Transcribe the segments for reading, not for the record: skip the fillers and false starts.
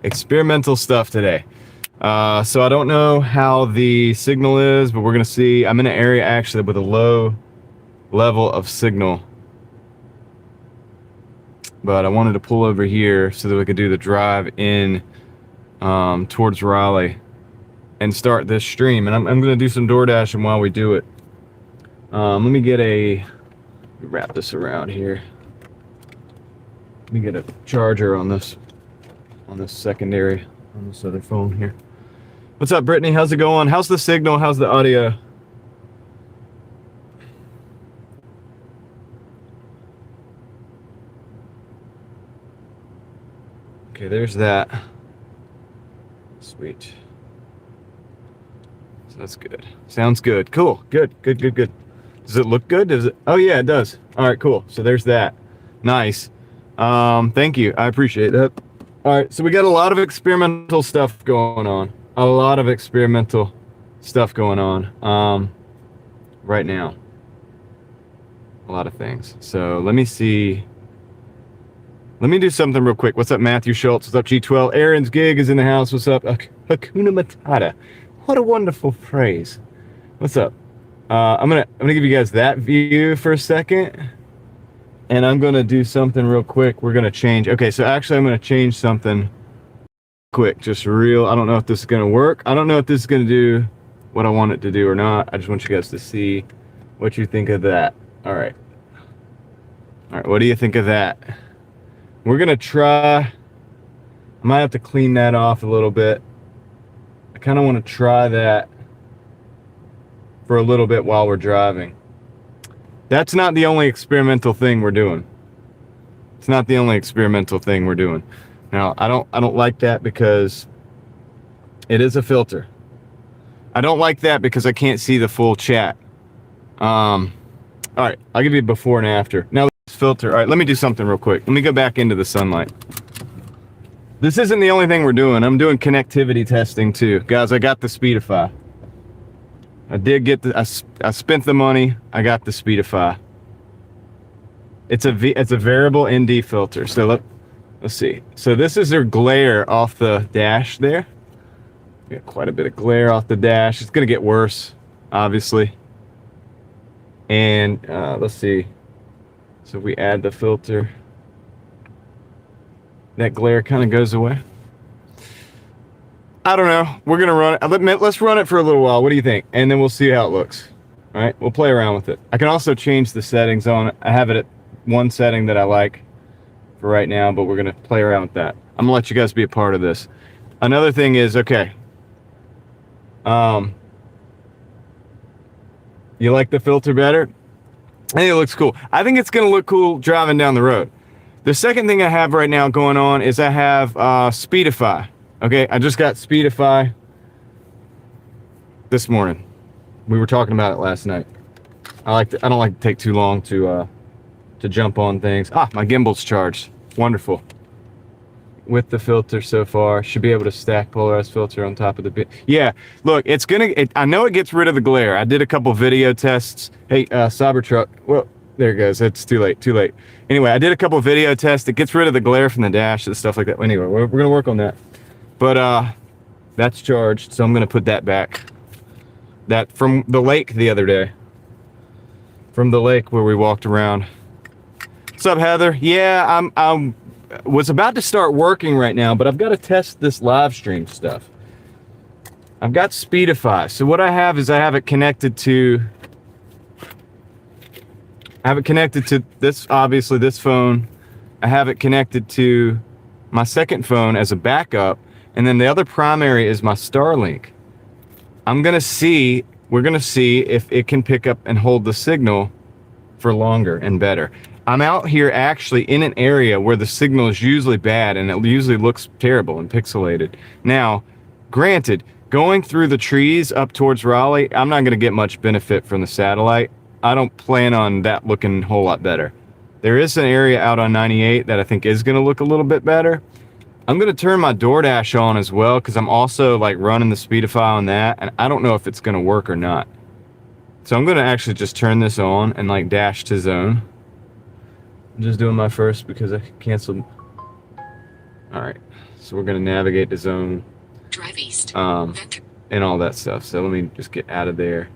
experimental stuff today. So I don't know how the signal is, but we're gonna see. I'm in an area actually with a low level of signal, but I wanted to pull over here so that we could do the drive in towards Raleigh and start this stream. And I'm gonna do some Doordashing while we do it. Let me get wrap this around here. Let me get a charger on this secondary, on this other phone here. What's up, Brittany? How's it going? How's the signal? How's the audio? Okay, there's that. Sweet. So that's good. Sounds good. Cool. Good. Does it look good? Does it? Oh yeah, it does. All right, cool. So there's that. Nice. Thank you. I appreciate that. All right, so we got a lot of experimental stuff going on. Right now. A lot of things. So let me see. Let me do something real quick. What's up, Matthew Schultz? What's up, G12? Aaron's gig is in the house. What's up? Hakuna Matata. What a wonderful phrase. What's up? I'm gonna give you guys that view for a second. And I'm gonna do something real quick. We're gonna change. Okay, so actually I'm gonna change something quick, just real. I don't know if this is gonna work. I don't know if this is gonna do what I want it to do or not. I just want you guys to see what you think of that. All right, what do you think of that? We're gonna try. I might have to clean that off a little bit. I kind of want to try that for a little bit while we're driving. That's not the only experimental thing we're doing. It's not the only experimental thing we're doing. Now, I don't like that because it is a filter. I don't like that because I can't see the full chat. All right, I'll give you before and after. Now, this filter. All right, let me do something real quick. Let me go back into the sunlight. This isn't the only thing we're doing. I'm doing connectivity testing too. Guys, I got the Speedify. I did get I spent the money. I got the Speedify. It's a variable ND filter. So let's see. So this is their glare off the dash there. Got quite a bit of glare off the dash. It's gonna get worse, obviously. And let's see. So if we add the filter, that glare kind of goes away. I don't know. We're gonna run it. Let's run it for a little while. What do you think? And then we'll see how it looks. All right, we'll play around with it. I can also change the settings on it. I have it at one setting that I like for right now, but we're gonna play around with that. I'm gonna let you guys be a part of this. Another thing is, okay. You like the filter better? I think it looks cool. I think it's gonna look cool driving down the road. The second thing I have right now going on is I have Speedify. Okay, I just got Speedify this morning. We were talking about it last night. I don't like to take too long to jump on things. My gimbal's charged. Wonderful. With the filter so far, should be able to stack polarized filter on top of the bit. Yeah, look, I know it gets rid of the glare. I did a couple video tests. Hey, Cybertruck. Well, there it goes. It's too late. Anyway, I did a couple video tests. It gets rid of the glare from the dash and stuff like that. Anyway, we're gonna work on that. But that's charged, so I'm gonna put that back. That from the lake the other day. From the lake where we walked around. What's up, Heather? Yeah, I'm was about to start working right now, but I've got to test this live stream stuff. I've got Speedify. So what I have is I have it connected to this, obviously this phone. I have it connected to my second phone as a backup, and then the other primary is my Starlink. We're gonna see if it can pick up and hold the signal for longer and better. I'm out here actually in an area where the signal is usually bad and it usually looks terrible and pixelated. Now, granted, going through the trees up towards Raleigh, I'm not gonna get much benefit from the satellite. I don't plan on that looking a whole lot better. There is an area out on 98 that I think is gonna look a little bit better. I'm gonna turn my Doordash on as well because I'm also like running the Speedify on that, and I don't know if it's gonna work or not. So I'm gonna actually just turn this on and like dash to zone. I'm just doing my first because I canceled All right, so we're gonna navigate the zone, Drive east. and all that stuff. So let me just get out of there.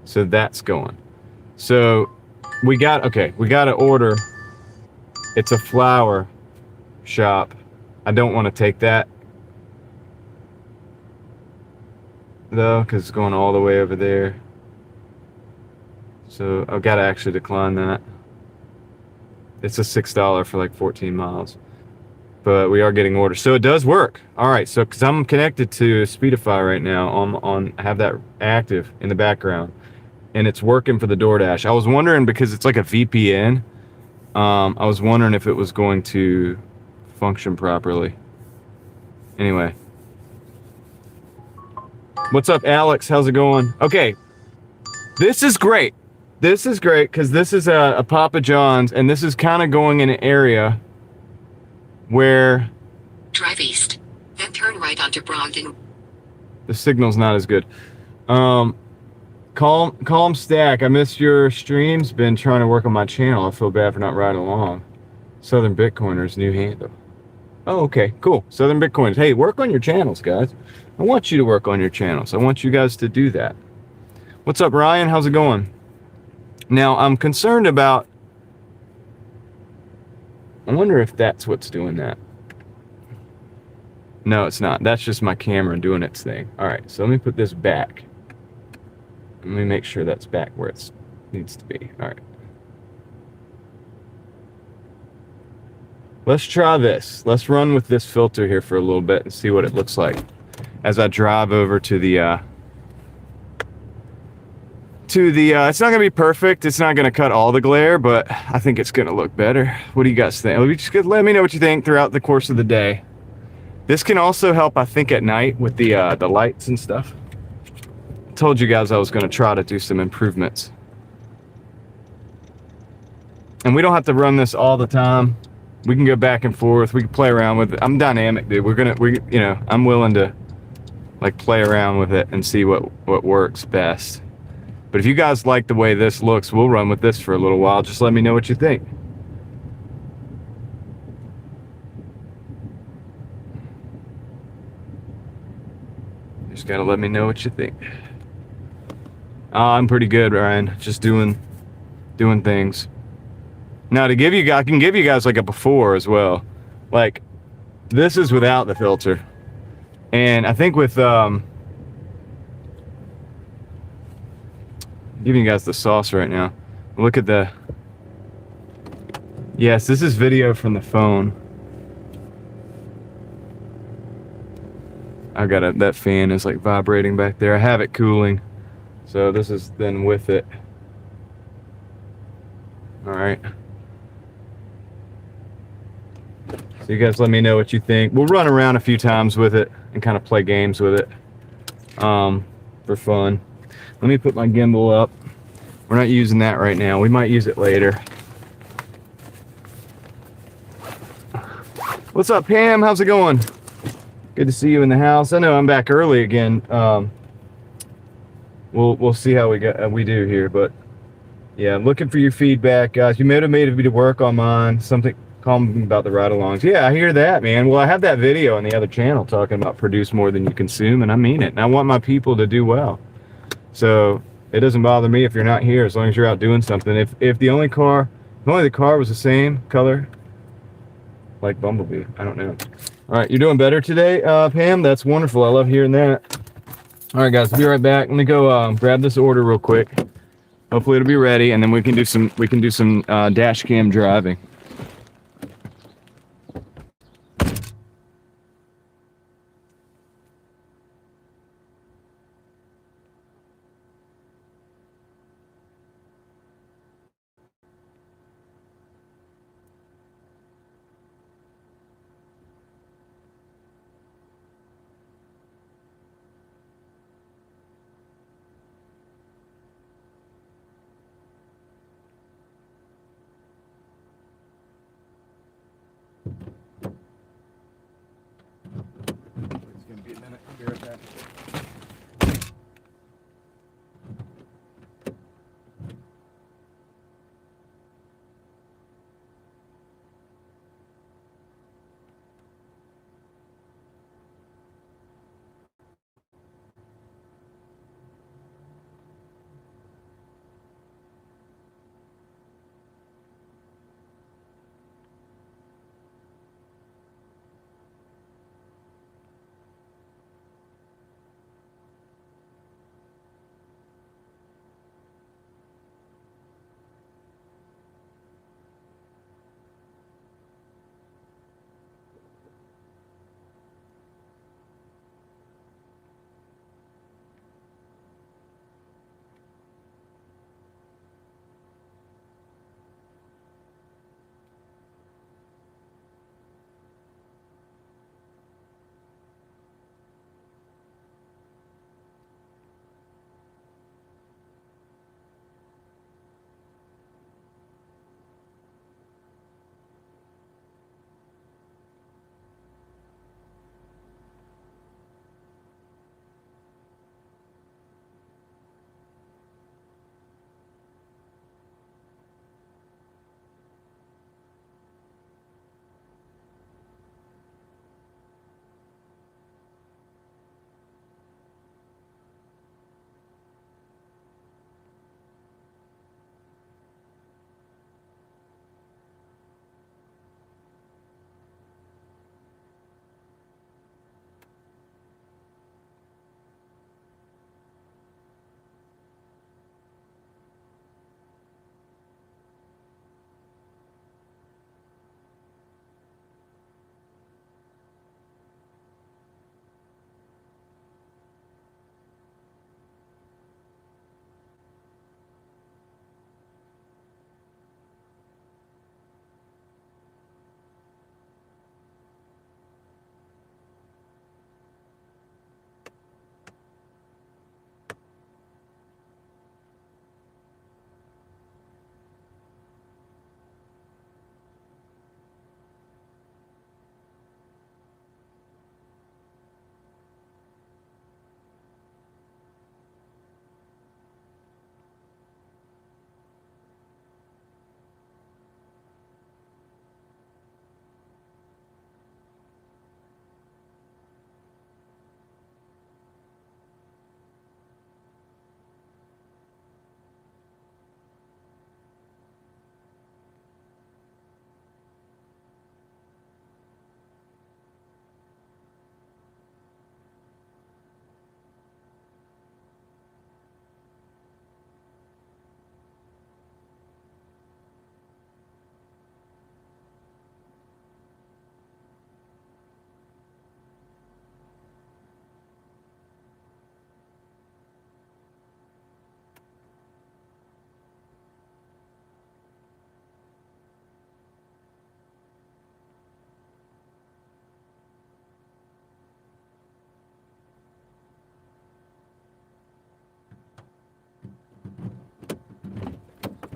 So that's going. So we got an order. It's a flower shop. I don't want to take that though, because it's going all the way over there. So I've got to actually decline that. It's a $6 for like 14 miles. But we are getting orders. So it does work. All right, so because I'm connected to Speedify right now, I have that active in the background, and it's working for the Doordash. I was wondering, because it's like a VPN, I was wondering if it was going to function properly. Anyway. What's up, Alex? How's it going? Okay, this is great. This is great because this is a Papa John's, and this is kind of going in an area where... Drive east, then turn right onto Brogdon. The signal's not as good. Calm Stack, I missed your streams. Been trying to work on my channel. I feel bad for not riding along. Southern Bitcoiners, new handle. Oh, okay, cool. Southern Bitcoiners. Hey, work on your channels, guys. I want you to work on your channels. I want you guys to do that. What's up, Ryan? How's it going? Now, I'm concerned about... I wonder if that's what's doing that. No, it's not. That's just my camera doing its thing. All right, so let me put this back. Let me make sure that's back where it needs to be. All right. Let's try this. Let's run with this filter here for a little bit and see what it looks like as I drive over to the it's not gonna be perfect. It's not gonna cut all the glare, but I think it's gonna look better. What do you guys think? Let me know what you think throughout the course of the day. This can also help, I think, at night with the lights and stuff. I told you guys I was gonna try to do some improvements. And we don't have to run this all the time. We can go back and forth. We can play around with it. I'm dynamic, dude. I'm willing to like play around with it and see what works best. But if you guys like the way this looks, we'll run with this for a little while. Just let me know what you think. Just gotta let me know what you think. I'm pretty good, Ryan. Just doing things. Now I can give you guys like a before as well. Like this is without the filter, and I think with giving you guys the sauce right now. Look at the... Yes, this is video from the phone. I got that fan is like vibrating back there. I have it cooling, so this is then with it. All right. So you guys let me know what you think. We'll run around a few times with it and kind of play games with it for fun. Let me put my gimbal up. We're not using that right now. We might use it later. What's up, Pam? How's it going? Good to see you in the house. I know I'm back early again. We'll see how we do here, but yeah, I'm looking for your feedback, guys. You motivated me to work on mine. Something calm about the ride-alongs. Yeah, I hear that, man. Well, I have that video on the other channel talking about produce more than you consume, and I mean it. And I want my people to do well. So it doesn't bother me if you're not here, as long as you're out doing something. If the only the car was the same color, like Bumblebee, I don't know. All right, you're doing better today, Pam. That's wonderful. I love hearing that. All right, guys, be right back. Let me go grab this order real quick. Hopefully it'll be ready, and then we can do some dash cam driving.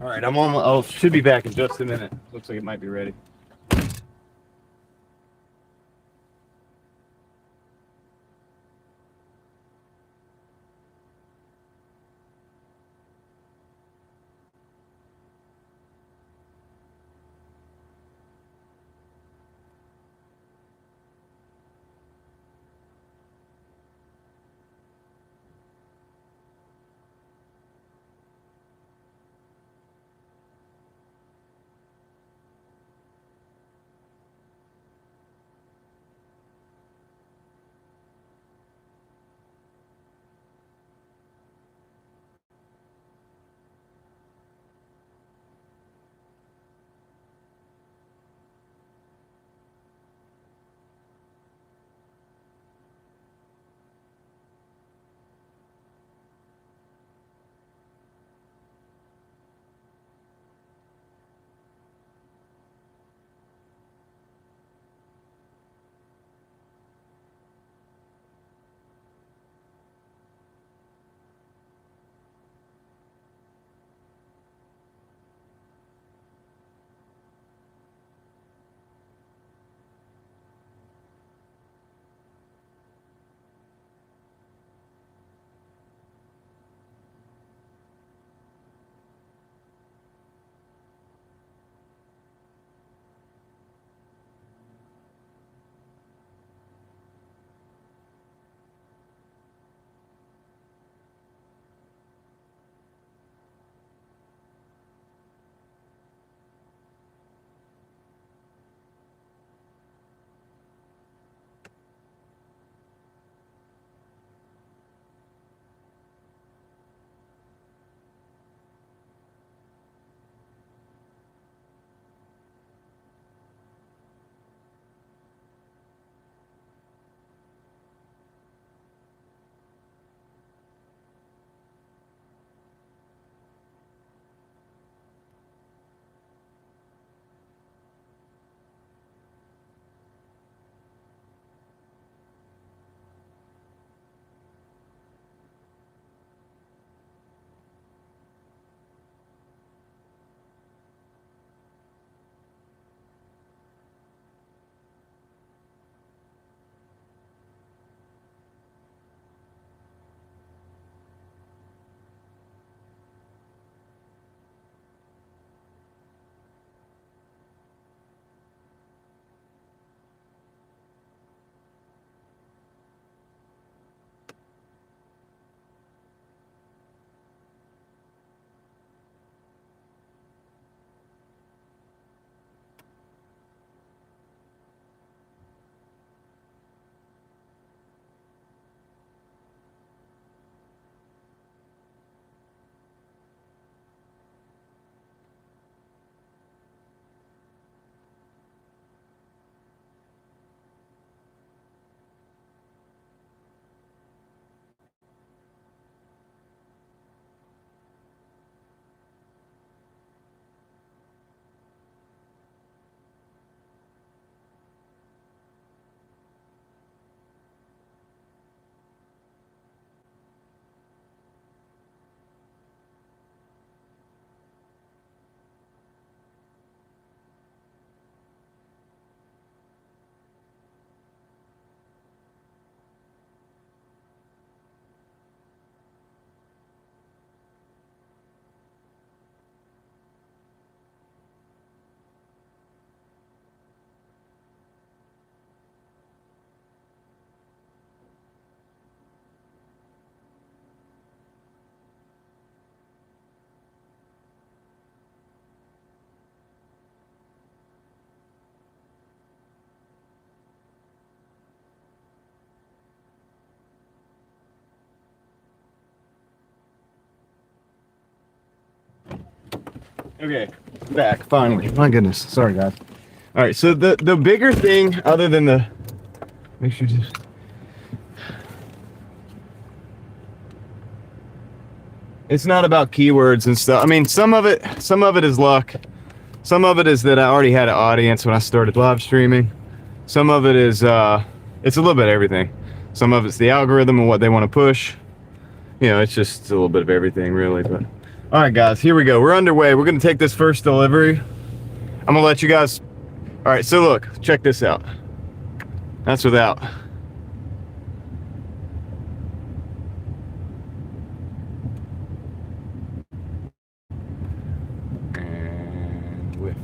All right, I'm on. I should be back in just a minute. Looks like it might be ready. Okay, back finally. My goodness, sorry guys. All right, so the bigger thing, other than the, make sure just. It's not about keywords and stuff. I mean, some of it is luck. Some of it is that I already had an audience when I started live streaming. Some of it is, it's a little bit of everything. Some of it's the algorithm and what they want to push. You know, it's just a little bit of everything, really. But All right, guys, here we go. We're underway. We're going to take this first delivery. I'm going to let you guys... All right, so look, check this out. That's without. And with.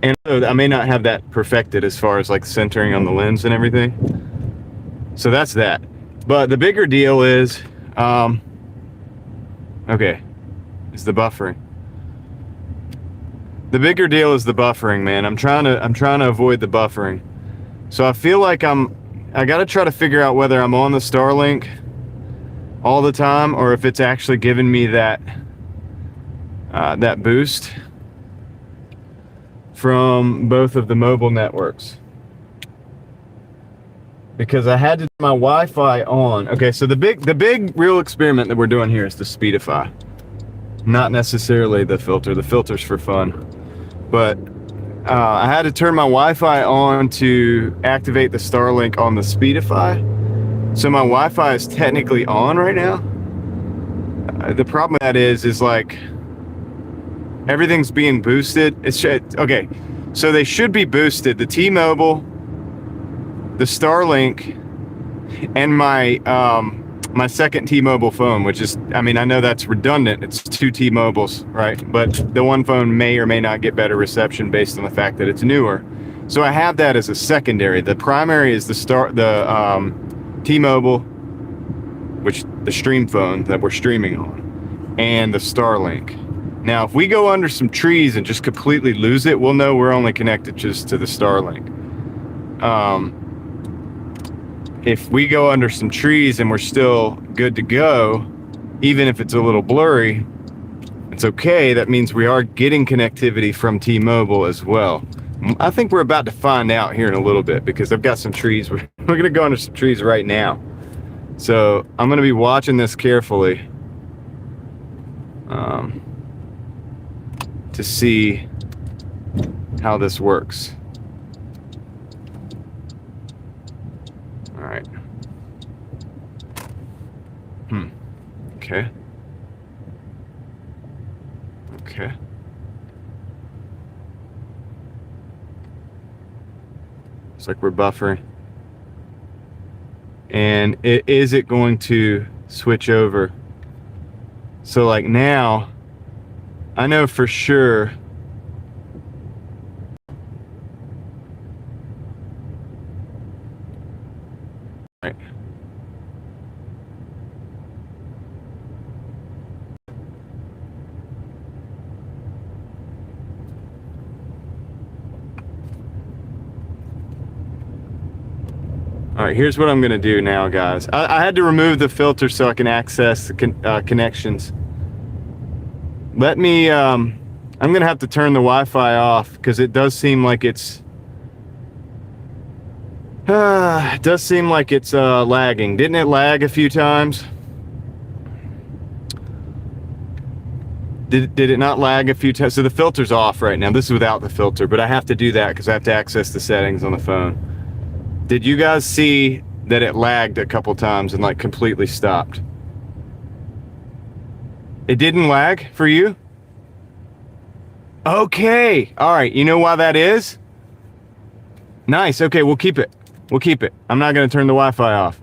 And so I may not have that perfected as far as like centering on the lens and everything. So that's that. But the bigger deal is, okay, it's the buffering. The bigger deal is the buffering, man. I'm trying to avoid the buffering. So I feel like I got to try to figure out whether I'm on the Starlink all the time or if it's actually giving me that that boost from both of the mobile networks. Because I had to turn my Wi-Fi on. Okay, so the big real experiment that we're doing here is the Speedify. Not necessarily the filter. The filter's for fun. But I had to turn my Wi-Fi on to activate the Starlink on the Speedify. So my Wi-Fi is technically on right now. The problem with that is like everything's being boosted. Okay, so they should be boosted. The T-Mobile, the Starlink, and my my second T-Mobile phone, which is, I mean, I know that's redundant. It's two T-Mobiles, right? But the one phone may or may not get better reception based on the fact that it's newer. So I have that as a secondary. The primary is the T-Mobile, which the stream phone that we're streaming on, and the Starlink. Now, if we go under some trees and just completely lose it, we'll know we're only connected just to the Starlink. If we go under some trees and we're still good to go, even if it's a little blurry, it's okay. That means we are getting connectivity from T-Mobile as well. I think we're about to find out here in a little bit because I've got some trees. We're going to go under some trees right now. So I'm going to be watching this carefully to see how this works. All right. Okay. Okay. Looks like we're buffering. And is it going to switch over? So like now, I know for sure right. All right, here's what I'm gonna do now, guys. I had to remove the filter so I can access the connections. Let me, I'm gonna have to turn the Wi-Fi off because it does seem like it's lagging. Didn't it lag a few times? Did it not lag a few times? So the filter's off right now. This is without the filter, but I have to do that because I have to access the settings on the phone. Did you guys see that it lagged a couple times and like completely stopped? It didn't lag for you? Okay. All right. You know why that is? Nice. Okay. We'll keep it. We'll keep it. I'm not going to turn the Wi-Fi off.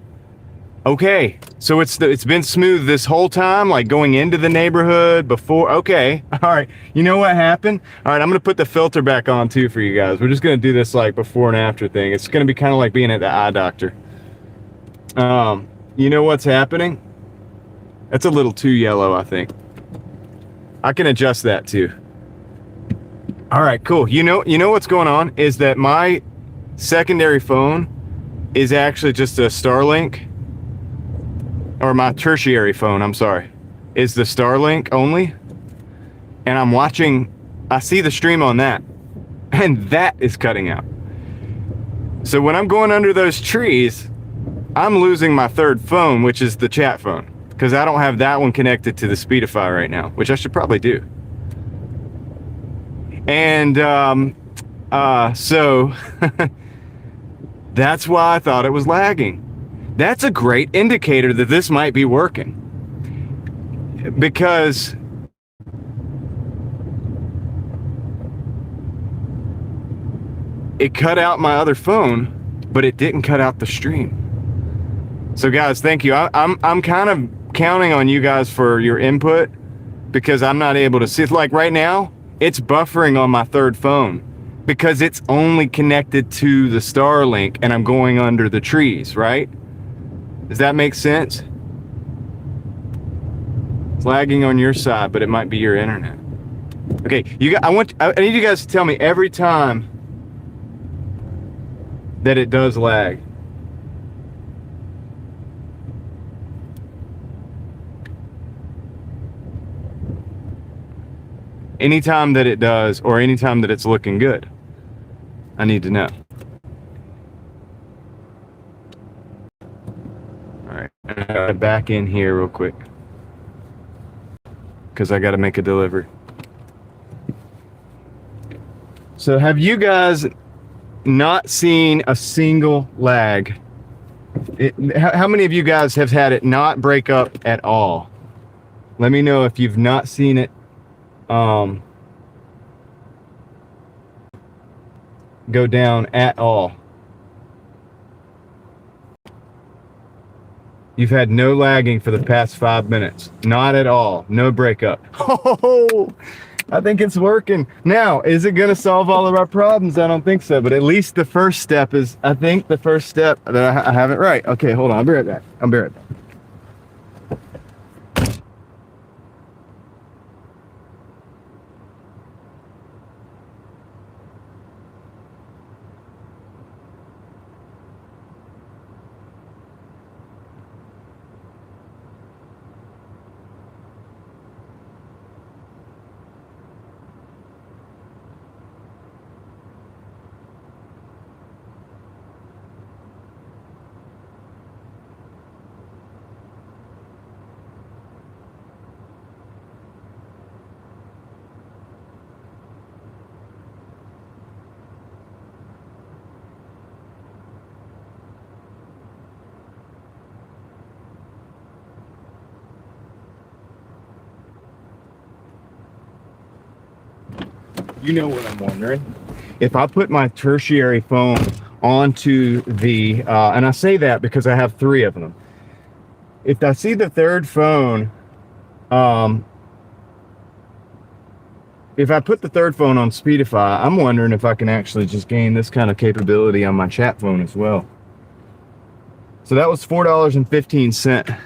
Okay. So it's been smooth this whole time, like going into the neighborhood before. Okay. All right. You know what happened? All right. I'm going to put the filter back on too for you guys. We're just going to do this like before and after thing. It's going to be kind of like being at the eye doctor. You know what's happening? That's a little too yellow, I think. I can adjust that too. All right, cool. You know what's going on is that my secondary phone is actually just a Starlink, or my tertiary phone, I'm sorry, is the Starlink only. And I'm watching, I see the stream on that, and that is cutting out. So when I'm going under those trees, I'm losing my third phone, which is the chat phone, because I don't have that one connected to the Speedify right now, which I should probably do. And so that's why I thought it was lagging. That's a great indicator that this might be working, because it cut out my other phone, but it didn't cut out the stream. So guys, thank you. I'm kind of counting on you guys for your input, because I'm not able to see. Like right now, it's buffering on my third phone because it's only connected to the Starlink and I'm going under the trees, right? Does that make sense? It's lagging on your side, but it might be your internet. Okay, I need you guys to tell me every time that it does lag. Anytime that it does, or anytime that it's looking good. I need to know. All right, I gotta back in here real quick because I gotta make a delivery. So have you guys not seen a single lag? How many of you guys have had it not break up at all? Let me know if you've not seen it go down at all. You've had no lagging for the past 5 minutes. Not at all. No breakup. Oh, I think it's working. Now, is it going to solve all of our problems? I don't think so, but at least the first step is, I think the first step that I have it right. Okay, hold on. I'll be right back. You know what I'm wondering? If I put my tertiary phone onto the, and I say that because I have 3 of them. If I see the third phone, if I put the third phone on Speedify, I'm wondering if I can actually just gain this kind of capability on my chat phone as well. So that was $4.15.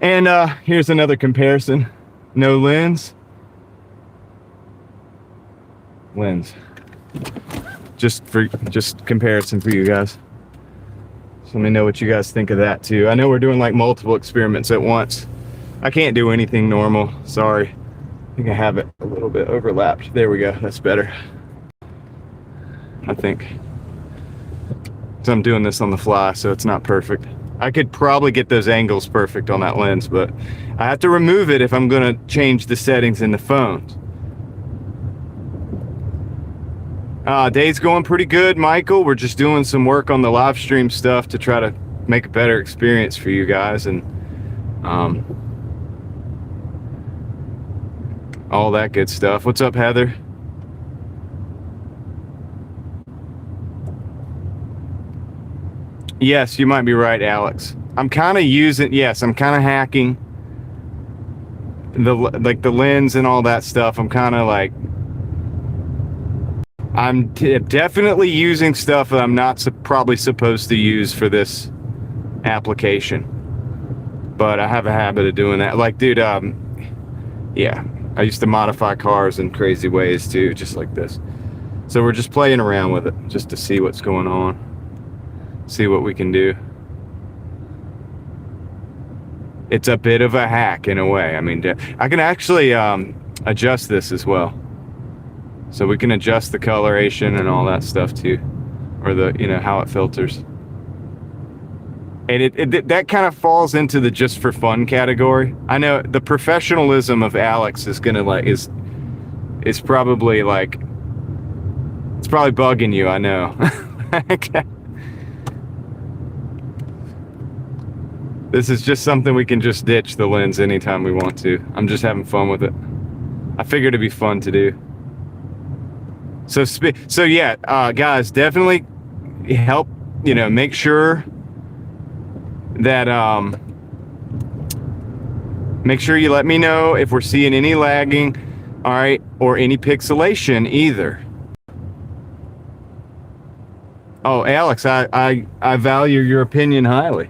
And here's another comparison. No lens. Lens. Just comparison for you guys. So let me know what you guys think of that too. I know we're doing like multiple experiments at once. I can't do anything normal. Sorry. I think I have it a little bit overlapped. There we go. That's better. I think. So I'm doing this on the fly, so it's not perfect. I could probably get those angles perfect on that lens, but I have to remove it if I'm going to change the settings in the phone. Day's going pretty good, Michael. We're just doing some work on the live stream stuff to try to make a better experience for you guys, and all that good stuff. What's up, Heather? Yes, you might be right, Alex. I'm kind of using, yes, I'm kind of hacking the lens and all that stuff. I'm kind of like, I'm definitely using stuff that I'm not probably supposed to use for this application, but I have a habit of doing that. Like, dude, yeah, I used to modify cars in crazy ways too, just like this. So we're just playing around with it just to see what's going on, see what we can do. It's a bit of a hack in a way. I mean, I can actually adjust this as well. So we can adjust the coloration and all that stuff too, or the, you know, how it filters. And that kind of falls into the just for fun category. I know the professionalism of Alex is gonna is probably like, it's probably bugging you. I know. This is just something we can just ditch the lens anytime we want to. I'm just having fun with it. I figured it'd be fun to do. So yeah, guys, definitely help, make sure that, make sure you let me know if we're seeing any lagging, all right, or any pixelation either. Oh, Alex, I value your opinion highly.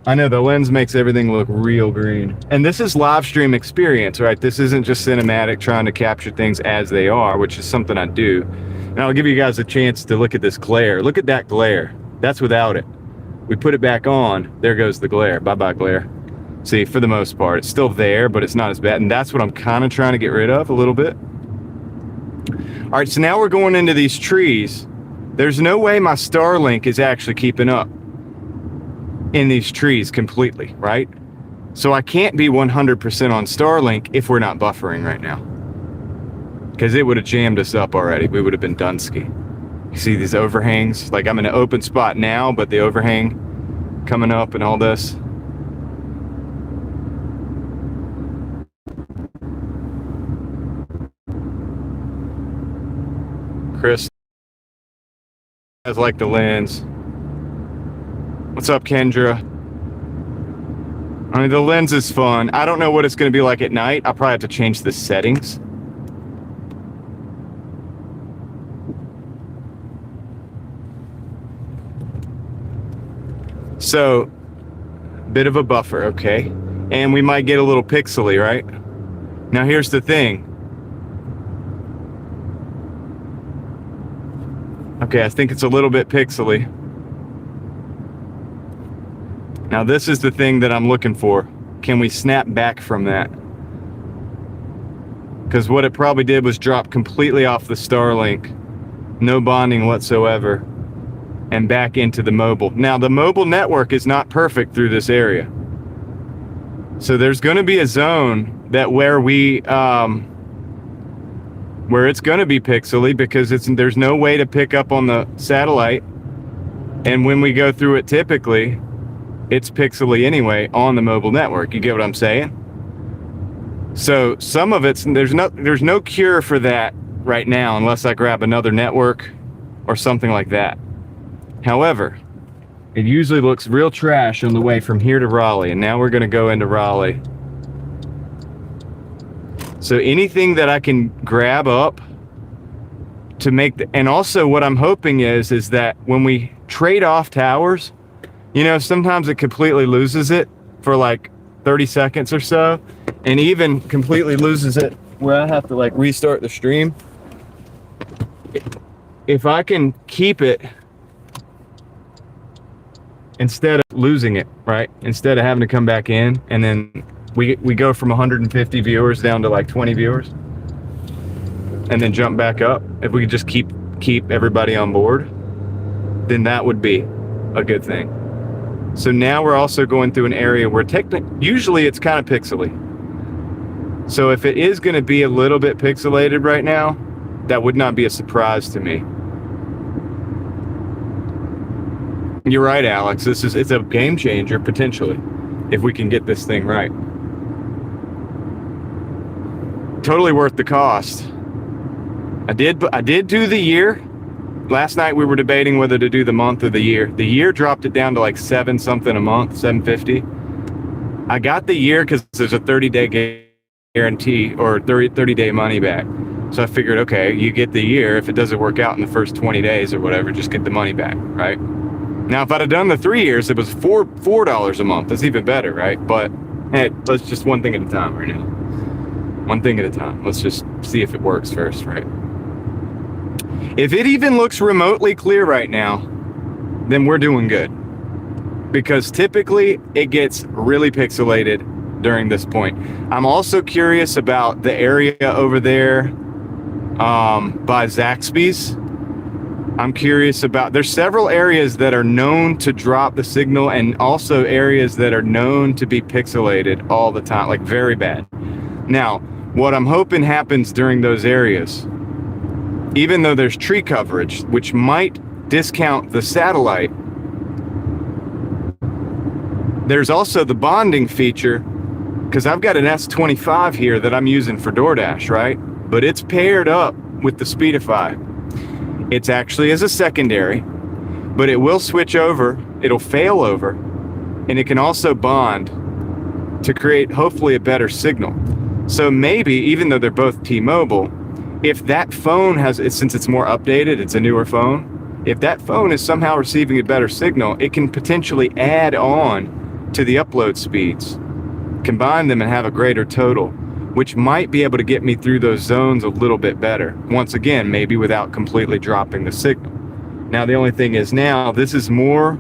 I know the lens makes everything look real green. And this is live stream experience, right? This isn't just cinematic trying to capture things as they are, which is something I do. And I'll give you guys a chance to look at this glare. Look at that glare. That's without it. We put it back on, there goes the glare. Bye-bye glare. See, for the most part, it's still there, but it's not as bad. And that's what I'm kind of trying to get rid of a little bit. All right, so now we're going into these trees. There's no way my Starlink is actually keeping up in these trees completely, right? So I can't be 100% on Starlink if we're not buffering right now, because it would have jammed us up already. We would have been Dunsky. You see these overhangs? Like, I'm in an open spot now, but the overhang coming up and all this. Chris has like the lens. What's up, Kendra? I mean, the lens is fun. I don't know what it's going to be like at night. I'll probably have to change the settings. So, bit of a buffer, okay? And we might get a little pixely, right? Now, here's the thing. Okay, I think it's a little bit pixely. Now this is the thing that I'm looking for. Can we snap back from that? Because what it probably did was drop completely off the Starlink, no bonding whatsoever, and back into the mobile. Now the mobile network is not perfect through this area. So there's going to be a zone that where it's going to be pixely, because there's no way to pick up on the satellite. And when we go through it, typically it's pixely anyway on the mobile network. You get what I'm saying? So some of it's, there's no cure for that right now unless I grab another network or something like that. However, it usually looks real trash on the way from here to Raleigh, and now we're going to go into Raleigh. So anything that I can grab up to make and also what I'm hoping is that when we trade off towers, sometimes it completely loses it for like 30 seconds or so, and even completely loses it where I have to like restart the stream. If I can keep it instead of losing it, right? Instead of having to come back in, and then we go from 150 viewers down to like 20 viewers and then jump back up. If we could just keep everybody on board, then that would be a good thing. So now we're also going through an area where usually it's kind of pixely. So if it is going to be a little bit pixelated right now, that would not be a surprise to me. You're right, Alex. It's a game changer potentially if we can get this thing right. Totally worth the cost. I did do the year. Last night we were debating whether to do the month or the year. The year dropped it down to like $7 something a month, $7.50. I got the year because there's a 30-day guarantee or 30-day money back. So I figured, okay, you get the year. If it doesn't work out in the first 20 days or whatever, just get the money back, right? Now, if I'd have done the 3 years, it was $4 a month. That's even better, right? But hey, let's just one thing at a time right now. One thing at a time. Let's just see if it works first, right? If it even looks remotely clear right now, then we're doing good. Because typically it gets really pixelated during this point. I'm also curious about the area over there by Zaxby's. I'm curious about, there's several areas that are known to drop the signal, and also areas that are known to be pixelated all the time, like very bad. Now, what I'm hoping happens during those areas, even though there's tree coverage, which might discount the satellite, there's also the bonding feature because I've got an S25 here that I'm using for Doordash, right? But it's paired up with the Speedify. It's actually as a secondary, but it will switch over, it'll fail over, and it can also bond to create hopefully a better signal. So maybe, even though they're both T-Mobile, if that phone has, since it's more updated, it's a newer phone, if that phone is somehow receiving a better signal, it can potentially add on to the upload speeds, combine them and have a greater total, which might be able to get me through those zones a little bit better. Once again, maybe without completely dropping the signal. Now, the only thing is now, this is more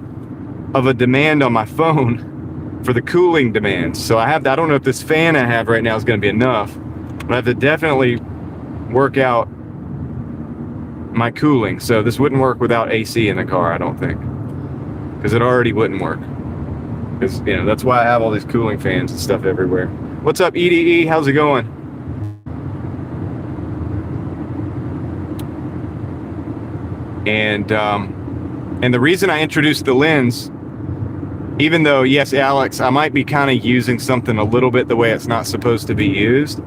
of a demand on my phone for the cooling demands. So I don't know if this fan I have right now is going to be enough, but I have to definitely work out my cooling. So this wouldn't work without AC in the car, I don't think, because it already wouldn't work. Because, you know, that's why I have all these cooling fans and stuff everywhere. What's up, EDE? How's it going? And the reason I introduced the lens, even though, yes, Alex, I might be kind of using something a little bit the way it's not supposed to be used,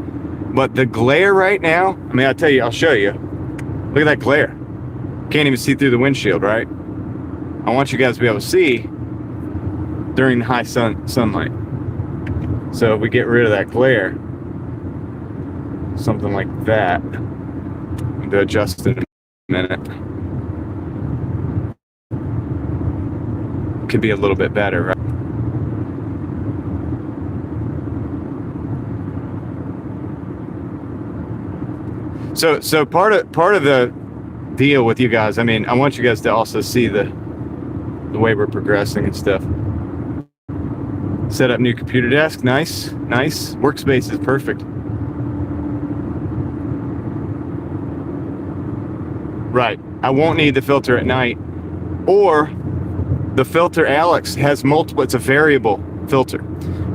but the glare right now, I mean, I'll tell you, I'll show you. Look at that glare. Can't even see through the windshield, right? I want you guys to be able to see during high sunlight. So if we get rid of that glare, something like that, to adjust in a minute, could be a little bit better, right? So part of the deal with you guys, I mean, I want you guys to also see the way we're progressing and stuff. Set up new computer desk, nice. Workspace is perfect. Right, I won't need the filter at night, or the filter Alex has multiple, it's a variable filter.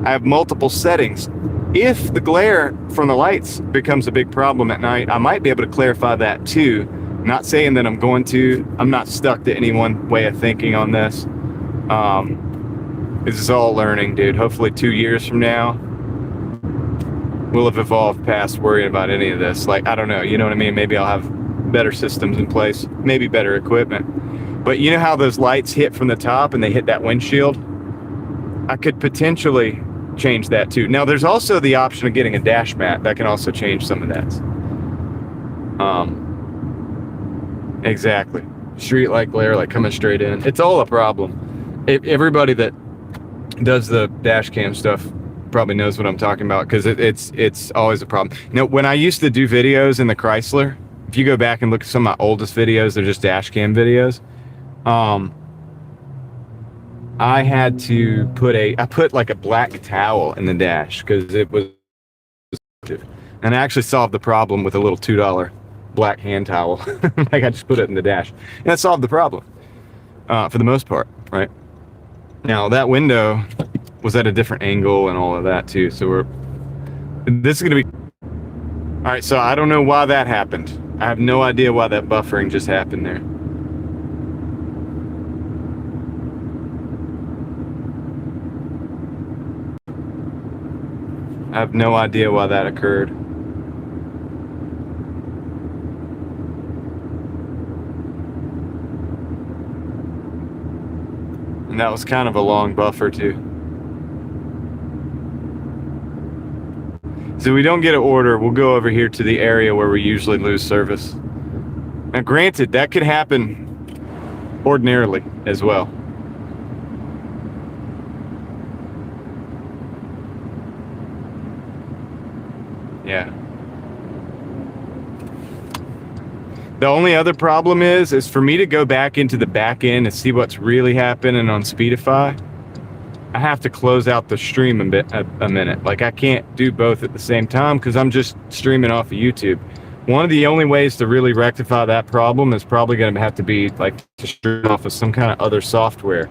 I have multiple settings. If the glare from the lights becomes a big problem at night, I might be able to clarify that too. I'm not saying that I'm going to. I'm not stuck to any one way of thinking on this. This is all learning, dude. Hopefully 2 years from now, we'll have evolved past worrying about any of this. Like, I don't know, you know what I mean? Maybe I'll have better systems in place, maybe better equipment. But you know how those lights hit from the top and they hit that windshield? I could potentially change that too. Now, there's also the option of getting a dash mat that can also change some of that. Exactly. Street light glare, like coming straight in. It's all a problem. Everybody that does the dash cam stuff probably knows what I'm talking about, because it's always a problem. You know, when I used to do videos in the Chrysler, if you go back and look at some of my oldest videos, they're just dash cam videos. I had to put like a black towel in the dash because it was, and I actually solved the problem with a little $2 black hand towel. Like, I just put it in the dash, and that solved the problem for the most part, right? Now that window was at a different angle and all of that too. So this is gonna be, all right. So I don't know why that happened. I have no idea why that buffering just happened there. I have no idea why that occurred. And that was kind of a long buffer too. So we don't get an order, we'll go over here to the area where we usually lose service. Now granted, that could happen ordinarily as well. Yeah. The only other problem is for me to go back into the back end and see what's really happening on Speedify, I have to close out the stream a minute. Like, I can't do both at the same time because I'm just streaming off of YouTube. One of the only ways to really rectify that problem is probably going to have to be like to stream off of some kind of other software.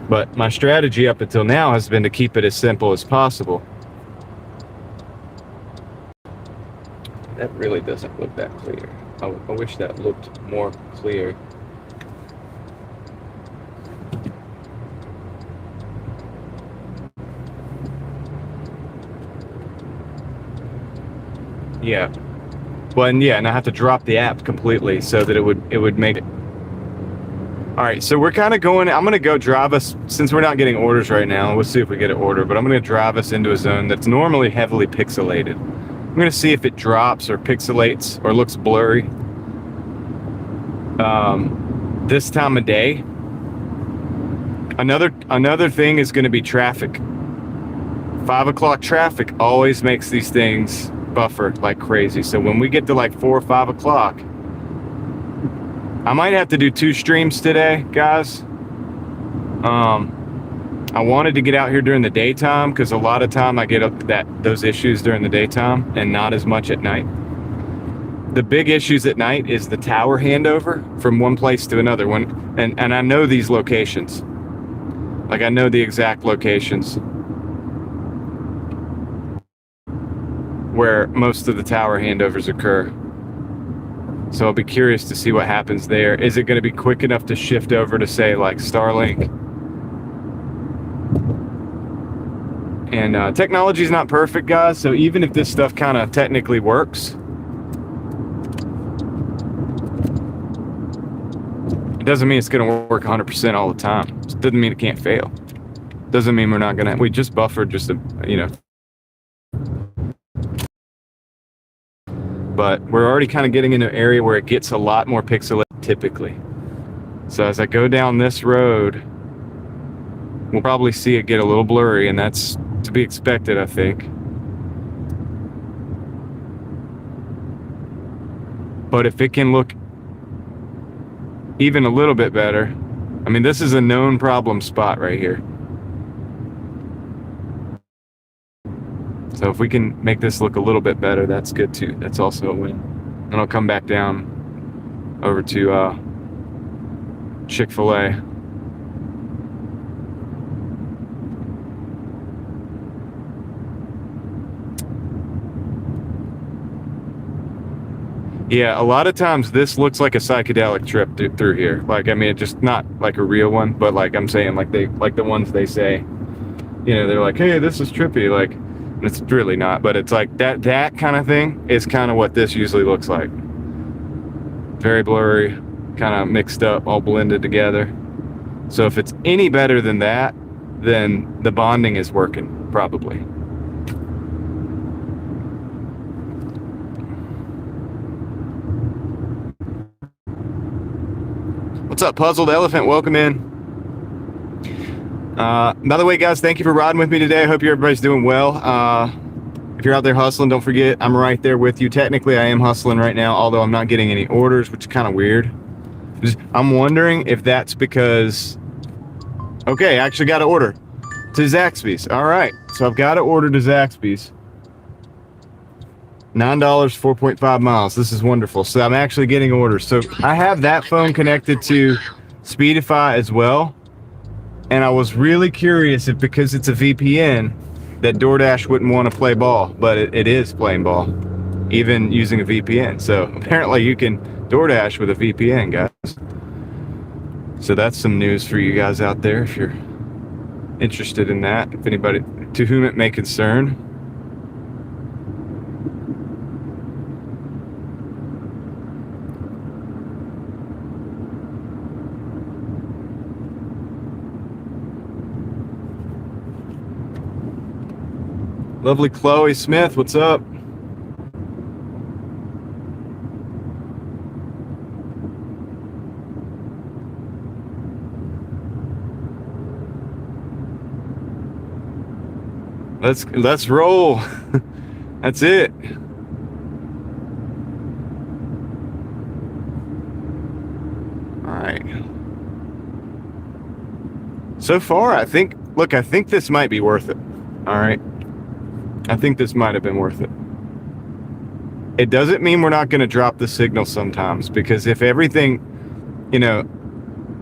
But my strategy up until now has been to keep it as simple as possible. That really doesn't look that clear. I wish that looked more clear. Yeah. Well, and yeah, and I have to drop the app completely so that it would make it. All right, so we're kind of going. I'm gonna go drive us, since we're not getting orders right now. We'll see if we get an order, but I'm gonna drive us into a zone that's normally heavily pixelated. I'm gonna see if it drops or pixelates or looks blurry. This time of day. Another thing is going to be traffic. 5 o'clock traffic always makes these things buffer like crazy. So when we get to like 4 or 5 o'clock, I might have to do 2 streams today, guys. I wanted to get out here during the daytime because a lot of time I get up those issues during the daytime and not as much at night. The big issues at night is the tower handover from one place to another. And I know these locations. Like I know the exact locations where most of the tower handovers occur. So I'll be curious to see what happens there. Is it going to be quick enough to shift over to say like Starlink? And technology is not perfect, guys. So even if this stuff kind of technically works, it doesn't mean it's going to work 100% all the time. It doesn't mean it can't fail. Doesn't mean we're not going to. We just buffered just a, But we're already kind of getting into an area where it gets a lot more pixelated typically. So as I go down this road, we'll probably see it get a little blurry, and that's to be expected, I think. But if it can look even a little bit better, I mean, this is a known problem spot right here. So if we can make this look a little bit better, that's good too. That's also a win. And I'll come back down over to Chick-fil-A. Yeah, a lot of times this looks like a psychedelic trip through here. Like, I mean, it's just not like a real one, but like I'm saying, like the ones they say, they're like, hey, this is trippy. Like, it's really not, but it's like that kind of thing is kind of what this usually looks like. Very blurry, kind of mixed up, all blended together. So if it's any better than that, then the bonding is working, probably. What's up, Puzzled Elephant? Welcome in. By the way, guys, thank you for riding with me today. I hope everybody's doing well. If you're out there hustling, don't forget, I'm right there with you. Technically, I am hustling right now, although I'm not getting any orders, which is kind of weird. I'm wondering if that's because... Okay, I actually got an order to Zaxby's. All right, so I've got an order to Zaxby's. $9, 4.5 miles. This is wonderful. So I'm actually getting orders. So I have that phone connected to Speedify as well. And I was really curious if, because it's a VPN, that Doordash wouldn't want to play ball, but it is playing ball, even using a VPN. So apparently you can Doordash with a VPN, guys. So that's some news for you guys out there if you're interested in that. If anybody, to whom it may concern. Lovely Chloe Smith, what's up? Let's roll. That's it. All right. So far, I think this might be worth it. All right. I think this might have been worth it. It doesn't mean we're not going to drop the signal sometimes, because if everything,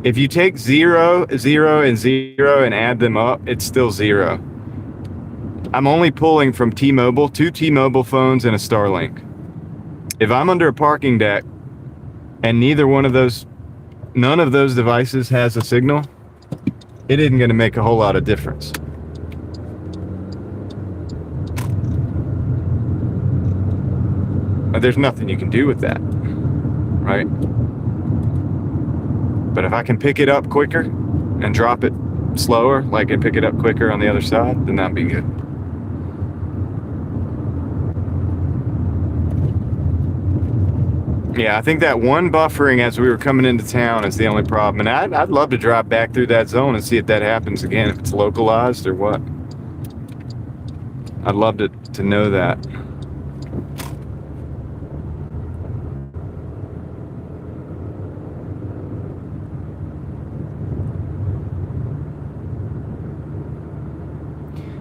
if you take 0, 0, and 0 and add them up, it's still 0. I'm only pulling from T-Mobile, 2 T-Mobile phones and a Starlink. If I'm under a parking deck and none of those devices has a signal, it isn't going to make a whole lot of difference. There's nothing you can do with that, right? But if I can pick it up quicker and drop it slower, like and pick it up quicker on the other side, then that'd be good. Yeah, I think that one buffering as we were coming into town is the only problem. And I'd love to drive back through that zone and see if that happens again, if it's localized or what. I'd love to know that.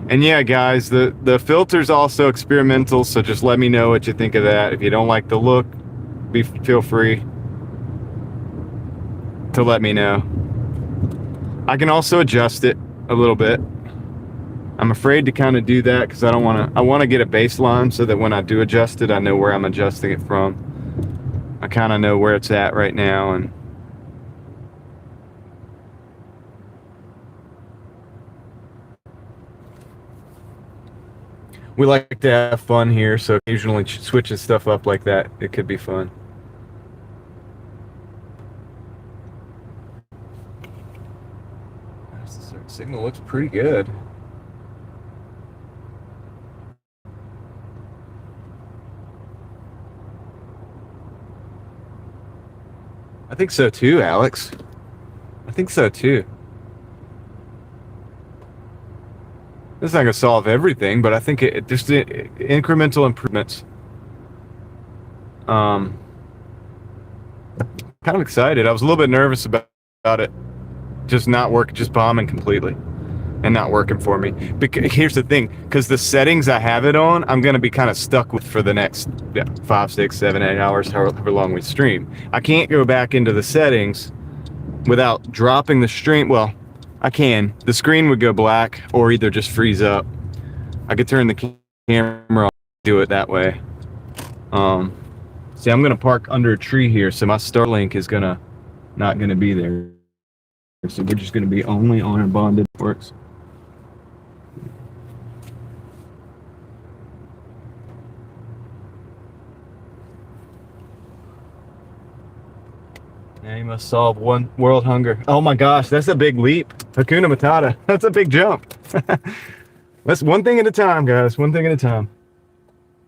And yeah, guys, the filter's also experimental, so just let me know what you think of that. If you don't like the look, feel free to let me know. I can also adjust it a little bit. I'm afraid to kind of do that because I want to get a baseline so that when I do adjust it, I know where I'm adjusting it from. I kind of know where it's at right now, and we like to have fun here, so occasionally switching stuff up like that, it could be fun. The signal looks pretty good. I think so too, Alex. I think so too. It's not gonna solve everything, but I think it just incremental improvements. Kind of excited. I was a little bit nervous about it just bombing completely and not working for me. Because here's the thing, because the settings I have it on, I'm gonna be kind of stuck with for the next 5, 6, 7, 8 hours, however long we stream. I can't go back into the settings without dropping the stream. Well, I can. The screen would go black or either just freeze up. I could turn the camera on, do it that way. See, I'm gonna park under a tree here, so my Starlink is not gonna be there. So we're just gonna be only on our bonded networks. Now you must solve one world hunger. Oh my gosh, that's a big leap. Hakuna Matata. That's a big jump. That's one thing at a time, guys. One thing at a time.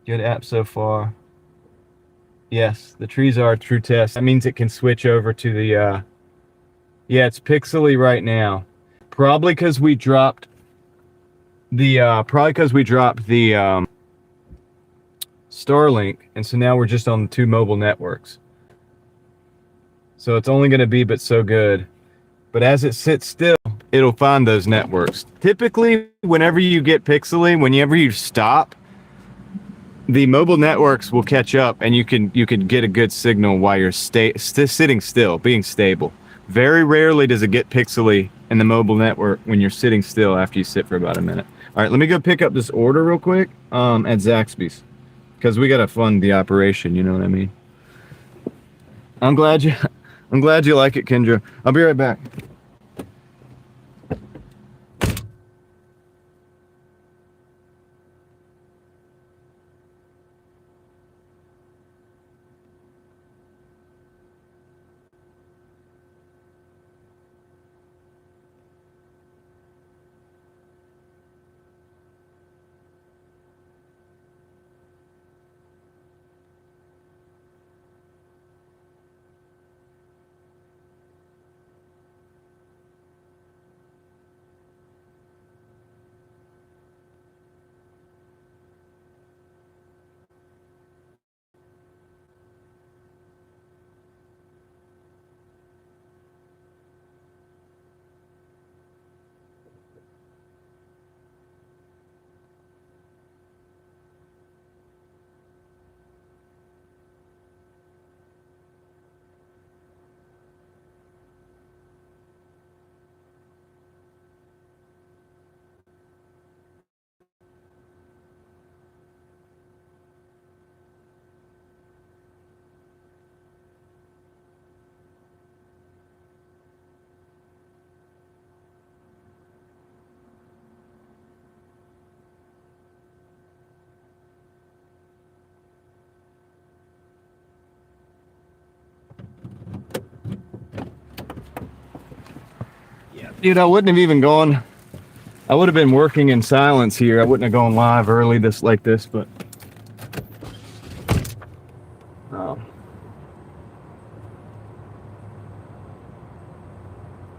Good app so far. Yes, the trees are a true test. That means it can switch over to the, yeah, it's pixely right now. Probably because we dropped the, Starlink, and so now we're just on the 2 mobile networks. So it's only going to be but so good. But as it sits still, it'll find those networks. Typically, whenever you get pixely, whenever you stop, the mobile networks will catch up, and you can get a good signal while you're sitting still, being stable. Very rarely does it get pixely in the mobile network when you're sitting still after you sit for about a minute. All right, let me go pick up this order real quick at Zaxby's, because we got to fund the operation. You know what I mean? I'm glad you like it, Kendra. I'll be right back. Dude, I wouldn't have even gone. I would have been working in silence here. I wouldn't have gone live early like this, but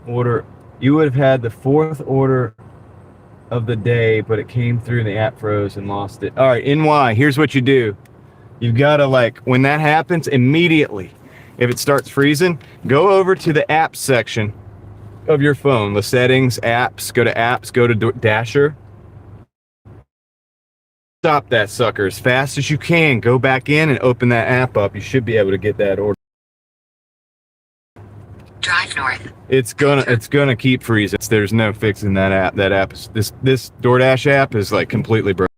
order. You would have had the 4th order of the day, but it came through and the app froze and lost it. All right, NY, here's what you do. You've got to, like, when that happens, immediately, if it starts freezing, go over to the apps section of your phone, the settings, apps, go to Dasher. Stop that sucker as fast as you can. Go back in and open that app up. You should be able to get that order. Drive north. It's gonna keep freezing. There's no fixing that app. That app is this DoorDash app is like completely broken.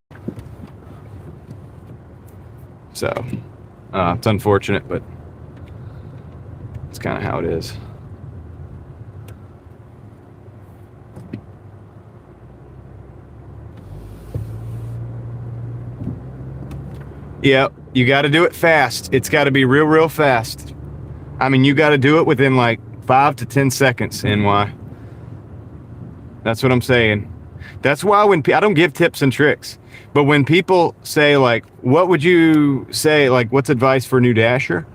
So it's unfortunate, but it's kind of how it is. Yeah, you got to do it fast. It's got to be real fast. I mean, you got to do it within like 5 to 10 seconds, NY. That's what I'm saying. That's why when I don't give tips and tricks, but when people say like, what would you say, like, what's advice for a new dasher?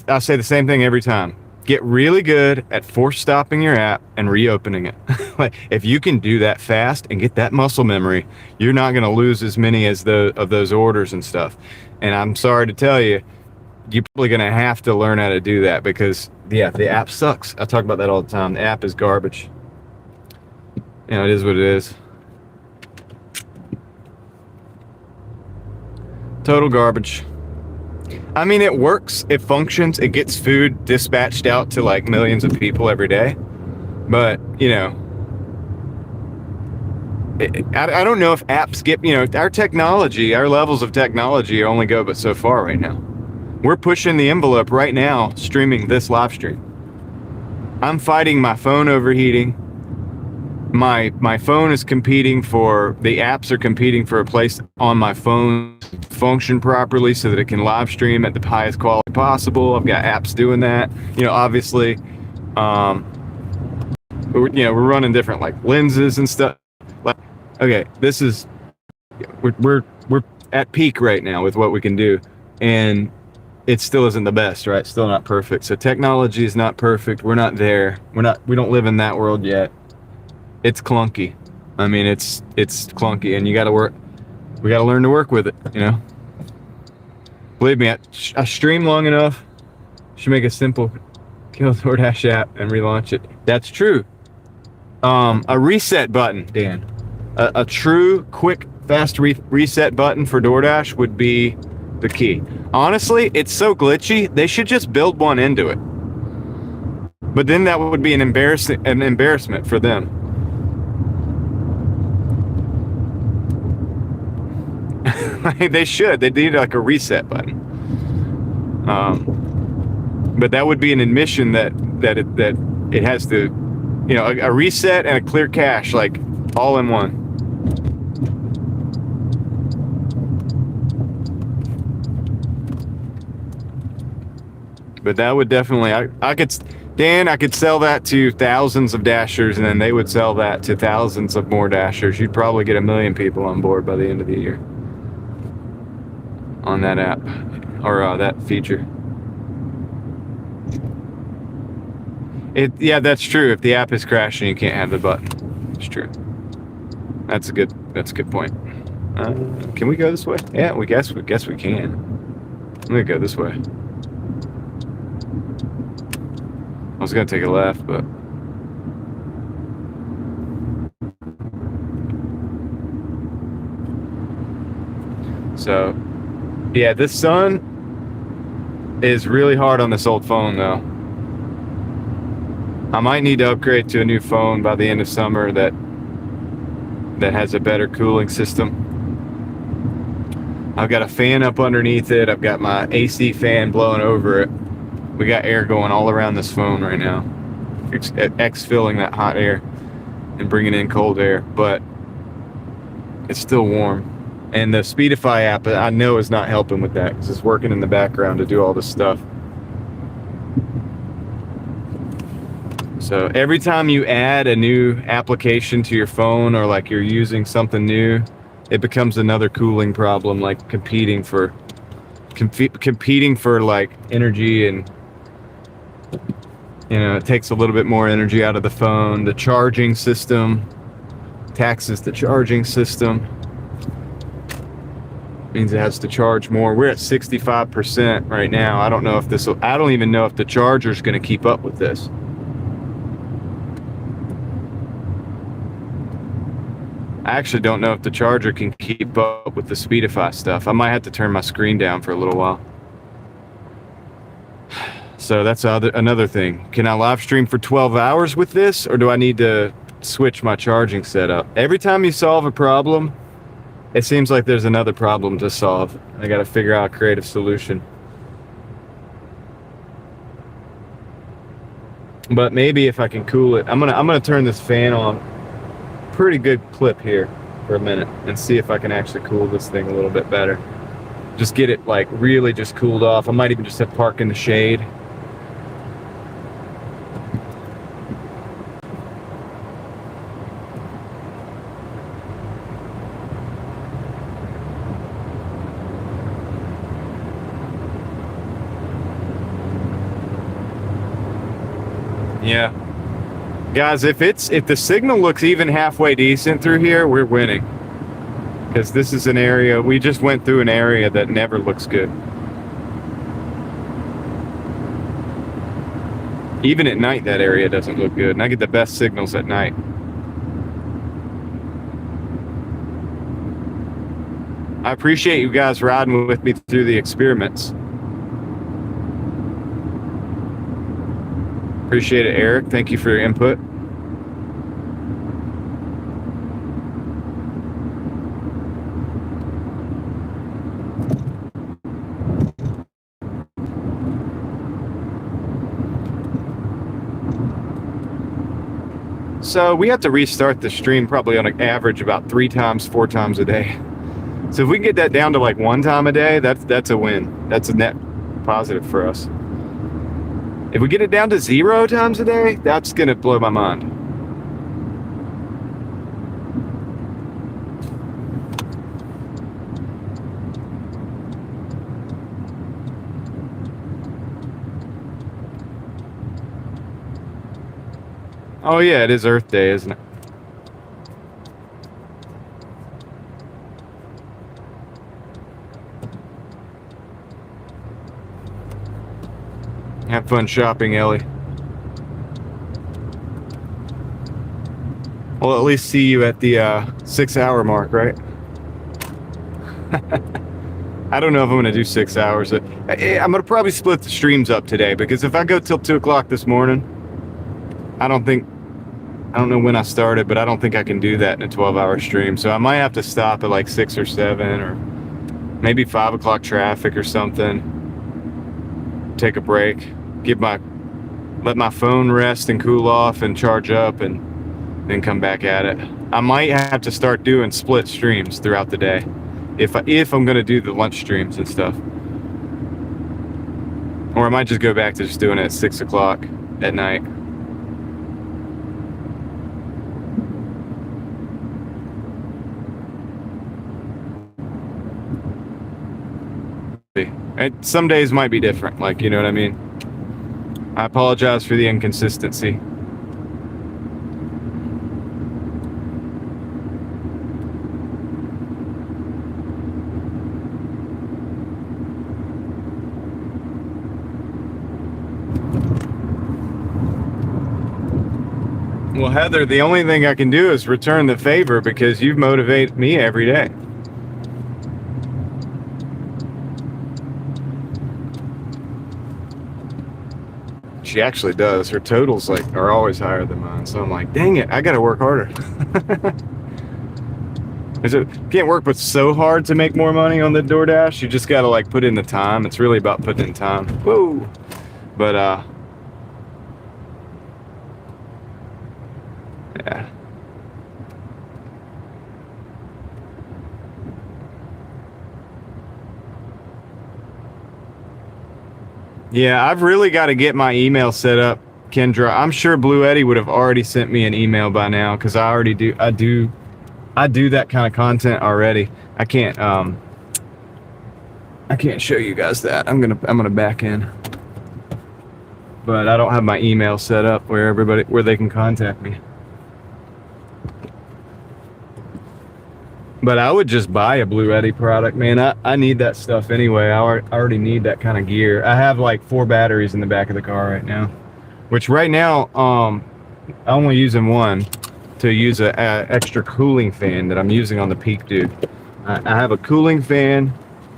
I say the same thing every time. Get really good at force stopping your app and reopening it. Like, if you can do that fast and get that muscle memory, you're not going to lose as many of those orders and stuff. And I'm sorry to tell you, you're probably going to have to learn how to do that because, yeah, the app sucks. I talk about that all the time. The app is garbage. You know, it is what it is. Total garbage. I mean, it works, it functions, it gets food dispatched out to like millions of people every day. But, you know, I don't know if apps get, you know, our technology, our levels of technology only go but so far right now. We're pushing the envelope right now, streaming this live stream. I'm fighting my phone overheating. My phone is competing for, the apps are competing for a place on my phone to function properly so that it can live stream at the highest quality possible. I've got apps doing that. You know, obviously, we're running different like lenses and stuff. Like, okay, this is, we're at peak right now with what we can do, and it still isn't the best, right? Still not perfect. So technology is not perfect. We're not there. We don't live in that world yet. It's clunky. I mean, it's clunky, and you got to work. We got to learn to work with it, you know. Believe me, I stream long enough. Should make a simple kill DoorDash app and relaunch it. That's true. A reset button, Dan. A true, quick, fast reset button for DoorDash would be the key. Honestly, it's so glitchy. They should just build one into it. But then that would be an embarrassment for them. They should. They need like a reset button. But that would be an admission that it has to, you know, a reset and a clear cache, like all in one. But that would definitely, I could sell that to thousands of dashers, and then they would sell that to thousands of more dashers. You'd probably get 1 million people on board by the end of the year on that app or that feature. Yeah, that's true. If the app is crashing, you can't have the button. It's true. That's a good point. Can we go this way? Yeah, we guess we can. Let me go this way. I was gonna take a left, but so yeah, this sun is really hard on this old phone though. I might need to upgrade to a new phone by the end of summer that has a better cooling system. I've got a fan up underneath it. I've got my AC fan blowing over it. We got air going all around this phone right now. It's exfilling that hot air and bringing in cold air, but it's still warm. And the Speedify app, I know, is not helping with that because it's working in the background to do all this stuff. So every time you add a new application to your phone, or like you're using something new, it becomes another cooling problem, like competing for like energy, and it takes a little bit more energy out of the phone. The charging system taxes the charging system. Means it has to charge more. We're at 65% right now. I don't even know if the charger's going to keep up with this. I actually don't know if the charger can keep up with the Speedify stuff. I might have to turn my screen down for a little while. So that's another thing. Can I live stream for 12 hours with this, or do I need to switch my charging setup? Every time you solve a problem, it seems like there's another problem to solve. I got to figure out a creative solution. But maybe if I can cool it, I'm gonna turn this fan on pretty good clip here for a minute and see if I can actually cool this thing a little bit better. Just get it like really just cooled off. I might even just have park in the shade. Yeah. Guys, if the signal looks even halfway decent through here, we're winning. Because this is an area, we just went through an area that never looks good. Even at night, that area doesn't look good. And I get the best signals at night. I appreciate you guys riding with me through the experiments. Appreciate it, Eric. Thank you for your input. So we have to restart the stream probably on an average about 3 times, 4 times a day. So if we can get that down to like 1 time a day, that's a win. That's a net positive for us. If we get it down to 0 times a day, that's gonna blow my mind. Oh yeah, it is Earth Day, isn't it? Have fun shopping, Ellie. We'll at least see you at the 6-hour mark, right? I don't know if I'm going to do 6 hours. I'm going to probably split the streams up today, because if I go till 2 o'clock this morning, I don't know when I started, but I don't think I can do that in a 12-hour stream. So I might have to stop at like 6 or 7, or maybe 5 o'clock traffic or something. Take a break, let my phone rest and cool off and charge up, and then come back at it. I might have to start doing split streams throughout the day if I'm going to do the lunch streams and stuff. Or I might just go back to just doing it at 6 o'clock at night. Some days might be different, like, you know what I mean? I apologize for the inconsistency. Well, Heather, the only thing I can do is return the favor, because you motivate me every day. She actually does. Her totals are always higher than mine. So I'm like, dang it, I gotta work harder. Can't work but so hard to make more money on the Doordash. You just gotta like put in the time. It's really about putting in time. Whoa. But yeah. Yeah, I've really got to get my email set up Kendra. I'm sure Blue Eddie would have already sent me an email by now because I already do. I do that kind of content already. I can't show you guys that. I'm gonna back in, but I don't have my email set up where they can contact me. But I would just buy a Blue Eddie product, man. I need that stuff anyway. I already need that kind of gear. I have like 4 batteries in the back of the car right now, which right now I'm only using one to use a extra cooling fan that I'm using on the Peak Dude. I have a cooling fan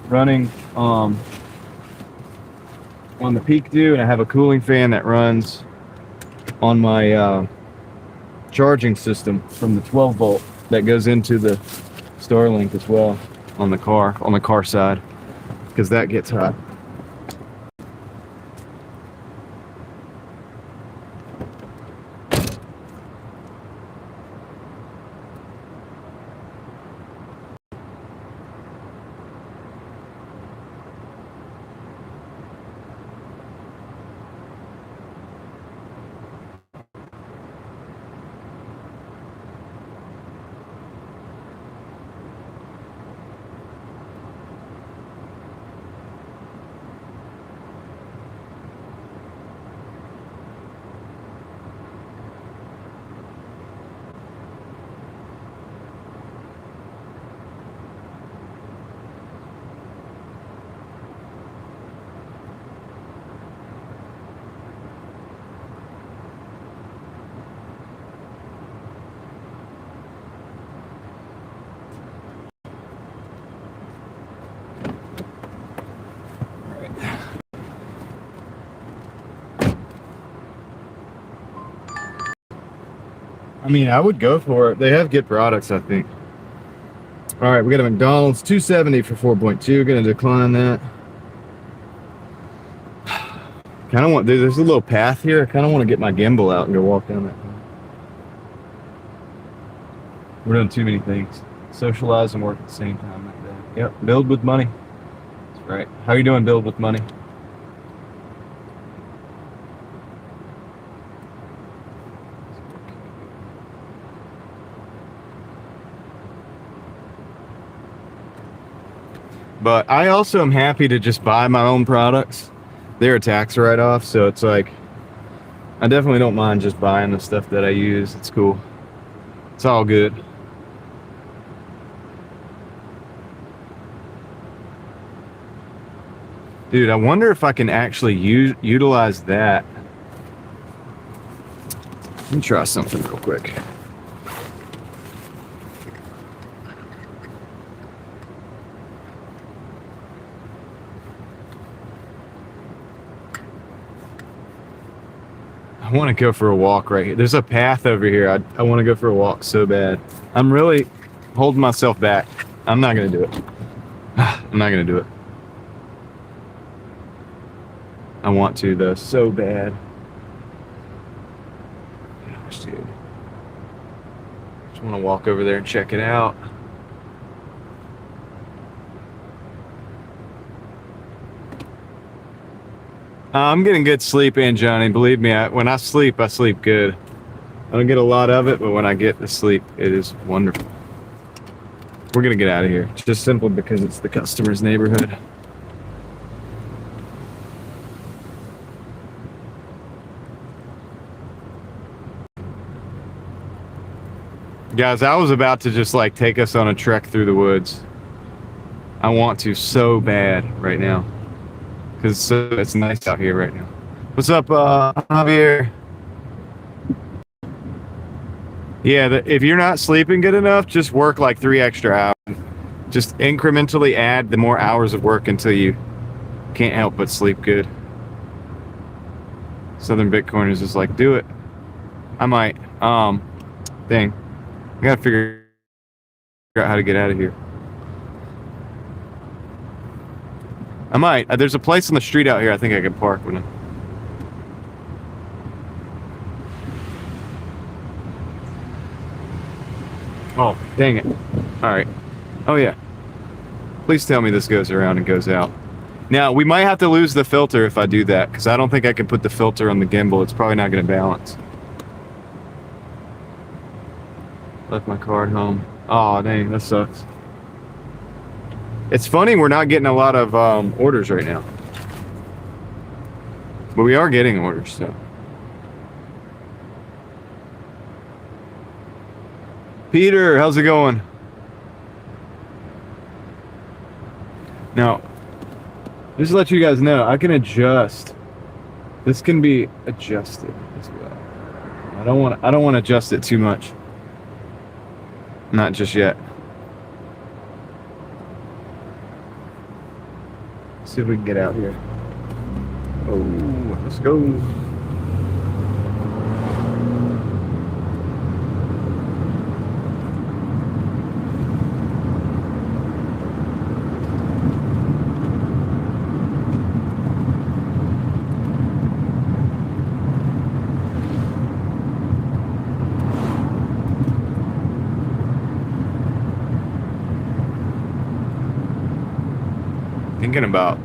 running on the Peak Dude, and I have a cooling fan that runs on my charging system from the 12 volt that goes into the Starlink as well on the car side, because that gets hot. I mean, I would go for it. They have good products, I think. All right, we got a McDonald's 270 for 4.2. Gonna decline that. Kind of want, there's a little path here. I kind of want to get my gimbal out and go walk down that. We're doing too many things. Socialize and work at the same time like that. Yep, build with money. That's right. How you doing, build with money? But I also am happy to just buy my own products. They're a tax write-off, so it's like, I definitely don't mind just buying the stuff that I use. It's cool. It's all good. Dude, I wonder if I can actually utilize that. Let me try something real quick. I want to go for a walk right here. There's a path over here. I want to go for a walk so bad. I'm really holding myself back. I'm not going to do it. I'm not going to do it. I want to, though, so bad. Gosh, dude. Just want to walk over there and check it out. I'm getting good sleep, and Johnny, believe me, when I sleep good. I don't get a lot of it, but when I get the sleep, it is wonderful. We're gonna get out of here, just simply because it's the customer's neighborhood. Guys, I was about to just like take us on a trek through the woods. I want to so bad right now. Because it's nice out here right now. What's up, Javier? Yeah, if you're not sleeping good enough, just work like 3 extra hours. Just incrementally add the more hours of work until you can't help but sleep good. Southern Bitcoin is just like, do it. I might. Dang. I gotta figure out how to get out of here. I might. There's a place on the street out here I think I could park with him. Oh, dang it. Alright. Oh, yeah. Please tell me this goes around and goes out. Now, we might have to lose the filter if I do that, because I don't think I can put the filter on the gimbal. It's probably not going to balance. Left my car at home. Oh, dang, that sucks. It's funny we're not getting a lot of orders right now. But we are getting orders, so. Peter, how's it going? Now, just to let you guys know, I can adjust. This can be adjusted as well. I don't want to adjust it too much. Not just yet. See if we can get out here. Oh, let's go. Thinking about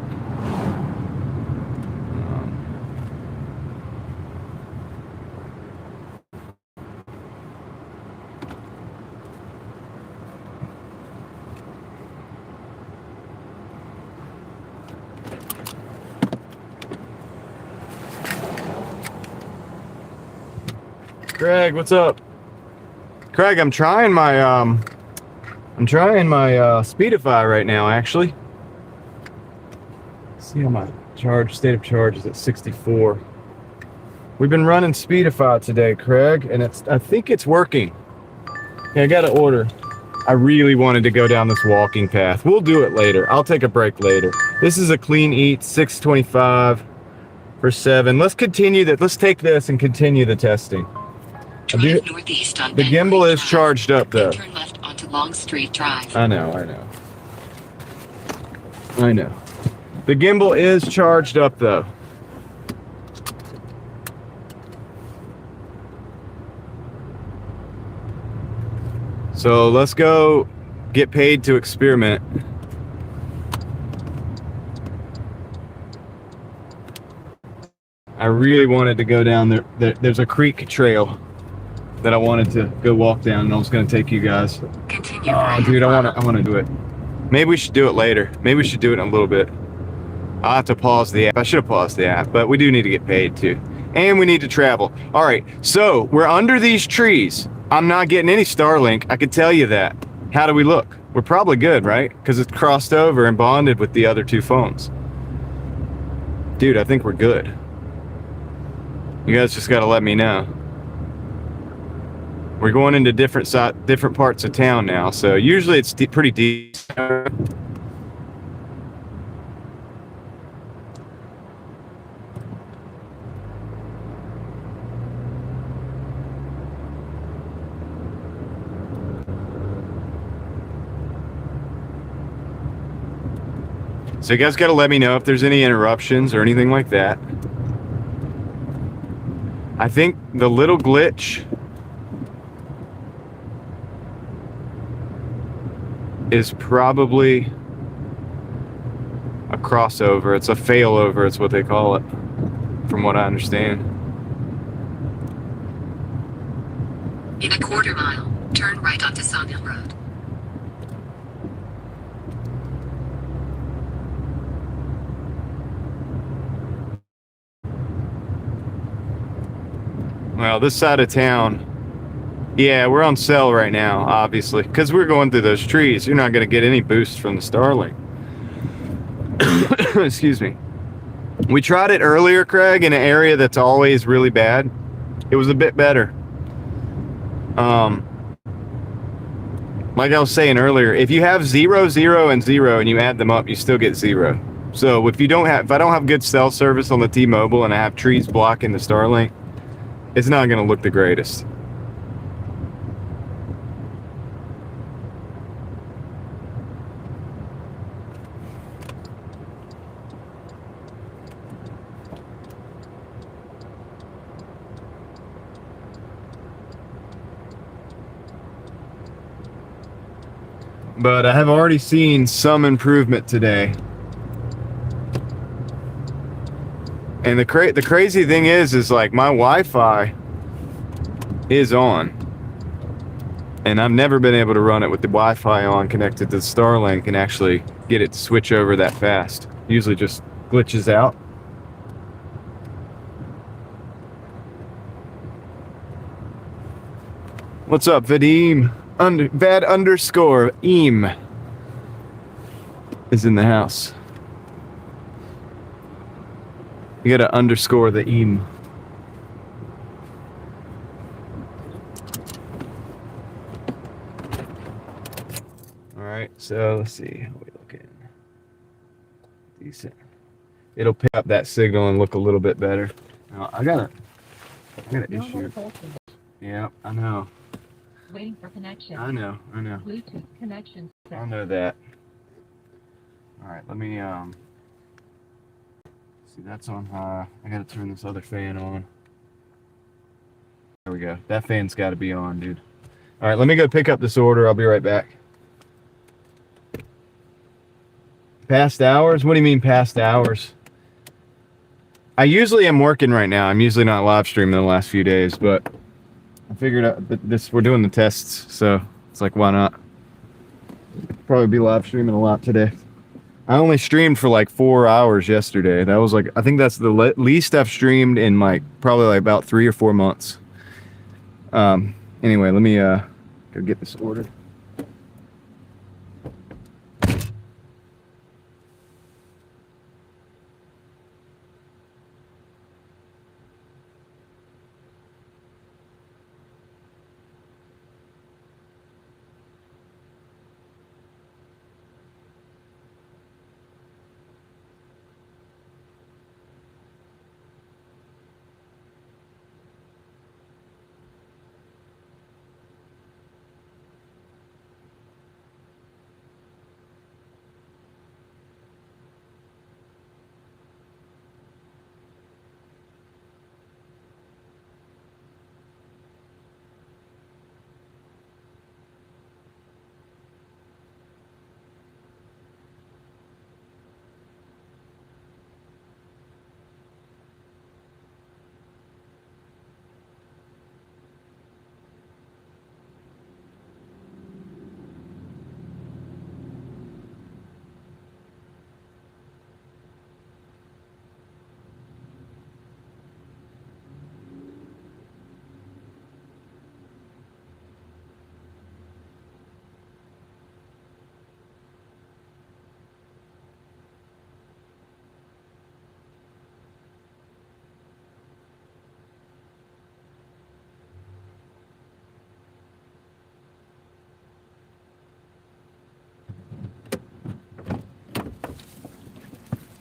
Craig, what's up? Craig, I'm trying my Speedify right now, actually. See how my state of charge is at 64. We've been running Speedify today, Craig, and I think it's working. Yeah, I got to order. I really wanted to go down this walking path. We'll do it later. I'll take a break later. This is a clean eat, 625 for 7. Let's continue that. Let's take this and continue the testing. Drive northeast on The gimbal Bentley is Drive, charged up though. Turn left onto Longstreet Drive. I know. The gimbal is charged up though. So let's go get paid to experiment. I really wanted to go down there. There's a creek trail that I wanted to go walk down, and I was going to take you guys. Continue. Oh, dude, I want to do it. Maybe we should do it later. Maybe we should do it in a little bit. I'll have to pause the app. I should have paused the app, but we do need to get paid too. And we need to travel. All right, so we're under these trees. I'm not getting any Starlink. I can tell you that. How do we look? We're probably good, right? Because it's crossed over and bonded with the other two phones. Dude, I think we're good. You guys just got to let me know. We're going into different parts of town now, so usually it's pretty deep. So you guys got to let me know if there's any interruptions or anything like that. I think the little glitch is probably a crossover. It's a failover, it's what they call it, from what I understand. In a quarter mile, turn right onto Sawmill Road. Well, this side of town, yeah, we're on sale right now, obviously, because we're going through those trees. You're not going to get any boost from the Starlink. Excuse me. We tried it earlier, Craig, in an area that's always really bad. It was a bit better. Like I was saying earlier, if you have 0, 0, and 0, and you add them up, you still get 0. So if I don't have good cell service on the T-Mobile and I have trees blocking the Starlink, it's not going to look the greatest. But I have already seen some improvement today. And the crazy thing is like my Wi-Fi is on, and I've never been able to run it with the Wi-Fi on connected to Starlink and actually get it to switch over that fast. Usually just glitches out. What's up, Vadim? Vad_eem is in the house. You gotta underscore the eem. Alright, so let's see. How we looking? Decent. It'll pick up that signal and look a little bit better. Now, I got an issue. Yeah, I know. Waiting for connection. I know. Bluetooth connection. I know that. Alright, let me see, that's on high. I gotta turn this other fan on. There we go. That fan's gotta be on, dude. Alright, let me go pick up this order. I'll be right back. Past hours? What do you mean past hours? I usually am working right now. I'm usually not live streaming the last few days, but I figured out we're doing the tests, so it's like, why not? Probably be live streaming a lot today. I only streamed for like 4 hours yesterday. That was like, I think that's the least I've streamed in like probably like about 3 or 4 months. Anyway, let me go get this ordered.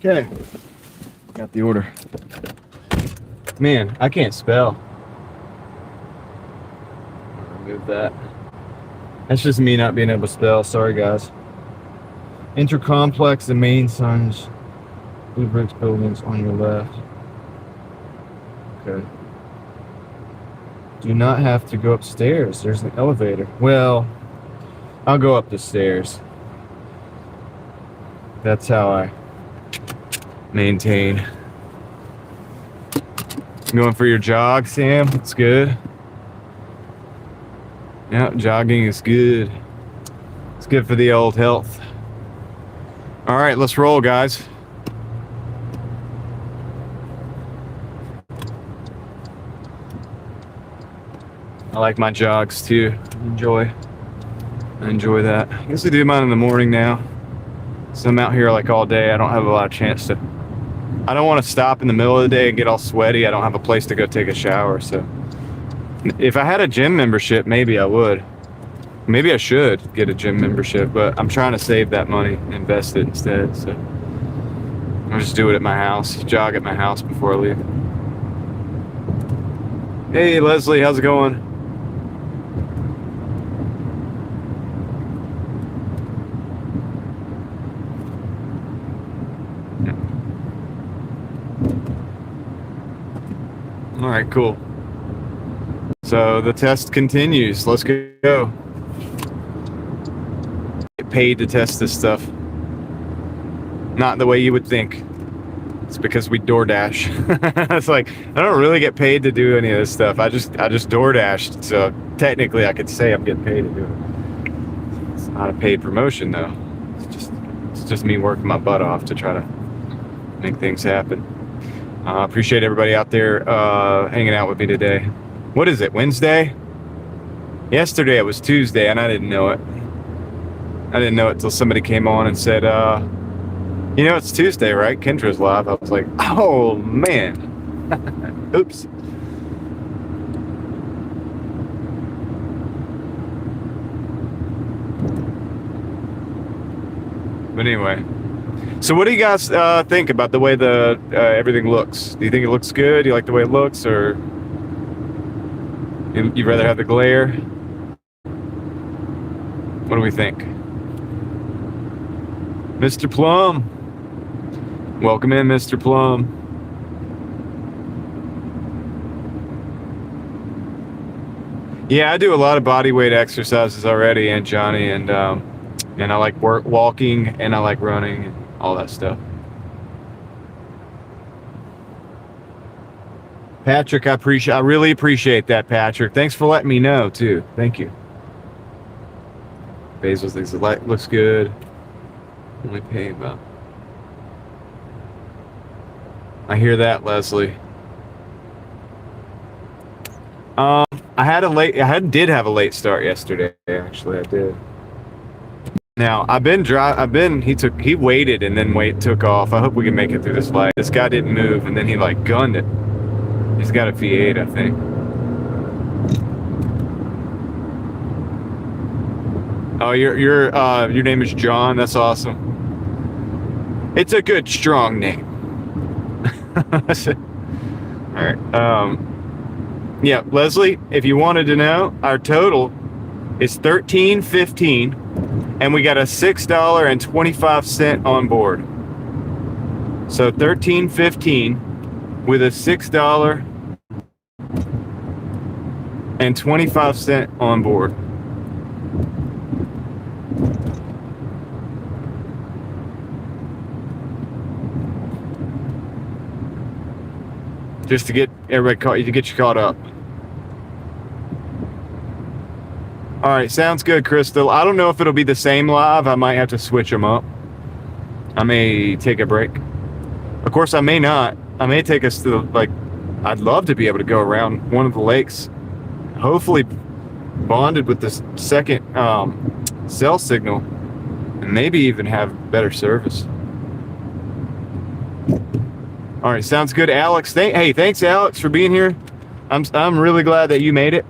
Okay, got the order. Man, I can't spell. Remove that. That's just me not being able to spell. Sorry, guys. Intercomplex, the main signs, blue bricks buildings on your left. Okay. Do not have to go upstairs. There's an elevator. Well, I'll go up the stairs. That's how I maintain. Going for your jog, Sam? It's good. Yeah, jogging is good. It's good for the old health. All right, let's roll, guys. I like my jogs too. I enjoy that. I guess I do mine in the morning now. So I'm out here like all day. I don't have a lot of chance to. I don't want to stop in the middle of the day and get all sweaty. I don't have a place to go take a shower. So if I had a gym membership, maybe I would. Maybe I should get a gym membership, but I'm trying to save that money, invest it instead. So I'll just do it at my house, jog at my house before I leave. Hey, Leslie, how's it going? All right, cool. So the test continues. Let's go. Get paid to test this stuff. Not the way you would think. It's because we Doordash. It's like I don't really get paid to do any of this stuff. I just Doordashed, so technically I could say I'm getting paid to do it. It's not a paid promotion though. It's just me working my butt off to try to make things happen. Appreciate everybody out there hanging out with me today. What is it, Wednesday? Yesterday it was Tuesday and I didn't know it. I didn't know it till somebody came on and said, you know, it's Tuesday, right? Kendra's live. I was like, oh, man. Oops. But anyway. So what do you guys think about the way the everything looks? Do you think it looks good? Do you like the way it looks? Or you'd rather have the glare? What do we think? Mr. Plum. Welcome in, Mr. Plum. Yeah, I do a lot of body weight exercises already, and Johnny, and I like walking, and I like running, and all that stuff. Patrick, I really appreciate that, Patrick. Thanks for letting me know too. Thank you. Basil thinks the light looks good. Only pay about. I hear that, Leslie. I did have a late start yesterday. Actually, I did. Now he waited and then took off. I hope we can make it through this light. This guy didn't move and then he like gunned it. He's got a V8, I think. Oh, your name is John. That's awesome. It's a good, strong name. All right. Yeah, Leslie, if you wanted to know, our total is $13.15, and we got a $6.25 on board. So $13.15 with a $6.25 on board. Just to get everybody you caught up. All right, sounds good, Crystal. I don't know if it'll be the same live. I might have to switch them up. I may take a break. Of course, I may not. I may take us to I'd love to be able to go around one of the lakes, hopefully bonded with this second cell signal, and maybe even have better service. All right, sounds good, Alex. Hey, thanks, Alex, for being here. I'm really glad that you made it,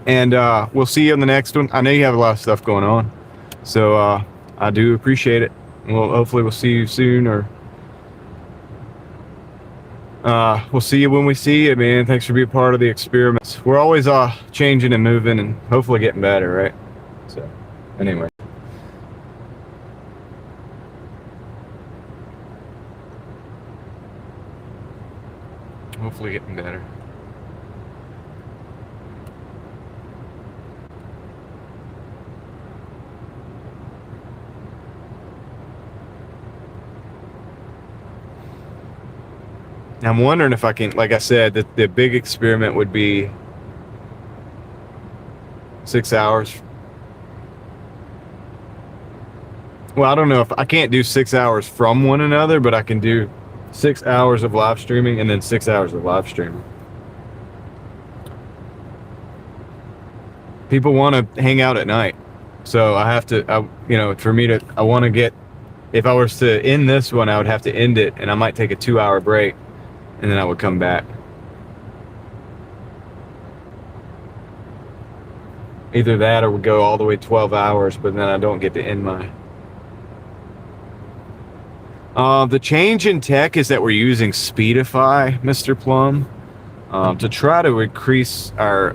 and we'll see you on the next one. I know you have a lot of stuff going on, so I do appreciate it. Well, hopefully we'll see you soon, or we'll see you when we see you, man. Thanks for being part of the experiments. We're always changing and moving, and hopefully getting better, right? So, anyway. Hopefully getting better. I'm wondering if I can, like I said, the big experiment would be 6 hours. Well, I don't know if I can't do 6 hours from one another, but I can do 6 hours of live streaming and then 6 hours of live streaming. People want to hang out at night, so I have to, I want to get, if I was to end this one, I would have to end it, and I might take a 2-hour break, and then I would come back. Either that or we go all the way 12 hours, but then I don't get to end my... the change in tech is that we're using Speedify, Mr. Plum, to try to increase our,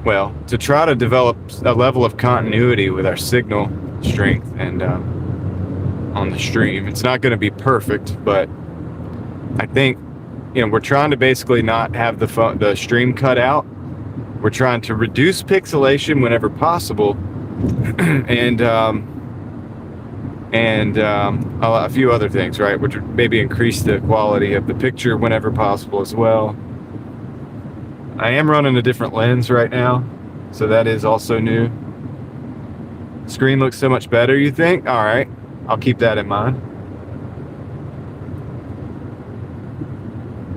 to try to develop a level of continuity with our signal strength and on the stream. It's not going to be perfect, but I think, we're trying to basically not have the stream cut out. We're trying to reduce pixelation whenever possible, and and a few other things, right? Which would maybe increase the quality of the picture whenever possible as well. I am running a different lens right now, so that is also new. Screen looks so much better, you think? All right, I'll keep that in mind.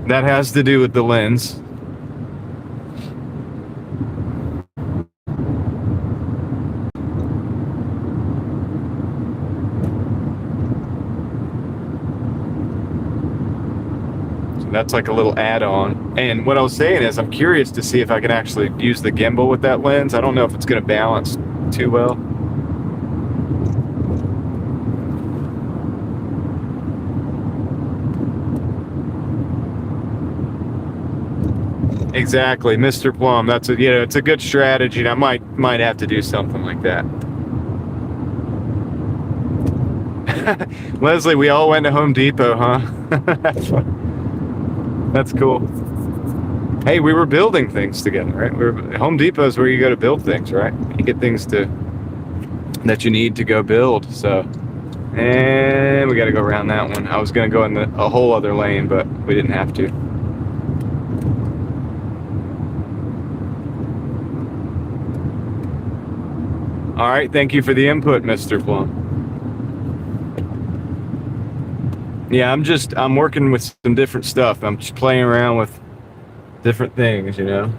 That has to do with the lens. That's like a little add-on. And what I was saying is I'm curious to see if I can actually use the gimbal with that lens. I don't know if it's going to balance too well. Exactly, Mr. Plum. That's a, it's a good strategy, and I might have to do something like that. Leslie, we all went to Home Depot, huh? That's cool. Hey, we were building things together, right? Home Depot is where you go to build things, right? You get things that you need to go build. So, and we got to go around that one. I was going to go in a whole other lane, but we didn't have to. All right, thank you for the input, Mr. Plum. Yeah, I'm working with some different stuff. I'm just playing around with different things, you know.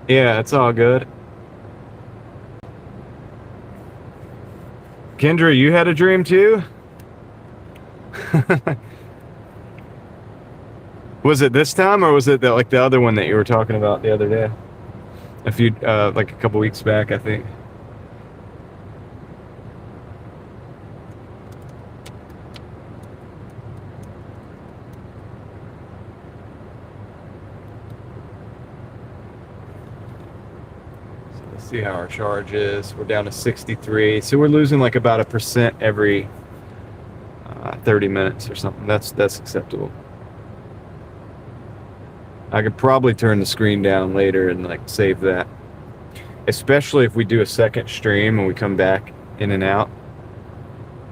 Yeah, it's all good. Kendra, you had a dream too? Was it this time, or was it like the other one that you were talking about the other day? Like a couple weeks back, I think. See how our charge is. We're down to 63, so we're losing like about 1% every 30 minutes or something. That's acceptable. I could probably turn the screen down later and like save that, especially if we do a second stream and we come back in and out.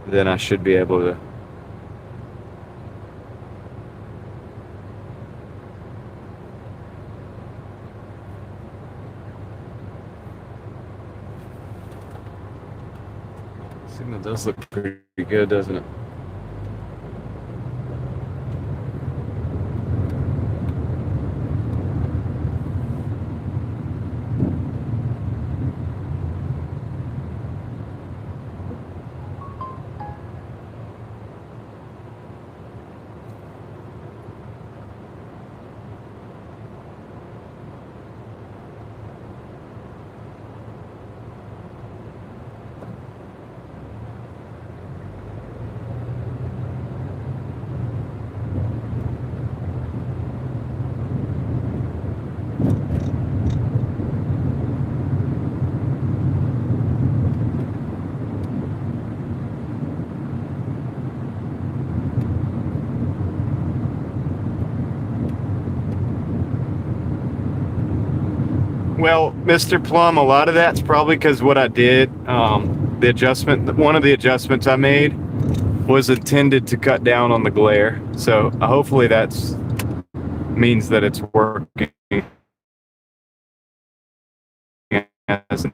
Then I should be able to. Signal does look pretty good, doesn't it? Well, Mr. Plum, a lot of that's probably because what I did, one of the adjustments I made was intended to cut down on the glare. So hopefully that's means that it's working as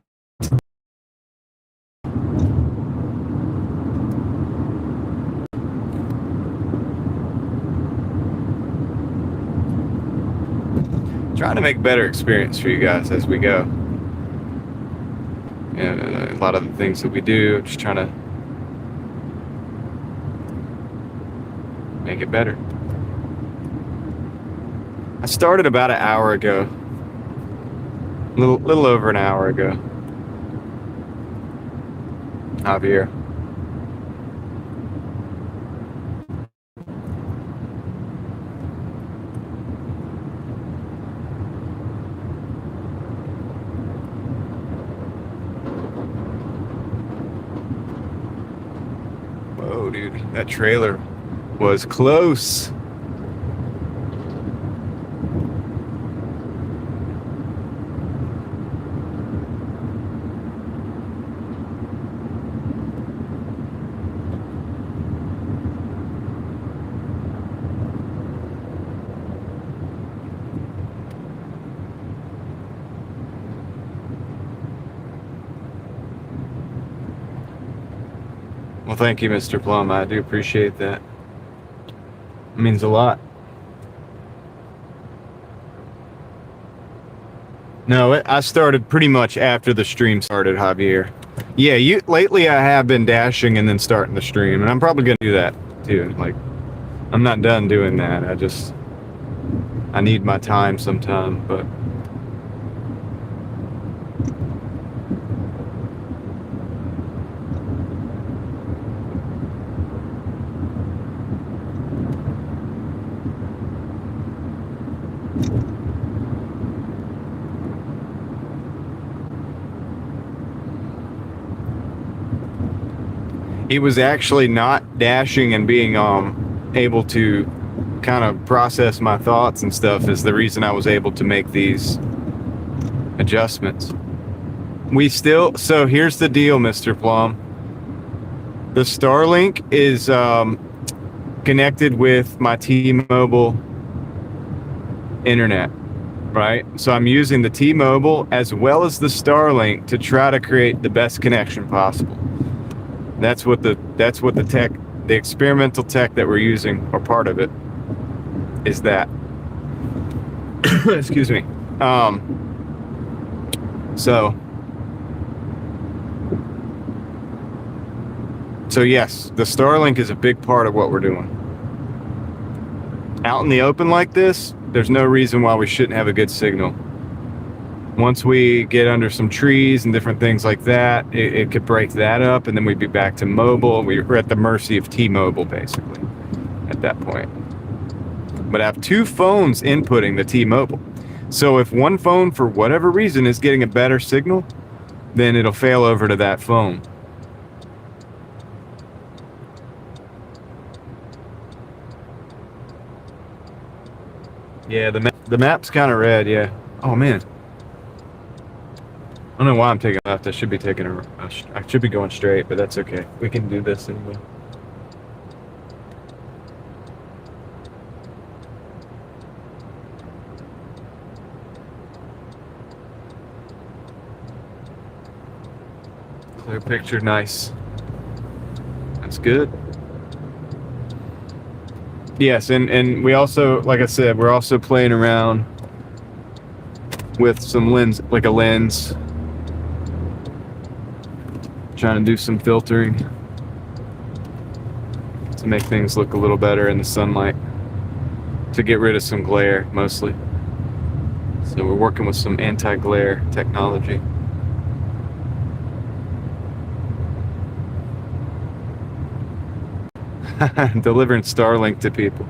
trying to make a better experience for you guys as we go. And a lot of the things that we do, just trying to make it better. I started about an hour ago, little over an hour ago. Javier. Whoa, dude, that trailer was close. Well, thank you, Mr. Plum. I do appreciate that. It means a lot. No, I started pretty much after the stream started, Javier. Yeah, lately I have been dashing and then starting the stream, and I'm probably gonna do that too. Like, I'm not done doing that. I need my time sometime, but. It was actually not dashing and being able to kind of process my thoughts and stuff is the reason I was able to make these adjustments. So here's the deal, Mr. Plum. The Starlink is connected with my T-Mobile internet, right? So I'm using the T-Mobile as well as the Starlink to try to create the best connection possible. That's what the tech, the experimental tech that we're using, or part of it, is that. Excuse me. So yes, the Starlink is a big part of what we're doing. Out in the open like this, there's no reason why we shouldn't have a good signal. Once we get under some trees and different things like that, it could break that up, and then we'd be back to mobile. We're at the mercy of T-Mobile, basically, at that point. But I have two phones inputting the T-Mobile. So if one phone, for whatever reason, is getting a better signal, then it'll fail over to that phone. Yeah, the map's kind of red, yeah. Oh, man. I don't know why I'm taking left. I should be taking I should be going straight, but that's okay. We can do this anyway. Clear picture, nice. That's good. Yes, and we also, like I said, we're also playing around with some lens, like a lens. Trying to do some filtering to make things look a little better in the sunlight, to get rid of some glare mostly. So we're working with some anti-glare technology. Delivering Starlink to people.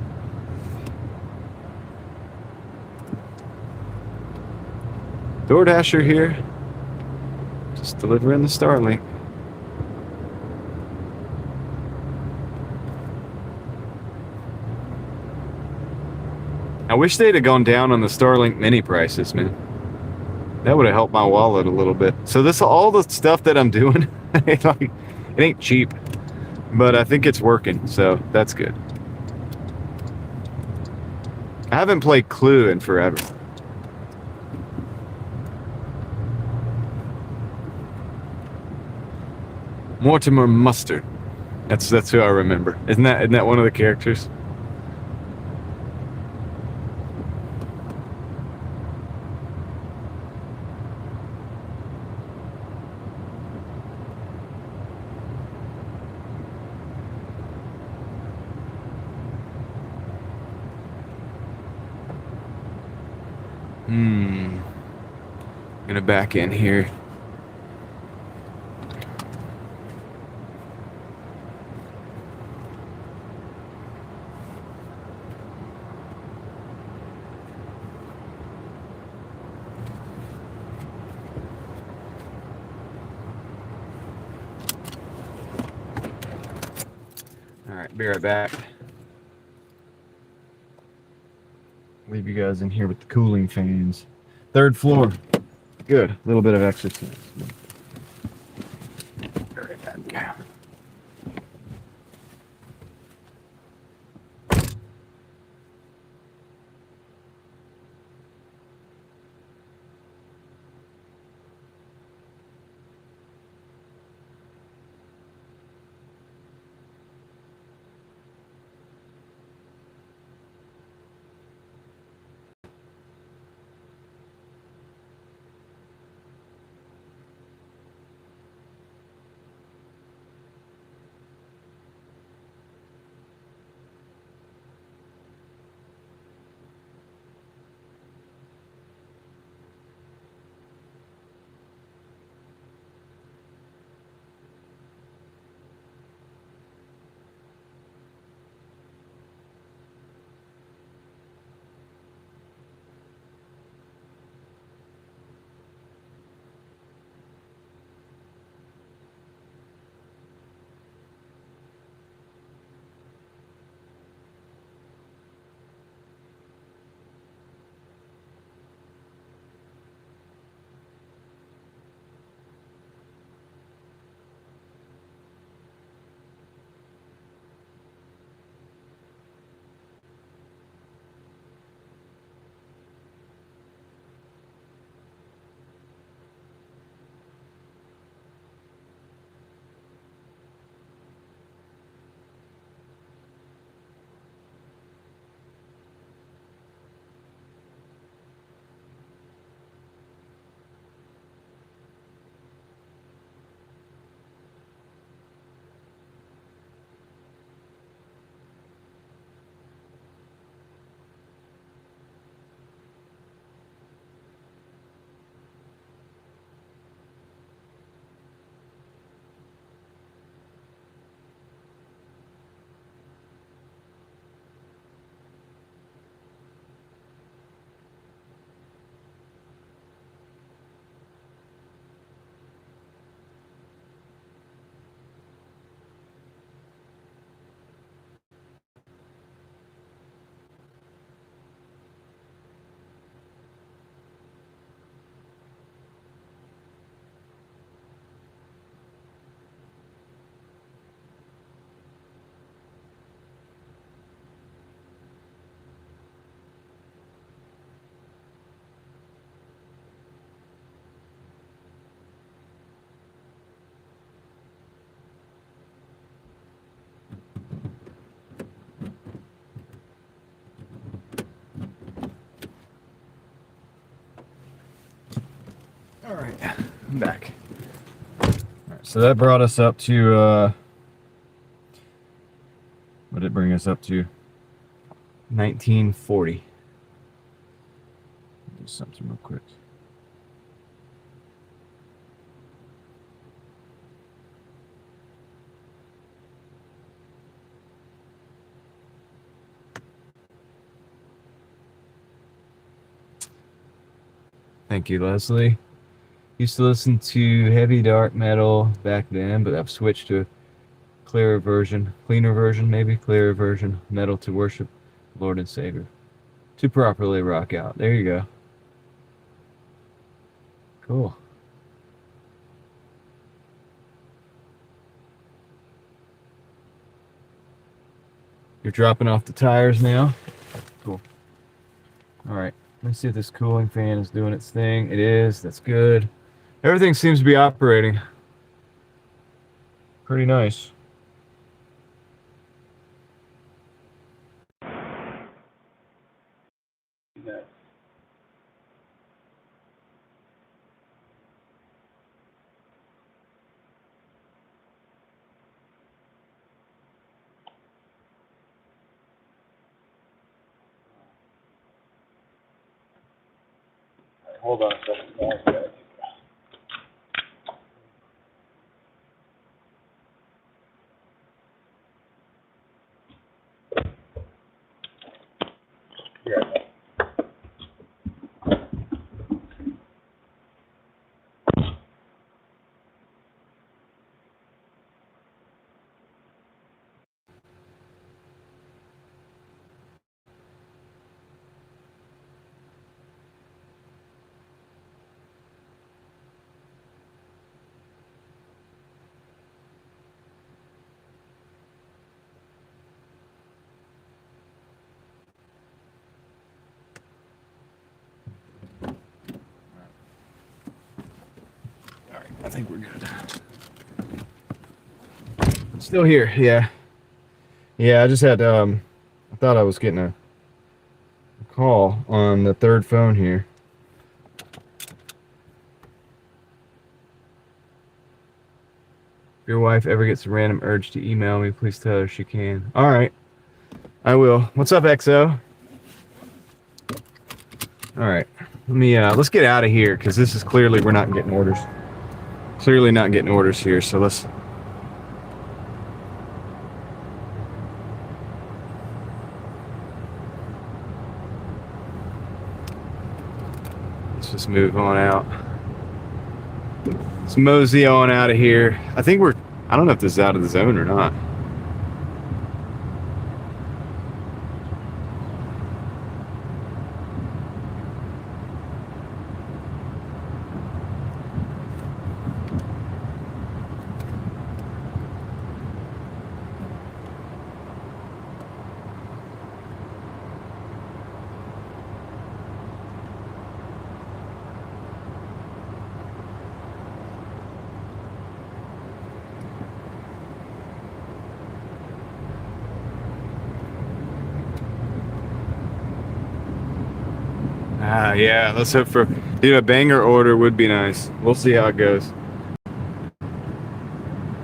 Doordasher here, just delivering the Starlink. I wish they'd have gone down on the Starlink mini prices, man. That would have helped my wallet a little bit. So all the stuff that I'm doing, it ain't cheap, but I think it's working, so that's good. I haven't played Clue in forever. Mortimer Mustard. That's who I remember. Isn't that one of the characters? Gonna back in here. All right, be right back. Leave you guys in here with the cooling fans. 3rd floor. Good. A little bit of exercise. Very bad cow. I'm back. All right, so that brought us up to, what did it bring us up to? 1940. Do something real quick. Thank you, Leslie. Used to listen to heavy dark metal back then, but I've switched to a cleaner version, maybe clearer version, metal to worship Lord and Savior. To properly rock out. There you go. Cool. You're dropping off the tires now? Cool. All right. Let's see if this cooling fan is doing its thing. It is. That's good. Everything seems to be operating. Pretty nice. Hold on a second. I think we're good. Still here, yeah. Yeah, I just had, I thought I was getting a call on the third phone here. If your wife ever gets a random urge to email me, please tell her she can. All right, I will. What's up, XO? All right, let me, let's get out of here because this is clearly, we're not getting orders. Clearly not getting orders here, so let's just move on out. Let's mosey on out of here. I think I don't know if this is out of the zone or not. Yeah, let's hope for, a banger order would be nice. We'll see how it goes.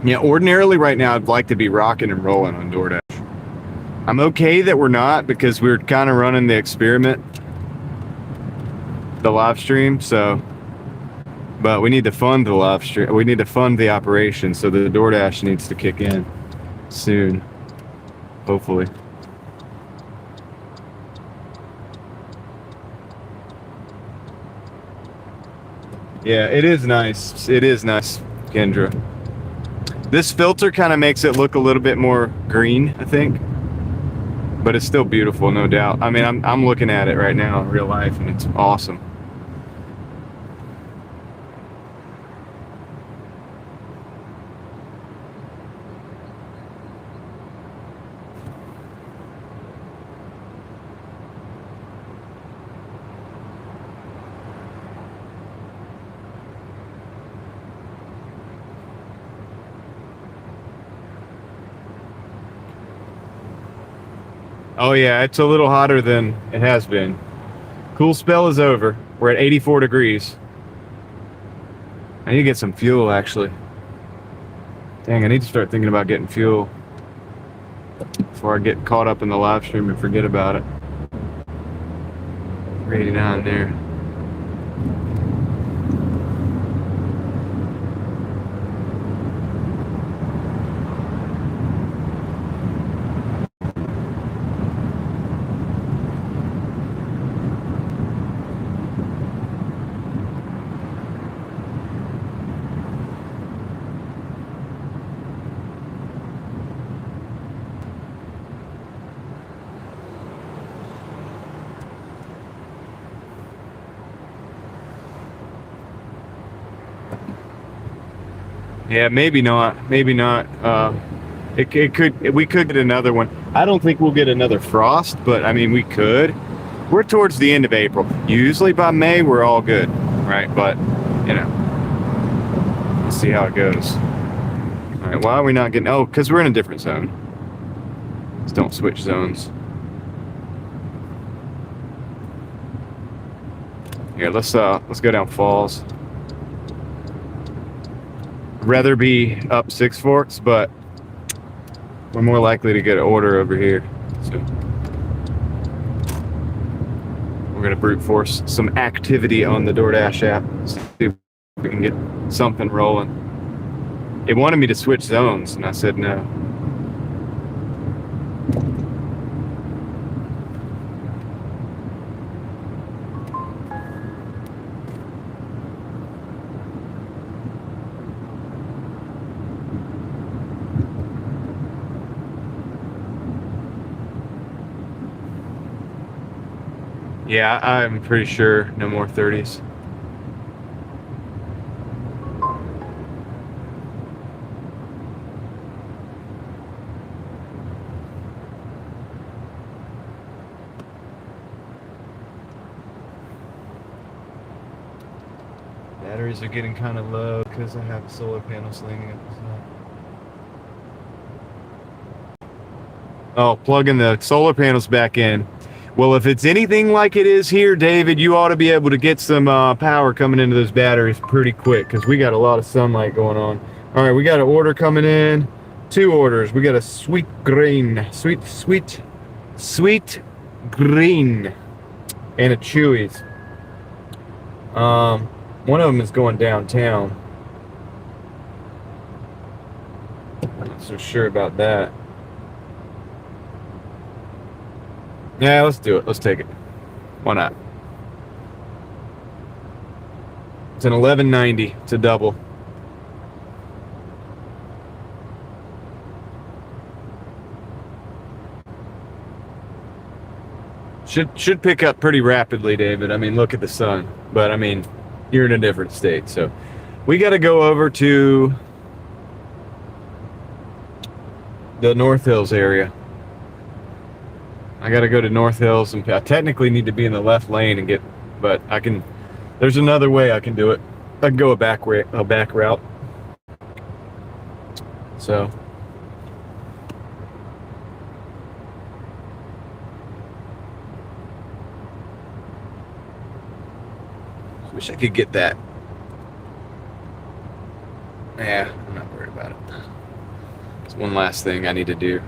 Yeah, ordinarily right now I'd like to be rocking and rolling on Doordash. I'm okay that we're not because we're kind of running the experiment, the live stream, so, but we need to fund the live stream. We need to fund the operation, so the Doordash needs to kick in soon, hopefully. Yeah, it is nice. It is nice, Kendra. This filter kind of makes it look a little bit more green, I think. But it's still beautiful, no doubt. I mean, I'm looking at it right now in real life, and it's awesome. Oh yeah, it's a little hotter than it has been. Cool spell is over. We're at 84 degrees. I need to get some fuel, actually. Dang, I need to start thinking about getting fuel before I get caught up in the live stream and forget about it. 389 there. Yeah, maybe not. Maybe not. We could get another one. I don't think we'll get another frost, but I mean, we could. We're towards the end of April. Usually by May, we're all good, right? But, you know, let's see how it goes. All right, why are we not getting... Oh, because we're in a different zone. Just don't switch zones. Here, let's go down Falls. Rather be up Six Forks, but we're more likely to get an order over here. So we're gonna brute force some activity on the Doordash app. See if we can get something rolling. It wanted me to switch zones, and I said no. Yeah, I'm pretty sure no more 30s. Batteries are getting kind of low because I have solar panels leaning up the side. Oh, plugging the solar panels back in. Well, if it's anything like it is here, David, you ought to be able to get some power coming into those batteries pretty quick because we got a lot of sunlight going on. All right, we got an order coming in. 2 orders. We got a sweet green, sweet green, and a Chewy's. One of them is going downtown. I'm not so sure about that. Yeah, let's do it. Let's take it. Why not? It's an 1190 to double. Should pick up pretty rapidly, David. I mean, look at the sun. But I mean, you're in a different state. So we got to go over to the North Hills area. I got to go to North Hills, and I technically need to be in the left lane and get, but I can, there's another way I can do it. I can go a back route. So wish I could get that. Yeah, I'm not worried about it. It's one last thing I need to do.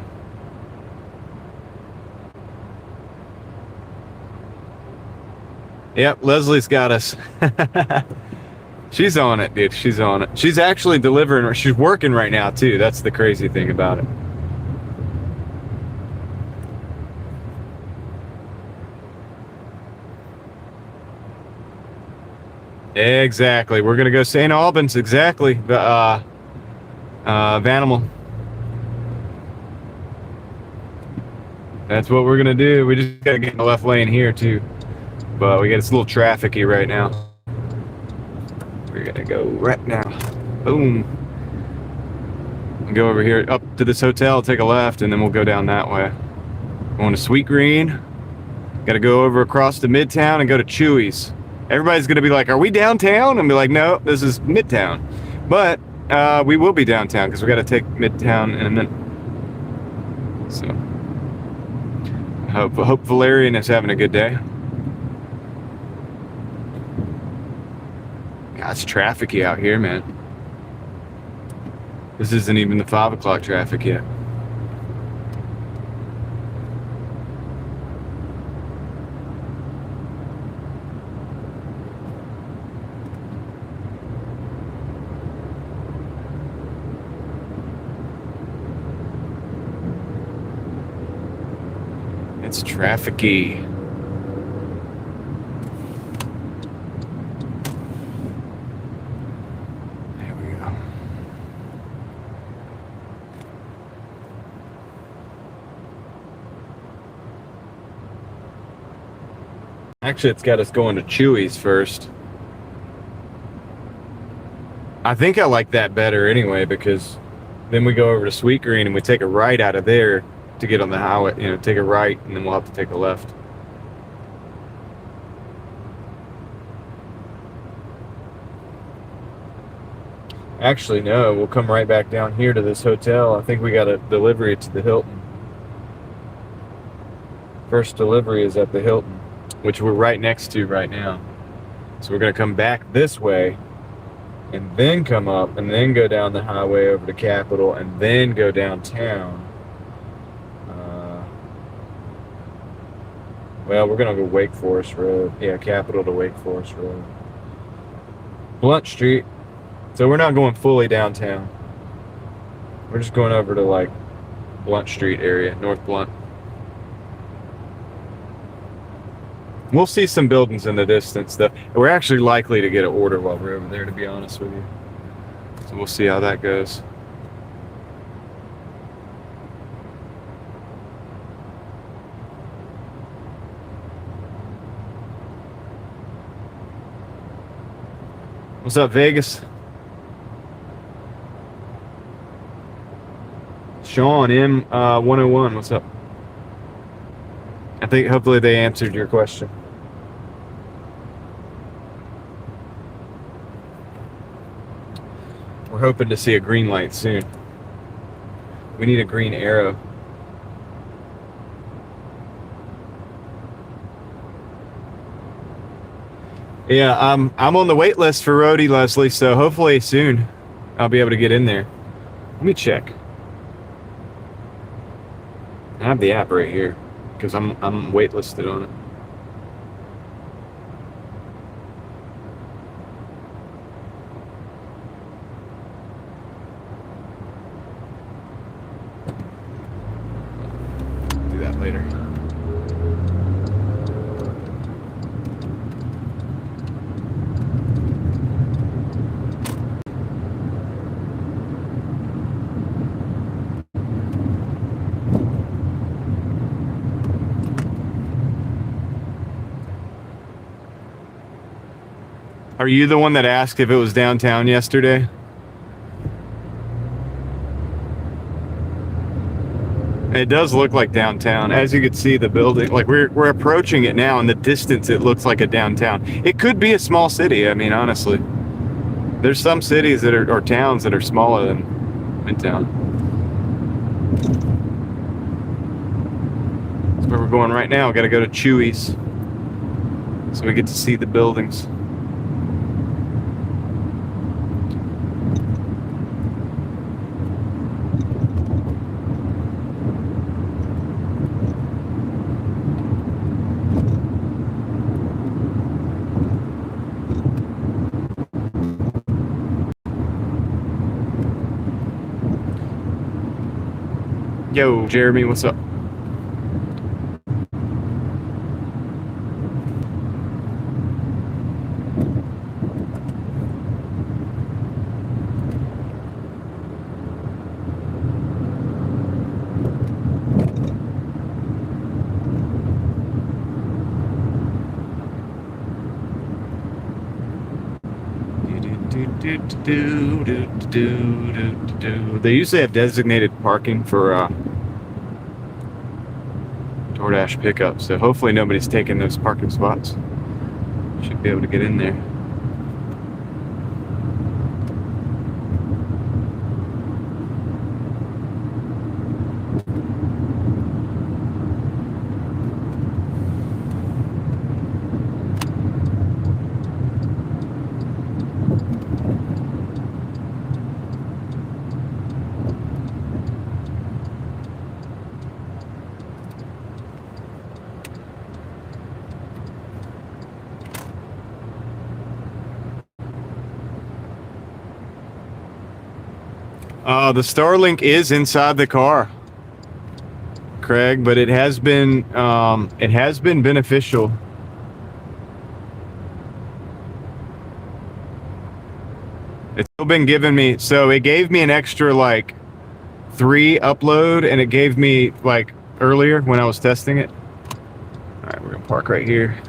Yep, Leslie's got us. She's on it, dude. She's on it. She's actually delivering. She's working right now, too. That's the crazy thing about it. Exactly. We're going to go St. Albans. Exactly. Vanimal. That's what we're going to do. We just got to get in the left lane here, too. But we got it's a little trafficy right now. We're gonna go right now. Boom. Go over here up to this hotel, take a left, and then we'll go down that way. Going to Sweet Green. Got to go over across to Midtown and go to Chewy's. Everybody's gonna be like, "Are we downtown?" And be like, "No, this is Midtown." But we will be downtown because we got to take Midtown in a minute. So hope Valerian is having a good day. God, it's trafficy out here, man. This isn't even the 5 o'clock traffic yet. It's trafficy. There we go. Actually, it's got us going to Chewy's first. I think I like that better anyway, because then we go over to Sweet Green and we take a right out of there to get on the highway, you know, take a right and then we'll have to take a left. Actually, no, we'll come right back down here to this hotel. I think we got a delivery to the Hilton. First delivery is at the Hilton, which we're right next to right now. So we're going to come back this way and then come up and then go down the highway over to Capitol and then go downtown. Well, we're going to go Wake Forest Road. Yeah, Capitol to Wake Forest Road. Blunt Street. So we're not going fully downtown. We're just going over to like Blunt Street area, North Blunt. We'll see some buildings in the distance though. We're actually likely to get an order while we're over there, to be honest with you. So we'll see how that goes. What's up, Vegas? Sean, M101, what's up? I think hopefully they answered your question. We're hoping to see a green light soon. We need a green arrow. Yeah, I'm on the wait list for Roadie, Leslie, so hopefully soon I'll be able to get in there. Let me check. I have the app right here because I'm waitlisted on it. Do that later. Are you the one that asked if it was downtown yesterday? It does look like downtown. As you can see, the building, like we're approaching it now. In the distance, it looks like a downtown. It could be a small city. I mean, honestly, there's some cities that are, or towns that are smaller than Midtown. That's where we're going right now. Got to go to Chewy's so we get to see the buildings. Yo, Jeremy, what's up? They usually have designated parking for Doordash pickup, so hopefully nobody's taking those parking spots. Should be able to get in there. The Starlink is inside the car, Craig, but it has been beneficial. It's still been giving me, so it gave me an extra like 3 upload, and it gave me like earlier when I was testing it. All right, we're gonna park right here.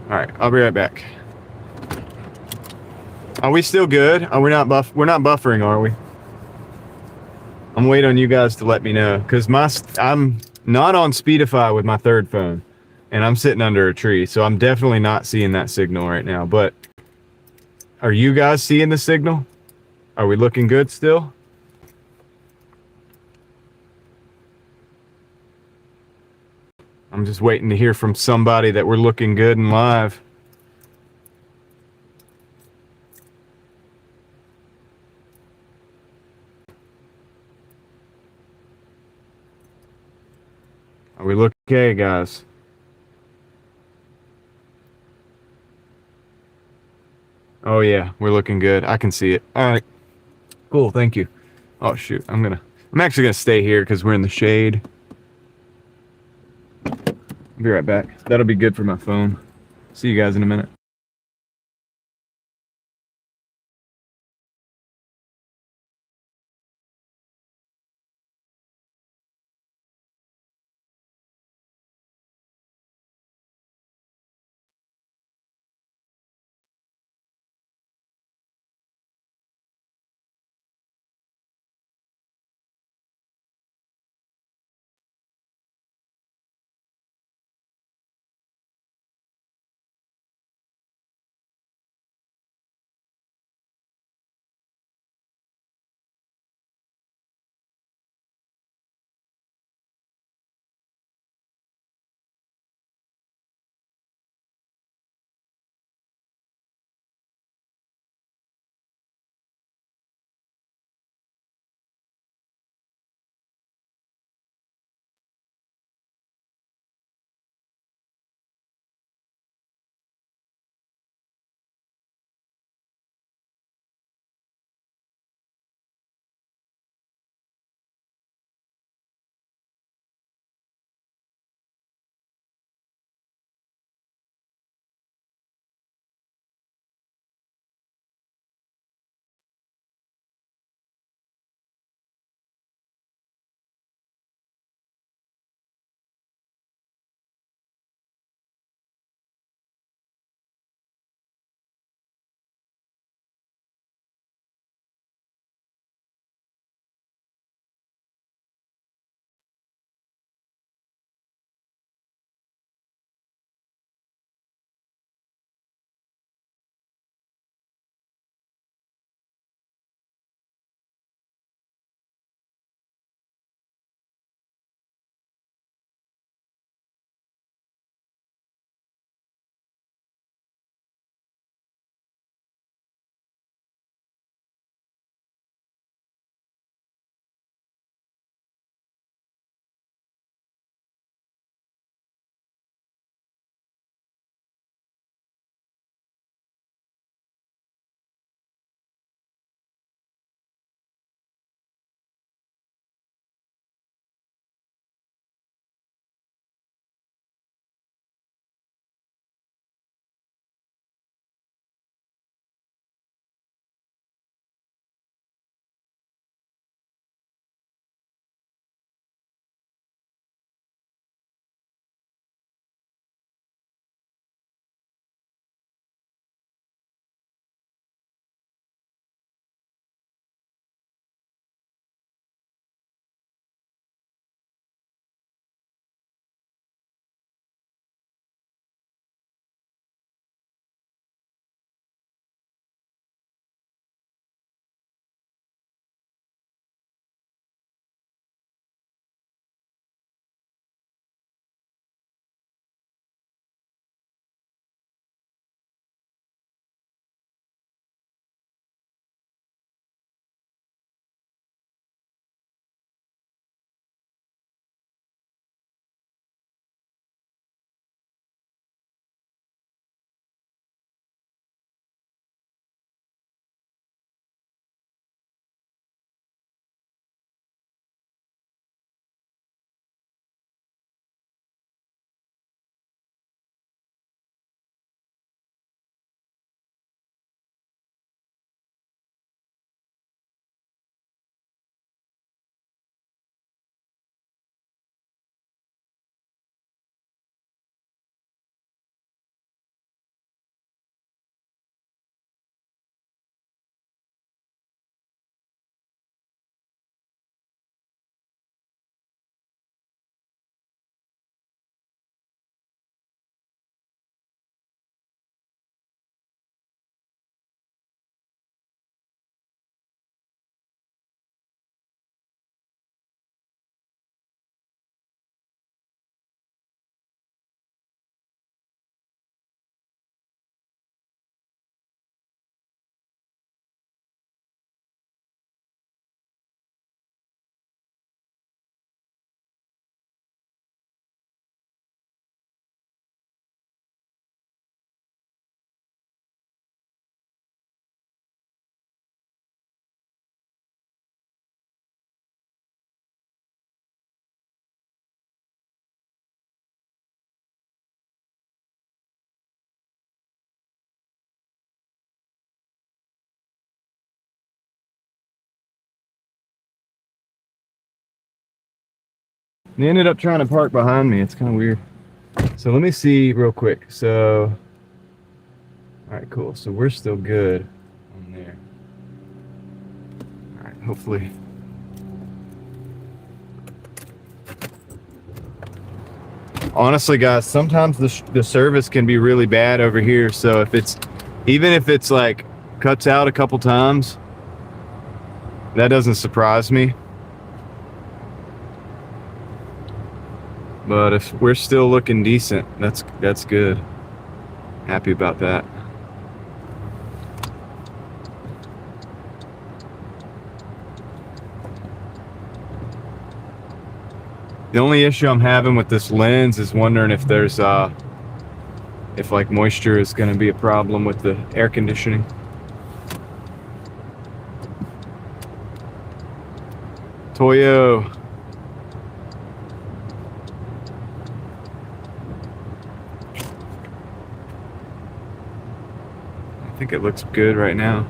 All right, I'll be right back. Are we still good? Are we not We're not buffering, are we? I'm waiting on you guys to let me know, because I'm not on Speedify with my third phone, and I'm sitting under a tree, so I'm definitely not seeing that signal right now. But are you guys seeing the signal? Are we looking good still? I'm just waiting to hear from somebody that we're looking good and live. Are we looking okay, guys? Oh yeah, we're looking good. I can see it. All right, cool. Thank you. Oh shoot, I'm actually gonna stay here because we're in the shade. I'll be right back. That'll be good for my phone. See you guys in a minute. They ended up trying to park behind me. It's kind of weird. So let me see real quick. So, all right, cool. So we're still good on there. All right, hopefully. Honestly, guys, sometimes the service can be really bad over here. So even if it's like cuts out a couple times, that doesn't surprise me. But if we're still looking decent, that's good. Happy about that. The only issue I'm having with this lens is wondering if there's if like moisture is going to be a problem with the air conditioning. Toyo. I think it looks good right now.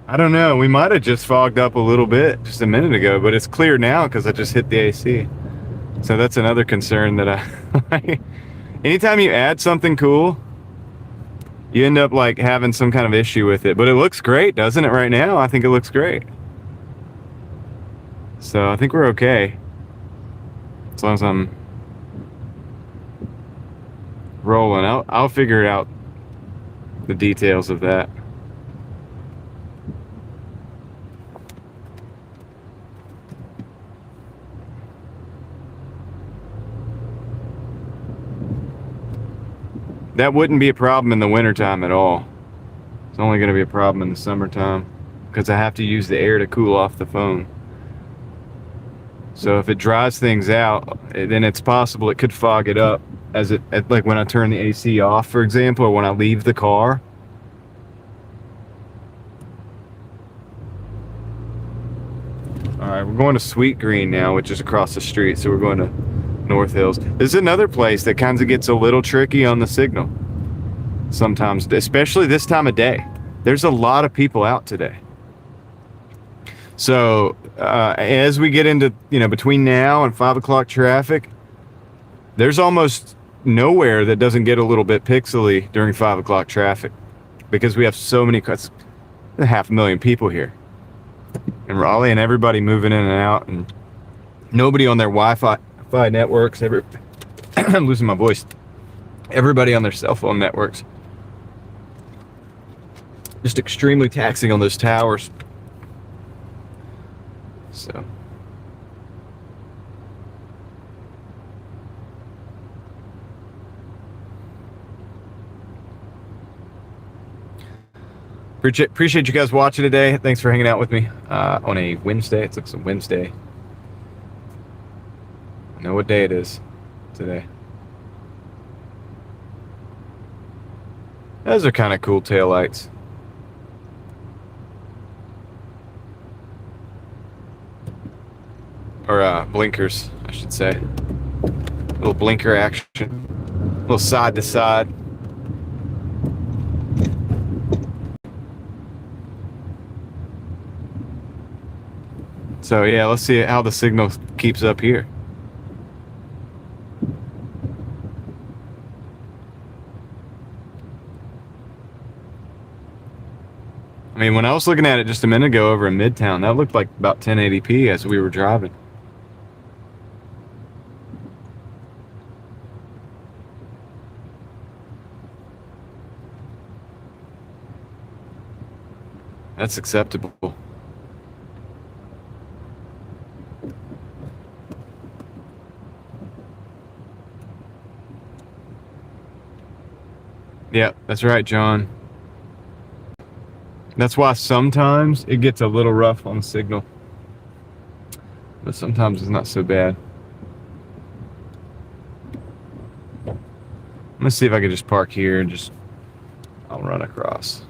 I don't know. We might have just fogged up a little bit just a minute ago, but it's clear now because I just hit the AC. So that's another concern that I... Anytime you add something cool, you end up like having some kind of issue with it. But it looks great, doesn't it, right now? I think it looks great. So I think we're okay. As long as I'm rolling. I'll figure it out, the details of that. That wouldn't be a problem in the wintertime at all. It's only going to be a problem in the summertime because I have to use the air to cool off the phone. So if it dries things out, then it's possible it could fog it up like when I turn the AC off, for example, or when I leave the car. All right, we're going to Sweet Green now, which is across the street. So we're going to North Hills. This is another place that kind of gets a little tricky on the signal sometimes, especially this time of day. There's a lot of people out today. So as we get into, between now and 5 o'clock traffic, there's almost nowhere that doesn't get a little bit pixely during 5 o'clock traffic because we have so many cuts, 500,000 people here in Raleigh, and everybody moving in and out, and nobody on their Wi-Fi networks. I'm losing my voice. Everybody on their cell phone networks. Just extremely taxing on those towers. So. Appreciate you guys watching today. Thanks for hanging out with me on a Wednesday. It looks like a Wednesday. I know what day it is today. Those are kind of cool taillights. Or blinkers, I should say. Little blinker action. Little side to side. So yeah, let's see how the signal keeps up here. I mean, when I was looking at it just a minute ago over in Midtown, that looked like about 1080p as we were driving. That's acceptable. Yeah, that's right, John. That's why sometimes it gets a little rough on the signal. But sometimes it's not so bad. Let's see if I can just park here and I'll run across.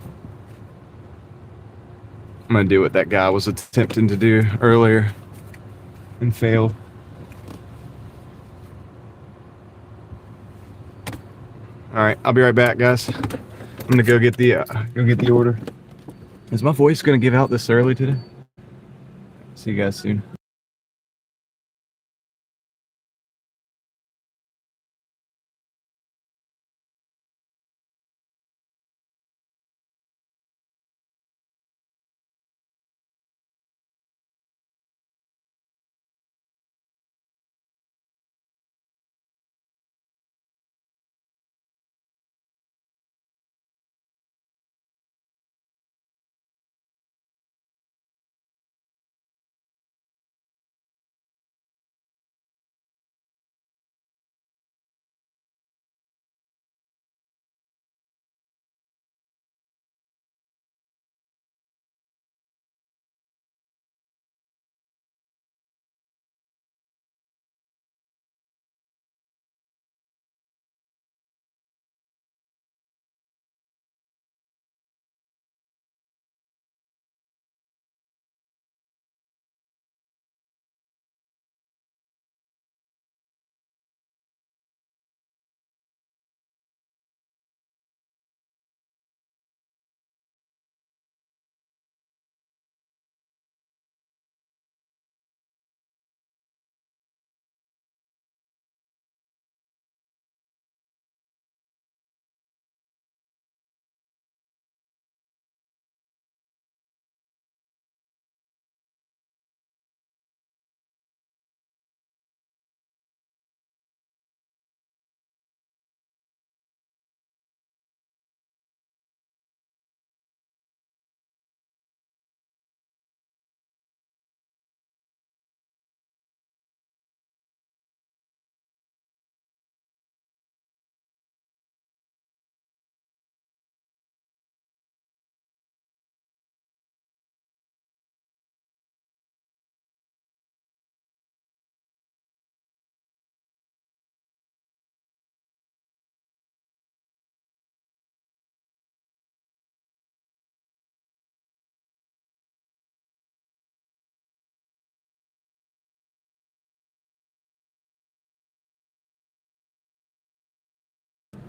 I'm gonna do what that guy was attempting to do earlier and failed. All right, I'll be right back, guys. I'm gonna go get the order. Is my voice gonna give out this early today? See you guys soon.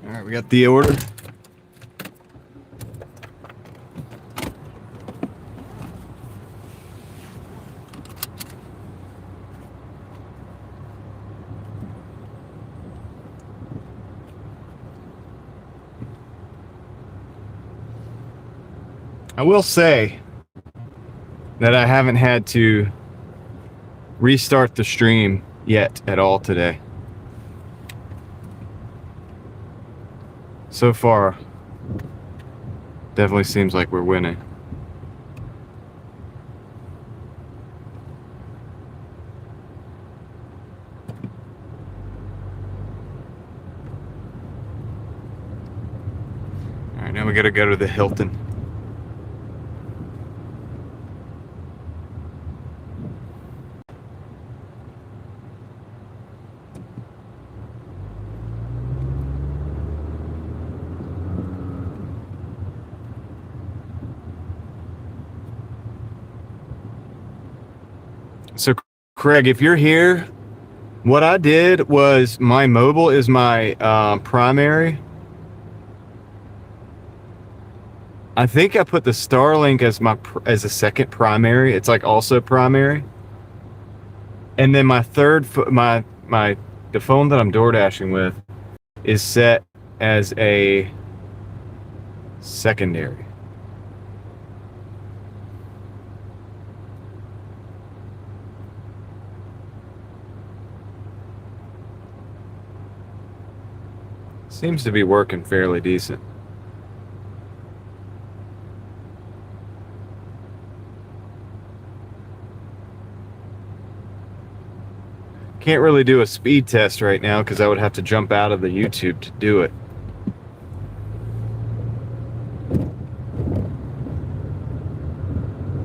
All right, we got the order. I will say that I haven't had to restart the stream yet at all today. So far, definitely seems like we're winning. All right, now we gotta go to the Hilton. So, Craig, if you're here, what I did was my mobile is my primary. I think I put the Starlink as a second primary. It's like also primary. And then my third the phone that I'm Doordashing with is set as a secondary. Seems to be working fairly decent. Can't really do a speed test right now because I would have to jump out of the YouTube to do it.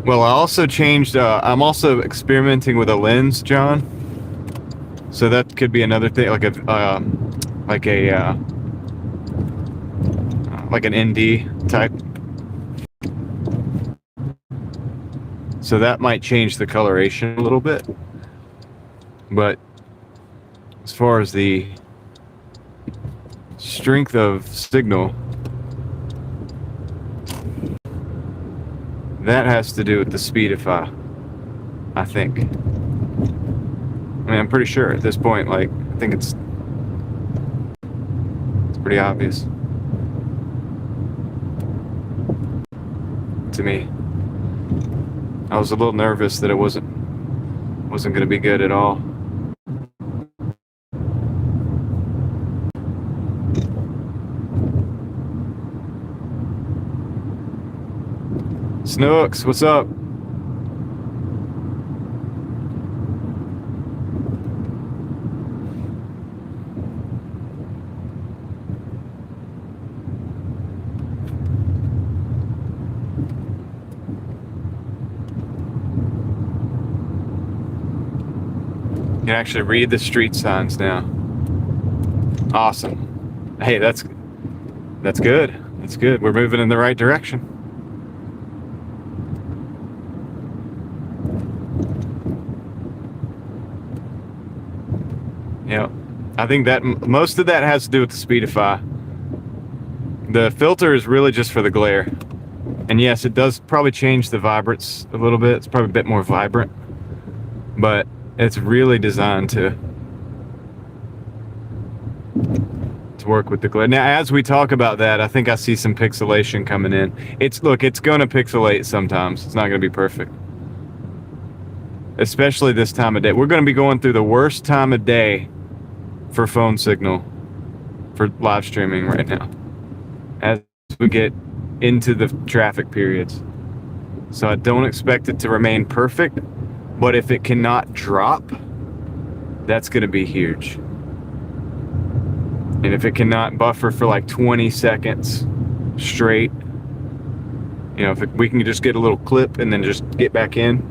Well, I also changed, I'm also experimenting with a lens, John. So that could be another thing, like an ND type. So that might change the coloration a little bit. But as far as the strength of signal, that has to do with the speedify, I think. I mean, I'm pretty sure at this point, like, I think it's pretty obvious to me. I was a little nervous that it wasn't going to be good at all. Snooks, what's up? You can actually read the street signs now. Awesome. Hey, that's good. That's good. We're moving in the right direction. Yeah, I think that most of that has to do with the speedify. The filter is really just for the glare. And yes, it does probably change the vibrance a little bit. It's probably a bit more vibrant. But it's really designed to work with the glare. Now, as we talk about that, I think I see some pixelation coming in. It's gonna pixelate sometimes. It's not gonna be perfect. Especially this time of day. We're gonna be going through the worst time of day for phone signal for live streaming right now, as we get into the traffic periods. So I don't expect it to remain perfect, but if it cannot drop, that's gonna be huge. And if it cannot buffer for like 20 seconds straight, you know, if we can just get a little clip and then just get back in,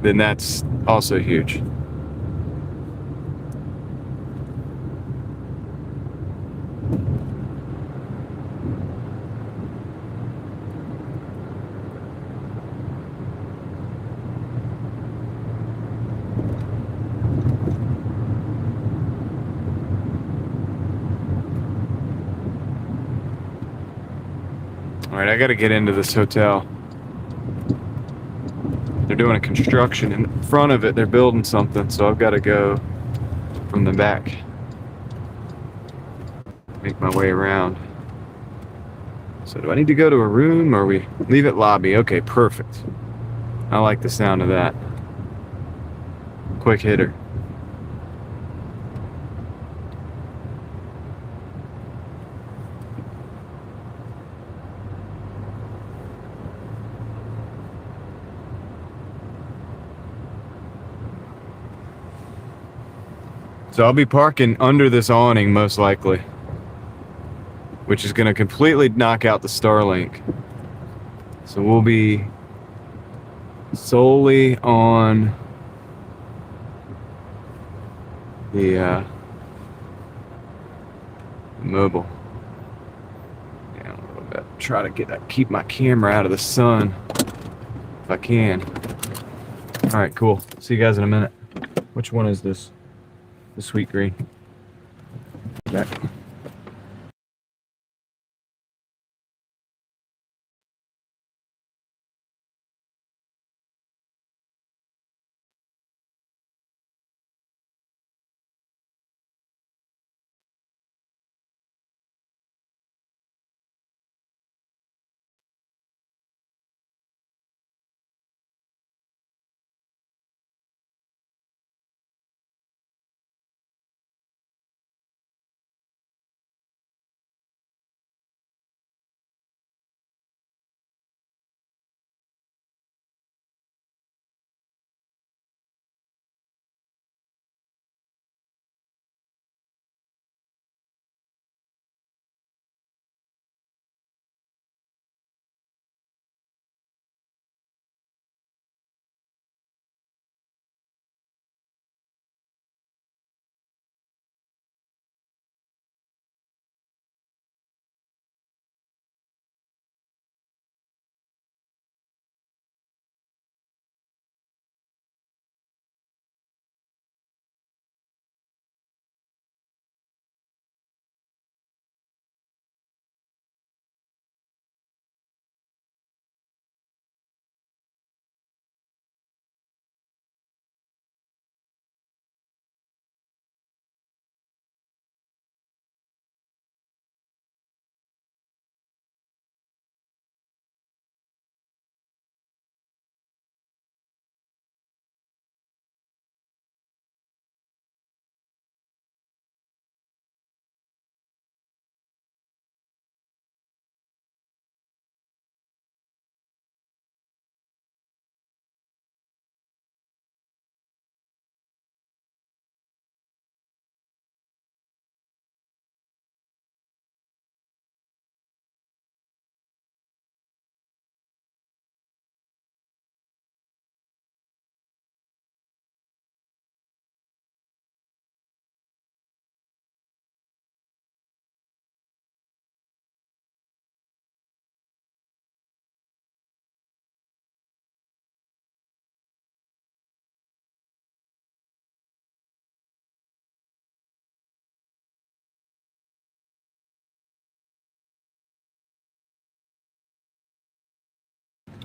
then that's also huge. All right, I got to get into this hotel. They're doing a construction in front of it. They're building something, so I've got to go from the back. Make my way around. So do I need to go to a room or we leave it lobby? Okay, perfect. I like the sound of that. Quick hitter. So I'll be parking under this awning most likely, which is going to completely knock out the Starlink. So we'll be solely on the mobile. Down a little bit. Try to keep my camera out of the sun if I can. All right, cool. See you guys in a minute. Which one is this? The sweet green. Back.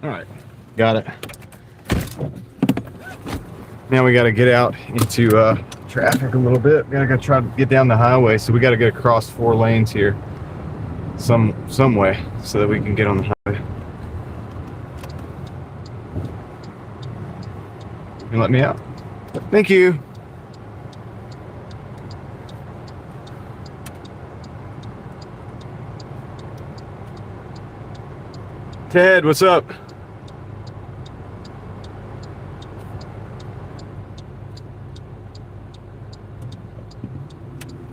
All right, got it. Now we got to get out into traffic a little bit. We gotta try to get down the highway, so we got to get across 4 lanes here, some way, so that we can get on the highway. You let me out? Thank you. Ted, what's up?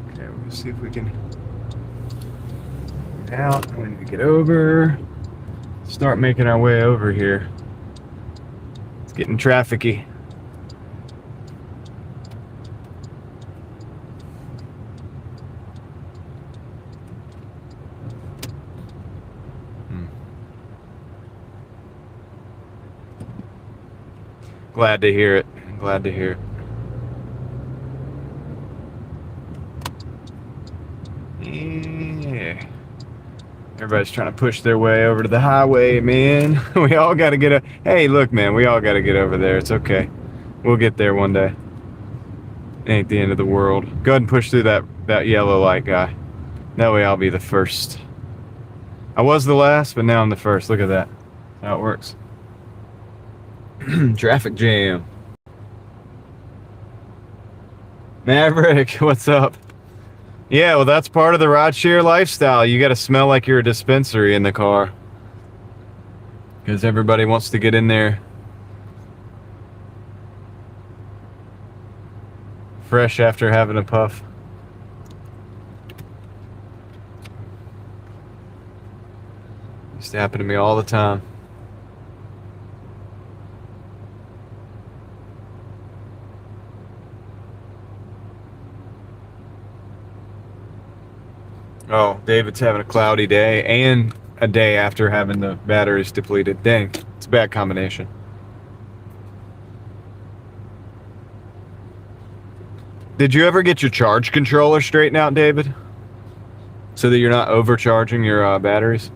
Okay, we'll see if we can get out. We need to get over. Start making our way over here. It's getting trafficy. Glad to hear it. Glad to hear it. Yeah. Everybody's trying to push their way over to the highway, man. We all got to get hey, look, man, we all got to get over there. It's okay. We'll get there one day. It ain't the end of the world. Go ahead and push through that yellow light, guy. That way I'll be the first. I was the last, but now I'm the first. Look at that. That's how it works. Traffic jam. Maverick, what's up? Yeah, well, that's part of the rideshare lifestyle. You got to smell like you're a dispensary in the car, because everybody wants to get in there fresh after having a puff. Used to happen to me all the time. Oh, David's having a cloudy day and a day after having the batteries depleted. Dang, it's a bad combination. Did you ever get your charge controller straightened out, David? So that you're not overcharging your batteries?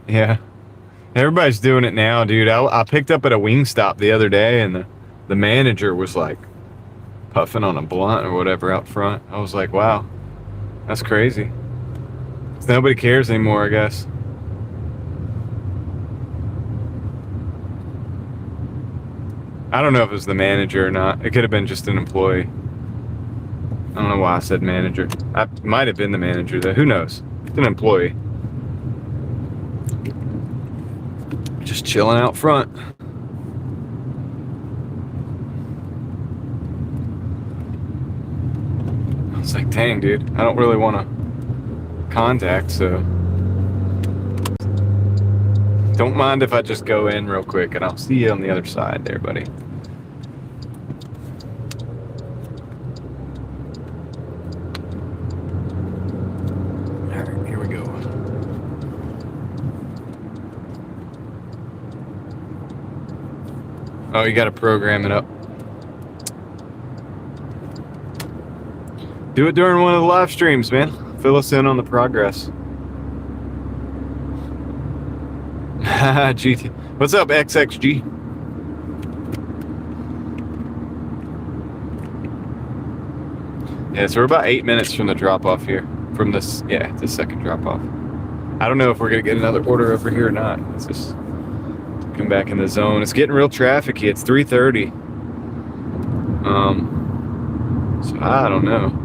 Yeah, everybody's doing it now, dude. I picked up at a Wingstop the other day, and the manager was like puffing on a blunt or whatever out front. I was like, wow, that's crazy. Nobody cares anymore, I guess. I don't know if it was the manager or not. It could have been just an employee. I don't know why I said manager. I might have been the manager though. Who knows? It's an employee. Just chilling out front. I was like, dang, dude, I don't really want to contact, so don't mind if I just go in real quick, and I'll see you on the other side there, buddy. All right, here we go. Oh, you got to program it up. Do it during one of the live streams, man. Fill us in on the progress. GT. What's up, XXG? Yeah, so we're about 8 minutes from the drop-off here. From this, yeah, the second drop-off. I don't know if we're going to get another order over here or not. Let's just come back in the zone. It's getting real trafficy. It's 3:30. So I don't know.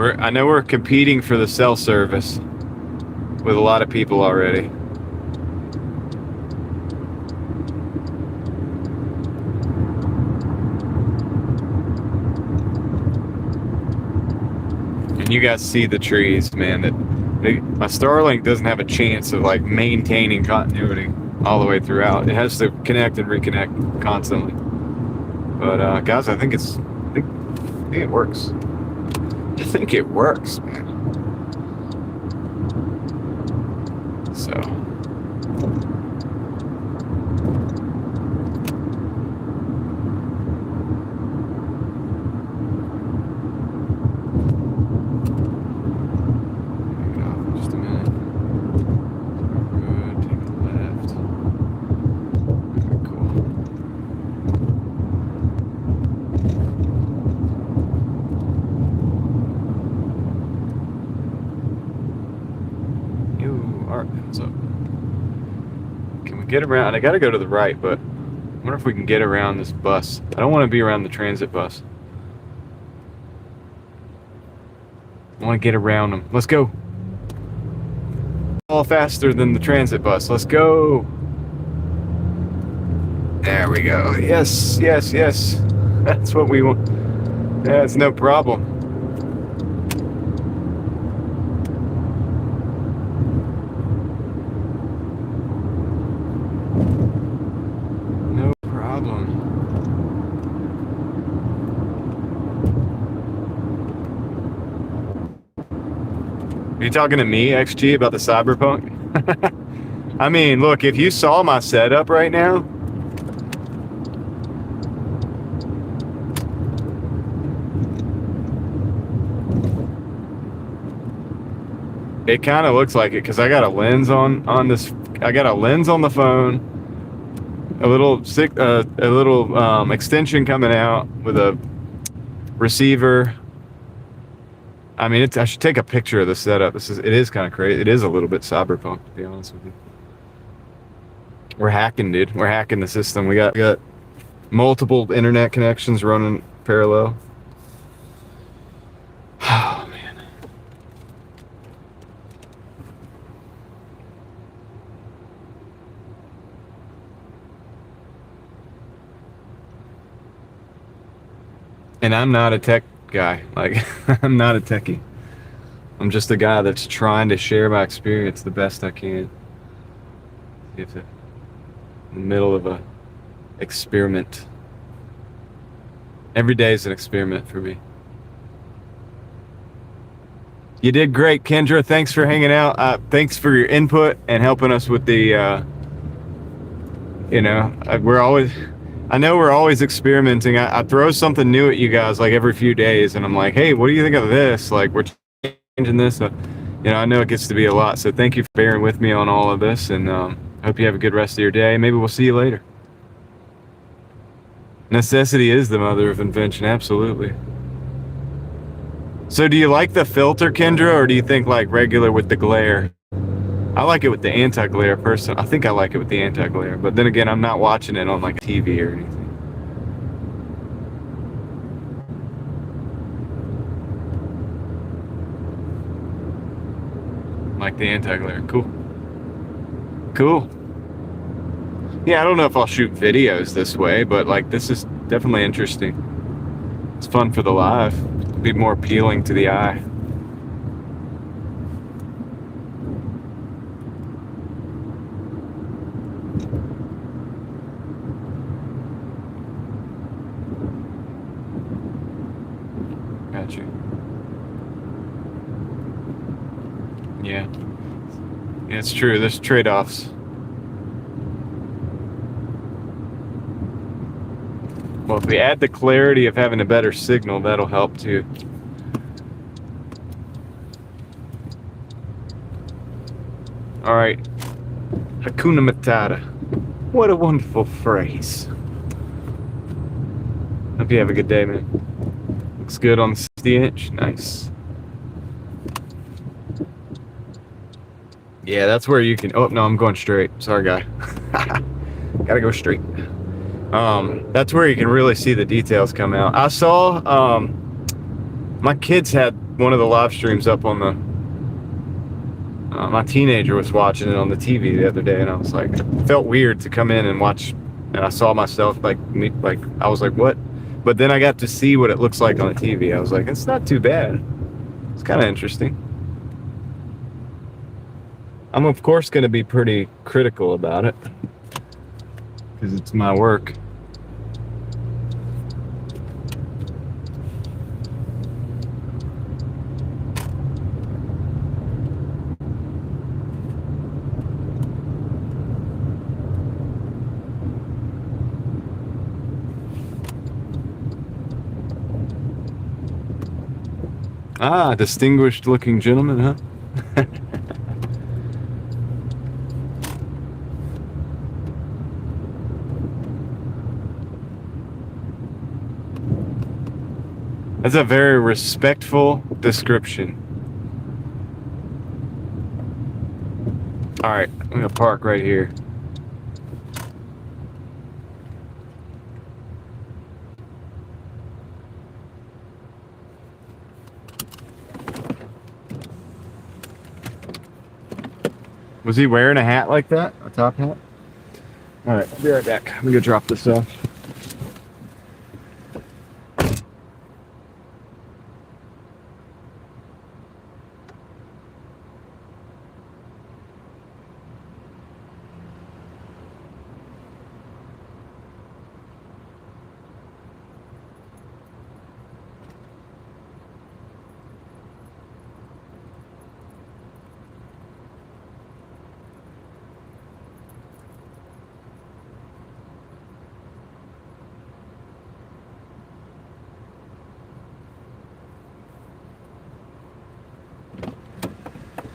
I know we're competing for the cell service with a lot of people already. And you guys see the trees, man. My Starlink doesn't have a chance of like maintaining continuity all the way throughout. It has to connect and reconnect constantly. But guys, I think it works. I think it works, man. So. Just a minute. Good, take the left. Very cool. Alright, what's up? Can we get around? I gotta go to the right, but I wonder if we can get around this bus. I don't want to be around the transit bus. I want to get around them. Let's go. All faster than the transit bus. Let's go. There we go. Yes, yes, yes. That's what we want. Yeah, it's no problem. No problem. Are you talking to me, XG, about the Cyberpunk? I mean, look, if you saw my setup right now, it kind of looks like it because I got a lens on this. I got a lens on the phone, a little extension coming out with a receiver. I mean, I should take a picture of the setup. It is kind of crazy. It is a little bit cyberpunk, to be honest with you. We're hacking, dude. We're hacking the system. We got multiple internet connections running parallel. Oh man. And I'm not a tech guy. Like, I'm not a techie. I'm just a guy that's trying to share my experience the best I can. It's in the middle of a experiment. Every day is an experiment for me. You did great, Kendra. Thanks for hanging out. Thanks for your input and helping us with the, I know we're always experimenting. I throw something new at you guys like every few days, and I'm like, hey, what do you think of this? Like, we're changing this. I know it gets to be a lot. So thank you for bearing with me on all of this, and I hope you have a good rest of your day. Maybe we'll see you later. Necessity is the mother of invention, absolutely. So do you like the filter, Kendra, or do you think like regular with the glare? I like it with the anti-glare person. I think I like it with the anti-glare, but then again, I'm not watching it on like a TV or anything. Like the anti-glare, cool. Cool. Yeah, I don't know if I'll shoot videos this way, but like this is definitely interesting. It's fun for the live. It'll be more appealing to the eye. Got you. Yeah. Yeah, it's true. There's trade-offs. Well, if we add the clarity of having a better signal, that'll help too. All right. Hakuna Matata. What a wonderful phrase. Hope you have a good day, man. Looks good on the 60-inch. Nice. Yeah, that's where you can... Oh, no, I'm going straight. Sorry, guy. Gotta go straight. That's where you can really see the details come out. I saw... my kids had one of the live streams up on the. My teenager was watching it on the TV the other day, and I was like, it felt weird to come in and watch, and I saw myself like I was like, what? But then I got to see what it looks like on the TV. I was like, it's not too bad. It's kind of interesting. I'm of course going to be pretty critical about it because it's my work. Ah, distinguished looking gentleman, huh? That's a very respectful description. All right, I'm gonna park right here. Was he wearing a hat like that? A top hat? All right, I'll be right back. I'm gonna go drop this off.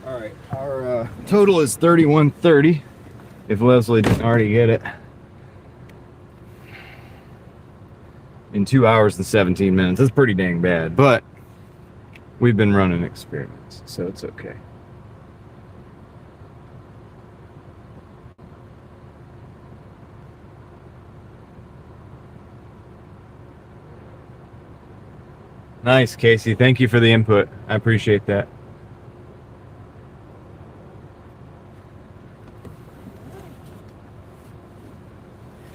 All right, our total is $31.30. If Leslie didn't already get it, in 2 hours and 17 minutes. That's pretty dang bad, but we've been running experiments, so it's okay. Nice, Casey. Thank you for the input. I appreciate that.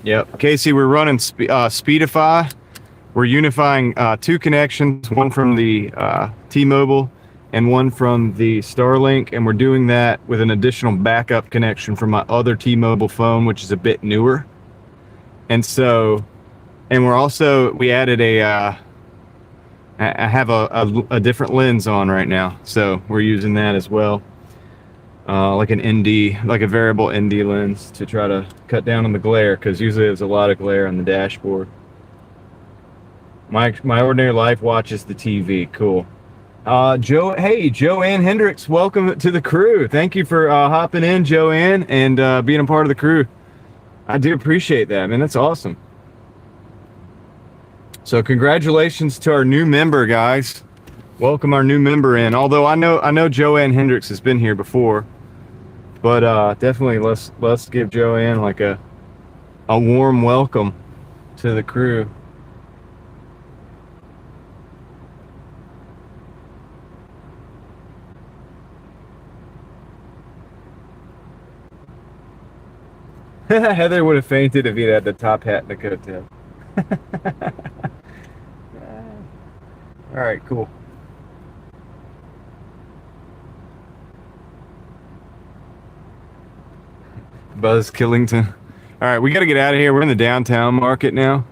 Yep. Casey, we're running Speedify. We're unifying two connections, one from the T-Mobile and one from the Starlink, and we're doing that with an additional backup connection from my other T-Mobile phone, which is a bit newer. And so, and we're also, we added I have a different lens on right now, so we're using that as well. Like an ND, like a variable ND lens to try to cut down on the glare, because usually there's a lot of glare on the dashboard. My ordinary life watches the TV. Cool. Joanne Hendricks, welcome to the crew. Thank you for hopping in, Joanne, and being a part of the crew. I do appreciate that, man. That's awesome. So congratulations to our new member, guys. Welcome our new member in. Although I know Joanne Hendricks has been here before. But definitely let's give Joanne like a warm welcome to the crew. Heather would have fainted if he'd had the top hat and the coat tail. All right, cool. Buzz Killington. All right, we got to get out of here. We're in the downtown market now.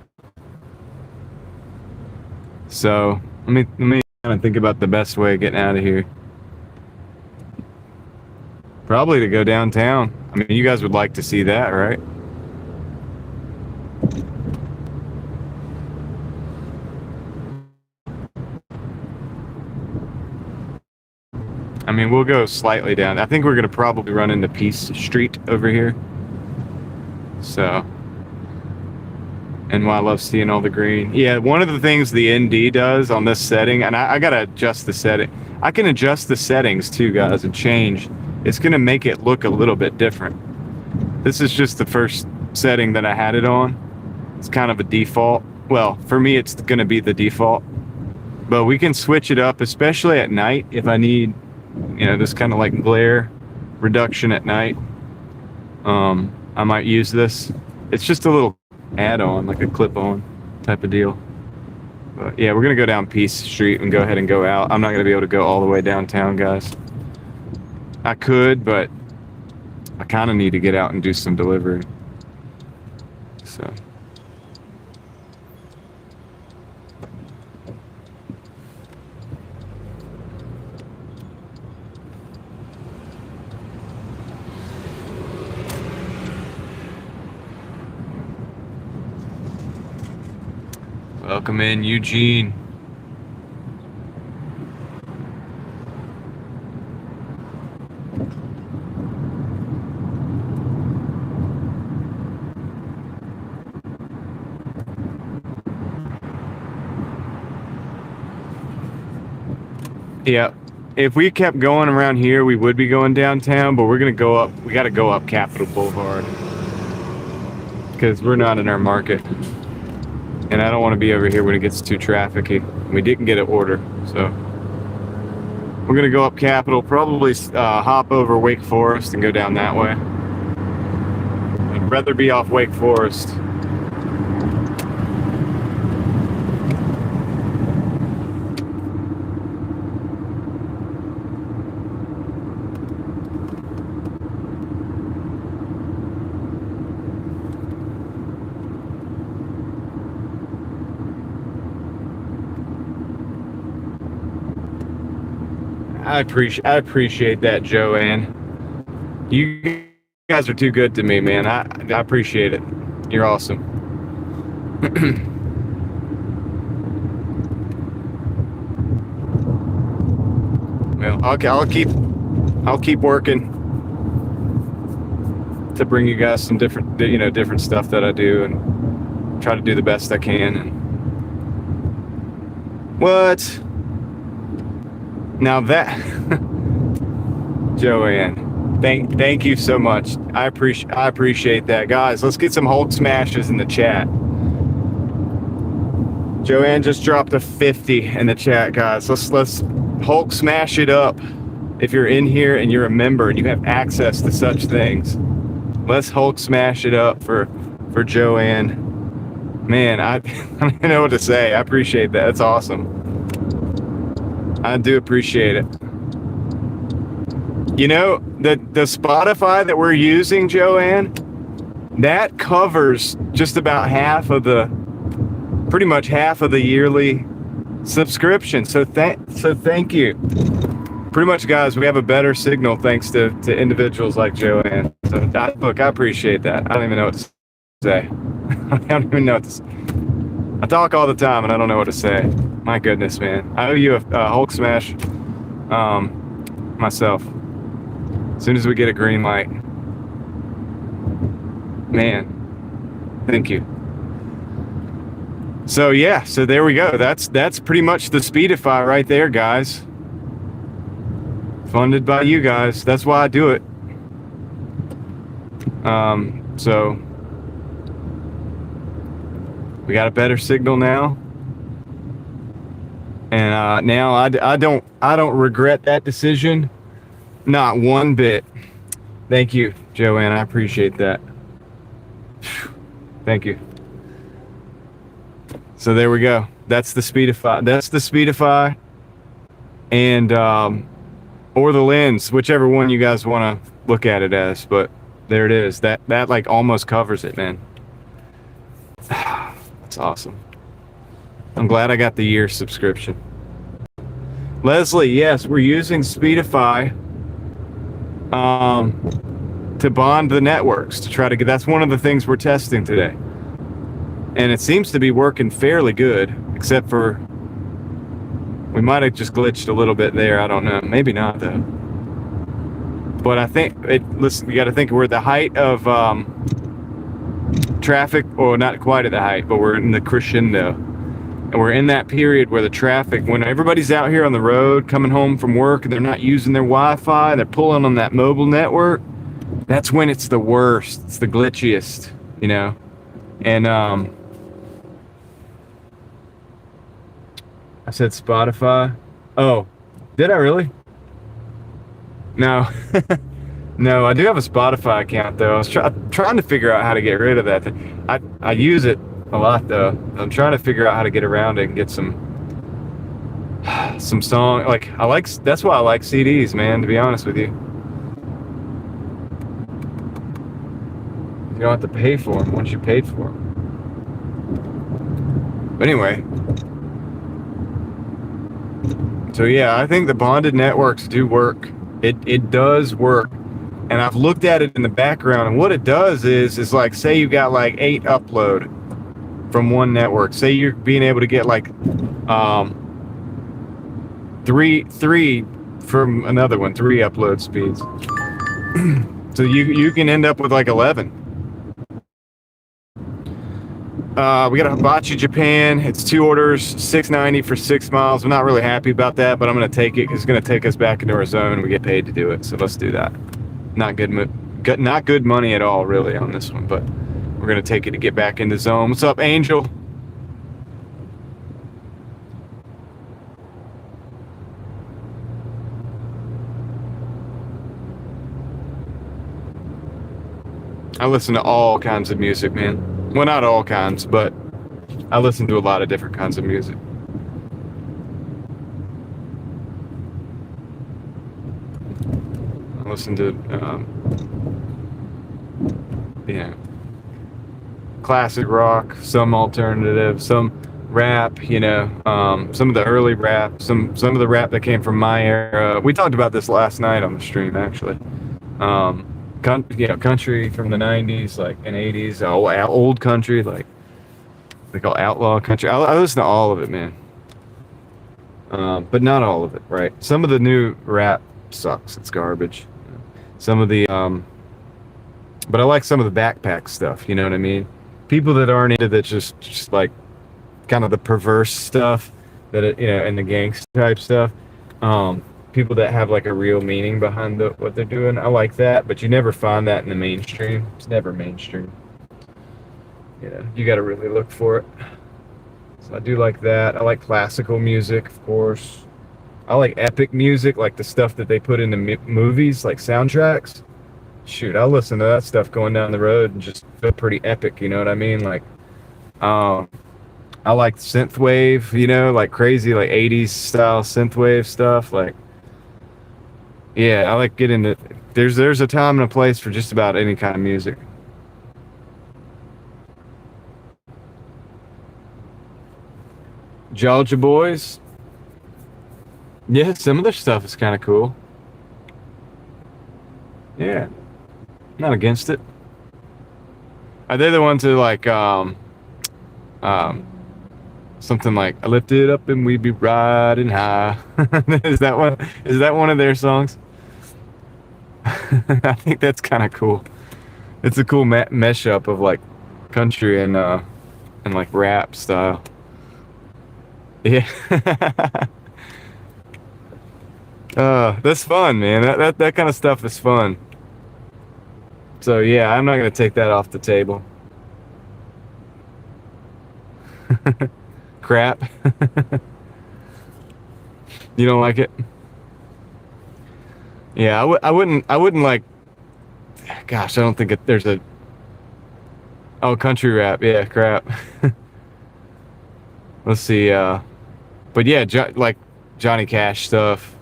So let me kind of think about the best way of getting out of here. Probably to go downtown. I mean, you guys would like to see that, right? I mean, we'll go slightly down. I think we're going to probably run into Peace Street over here. So, and I love seeing all the green. Yeah, one of the things the ND does on this setting, and I got to adjust the setting. I can adjust the settings too, guys, and change. It's going to make it look a little bit different. This is just the first setting that I had it on. It's kind of a default. Well, for me, it's going to be the default. But we can switch it up, especially at night if I need, this kind of like glare reduction at night. I might use this. It's just a little add-on, like a clip-on type of deal. But yeah, we're gonna go down Peace Street and go ahead and go out. I'm not gonna be able to go all the way downtown, guys. I could, but I kind of need to get out and do some delivery. So. Welcome in, Eugene. Yeah, if we kept going around here, we would be going downtown, but we're gonna go up. We got to go up Capitol Boulevard because we're not in our market. And I don't want to be over here when it gets too trafficy. We didn't get an order, so we're gonna go up Capitol, probably hop over Wake Forest and go down that way. I'd rather be off Wake Forest. I appreciate that, Joanne. You guys are too good to me, man. I appreciate it. You're awesome. Well, I'll keep working to bring you guys some different stuff that I do and try to do the best I can. And what? Now that Joanne, thank you so much. I appreciate that, guys. Let's get some Hulk smashes in the chat. Joanne just dropped a 50 in the chat, guys. Let's Hulk smash it up. If you're in here and you're a member and you have access to such things, let's Hulk smash it up for Joanne. Man, I don't know what to say. I appreciate that. That's awesome. I do appreciate it. The Spotify that we're using, Joanne, that covers just about pretty much half of the yearly subscription. So thank you. Pretty much, guys, we have a better signal thanks to individuals like Joanne. So look, I appreciate that. I don't even know what to say. I don't even know what to say. I talk all the time and I don't know what to say. My goodness, man. I owe you a Hulk smash myself. As soon as we get a green light. Man. Thank you. So yeah, so there we go. That's pretty much the Speedify right there, guys. Funded by you guys. That's why I do it. So we got a better signal now. And now I don't regret that decision, not one bit. Thank you, Joanne. I appreciate that. Thank you. So there we go. That's the Speedify. That's the Speedify, and or the lens, whichever one you guys want to look at it as. But there it is. That like almost covers it, man. That's awesome. I'm glad I got the year subscription. Leslie, yes, we're using Speedify to bond the networks to try to get. That's one of the things we're testing today, and it seems to be working fairly good, except for we might have just glitched a little bit there. I don't know, maybe not though. But I think listen, you got to think we're at the height of traffic, or not quite at the height, but we're in the crescendo. And we're in that period where the traffic, when everybody's out here on the road coming home from work and they're not using their Wi-Fi, they're pulling on that mobile network, that's when it's the worst. It's the glitchiest, And I said Spotify. Oh, did I really? No. No, I do have a Spotify account though. I was trying to figure out how to get rid of that thing. I use it a lot though. I'm trying to figure out how to get around it and get some song. Like that's why I like CDs, man. To be honest with you, you don't have to pay for them once you paid for them. But anyway, so yeah, I think the bonded networks do work. It does work. And I've looked at it in the background, and what it does is like, say you got like 8 upload from one network. Say you're being able to get like three from another one, 3 upload speeds. So you can end up with like 11. We got a Hibachi Japan. It's 2 orders, $6.90 for 6 miles. I'm not really happy about that, but I'm gonna take it because it's gonna take us back into our zone and we get paid to do it. So let's do that. Not good money at all, really, on this one, but we're gonna take it to get back in the zone. What's up, Angel? I listen to all kinds of music, man. Well, not all kinds, but I listen to a lot of different kinds of music. I listen to, classic rock, some alternative, some rap, some of the early rap, some of the rap that came from my era. We talked about this last night on the stream, actually. Country from the 90s, like, and 80s, old country, like they call outlaw country. I listen to all of it, man. But not all of it, right? Some of the new rap sucks. It's garbage. Some of the, but I like some of the backpack stuff, you know what I mean? People that aren't into that, just like kind of the perverse stuff that, and the gangsta type stuff. People that have like a real meaning behind what they're doing. I like that, but you never find that in the mainstream. It's never mainstream. You got to really look for it. So I do like that. I like classical music, of course. I like epic music, like the stuff that they put in the movies, like soundtracks. Shoot, I'll listen to that stuff going down the road and just feel pretty epic, you know what I mean? Like, I like synthwave, like crazy, like 80s style synthwave stuff. Like, yeah, I like getting it. There's a time and a place for just about any kind of music. Georgia Boys. Yeah, some of their stuff is kind of cool. Yeah, not against it. Are they the ones who like something like "I lift it up and we be riding high"? Is that one? Is that one of their songs? I think that's kind of cool. It's a cool mesh up of like country and like rap style. Yeah. That's fun, man. That kind of stuff is fun. So yeah, I'm not gonna take that off the table. Crap. You don't like it? Yeah, I wouldn't like. Gosh, I don't think there's a. Oh, country rap. Yeah, crap. Let's see. But yeah, like Johnny Cash stuff.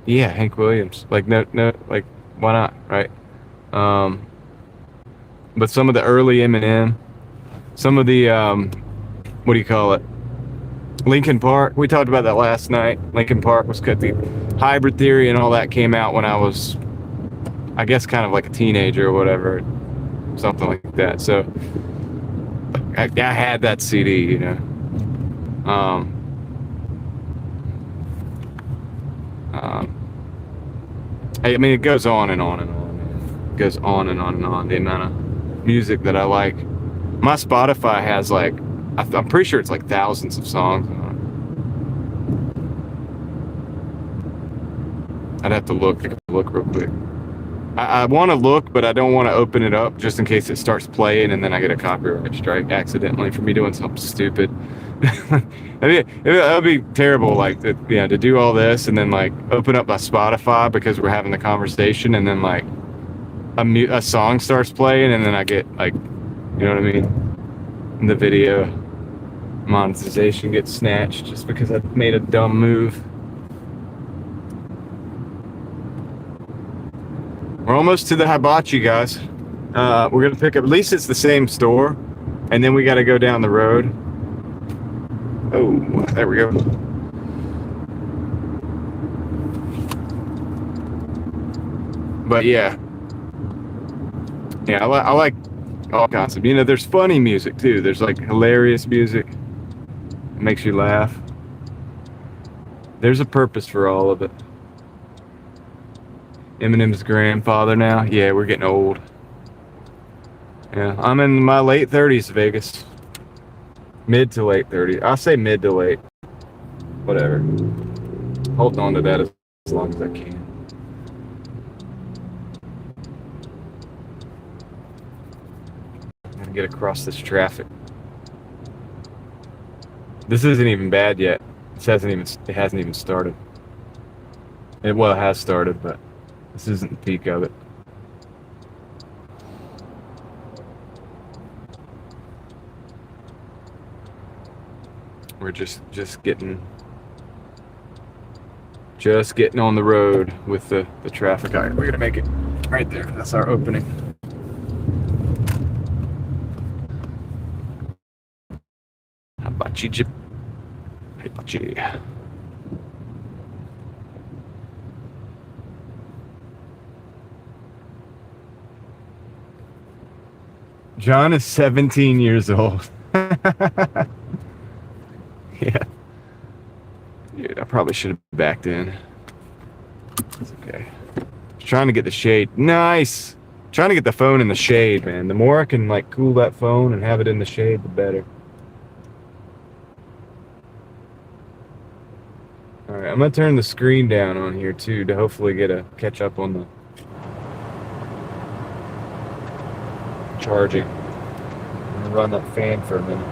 Yeah, Hank Williams. Like no, like why not, right? But some of the early Eminem, some of the what do you call it? Linkin Park. We talked about that last night. Linkin Park was cut. The Hybrid Theory and all that came out when I was, I guess, kind of like a teenager or whatever, something like that. So I had that CD, I mean, it goes on and on and on, man. It goes on and on and on. The amount of music that I like. My Spotify has like, I'm pretty sure it's like thousands of songs on it. I'd have to look real quick. I want to look, but I don't want to open it up just in case it starts playing and then I get a copyright strike accidentally for me doing something stupid. That'd be terrible, like, to do all this and then, like, open up my Spotify because we're having the conversation and then, like, a song starts playing and then I get, like, you know what I mean? And the video monetization gets snatched just because I made a dumb move. We're almost to the hibachi, guys. We're gonna pick up, at least it's the same store, and then we gotta go down the road. Oh, there we go. But yeah, I like all kinds of, there's funny music too. There's like hilarious music. It makes you laugh. There's a purpose for all of it. Eminem's grandfather now. Yeah, we're getting old. Yeah, I'm in my late 30s, Vegas. Mid to late 30s. I say mid to late. Whatever. Hold on to that as long as I can. Gotta get across this traffic. This isn't even bad yet. It hasn't even started. It has started, but this isn't the peak of it. We're just getting on the road with the traffic. All right, we're gonna make it right there. That's our opening. Hibachi chip. Hibachi. John is 17 years old. Yeah. Dude, I probably should have backed in. It's okay. Trying to get the shade. Nice! Trying to get the phone in the shade, man. The more I can, like, cool that phone and have it in the shade, the better. Alright, I'm gonna turn the screen down on here, too, to hopefully catch up on the charging. I'm gonna run that fan for a minute.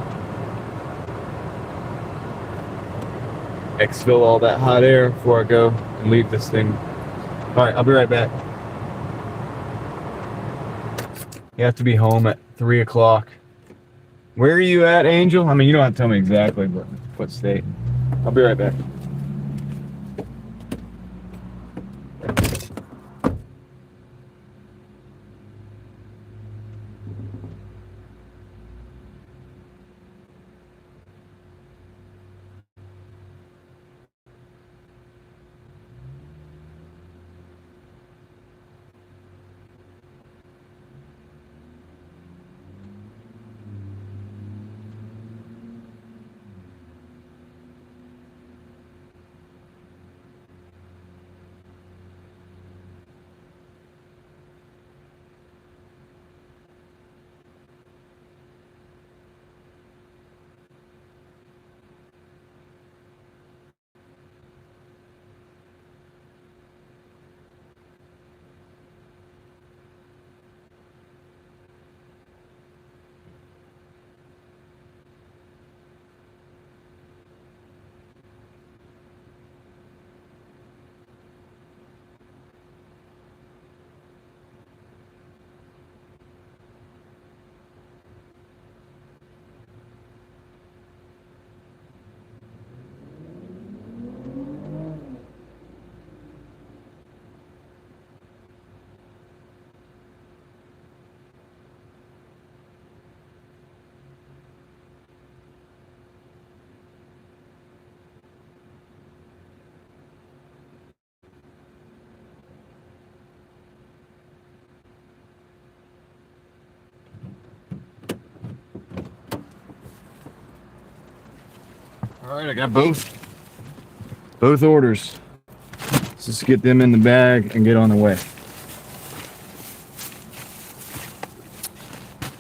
Exfil all that hot air before I go and leave this thing. Alright, I'll be right back. You have to be home at 3 o'clock. Where are you at, Angel? I mean, you don't have to tell me exactly, but what state. I'll be right back. Alright, I got both orders. Let's just get them in the bag and get on the way.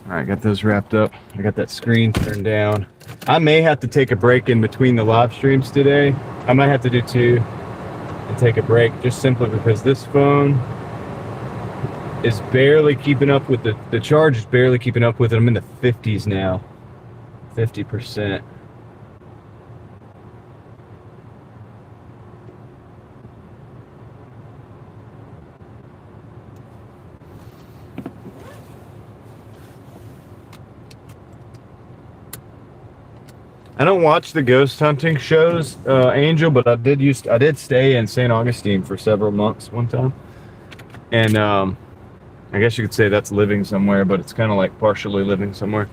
Alright, got those wrapped up. I got that screen turned down. I may have to take a break in between the live streams today. I might have to do two and take a break just simply because this phone is barely keeping up with the charge is barely keeping up with it. I'm in the 50s now. 50%. I don't watch the ghost hunting shows, Angel, but I did stay in St. Augustine for several months one time, and I guess you could say that's living somewhere, but it's kind of like partially living somewhere.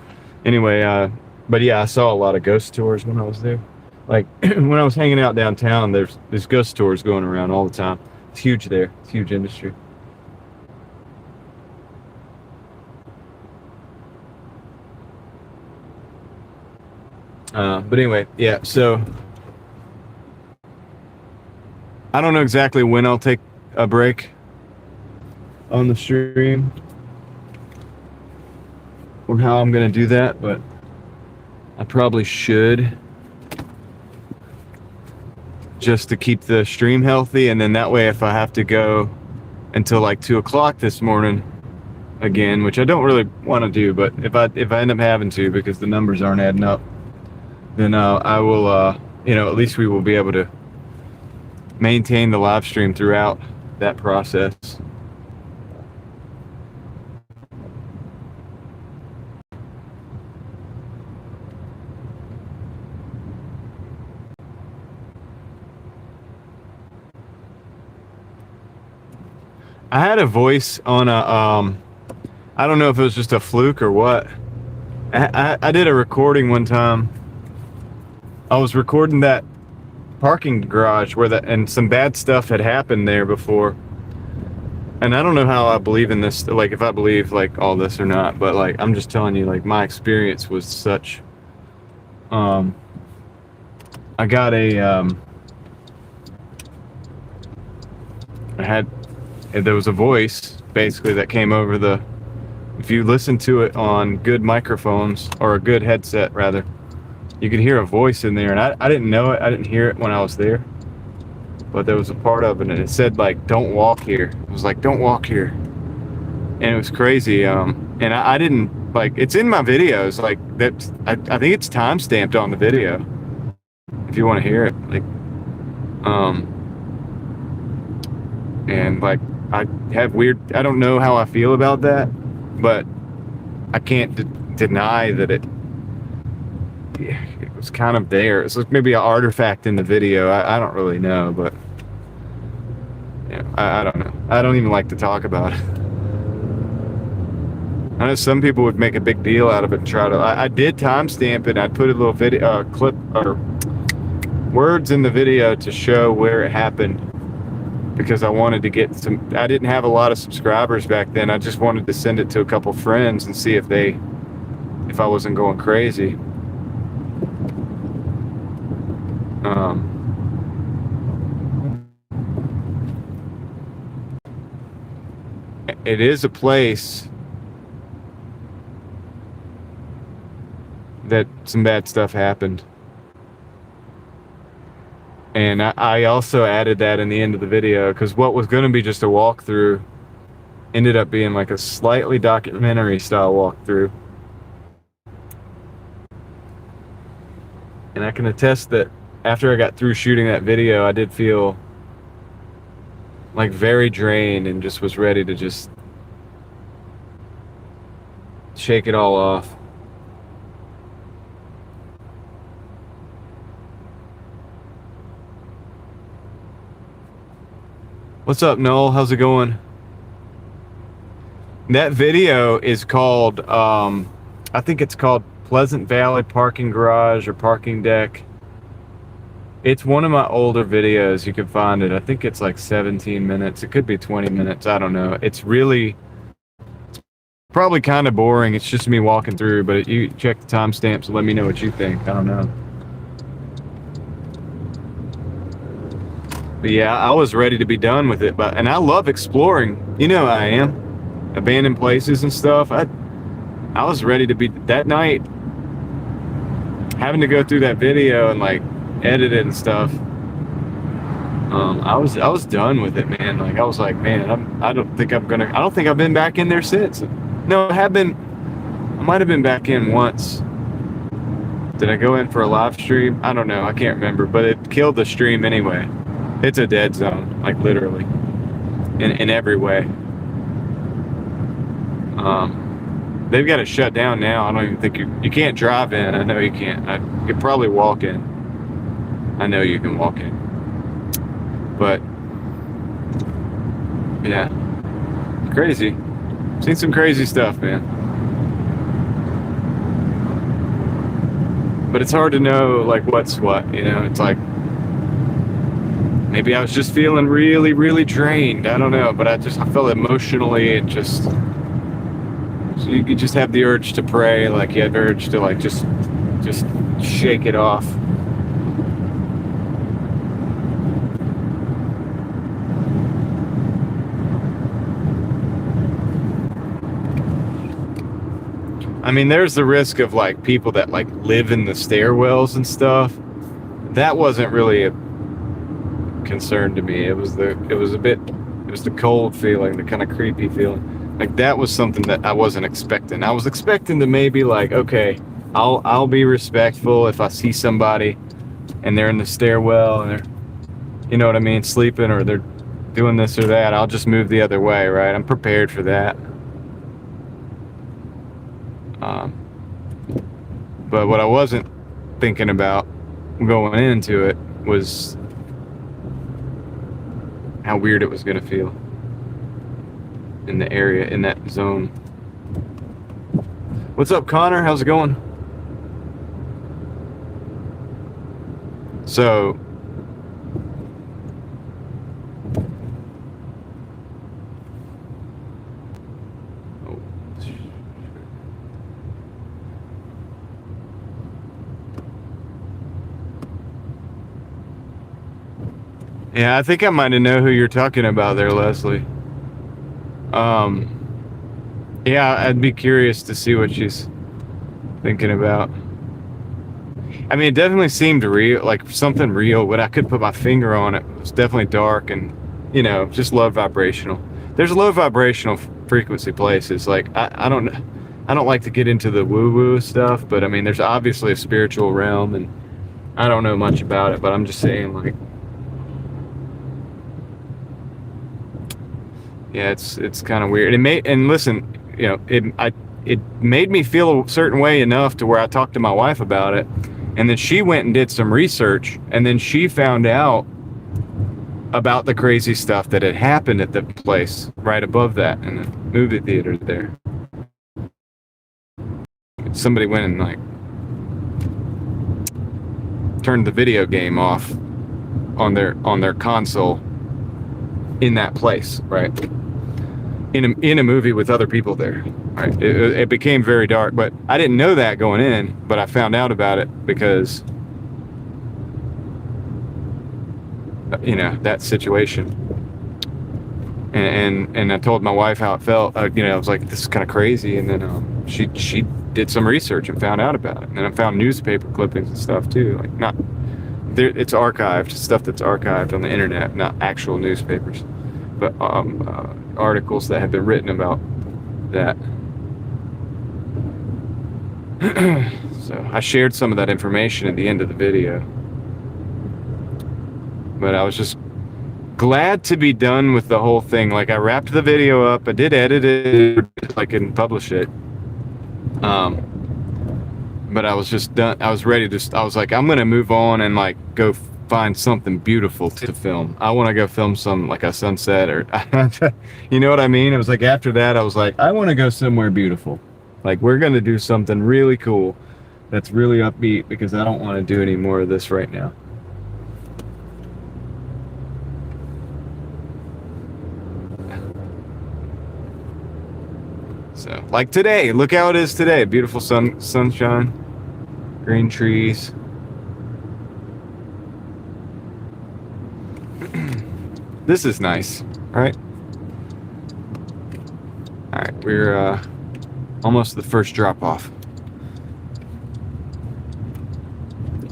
Anyway, but yeah, I saw a lot of ghost tours when I was there. Like when I was hanging out downtown, there's ghost tours going around all the time. It's huge there. It's a huge industry. But anyway, yeah, so I don't know exactly when I'll take a break on the stream or how I'm going to do that, but I probably should, just to keep the stream healthy, and then that way if I have to go until like 2 o'clock this morning again, which I don't really want to do, but if I end up having to because the numbers aren't adding up, then I will, you know, at least we will be able to maintain the live stream throughout that process. I had a voice on a, I don't know if it was just a fluke or what. I did a recording one time. I was recording that parking garage where and some bad stuff had happened there before. And I don't know how I believe in this, like if I believe like all this or not, but like I'm just telling you, like my experience was such. I got there was a voice basically that came over the, if you listen to it on good microphones or a good headset rather, you could hear a voice in there, and I didn't know it. I didn't hear it when I was there, but there was a part of it, and it said like, "Don't walk here." It was like, "Don't walk here," and it was crazy. And I didn't like. It's in my videos. Like that. I think it's time stamped on the video. If you want to hear it, like, and like I have weird. I don't know how I feel about that, but I can't deny that it. Yeah, it was kind of there. It's like maybe an artifact in the video. I don't really know, but yeah, I don't know. I don't even like to talk about it. I know some people would make a big deal out of it and try to. I did timestamp it. I put a little video clip or words in the video to show where it happened because I wanted to get some. I didn't have a lot of subscribers back then. I just wanted to send it to a couple friends and see if I wasn't going crazy. It is a place that some bad stuff happened. And I also added that in the end of the video because what was going to be just a walkthrough ended up being like a slightly documentary style walkthrough. And I can attest that after I got through shooting that video, I did feel like very drained and just was ready to just shake it all off. What's up, Noel? How's it going? That video is called, I think it's called Pleasant Valley Parking Garage or Parking Deck. It's one of my older videos. You can find it. I think it's like 17 minutes. It could be 20 minutes. I don't know. It's probably kind of boring. It's just me walking through, but you check the timestamps and let me know what you think. I don't know. But yeah, I was ready to be done with it. And I love exploring. You know I am. Abandoned places and stuff. I was ready to be, that night, having to go through that video and like edit it and stuff. I was done with it, man. Like I was like, man, I don't think I've been back in there since. No, I have been. I might have been back in once. Did I go in for a live stream? I don't know. I can't remember, but it killed the stream anyway. It's a dead zone, like literally, in every way. They've got it shut down now. I don't even think you can't drive in. I know you can't. You could probably walk in. I know you can walk in. But yeah, crazy. Seen some crazy stuff, man. But it's hard to know like what's what, you know. It's like maybe I was just feeling really, really drained. I don't know, but I felt emotionally and just. So you just have the urge to pray, like you have the urge to like just shake it off. I mean, there's the risk of like people that like live in the stairwells and stuff. That wasn't really a concern to me. It was the cold feeling, the kind of creepy feeling. Like that was something that I wasn't expecting. I was expecting to maybe like, okay, I'll be respectful if I see somebody and they're in the stairwell and they're, you know what I mean, sleeping or they're doing this or that. I'll just move the other way, right? I'm prepared for that. But what I wasn't thinking about going into it was how weird it was going to feel in the area, in that zone. What's up, Connor? How's it going? So yeah, I think I might have know who you're talking about there, Leslie. Yeah, I'd be curious to see what she's thinking about. I mean, it definitely seemed real, like something real, but I could put my finger on it. It was definitely dark and, you know, just low vibrational. There's low vibrational frequency places. Like, I don't like to get into the woo-woo stuff, but I mean, there's obviously a spiritual realm, and I don't know much about it, but I'm just saying, like, yeah, it's kind of weird. And listen, you know, it made me feel a certain way enough to where I talked to my wife about it, and then she went and did some research, and then she found out about the crazy stuff that had happened at the place right above that in the movie theater there. Somebody went and like turned the video game off on their console in that place, right? In a movie with other people there, right? It became very dark, but I didn't know that going in, but I found out about it because, you know, that situation. And I told my wife how it felt. You know, I was like, this is kind of crazy. And then she did some research and found out about it. And then I found newspaper clippings and stuff too. Like not there, it's archived, stuff that's archived on the internet, not actual newspapers, but articles that have been written about that. So I shared some of that information at the end of the video. But I was just glad to be done with the whole thing. Like I wrapped the video up, I did edit it, like and publish it. But I was just done. I was ready to. I was like, I'm gonna move on and like go find something beautiful to film. I want to go film some like a sunset or, you know what I mean? It was like after that, I was like, I want to go somewhere beautiful. Like we're gonna do something really cool, that's really upbeat because I don't want to do any more of this right now. So, like today, look how it is today. Beautiful sunshine, green trees. This is nice, right? All right, we're almost the first drop off.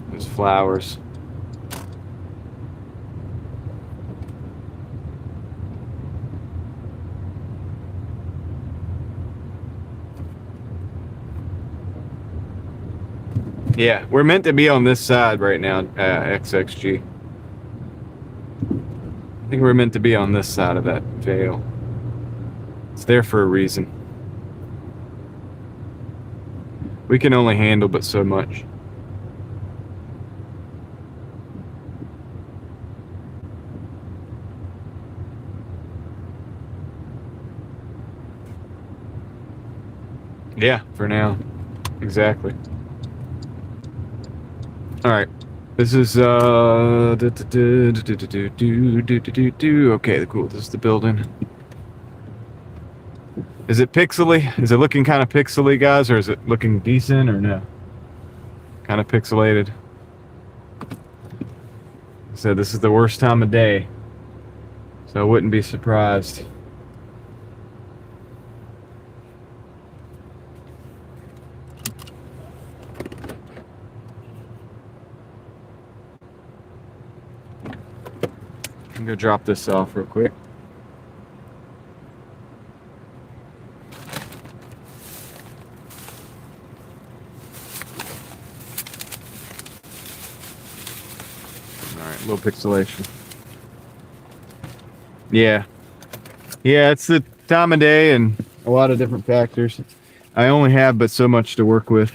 There's flowers. Yeah, we're meant to be on this side right now, XXG. I think we're meant to be on this side of that veil. It's there for a reason. We can only handle but so much. Yeah, for now. Exactly. Alright. This is okay, cool. This is the building. Is it pixely? Is it looking kind of pixely, guys, or is it looking decent or no? Kind of pixelated. So this is the worst time of day. So I wouldn't be surprised. I'm gonna drop this off real quick. Alright, a little pixelation. Yeah. Yeah, it's the time of day and a lot of different factors. I only have but so much to work with.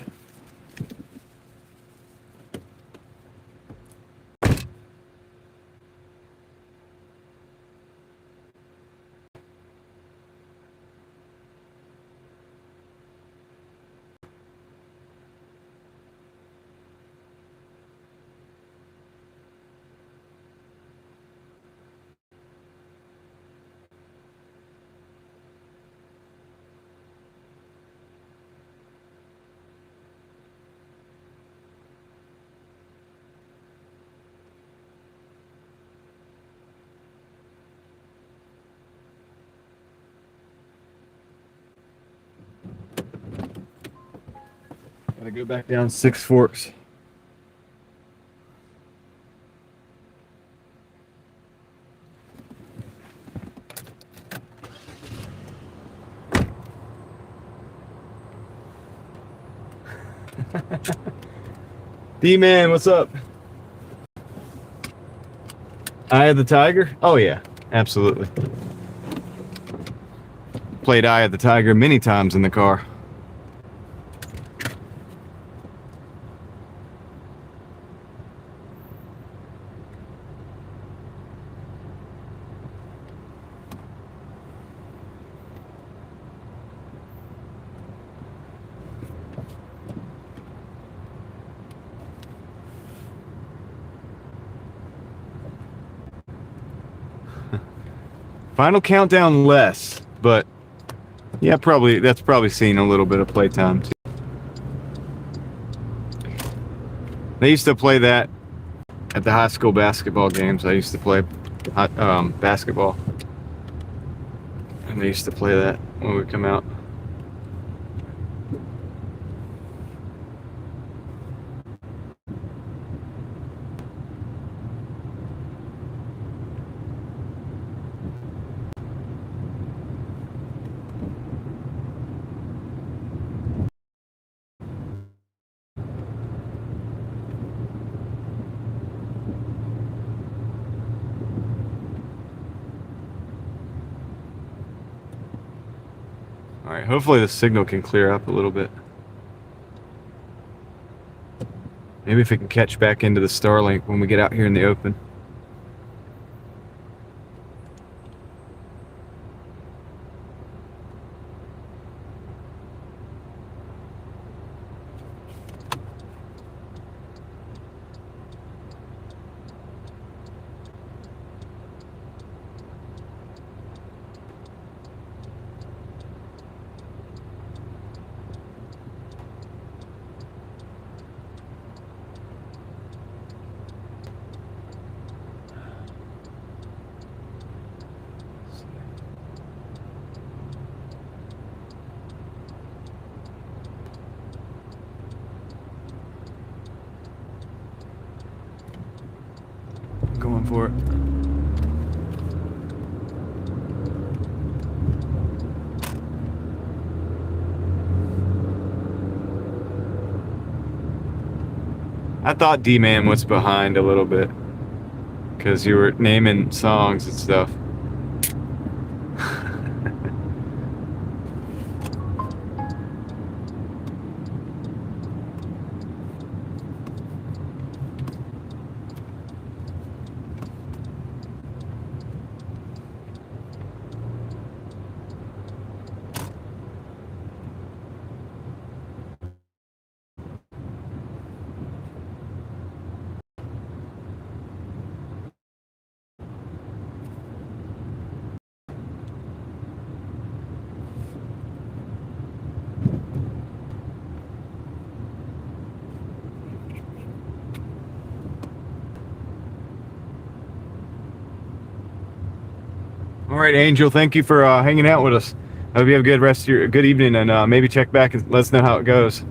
Gotta go back down 6 Forks. D-Man, what's up? Eye of the Tiger? Oh yeah, absolutely. Played Eye of the Tiger many times in the car. Final Countdown less, but yeah, probably that's probably seen a little bit of playtime too. They used to play that at the high school basketball games. I used to play basketball, and they used to play that when we come out. All right, hopefully the signal can clear up a little bit. Maybe if we can catch back into the Starlink when we get out here in the open. Going for it. I thought D-Man was behind a little bit because you were naming songs and stuff. All right, Angel, thank you for hanging out with us. I hope you have a good rest of your good evening, and maybe check back and let us know how it goes.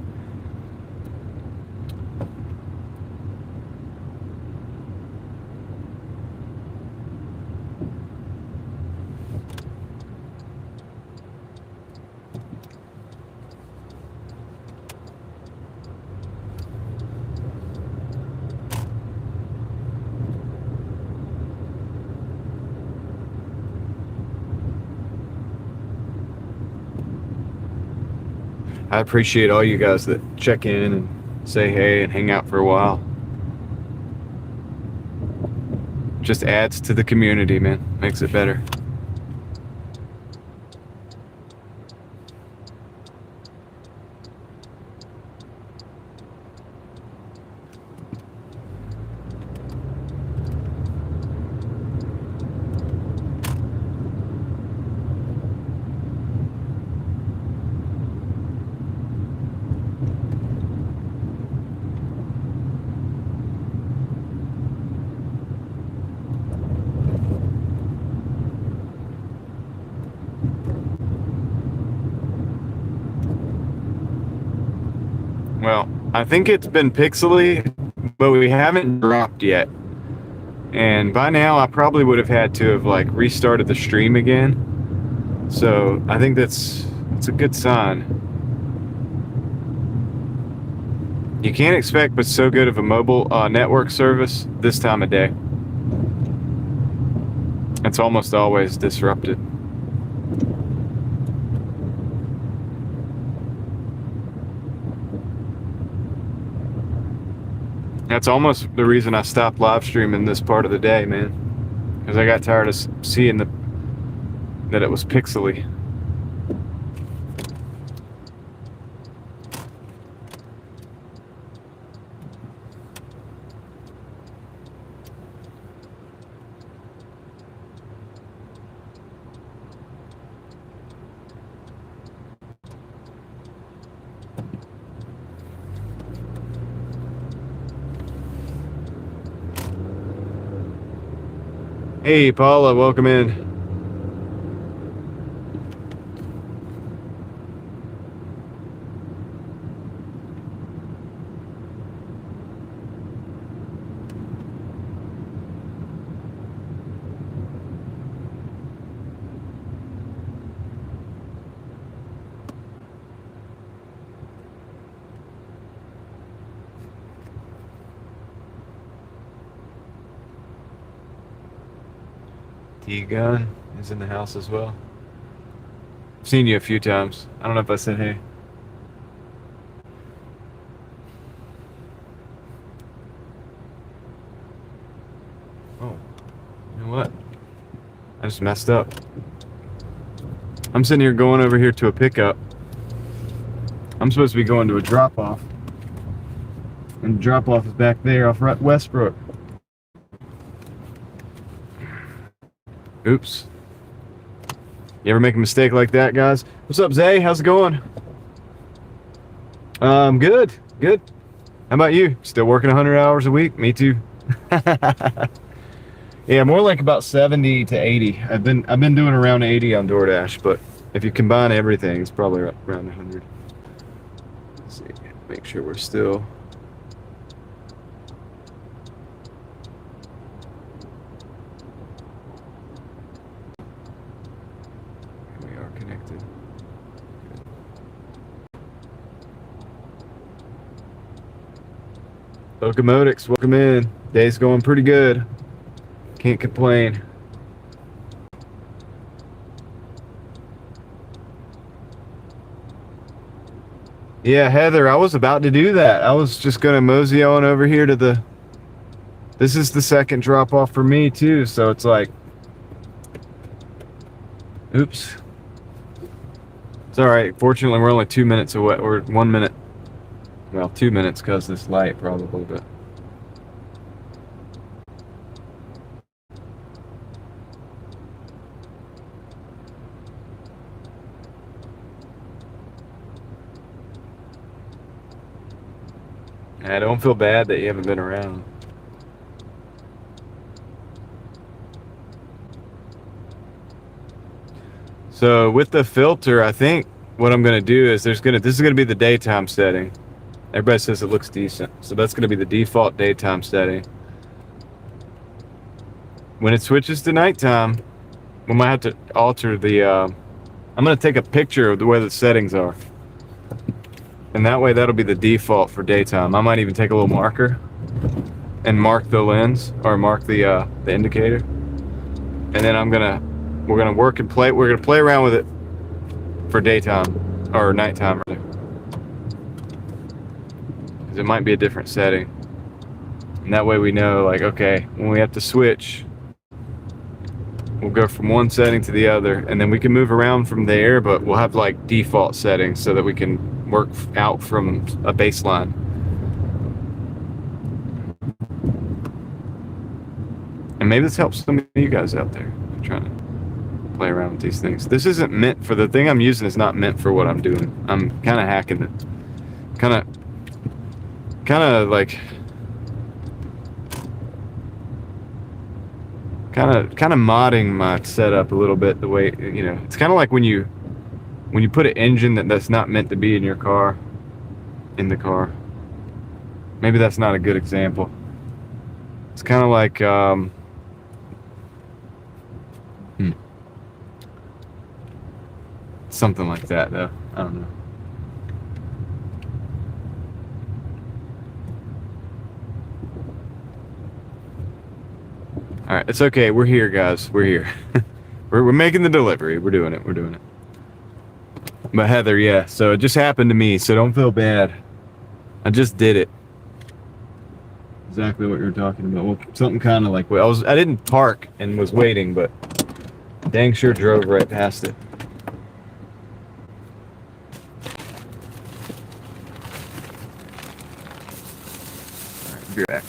I appreciate all you guys that check in and say hey and hang out for a while. Just adds to the community, man. Makes it better. Well, I think it's been pixely, but we haven't dropped yet. And by now, I probably would have had to have like restarted the stream again. So I think it's a good sign. You can't expect but so good of a mobile network service this time of day. It's almost always disrupted. That's almost the reason I stopped live streaming this part of the day, man. Because I got tired of seeing that it was pixely. Hey, Paula, welcome in. D-Gun is in the house as well. I've seen you a few times. I don't know if I said hey. Oh, you know what? I just messed up. I'm sitting here going over here to a pickup. I'm supposed to be going to a drop-off. And the drop-off is back there off Westbrook. Oops. You ever make a mistake like that, guys? What's up, Zay? How's it going? Good. Good. How about you? Still working 100 hours a week? Me too. Yeah, more like about 70 to 80. I've been doing around 80 on Doordash, but if you combine everything, it's probably around 100. Let's see. Make sure we're still. We are connected. Locomotics, welcome in. Day's going pretty good. Can't complain. Yeah, Heather, I was about to do that. I was just gonna mosey on over here to the... This is the second drop off for me too, so it's like... Oops. It's alright. Fortunately, we're only 2 minutes away, or 1 minute. Well, 2 minutes because this light probably, but... I don't feel bad that you haven't been around. So with the filter, I think what I'm gonna do is this is gonna be the daytime setting. Everybody says it looks decent, so that's gonna be the default daytime setting. When it switches to nighttime, we might have to alter the. I'm gonna take a picture of the way the settings are, and that way that'll be the default for daytime. I might even take a little marker and mark the lens or mark the indicator, and then we're gonna work and play. We're gonna play around with it for daytime or nighttime, rather, because it might be a different setting, and that way we know, like, okay, when we have to switch, we'll go from one setting to the other, and then we can move around from there, but we'll have like default settings so that we can work out from a baseline. And maybe this helps some of you guys out there trying to play around with these things. This isn't meant for, the thing I'm using is not meant for what I'm doing. I'm kind of hacking it. Kind of like kind of modding my setup a little bit, the way, you know, it's kind of like when you put an engine that's not meant to be in your car in the car. Maybe that's not a good example. It's kind of like something like that, though. I don't know. All right, it's okay. We're here, guys. We're here. we're making the delivery. We're doing it. We're doing it. But Heather, yeah. So it just happened to me. So don't feel bad. I just did it. Exactly what you were talking about. Well, something kind of like, I didn't park and was waiting, but dang sure drove right past it. All right, be back.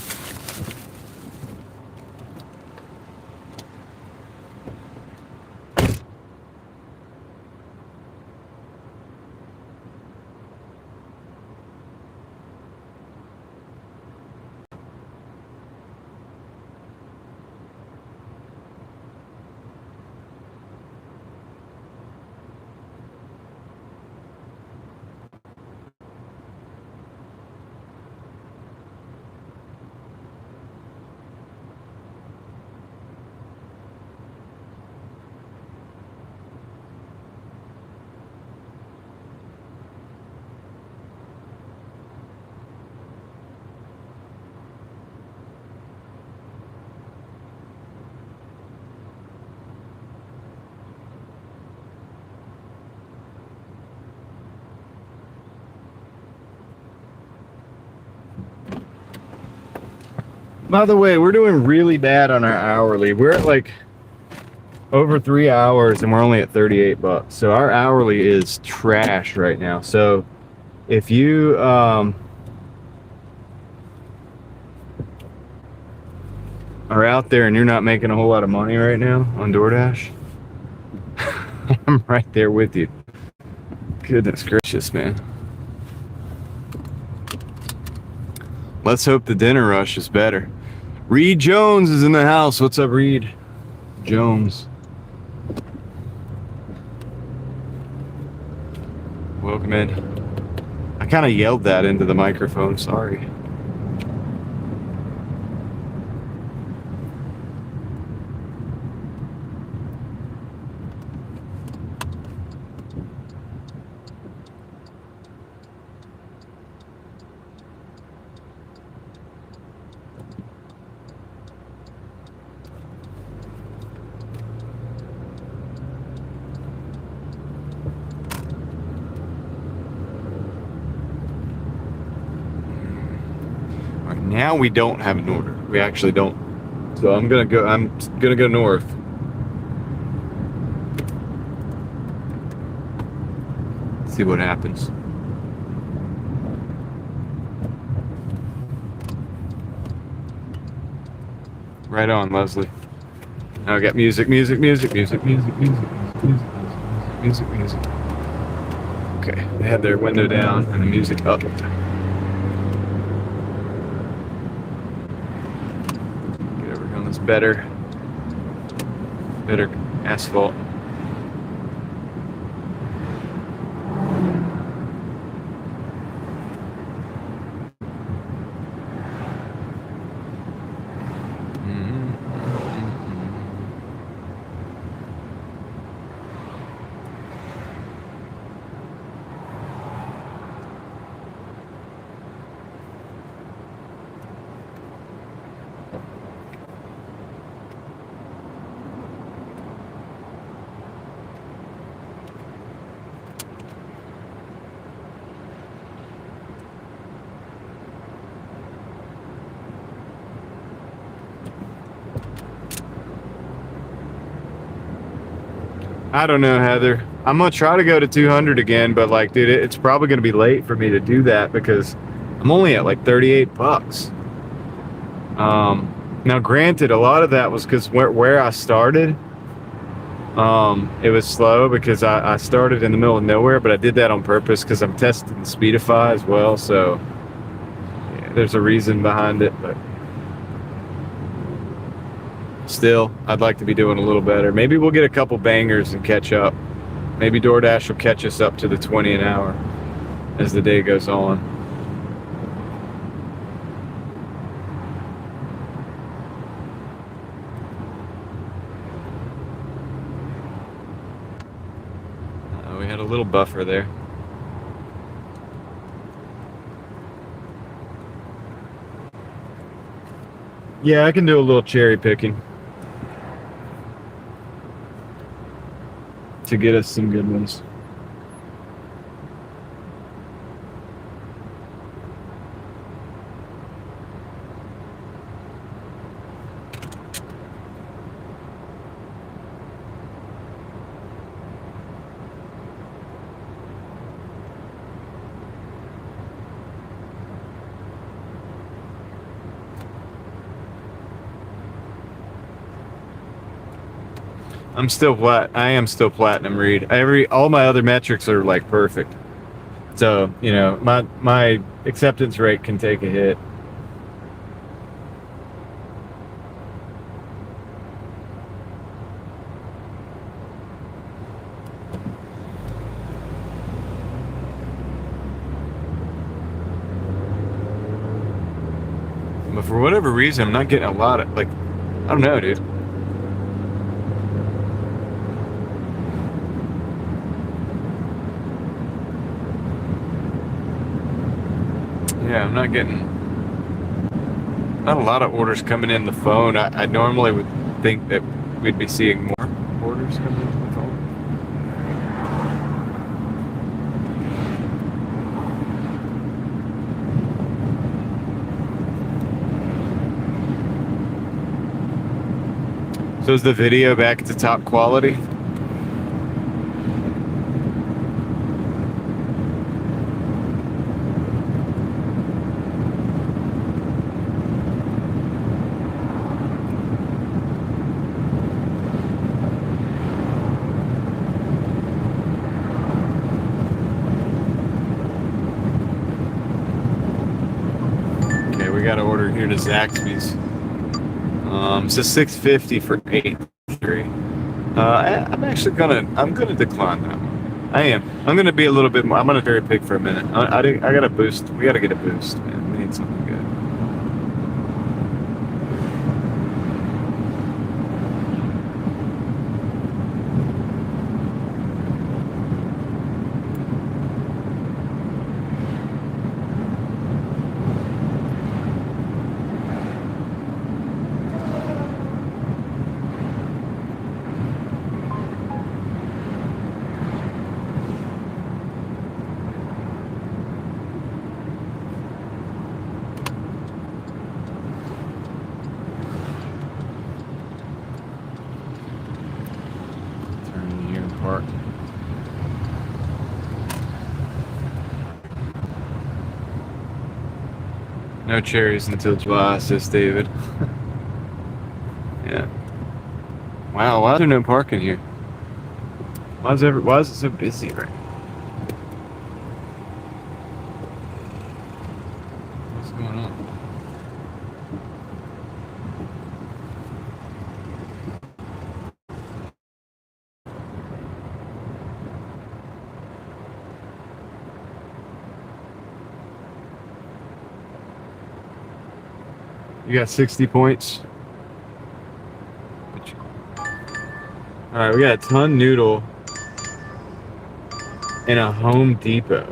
By the way, we're doing really bad on our hourly. We're at like over 3 hours and we're only at $38. So our hourly is trash right now. So if you are out there and you're not making a whole lot of money right now on Doordash, I'm right there with you. Goodness gracious, man. Let's hope the dinner rush is better. Reed Jones is in the house. What's up, Reed Jones? Welcome in. I kind of yelled that into the microphone. Sorry. Now we don't have an order. We actually don't. So I'm gonna go north. See what happens. Right on, Leslie. Now I got music. Okay, they had their window down and the music up. Get over here on this better asphalt. I don't know, Heather. I'm gonna try to go to 200 again, but like, dude, it's probably gonna be late for me to do that because I'm only at like $38. Now, granted, a lot of that was because where I started, it was slow because I started in the middle of nowhere, but I did that on purpose because I'm testing the Speedify as well. So yeah, there's a reason behind it, but. Still, I'd like to be doing a little better. Maybe we'll get a couple bangers and catch up. Maybe DoorDash will catch us up to the 20 an hour as the day goes on. We had a little buffer there. Yeah, I can do a little cherry picking to get us some good ones. I'm still flat. I am still platinum, Reed. All my other metrics are like perfect. So, you know, my acceptance rate can take a hit. But for whatever reason, I'm not getting a lot of, like, I don't know, dude. Yeah, I'm not getting not a lot of orders coming in the phone. I normally would think that we'd be seeing more orders coming in the phone. So is the video back to top quality? We got an order here to Zaxby's. It's a $6.50 for 8-3. I'm gonna decline that one. I am. I'm gonna be a little bit more. I'm gonna cherry pick for a minute. I got a boost. We gotta get a boost, man. We need something good. No cherries until July, says David. Yeah. Wow, why is there no parking here? Why is it so busy right now? What's going on? You got 60 points. All right, we got a ton noodle and a Home Depot.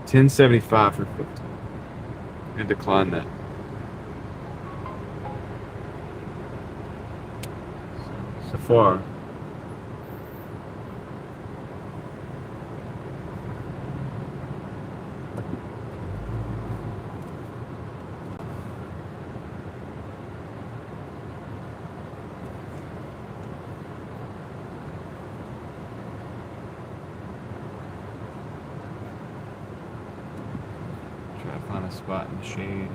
1075 for 50. I'm gonna decline that. So far. Try to find a spot in the shade.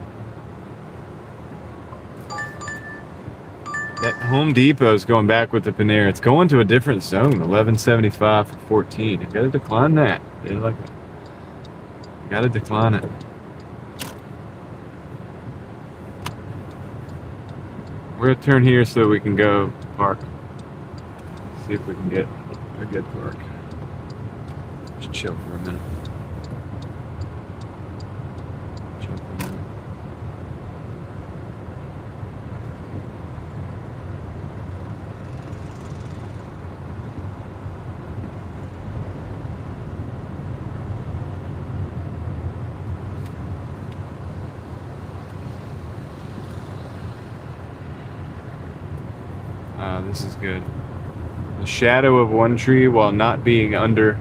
That Home Depot's going back with the Panera. It's going to a different zone. 1175 for 14. You gotta decline that. You gotta decline it. We're gonna turn here so we can go park. See if we can get a good park. Just chill for a minute. Chill for a minute. This is good. The shadow of one tree while not being under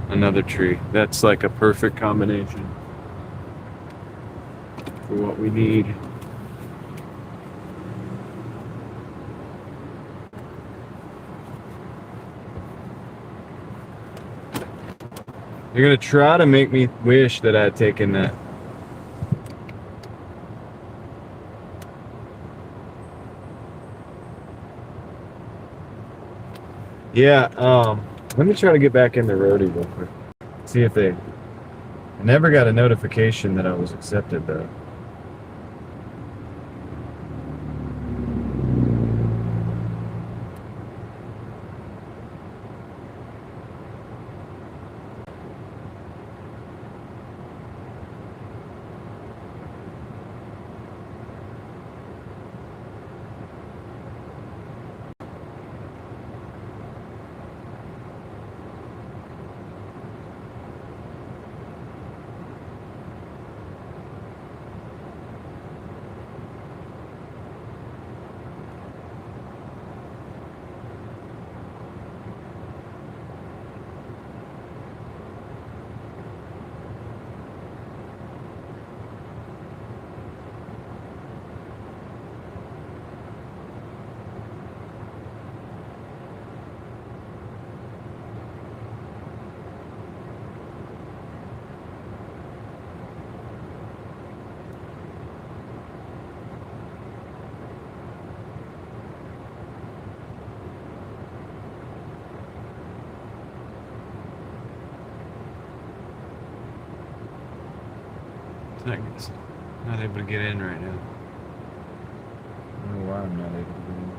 another tree. That's like a perfect combination for what we need. You're gonna try to make me wish that I had taken that. Yeah, let me try to get back in the roadie real quick. See if I never got a notification that I was accepted though. Not able to get in right now. I don't know why I'm not able to get in.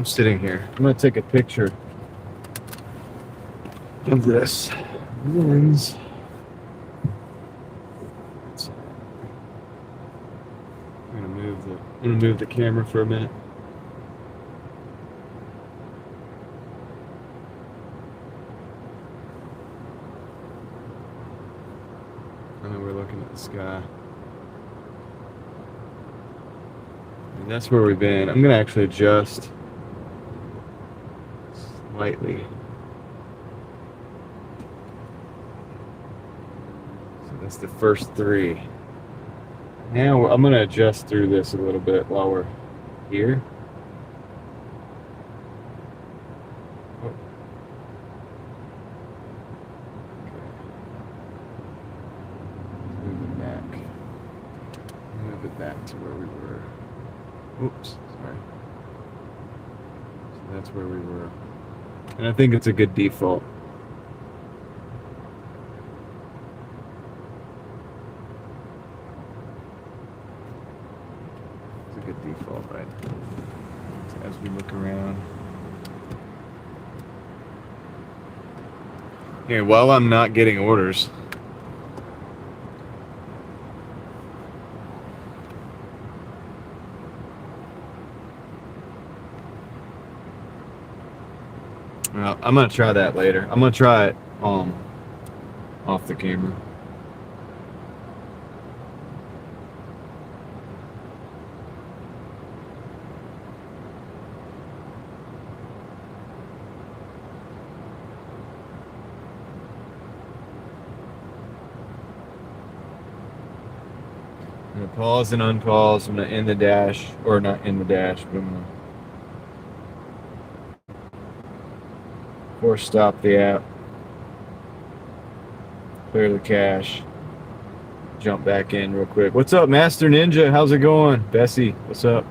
I'm sitting here, I'm gonna take a picture of this lens. I'm gonna move the camera for a minute. I know we're looking at the sky. And that's where we've been. I'm gonna actually adjust slightly. So that's the first 3. Now I'm gonna adjust through this a little bit while we're here. Oh. Okay. Move it back. Move it back to where we were. Oops, sorry. So that's where we were. And I think it's a good default. It's a good default, right? So as we look around. Here, while I'm not getting orders. Well, I'm gonna try that later. I'm gonna try it off the camera. I'm gonna pause and unpause. I'm gonna end the dash, or not end the dash, but I'm gonna force stop the app, clear the cache, jump back in real quick. What's up, Master Ninja? How's it going? Bessie, what's up?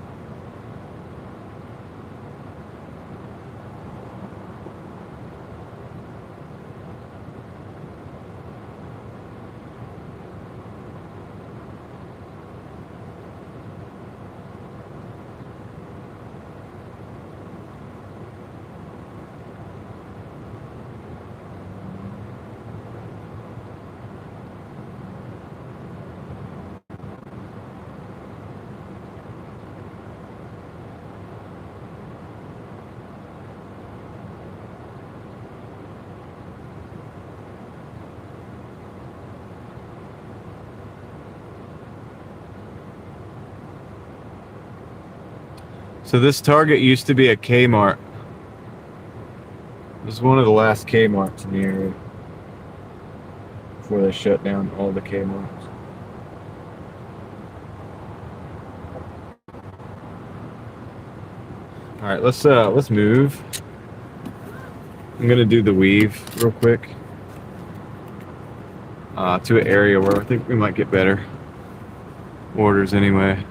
So this Target used to be a Kmart. It was one of the last Kmarts in the area before they shut down all the Kmarts. All right, let's move. I'm gonna do the weave real quick to an area where I think we might get better orders anyway.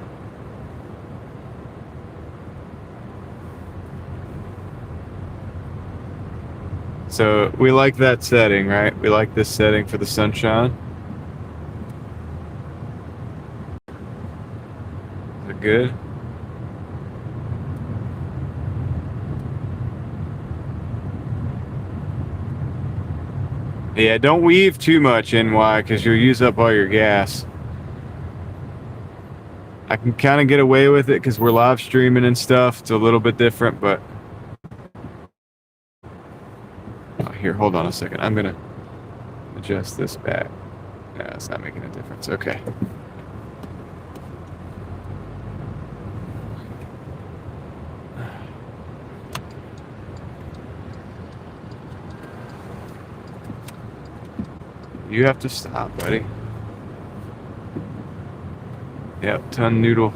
So we like that setting, right? We like this setting for the sunshine. Is it good? Yeah, don't weave too much, NY, because you'll use up all your gas. I can kind of get away with it because we're live streaming and stuff. It's a little bit different, but... Oh, here, hold on a second. I'm going to adjust this back. No, it's not making a difference. Okay. You have to stop, buddy. Yep, ton noodle.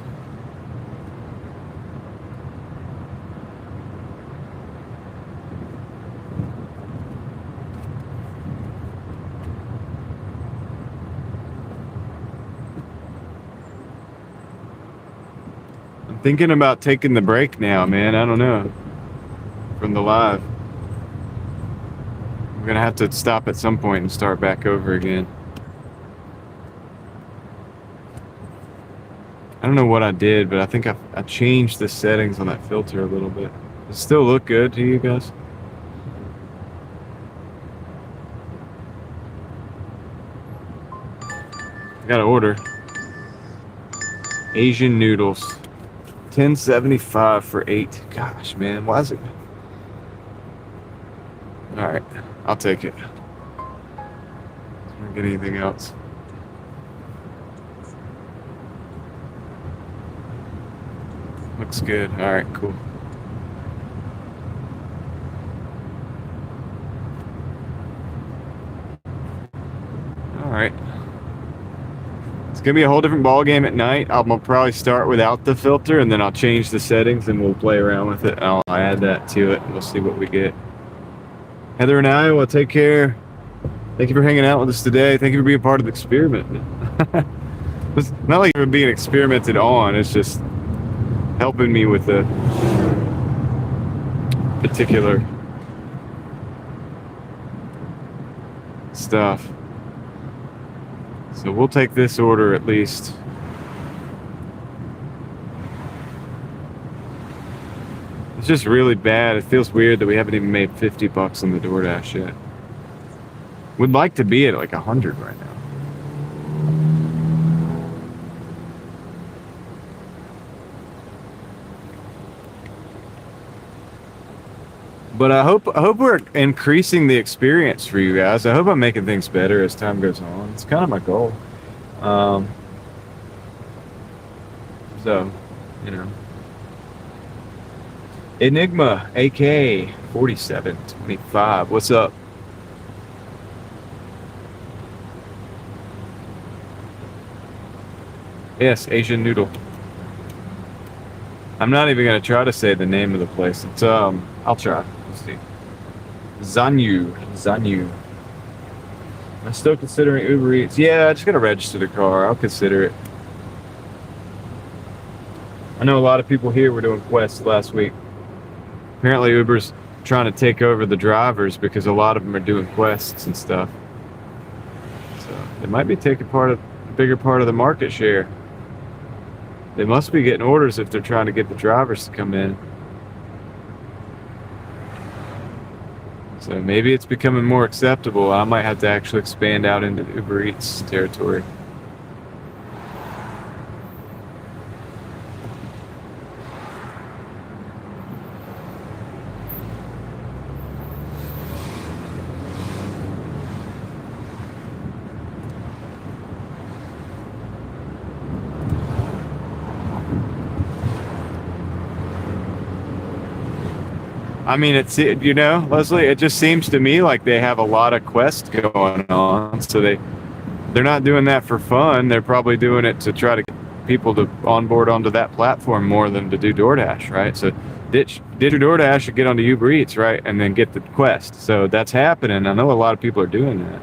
I'm thinking about taking the break now, man. I don't know. From the live. I'm gonna have to stop at some point and start back over again. I don't know what I did, but I think I changed the settings on that filter a little bit. Does it still look good to you guys? I got an order. Asian noodles. $10.75 for 8. Gosh, man, why is it? All right, I'll take it. Don't get anything else. Looks good. All right, cool. All right. It's gonna be a whole different ball game at night. I'll probably start without the filter, and then I'll change the settings, and we'll play around with it. I'll add that to it, and we'll see what we get. Heather and Iowa, take care. Thank you for hanging out with us today. Thank you for being part of the experiment. It's not like you're being experimented on. It's just helping me with the particular stuff. So we'll take this order at least. It's just really bad. It feels weird that we haven't even made $50 on the Doordash yet. Would like to be at like 100 right now. But I hope we're increasing the experience for you guys. I hope I'm making things better as time goes on. It's kind of my goal. So, you know. Enigma, AK 4725. What's up? Yes, Asian noodle. I'm not even gonna try to say the name of the place. It's I'll try. Let's see. Zanyu. I'm still considering Uber Eats. Yeah, I just gotta register the car. I'll consider it. I know a lot of people here were doing quests last week. Apparently Uber's trying to take over the drivers because a lot of them are doing quests and stuff. So they might be taking a bigger part of the market share. They must be getting orders if they're trying to get the drivers to come in. So maybe it's becoming more acceptable. I might have to actually expand out into the Uber Eats territory. I mean, Leslie, it just seems to me like they have a lot of quests going on. So they're not doing that for fun. They're probably doing it to try to get people to onboard onto that platform more than to do DoorDash, right? So ditch your DoorDash and get onto Uber Eats, right? And then get the quest. So that's happening. I know a lot of people are doing that.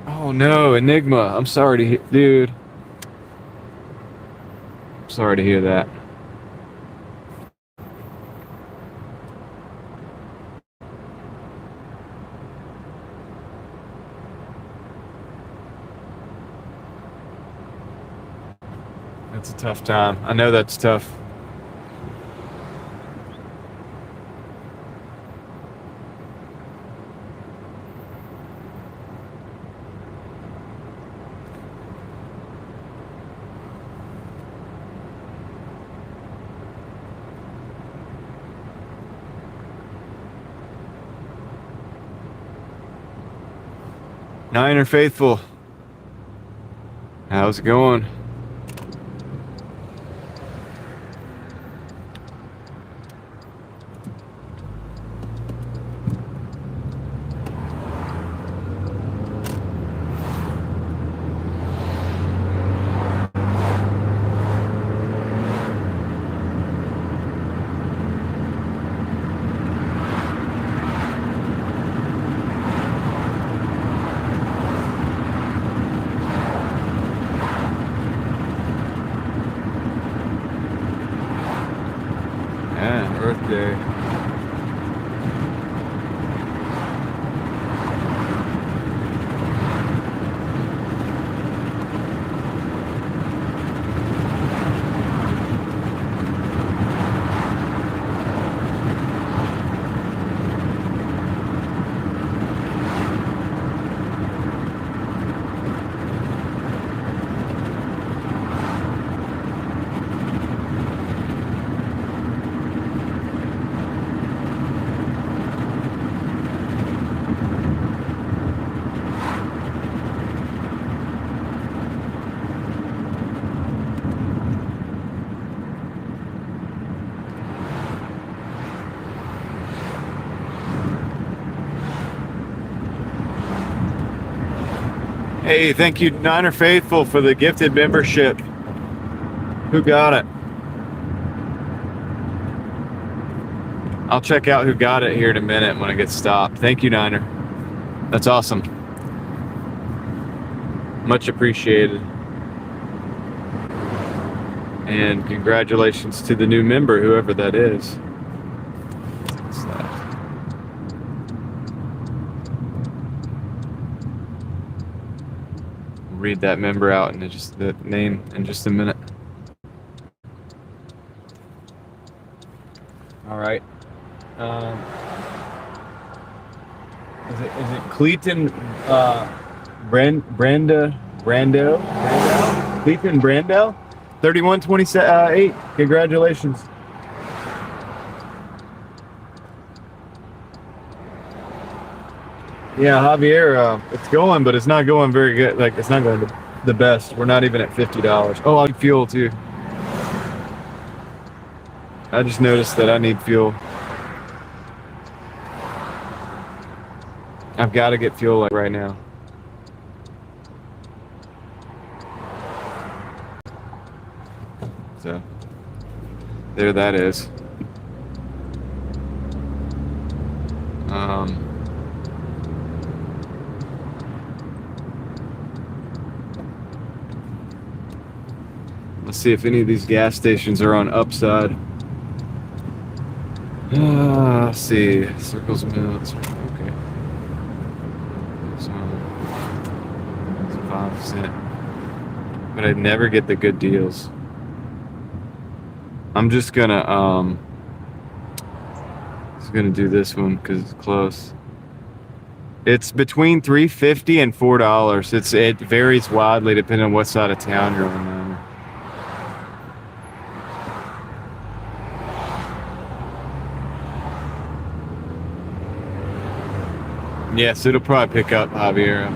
Oh no, Enigma. I'm sorry to hear, dude. I'm sorry to hear that. That's a tough time. I know that's tough. Niner Faithful. How's it going? Yeah, Earth Day. Hey, thank you, Niner Faithful, for the gifted membership. Who got it? I'll check out who got it here in a minute when I get stopped. Thank you, Niner. That's awesome. Much appreciated. And congratulations to the new member, whoever that is. What's that? Read that member out and just the name in just a minute. All right. Is it Cleaton Brando? Cleaton Brando? 3128. Congratulations. Yeah, Javier, it's going, but it's not going very good. Like, it's not going the best. We're not even at $50. Oh, I need fuel too. I just noticed that I need fuel. I've got to get fuel like right now. So, there that is. Let's see if any of these gas stations are on upside. Let's see. Circles Mills. Okay. So, it's 5%. But I never get the good deals. I'm just gonna do this one because it's close. It's between $3.50 and $4. It varies widely depending on what side of town you're on. Yes, it'll probably pick up, Javier.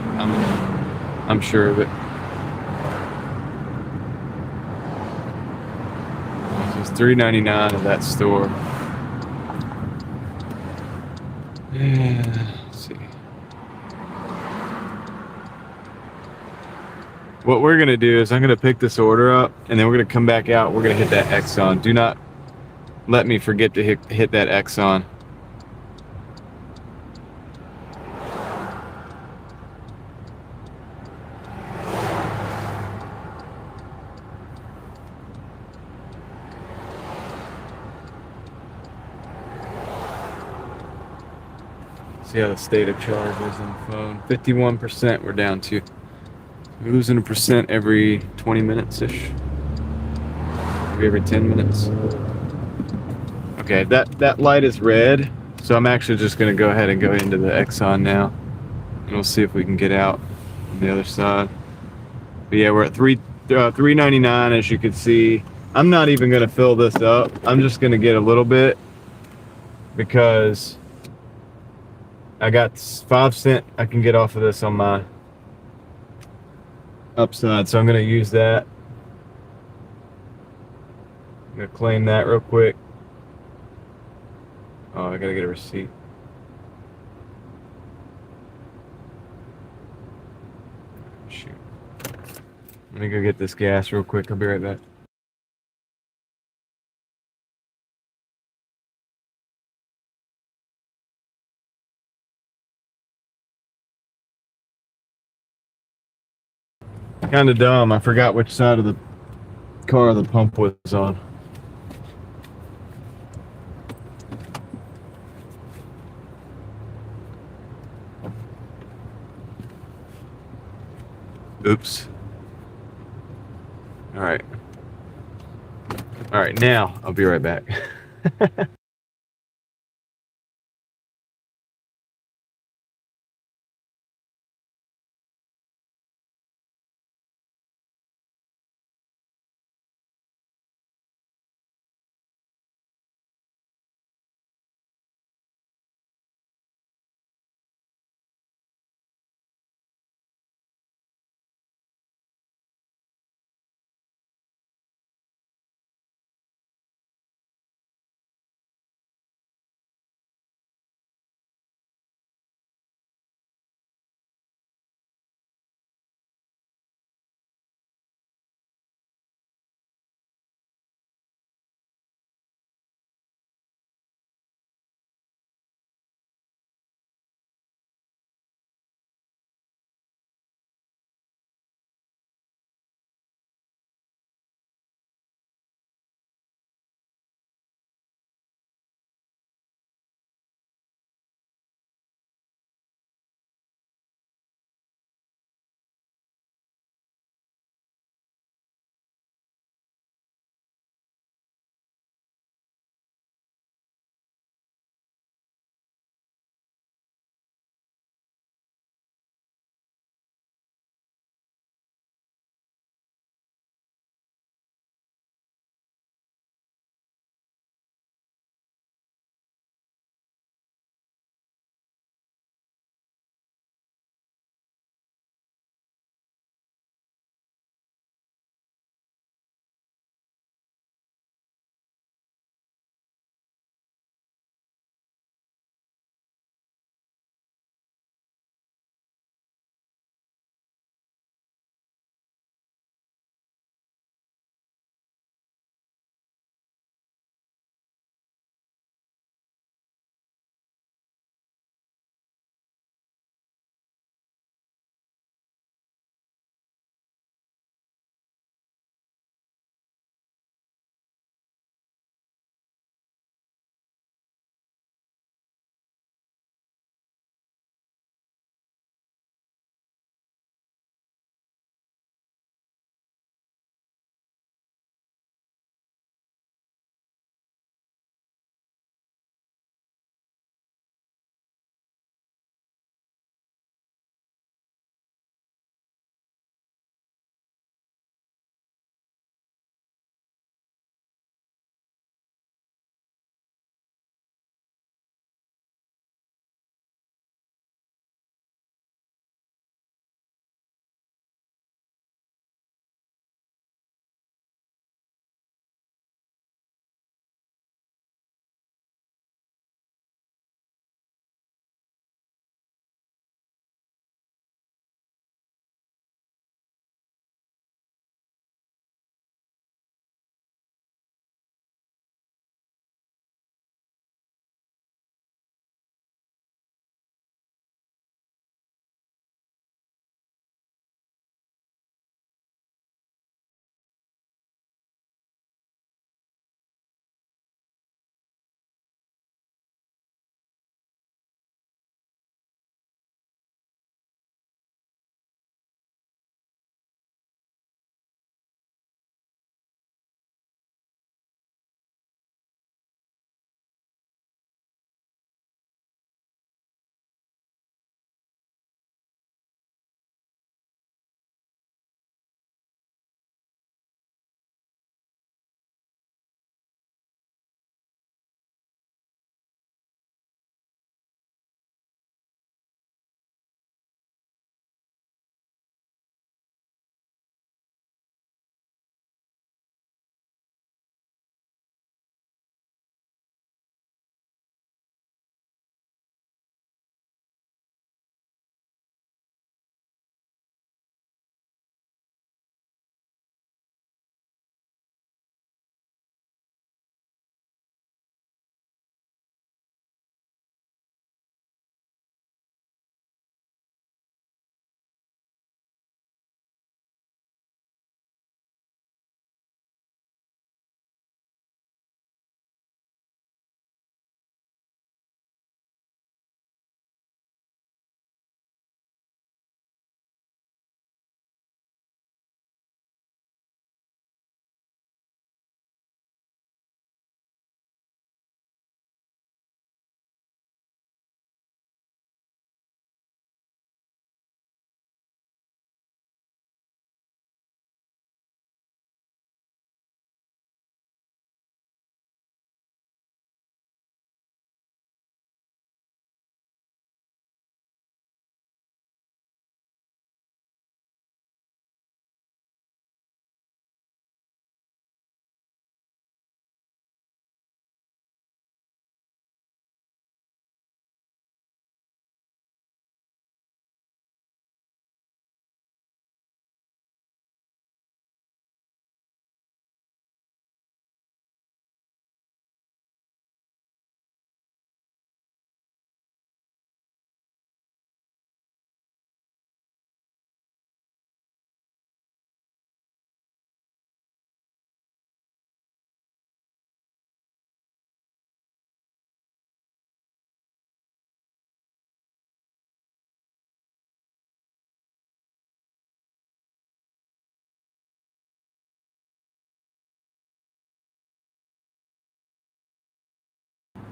I'm sure of it. So it's $3.99 at that store. Yeah, let's see. What we're gonna do is I'm gonna pick this order up, and then we're gonna come back out. We're gonna hit that Exxon. Do not let me forget to hit that Exxon. See how the state of charge is on the phone. 51% we're down to. We're losing a percent every 20 minutes-ish. Maybe every 10 minutes. Okay, that light is red, so I'm actually just gonna go ahead and go into the Exxon now. And we'll see if we can get out on the other side. But yeah, we're at $3.99 as you can see. I'm not even gonna fill this up. I'm just gonna get a little bit because I got 5 cents I can get off of this on my upside, so I'm gonna use that. I'm gonna claim that real quick. Oh, I gotta get a receipt. Shoot. Let me go get this gas real quick. I'll be right back. Kind of dumb. I forgot which side of the car the pump was on. Oops. All right. All right, now I'll be right back.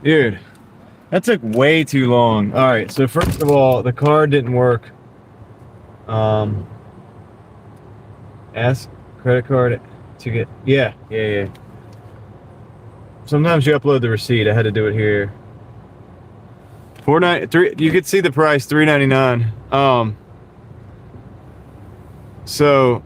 Dude, that took way too long. All right, so first of all, the card didn't work. Ask credit card to get, yeah. Sometimes you upload the receipt. I had to do it here. $4.93. You could see the price, $3.99. So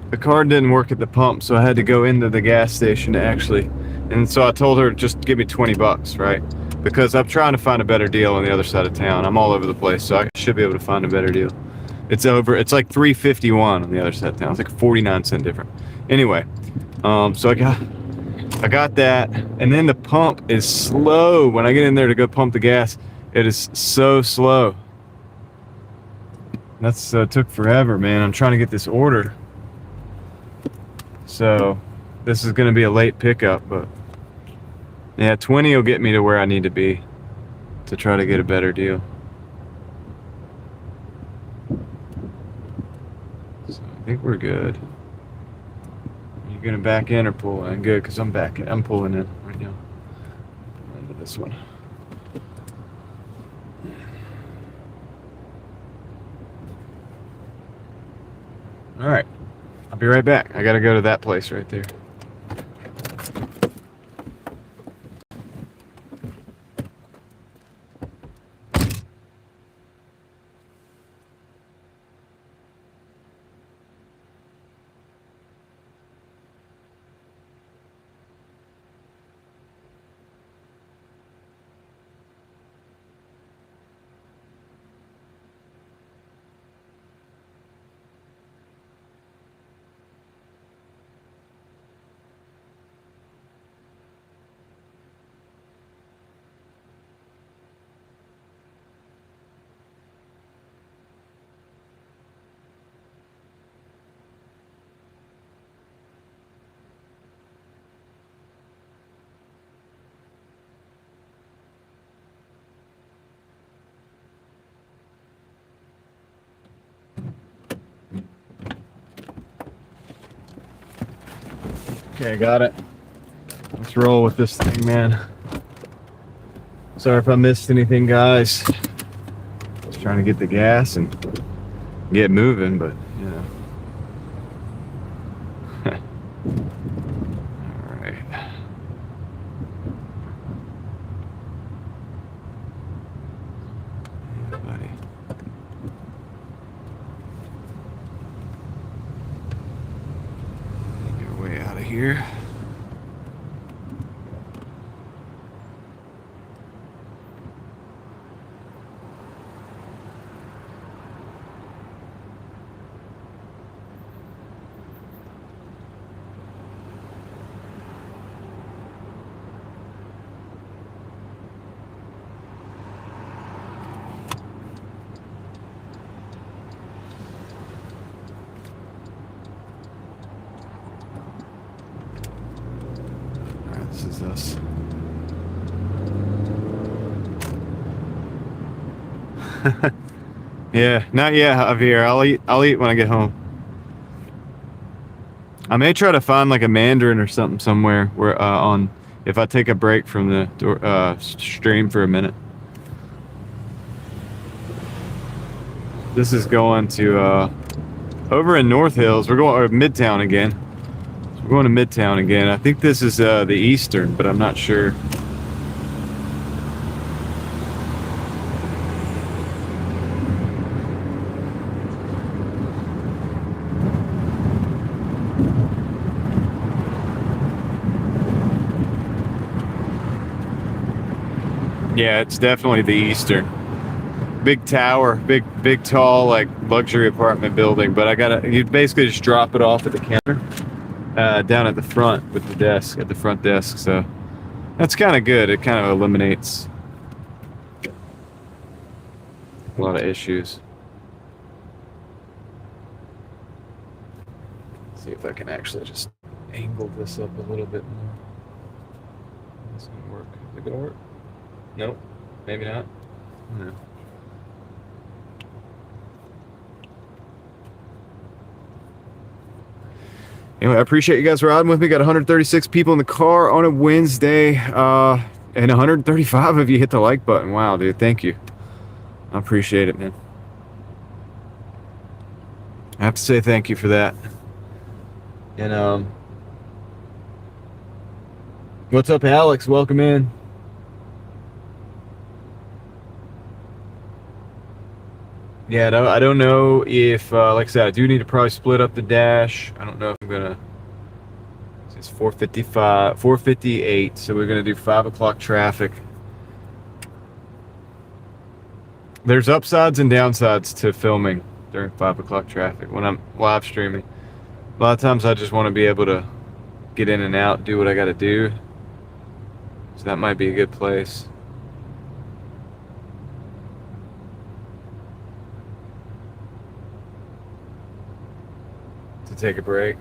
the card didn't work at the pump, so I had to go into the gas station to actually. And so I told her just give me $20, right? Because I'm trying to find a better deal on the other side of town. I'm all over the place, so I should be able to find a better deal. It's like $3.51 on the other side of town. It's like 49 cents different. Anyway, so I got that, and then the pump is slow. When I get in there to go pump the gas, it is so slow. That's took forever, man. I'm trying to get this order, so this is going to be a late pickup, but yeah, 20 will get me to where I need to be to try to get a better deal. So I think we're good. You gonna back in or pull in? Good, because I'm pulling in right now. Into this one. All right, I'll be right back. I gotta go to that place right there. Okay, I got it. Let's roll with this thing, man. Sorry if I missed anything, guys. Just trying to get the gas and get moving, but you know. All right. Yeah, buddy. Get your way out of here. This is us. Yeah, not yet, Javier. I'll eat when I get home. I may try to find like a Mandarin or something somewhere where on if I take a break from the stream for a minute. This is going to over in North Hills. We're going or Midtown again. So we're going to Midtown again. I think this is the Eastern, but I'm not sure. Yeah, it's definitely the Eastern. Big tower, big tall like luxury apartment building, but you basically just drop it off at the counter down at the front with the desk at the front desk. So that's kind of good. It kind of eliminates a lot of issues. Let's see if I can actually just angle this up a little bit more. This gonna work. Is it gonna work? Nope. Maybe not. No. Anyway, I appreciate you guys riding with me. Got 136 people in the car on a Wednesday, and 135 of you hit the like button. Wow, dude, thank you. I appreciate it, man. I have to say thank you for that. And what's up, Alex? Welcome in. Yeah, no, I don't know if, like I said, I do need to probably split up the dash. I don't know if I'm gonna. It's 4:55, 4:58, so we're gonna do 5 o'clock traffic. There's upsides and downsides to filming during 5 o'clock traffic when I'm live streaming. A lot of times I just want to be able to get in and out, do what I got to do. So that might be a good place. To take a break.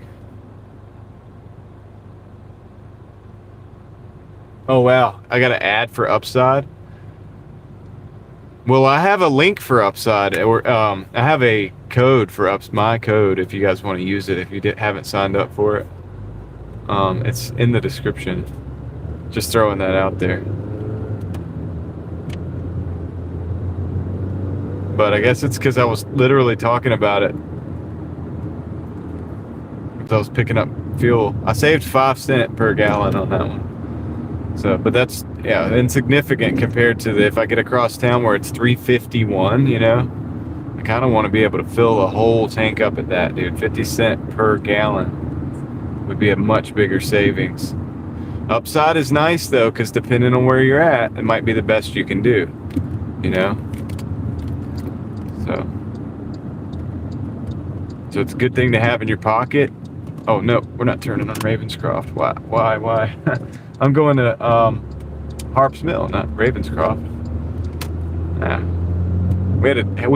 Oh wow, I got an ad for Upside. Well, I have a link for Upside, or I have a code for my code if you guys want to use it. If you haven't signed up for it, it's in the description. Just throwing that out there. But I guess it's because I was literally talking about it. I was picking up fuel. I saved 5 cents per gallon on that one. So, but that's, yeah, insignificant compared to if I get across town where it's 351, you know? I kind of want to be able to fill a whole tank up at that, dude. 50 cents per gallon would be a much bigger savings. Upside is nice, though, because depending on where you're at, it might be the best you can do, you know? So it's a good thing to have in your pocket. Oh, no, we're not turning on Ravenscroft. Why? I'm going to Harps Mill, not Ravenscroft. Nah. We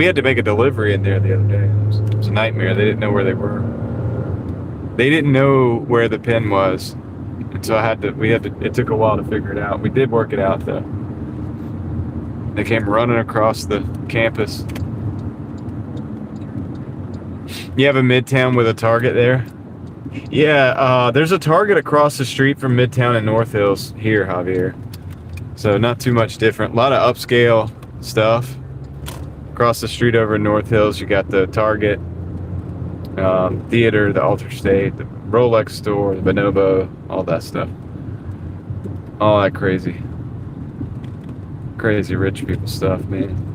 had to make a delivery in there the other day. It was a nightmare. They didn't know where they were. They didn't know where the pin was. And so it took a while to figure it out. We did work it out though. They came running across the campus. You have a Midtown with a Target there? Yeah, there's a Target across the street from Midtown and North Hills here, Javier. So not too much different. A lot of upscale stuff. Across the street over in North Hills, you got the Target, theater, the Alter State, the Rolex store, the Bonobo, all that stuff. All that crazy rich people stuff, man.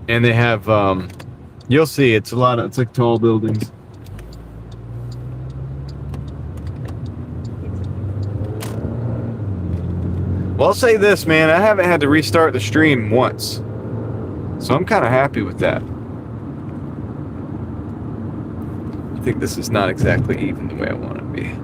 And they have, you'll see, it's like tall buildings. Well, I'll say this, man, I haven't had to restart the stream once. So I'm kind of happy with that. I think this is not exactly even the way I want it to be.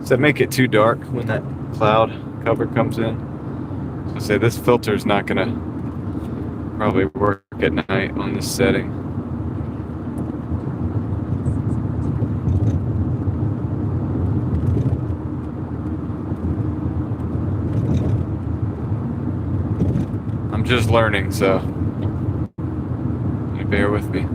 Does that make it too dark when that cloud cover comes in? So say this filter is not gonna probably work at night on this setting. I'm just learning, so you bear with me.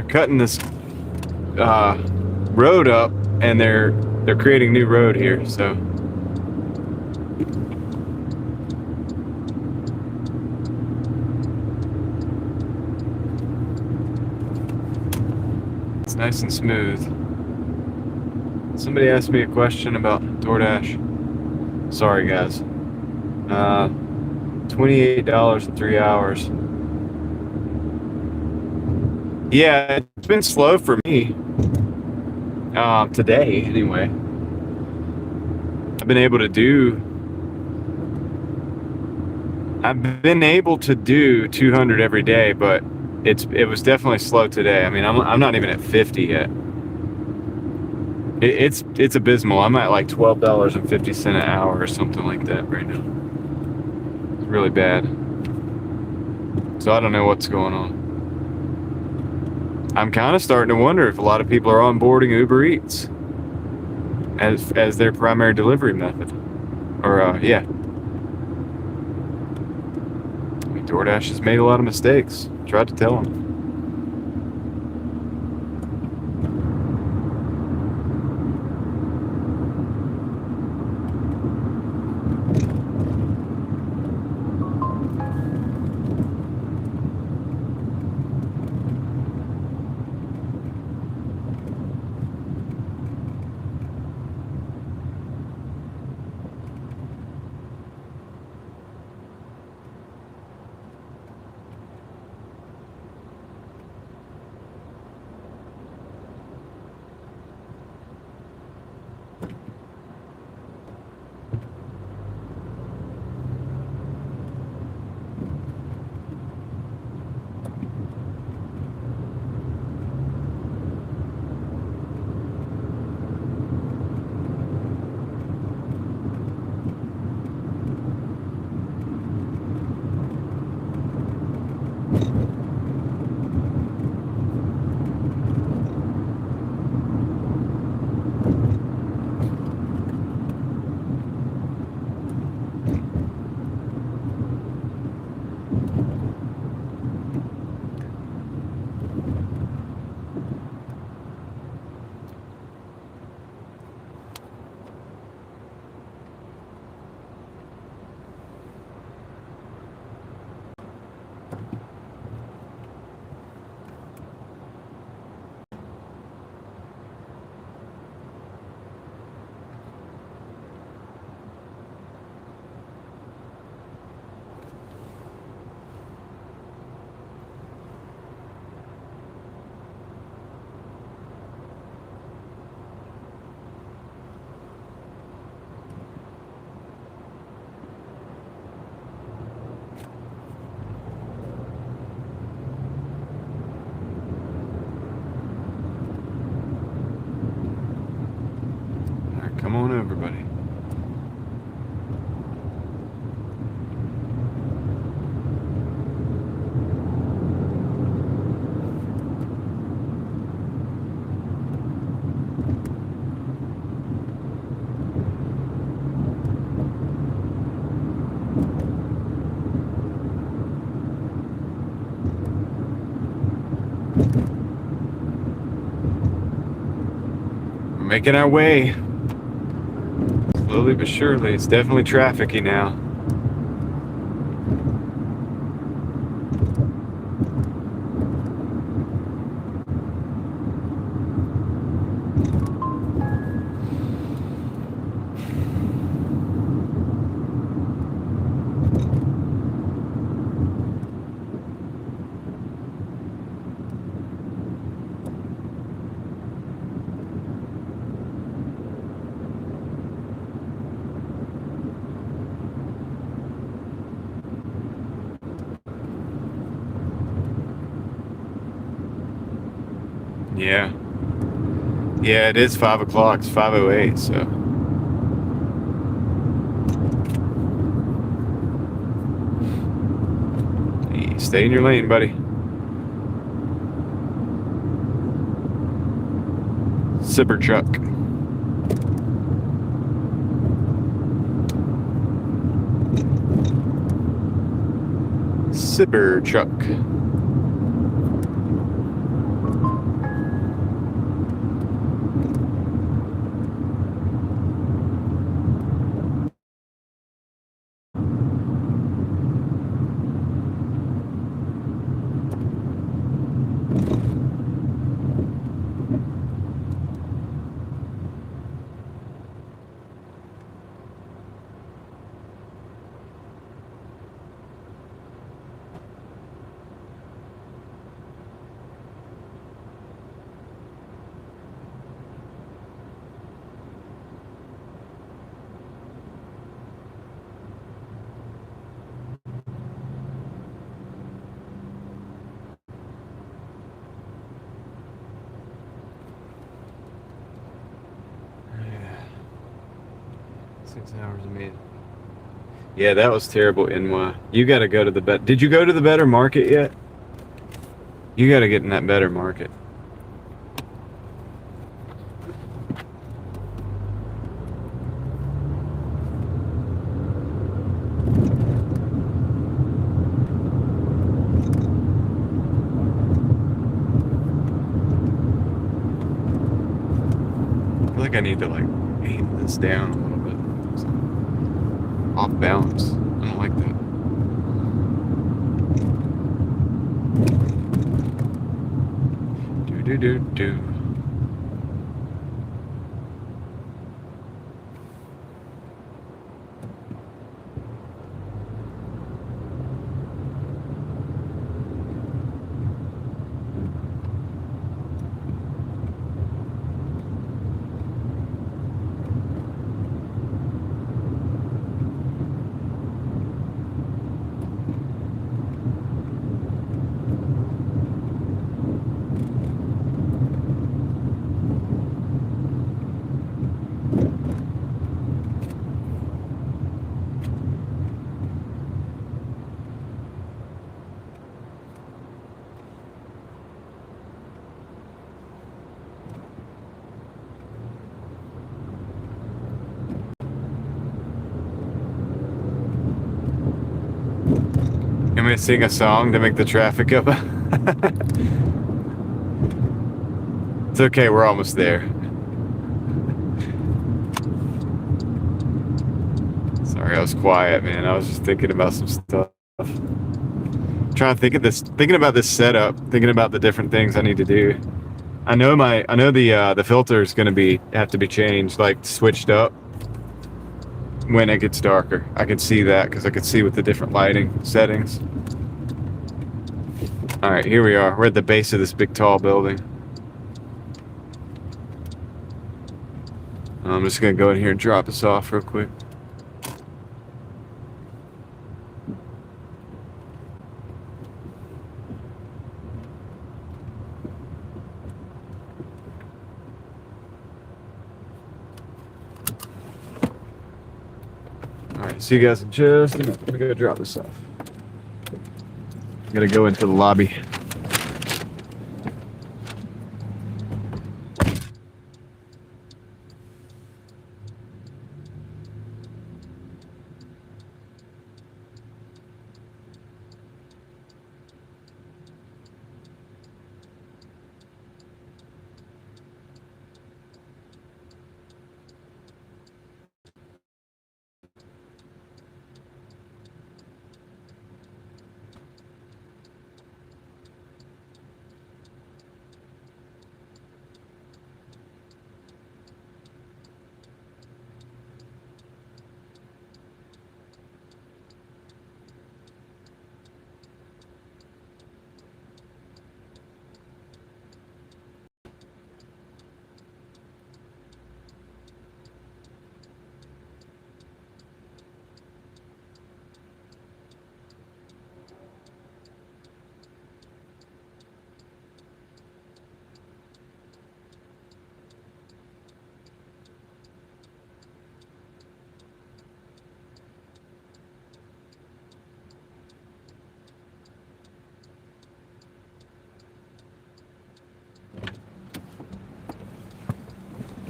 cutting this road up, and they're creating new road here. So it's nice and smooth. Somebody asked me a question about DoorDash. Sorry, guys. $28 in 3 hours. Yeah, it's been slow for me. Today, anyway. I've been able to do 200 every day, but it was definitely slow today. I mean, I'm not even at 50 yet. It's abysmal. I'm at like $12.50 an hour or something like that right now. It's really bad. So I don't know what's going on. I'm kind of starting to wonder if a lot of people are onboarding Uber Eats as their primary delivery method. Or yeah. I mean, DoorDash has made a lot of mistakes. Tried to tell them. Come on over, buddy. We're making our way. Slowly but surely. It's definitely trafficy now. Yeah. Yeah, it is 5 o'clock. It's 5:08, so. Hey, stay in your lane, buddy. Sipper truck. Sipper truck. 6 hours a minute. Yeah, that was terrible, NY. You got to go to the Did you go to the better market yet? You got to get in that better market. I feel like I need to like aim this down a little bit. It's off balance. I don't like that. Do. You want me to sing a song to make the traffic up? It's okay, we're almost there. Sorry, I was quiet, man. I was just thinking about some stuff. Trying to thinking about this setup, thinking about the different things I need to do. I know the filter is gonna have to be changed, like switched up when it gets darker. I can see that because I can see with the different lighting settings. All right, here we are. We're at the base of this big tall building. I'm just gonna go in here and drop this off real quick. Alright, see you guys in just a minute. We're gonna drop this off. I'm gonna go into the lobby.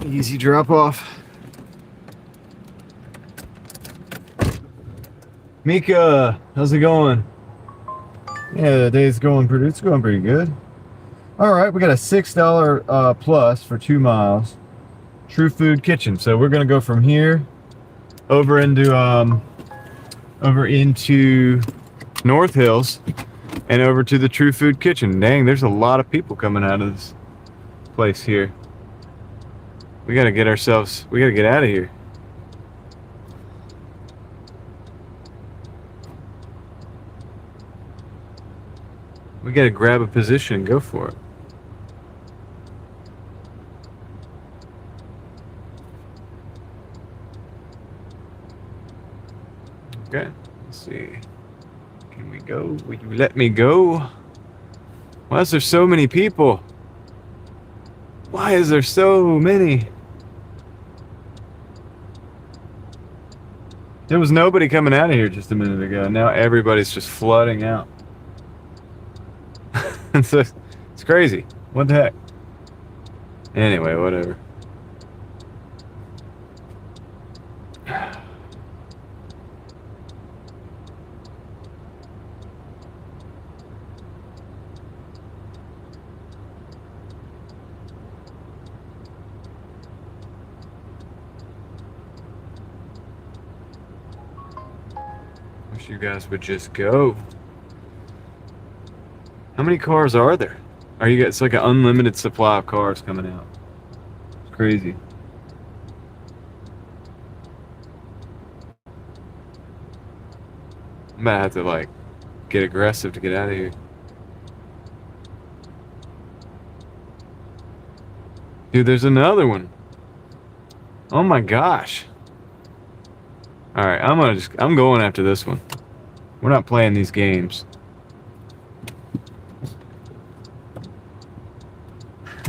Easy drop off. Mika, how's it going? Yeah, the day's going pretty good. All right, we got a $6 plus for 2 miles. True Food Kitchen. So we're gonna go from here over into North Hills and over to the True Food Kitchen. Dang, there's a lot of people coming out of this place here. We gotta get out of here. We gotta grab a position and go for it. Okay, let's see. Can we go? Will you let me go? Why is there so many people? Why is there so many? There was nobody coming out of here just a minute ago. Now everybody's just flooding out. So it's crazy. What the heck? Anyway, whatever. Wish you guys would just go. How many cars are there? Are you guys? It's like an unlimited supply of cars coming out. It's crazy. I'm gonna have to like get aggressive to get out of here. Dude, there's another one. Oh my gosh. Alright, I'm going after this one. We're not playing these games.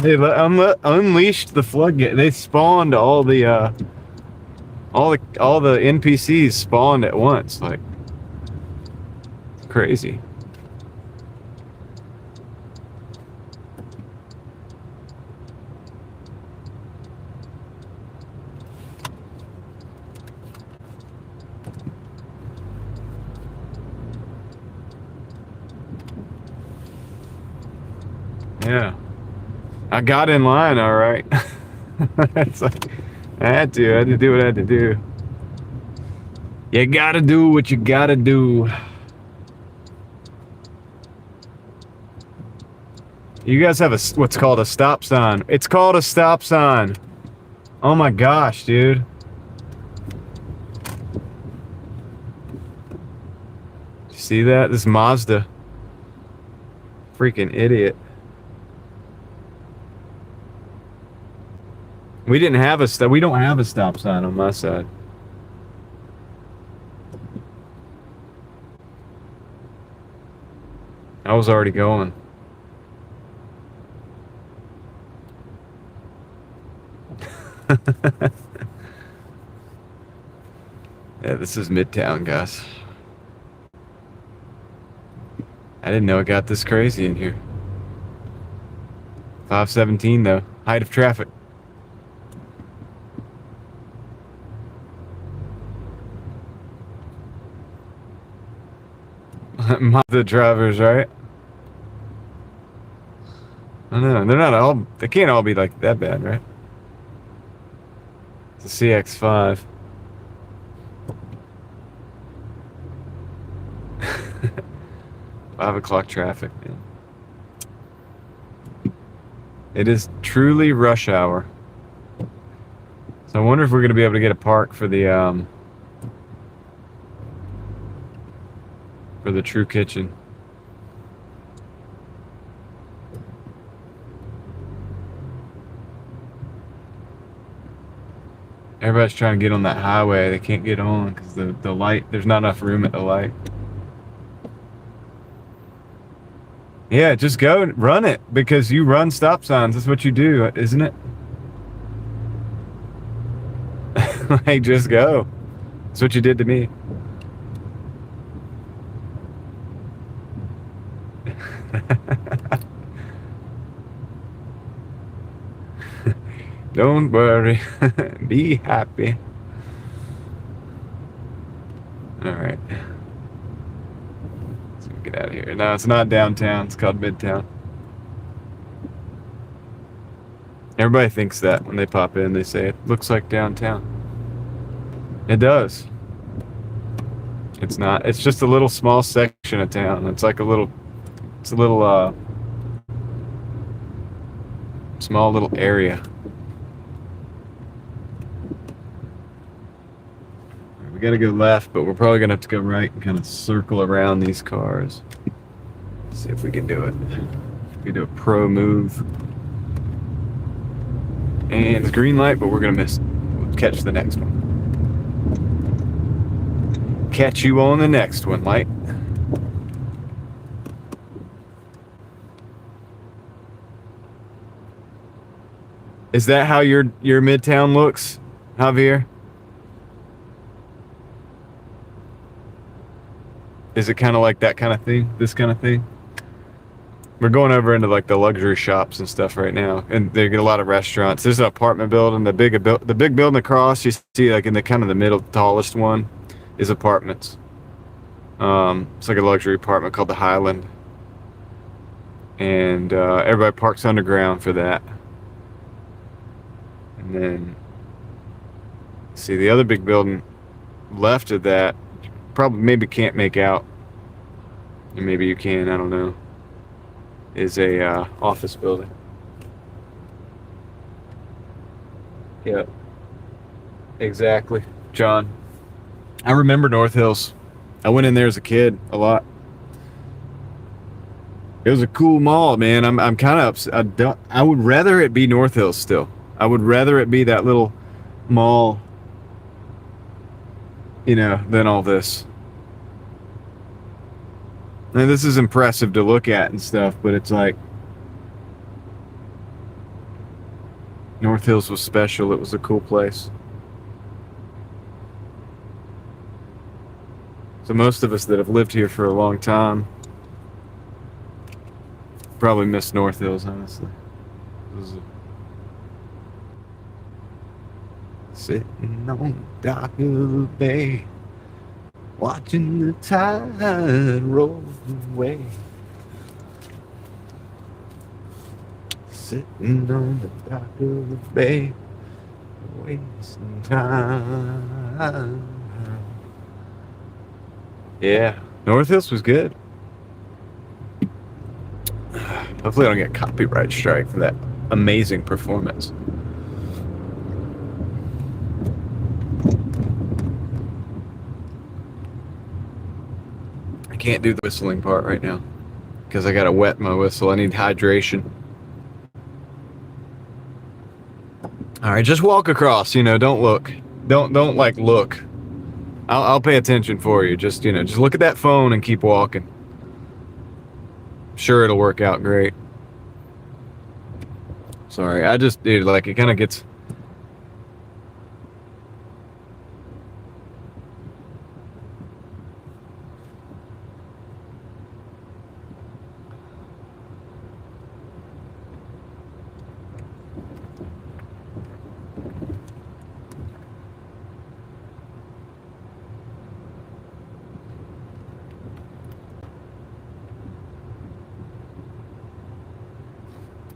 They unleashed the floodgate. They spawned all the NPCs spawned at once. Like, it's crazy. Yeah. I got in line, all right. It's like, I had to do what I had to do. You gotta do what you gotta do. You guys have what's called a stop sign. It's called a stop sign. Oh my gosh, dude. You see that? This Mazda. Freaking idiot. We don't have a stop sign on my side. I was already going. Yeah, this is Midtown, guys. I didn't know it got this crazy in here. 517 though, height of traffic. The drivers, right? I know, they're not all, they can't all be like that bad, right? It's a CX-5. Five o'clock traffic, man. It is truly rush hour. So I wonder if we're gonna be able to get a park for the True Kitchen. Everybody's trying to get on that highway. They can't get on because the light, there's not enough room at the light. Yeah, just go and run it because you run stop signs. That's what you do, isn't it? Like, just go. That's what you did to me. Don't worry. Be happy. Alright. Let's get out of here. No, it's not downtown. It's called Midtown. Everybody thinks that when they pop in. They say it looks like downtown. It does. It's not. It's just a little small section of town. It's like a little... It's a little, small little area. We gotta go left, but we're probably gonna have to go right and kind of circle around these cars. See if we can do it. We do a pro move. And it's green light, but we're gonna miss it. We'll catch the next one. Catch you on the next one, Light. Is that how your Midtown looks, Javier? Is it kind of like that kind of thing? This kind of thing? We're going over into like the luxury shops and stuff right now, and they get a lot of restaurants. There's an apartment building. The big building across, you see like in the kind of the middle, tallest one, is apartments. It's like a luxury apartment called the Highland, and everybody parks underground for that. And then see the other big building left of that, probably maybe can't make out, and maybe you can. I don't know. Is a office building. Yep. Exactly, John. I remember North Hills. I went in there as a kid a lot. It was a cool mall, man. I'm kind of upset. I would rather it be North Hills still. I would rather it be that little mall, you know, than all this. And this is impressive to look at and stuff, but it's like North Hills was special. It was a cool place. So most of us that have lived here for a long time probably miss North Hills, honestly. Sitting on the dock of the bay, watching the tide roll away. Sitting on the dock of the bay, wasting time. Yeah, North Hills was good. Hopefully I don't get a copyright strike for that amazing performance. I can't do the whistling part right now because I gotta wet my whistle. I need hydration. All right, just walk across. You know, don't look. Don't like look. I'll pay attention for you. Just just look at that phone and keep walking. Sure, it'll work out great. Sorry, I just dude, like it kind of gets.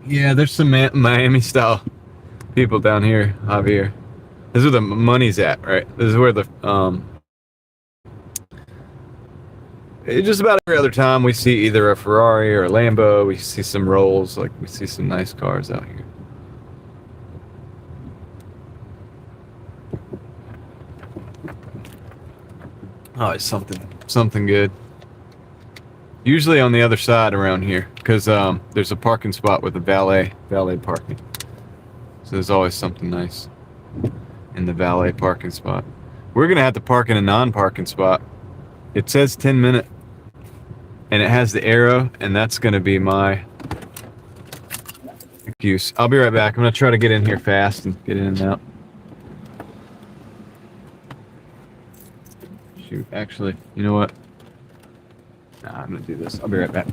Yeah, there's some Miami style people down here, Javier. This is where the money's at, right? This is where the just about every other time we see either a Ferrari or a Lambo, we see some Rolls, like we see some nice cars out here. Oh, it's something good. Usually on the other side around here, because there's a parking spot with a valet parking. So there's always something nice in the valet parking spot. We're gonna have to park in a non-parking spot. It says 10-minute, and it has the arrow, and that's gonna be my excuse. I'll be right back. I'm gonna try to get in here fast and get in and out. Shoot, actually, you know what? Nah, I'm gonna do this. I'll be right back.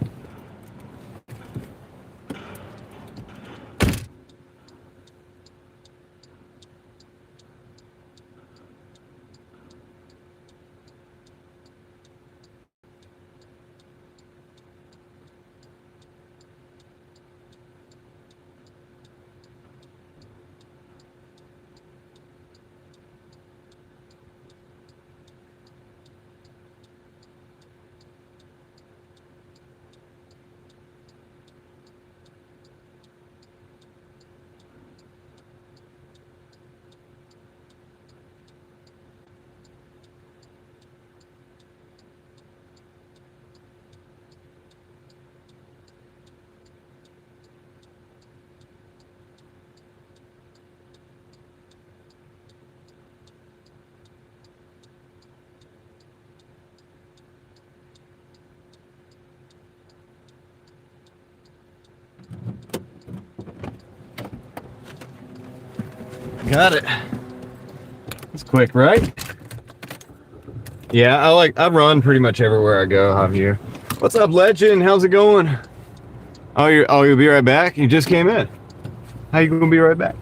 Got it. That's quick, right? Yeah, I run pretty much everywhere I go, Javier. What's up, Legend? How's it going? You'll be right back? You just came in. How you gonna be right back?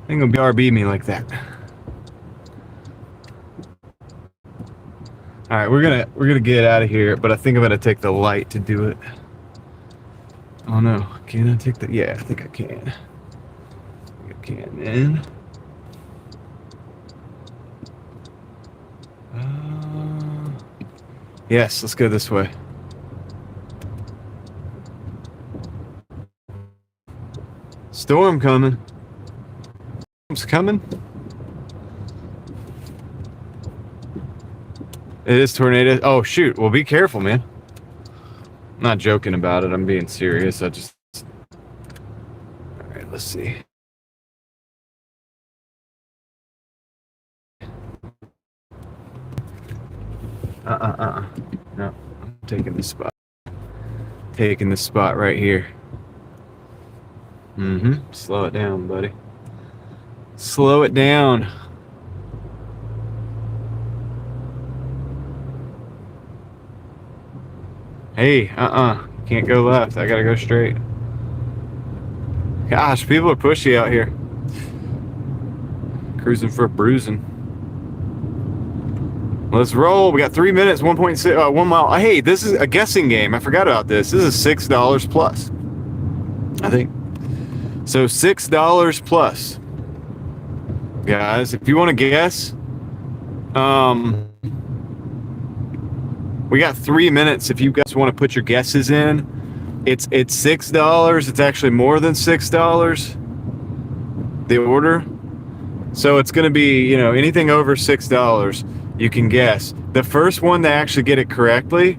Ain't gonna BRB me like that. Alright, we're gonna get out of here, but I think I'm gonna take the light to do it. Oh no, can I take the yeah, I think I can. I can, man. Yes, let's go this way. Storm coming. Storm's coming. It is tornado. Oh shoot! Well, be careful, man. I'm not joking about it. I'm being serious. All right, let's see. No, I'm taking this spot. Taking this spot right here. Slow it down, buddy. Slow it down. Hey, can't go left. I gotta go straight. Gosh, people are pushy out here. Cruising for a bruising. Let's roll. We got 3 minutes, 1.6, 1 mile. Hey, this is a guessing game. I forgot about this. This is $6 plus, I think. So $6 plus. Guys, if you want to guess, we got 3 minutes. If you guys want to put your guesses in, it's $6. It's actually more than $6. The order. So it's going to be, anything over $6, you can guess. The first one to actually get it correctly,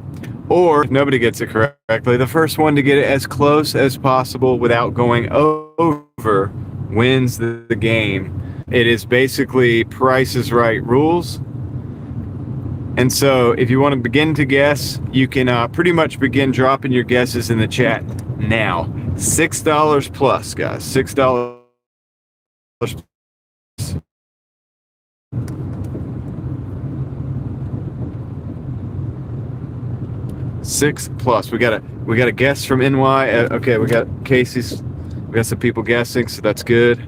or if nobody gets it correctly, the first one to get it as close as possible without going over wins the game. It is basically Price is Right rules. And so if you want to begin to guess, you can pretty much begin dropping your guesses in the chat now. $6 plus, guys. $6 plus. $6+. We got a guess from NY. Okay, we got Casey's. We got some people guessing, so that's good.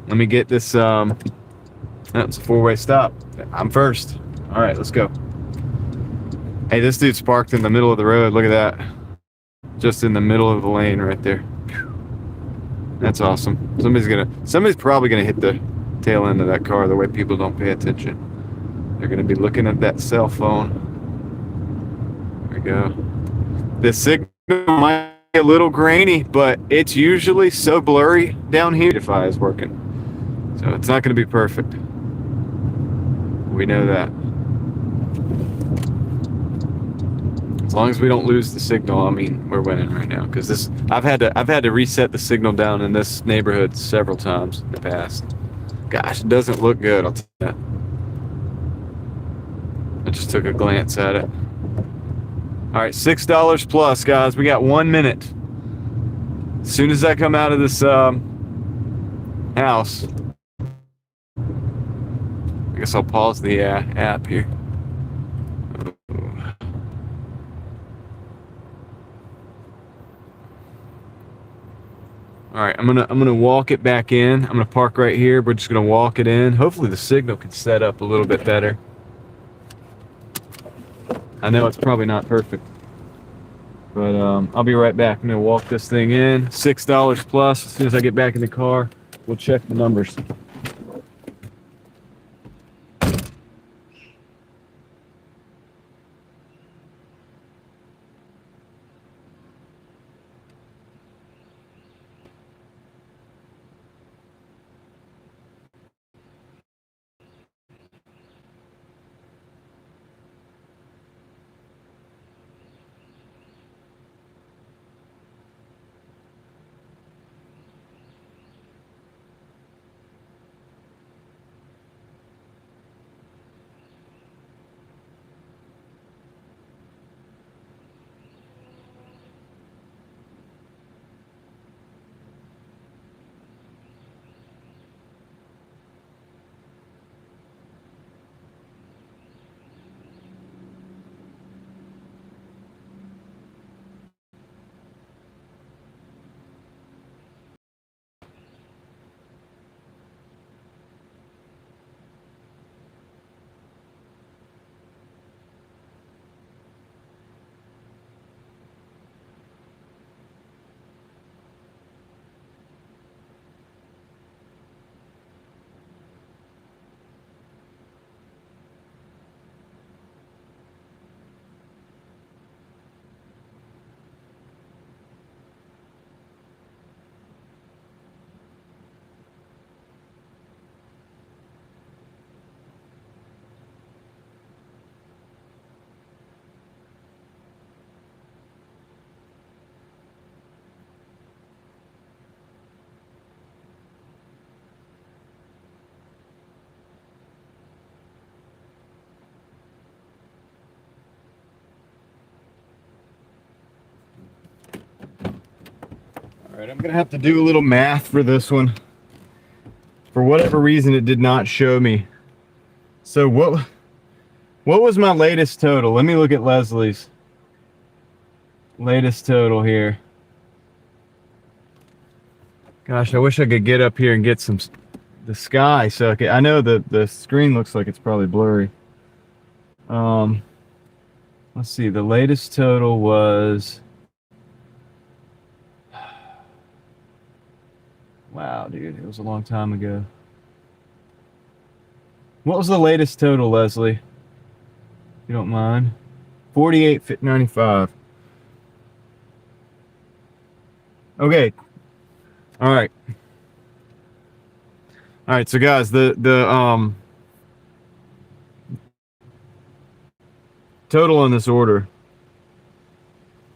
Let me get this. That's a 4-way stop. I'm first. All right, let's go. Hey, this dude's parked in the middle of the road. Look at that. Just in the middle of the lane right there. That's awesome. Somebody's probably gonna hit the tail end of that car the way people don't pay attention. They're gonna be looking at that cell phone. There we go. The signal might be a little grainy, but it's usually so blurry down here. Wi-Fi is working, so it's not going to be perfect. We know that. As long as we don't lose the signal, I mean, we're winning right now. Because I've had to reset the signal down in this neighborhood several times in the past. Gosh, it doesn't look good. I'll tell you that. I just took a glance at it. All right, $6 plus, guys. We got 1 minute. As soon as I come out of this house, I guess I'll pause the app here. All right, I'm gonna walk it back in. I'm gonna park right here. We're just gonna walk it in. Hopefully the signal can set up a little bit better. I know it's probably not perfect, but I'll be right back. I'm gonna walk this thing in. $6 plus. As soon as I get back in the car, we'll check the numbers. All right, I'm gonna have to do a little math for this one. For whatever reason, it did not show me. So what was my latest total? Let me look at Leslie's latest total here. Gosh, I wish I could get up here and get the sky so I know the screen looks like it's probably blurry. Let's see, the latest total was, wow, dude, it was a long time ago. What was the latest total, Leslie? If you don't mind. 48.95. Okay. All right. All right, so guys, the total on this order.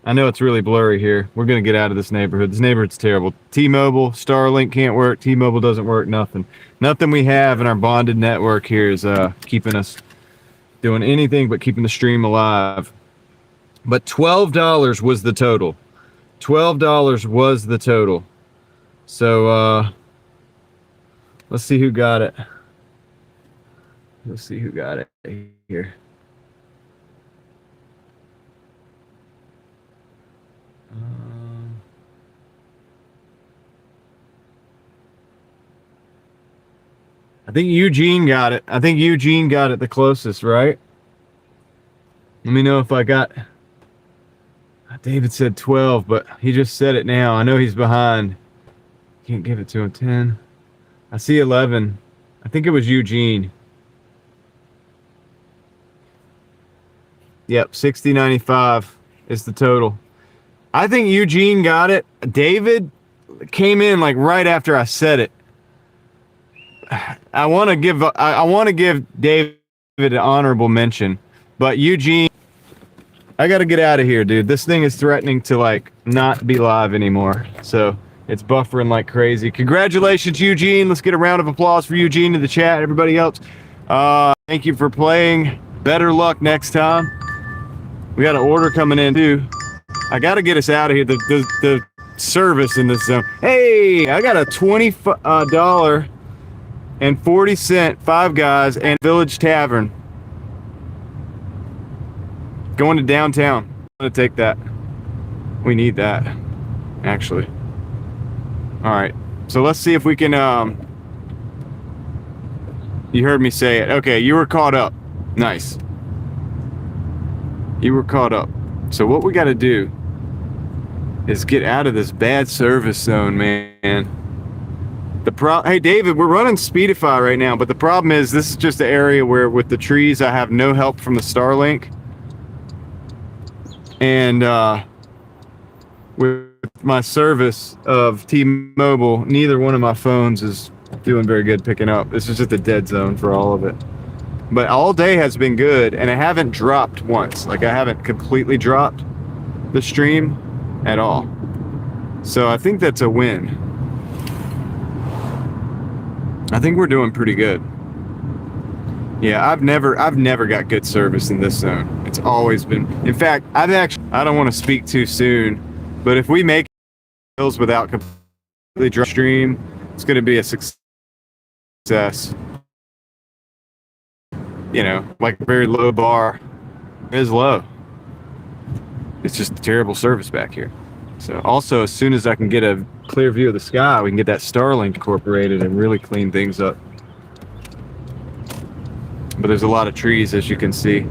I know it's really blurry here. We're gonna get out of this neighborhood. This neighborhood's terrible. T-Mobile, Starlink can't work. T-Mobile doesn't work. Nothing we have in our bonded network here is keeping us doing anything but keeping the stream alive. But $12 was the total. $12 was the total. So let's see who got it. Let's see who got it here. I think Eugene got it. I think Eugene got it the closest, right? Let me know if I got... David said 12, but he just said it now. I know he's behind. Can't give it to him. 10. I see 11. I think it was Eugene. Yep, 60.95 is the total. I think Eugene got it. David came in like right after I said it. I want to give David an honorable mention, but Eugene, I got to get out of here, dude. This thing is threatening to like not be live anymore. So it's buffering like crazy. Congratulations, Eugene. Let's get a round of applause for Eugene in the chat. Everybody else, thank you for playing. Better luck next time. We got an order coming in too. I got to get us out of here. The service in this zone. Hey, I got a $20 and 40-cent Five Guys and Village Tavern. Going to downtown. I'm gonna take that. We need that, actually. All right, so let's see if we can. You heard me say it. Okay, you were caught up. Nice. You were caught up. So what we got to do is get out of this bad service zone, man. Hey David, we're running Speedify right now, but the problem is this is just an area where with the trees I have no help from the Starlink, and with my service of T-Mobile, neither one of my phones is doing very good picking up. This is just a dead zone for all of it. But all day has been good, and I haven't dropped once. Like I haven't completely dropped the stream at all. So I think that's a win. I think we're doing pretty good. Yeah, I've never got good service in this zone. It's always been. In fact, I don't want to speak too soon, but if we make deals without completely drop stream, it's going to be a success. You know, like a very low bar. It is low. It's just a terrible service back here. So also, as soon as I can get a clear view of the sky, we can get that Starlink incorporated and really clean things up. But there's a lot of trees, as you can see.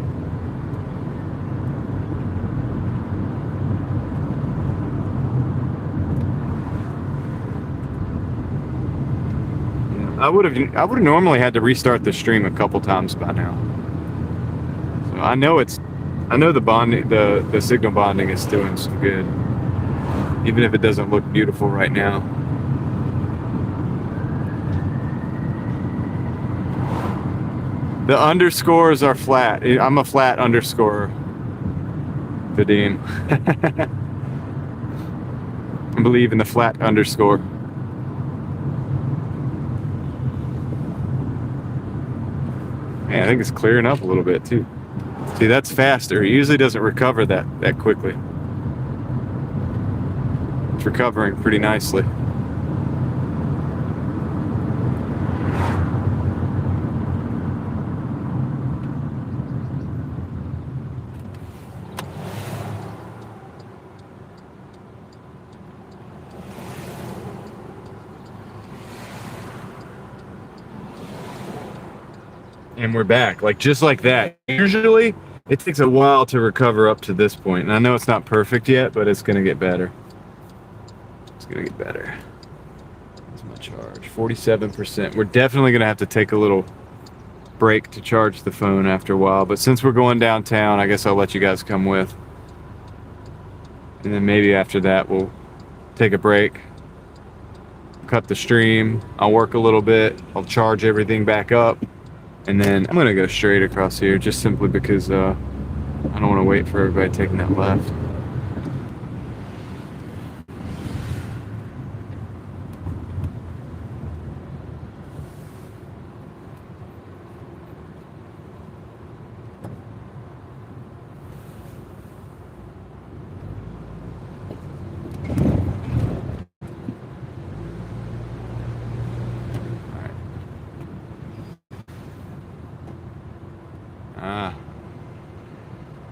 I would have normally had to restart the stream a couple times by now. So I know the bonding, the signal bonding is doing some good, even if it doesn't look beautiful right now. The underscores are flat. I'm a flat underscore, Vadim. I believe in the flat underscore. Man, I think it's clearing up a little bit too. See, that's faster. It usually doesn't recover that quickly. It's recovering pretty nicely. And we're back, like just like that. Usually it takes a while to recover up to this point, and I know it's not perfect yet, but it's gonna get better. It's gonna get better. That's my charge, 47%. We're definitely gonna have to take a little break to charge the phone after a while, but since we're going downtown, I guess I'll let you guys come with, and then maybe after that we'll take a break, cut the stream, I'll work a little bit, I'll charge everything back up, and then I'm gonna go straight across here just simply because I don't want to wait for everybody taking that left.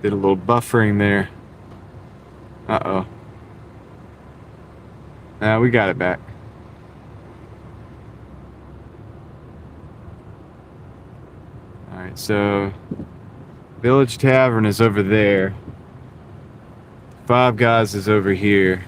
Did a little buffering there. Uh-oh. We got it back. Alright, so Village Tavern is over there. Five Guys is over here.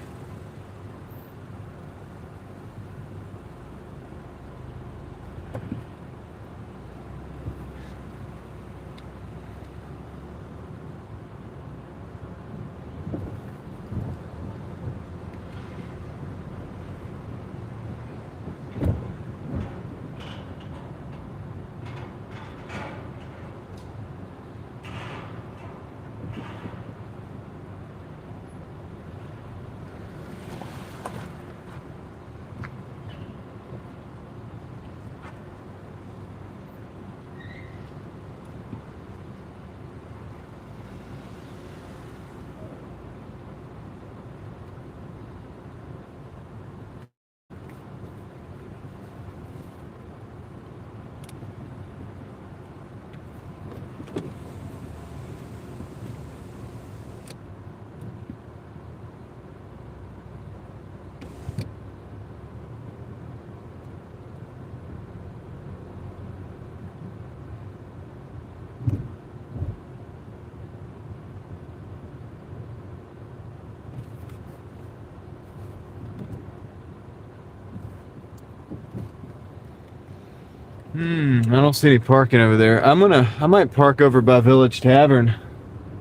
I don't see any parking over there. I might park over by Village Tavern,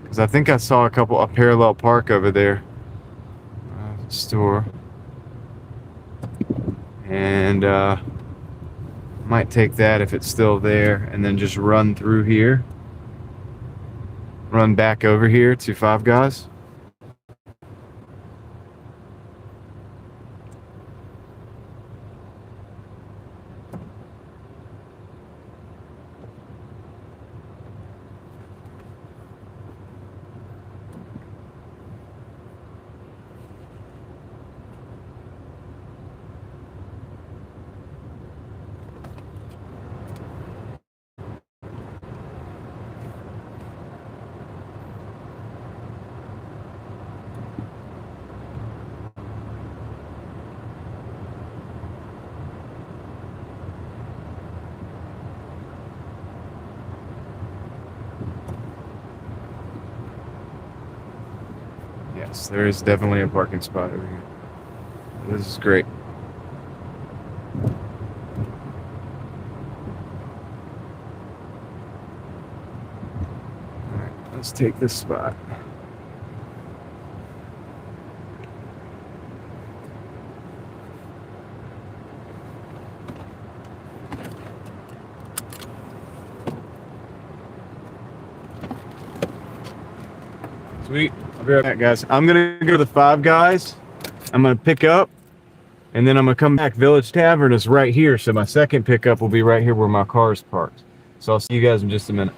because I think I saw a parallel park over there. Store. And might take that if it's still there, and then just run through here. Run back over here to Five Guys. Yes, there is definitely a parking spot over here. This is great. Alright, let's take this spot. Sweet. I'll be right back, guys. I'm gonna go to the Five Guys. I'm gonna pick up, and then I'm gonna come back. Village Tavern is right here, so my second pickup will be right here where my car is parked. So I'll see you guys in just a minute.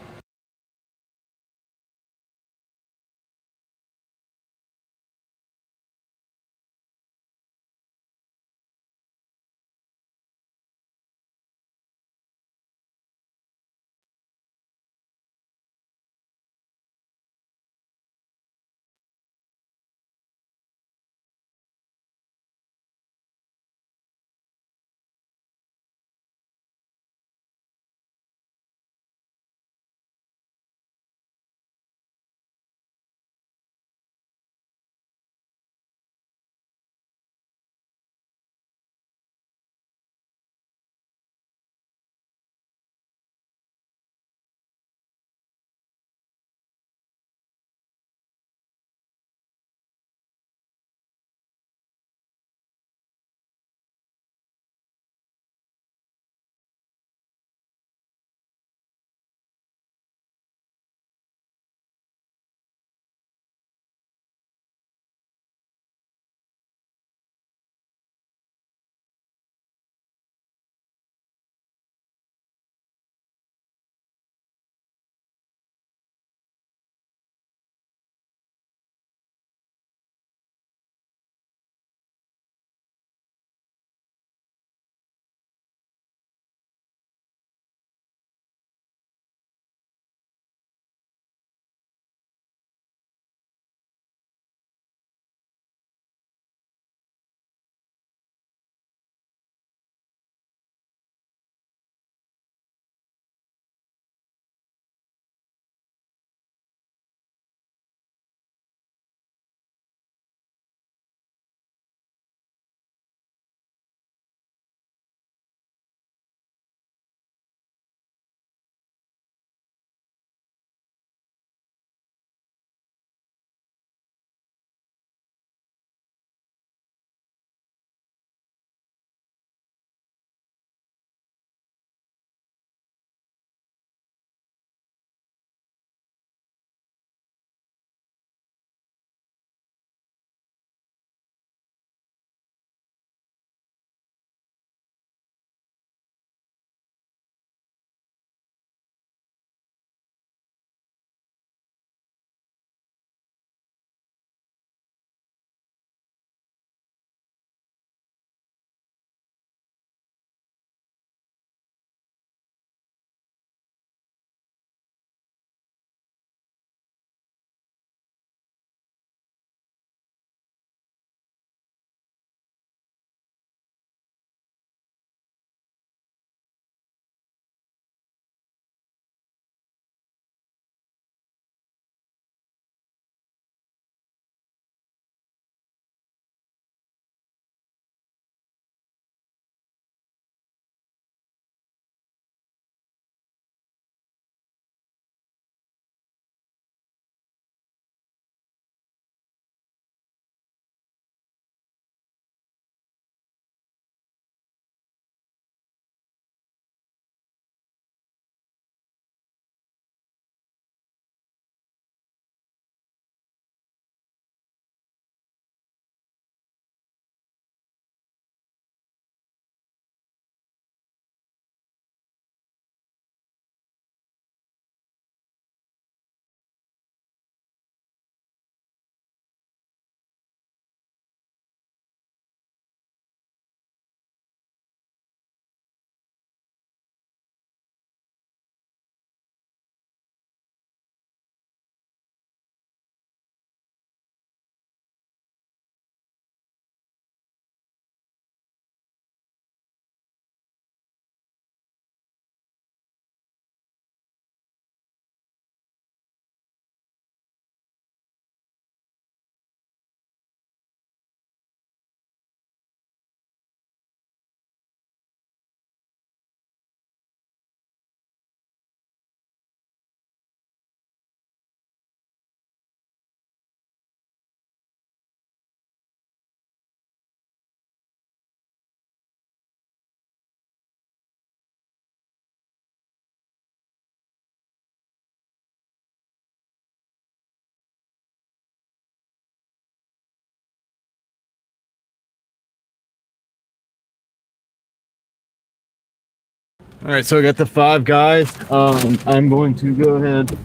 All right, so I got the 5 guys. I'm going to go ahead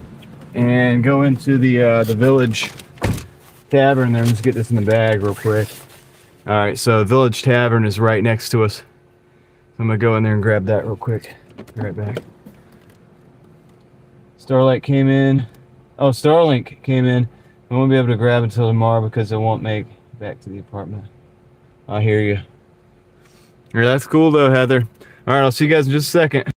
and go into the Village Tavern there and just get this in the bag real quick. All right, so Village Tavern is right next to us. I'm gonna go in there and grab that real quick. Be right back. Starlight came in. Oh, Starlink came in. I won't be able to grab it until tomorrow because I won't make it back to the apartment. I hear you. Yeah, that's cool though, Heather. All right, I'll see you guys in just a second.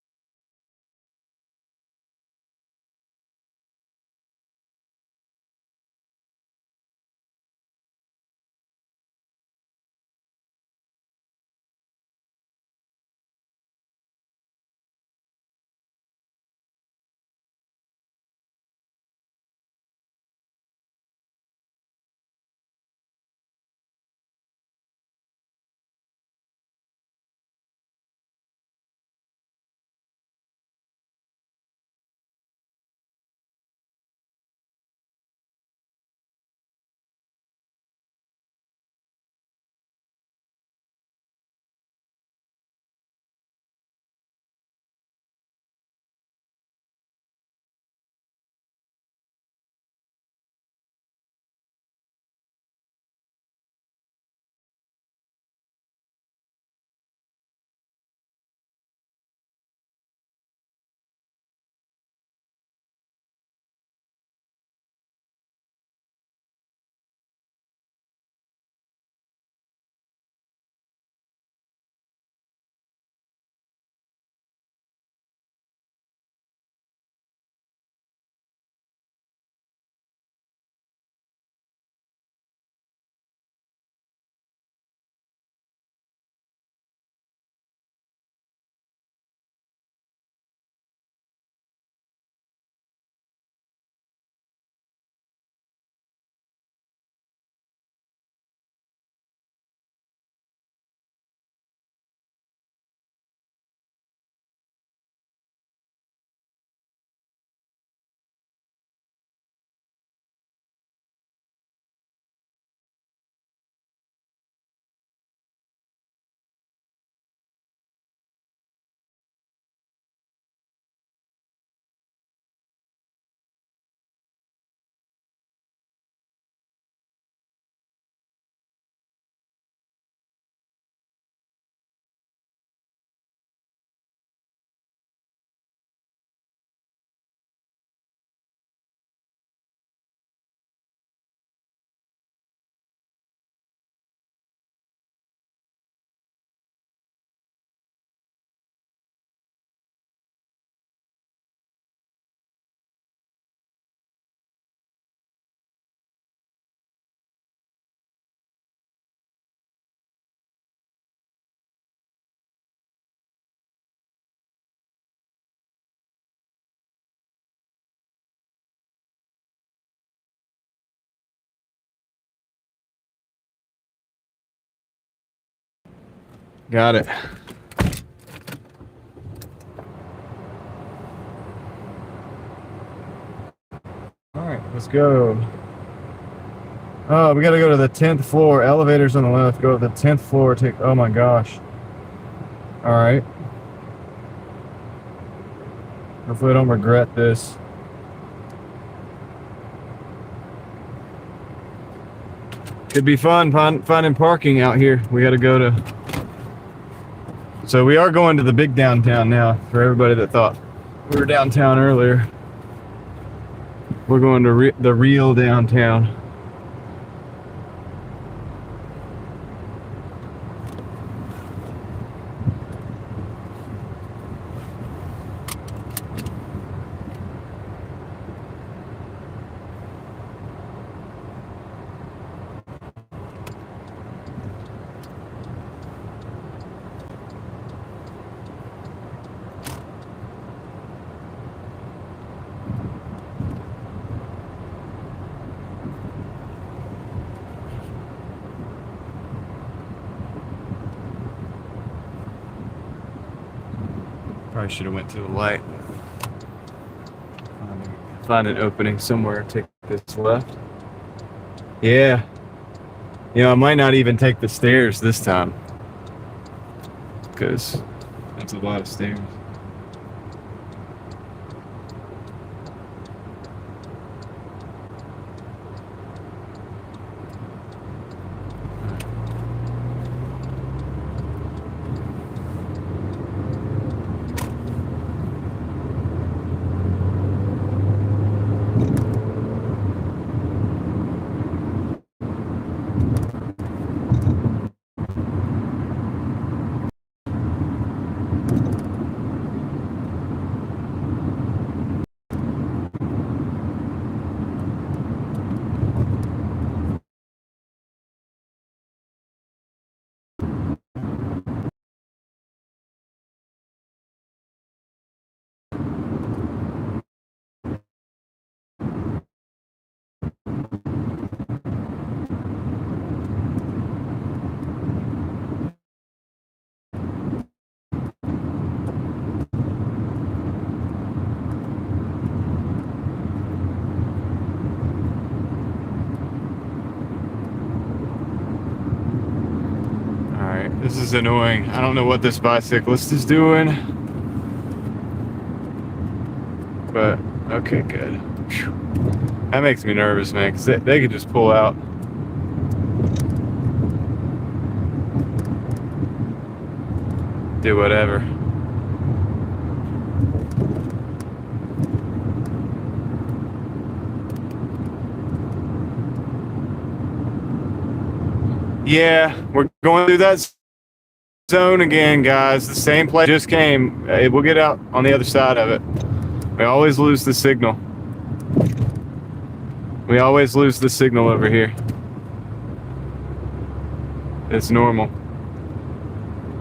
Got it. All right, let's go. Oh, we gotta go to the 10th floor. Elevators on the left. Go to the 10th floor. Take. Oh my gosh. All right. Hopefully I don't regret this. Could be fun finding parking out here. We gotta go to. So we are going to the big downtown now. For everybody that thought we were downtown earlier, we're going to the real downtown. Probably should have went to the light. Find an opening somewhere. Take this left. Yeah. You know, I might not even take the stairs this time, because that's a lot of stairs. This is annoying. I don't know what this bicyclist is doing. But, okay, good. Whew. That makes me nervous, man, because they could just pull out. Do whatever. Yeah, we're going through that zone again, guys. The same place just came. We'll get out on the other side of it. We always lose the signal. We always lose the signal over here. It's normal.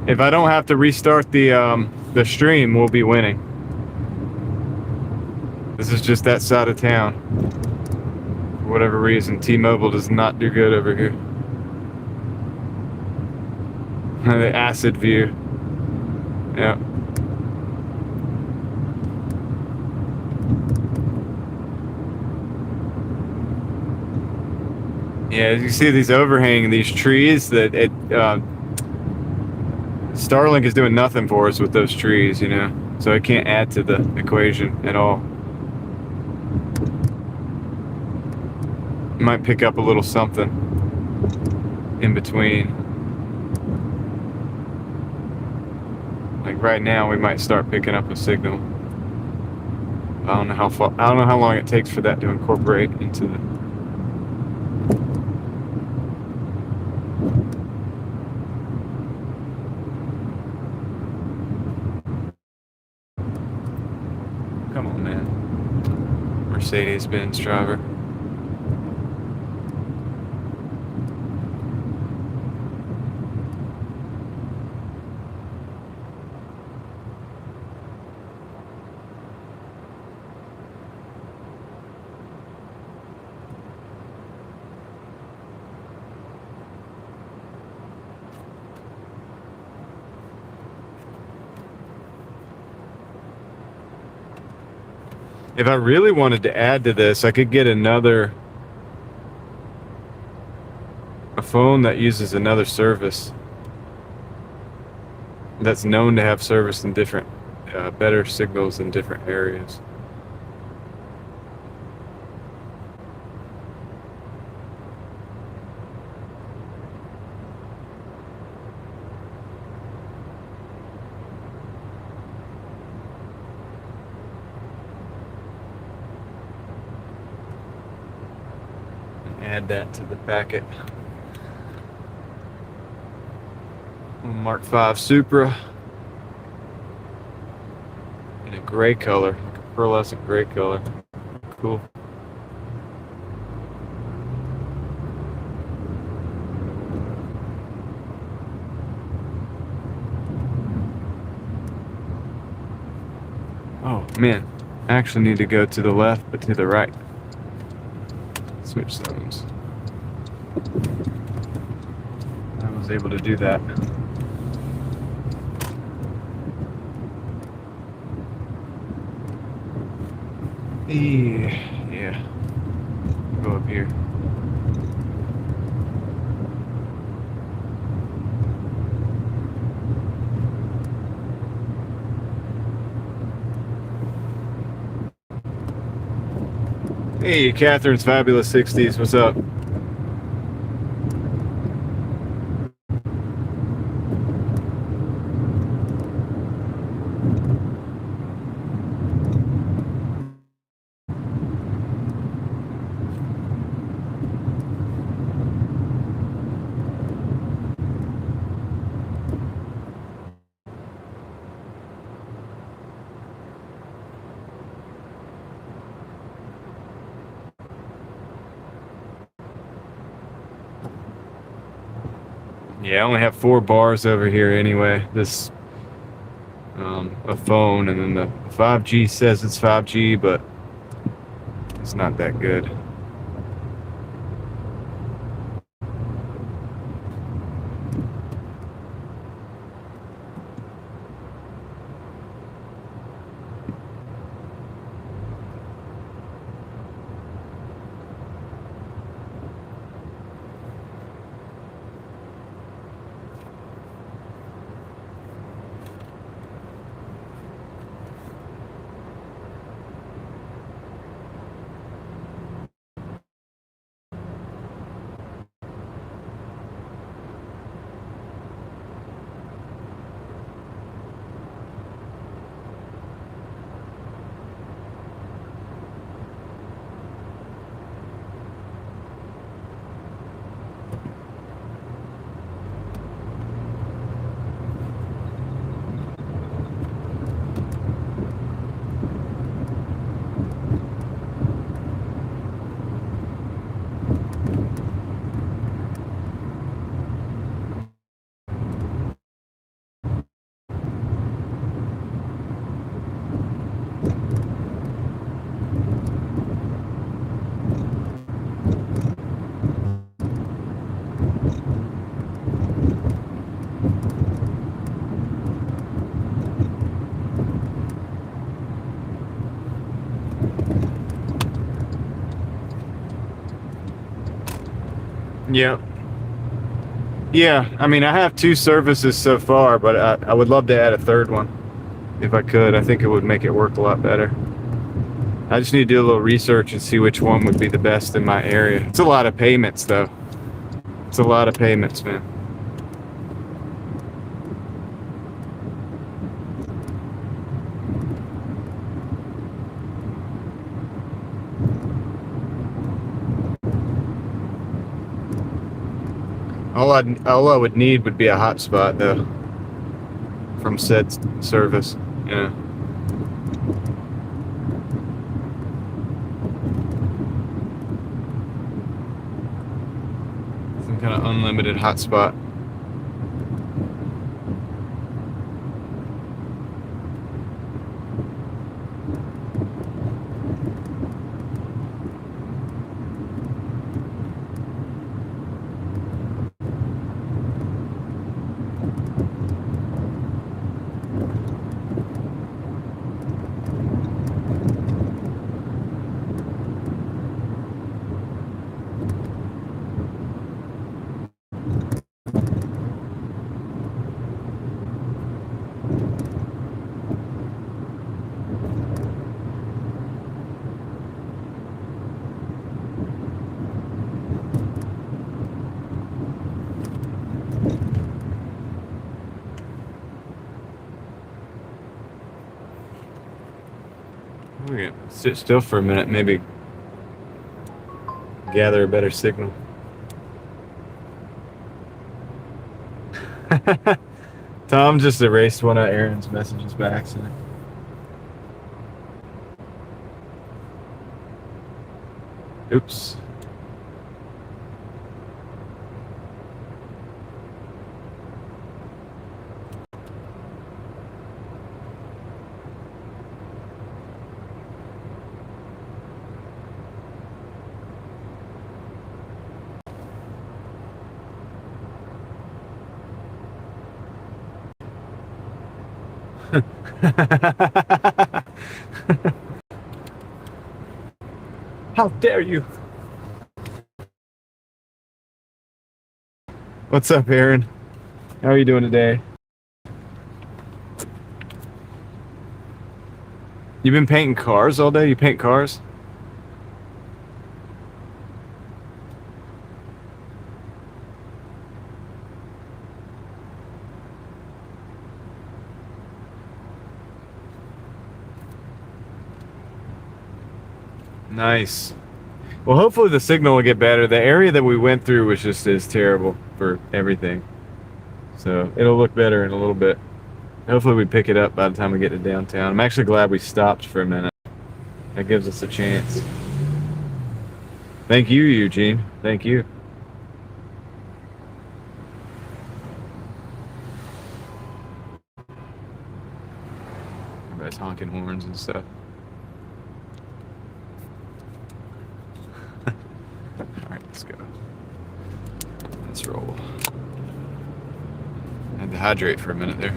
If I don't have to restart the stream, we'll be winning. This is just that side of town. For whatever reason, T-Mobile does not do good over here. The acid view. Yeah. Yeah, as you see these overhang, these trees, that Starlink is doing nothing for us with those trees, you know, so it can't add to the equation at all. Might pick up a little something in between. Like right now, we might start picking up a signal. I don't know how far. I don't know how long it takes for that to incorporate into the. Come on, man. Mercedes-Benz driver. If I really wanted to add to this, I could get a phone that uses another service that's known to have service in different, better signals in different areas. Add that to the packet. Mark V Supra in a gray color, like a pearlescent gray color. Cool. Oh man, I actually need to go to the left, but to the right. Switch zones. I was able to do that. Yeah. Go up here. Hey, Catherine's Fabulous 60s. What's up? Yeah, I only have 4 bars over here anyway. This, a phone, and then the 5G says it's 5G, but it's not that good. Yeah. Yeah, I mean, I have 2 services so far, but I would love to add a third one if I could. I think it would make it work a lot better. I just need to do a little research and see which one would be the best in my area. It's a lot of payments, though. It's a lot of payments, man. All I would need would be a hotspot, though, from said service. Yeah. Some kind of unlimited hotspot. We're gonna sit still for a minute, maybe gather a better signal. Tom just erased one of Aaron's messages by accident. Oops. How dare you? What's up, Aaron? How are you doing today? You been painting cars all day? You paint cars? Nice. Well, hopefully the signal will get better. The area that we went through was just as terrible for everything. So it'll look better in a little bit. Hopefully we pick it up by the time we get to downtown. I'm actually glad we stopped for a minute. That gives us a chance. Thank you, Eugene. Thank you. Everybody's honking horns and stuff. Alright, let's go. Let's roll. I had to hydrate for a minute there.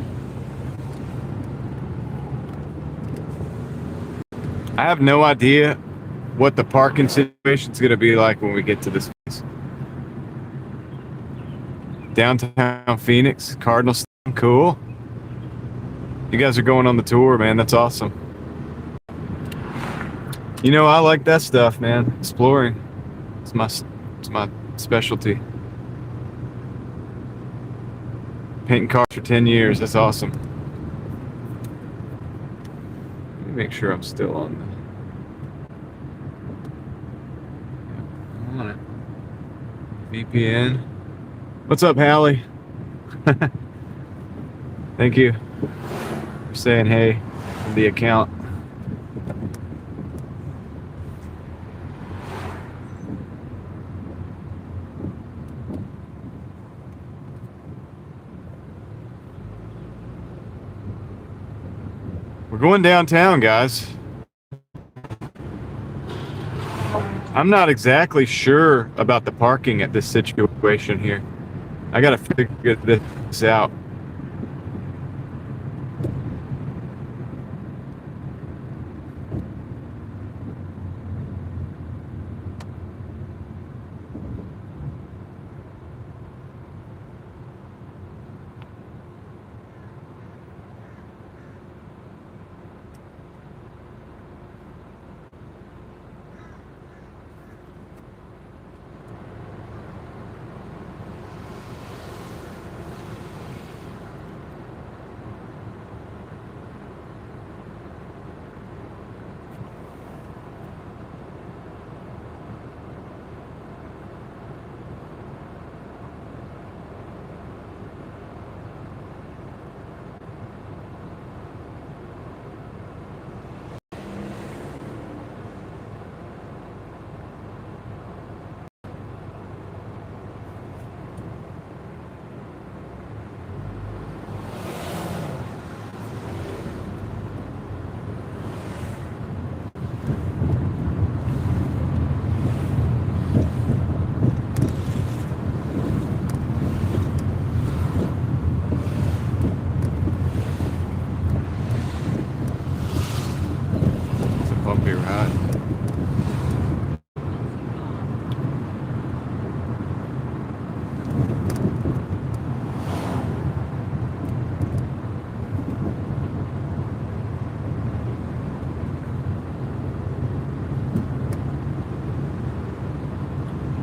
I have no idea what the parking situation is going to be like when we get to this place. Downtown Phoenix, Cardinal Stone, cool. You guys are going on the tour, man. That's awesome. You know, I like that stuff, man. Exploring. It's my specialty. Painting cars for 10 years. That's awesome. Let me make sure I'm still on the... I'm on it. VPN. What's up, Hallie? Thank you for saying hey to the account. We're going downtown, guys. I'm not exactly sure about the parking at this situation here. I gotta figure this out.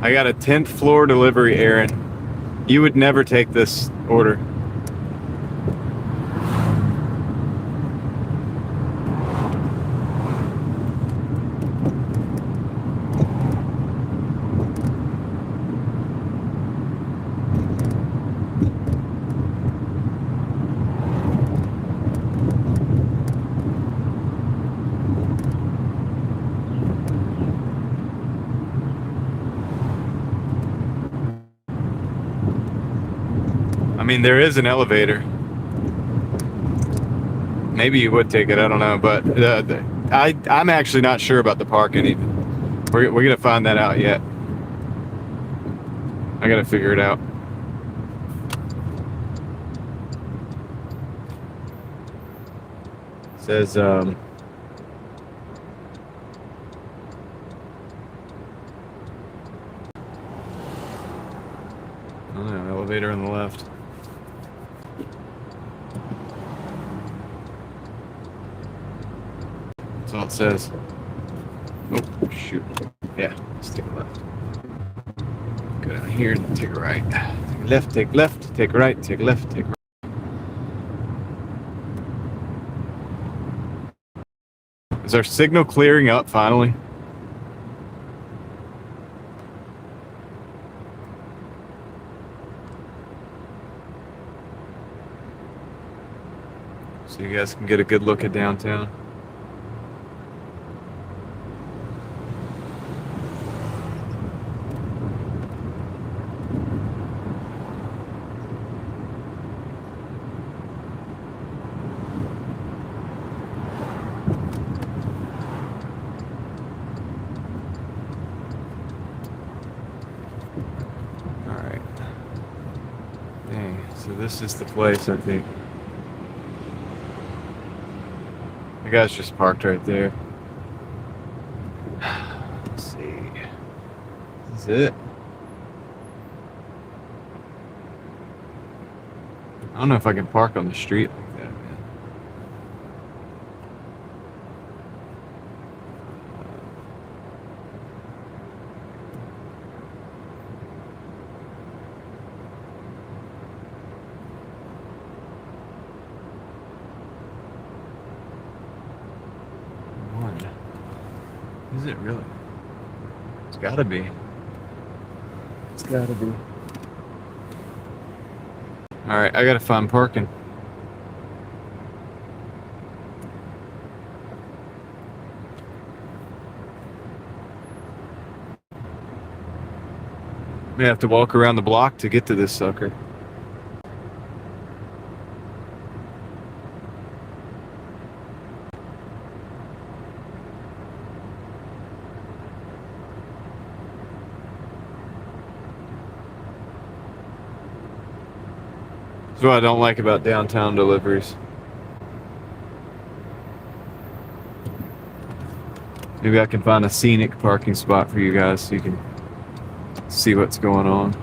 I got a 10th floor delivery, Aaron. You would never take this order. I mean, there is an elevator. Maybe you would take it. I don't know, but I'm actually not sure about the parking even. We're gonna find that out yet. I gotta figure it out. It says oh no, elevator on the left. That's all it says. Oh, shoot. Yeah, let's take a left. Go down here and take a right. Take left, take right, take left, take right. Is our signal clearing up finally? So you guys can get a good look at downtown. So this is the place, I think. The guy's just parked right there. Let's see. This is it. I don't know if I can park on the street like that, man. Is it really? It's gotta be. It's gotta be. Alright, I gotta find parking. May have to walk around the block to get to this sucker. That's what I don't like about downtown deliveries. Maybe I can find a scenic parking spot for you guys so you can see what's going on.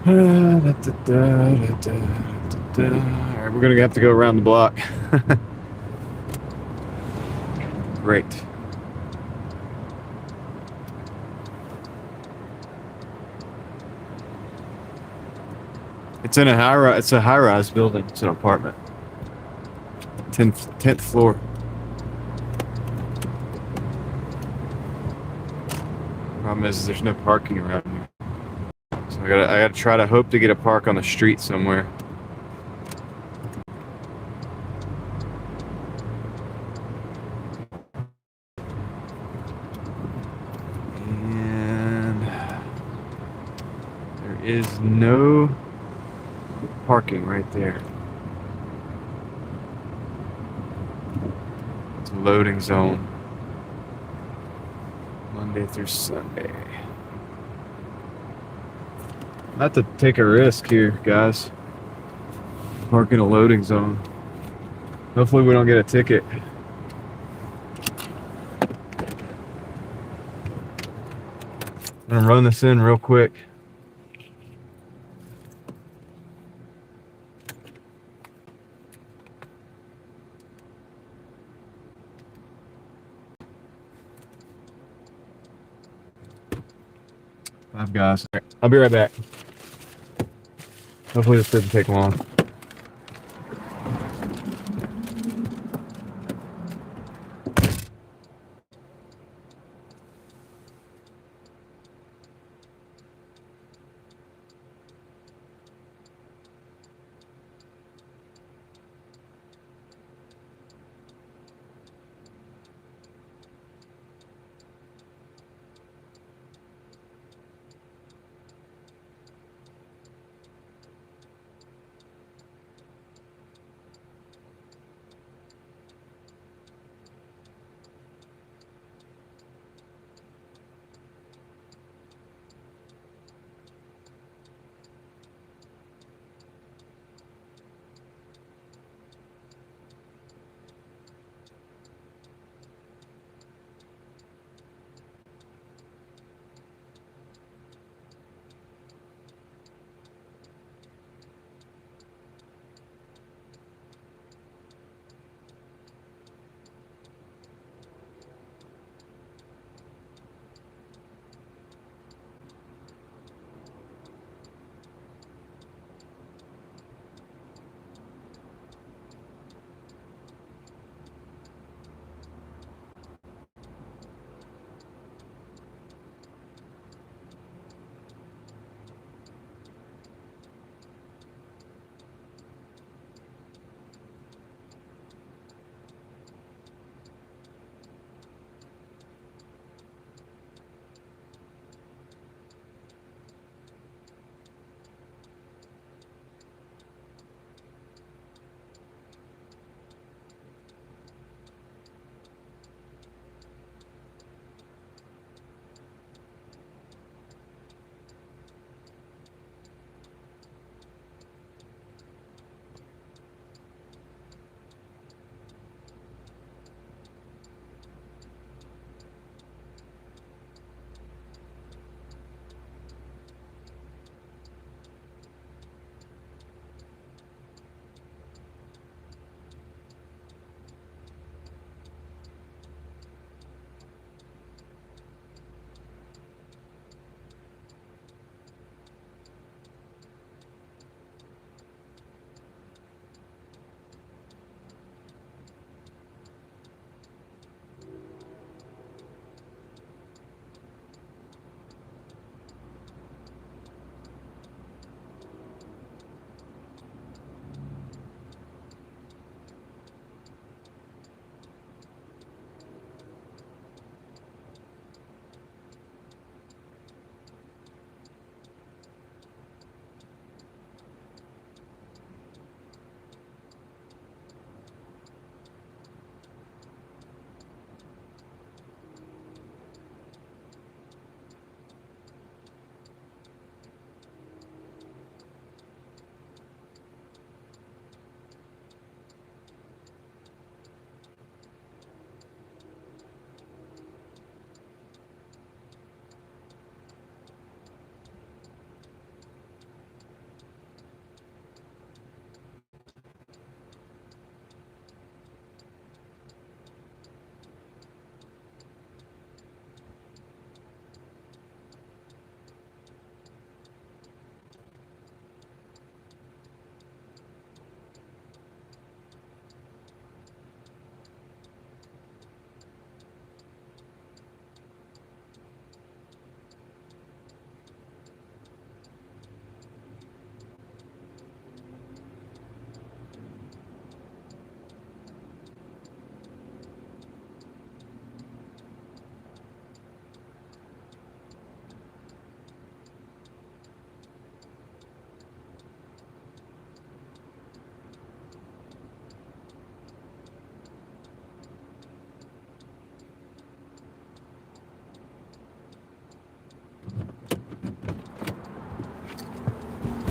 Alright, we're gonna have to go around the block. Great. It's in a high-rise. It's a high-rise building. It's an apartment. 10th floor. Problem is, there's no parking around here. So I gotta try to hope to get a park on the street somewhere. And there is no parking right there. It's a loading zone. Monday through Sunday. Not to take a risk here, guys. Park in a loading zone. Hopefully we don't get a ticket. I'm gonna run this in real quick. 5 guys. All right, I'll be right back. Hopefully this doesn't take long.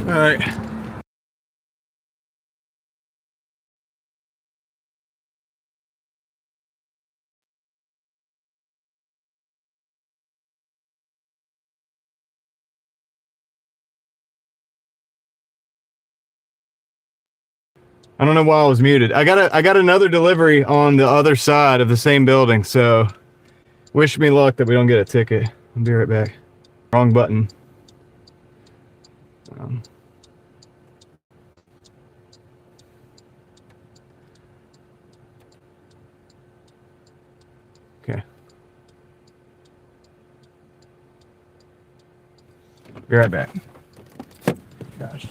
All right. I don't know why I was muted. I got another delivery on the other side of the same building, so wish me luck that we don't get a ticket. I'll be right back. Wrong button. Okay. Be right back. Gosh.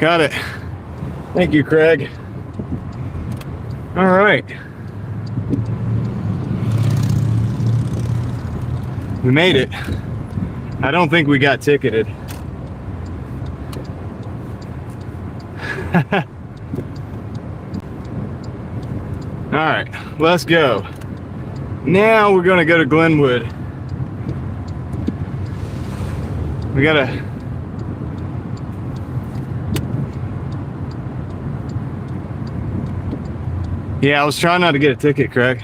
Got it. Thank you, Craig. All right. We made it. I don't think we got ticketed. All right, let's go. Now we're gonna go to Glenwood. We gotta. Yeah, I was trying not to get a ticket, Craig.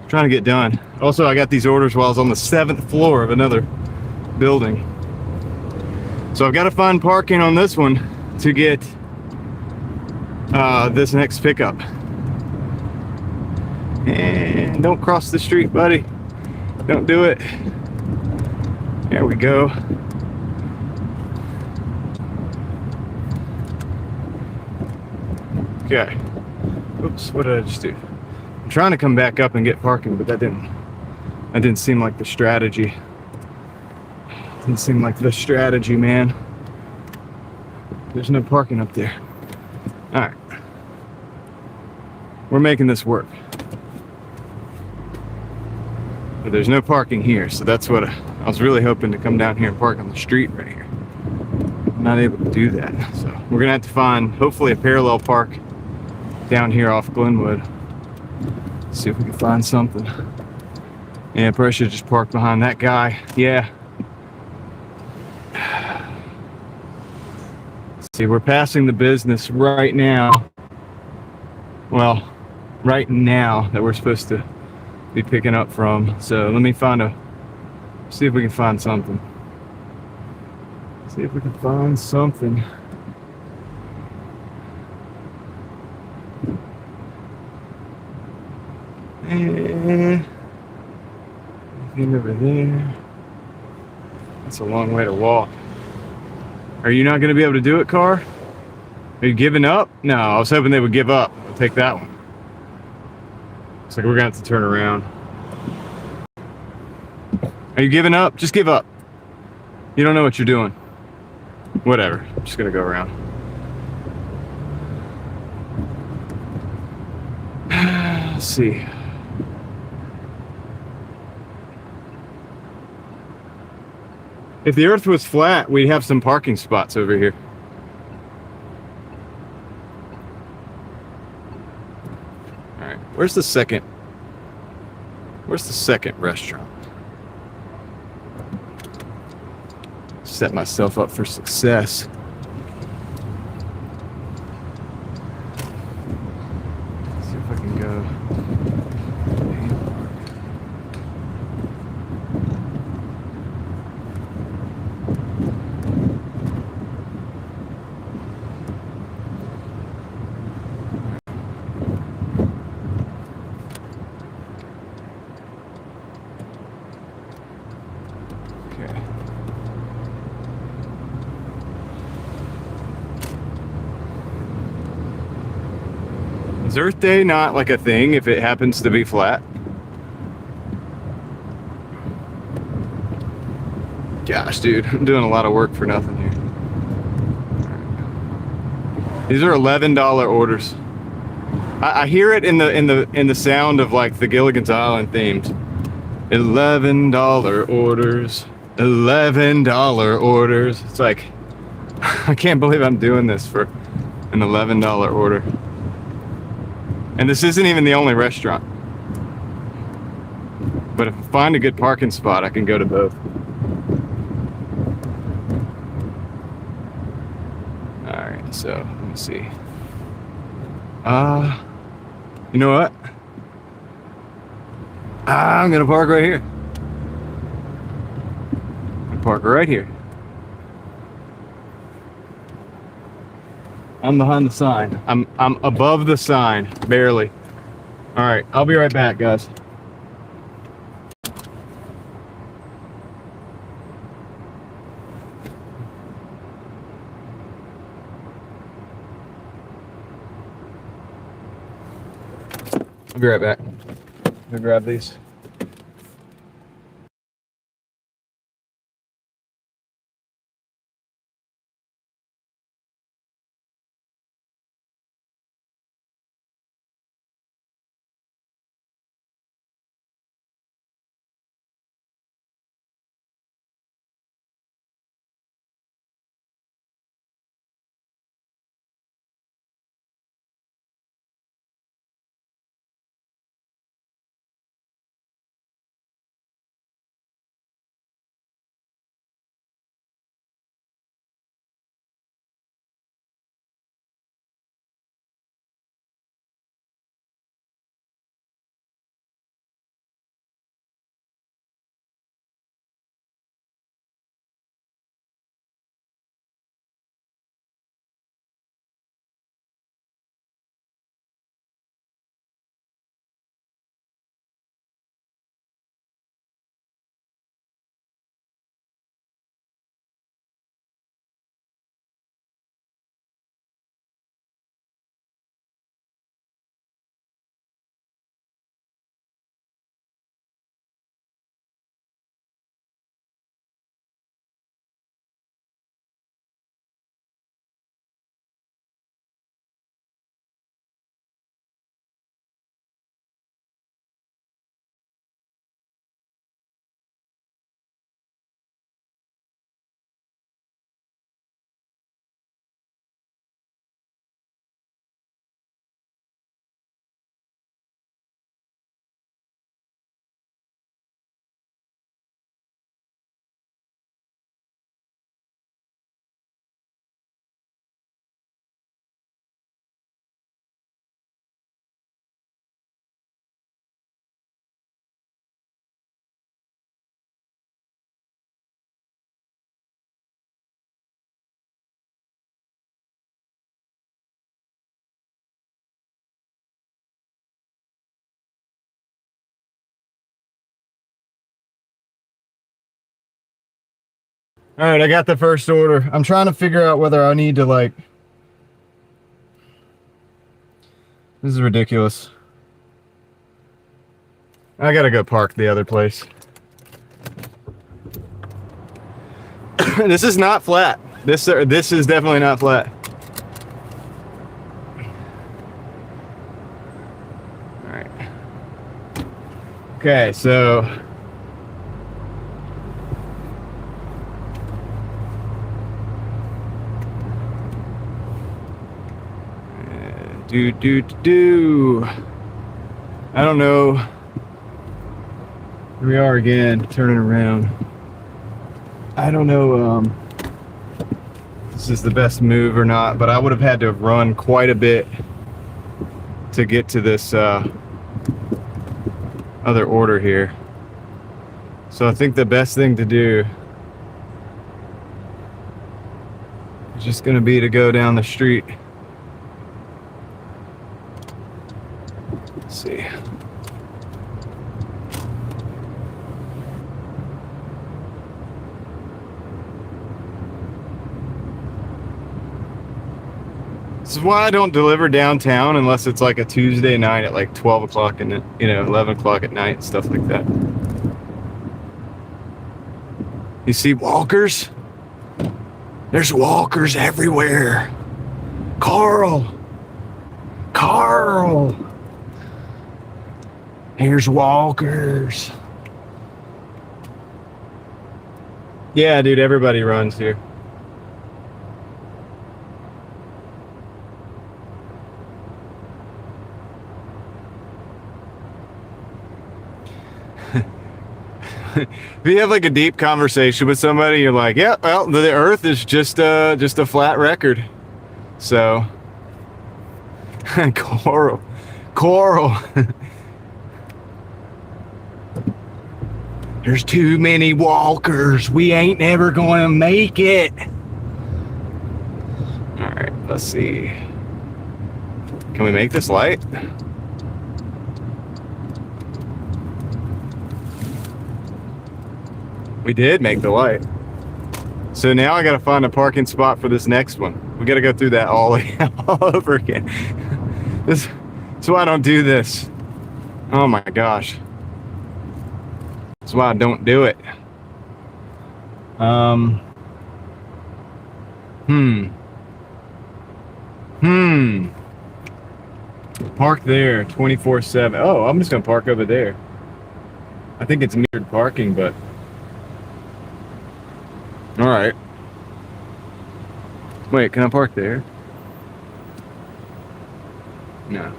Trying to get done. Also, I got these orders while I was on the 7th floor of another building. So I've got to find parking on this one to get this next pickup. And don't cross the street, buddy. Don't do it. There we go. Okay. Oops, what did I just do? I'm trying to come back up and get parking, but that didn't seem like the strategy. Didn't seem like the strategy, man. There's no parking up there. All right. We're making this work. But there's no parking here, so that's what I was really hoping to come down here and park on the street right here. I'm not able to do that, so we're gonna have to find hopefully a parallel park down here off Glenwood. See if we can find something. Yeah, probably should just park behind that guy. Yeah. See, we're passing the business right now. Well, right now that we're supposed to be picking up from. So let me see if we can find something. See if we can find something. Anything over there? That's a long way to walk. Are you not going to be able to do it, car? Are you giving up? No, I was hoping they would give up. I'll take that one. Looks like we're going to have to turn around. Are you giving up? Just give up. You don't know what you're doing. Whatever. I'm just going to go around. Let's see. If the earth was flat, we'd have some parking spots over here. All right, where's the second restaurant? Set myself up for success. Let's see if I can go. Is Earth Day not like a thing if it happens to be flat? Gosh, dude, I'm doing a lot of work for nothing here. These are $11 orders. I hear it in the sound of like the Gilligan's Island themes. $11 orders. $11 orders. It's like I can't believe I'm doing this for an $11 order. And this isn't even the only restaurant. But if I find a good parking spot, I can go to both. Alright, so let me see. You know what? I'm gonna park right here. Park right here. I'm behind the sign. I'm above the sign, barely. All right, I'll be right back, guys. I'll be right back. I'm gonna grab these. All right, I got the first order. I'm trying to figure out whether I need to like. This is ridiculous. I gotta go park the other place. This is not flat. This is definitely not flat. All right. Okay, so. Do. I don't know. Here we are again, turning around. I don't know if this is the best move or not, but I would have had to have run quite a bit to get to this other order here. So I think the best thing to do is just going to be to go down the street. Let's see. This is why I don't deliver downtown unless it's like a Tuesday night at like 12 o'clock and 11 o'clock at night, stuff like that. You see walkers? There's walkers everywhere. Carl! Here's walkers. Yeah, dude, everybody runs here. If you have like a deep conversation with somebody, you're like, yeah, well, the earth is just a flat record. So Coral. There's too many walkers. We ain't never going to make it. All right, let's see. Can we make this light? We did make the light. So now I got to find a parking spot for this next one. We got to go through that all over again. That's why I don't do this. Oh my gosh. That's why I don't do it. Park there 24/7. Oh, I'm just gonna park over there. I think it's metered parking, but all right. Wait, can I park there? No.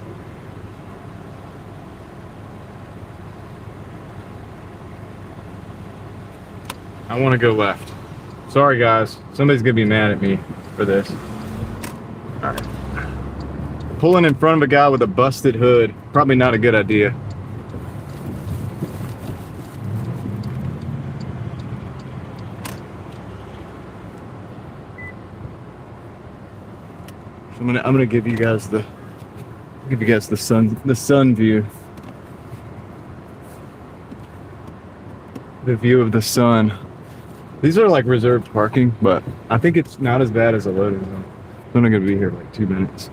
I want to go left. Sorry, guys. Somebody's gonna be mad at me for this. All right. Pulling in front of a guy with a busted hood. Probably not a good idea. I'm gonna give you guys the sun view. The view of the sun. These are like reserved parking, but I think it's not as bad as a loading zone. I'm only gonna be here like 2 minutes.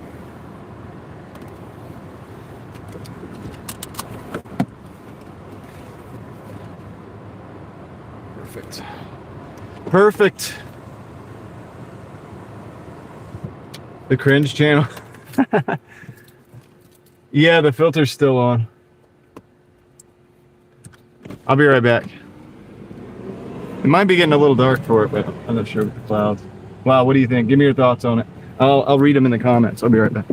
Perfect. The cringe channel. Yeah, the filter's still on. I'll be right back. It might be getting a little dark for it, but I'm not sure with the clouds. Wow, what do you think? Give me your thoughts on it. I'll read them in the comments. I'll be right back.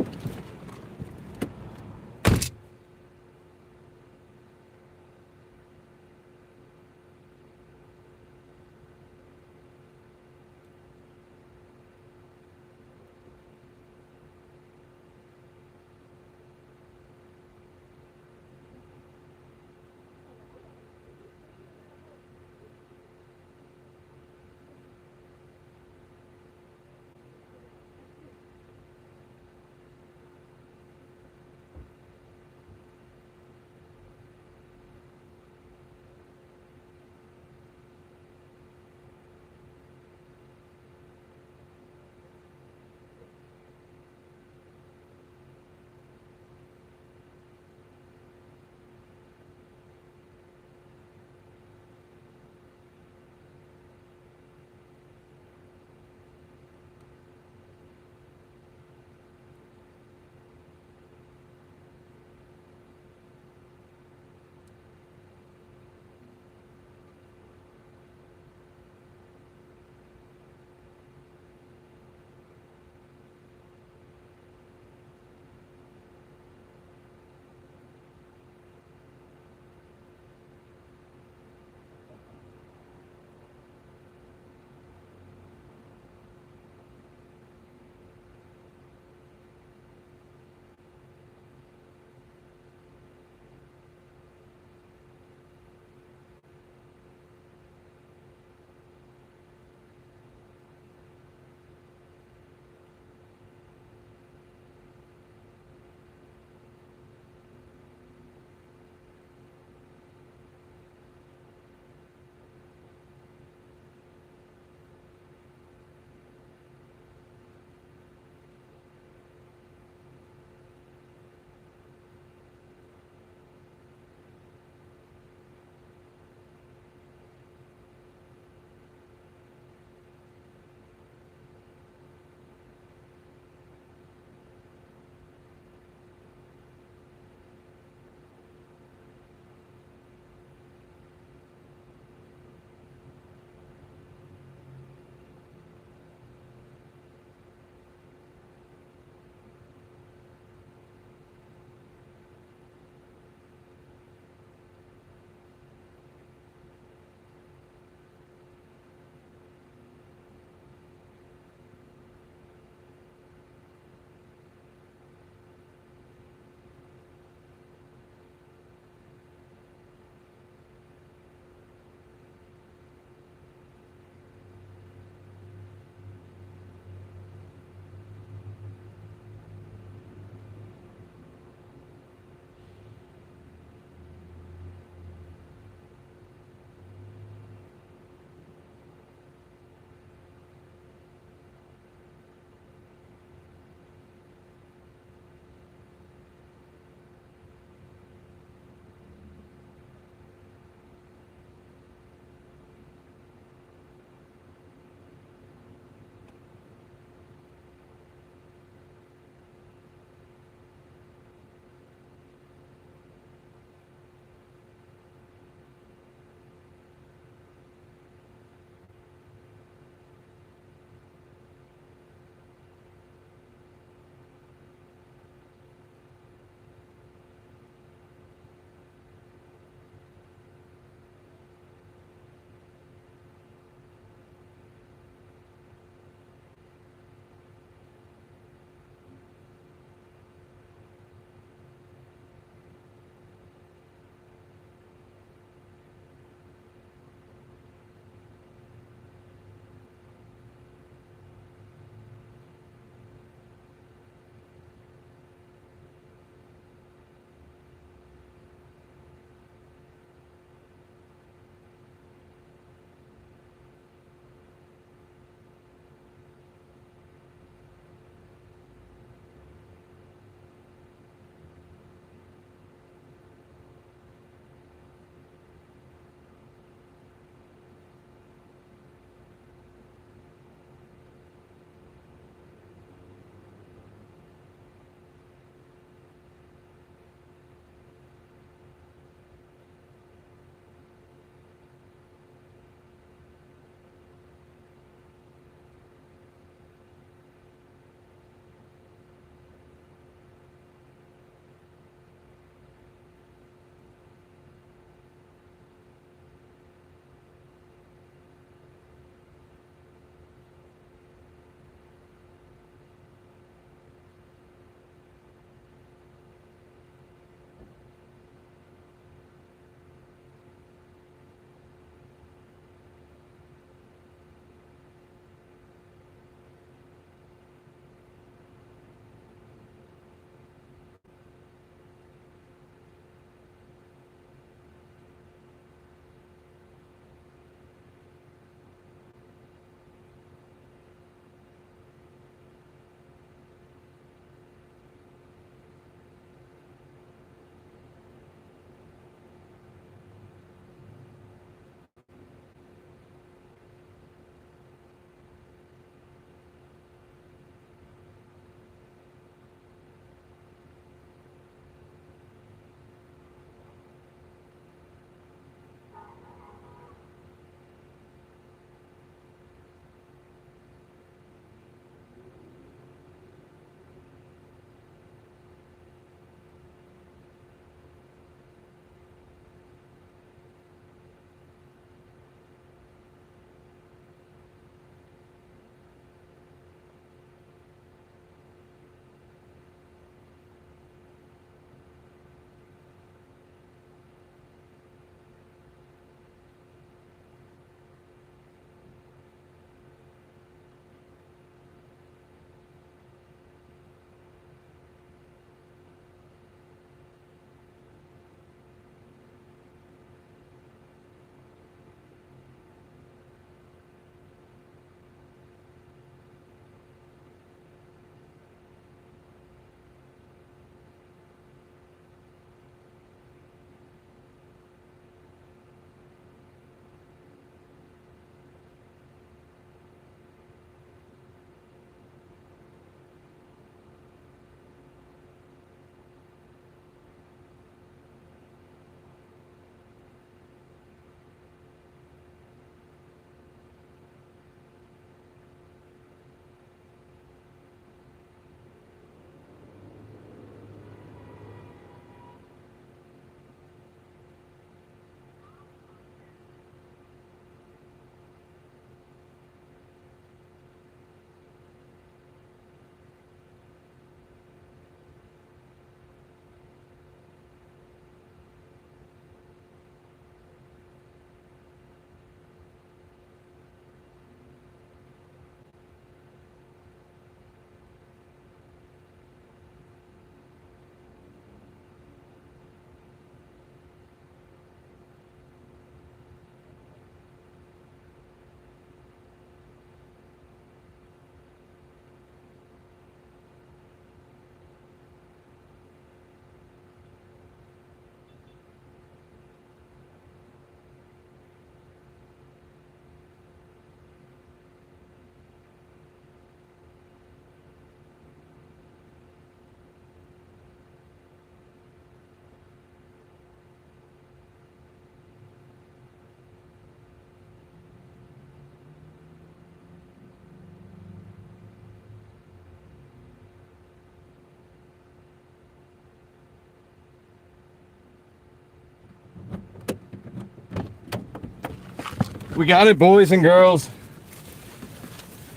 we got it, boys and girls.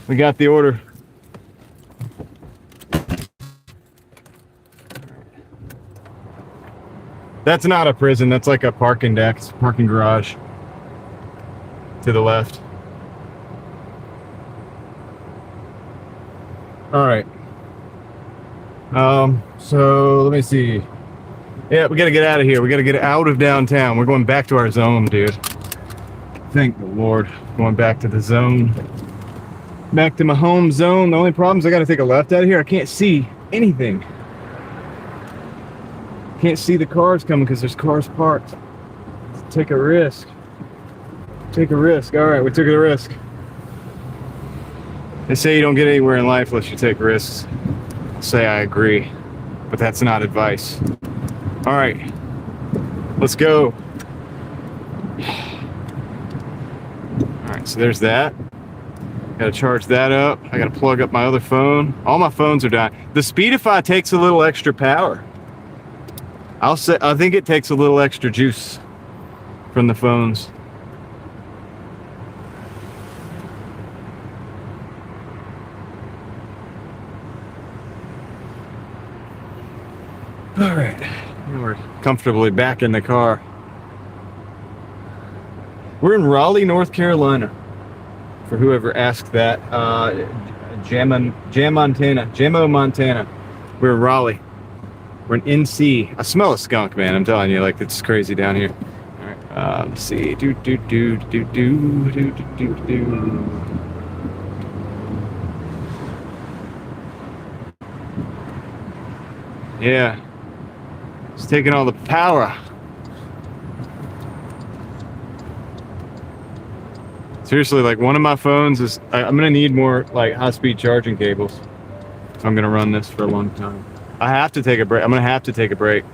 We got the order. That's not a prison. That's like a parking deck, parking garage. To the left. All right. So let me see. Yeah, we gotta get out of here. We gotta get out of downtown. We're going back to our zone, dude. Thank the Lord. Going back to the zone. Back to my home zone. The only problem is I gotta take a left out of here. I can't see anything. Can't see the cars coming because there's cars parked. Let's take a risk. Take a risk. All right, we took a risk. They say you don't get anywhere in life unless you take risks. I'll say I agree, but that's not advice. All right, let's go. All right, so there's that. Gotta charge that up. I gotta plug up my other phone. All my phones are dying. The Speedify takes a little extra power. I think it takes a little extra juice from the phones. All right, we're comfortably back in the car. We're in Raleigh, North Carolina. For whoever asked that, Jamo, Montana. We're in Raleigh. We're in NC. I smell a skunk, man. I'm telling you, like it's crazy down here. All right, let's see. Do. Yeah. It's taking all the power. Seriously, like one of my phones is, I'm gonna need more like high-speed charging cables. So I'm gonna run this for a long time. I have to take a break. I'm gonna have to take a break.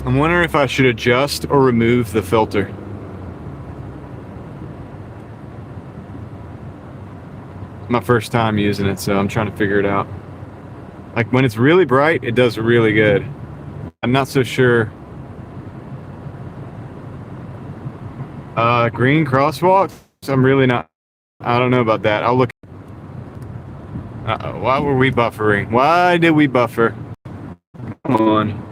I'm wondering if I should adjust or remove the filter. My first time using it, so I'm trying to figure it out. Like when it's really bright, it does really good. I'm not so sure. Green crosswalks? I'm really not. I don't know about that. I'll look. Uh-oh, why were we buffering? Why did we buffer? Come on.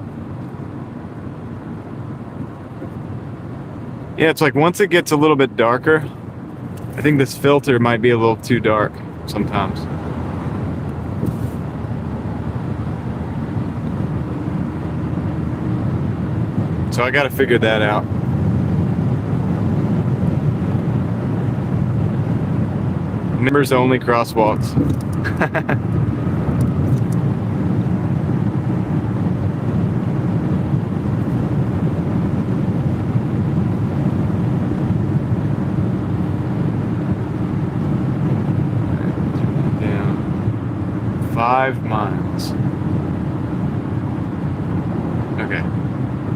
Yeah, it's like once it gets a little bit darker, I think this filter might be a little too dark sometimes. So I gotta figure that out. Members only crosswalks. Down 5 miles. Okay.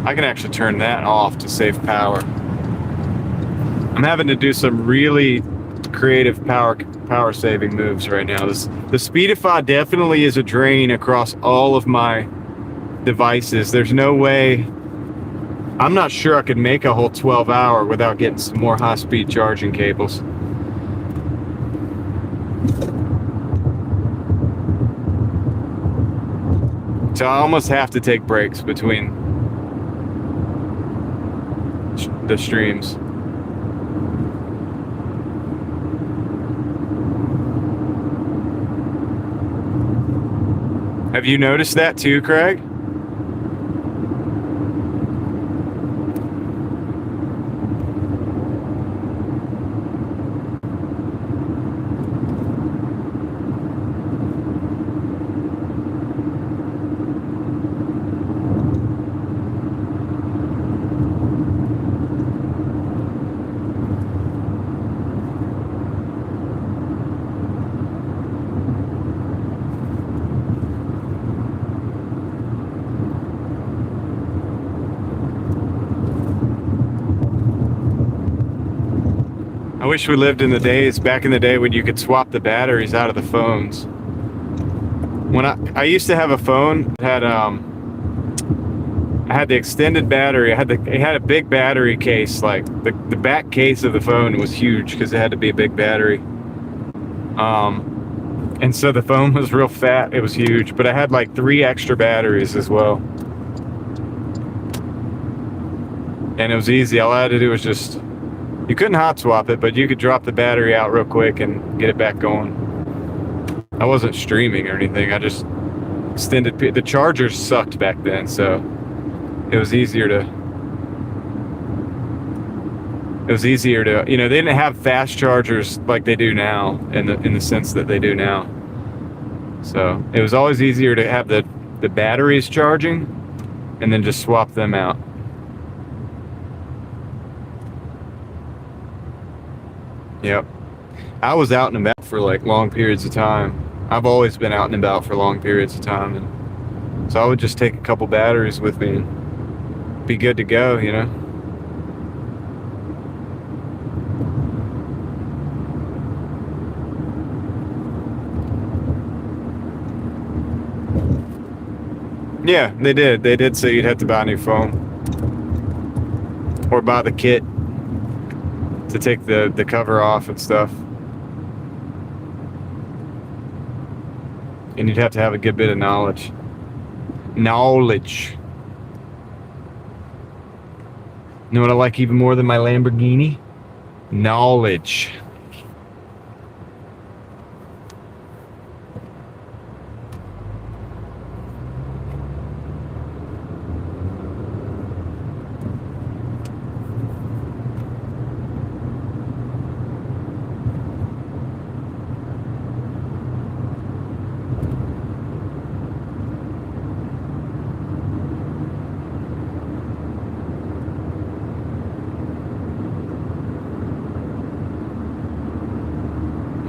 I can actually turn that off to save power. I'm having to do some really creative power saving moves right now. The Speedify definitely is a drain across all of my devices. There's no way. I'm not sure I could make a whole 12-hour without getting some more high-speed charging cables. So I almost have to take breaks between the streams. Have you noticed that too, Craig? I wish we lived in the days back in the day when you could swap the batteries out of the phones. When I used to have a phone that had I had the extended battery. It had a big battery case. Like the back case of the phone was huge because it had to be a big battery. And so the phone was real fat. It was huge, but I had like 3 extra batteries as well. And it was easy. All I had to do was just, you couldn't hot swap it, but you could drop the battery out real quick and get it back going. I wasn't streaming or anything. I just extended, the chargers sucked back then, so it was easier to, you know, they didn't have fast chargers like they do now in the sense that they do now. So it was always easier to have the batteries charging and then just swap them out. Yep. I was out and about for like long periods of time. I've always been out and about for long periods of time, and so I would just take a couple batteries with me and be good to go, you know. Yeah, they did. They did say you'd have to buy a new phone or buy the kit to take the cover off and stuff. And you'd have to have a good bit of knowledge. You know what I like even more than my Lamborghini? Knowledge.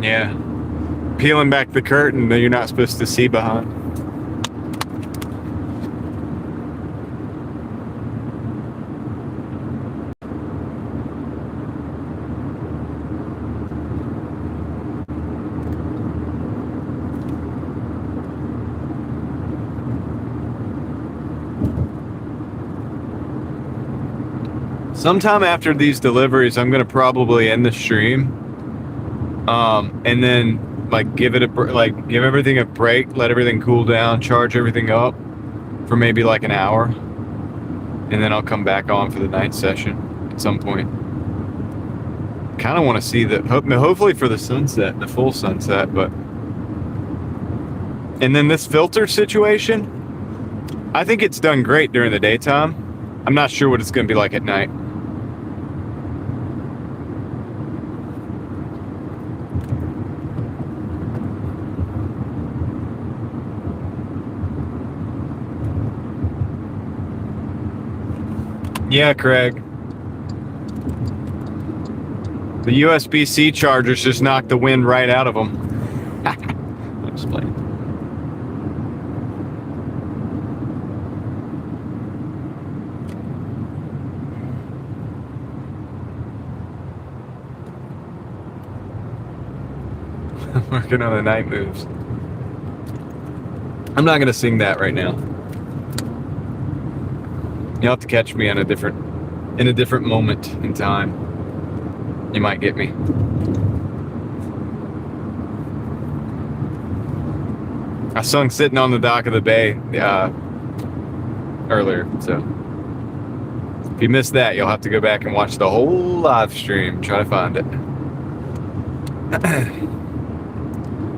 Yeah. Peeling back the curtain that you're not supposed to see behind. Sometime after these deliveries, I'm going to probably end the stream. And then like give everything a break, let everything cool down, charge everything up for maybe like an hour, and then I'll come back on for the night session at some point. Kind of want to see hopefully for the sunset, the full sunset, but. And then this filter situation, I think it's done great during the daytime. I'm not sure what it's going to be like at night. Yeah, Craig. The USB-C chargers just knocked the wind right out of them. I'm just playing. I'm working on the night moves. I'm not going to sing that right now. You'll have to catch me in a different moment in time. You might get me. I sung Sitting on the Dock of the Bay earlier, so if you missed that, you'll have to go back and watch the whole live stream. Try to find it.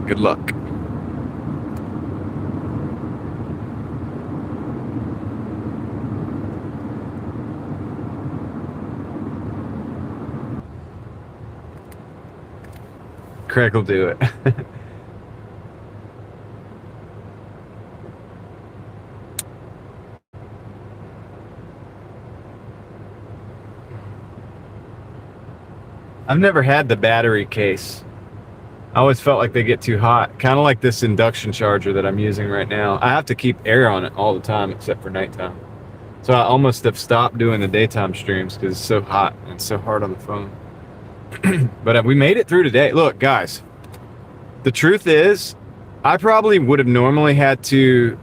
Good luck. Craig will do it. I've never had the battery case. I always felt like they get too hot. Kind of like this induction charger that I'm using right now. I have to keep air on it all the time except for nighttime. So I almost have stopped doing the daytime streams because it's so hot and it's so hard on the phone. But we made it through today. Look, guys, the truth is, I probably would have normally had to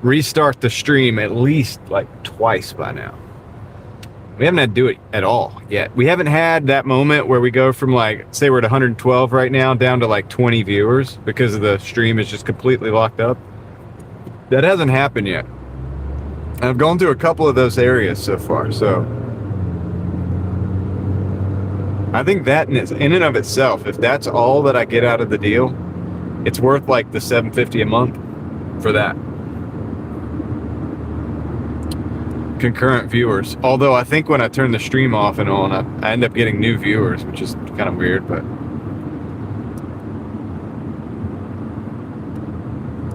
restart the stream at least like twice by now. We haven't had to do it at all yet. We haven't had that moment where we go from like, say we're at 112 right now, down to like 20 viewers because the stream is just completely locked up. That hasn't happened yet. I've gone through a couple of those areas so far, so I think that in and of itself, if that's all that I get out of the deal, it's worth like the $750 a month for that. Concurrent viewers. Although I think when I turn the stream off and on, I end up getting new viewers, which is kind of weird, but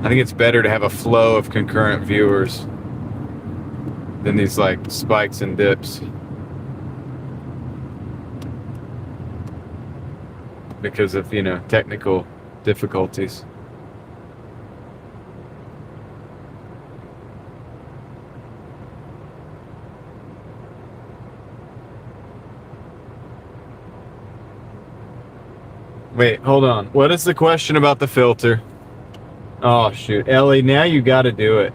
I think it's better to have a flow of concurrent viewers than these like spikes and dips. Because of, you know, technical difficulties. Wait, hold on. What is the question about the filter? Oh, shoot. Ellie, now you got to do it.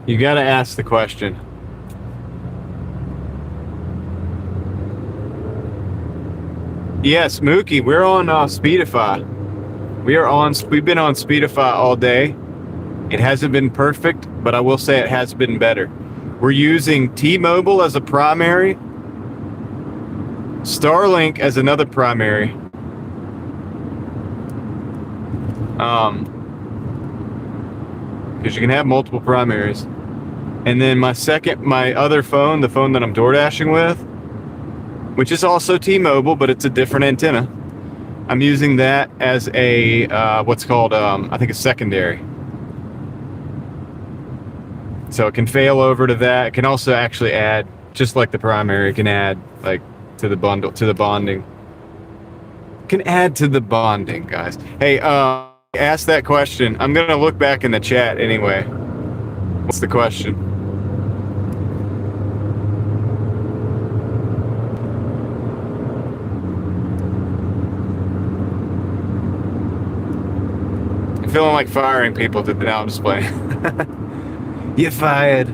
You got to ask the question. Yes, Mookie, we're on Speedify. We've been on Speedify all day. It hasn't been perfect, but I will say it has been better. We're using T-Mobile as a primary, Starlink as another primary. Because you can have multiple primaries. And then my other phone, the phone that I'm Doordashing with, which is also T-Mobile, but it's a different antenna. I'm using that as a, what's called, I think a secondary. So it can fail over to that. It can also actually add, just like the primary, it can add like to the bundle, to the bonding. It can add to the bonding, guys. Hey, ask that question. I'm going to look back in the chat anyway. What's the question? I'm feeling like firing people to the now display. You're fired.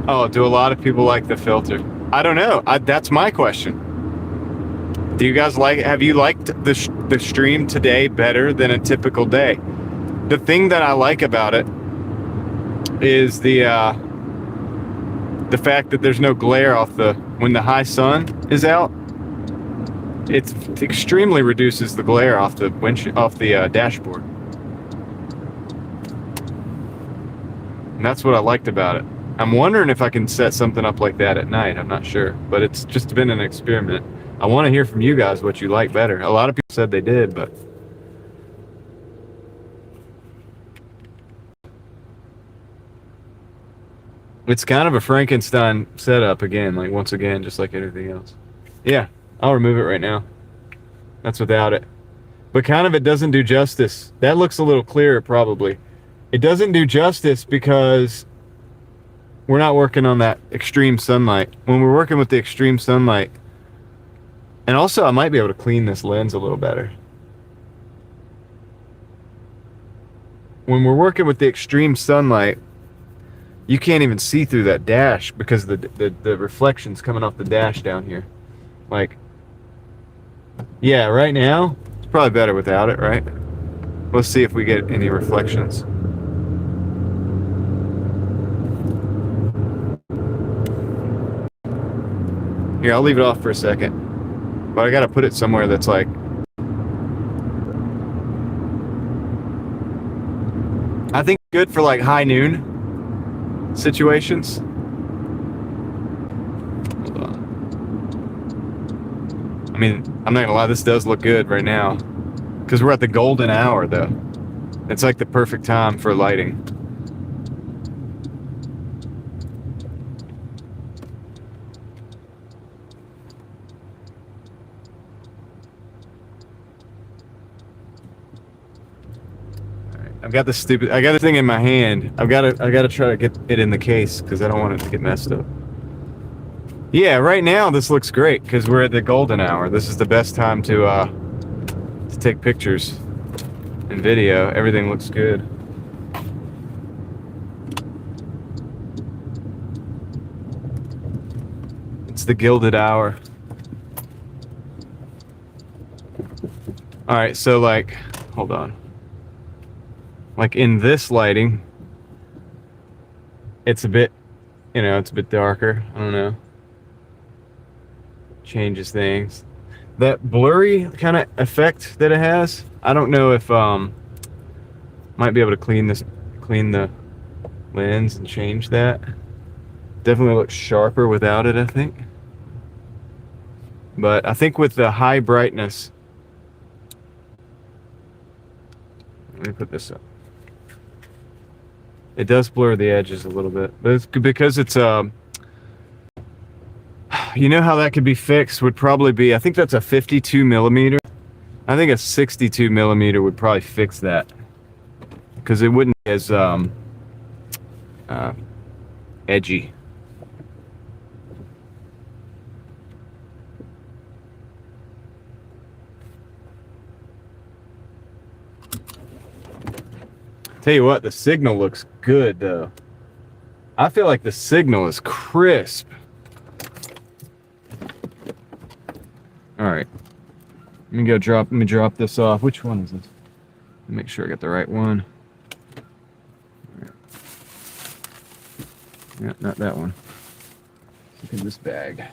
Oh, do a lot of people like the filter? I don't know. That's my question. Do you guys have you liked the stream today better than a typical day? The thing that I like about it is the fact that there's no glare when the high sun is out. It extremely reduces the glare off the dashboard. And that's what I liked about it. I'm wondering if I can set something up like that at night. I'm not sure, but it's just been an experiment. I want to hear from you guys what you like better. A lot of people said they did, but it's kind of a Frankenstein setup again, like once again, just like everything else. Yeah, I'll remove it right now. That's without it. But kind of it doesn't do justice. That looks a little clearer probably. It doesn't do justice because we're not working on that extreme sunlight. When we're working with the extreme sunlight, and also I might be able to clean this lens a little better. When we're working with the extreme sunlight, you can't even see through that dash because the reflections coming off the dash down here. Like, yeah, right now, it's probably better without it, right? Let's see if we get any reflections. Here, I'll leave it off for a second. But I gotta put it somewhere that's like... I think good for like high noon situations. Hold on. I mean, I'm not gonna lie, this does look good right now. Because we're at the golden hour though. It's like the perfect time for lighting. I've got the thing in my hand. I gotta try to get it in the case because I don't want it to get messed up. Yeah, right now this looks great because we're at the golden hour. This is the best time to take pictures and video. Everything looks good. It's the gilded hour. All right, so like, hold on. Like in this lighting, it's a bit, it's a bit darker. I don't know. Changes things. That blurry kind of effect that it has, I don't know if might be able to clean the lens and change that. Definitely looks sharper without it, I think. But I think with the high brightness, let me put this up. It does blur the edges a little bit, but it's because it's you know how that could be fixed would probably be, I think that's a 52 millimeter. I think a 62 millimeter would probably fix that because it wouldn't be as edgy. Tell you what, the signal looks good though. I feel like the signal is crisp. All right, let me drop this off. Which one is this? Make sure I got the right one. All right. Yeah, not that one. Look at this bag.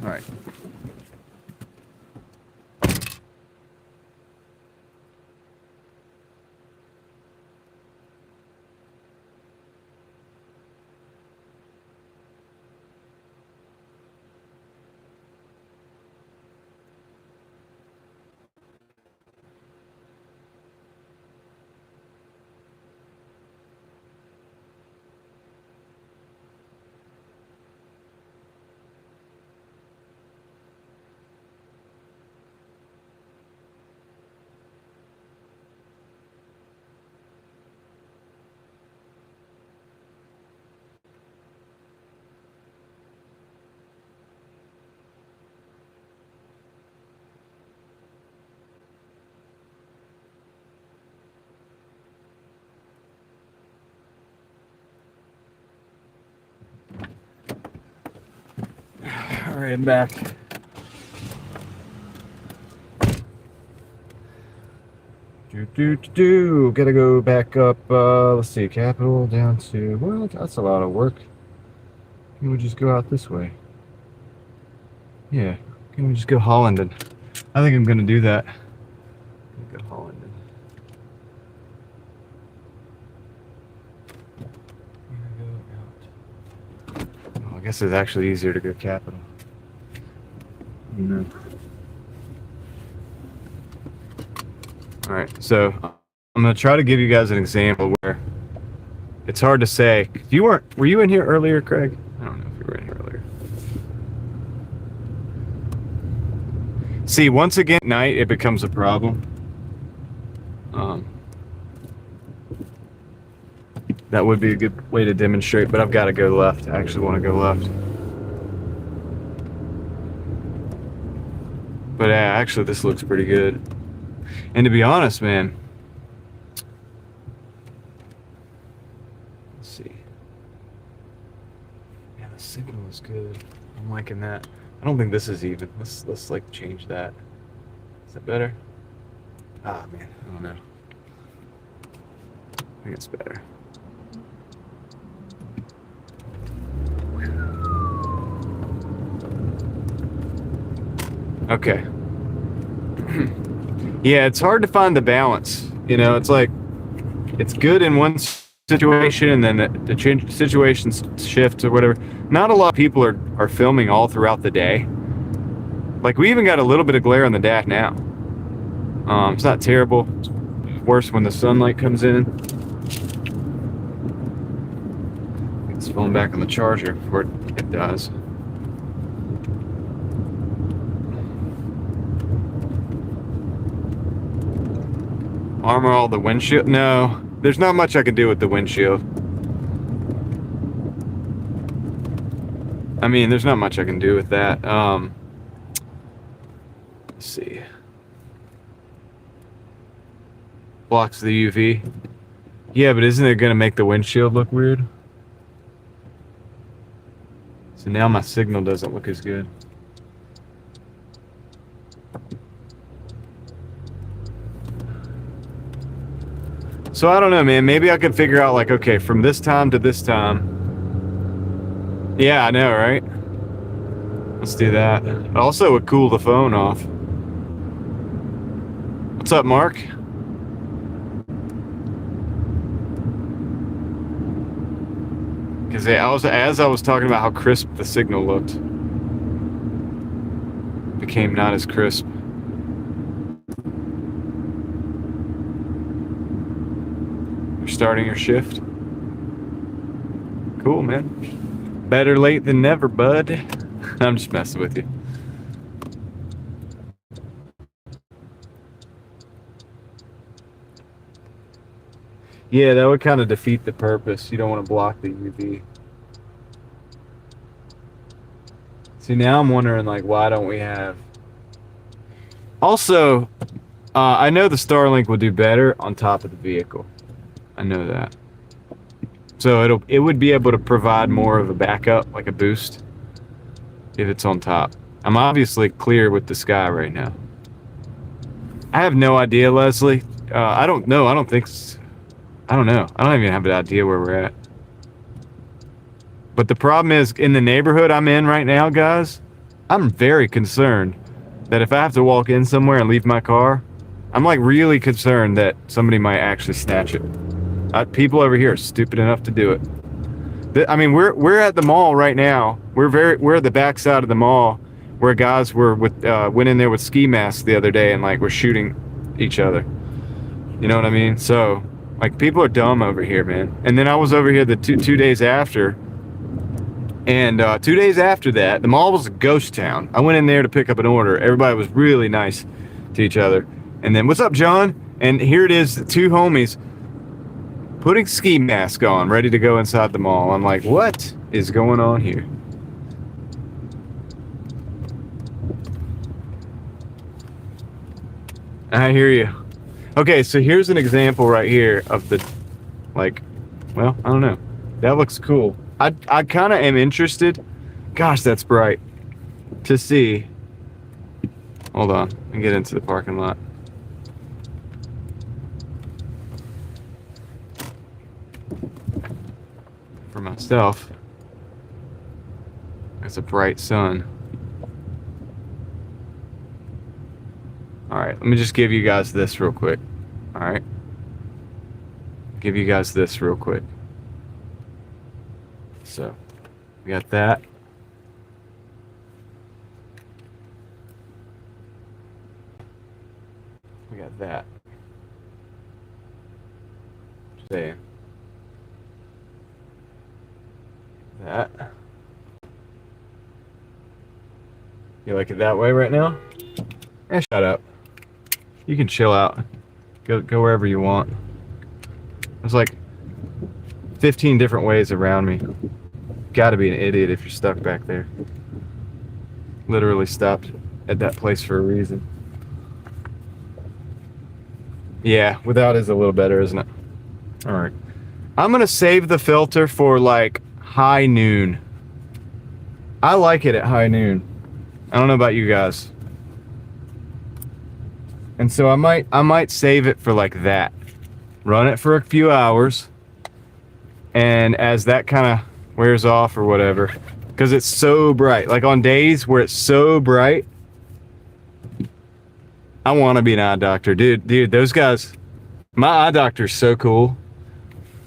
All right. All right, I'm back. Gotta go back up. Let's see, capital down to, well, that's a lot of work. Can we just go out this way? Yeah, can we just go Hollanden? I think I'm gonna do that. Go Hollanden. Oh, I guess it's actually easier to go capital. No. All right, so I'm gonna try to give you guys an example where it's hard to say. Were you in here earlier, Craig? I don't know if you were in here earlier. See, once again, at night it becomes a problem. That would be a good way to demonstrate, but I've got to go left. I actually want to go left. But actually, this looks pretty good. And to be honest, man, let's see. Yeah, the signal is good. I'm liking that. I don't think this is even. Let's like change that. Is that better? Ah, man, I don't know. I think it's better. Okay. Yeah, it's hard to find the balance. It's like, it's good in one situation and then the situations shift or whatever. Not a lot of people are filming all throughout the day. Like, we even got a little bit of glare on the dash now. It's not terrible. worse when the sunlight comes in. It's falling back on the charger before it dies. Armor all the windshield? No, there's not much I can do with the windshield. I mean, there's not much I can do with that. Let's see. Blocks the UV. Yeah, but isn't it gonna make the windshield look weird? So now my signal doesn't look as good. So I don't know, man. Maybe I could figure out, like, okay, from this time to this time. Yeah, I know, right? Let's do that. It also would cool the phone off. What's up, Mark? Because as I was talking about how crisp the signal looked, it became not as crisp. You're starting your shift? Cool, man. Better late than never, bud. I'm just messing with you. Yeah, that would kind of defeat the purpose. You don't want to block the UV. See, now I'm wondering, like, why don't we have... Also, I know the Starlink will do better on top of the vehicle. I know that. So it would be able to provide more of a backup, like a boost, if it's on top. I'm obviously clear with the sky right now. I have no idea, Leslie. I don't know. I don't think... I don't know. I don't even have an idea where we're at. But the problem is, in the neighborhood I'm in right now, guys, I'm very concerned that if I have to walk in somewhere and leave my car, I'm like really concerned that somebody might actually snatch it. People over here are stupid enough to do it. I mean, we're at the mall right now. We're at the back side of the mall where guys went in there with ski masks the other day and like were shooting each other. You know what I mean? So like people are dumb over here, man. And then I was over here the two days after. And 2 days after that, the mall was a ghost town. I went in there to pick up an order. Everybody was really nice to each other. And then, what's up, John? And here it is, the two homies putting ski masks on, ready to go inside the mall. I'm like, what is going on here? I hear you. Okay, so here's an example right here of the, like, well, I don't know. That looks cool. I kind of am interested. Gosh, that's bright. To see. Hold on. And get into the parking lot. For myself. It's a bright sun. Alright, let me just give you guys this real quick. Alright. Give you guys this real quick. So, we got that. We got that. Saying. That. You like it that way right now? Eh, shut up. You can chill out. Go wherever you want. There's like 15 different ways around me. Gotta be an idiot if you're stuck back there. Literally stopped at that place for a reason. Yeah, without is a little better, isn't it? Alright. I'm gonna save the filter for like high noon. I like it at high noon. I don't know about you guys. And so I might save it for like that. Run it for a few hours. And as that kind of wears off or whatever, because it's so bright, like on days where it's so bright, I want to be an eye doctor. Dude, those guys, my eye doctor's so cool.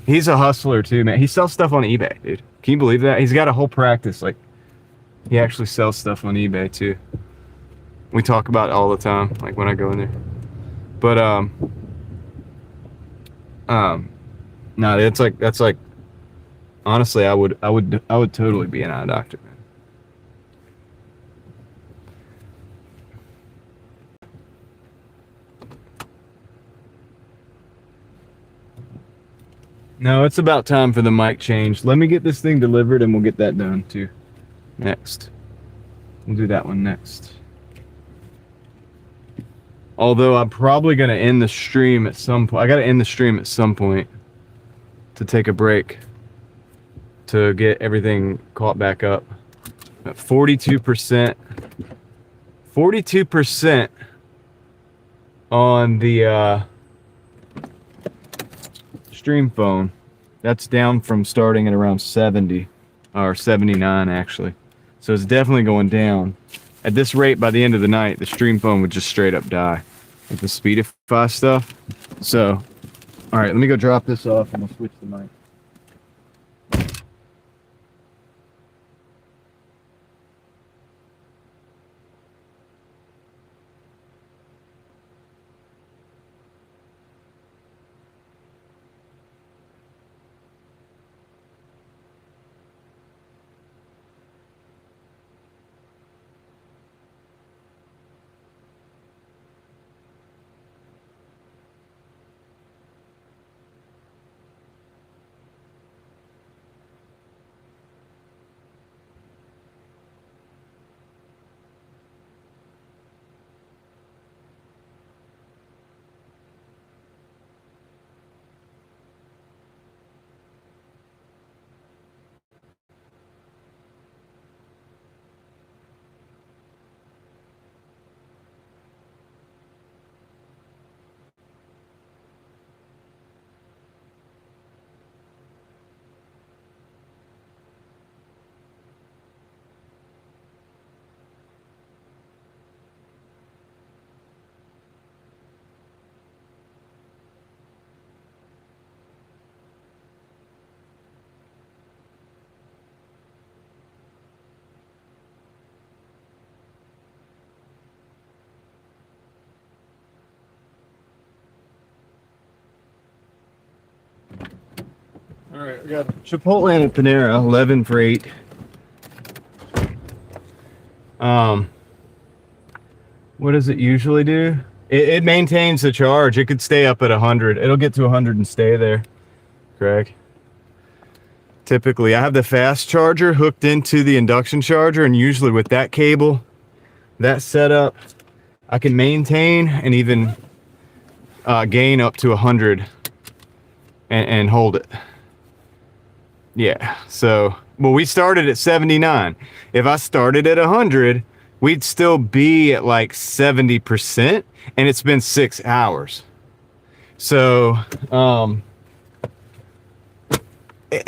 He's a hustler too, man. He sells stuff on eBay, dude. Can you believe that? He's got a whole practice. Like, he actually sells stuff on eBay too. We talk about it all the time, like when I go in there. But No, that's like honestly, I would totally be an eye doctor, man. No, it's about time for the mic change. Let me get this thing delivered and we'll get that done too. Next. We'll do that one next. Although I'm probably going to end the stream at some point. I got to end the stream at some point to take a break to get everything caught back up. 42%. 42% on the stream phone. That's down from starting at around 70 or 79 actually. So it's definitely going down. At this rate, by the end of the night, the stream phone would just straight up die with the Speedify stuff. So, all right, let me go drop this off and we'll switch the mic. All right, we got Chipotle and Panera, 11 for 8. What does it usually do? It maintains the charge. It could stay up at 100. It'll get to 100 and stay there, Craig. Typically, I have the fast charger hooked into the induction charger, and usually with that cable, that setup, I can maintain and even gain up to 100 and hold it. Yeah, so, well, we started at 79. If I started at 100, we'd still be at like 70%, and it's been 6 hours. So,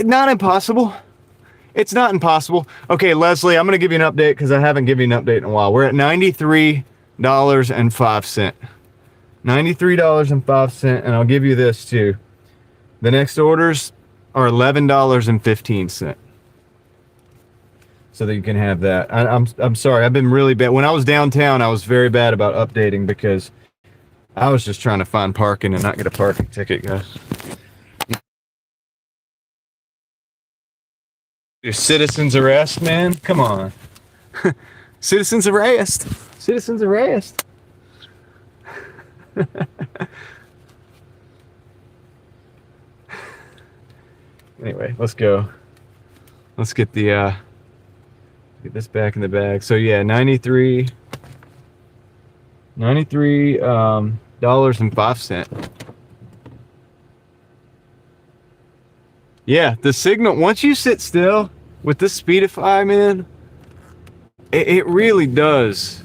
not impossible. It's not impossible. Okay, Leslie, I'm going to give you an update because I haven't given you an update in a while. We're at $93.05. $93.05, and I'll give you this too. The next orders are $11.15, so that you can have that. I'm sorry, I've been really bad. When I was downtown, I was very bad about updating because I was just trying to find parking and not get a parking ticket, guys. Your citizens arrest, man. Come on. Citizens arrest. Citizens arrest. Anyway, let's go. Let's get the get this back in the bag. So yeah, $93 and 5 cents. Yeah, the signal, once you sit still with this Speedify, man, it really does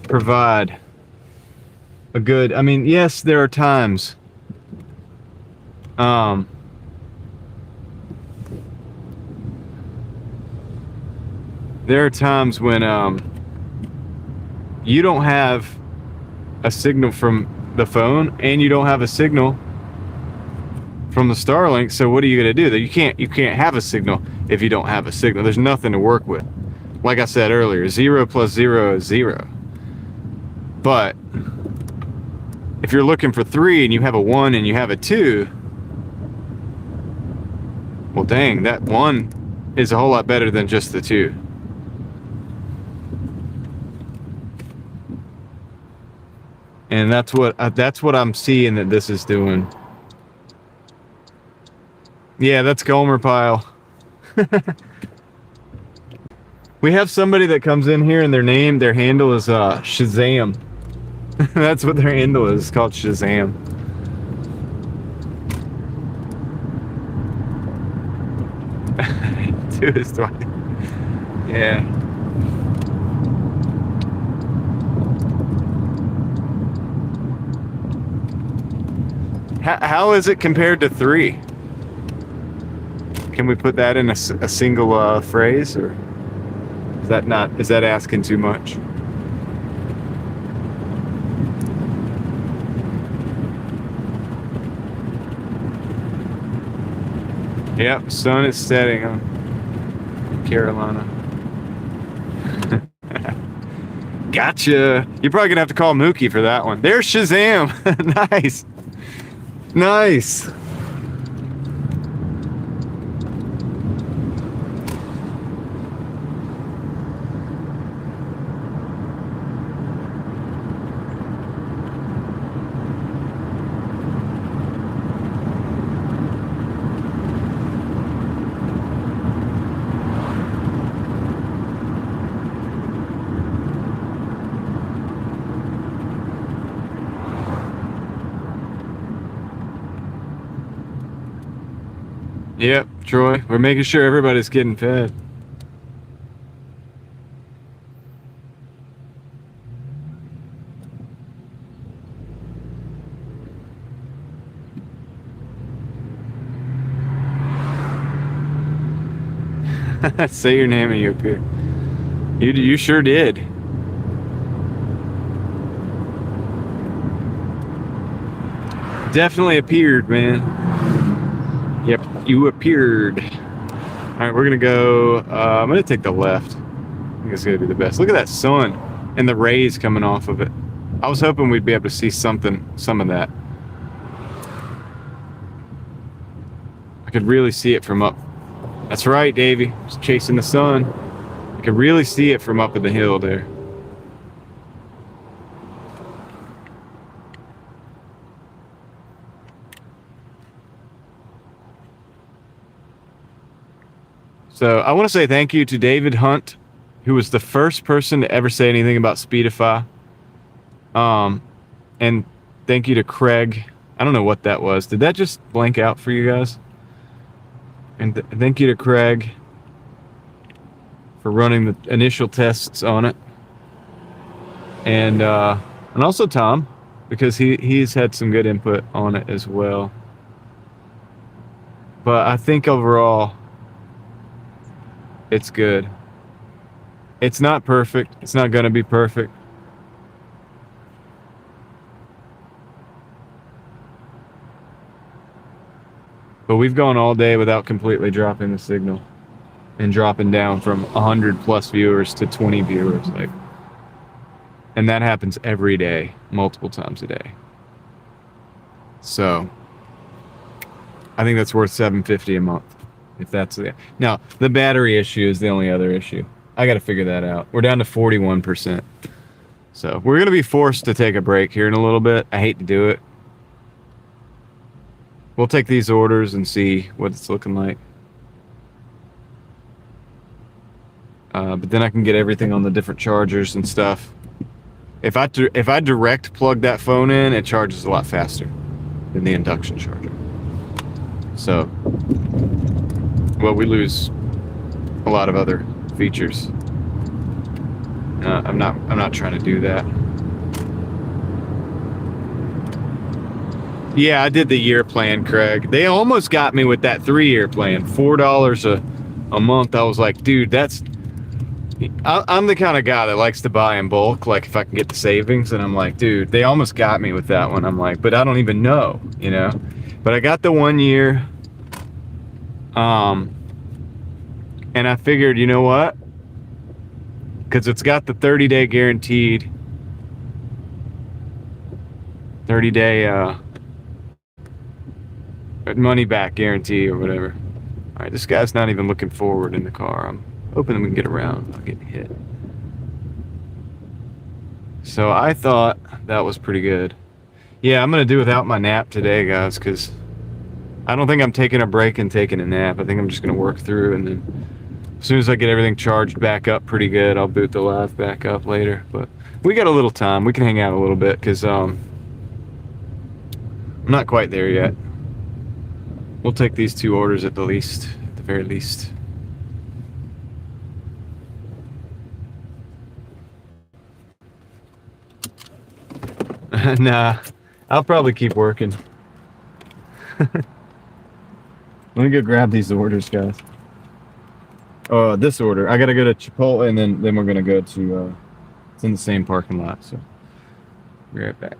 provide a good, I mean, yes, there are times when you don't have a signal from the phone and you don't have a signal from the Starlink. So what are you going to do? You can't have a signal if you don't have a signal. There's nothing to work with. Like I said earlier, 0 plus 0 is 0. But if you're looking for 3 and you have a 1 and you have a 2, Well, dang, that 1 is a whole lot better than just the 2. And that's what I'm seeing that this is doing. Yeah, that's Gomer Pile. We have somebody that comes in here and their handle is Shazam. That's what their handle is. It's called Shazam. To his wife. Yeah. How is it compared to 3? Can we put that in a single phrase, or is that asking too much? Yep, sun is setting on Carolina. Gotcha. You're probably gonna have to call Mookie for that one. There's Shazam. Nice. Nice. Yep, Troy. We're making sure everybody's getting fed. Say your name and you appear. You sure did. Definitely appeared, man. Yep, you appeared. All right, we're gonna go. I'm gonna take the left. I think it's gonna be the best. Look at that sun and the rays coming off of it. I was hoping we'd be able to see some of that. I could really see it from up. That's right, Davey. Just chasing the sun. I could really see it from up in the hill there. So I want to say thank you to David Hunt, who was the first person to ever say anything about Speedify. And thank you to Craig. I don't know what that was. Did that just blank out for you guys? And thank you to Craig for running the initial tests on it. And also Tom, because he's had some good input on it as well. But I think overall, it's good. It's not perfect. It's not going to be perfect. But we've gone all day without completely dropping the signal and dropping down from 100 plus viewers to 20 viewers. And that happens every day, multiple times a day. So I think that's worth $750 a month. If that's it. Now, the battery issue is the only other issue. I got to figure that out. We're down to 41%. So we're going to be forced to take a break here in a little bit. I hate to do it. We'll take these orders and see what it's looking like. But then I can get everything on the different chargers and stuff. If I direct plug that phone in, it charges a lot faster than the induction charger. So, well, we lose a lot of other features. I'm not trying to do that. Yeah, I did the year plan, Craig. They almost got me with that 3-year plan, $4 a month. I was like, dude, I'm the kind of guy that likes to buy in bulk, like if I can get the savings, and I'm like, dude, they almost got me with that one. I'm like, but I don't even know, you know. But I got the 1 year. And I figured, you know what? Because it's got the 30-day guaranteed, 30-day money back guarantee or whatever. All right, this guy's not even looking forward in the car. I'm hoping we can get around without getting hit. So I thought that was pretty good. Yeah, I'm going to do without my nap today, guys, because I don't think I'm taking a break and taking a nap. I think I'm just going to work through, and then as soon as I get everything charged back up pretty good, I'll boot the live back up later. But we got a little time. We can hang out a little bit because I'm not quite there yet. We'll take these 2 orders at the very least. Nah, I'll probably keep working. Let me go grab these orders, guys. Oh, this order. I gotta go to Chipotle, and then we're gonna go to. It's in the same parking lot, so be right back.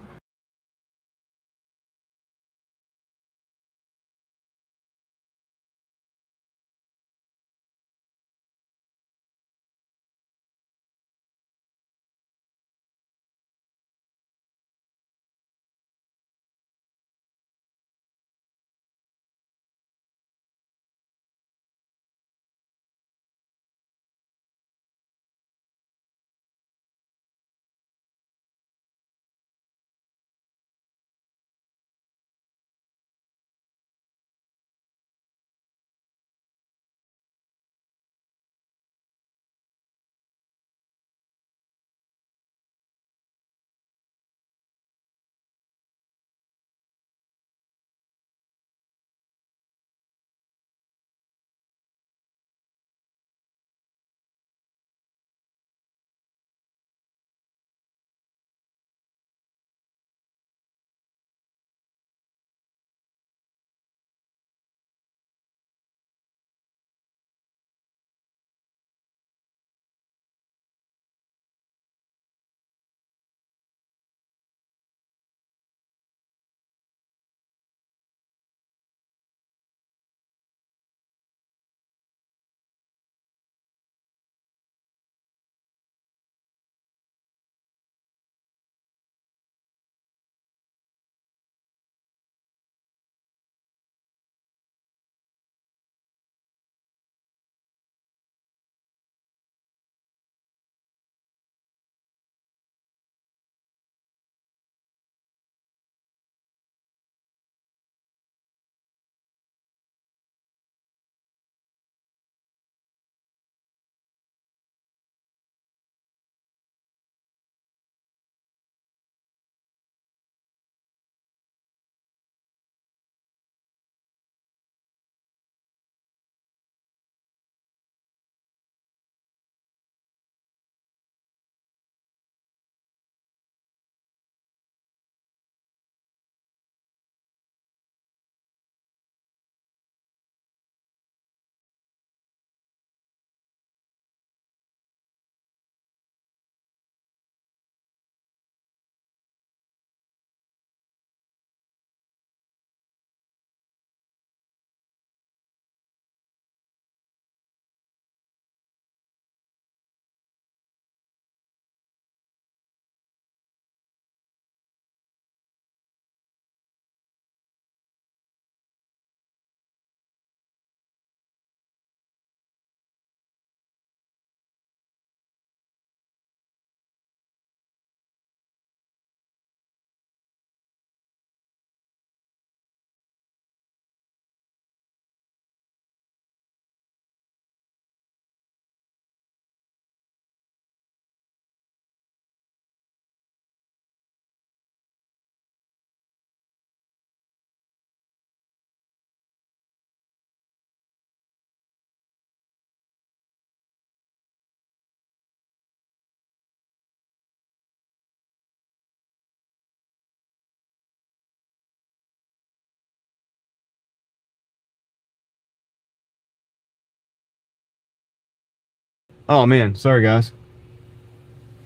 Oh man, sorry guys.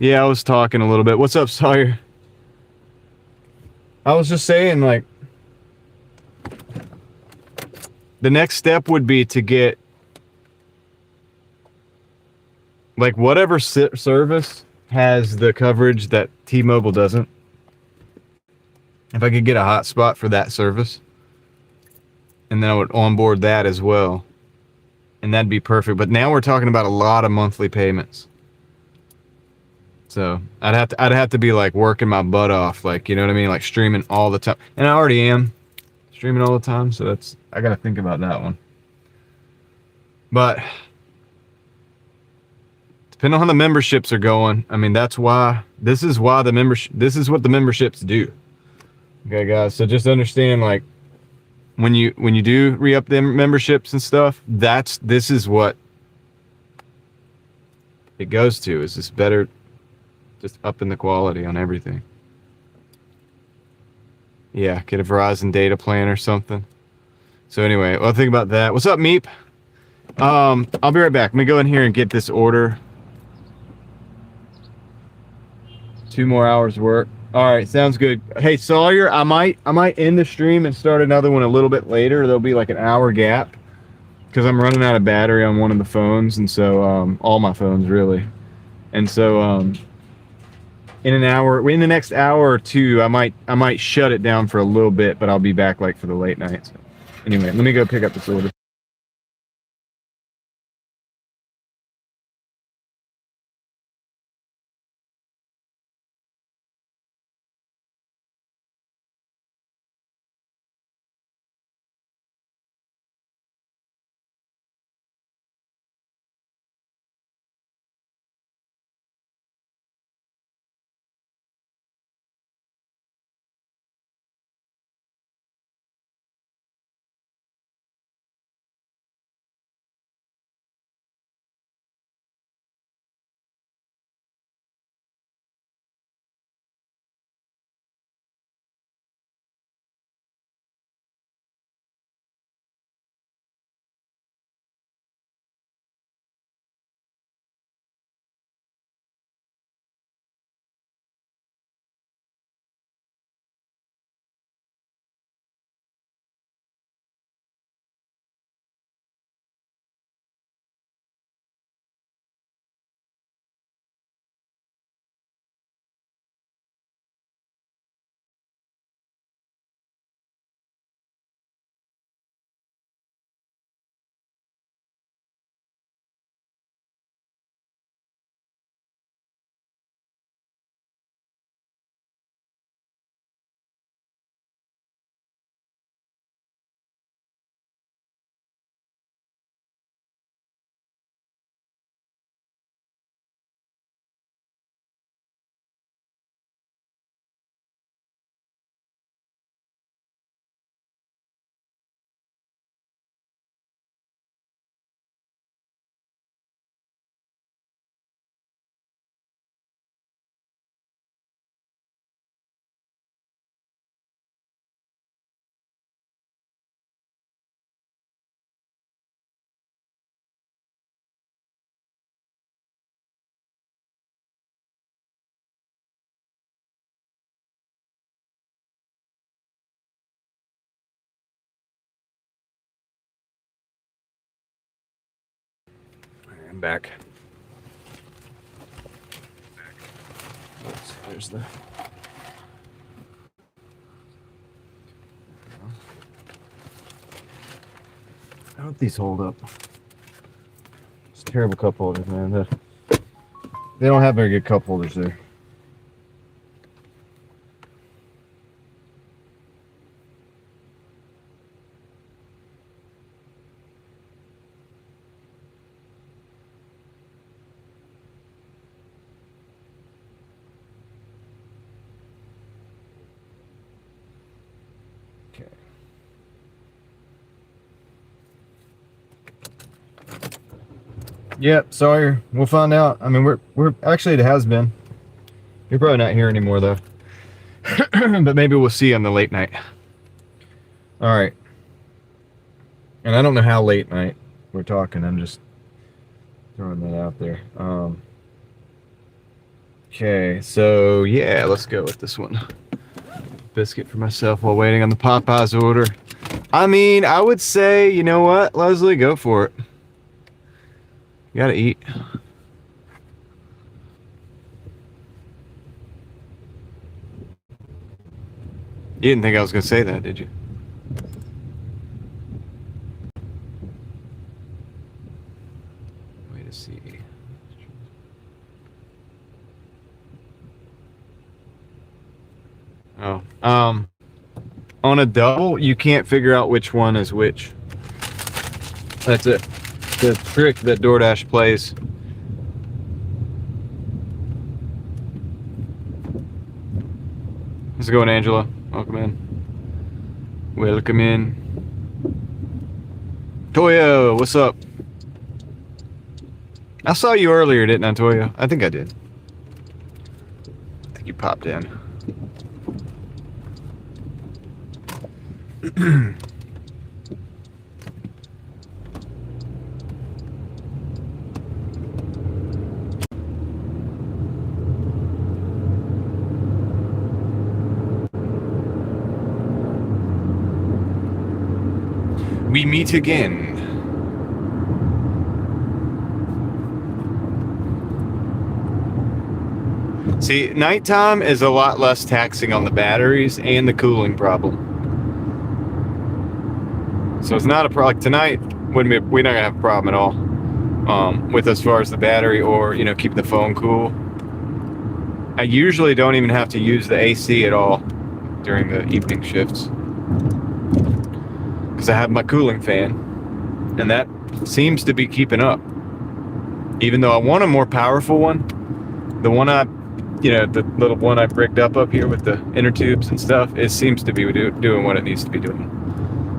Yeah, I was talking a little bit. What's up, Sawyer? I was just saying, like, the next step would be to get, like, whatever service has the coverage that T-Mobile doesn't. If I could get a hotspot for that service, and then I would onboard that as well. and that'd be perfect. But now we're talking about a lot of monthly payments. So I'd have to be like working my butt off, like, you know what I mean, like streaming all the time. And I already am streaming all the time, so I got to think about that one. But depending on how the memberships are going, I mean, this is what the memberships do. Okay, guys. So just understand, like, when you do re-up them memberships and stuff, this is what it goes to. Is this better, just upping the quality on everything. Yeah, get a Verizon data plan or something. So anyway, well, think about that. What's up, Meep? I'll be right back. Let me go in here and get this order. 2 more hours work. All right, sounds good. Hey, Sawyer, I might end the stream and start another one a little bit later. There'll be like an hour gap because I'm running out of battery on one of the phones, and so all my phones really. And so in the next hour or two, I might shut it down for a little bit, but I'll be back like for the late night. So anyway, let me go pick up this order. I'm back. Oops, there's the. I hope these hold up. It's terrible cup holders, man. They don't have very good cup holders there. Okay. Yep, Sawyer. We'll find out. I mean, we're actually, it has been. You're probably not here anymore though. But maybe we'll see on the late night. All right. And I don't know how late night we're talking. I'm just throwing that out there. Okay, so yeah, let's go with this one. Biscuit for myself while waiting on the Popeyes order. I mean, I would say, you know what, Leslie, go for it. You gotta eat. You didn't think I was gonna say that, did you? Let's see. Oh, on a double, you can't figure out which one is which. That's it. The trick that DoorDash plays. How's it going, Angela? Welcome in. Welcome in. Toya, what's up? I saw you earlier, didn't I, Toya? I think I did. I think you popped in. We meet again. See, nighttime is a lot less taxing on the batteries and the cooling problem. So it's not a problem. Like tonight, we're not gonna have a problem at all with as far as the battery or keeping the phone cool. I usually don't even have to use the AC at all during the evening shifts because I have my cooling fan, and that seems to be keeping up. Even though I want a more powerful one, the one the little one I've rigged up here with the inner tubes and stuff, it seems to be doing what it needs to be doing.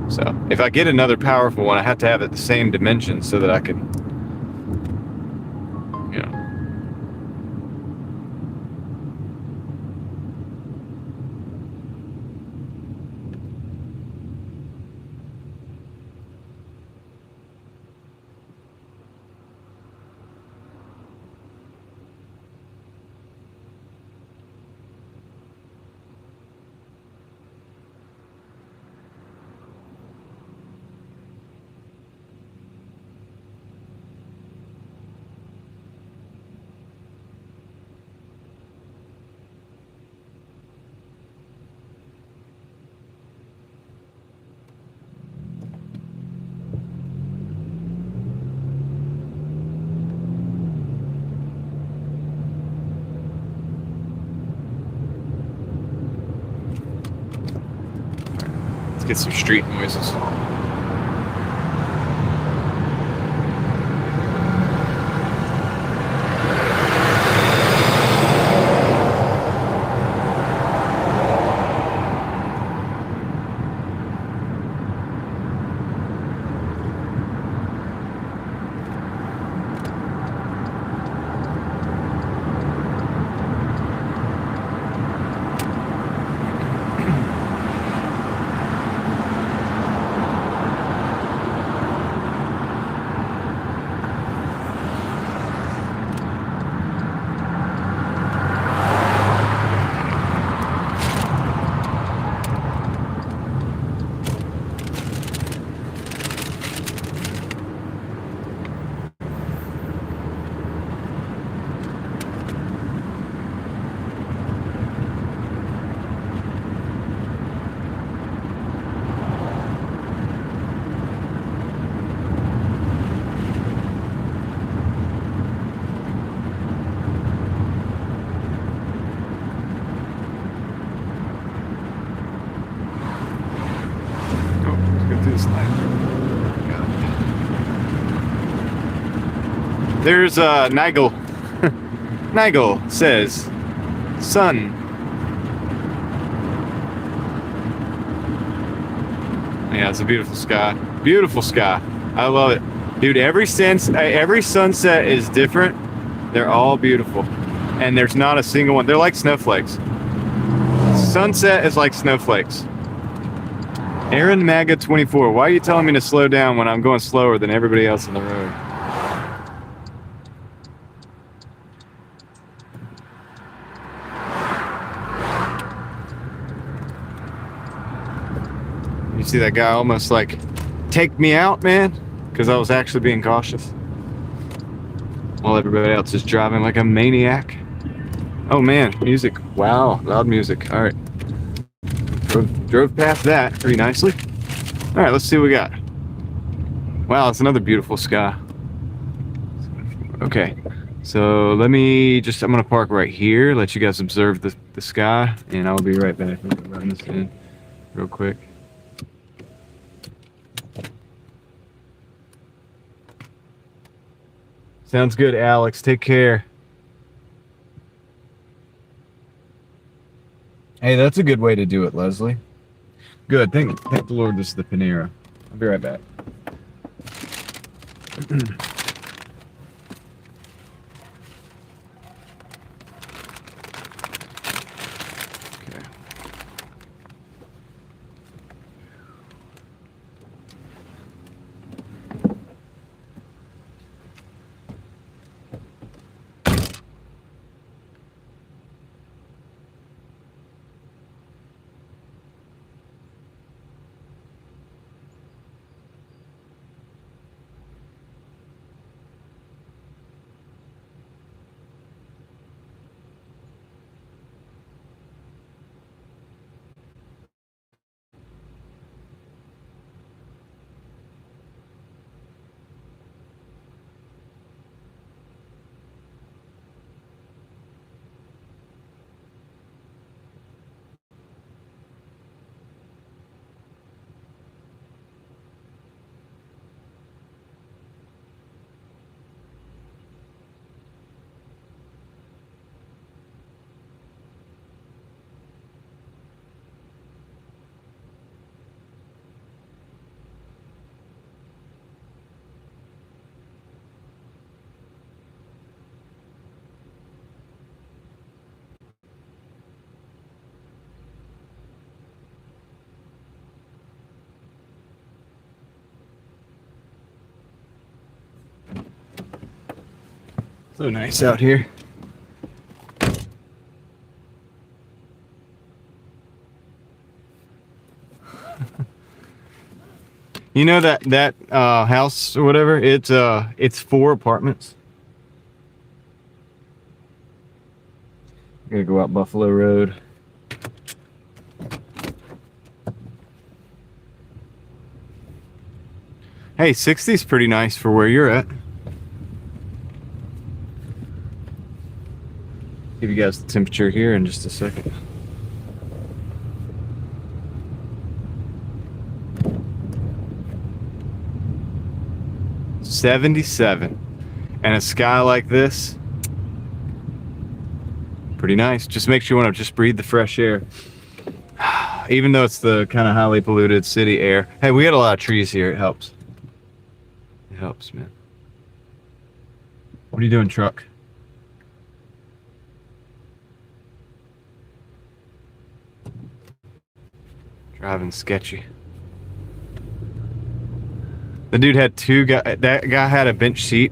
So if I get another powerful one, I have to have it the same dimensions so that I can, let's get some street noises. There's Nigel. Nigel says, "Son." Yeah, it's a beautiful sky. Beautiful sky. I love it, dude. Every sunset is different. They're all beautiful, and there's not a single one. They're like snowflakes. Sunset is like snowflakes. Aaron Maga 24. Why are you telling me to slow down when I'm going slower than everybody else on the road? You see that guy almost like take me out, man, because I was actually being cautious while everybody else is driving like a maniac. Oh man, music. Wow, loud music. All right. Drove past that pretty nicely. All right, let's see what we got. Wow, it's another beautiful sky. Okay, so let me just, I'm gonna park right here, let you guys observe the sky, and I'll be right back. Let me run this in real quick. Sounds good, Alex. Take care. Hey, that's a good way to do it, Leslie. Good. Thank the Lord this is the Panera. I'll be right back. Okay. So nice out here. You know that house or whatever? It's 4 apartments. Gotta go out Buffalo Road. Hey, 60's pretty nice for where you're at. Give you guys the temperature here in just a second. $77, and a sky like this, pretty nice. Just makes you want to just breathe the fresh air, even though it's the kind of highly polluted city air. Hey, we got a lot of trees here. It helps. It helps, man. What are you doing, truck? Driving sketchy. The dude had 2 guys. That guy had a bench seat.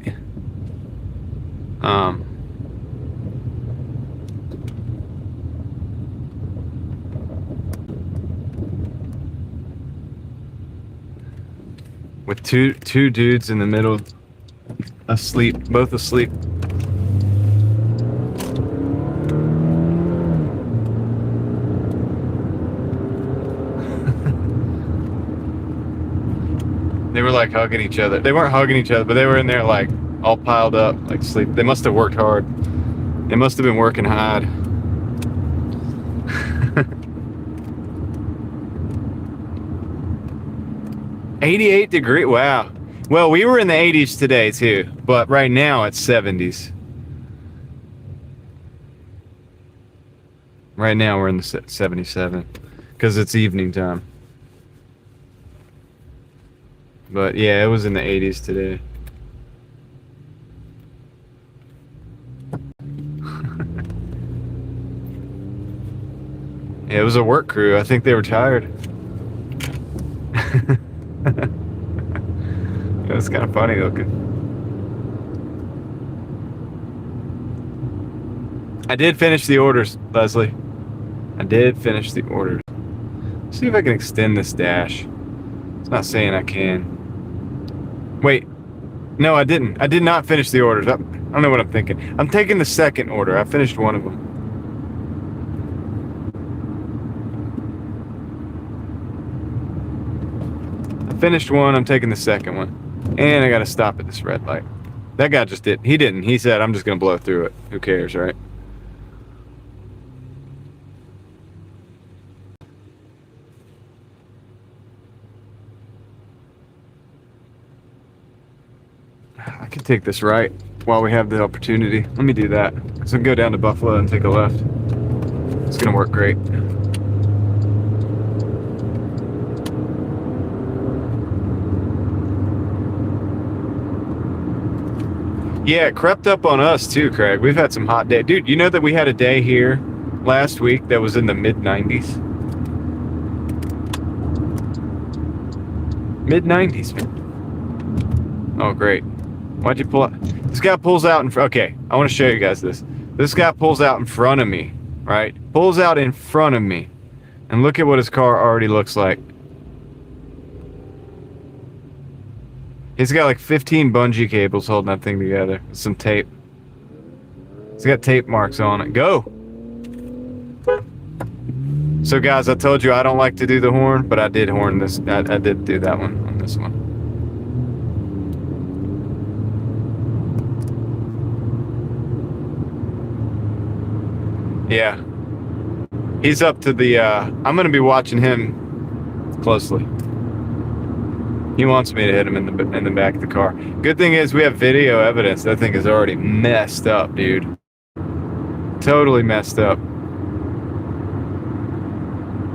With two dudes in the middle, asleep, both asleep. They were like hugging each other. They weren't hugging each other, but they were in there like all piled up, like sleep. They must have worked hard. They must have been working hard. 88 degree. Wow. Well, we were in the 80s today too, but right now it's 70s. Right now we're in the 77 because it's evening time. But yeah, it was in the 80s today. Yeah, it was a work crew. I think they were tired. It was kind of funny looking. I did finish the orders, Leslie. I did finish the orders. Let's see if I can extend this dash. It's not saying I can. Wait. No, I didn't. I did not finish the orders. I don't know what I'm thinking. I'm taking the second order. I finished one of them. I finished one. I'm taking the second one. And I got to stop at this red light. That guy just did. He didn't. He said, I'm just going to blow through it. Who cares, right? I could take this right while we have the opportunity. Let me do that. So go down to Buffalo and take a left. It's going to work great. Yeah, it crept up on us too, Craig. We've had some hot days. Dude, you know that we had a day here last week that was in the mid-90s? Mid-90s, man. Oh, great. Why'd you pull out? This guy pulls out in front. Okay, I want to show you guys this. This guy pulls out in front of me, right? Pulls out in front of me. And look at what his car already looks like. He's got like 15 bungee cables holding that thing together with some tape. He's got tape marks on it. Go! So guys, I told you I don't like to do the horn, but I did horn this. I did do that one on this one. Yeah. He's up to the, I'm going to be watching him closely. He wants me to hit him in the back of the car. Good thing is we have video evidence. That thing is already messed up, dude. Totally messed up.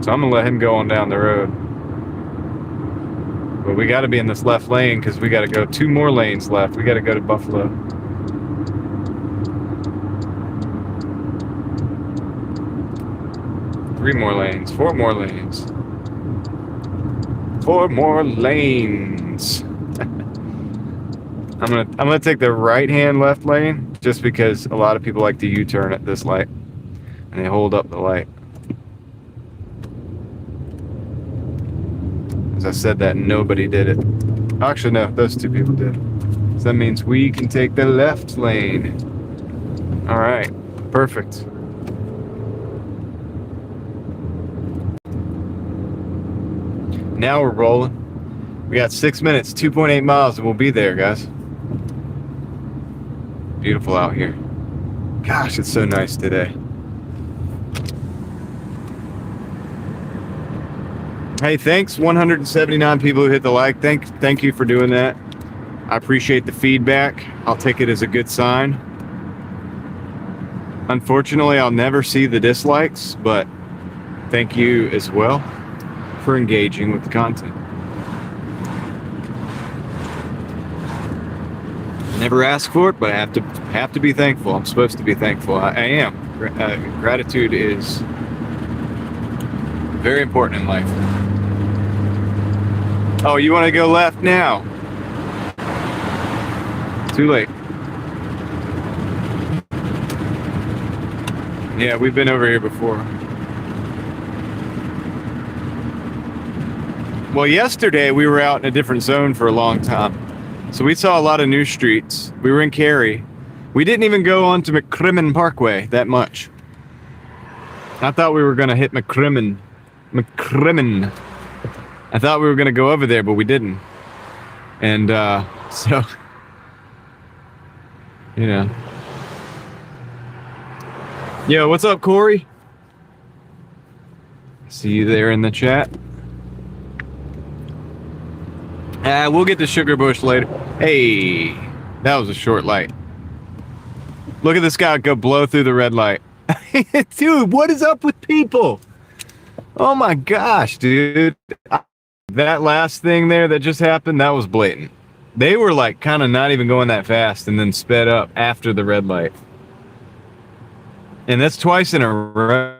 So I'm going to let him go on down the road. But we got to be in this left lane because we got to go 2 more lanes left. We got to go to Buffalo. Three more lanes, 4 more lanes. 4 more lanes. I'm gonna take the right-hand left lane just because a lot of people like to U-turn at this light and they hold up the light. As I said that, nobody did it. Actually, no, those 2 people did. So that means we can take the left lane. All right, perfect. Now we're rolling. We got 6 minutes, 2.8 miles, and we'll be there, guys. Beautiful out here. Gosh, it's so nice today. Hey, thanks 179 people who hit the like. Thank you for doing that. I appreciate the feedback. I'll take it as a good sign. Unfortunately, I'll never see the dislikes, but thank you as well for engaging with the content. Never ask for it, but I have to be thankful. I'm supposed to be thankful. I am. Gratitude is very important in life. Oh, you want to go left now? Too late. Yeah, we've been over here before. Well, yesterday we were out in a different zone for a long time. So we saw a lot of new streets. We were in Cary. We didn't even go onto McCrimmon Parkway that much. I thought we were going to hit McCrimmon. I thought we were going to go over there, but we didn't. And so, you know. Yo, what's up, Corey? See you there in the chat. We'll get to Sugar Bush later. Hey, that was a short light. Look at this guy go blow through the red light. Dude, what is up with people? Oh my gosh, dude. That last thing there that just happened, that was blatant. They were like kind of not even going that fast and then sped up after the red light. And that's twice in a row.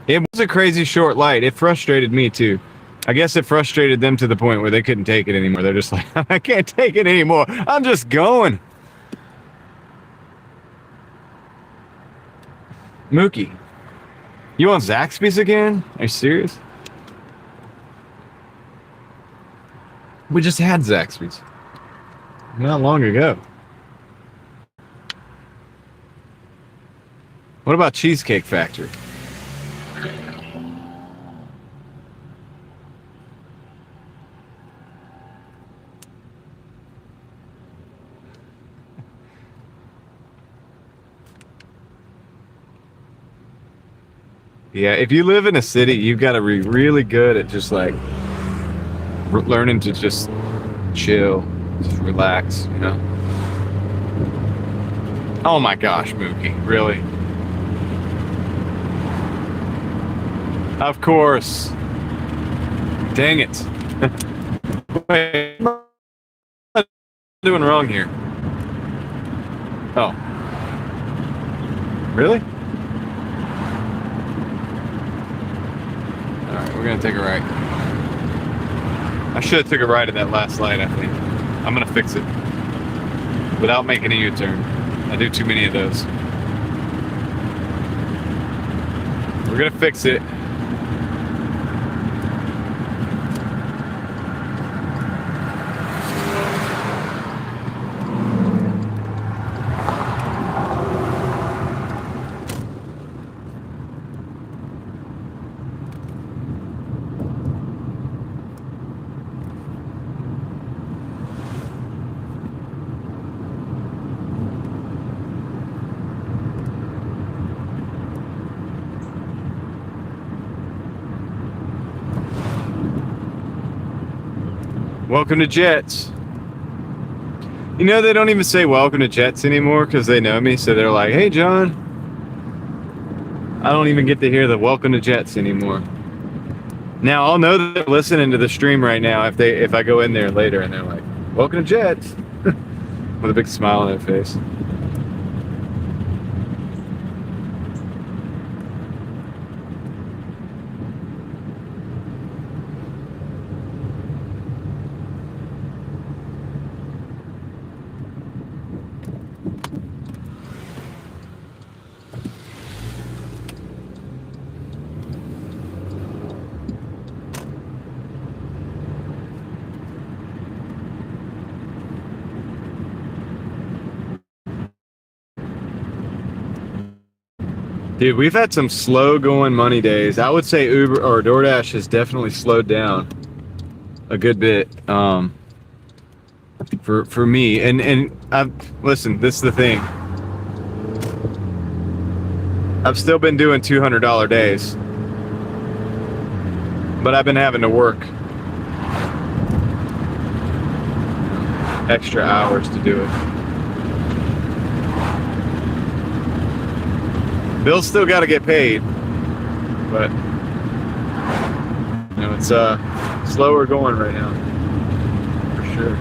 It was a crazy short light. It frustrated me too. I guess it frustrated them to the point where they couldn't take it anymore. They're just like, I can't take it anymore. I'm just going. Mookie, you want Zaxby's again? Are you serious? We just had Zaxby's not long ago. What about Cheesecake Factory? Yeah, if you live in a city, you've got to be really good at just like learning to just chill, just relax, you know? Oh my gosh, Mookie, really? Of course. Dang it. Wait, what am I doing wrong here? Oh. Really? Alright, we're gonna take a right. I should have took a right at that last light, I think. I'm gonna fix it. Without making a U-turn. I do too many of those. We're gonna fix it. Welcome to Jets. You know, they don't even say welcome to Jets anymore because they know me, so they're like, hey, John. I don't even get to hear the welcome to Jets anymore. Now, I'll know that they're listening to the stream right now if I go in there later and they're like, welcome to Jets. With a big smile on their face. Dude, we've had some slow going money days. I would say Uber or DoorDash has definitely slowed down a good bit for me. And listen, this is the thing. I've still been doing $200 days, but I've been having to work extra hours to do it. Bill's still got to get paid, but you know, it's slower going right now, for sure.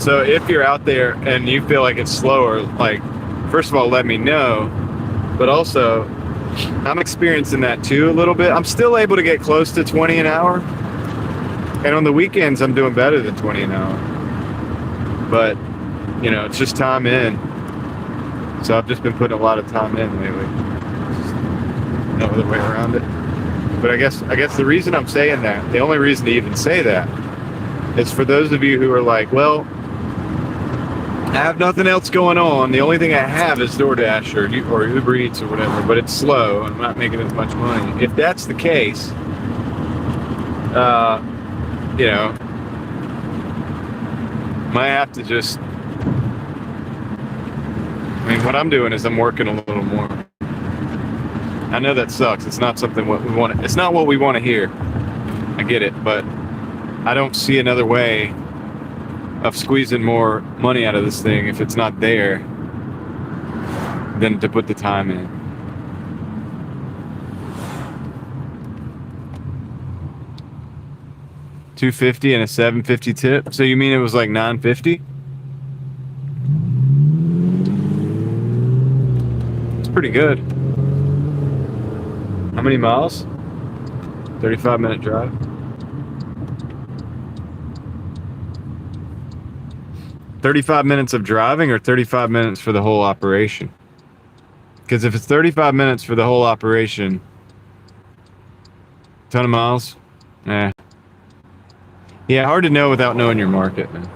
So if you're out there and you feel like it's slower, like, first of all, let me know, but also I'm experiencing that too a little bit. I'm still able to get close to 20 an hour. And on the weekends, I'm doing better than 20 an hour. But, you know, it's just time in. So I've just been putting a lot of time in lately. No other way around it. But I guess the reason I'm saying that, the only reason to even say that, is for those of you who are like, well, I have nothing else going on. The only thing I have is Doordash or Uber Eats or whatever, but it's slow. I'm not making as much money. If that's the case, you know, might have to just, I mean, what I'm doing is I'm working a little more. I know that sucks. It's not something what we want. It's not what we want to hear. I get it, but I don't see another way of squeezing more money out of this thing if it's not there than to put the time in. $250 and a $7.50 tip. So you mean it was like $9.50? It's pretty good. How many miles? 35-minute drive. $35 minutes of driving or 35 minutes for the whole operation? Because if it's 35 minutes for the whole operation, ton of miles, yeah, hard to know without knowing your market, man.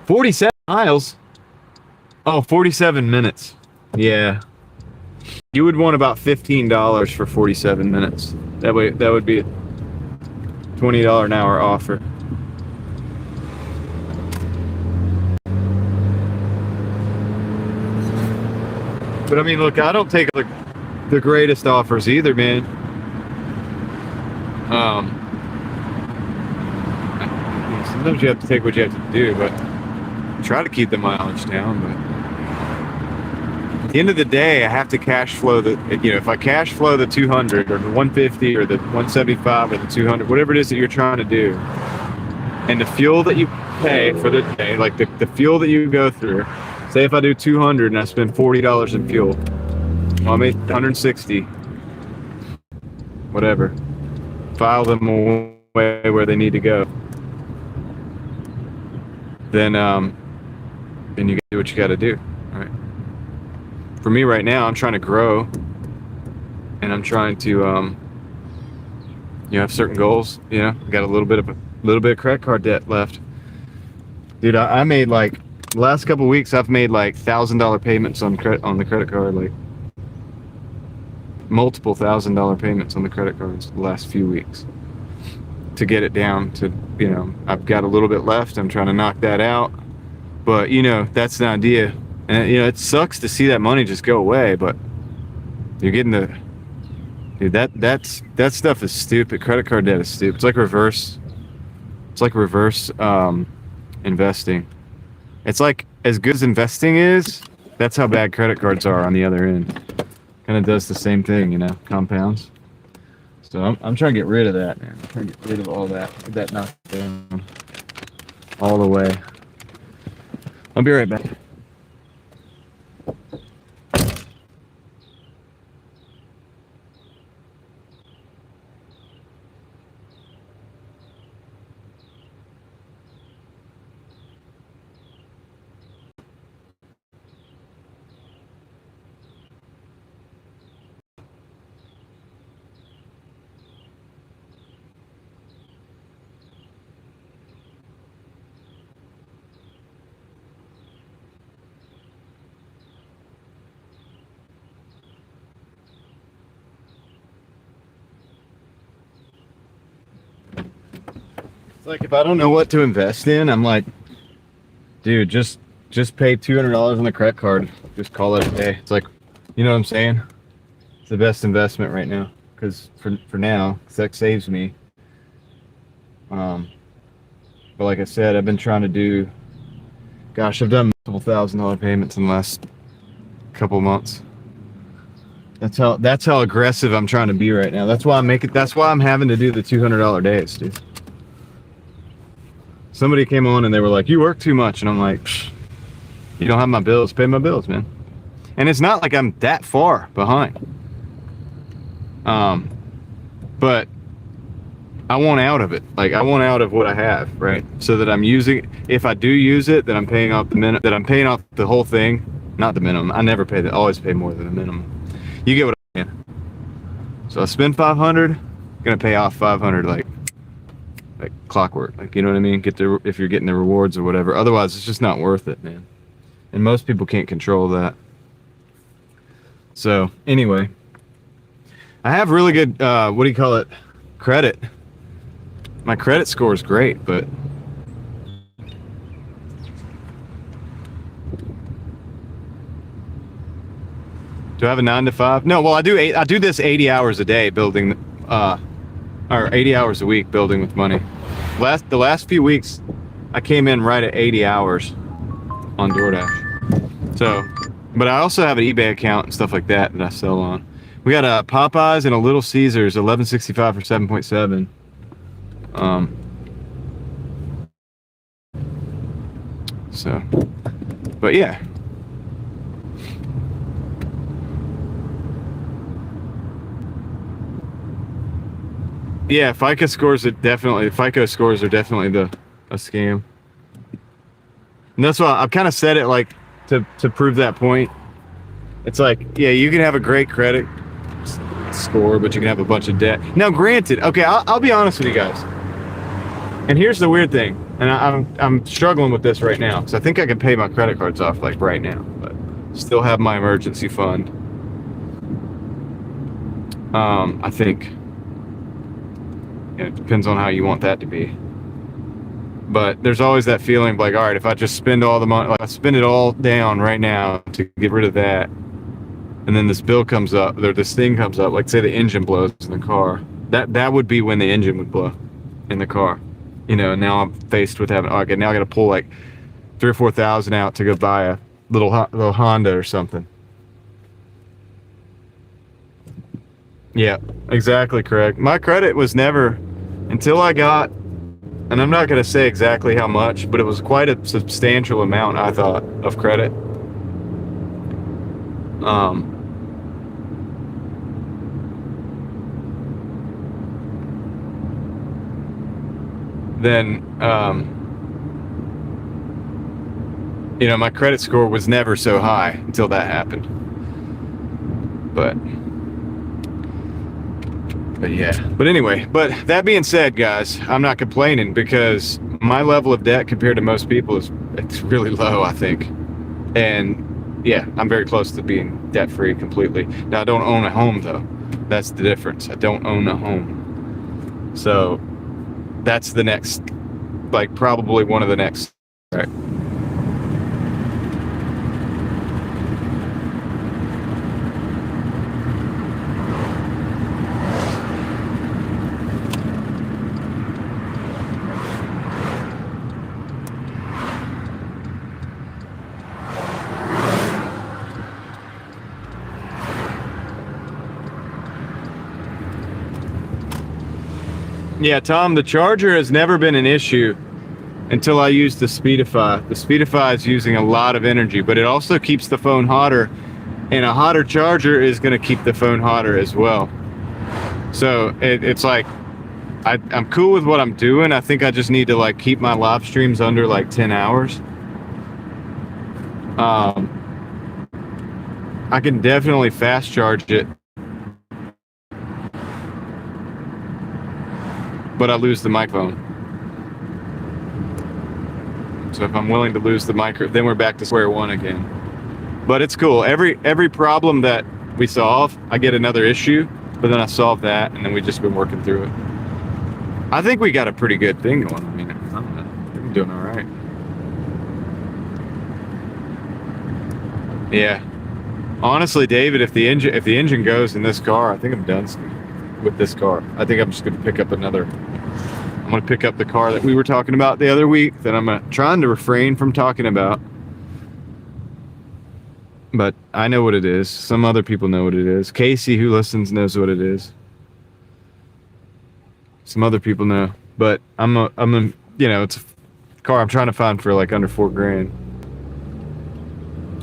$47 miles? Oh, 47 minutes. Yeah. You would want about $15 for 47 minutes. That would be $20 an hour offer. But I mean, look, I don't take the greatest offers either, man. Sometimes you have to take what you have to do, but try to keep the mileage down. But at the end of the day, I have to cash flow if I cash flow the 200 or the 150 or the 175 or the 200, whatever it is that you're trying to do, and the fuel that you pay for the day, like the fuel that you go through, say if I do 200 and I spend $40 in fuel, well, I made 160, whatever. File them away where they need to go. Then you do what you got to do. All right. For me right now, I'm trying to grow, and I'm trying to have certain goals. I got a little bit of credit card debt left, dude. I made like the last couple of weeks. I've made like $1,000 payments on the credit card, like multiple $1,000 payments on the credit cards the last few weeks to get it down to, I've got a little bit left. I'm trying to knock that out, but that's the idea. And it sucks to see that money just go away, but you're getting dude, that stuff is stupid. Credit card debt is stupid. It's like reverse investing. It's like, as good as investing is, that's how bad credit cards are on the other end. Kind of does the same thing, compounds. So I'm trying to get rid of that, man. I'm trying to get rid of all that. Get that knocked down all the way. I'll be right back. It's like, if I don't know what to invest in, I'm like, dude, just pay $200 on the credit card. Just call it a day. It's like, you know what I'm saying? It's the best investment right now, because for now, that saves me. But like I said, I've been trying to do. Gosh, I've done multiple $1,000 payments in the last couple months. That's how aggressive I'm trying to be right now. That's why I'm having to do the $200 days, dude. Somebody came on and they were like, "You work too much," and I'm like, "You don't have my bills. Pay my bills, man." And it's not like I'm that far behind. But I want out of it. Like, I want out of what I have, right? So that I'm using. If I do use it, that I'm paying off the whole thing, not the minimum. I never pay that. I always pay more than the minimum. You get what I mean? So I spend $500, gonna pay off $500 like clockwork. Like, you know what I mean? If you're getting the rewards or whatever. Otherwise, it's just not worth it, man. And most people can't control that. So anyway, I have really good credit. My credit score is great, but do I have a 9 to 5? No. Well, I do this 80 hours a day building, or 80 hours a week building with money. The last few weeks, I came in right at 80 hours on Doordash. So, but I also have an eBay account and stuff like that I sell on. We got a Popeyes and a Little Caesars, 1165 for 7.7. So, but yeah. Yeah, FICO scores are definitely a scam. And that's why I've kind of said it, like, to prove that point. It's like, yeah, you can have a great credit score, but you can have a bunch of debt. Now, granted, okay, I'll be honest with you guys. And here's the weird thing, and I'm struggling with this right now, because I think I can pay my credit cards off, like, right now, but still have my emergency fund. I think. It depends on how you want that to be. But there's always that feeling like, all right, if I just spend all the money, like I spend it all down right now to get rid of that, and then this bill comes up, or this thing comes up, like say the engine blows in the car, that would be when the engine would blow in the car. You know, now I'm faced with having, okay, now I got to pull like 3,000 or 4,000 out to go buy a little Honda or something. Yeah, exactly correct. My credit was never, until I got, and I'm not going to say exactly how much, but it was quite a substantial amount, I thought, of credit. Then, you know, my credit score was never so high until that happened. But yeah. But anyway, but that being said, guys, I'm not complaining because my level of debt compared to most people it's really low, I think. And yeah, I'm very close to being debt-free completely. Now, I don't own a home, though. That's the difference. I don't own a home. So that's the next, like, probably one of the next, right? Yeah, Tom, the charger has never been an issue until I used the Speedify. The Speedify is using a lot of energy, but it also keeps the phone hotter, and a hotter charger is going to keep the phone hotter as well. So it's like, I'm cool with what I'm doing. I think I just need to like keep my live streams under like 10 hours. I can definitely fast charge it, but I lose the microphone. So if I'm willing to lose the micro, then we're back to square one again. But it's cool. Every problem that we solve, I get another issue, but then I solve that, and then we've just been working through it. I think we got a pretty good thing going. I mean, I don't know. We're doing all right. Yeah. Honestly, David, if the engine goes in this car, I think I'm done with this car. I think I'm just going to pick up another. I'm going to pick up the car that we were talking about the other week that I'm trying to refrain from talking about. But I know what it is. Some other people know what it is. Casey, who listens, knows what it is. Some other people know. But I'm you know, it's a car I'm trying to find for like under $4,000.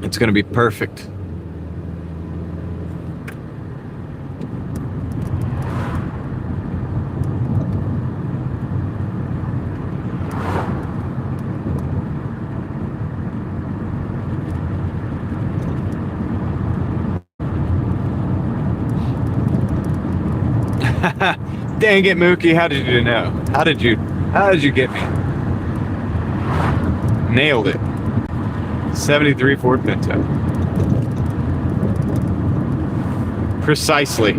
It's going to be perfect. Dang it, Mookie, how did you know? How did you get me? Nailed it. 73 Ford Pinto. Precisely.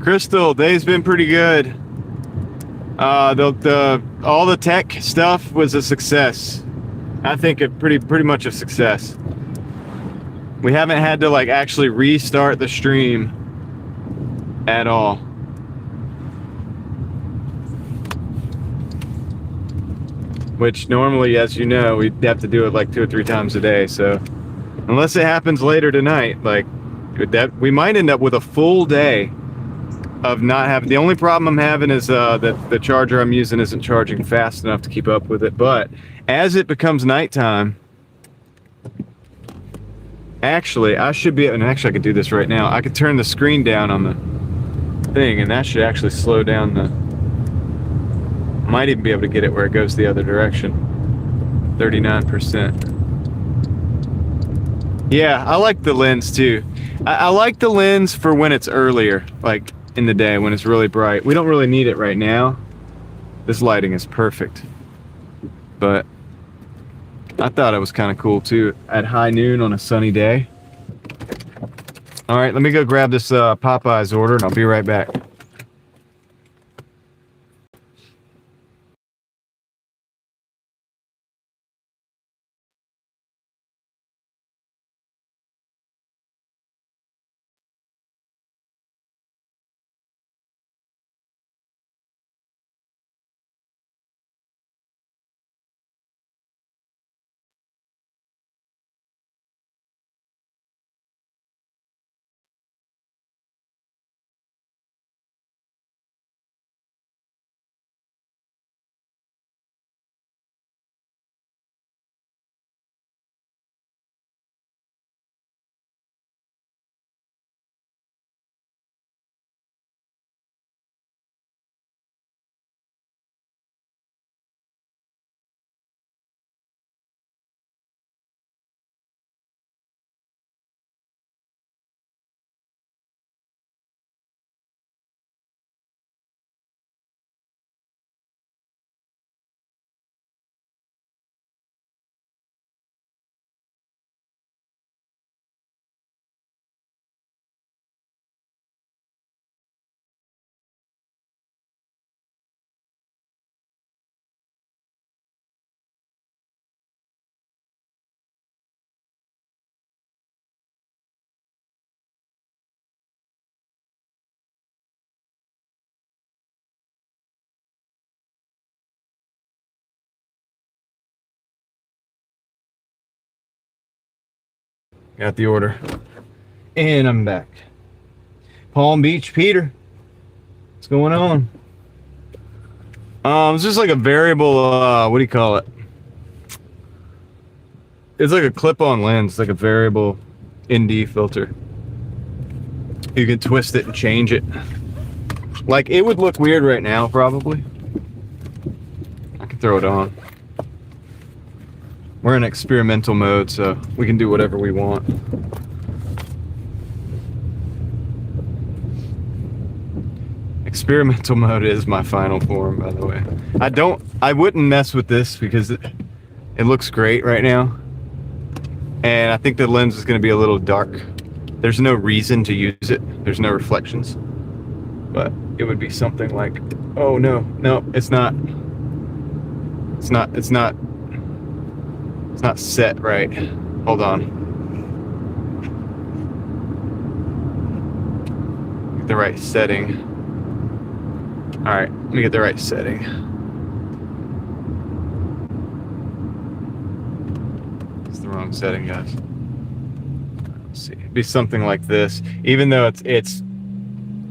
Crystal, day's been pretty good. All the tech stuff was a success. I think it pretty much a success. We haven't had to like actually restart the stream at all. Which normally, as you know, we'd have to do it like 2 or 3 times a day. So unless it happens later tonight, like that, we might end up with a full day of not having. The only problem I'm having is that the charger I'm using isn't charging fast enough to keep up with it. But as it becomes nighttime, actually I should be, and actually I could do this right now. I could turn the screen down on the thing, and that should actually slow down the. Might even be able to get it where it goes the other direction. 39%. Yeah, I like the lens too. I like the lens for when it's earlier, like in the day when it's really bright. We don't really need it right now. This lighting is perfect. But I thought it was kind of cool too at high noon on a sunny day. All right, let me go grab this Popeyes order and I'll be right back. Got the order. And I'm back. Palm Beach, Peter. What's going on? It's just like a variable, what do you call it? It's like a clip-on lens, like a variable ND filter. You can twist it and change it. Like, it would look weird right now, probably. I can throw it on. We're in experimental mode, so we can do whatever we want. Experimental mode is my final form, by the way. I wouldn't mess with this because it looks great right now. And I think the lens is going to be a little dark. There's no reason to use it. There's no reflections. But it would be something like, oh no, it's not set right. Hold on. Get the right setting. All right, let me get the right setting. It's the wrong setting, guys. Let's see. It'd be something like this, even though it's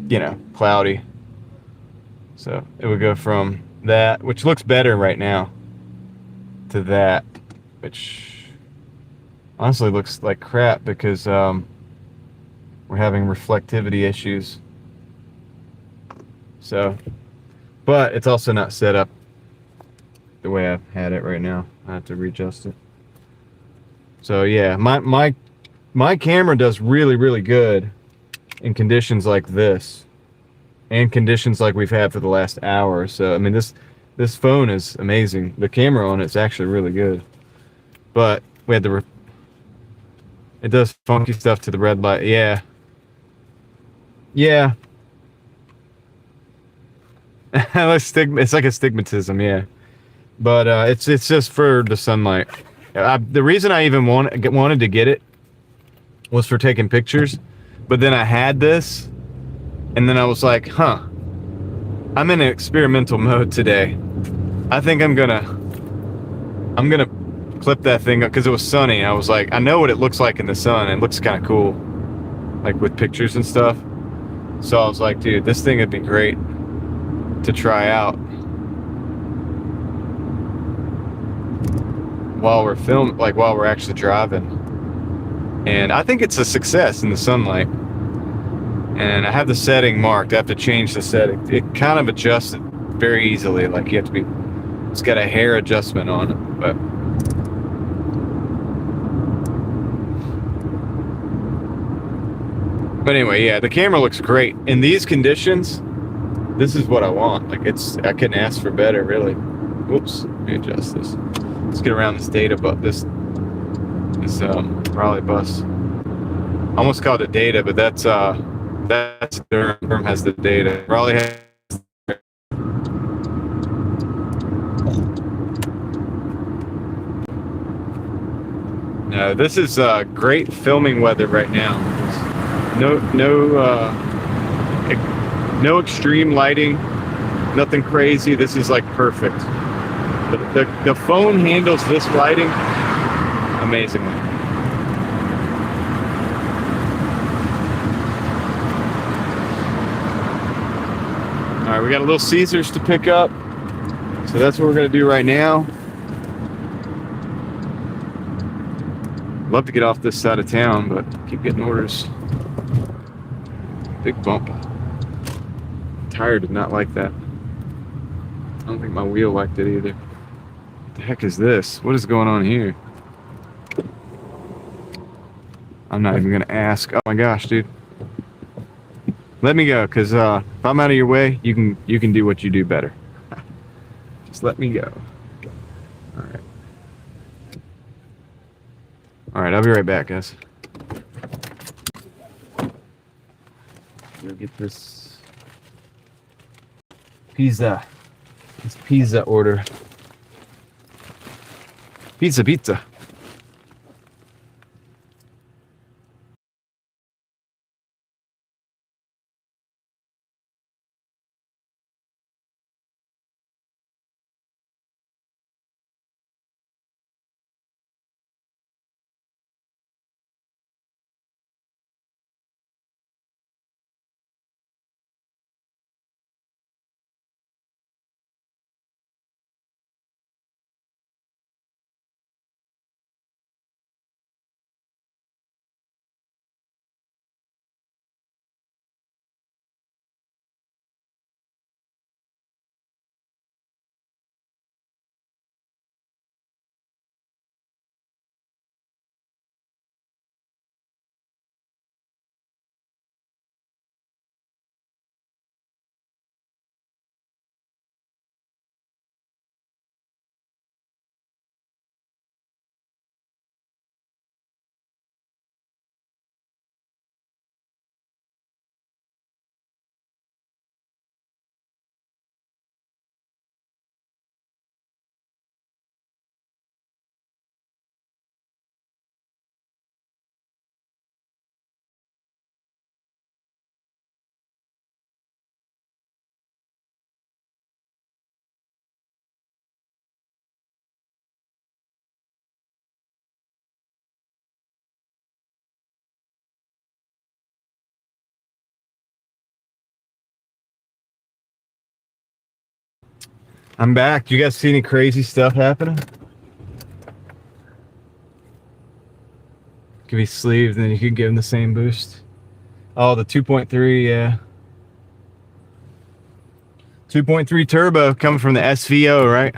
you know, cloudy. So it would go from that, which looks better right now, to that, which honestly looks like crap because we're having reflectivity issues. So, but it's also not set up the way I've had it right now. I have to readjust it. So yeah, my camera does really, really good in conditions like this, and conditions like we've had for the last hour. So I mean, this phone is amazing. The camera on it's actually really good, but we had the it does funky stuff to the red light. Yeah. It's like astigmatism, yeah. But it's just for the sunlight. The reason I even wanted to get it was for taking pictures, but then I had this, and then I was like, huh, I'm in experimental mode today. I think I'm gonna clip that thing up because it was sunny. I was like, I know what it looks like in the sun. It looks kind of cool, like with pictures and stuff. So I was like, dude, this thing would be great to try out while we're filming, like while we're actually driving. And I think it's a success in the sunlight. And I have the setting marked. I have to change the setting. It kind of adjusts it very easily. Like you have to be, it's got a hair adjustment on it, but But anyway, yeah, the camera looks great. In these conditions, this is what I want. Like, I couldn't ask for better, really. Whoops, let me adjust this. Let's get around this data, but this Raleigh bus. I almost called it data, but that's Durham has the data. Raleigh has. No, this is great filming weather right now. No extreme lighting, nothing crazy. This is like perfect. The phone handles this lighting amazingly. All right, we got a little Caesars to pick up, so that's what we're gonna do right now. Love to get off this side of town, but keep getting orders. Big bump. Tire did not like that. I don't think my wheel liked it either. What the heck is this? What is going on here? I'm not even gonna ask. Oh my gosh, dude. Let me go, cause if I'm out of your way, you can do what you do better. Just let me go. All right. All right, I'll be right back, guys. Go get this pizza. This pizza order. Pizza. I'm back. Do you guys see any crazy stuff happening? Could be sleeved, and then you could give them the same boost. Oh, the 2.3, yeah. 2.3 turbo coming from the SVO, right?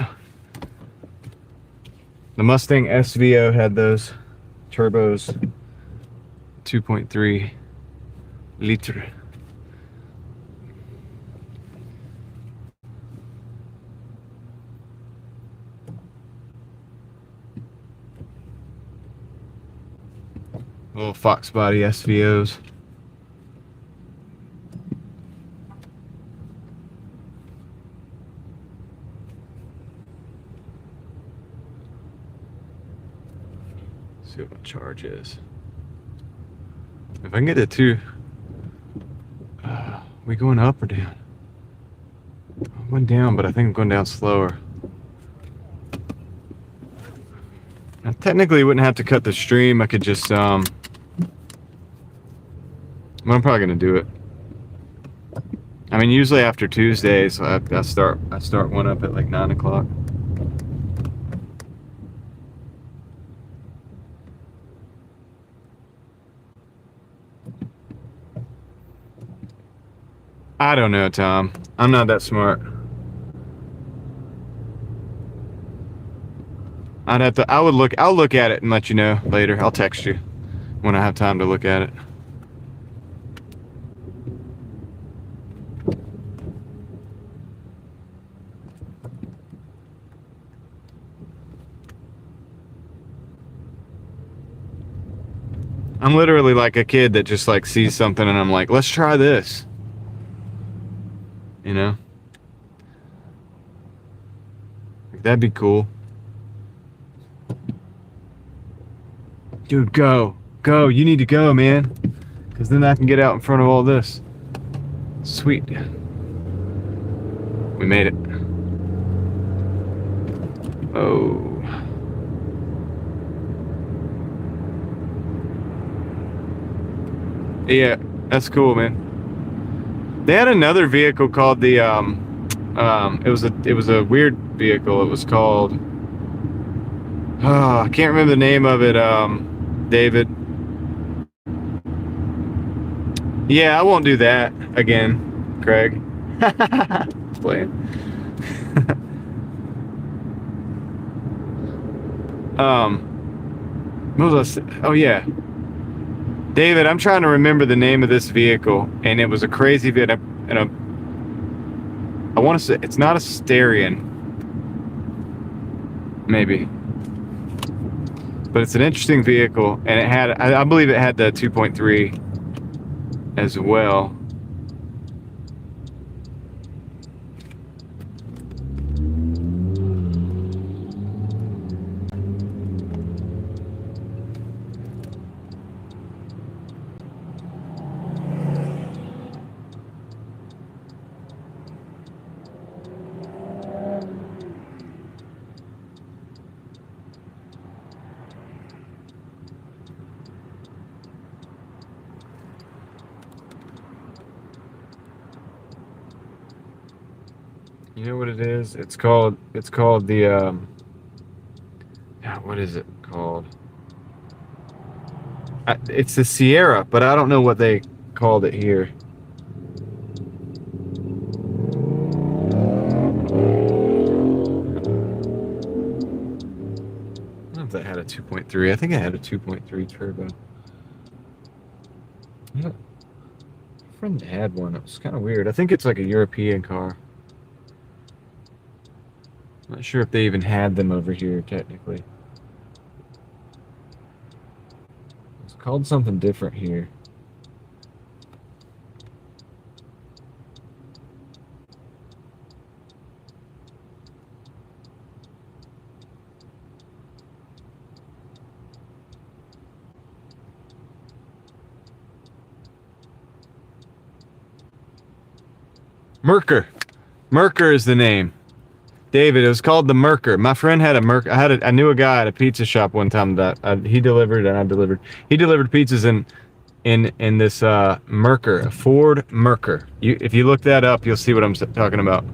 The Mustang SVO had those turbos. 2.3 liter. Little Fox body SVOs. See what my charge is. If I can get it to, we going up or down? I went down, but I think I'm going down slower. I technically wouldn't have to cut the stream. I could just, well, I'm probably gonna do it. I mean, usually after Tuesdays, I start one up at like 9 o'clock. I don't know, Tom. I'm not that smart. I'll look at it and let you know later. I'll text you when I have time to look at it. I'm literally like a kid that just like sees something and I'm like, let's try this. You know? Like, that'd be cool. Dude, go. Go. You need to go, man. Because then I can get out in front of all this. Sweet. We made it. Oh. Yeah, that's cool, man. They had another vehicle called the it was a weird vehicle. It was called I can't remember the name of it, David. Yeah, I won't do that again, Craig. Just playing. What was I say? Oh yeah. David, I'm trying to remember the name of this vehicle, and it was a crazy bit. I want to say it's not a Styrian, maybe, but it's an interesting vehicle, and it had, I believe, it had the 2.3 as well. You know what it is? It's called the what is it called? It's the Sierra, but I don't know what they called it here. I don't know if that had a 2.3. I think it had a 2.3 turbo. Yeah. A friend had one. It was kind of weird. I think it's like a European car. Not sure if they even had them over here, technically. It's called something different here. Merker. Merker is the name. David, it was called the Merker. My friend had a Merker. I knew a guy at a pizza shop one time that he delivered and I delivered. He delivered pizzas in this Merker, a Ford Merker. If you look that up, you'll see what I'm talking about.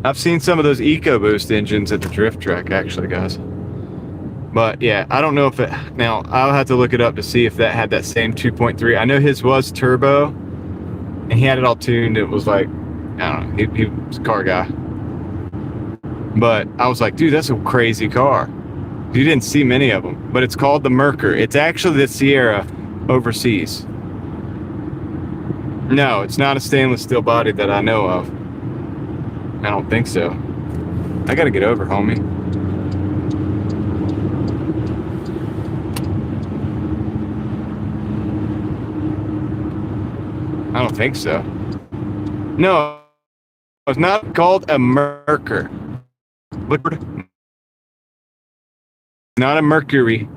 I've seen some of those EcoBoost engines at the drift track, actually, guys. But yeah, I don't know if it, now I'll have to look it up to see if that had that same 2.3. I know his was turbo and he had it all tuned. It was like, I don't know, he was a car guy. But I was like, dude, that's a crazy car. You didn't see many of them, but it's called the Merker. It's actually the Sierra overseas. No, it's not a stainless steel body that I know of. I don't think so. I gotta get over, homie. I don't think so. No, it's not called a Merker. Not a Mercury.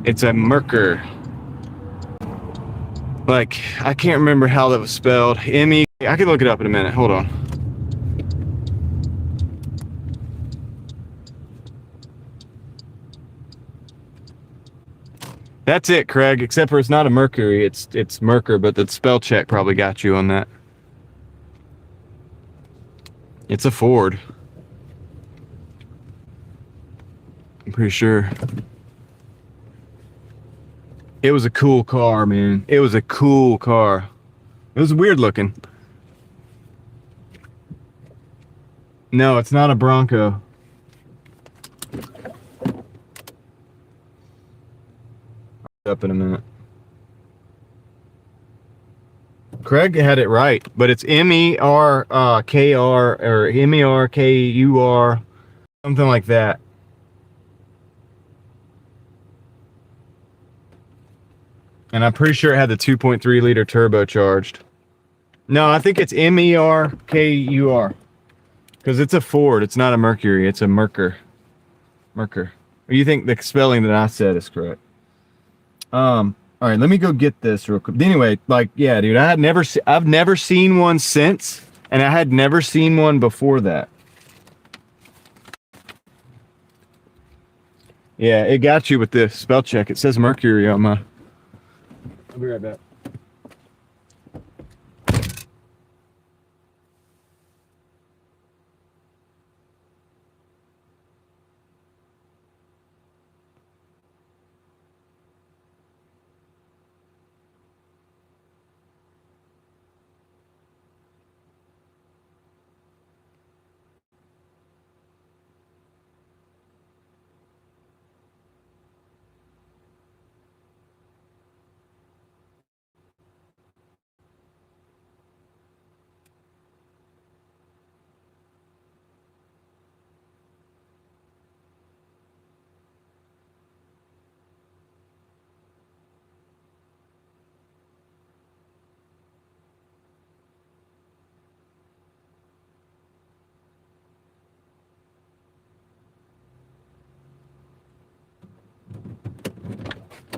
It's a Merker. Like, I can't remember how that was spelled. M-E. I can look it up in a minute. Hold on. That's it, Craig, except for it's not a Mercury, it's Merker, but the spell check probably got you on that. It's a Ford. I'm pretty sure. It was a cool car, man. It was a cool car. It was weird looking. No, it's not a Bronco. Up in a minute. Craig had it right, but it's MERKR or MERKUR Something like that. And I'm pretty sure it had the 2.3 liter turbocharged. No, I think it's Merkur. Because it's a Ford. It's not a Mercury. It's a Merkur. Merkur. Or you think the spelling that I said is correct? All right, let me go get this real quick. Anyway, like, yeah, dude, I've never seen one since, and I had never seen one before that. Yeah, it got you with the spell check. It says Mercury on my. I'll be right back.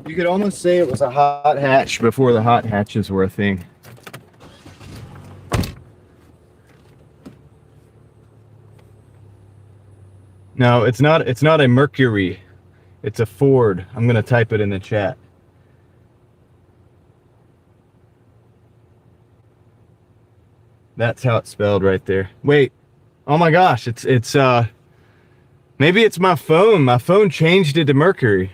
You could almost say it was a hot hatch before the hot hatches were a thing. No, it's not a Mercury. It's a Ford. I'm going to type it in the chat. That's how it's spelled right there. Wait. Oh my gosh, it's maybe it's my phone. My phone changed it to Mercury.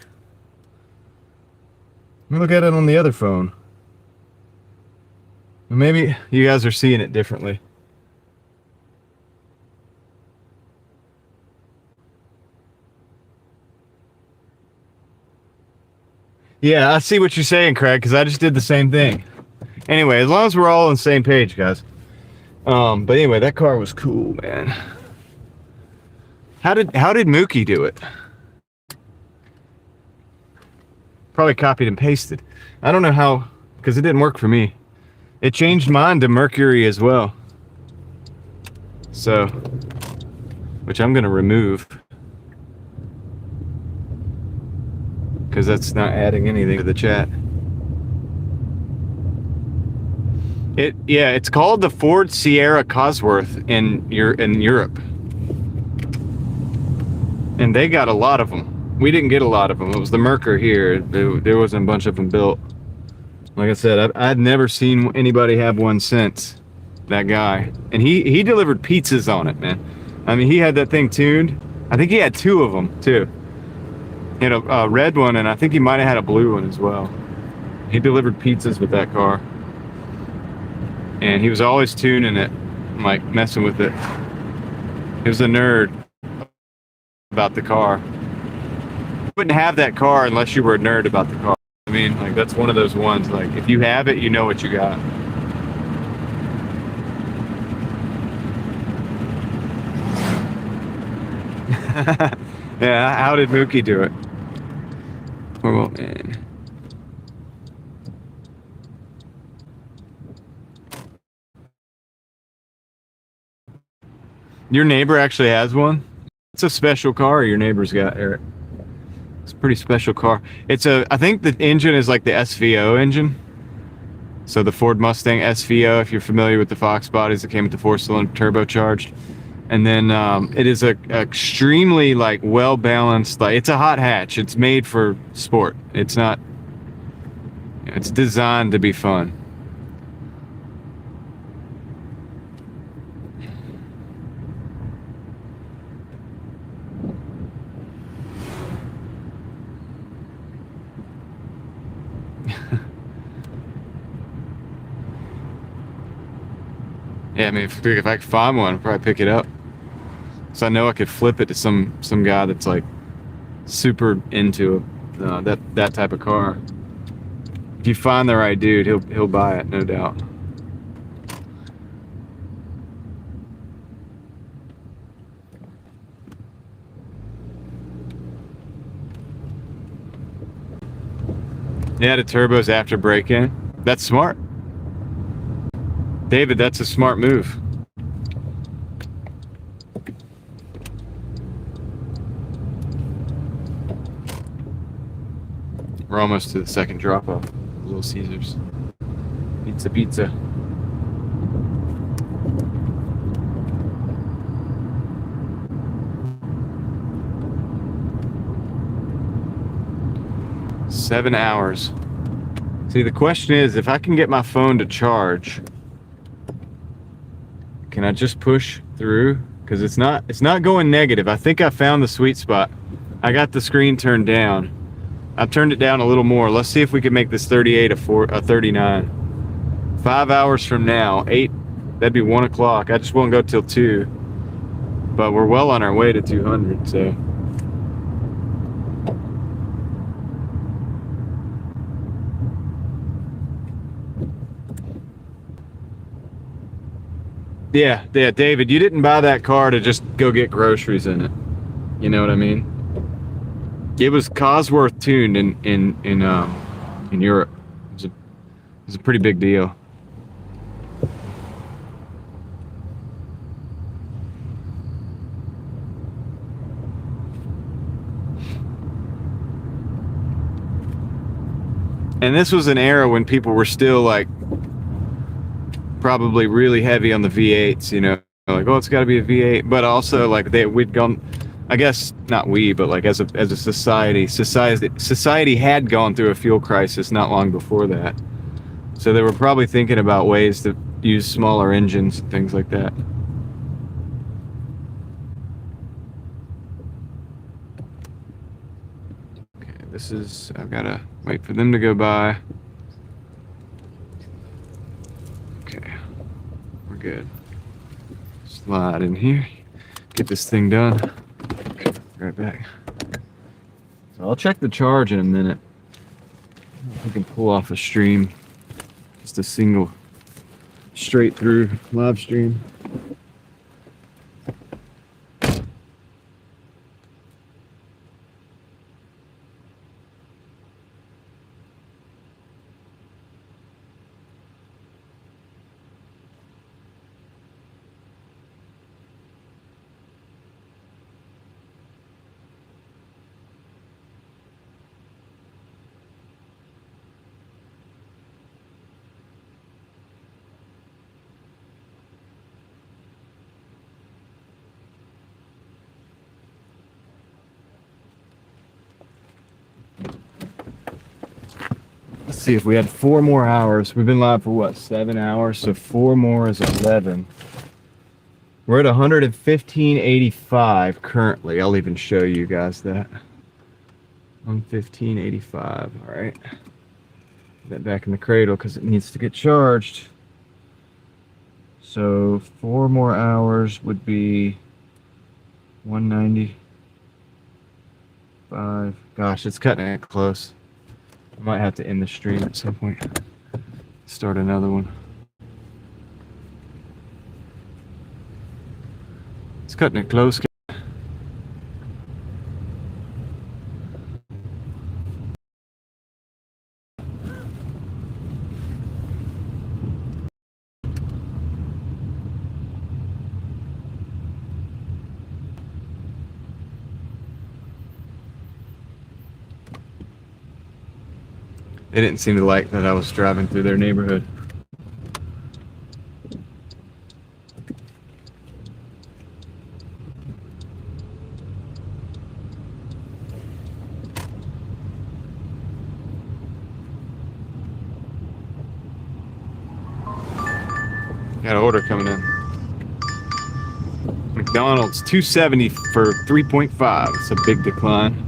Let me look at it on the other phone. Maybe you guys are seeing it differently. Yeah, I see what you're saying, Craig, because I just did the same thing. Anyway, as long as we're all on the same page, guys. But anyway, that car was cool, man. How did Mookie do it? Probably copied and pasted. I don't know how, because it didn't work for me. It changed mine to Mercury as well. So, which I'm gonna remove. Because that's not adding anything to the chat. It's called the Ford Sierra Cosworth in Europe. And they got a lot of them. We didn't get a lot of them. It was the Merkur here. There wasn't a bunch of them built. Like I said, I'd never seen anybody have one since. That guy. And he delivered pizzas on it, man. I mean, he had that thing tuned. I think he had two of them, too. He had a red one, and I think he might have had a blue one as well. He delivered pizzas with that car. And he was always tuning it, like messing with it. He was a nerd about the car. You wouldn't have that car unless you were a nerd about the car. I mean, like, that's one of those ones, like, if you have it, you know what you got. Yeah, how did Mookie do it? Oh, man. Your neighbor actually has one? It's a special car your neighbor's got, Eric. It's a pretty special car. I think the engine is like the SVO engine. So the Ford Mustang SVO, if you're familiar with the Fox bodies that came with the 4-cylinder turbocharged. And then it is a extremely like well-balanced, like, it's a hot hatch. It's made for sport. It's not, it's designed to be fun. Yeah, I mean, if I could find one, I'd probably pick it up. So I know I could flip it to some guy that's like super into that type of car. If you find the right dude, he'll buy it, no doubt. Yeah, the turbos after break-in. That's smart. David, that's a smart move. We're almost to the second drop-off. Little Caesars. Pizza, pizza. Seven hours. See, the question is, if I can get my phone to charge, can I just push through? Because it's not going negative. I think I found the sweet spot. I got the screen turned down. I turned it down a little more. Let's see if we can make this 38 a 39. 5 hours from now, 8, that'd be 1 o'clock. I just won't go till 2. But we're well on our way to 200, so. Yeah, David, you didn't buy that car to just go get groceries in it. You know what I mean? It was Cosworth tuned in Europe. It was a pretty big deal. And this was an era when people were still like probably really heavy on the V8s, you know, like, oh, it's got to be a V8, but also like we'd gone, I guess not we, but like as a society had gone through a fuel crisis not long before that, so they were probably thinking about ways to use smaller engines and things like that. Okay, this is, I've got to wait for them to go by. Okay, we're good. Slide in here, get this thing done. Okay, right back. So I'll check the charge in a minute. We can pull off a stream, just a single straight through live stream. Let's see, if we had 4 more hours, we've been live for what, 7 hours, so 4 more is 11. We're at 115.85 currently. I'll even show you guys that. 115.85, all right. Put that back in the cradle because it needs to get charged. So 4 more hours would be 195. Gosh, it's cutting it close. I might have to end the stream at some point. Start another one. It's cutting it close. They didn't seem to like that I was driving through their neighborhood. Got an order coming in. McDonald's $2.70 for 3.5. It's a big decline.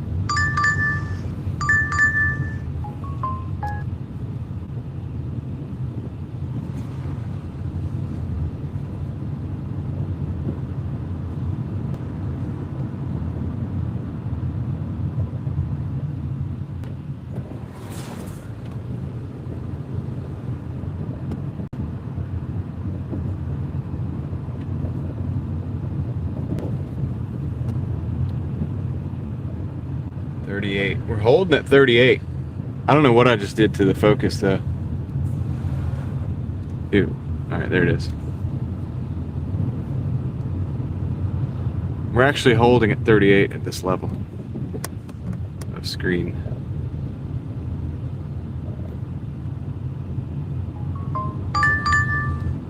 We're holding at 38. I don't know what I just did to the focus though. Ew. Alright, there it is. We're actually holding at 38 at this level of screen.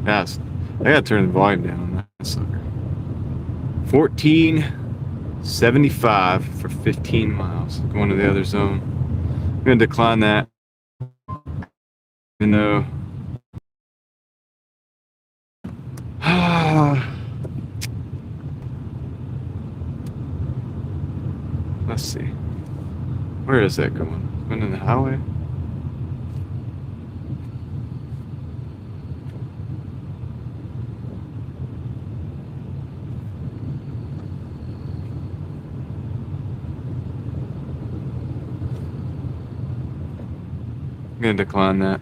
Yes. I gotta turn the volume down on that sucker. 1475 for 15 miles. Going to the other zone. I'm gonna decline that. Even though let's see. Where is that going? Going in the highway? I'm gonna decline that.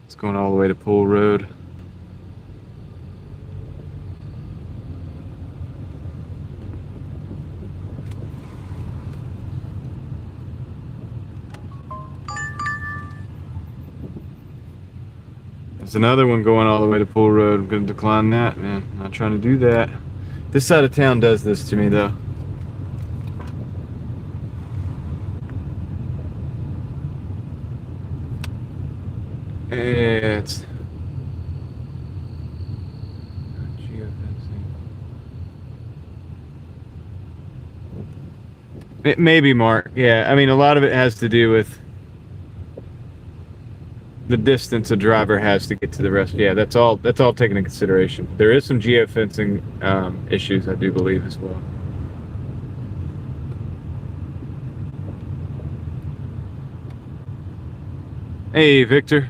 It's going all the way to Pool Road. There's another one going all the way to Pool Road. I'm gonna decline that, man. I'm not trying to do that. This side of town does this to me though. It's geofencing. It may be, Mark. Yeah, I mean, a lot of it has to do with the distance a driver has to get to the rest. Yeah, that's all taken into consideration. There is some geofencing issues, I do believe, as well. Hey, Victor.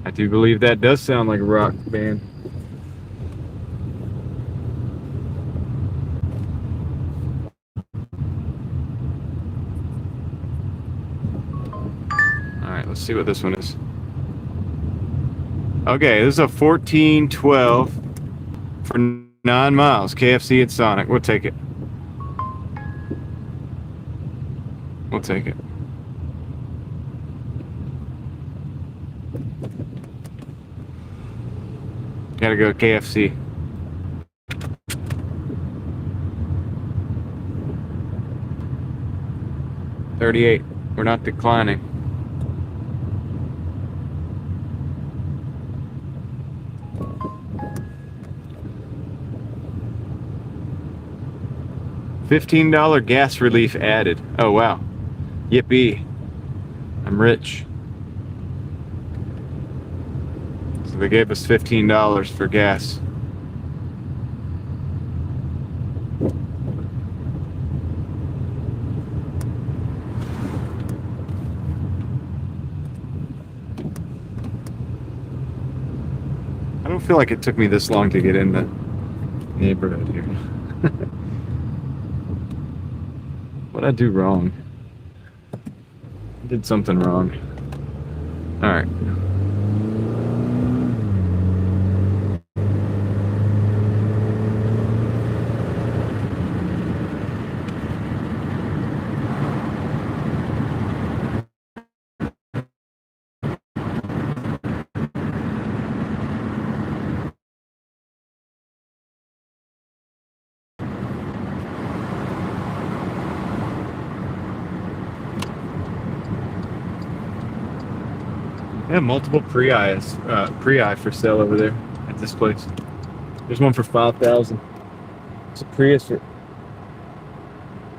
I do believe that does sound like a rock band. Alright, let's see what this one is. Okay, this is a 1412 for 9 miles. KFC and Sonic. We'll take it. We'll take it. Gotta go KFC. $38. We're not declining. $15 gas relief added. Oh wow. Yippee. I'm rich. So they gave us $15 for gas. I don't feel like it took me this long to get in the neighborhood here. What'd I do wrong? I did something wrong. Alright. They have multiple pre-I for sale over there at this place. There's one for $5,000. It's a Prius for.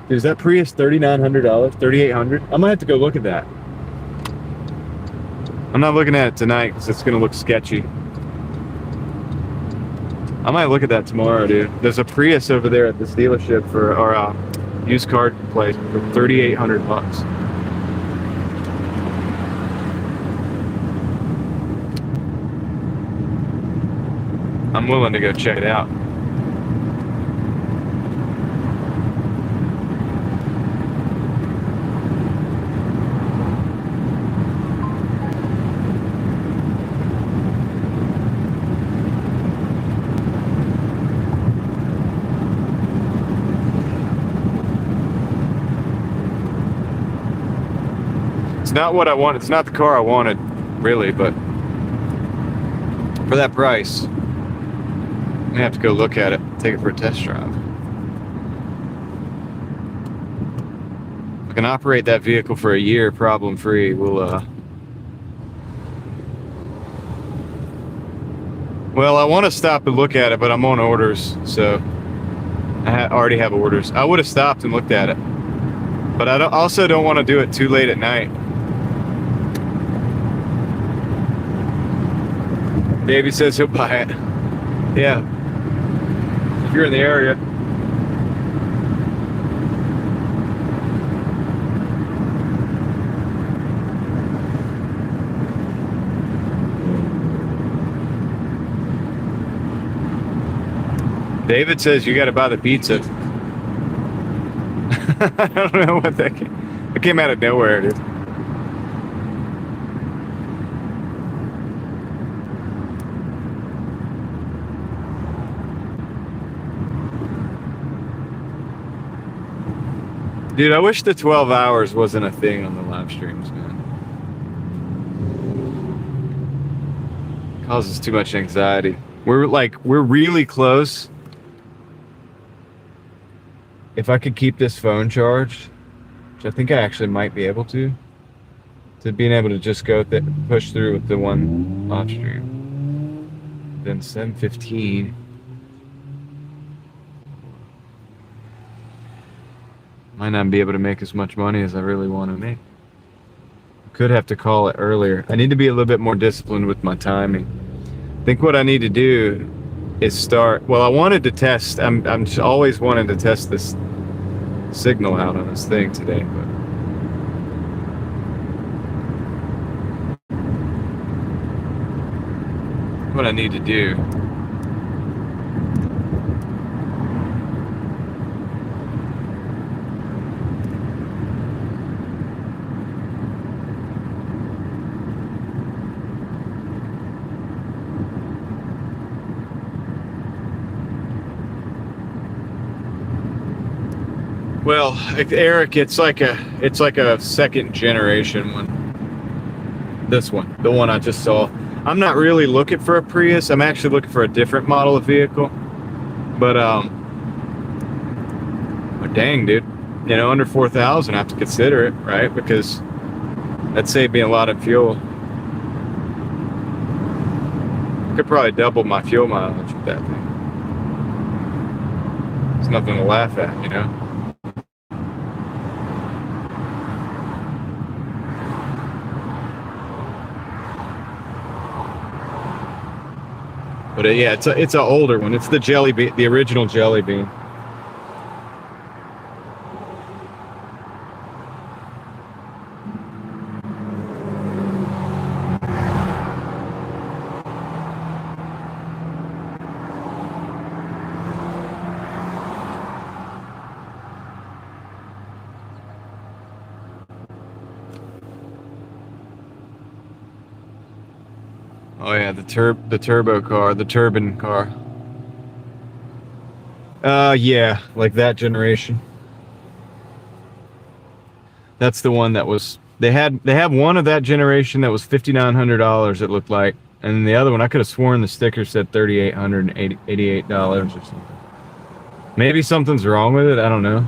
Dude, is that Prius $3,900? $3,800? I might have to go look at that. I'm not looking at it tonight because it's gonna look sketchy. I might look at that tomorrow, dude. There's a Prius over there at this dealership for our used car place for $3,800. I'm willing to go check it out. It's not what I want. It's not the car I wanted, really, but for that price, I'm gonna have to go look at it, take it for a test drive. I can operate that vehicle for a year problem-free. Well, I want to stop and look at it, but I'm on orders, so I already have orders. I would have stopped and looked at it, but I also don't want to do it too late at night. Davey says he'll buy it. Yeah, if you're in the area. David says you got to buy the pizza. I don't know what that came out of nowhere, dude. Dude, I wish the 12 hours wasn't a thing on the live streams, man. It causes too much anxiety. We're really close. If I could keep this phone charged, which I think I actually might be able to being able to just go push through with the one live stream. Then 7:15. Might not be able to make as much money as I really want to make. Could have to call it earlier. I need to be a little bit more disciplined with my timing. I think what I need to do is start. Well, I wanted to test. I'm always wanting to test this signal out on this thing today, but what I need to do. Well, Eric, it's like a second generation one. This one, the one I just saw. I'm not really looking for a Prius. I'm actually looking for a different model of vehicle. But dang, dude, under 4,000, I have to consider it, right? Because that'd save me a lot of fuel. Could probably double my fuel mileage with that thing. It's nothing to laugh at, But yeah, it's an older one. It's the Jelly Bean, the original Jelly Bean. Oh yeah, the turbo car, the turbine car. Yeah, like that generation. That's the one that was. They have one of that generation that was $5,900. It looked like, and the other one I could have sworn the sticker said $3,888 or something. Maybe something's wrong with it. I don't know.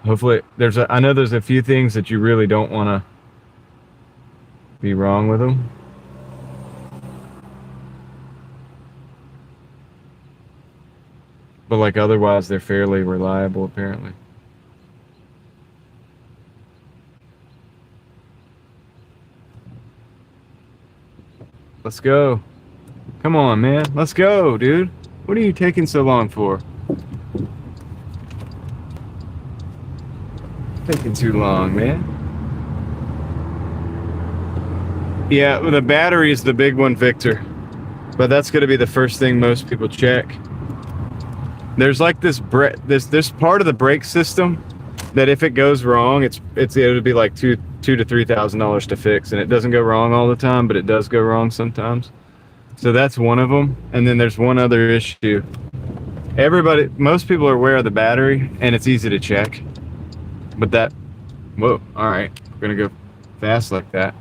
Hopefully, I know there's a few things that you really don't want to be wrong with them. But like otherwise, they're fairly reliable, apparently. Let's go. Come on, man. Let's go, dude. What are you taking so long for? Taking too long, man. Yeah, the battery is the big one, Victor. But that's going to be the first thing most people check. There's like this part of the brake system that if it goes wrong, it'll be like $2,000 to $3,000 to fix, and it doesn't go wrong all the time, but it does go wrong sometimes. So that's one of them. And then there's one other issue. Most people are aware of the battery, and it's easy to check. But Whoa, all right. We're gonna go fast like that.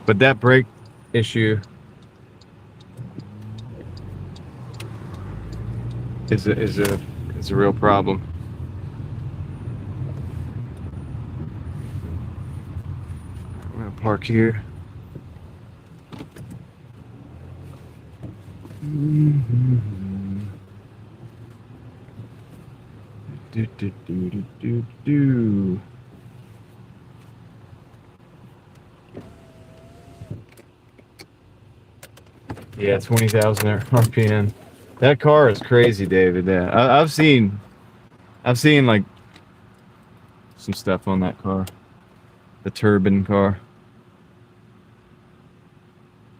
But that brake issue is a real problem. We're gonna park here. Do, do, do, do, do, do. Yeah, 20,000 RPM. That car is crazy, David. Yeah, I've seen like some stuff on that car, the turbine car.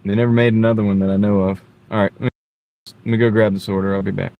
They never made another one that I know of. All right, let me go grab this order. I'll be back.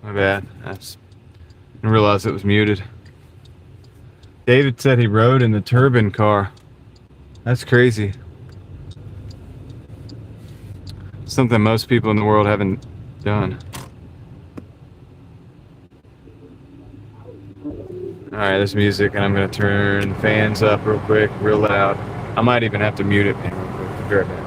My bad. Didn't realize it was muted. David said he rode in the turbine car. That's crazy. Something most people in the world haven't done. All right, this music, and I'm gonna turn the fans up real quick, real loud. I might even have to mute it, man, real quick. Be right back.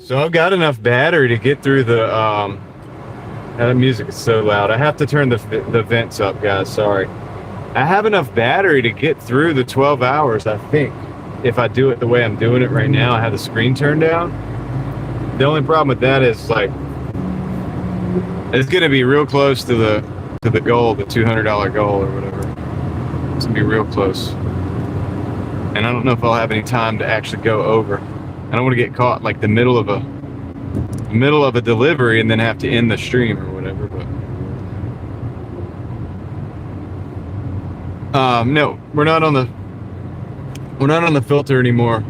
So I've got enough battery to get through the that music is so loud. I have to turn the vents up, guys. Sorry. I have enough battery to get through the 12 hours, I think. If I do it the way I'm doing it right now, I have the screen turned down. The only problem with that is like it's going to be real close to the goal, the $200 goal or whatever. It's going to be real close. And I don't know if I'll have any time to actually go over. I don't want to get caught like the middle of a delivery and then have to end the stream or whatever. But no, we're not on the filter anymore.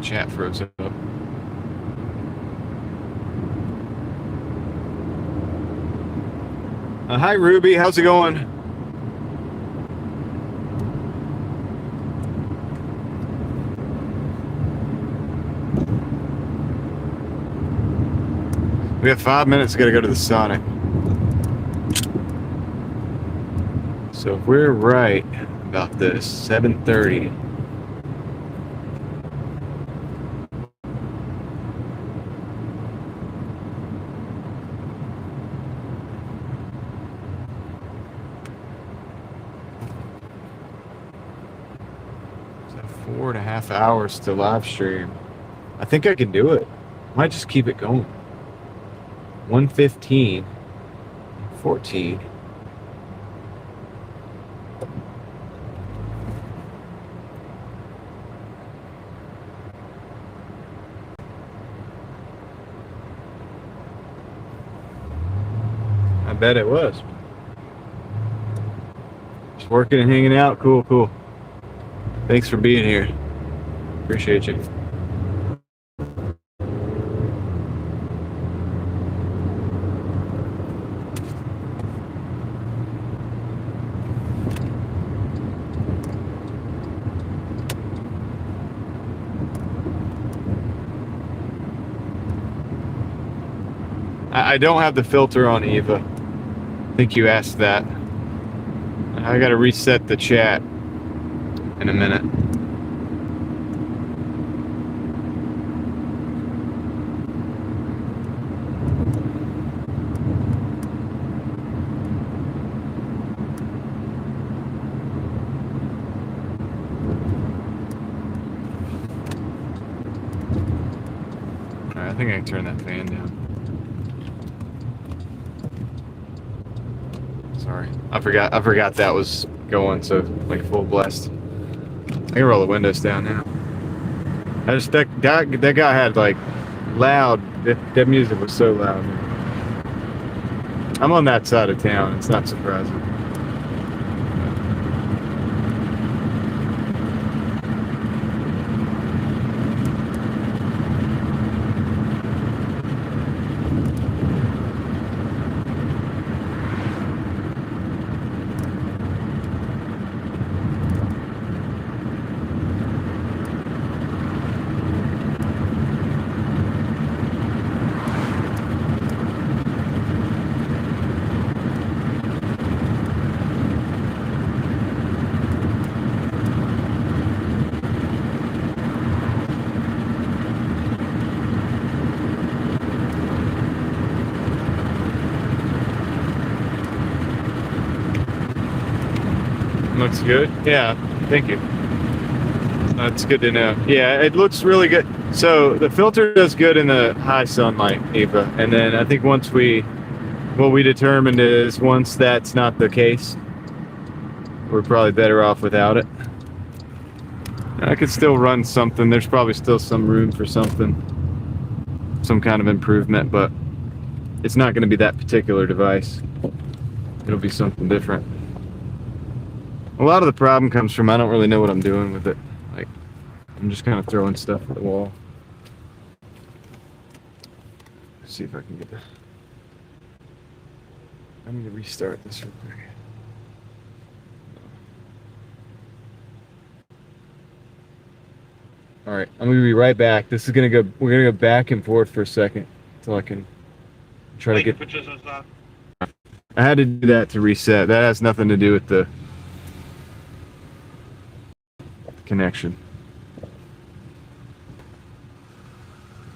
Chat froze up. Hi Ruby, how's it going? We have 5 minutes, gotta go to the Sonic. So if we're right about this, 7:30. So 4.5 hours to live stream. I think I can do it. Might just keep it going. 1:15, 14. I bet it was. Just working and hanging out. Cool, cool. Thanks for being here. Appreciate you. I don't have the filter on, Eva. I think you asked that. I gotta reset the chat in a minute. Alright, I think I can turn that fan down. Sorry, I forgot that was going, so like full blast. I can roll the windows down now. I just that guy had like loud. That music was so loud. I'm on that side of town. It's not surprising. Looks good. Yeah, thank you. That's good to know. Yeah, it looks really good. So the filter does good in the high sunlight, Eva. And then I think what we determined is once that's not the case, we're probably better off without it. I could still run something. There's probably still some room for something, some kind of improvement, but it's not going to be that particular device. It'll be something different. A lot of the problem comes from I don't really know what I'm doing with it. Like, I'm just kind of throwing stuff at the wall. Let's see if I can get this. I need to restart this real quick. All right, I'm gonna be right back. This is gonna go. We're gonna go back and forth for a second until I can try to get. I had to do that to reset. That has nothing to do with the connection.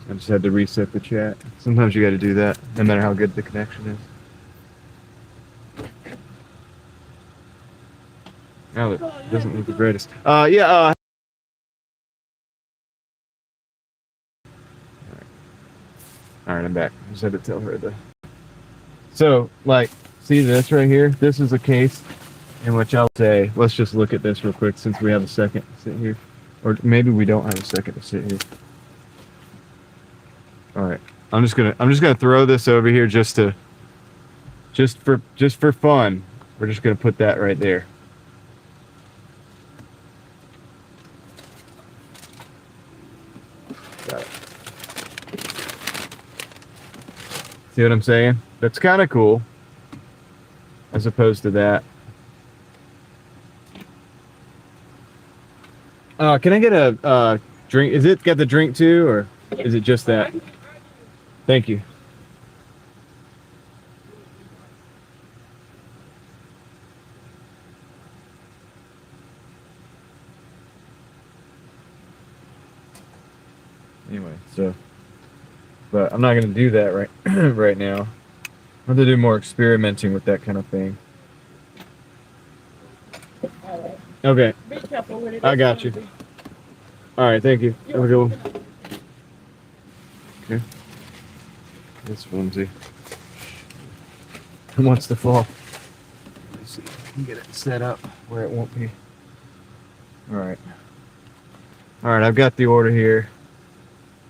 I just had to reset the chat. Sometimes you got to do that, no matter how good the connection is. Now it doesn't look the greatest. Yeah. All right, I'm back. I just had to tell her the. So, like, see this right here? This is a case in which I'll say, let's just look at this real quick since we have a second to sit here, or maybe we don't have a second to sit here. All right, I'm just gonna throw this over here just for fun. We're just gonna put that right there. Got it. See what I'm saying? That's kind of cool, as opposed to that. Can I get a drink? Is it got the drink too, or is it just that? Thank you. Anyway, so, but I'm not gonna do that right right now. I have to do more experimenting with that kind of thing. Okay. Be careful with it. I got you. All right, thank you. Have a good one. Okay. That's flimsy. It wants to fall. Let's see if I can get it set up where it won't be. All right. All right, I've got the order here.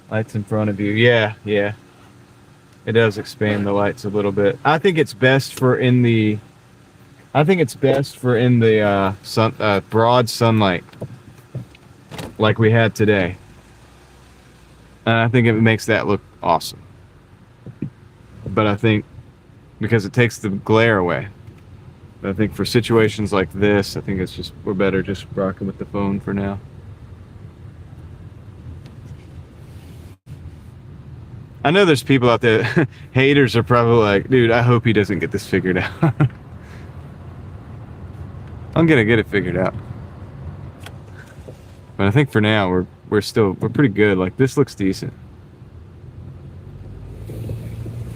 Lights in front of you. Yeah. It does expand the lights a little bit. I think it's best for in the. Broad sunlight, like we had today. And I think it makes that look awesome. But I think because it takes the glare away. But I think for situations like this, I think we're better just rocking with the phone for now. I know there's people out there, haters are probably like, dude, I hope he doesn't get this figured out. I'm gonna get it figured out. But I think for now we're pretty good. Like, this looks decent.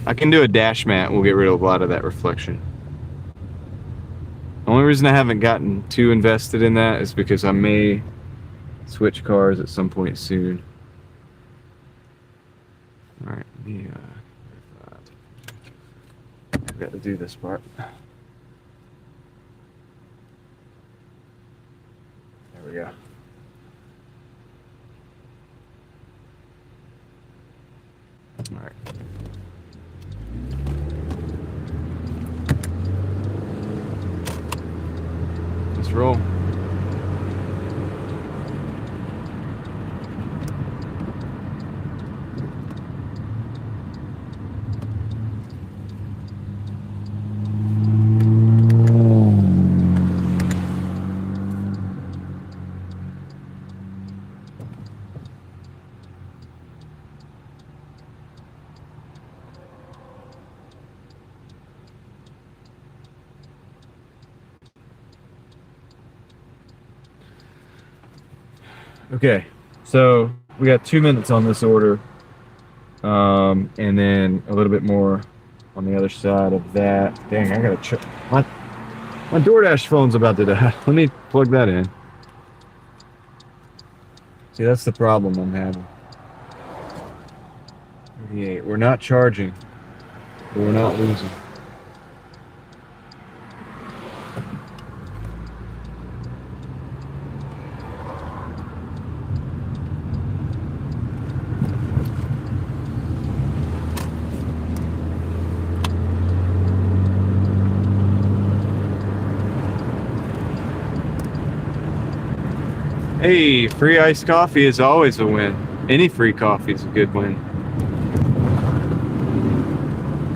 I can do a dash mat. We'll get rid of a lot of that reflection. The only reason I haven't gotten too invested in that is because I may switch cars at some point soon. All right, I've got to do this part. There we go. All right. Let's roll. Okay, so we got 2 minutes on this order, and then a little bit more on the other side of that. Dang, I gotta check. My Doordash phone's about to die. Let me plug that in. See, that's the problem I'm having. 38. We're not charging, but we're not losing. Hey, free iced coffee is always a win. Any free coffee is a good win.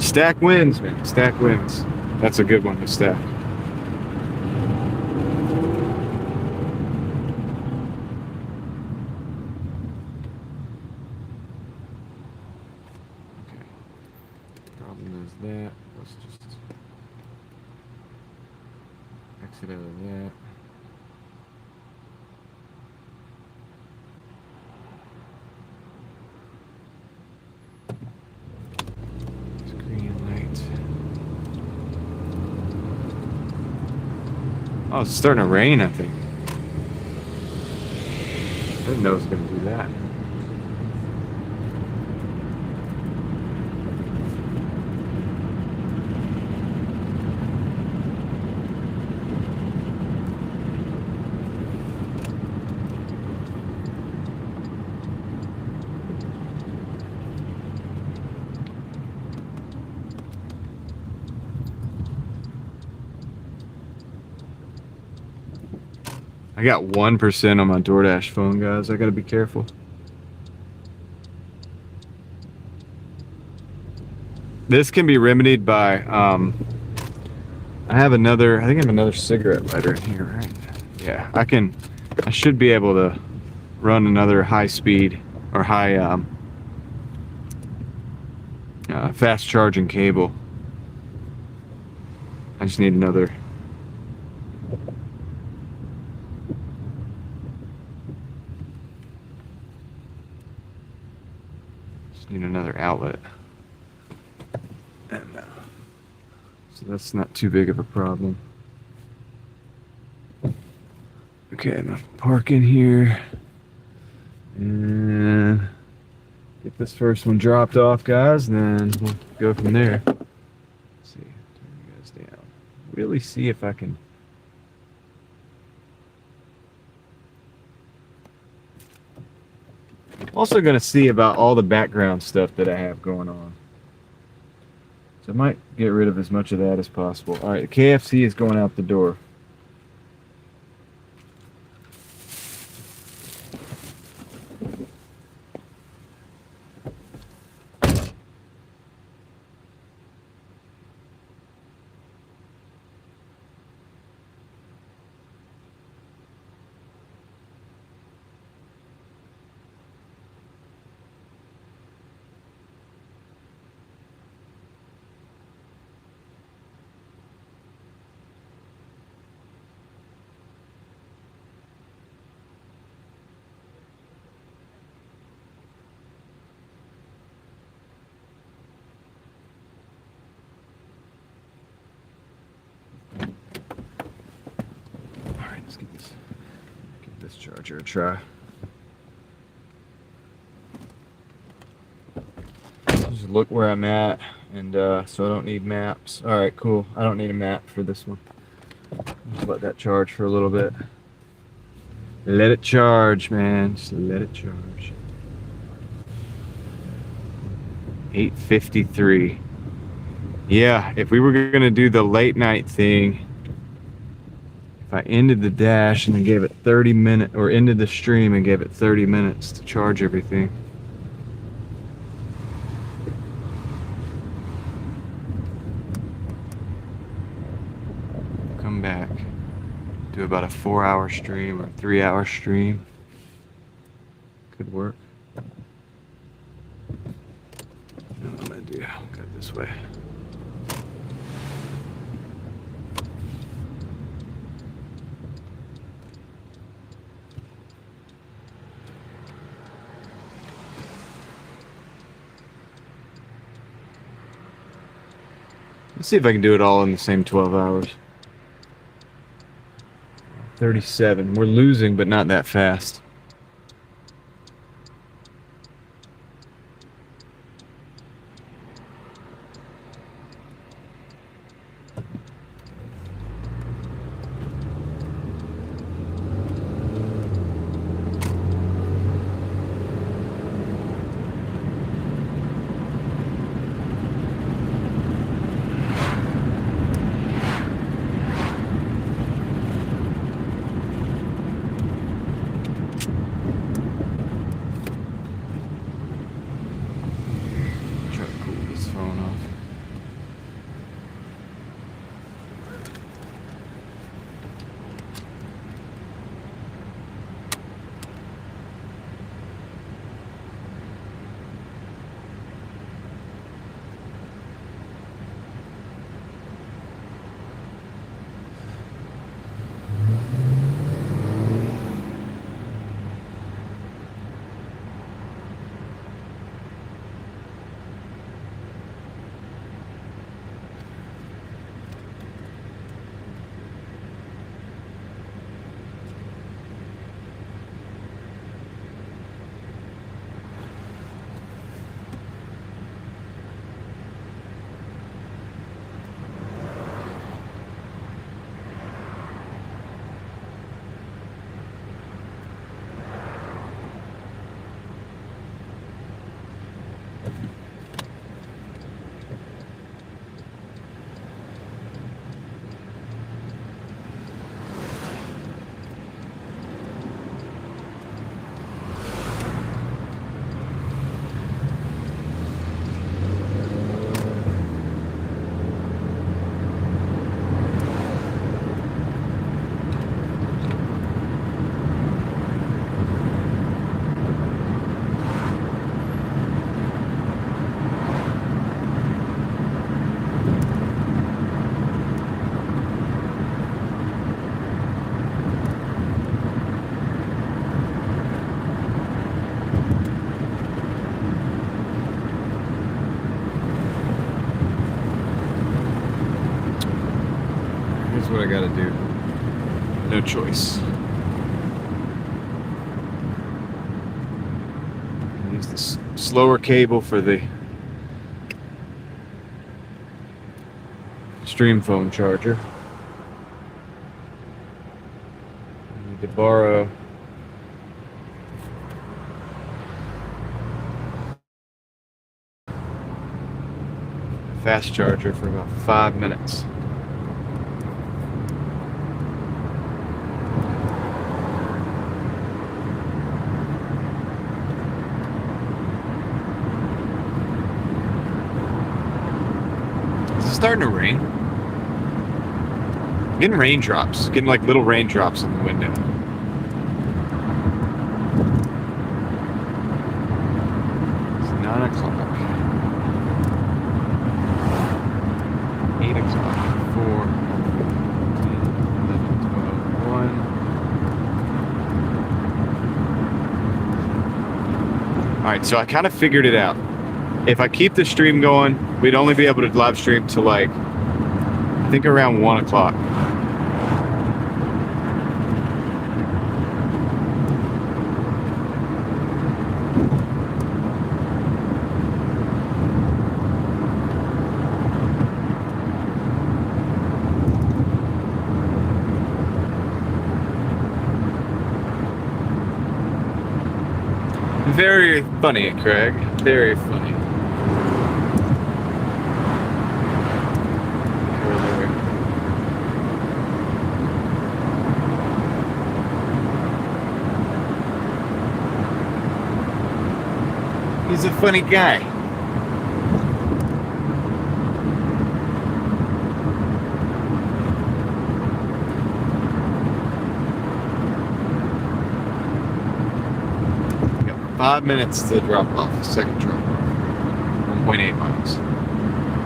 Stack wins, man. Stack wins. That's a good one to stack. Okay. Problem is that. Let's just exit out of that. Oh, it's starting to rain, I think. I didn't know it was going to do that. I got 1% on my Doordash phone, guys. I gotta be careful. This can be remedied by, I think I have another cigarette lighter in here, right? Yeah, I should be able to run another high speed or high, fast charging cable. I just need another. Need another outlet. And, so that's not too big of a problem. Okay, I'm gonna park in here and get this first one dropped off, guys, and then we'll go from there. Let's see, turn you guys down. Really see if I can. Also going to see about all the background stuff that I have going on. So I might get rid of as much of that as possible. All right, the KFC is going out the door. Let's give this charger a try. Just look where I'm at, and so I don't need maps. All right, cool. I don't need a map for this one. Just let that charge for a little bit. Let it charge, man. Just let it charge. 8:53. Yeah, if we were gonna do the late night thing, if I ended the dash and then gave it 30 minutes, or ended the stream and gave it 30 minutes to charge everything. Come back, do about a 4-hour stream or 3-hour stream. Could work. You know what I'm gonna do? I'll go this way. Let's see if I can do it all in the same 12 hours. 37. We're losing, but not that fast. Here's what I gotta do. No choice. Use this slower cable for the stream phone charger. I need to borrow a fast charger for about 5 minutes. Is it starting to rain? I'm getting raindrops. Getting like little raindrops in the window. It's 9 o'clock. 8 o'clock. 4, 10, 11, 12, 1. Alright, so I kind of figured it out. If I keep the stream going, we'd only be able to live stream to like, I think around 1 o'clock. Very funny, Craig. Very funny. He's a funny guy. Got 5 minutes to drop off the second drop off. 1.8 miles.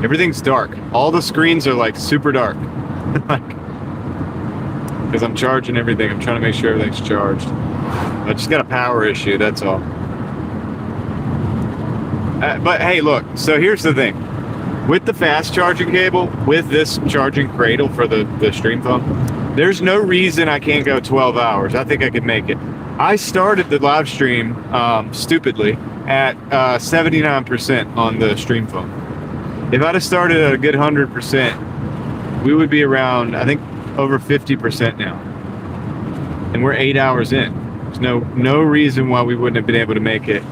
Everything's dark. All the screens are like super dark. Because I'm charging everything. I'm trying to make sure everything's charged. I just got a power issue, that's all. But hey, look, so here's the thing. With the fast charging cable, with this charging cradle for the stream phone, there's no reason I can't go 12 hours. I think I could make it. I started the live stream, stupidly, at 79% on the stream phone. If I'd have started at a good 100%, we would be around, I think, over 50% now. And we're 8 hours in. There's no reason why we wouldn't have been able to make it.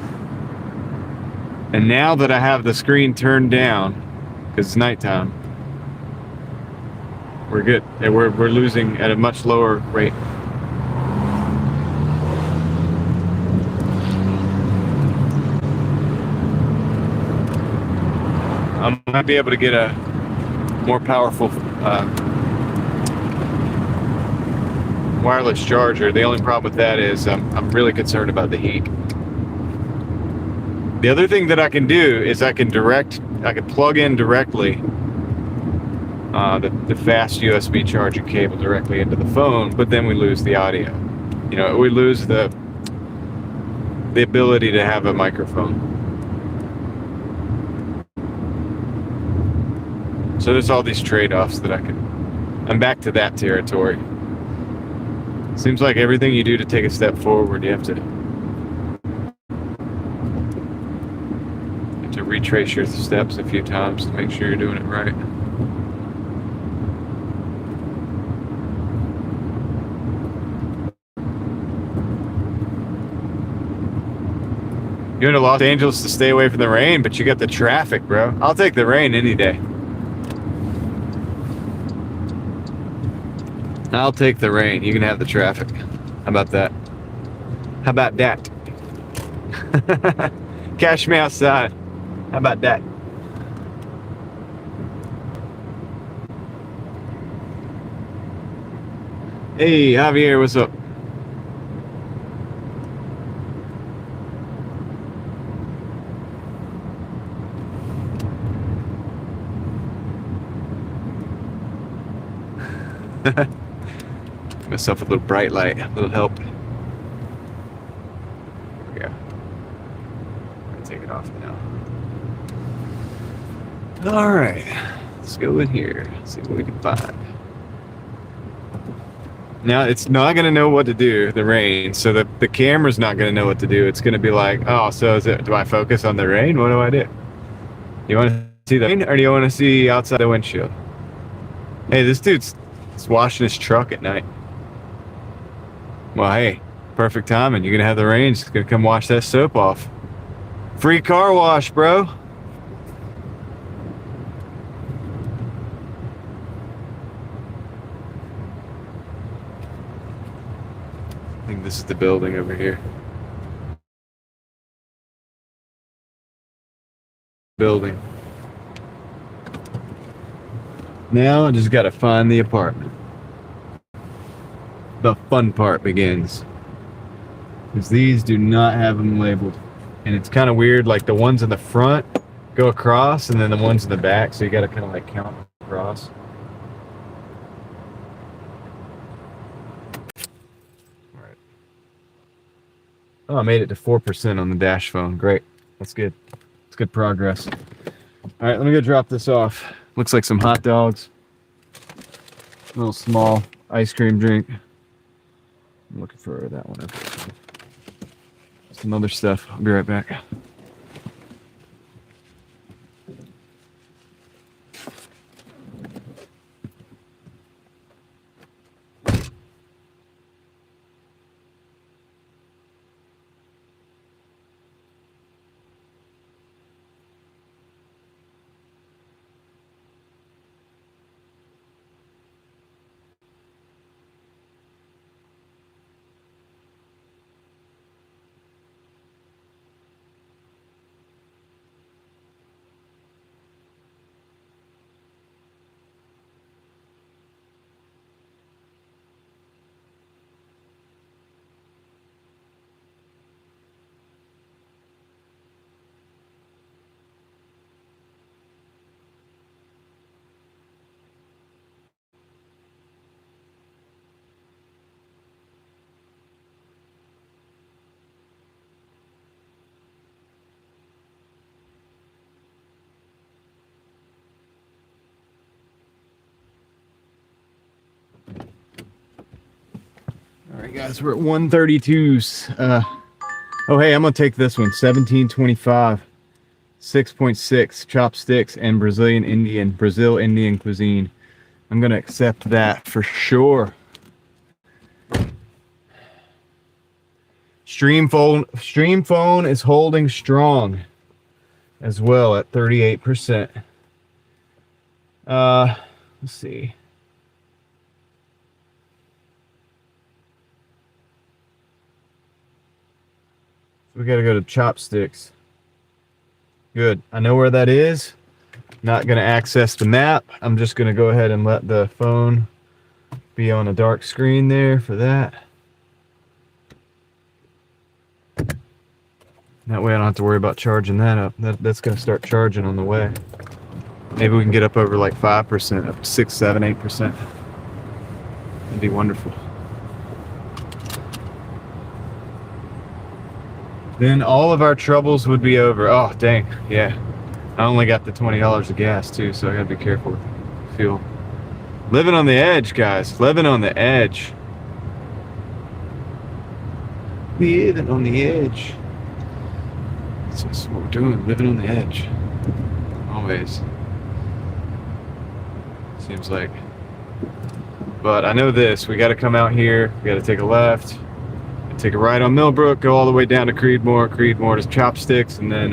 And now that I have the screen turned down, because it's nighttime, we're good. And we're losing at a much lower rate. I might be able to get a more powerful wireless charger. The only problem with that is I'm really concerned about the heat. The other thing that I can do is I can plug in directly the fast USB charging cable directly into the phone, but then we lose the audio. You know, we lose the ability to have a microphone. So there's all these trade-offs that I'm back to that territory. Seems like everything you do to take a step forward, you have to retrace your steps a few times to make sure you're doing it right. You're in Los Angeles to stay away from the rain, but you got the traffic, bro. I'll take the rain any day. I'll take the rain. You can have the traffic. How about that? How about that? Cash me outside. How about that? Hey, Javier, what's up? Myself a little bright light, a little help. There we go. I'm gonna take it off now. All right, let's go in here. See what we can find. Now it's not gonna know what to do. The rain, so the camera's not gonna know what to do. It's gonna be like, oh, so is it? Do I focus on the rain? What do I do? You want to see the rain, or do you want to see outside the windshield? Hey, this dude's washing his truck at night. Well, hey, perfect timing. You're gonna have the rain. It's gonna come wash that soap off. Free car wash, bro. I think this is the building over here. Building. Now I just gotta find the apartment. The fun part begins. Because these do not have them labeled. And it's kind of weird, like the ones in the front go across and then the ones in the back, so you gotta kind of like count across. Alright. Oh, I made it to 4% on the dash phone. Great. That's good. It's good progress. Alright, let me go drop this off. Looks like some hot dogs. A little small ice cream drink. I'm looking for that one. Some other stuff. I'll be right back. Alright guys, we're at 132s. Oh hey, I'm gonna take this one. 1725. 6.6 chopsticks and Brazil Indian cuisine. I'm gonna accept that for sure. Stream phone is holding strong as well at 38%. Let's see. We gotta go to chopsticks. Good. I know where that is. Not gonna access the map. I'm just gonna go ahead and let the phone be on a dark screen there for that. That way I don't have to worry about charging that up. That's gonna start charging on the way. Maybe we can get up over like 5%, up to 6, 7, 8%. That'd be wonderful. Then all of our troubles would be over. Oh, dang. Yeah. I only got the $20 of gas, too, so I gotta be careful with fuel. Living on the edge, guys. Living on the edge. Living on the edge. That's what we're doing. Living on the edge. Always. Seems like. But I know this. We gotta come out here. We gotta take a left. take a right on Millbrook, go all the way down to Creedmoor to Chopsticks, and then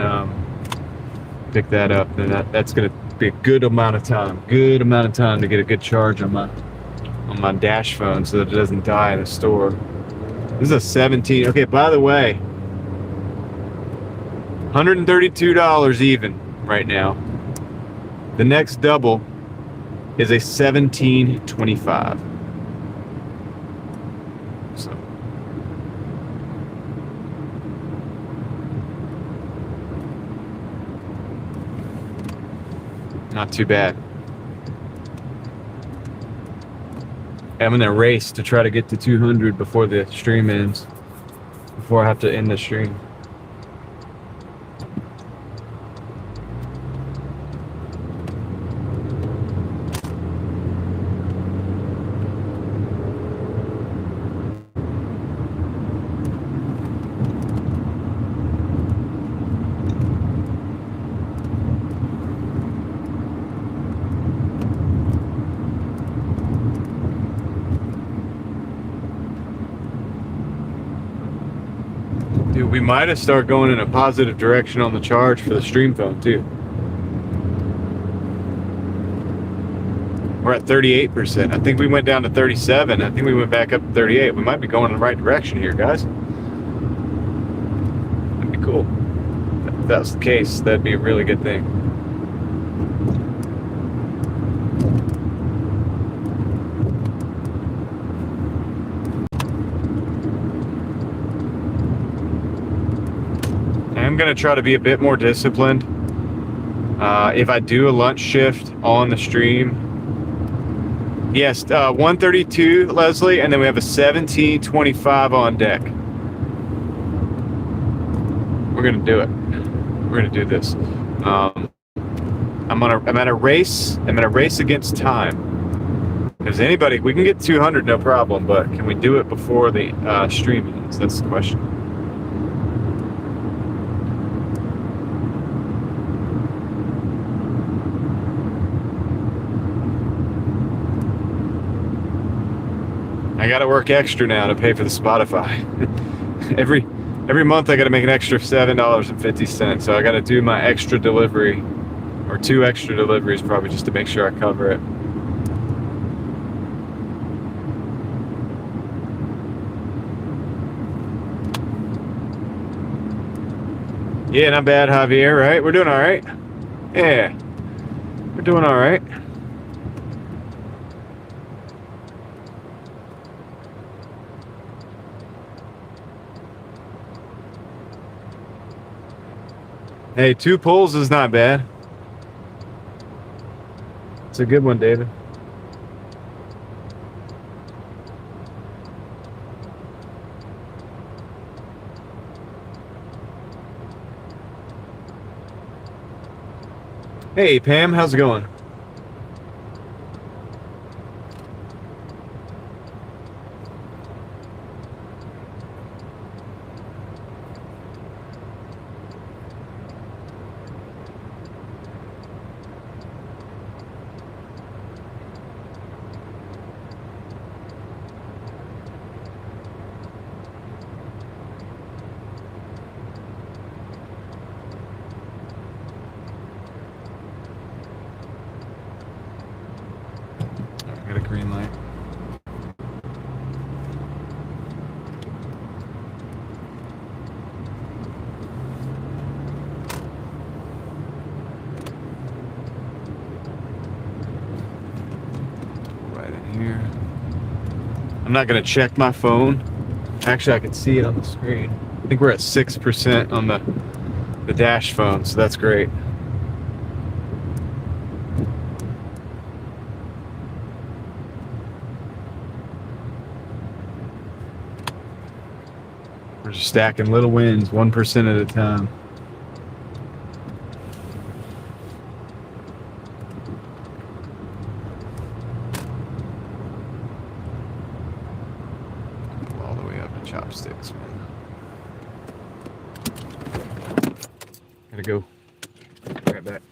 pick that up. Then that's gonna be a good amount of time to get a good charge on my dash phone so that it doesn't die in the store. This is a 17. Okay, by the way, $132 even right now. The next double is a 1725. So not too bad. I'm gonna race to try to get to 200 before the stream ends. Before I have to end the stream. Dude, we might have started going in a positive direction on the charge for the stream phone too. We're at 38%. I think we went down to 37. I think we went back up to 38. We might be going in the right direction here, guys. That'd be cool. If that's the case, that'd be a really good thing. I'm going to try to be a bit more disciplined. If I do a lunch shift on the stream, yes, 132, Leslie, and then we have a 1725 on deck. We're going to do it. We're going to do this. I'm at a race. I'm at a race against time. Because anybody, we can get 200, no problem, but can we do it before the stream ends? That's the question. I gotta work extra now to pay for the Spotify. every month I gotta make an extra $7.50. So I gotta do my extra delivery, or 2 extra deliveries probably, just to make sure I cover it. Yeah, not bad, Javier, right? We're doing all right. Yeah, we're doing all right. Hey, 2 pulls is not bad. It's a good one, David. Hey, Pam, how's it going? Got a green light. Right in here. I'm not gonna check my phone. Actually, I can see it on the screen. I think we're at 6% on the dash phone, so that's great. We're just stacking little wins, 1% at a time. All the way up to Chopsticks, man. Gotta go. Grab that.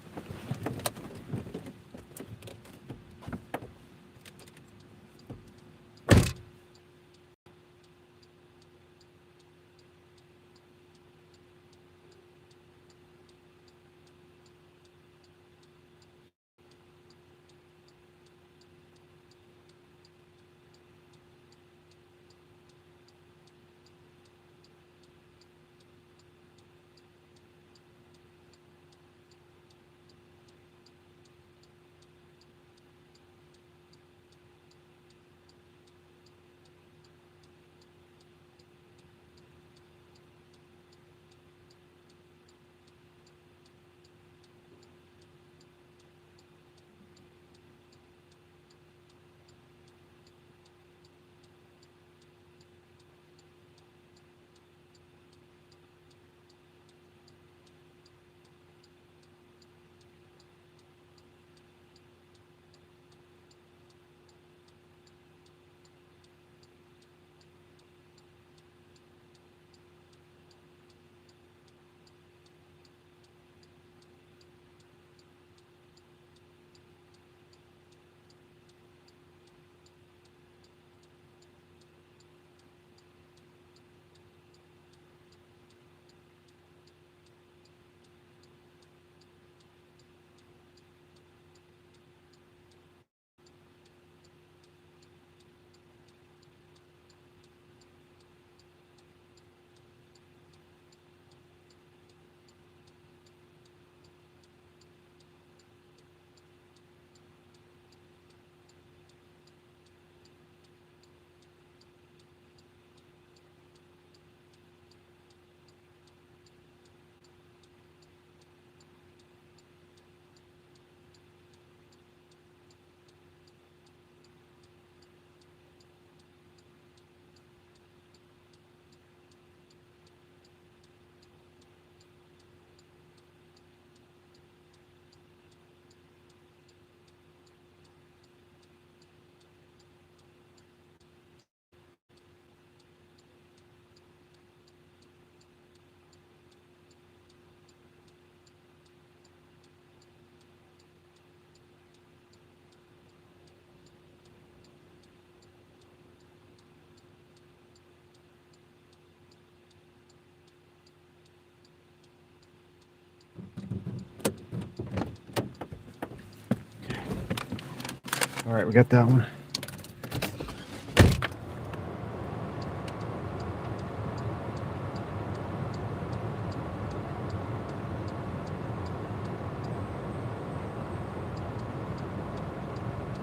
All right, we got that one.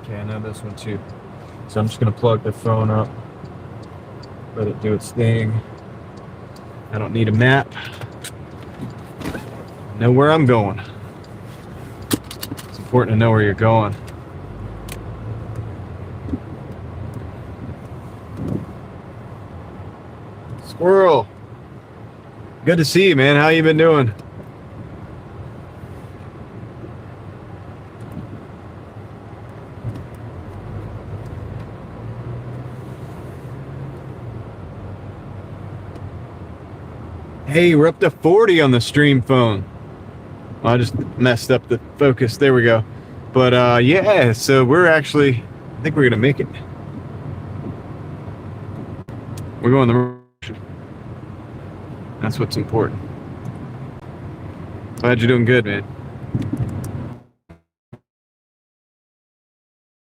Okay, I know this one too. So I'm just gonna plug the phone up, let it do its thing. I don't need a map. I know where I'm going. It's important to know where you're going. Squirrel. Good to see you, man. How you been doing? Hey, we're up to 40 on the stream phone. Well, I just messed up the focus. There we go. But yeah, so we're actually, I think we're gonna make it. We're going the right direction. That's what's important. Glad you're doing good, man.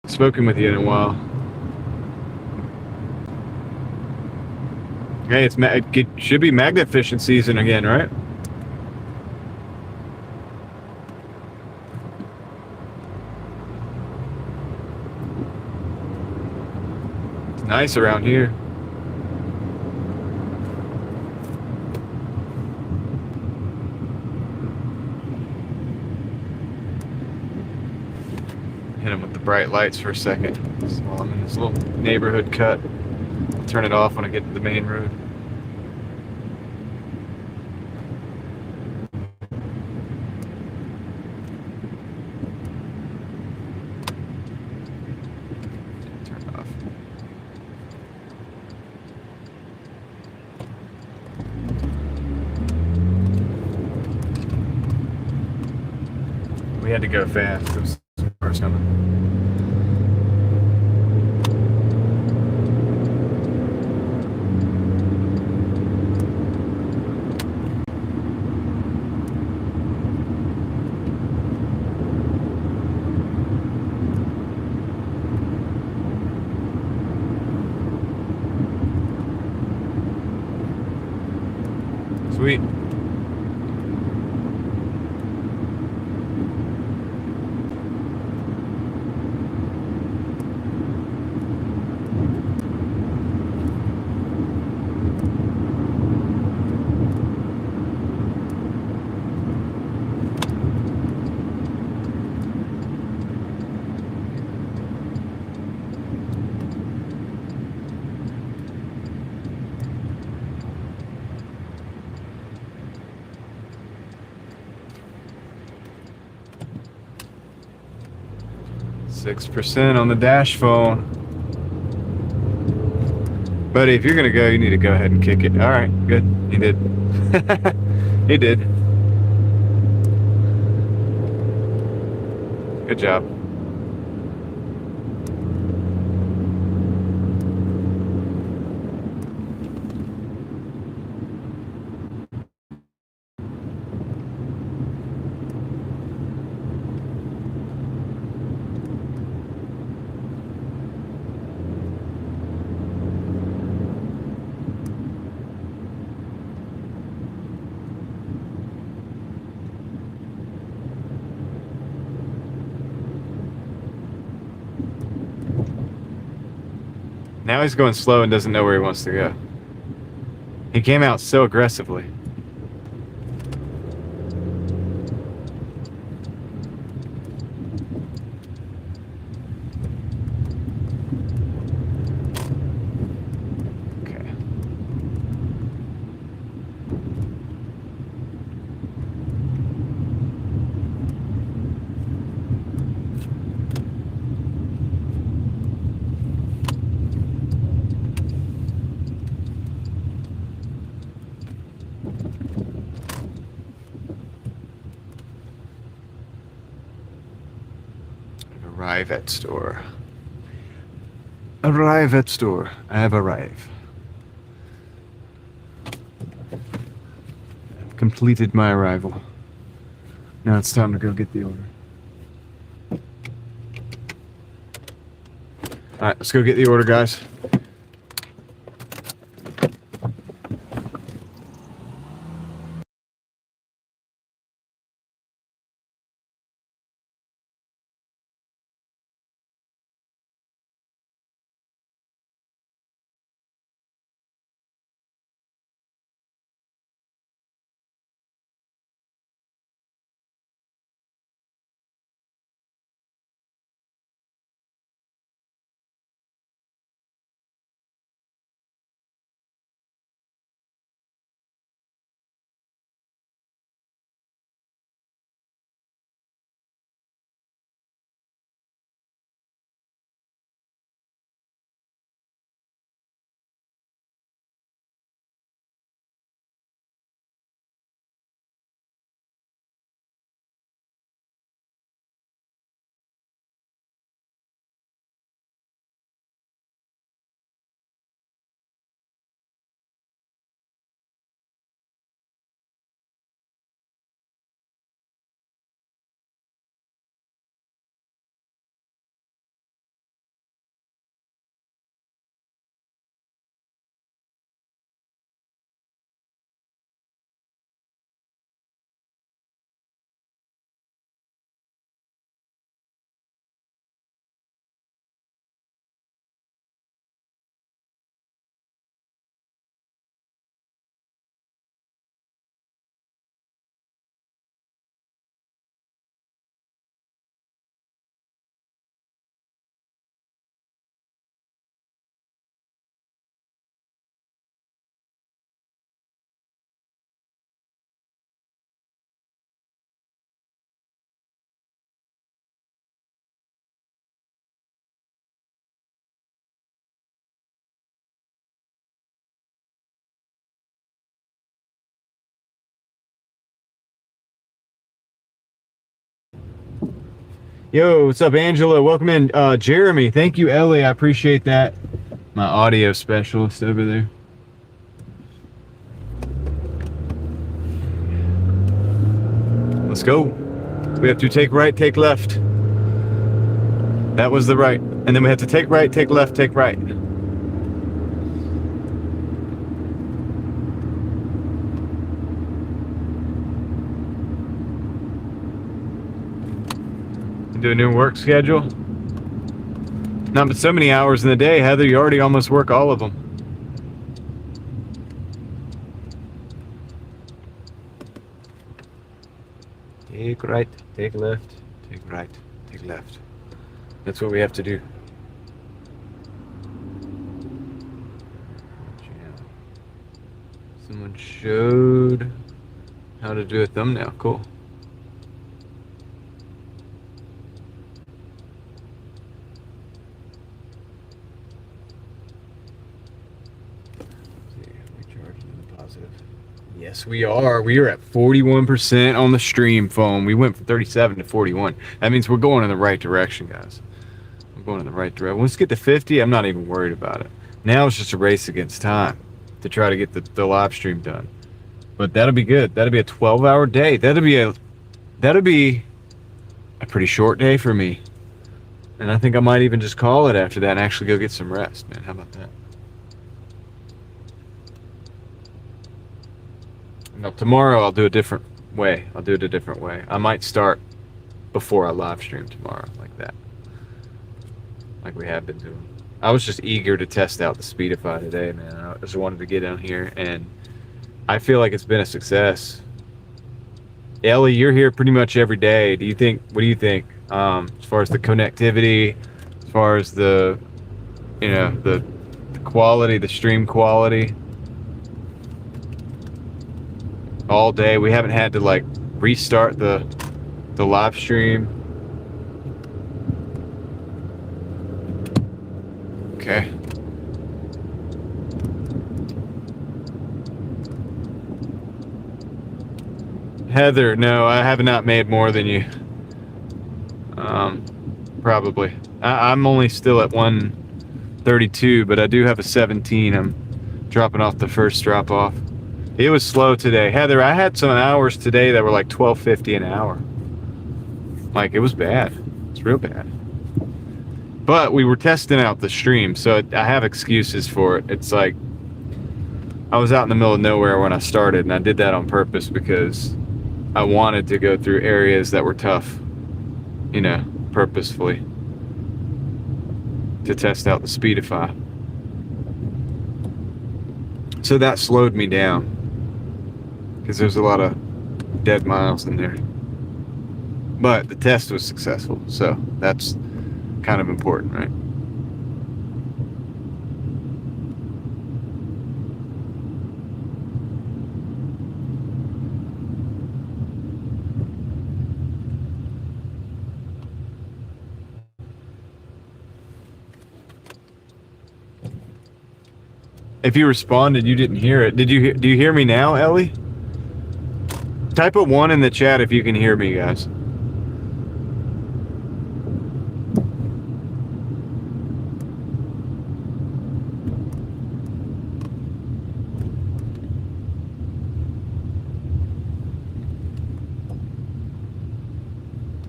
Spoken with you in a while. Hey, it should be magnet fishing season again, right? It's nice around here. Hit him with the bright lights for a second. So I'm in this little neighborhood cut. I'll turn it off when I get to the main road. Turn it off. We had to go fast. There was some cars coming. Sweet. %6 on the dash phone. Buddy, if you're gonna go, you need to go ahead and kick it. All right, good. He did. He did. Good job. Now he's going slow and doesn't know where he wants to go. He came out so aggressively. Okay. Arrive at store. Arrive at store. I have arrived. I've completed my arrival. Now it's time to go get the order. All right, let's go get the order, guys. Yo, what's up, Angela? Welcome in. Jeremy, thank you, Ellie. I appreciate that. My audio specialist over there. Let's go. We have to take right, take left. That was the right. And then we have to take right, take left, take right. Do a new work schedule. Not but so many hours in the day, Heather. You already almost work all of them. Take right, take left, take right, take left. That's what we have to do. Someone showed how to do a thumbnail. Cool. Yes, we are. We are at 41% on the stream phone. We went from 37 to 41. That means we're going in the right direction, guys. We're going in the right direction. Once we get to 50, I'm not even worried about it. Now it's just a race against time to try to get the live stream done. But that'll be good. That'll be a 12-hour day. That'll be a pretty short day for me. And I think I might even just call it after that and actually go get some rest, man. How about that? Now, tomorrow I'll do a different way. I might start before I live stream tomorrow, like that. Like we have been doing. I was just eager to test out the Speedify today, man. I just wanted to get down here, and I feel like it's been a success. Ellie, you're here pretty much every day. What do you think? As far as the connectivity, as far as the quality, the stream quality. All day. We haven't had to like restart the live stream. Okay. Heather, no, I have not made more than you. Probably. I'm only still at 132, but I do have a 17. I'm dropping off the first drop off. It was slow today. Heather, I had some hours today that were like $12.50 an hour. Like, it was bad. It's real bad. But we were testing out the stream, so I have excuses for it. It's like I was out in the middle of nowhere when I started, and I did that on purpose because I wanted to go through areas that were tough, you know, purposefully to test out the Speedify. So that slowed me down because there's a lot of dead miles in there. But the test was successful, so that's kind of important, right? If you responded, you didn't hear it. Do you hear me now, Ellie? Type a 1 in the chat if you can hear me, guys.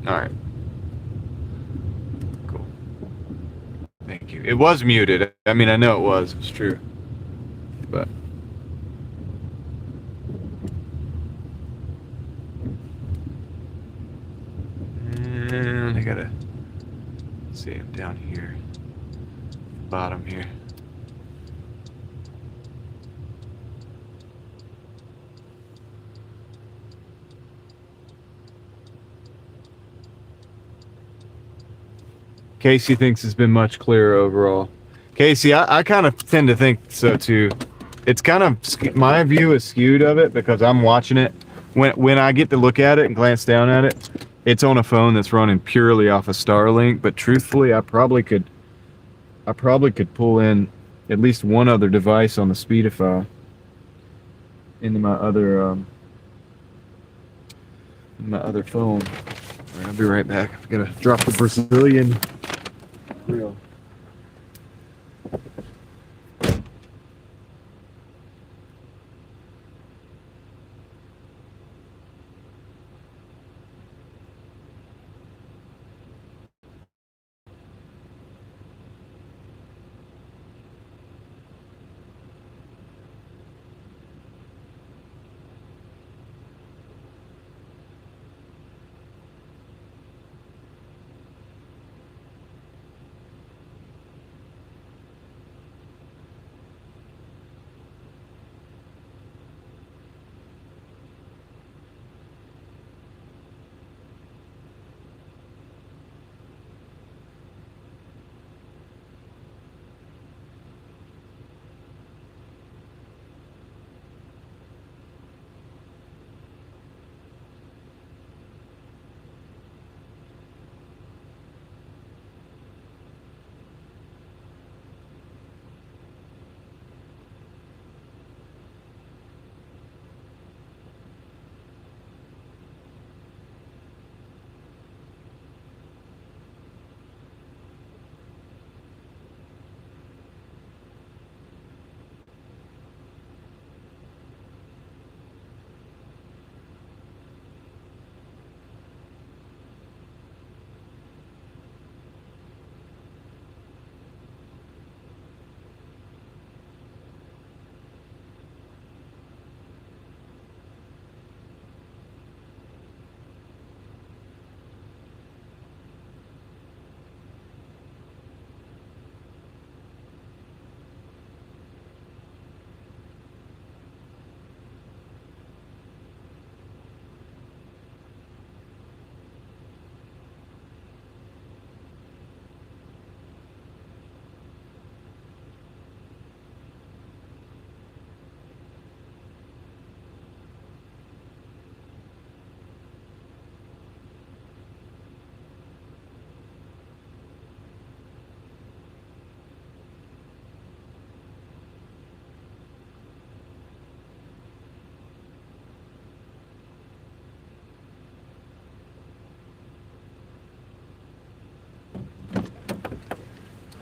All right. Cool. Thank you. It was muted. I mean, I know it was. It's true. But and I gotta see him down here, bottom here. Casey thinks it's been much clearer overall. Casey, I kind of tend to think so too. It's kind of, my view is skewed of it because I'm watching it. When I get to look at it and glance down at it, it's on a phone that's running purely off of Starlink. But truthfully, I probably could pull in at least one other device on the Speedify into my other phone. All right, I'll be right back. I'm gonna drop the Brazilian reel.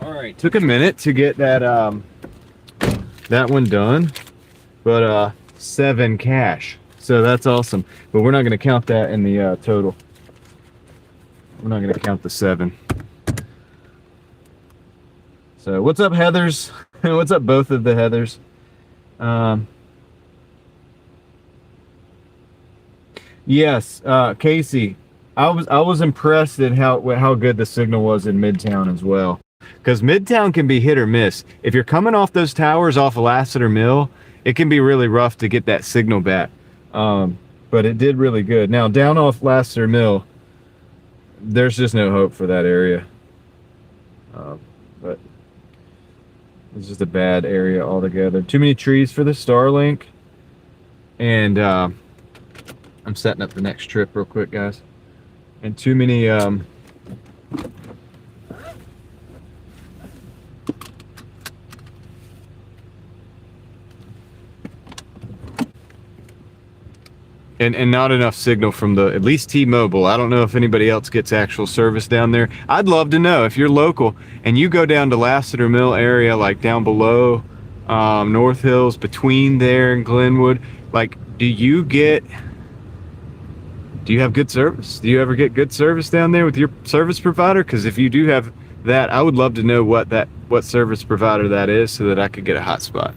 All right, took a minute to get that that one done, but 7 cash, so that's awesome. But we're not going to count that in the total. We're not going to count the 7. So what's up, Heathers? What's up, both of the Heathers? Yes, Casey, I was impressed at how good the signal was in Midtown as well. Because Midtown can be hit or miss. If you're coming off those towers off of Lassiter Mill, it can be really rough to get that signal back. But it did really good. Now down off Lassiter Mill, there's just no hope for that area. But it's just a bad area altogether. Too many trees for the Starlink. And I'm setting up the next trip real quick, guys. And too many and not enough signal from the, at least T-Mobile. I don't know if anybody else gets actual service down there. I'd love to know if you're local and you go down to Lassiter Mill area, like down below North Hills, between there and Glenwood. Like, do you have good service? Do you ever get good service down there with your service provider? Because if you do have that, I would love to know what service provider that is so that I could get a hotspot.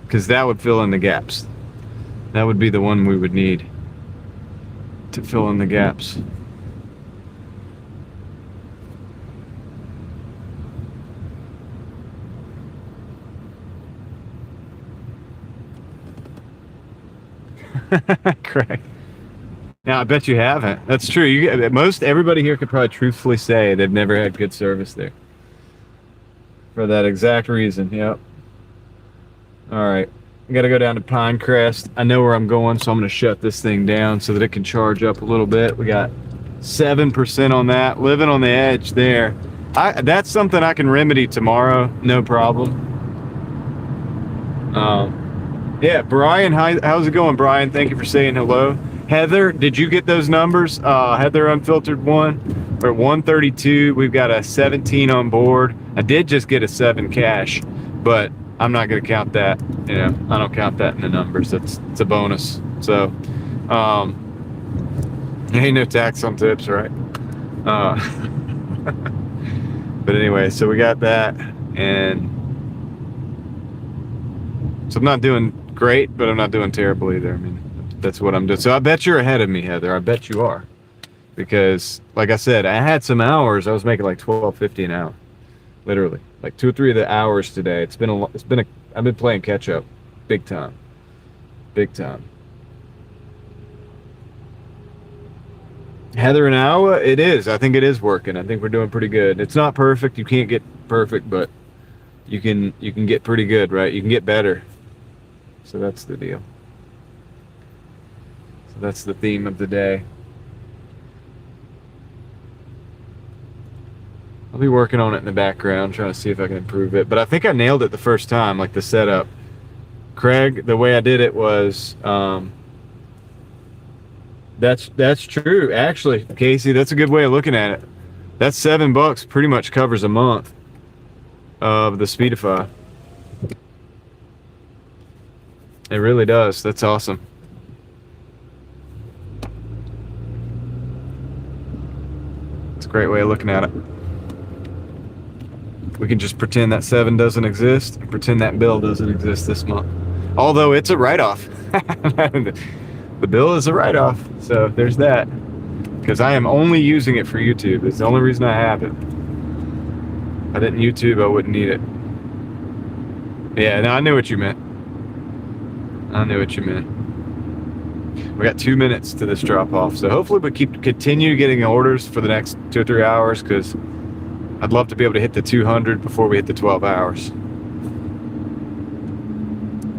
Because that would fill in the gaps. That would be the one we would need to fill in the gaps. Correct. Now, I bet you haven't. That's true. Everybody here could probably truthfully say they've never had good service there. For that exact reason, yep. All right, I gotta go down to Pinecrest. I know where I'm going, so I'm gonna shut this thing down so that it can charge up a little bit. We got 7% on that, living on the edge there. That's something I can remedy tomorrow, no problem. Yeah, Brian, how's it going, Brian? Thank you for saying hello. Heather, did you get those numbers? Heather Unfiltered 1, we're at 132. We've got a 17 on board. I did just get a 7 cash, but I'm not going to count that. You know, I don't count that in the numbers. It's a bonus. So, ain't no tax on tips, right? But anyway, so we got that, and so I'm not doing great, but I'm not doing terrible either. I mean, that's what I'm doing. So I bet you're ahead of me, Heather. I bet you are, because like I said, I had some hours. I was making like $12.50 an hour, literally, like 2 or 3 of the hours today. I've been playing catch up, big time. Heather in Iowa, it is. I think it is working. I think we're doing pretty good. It's not perfect. You can't get perfect, but you can get pretty good, right? You can get better. So that's the deal. So that's the theme of the day. I'll be working on it in the background, trying to see if I can improve it. But I think I nailed it the first time, like the setup. Craig, the way I did it was, that's true. Actually, Casey, that's a good way of looking at it. That's $7 pretty much covers a month of the Speedify. It really does. That's awesome. It's a great way of looking at it. We can just pretend that 7 doesn't exist and pretend that bill doesn't exist this month. Although it's a write-off. The bill is a write-off. So there's that. Because I am only using it for YouTube. It's the only reason I have it. If I didn't YouTube, I wouldn't need it. Yeah, no, I knew what you meant. We got 2 minutes to this drop-off. So hopefully we continue getting orders for the next 2 or 3 hours, because I'd love to be able to hit the 200 before we hit the 12 hours.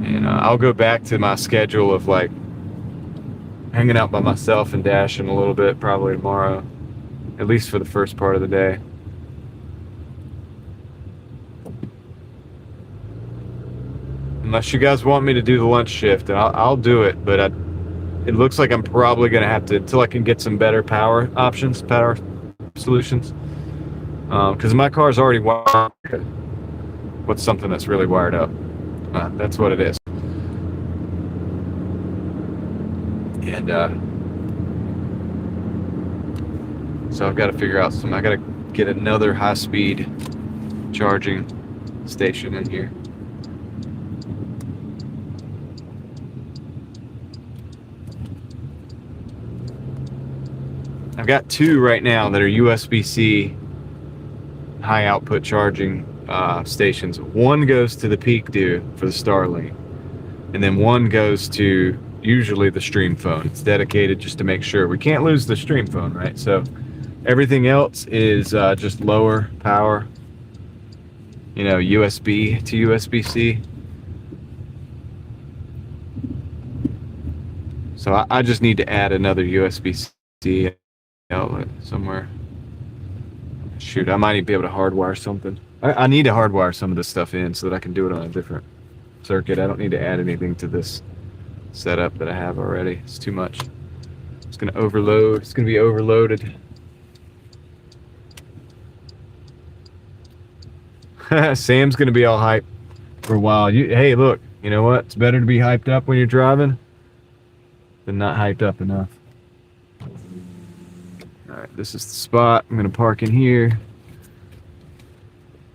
And I'll go back to my schedule of like hanging out by myself and dashing a little bit probably tomorrow, at least for the first part of the day. Unless you guys want me to do the lunch shift, and I'll do it, but it looks like I'm probably going to have to, until I can get some better power options, power solutions. Because my car's already wired. What's something that's really wired up? That's what it is. And So I've got to figure out I got to get another high-speed charging station in here. I've got 2 right now that are USB-C high output charging stations. One goes to the Peak Do for the Starlink, and then one goes to usually the Stream phone. It's dedicated just to make sure we can't lose the Stream phone, right? So everything else is just lower power, you know, USB to USB-C. So I just need to add another USB-C outlet somewhere. Shoot, I might even be able to hardwire something. I need to hardwire some of this stuff in so that I can do it on a different circuit. I don't need to add anything to this setup that I have already. It's too much. It's going to overload. It's going to be overloaded. Sam's going to be all hyped for a while. Hey, look, you know what? It's better to be hyped up when you're driving than not hyped up enough. Alright, this is the spot. I'm going to park in here.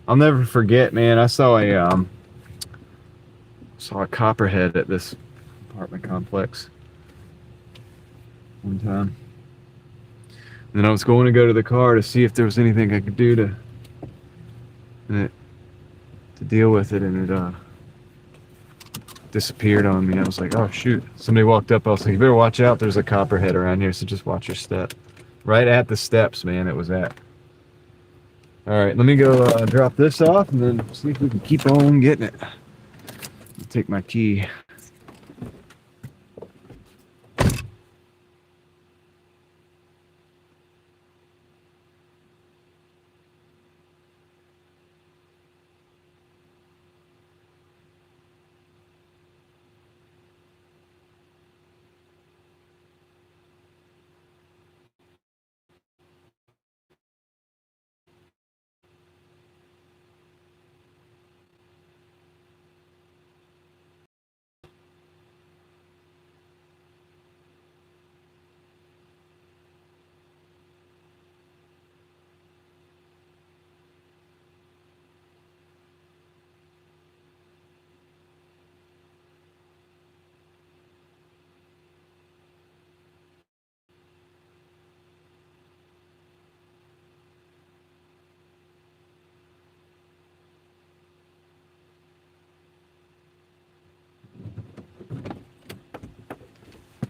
I'll never forget, man. I saw a copperhead at this apartment complex one time. And then I was going to go to the car to see if there was anything I could do to deal with it, and it disappeared on me. I was like, oh shoot. Somebody walked up. I was like, you better watch out. There's a copperhead around here, so just watch your step. Right at the steps, man, it was at. Alright, let me go drop this off and then see if we can keep on getting it. I'll take my key.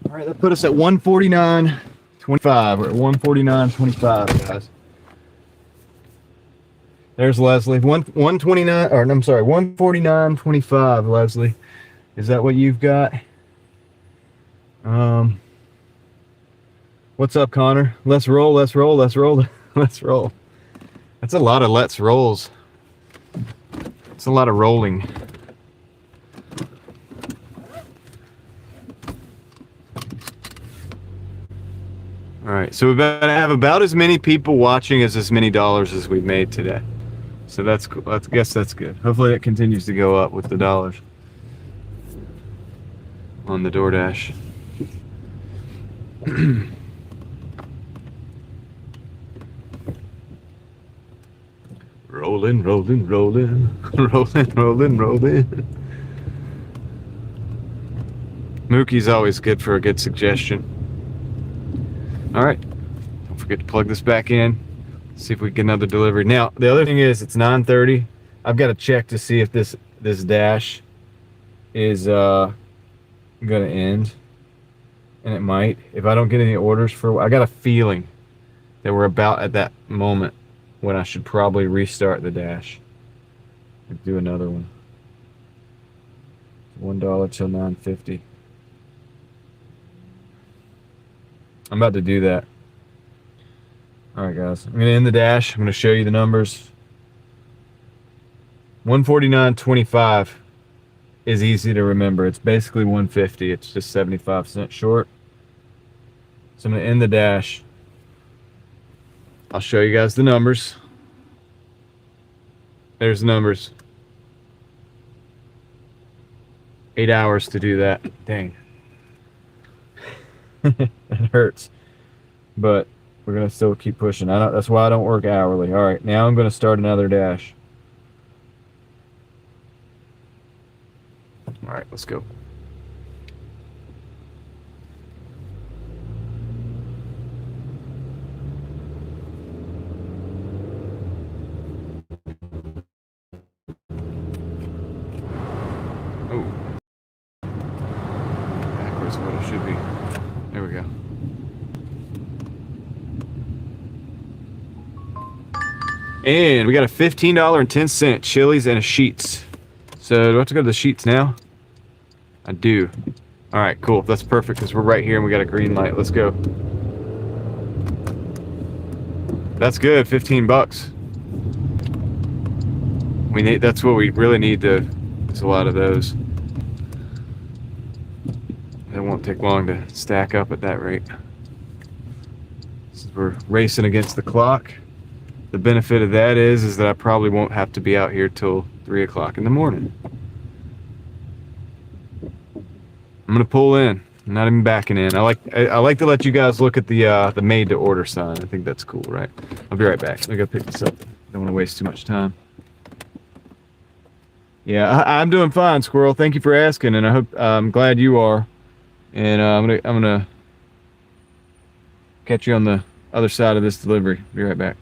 All right, that put us at 149.25. We're at 149.25, guys. There's Leslie. 129, or I'm sorry, 149.25, Leslie. Is that what you've got? What's up, Connor? Let's roll, let's roll, let's roll, let's roll. That's a lot of let's rolls. It's a lot of rolling. All right, so we have about as many people watching as many dollars as we've made today. So that's cool. I guess that's good. Hopefully it continues to go up with the dollars on the Doordash. Rolling, rolling, rolling, rolling, rolling, rolling. Mookie's always good for a good suggestion. All right, don't forget to plug this back in. See if we can get another delivery. Now, the other thing is, it's 9:30. I've got to check to see if this dash is gonna end, and it might. If I don't get any orders for, I got a feeling that we're about at that moment when I should probably restart the dash. Do another one. $1 till 9:50. I'm about to do that. All right, guys. I'm going to end the dash. I'm going to show you the numbers. 149.25 is easy to remember. It's basically 150. It's just 75 cents short. So I'm going to end the dash. I'll show you guys the numbers. There's the numbers. 8 hours to do that. Dang. It hurts. But we're gonna still keep pushing. That's why I don't work hourly. All right, now I'm gonna start another dash. All right, let's go. Oh, backwards what it should be. There we go. And we got a $15.10 Chili's and a Sheets. So do I have to go to the Sheets now? I do. All right, cool. That's perfect because we're right here and we got a green light. Let's go. That's good. 15 bucks. We need. That's what we really need to. There's a lot of those. It won't take long to stack up at that rate. Since we're racing against the clock. The benefit of that is that I probably won't have to be out here till 3 o'clock in the morning. I'm gonna pull in. I'm not even backing in. I like to let you guys look at the made to order sign. I think that's cool, right? I'll be right back. I gotta pick this up. Don't want to waste too much time. Yeah, I'm doing fine, Squirrel. Thank you for asking, and I hope I'm glad you are. And I'm gonna catch you on the other side of this delivery. Be right back.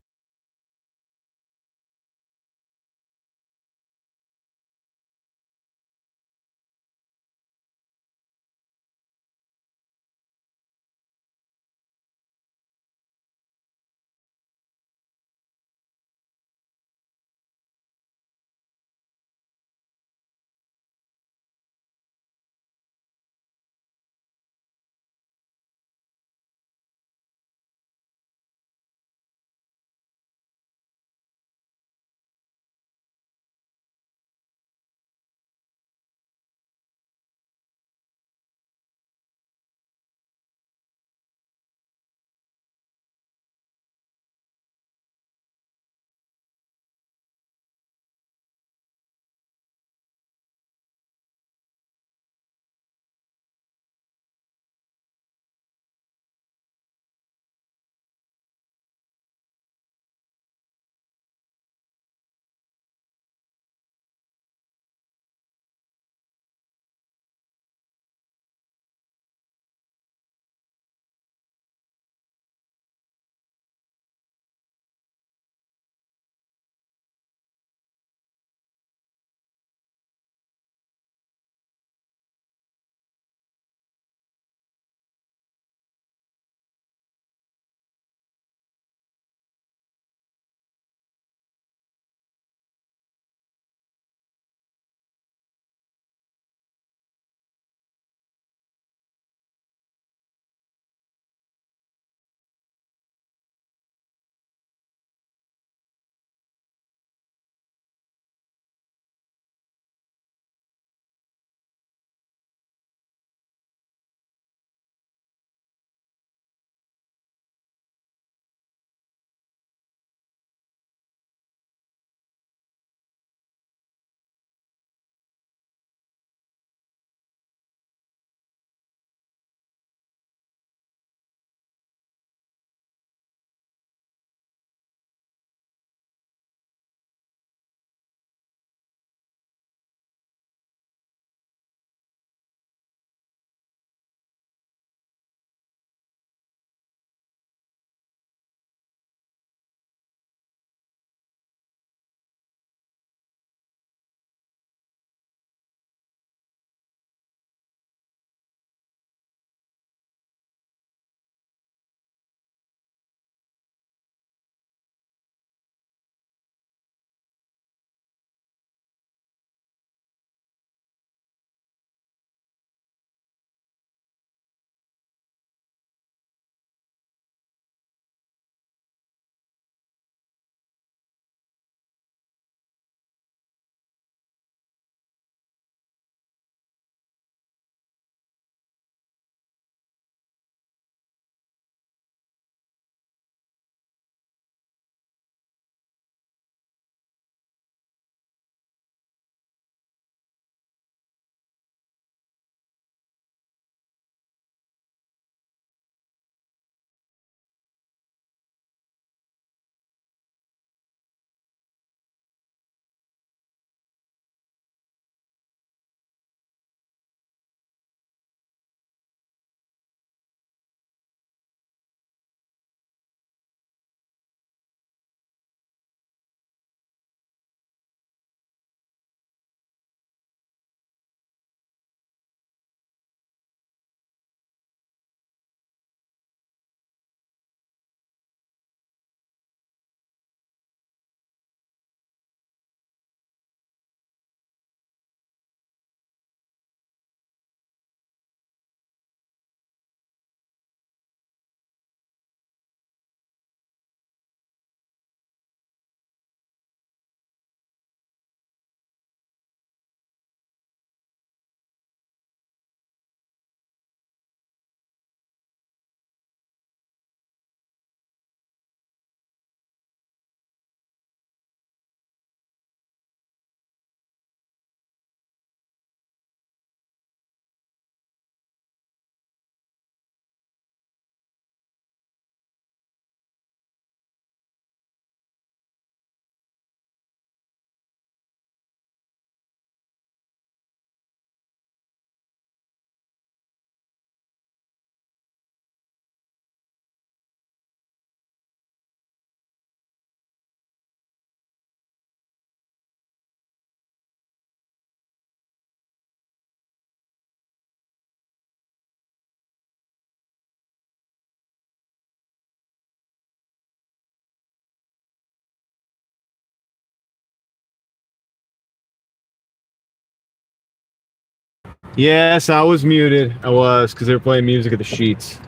Yes, I was muted. I was, because they were playing music at the sheets.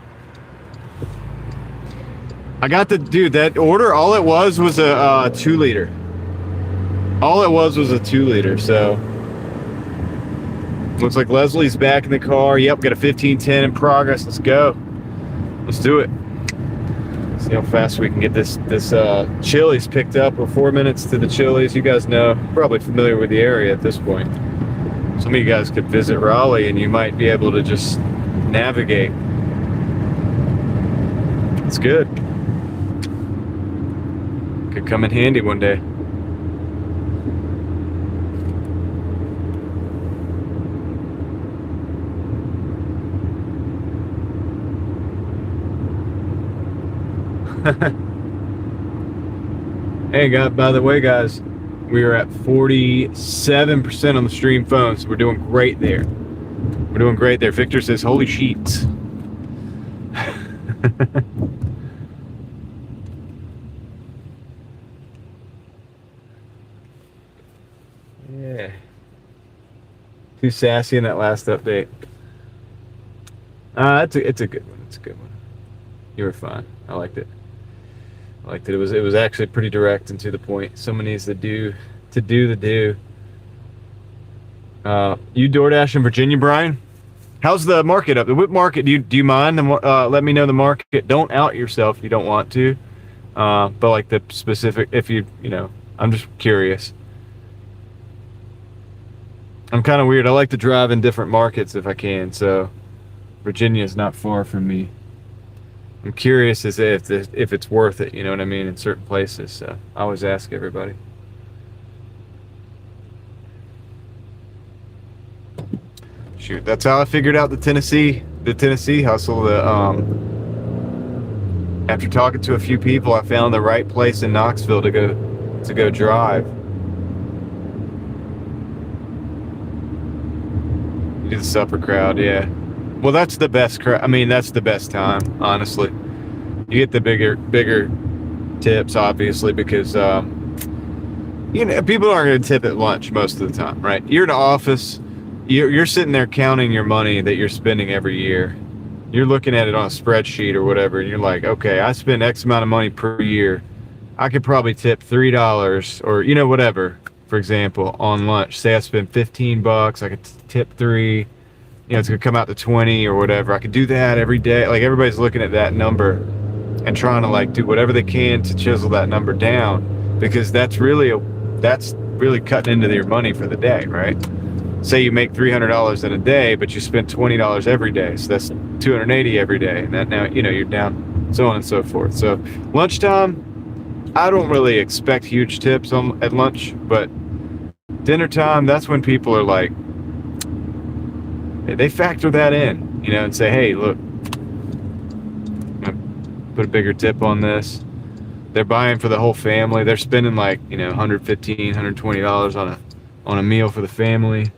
I got the, dude, that order, all it was a 2 liter. All it was a 2 liter, so. Looks like Leslie's back in the car. Yep, got a 1510 in progress. Let's go. Let's do it. See how fast we can get this Chili's picked up. We're 4 minutes to the Chili's. You guys know, probably familiar with the area at this point. Some of you guys could visit Raleigh and you might be able to just navigate. It's good. Could come in handy one day. Hey, by the way, guys, we are at 47% on the stream phone, so we're doing great there. We're doing great there. Victor says, holy sheets. Yeah. Too sassy in that last update. It's a good one. It's a good one. You were fine. I liked it. I liked it. It was actually pretty direct and to the point. Someone needs to do the do. You DoorDash in Virginia, Brian? How's the market up? What market do you mind? Let me know the market. Don't out yourself if you don't want to. But like the specific, if you know, I'm just curious. I'm kind of weird. I like to drive in different markets if I can. So Virginia is not far from me. I'm curious as if it's worth it. You know what I mean? In certain places. So I always ask everybody. Shoot, that's how I figured out the Tennessee hustle. After talking to a few people, I found the right place in Knoxville to go drive. You do the supper crowd, yeah. Well, that's the best crowd. I mean, that's the best time, honestly. You get the bigger tips, obviously, because people aren't going to tip at lunch most of the time, right? You're in the office. You're sitting there counting your money that you're spending every year. You're looking at it on a spreadsheet or whatever, and you're like, okay, I spend X amount of money per year. I could probably tip $3 or, whatever, for example, on lunch. Say I spend $15, I could tip 3. It's going to come out to 20 or whatever. I could do that every day. Like, everybody's looking at that number and trying to, like, do whatever they can to chisel that number down, because that's really cutting into your money for the day, right? Say you make $300 in a day, but you spend $20 every day, so that's $280 every day, and that now you're down, so on and so forth. So lunchtime, I don't really expect huge tips at lunch, but dinner time, that's when people are like, they factor that in, and say, hey, look, put a bigger tip on this. They're buying for the whole family. They're spending like $115, $120 on a meal for the family.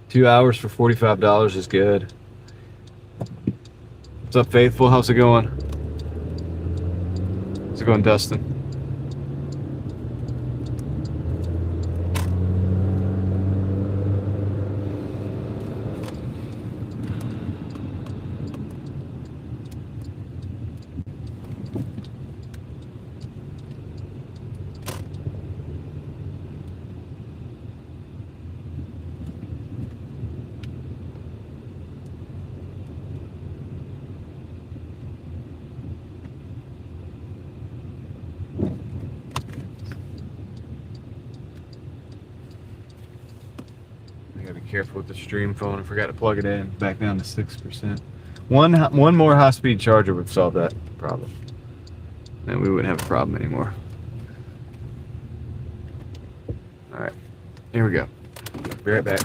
2 hours for $45 is good. What's up, Faithful? How's it going? How's it going, Dustin? Careful with the stream phone. I forgot to plug it in. Back down to 6%. One more high-speed charger would solve that problem. Then we wouldn't have a problem anymore. All right, here we go. Be right back.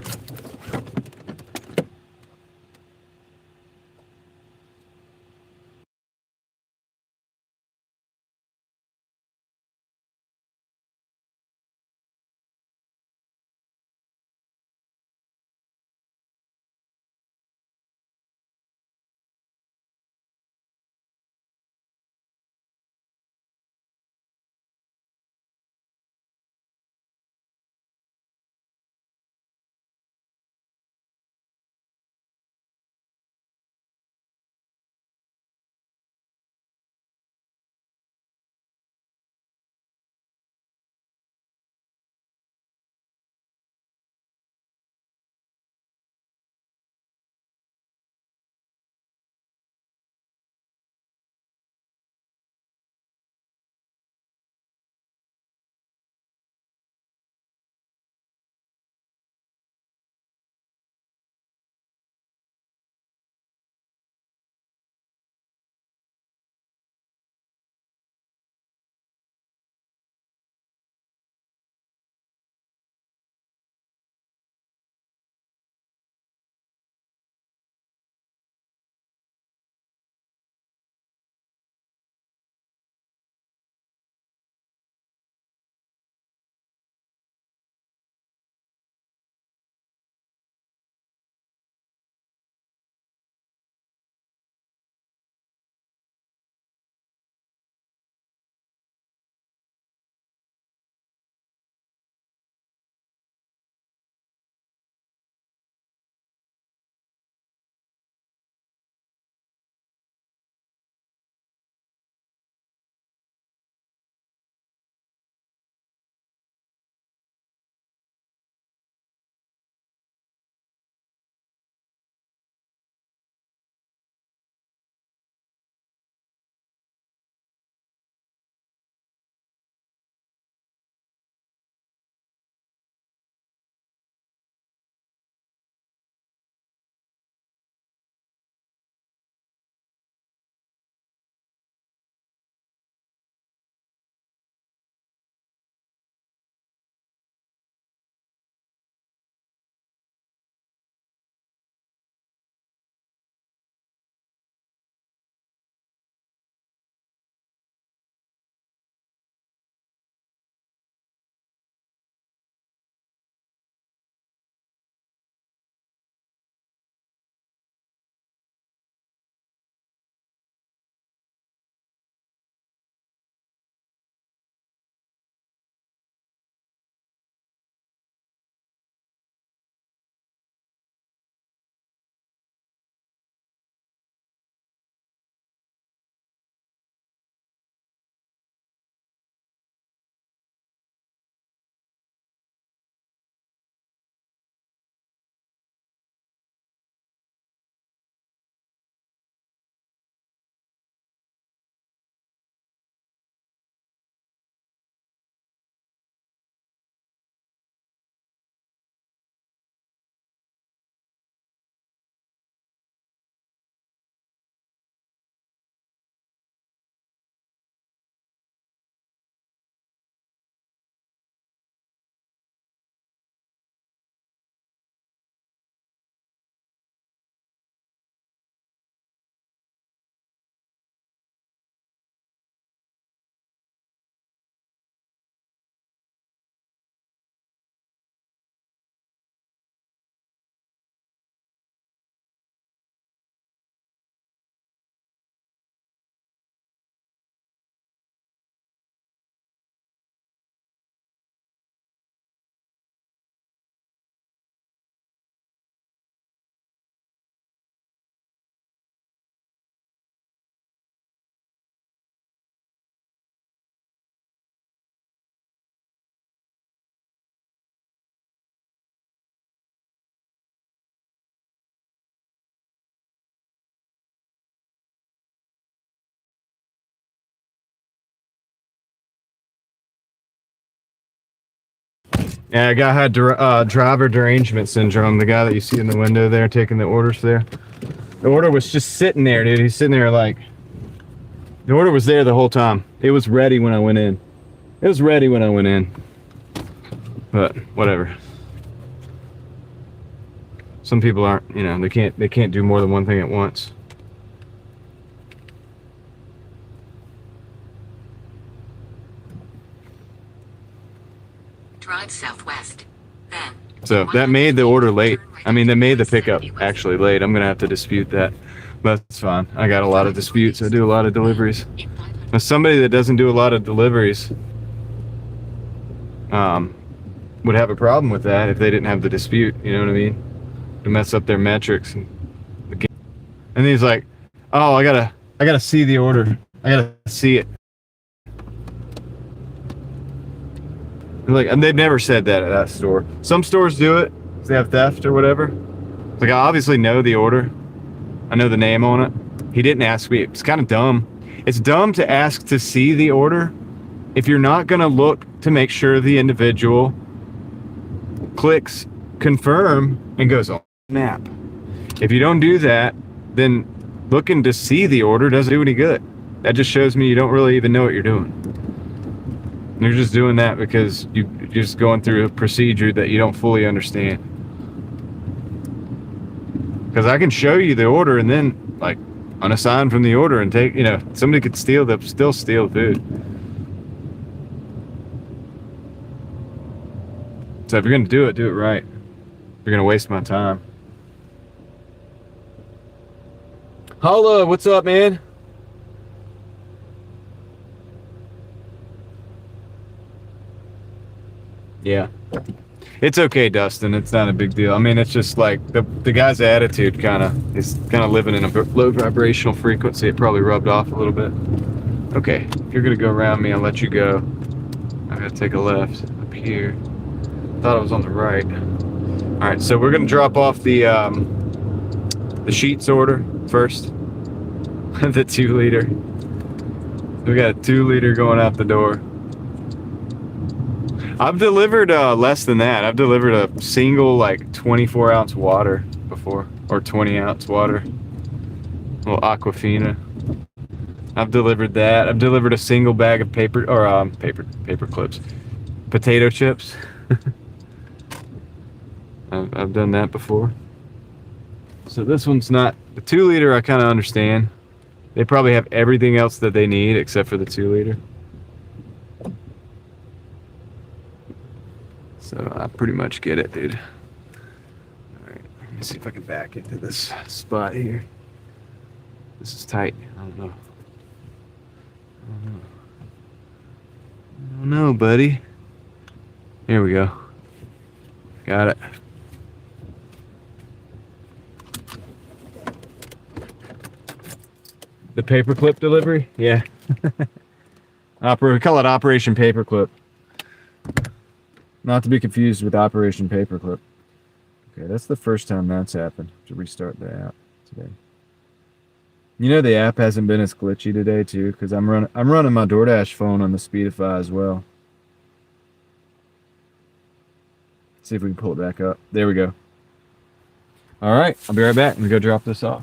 Yeah, a guy had driver derangement syndrome. The guy that you see in the window there taking the orders there. The order was just sitting there, dude. He's sitting there like... The order was there the whole time. It was ready when I went in. It was ready when I went in. But whatever. Some people aren't, you know, they can't do more than one thing at once. Drive southwest. Then. So that made the order late. I mean, that made the pickup actually late. I'm gonna have to dispute that. But that's fine. I got a lot of disputes. I do a lot of deliveries. Now, somebody that doesn't do a lot of deliveries would have a problem with that if they didn't have the dispute. You know what I mean? To mess up their metrics. And he's like, "Oh, I gotta see the order. I gotta see it." Like, and they've never said that at that store. Some stores do it if they have theft or whatever. It's like, I obviously know the order. I know the name on it. He didn't ask me. It's kind of dumb. It's dumb to ask to see the order if you're not going to look to make sure the individual clicks confirm and goes on map. If you don't do that, then looking to see the order doesn't do any good. That just shows me you don't really even know what you're doing. You're just doing that because you're just going through a procedure that you don't fully understand. Because I can show you the order and then, like, unassign from the order and take, you know, somebody could steal, they'll still steal food. So if you're going to do it right. If you're going to waste my time. Holla, what's up, man? Yeah. It's okay, Dustin. It's not a big deal. I mean, it's just like the guy's attitude is kind of living in a low vibrational frequency. It probably rubbed off a little bit. Okay, if you're going to go around me, I'll let you go. I got to take a left up here. Thought I was on the right. All right, so we're going to drop off the sheets order first. The 2-liter. We got a 2-liter going out the door. I've delivered less than that. I've delivered a single, like, 24-ounce water before, or 20-ounce water. A little Aquafina. I've delivered that. I've delivered a single bag of paper clips, potato chips. I've done that before. So this one's not the 2-liter. I kind of understand. They probably have everything else that they need except for the 2-liter. So I pretty much get it, dude. Alright, let me see if I can back into this spot here. This is tight. I don't know, buddy. Here we go. Got it. The paperclip delivery? Yeah. We call it Operation Paperclip. Not to be confused with Operation Paperclip. Okay, that's the first time that's happened. To restart the app today. You know the app hasn't been as glitchy today too, because I'm running my Doordash phone on the Speedify as well. See if we can pull it back up. There we go. All right, I'll be right back. Let me go drop this off.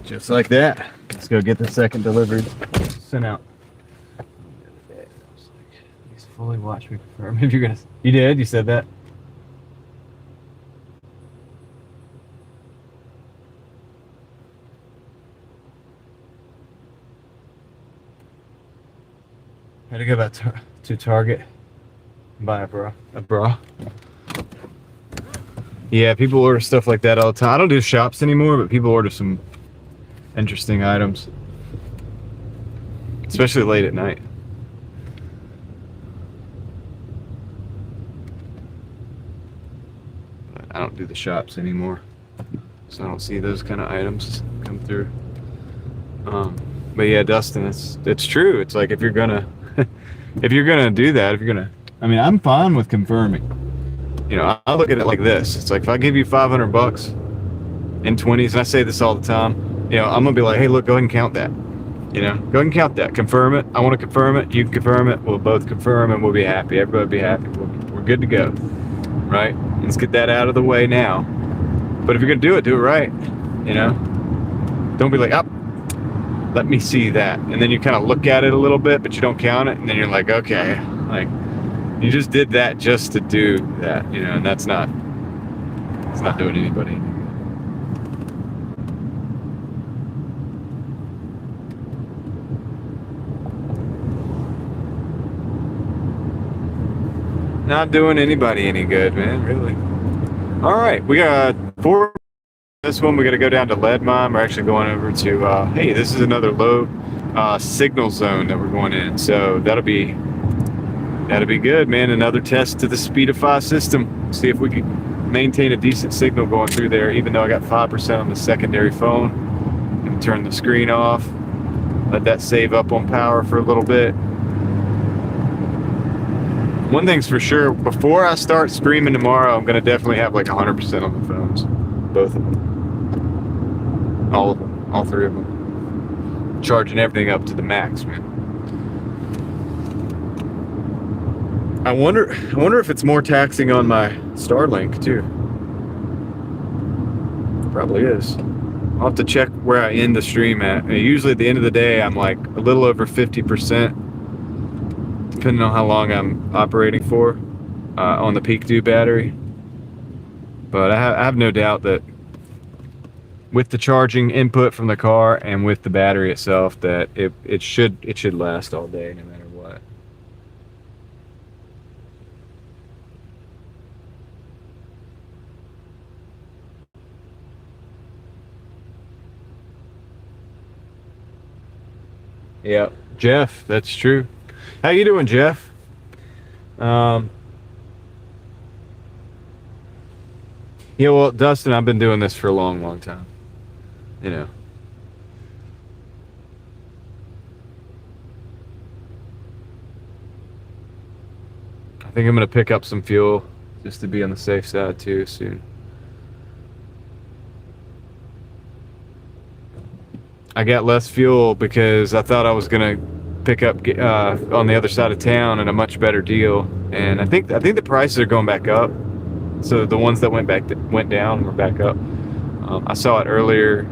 Just like that. Let's go get the second delivery sent out. Please fully watch me confirm if you're gonna. You did? You said that? Gotta go back to Target and buy a bra. Yeah, people order stuff like that all the time. I don't do shops anymore, but people order some interesting items, especially late at night. But I don't do the shops anymore, so I don't see those kind of items come through. But yeah, Dustin, it's true. It's like if you're gonna do that, I mean, I'm fine with confirming. You know, I look at it like this. It's like if I give you $500 in 20s, and I say this all the time, you know, I'm gonna be like, hey, look, go ahead and count that. You know, go ahead and count that. Confirm it. I want to confirm it. You can confirm it. We'll both confirm, and we'll be happy. Everybody will be happy. We're good to go, right? Let's get that out of the way now. But if you're gonna do it right. You know, don't be like, oh, let me see that, and then you kind of look at it a little bit, but you don't count it, and then you're like, okay, like. You just did that just to do that, you know, and it's not doing anybody any good. Not doing anybody any good, man, really. All right, we got 4. This one, we got to go down to lead mine. We're actually going over to, hey, this is another low signal zone that we're going in, so that'll be good, man. Another test to the Speedify system. See if we can maintain a decent signal going through there, even though I got 5% on the secondary phone. I'm gonna turn the screen off, let that save up on power for a little bit. One thing's for sure, before I start streaming tomorrow, I'm gonna definitely have like 100% on the phones. Both of them. All of them. All 3 of them. Charging everything up to the max, man. I wonder if it's more taxing on my Starlink too. Probably is. I'll have to check where I end the stream at. Usually at the end of the day, I'm like a little over 50%, depending on how long I'm operating for on the peak dew battery. But I have no doubt that with the charging input from the car and with the battery itself, that it should last all day no matter what. Yeah, Jeff, that's true. How you doing, Jeff? Yeah, well, Dustin, I've been doing this for a long time. You know. I think I'm gonna pick up some fuel just to be on the safe side too soon. I got less fuel because I thought I was gonna pick up on the other side of town at a much better deal, and I think the prices are going back up. So the ones that went down were back up. I saw it earlier,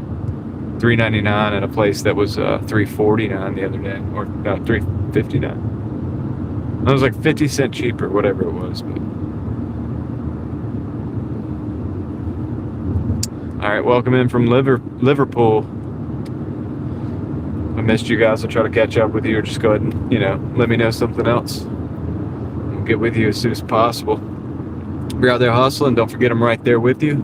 $3.99 at a place that was $3.49 the other day, or no, $3.59. It was like 50 cents cheaper, whatever it was. But. All right, welcome in from Liverpool. I missed you guys. I'll try to catch up with you, or just go ahead and, you know, let me know something else. We'll get with you as soon as possible. If you're out there hustling, don't forget I'm right there with you.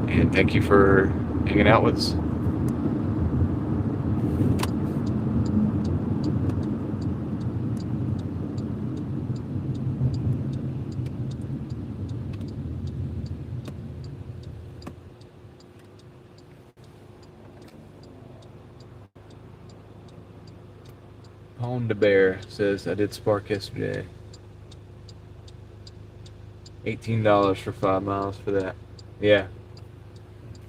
And thank you for hanging out with us. Honda Bear says, I did Spark yesterday. $18 for 5 miles for that. Yeah.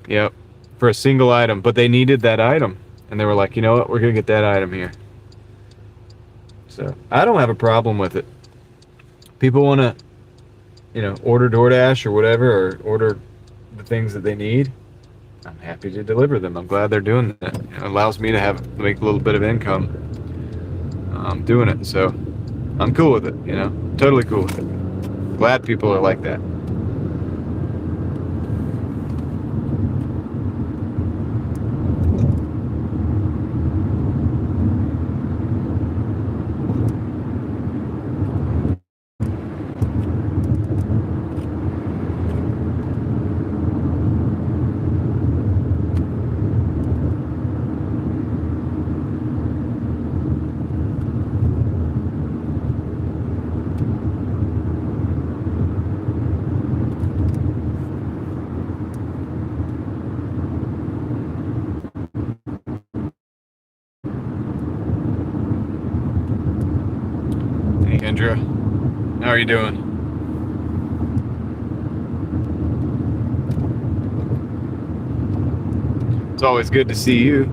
Yep. For a single item. But they needed that item. And they were like, you know what? We're going to get that item here. So, I don't have a problem with it. People want to, you know, order Doordash or whatever, or order the things that they need. I'm happy to deliver them. I'm glad they're doing that. It allows me to make a little bit of income doing it. So, I'm cool with it, you know. Totally cool with it. Glad people are like that. Sandra. How are you doing? It's always good to see you.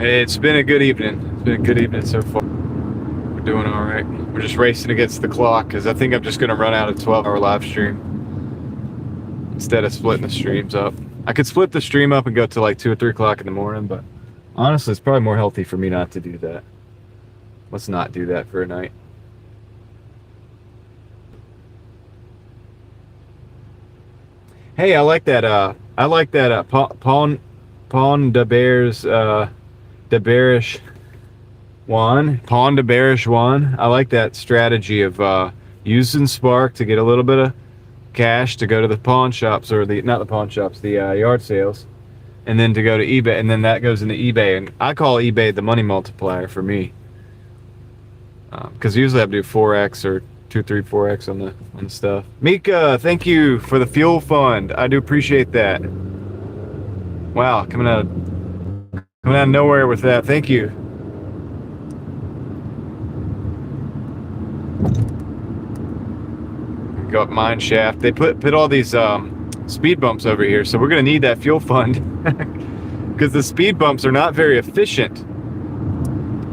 It's been a good evening. It's been a good evening so far. We're doing all right. We're just racing against the clock because I think I'm just going to run out a 12-hour live stream instead of splitting the streams up. I could split the stream up and go to like 2 or 3 o'clock in the morning, but honestly, it's probably more healthy for me not to do that. Let's not do that for a night. Hey, I like that. Pawn de Bears. De Bearish one, Pawn de Bearish one. I like that strategy of using Spark to get a little bit of cash to go to the pawn shops, or not the pawn shops, the yard sales, and then to go to eBay, and then that goes into eBay. And I call eBay the money multiplier for me, because usually I do 4x or 2, 3, 4x on the stuff. Mika, thank you for the fuel fund. I do appreciate that. Wow, coming out of nowhere with that. Thank you. Go up mine shaft. They put all these speed bumps over here, so we're gonna need that fuel fund because the speed bumps are not very efficient.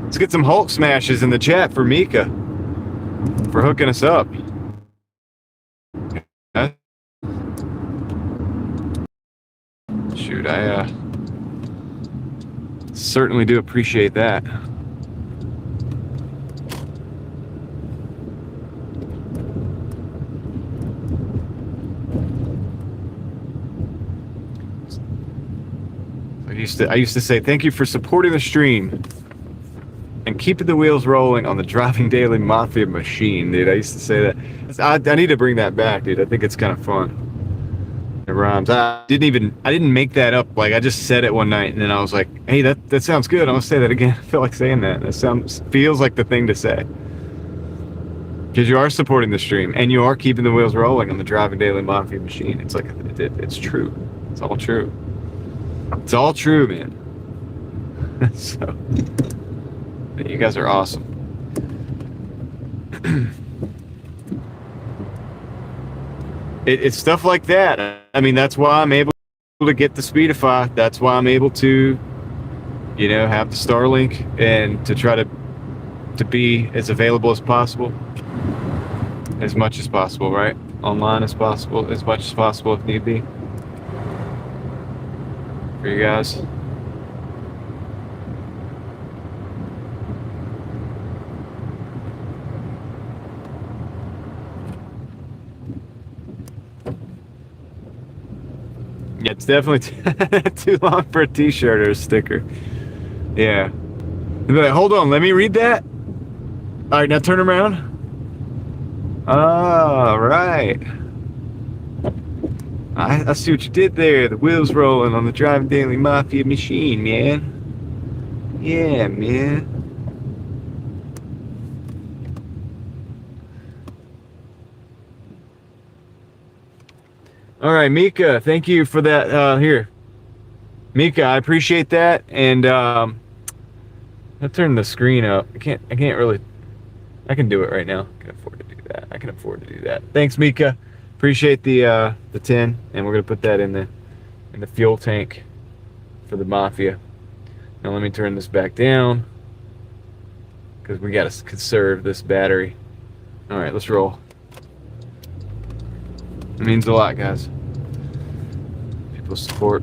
Let's get some Hulk smashes in the chat for Mika for hooking us up. Shoot, I certainly do appreciate that. I used to say thank you for supporting the stream and keeping the wheels rolling on the Driving Daily Mafia machine, dude. I used to say that. I need to bring that back, dude. I think it's kind of fun. It rhymes. I didn't make that up. Like, I just said it one night and then I was like, hey, that sounds good. I'm gonna say that again. I feel like saying that. That feels like the thing to say. Because you are supporting the stream and you are keeping the wheels rolling on the Driving Daily Mafia machine. It's like, it's true. It's all true. It's all true, man. So, you guys are awesome. It's stuff like that. I mean, that's why I'm able to get the Speedify. That's why I'm able to, have the Starlink and to try to be as available as possible, as much as possible, right? Online as possible, as much as possible if need be. For you guys. Yeah, it's definitely too long for a t-shirt or a sticker. Yeah. They'll be like, hold on, let me read that. All right, now turn around. All right. I see what you did there. The wheels rolling on the Driving Daily Mafia machine, man. Yeah, man. All right, Mika, thank you for that. Here, Mika, I appreciate that. And I'll turn the screen up. I can't really. I can do it right now. I can afford to do that. I can afford to do that. Thanks, Mika. Appreciate the 10, and we're gonna put that in the fuel tank for the Mafia. Now let me turn this back down because we gotta conserve this battery. All right, let's roll. It means a lot, guys. People's support.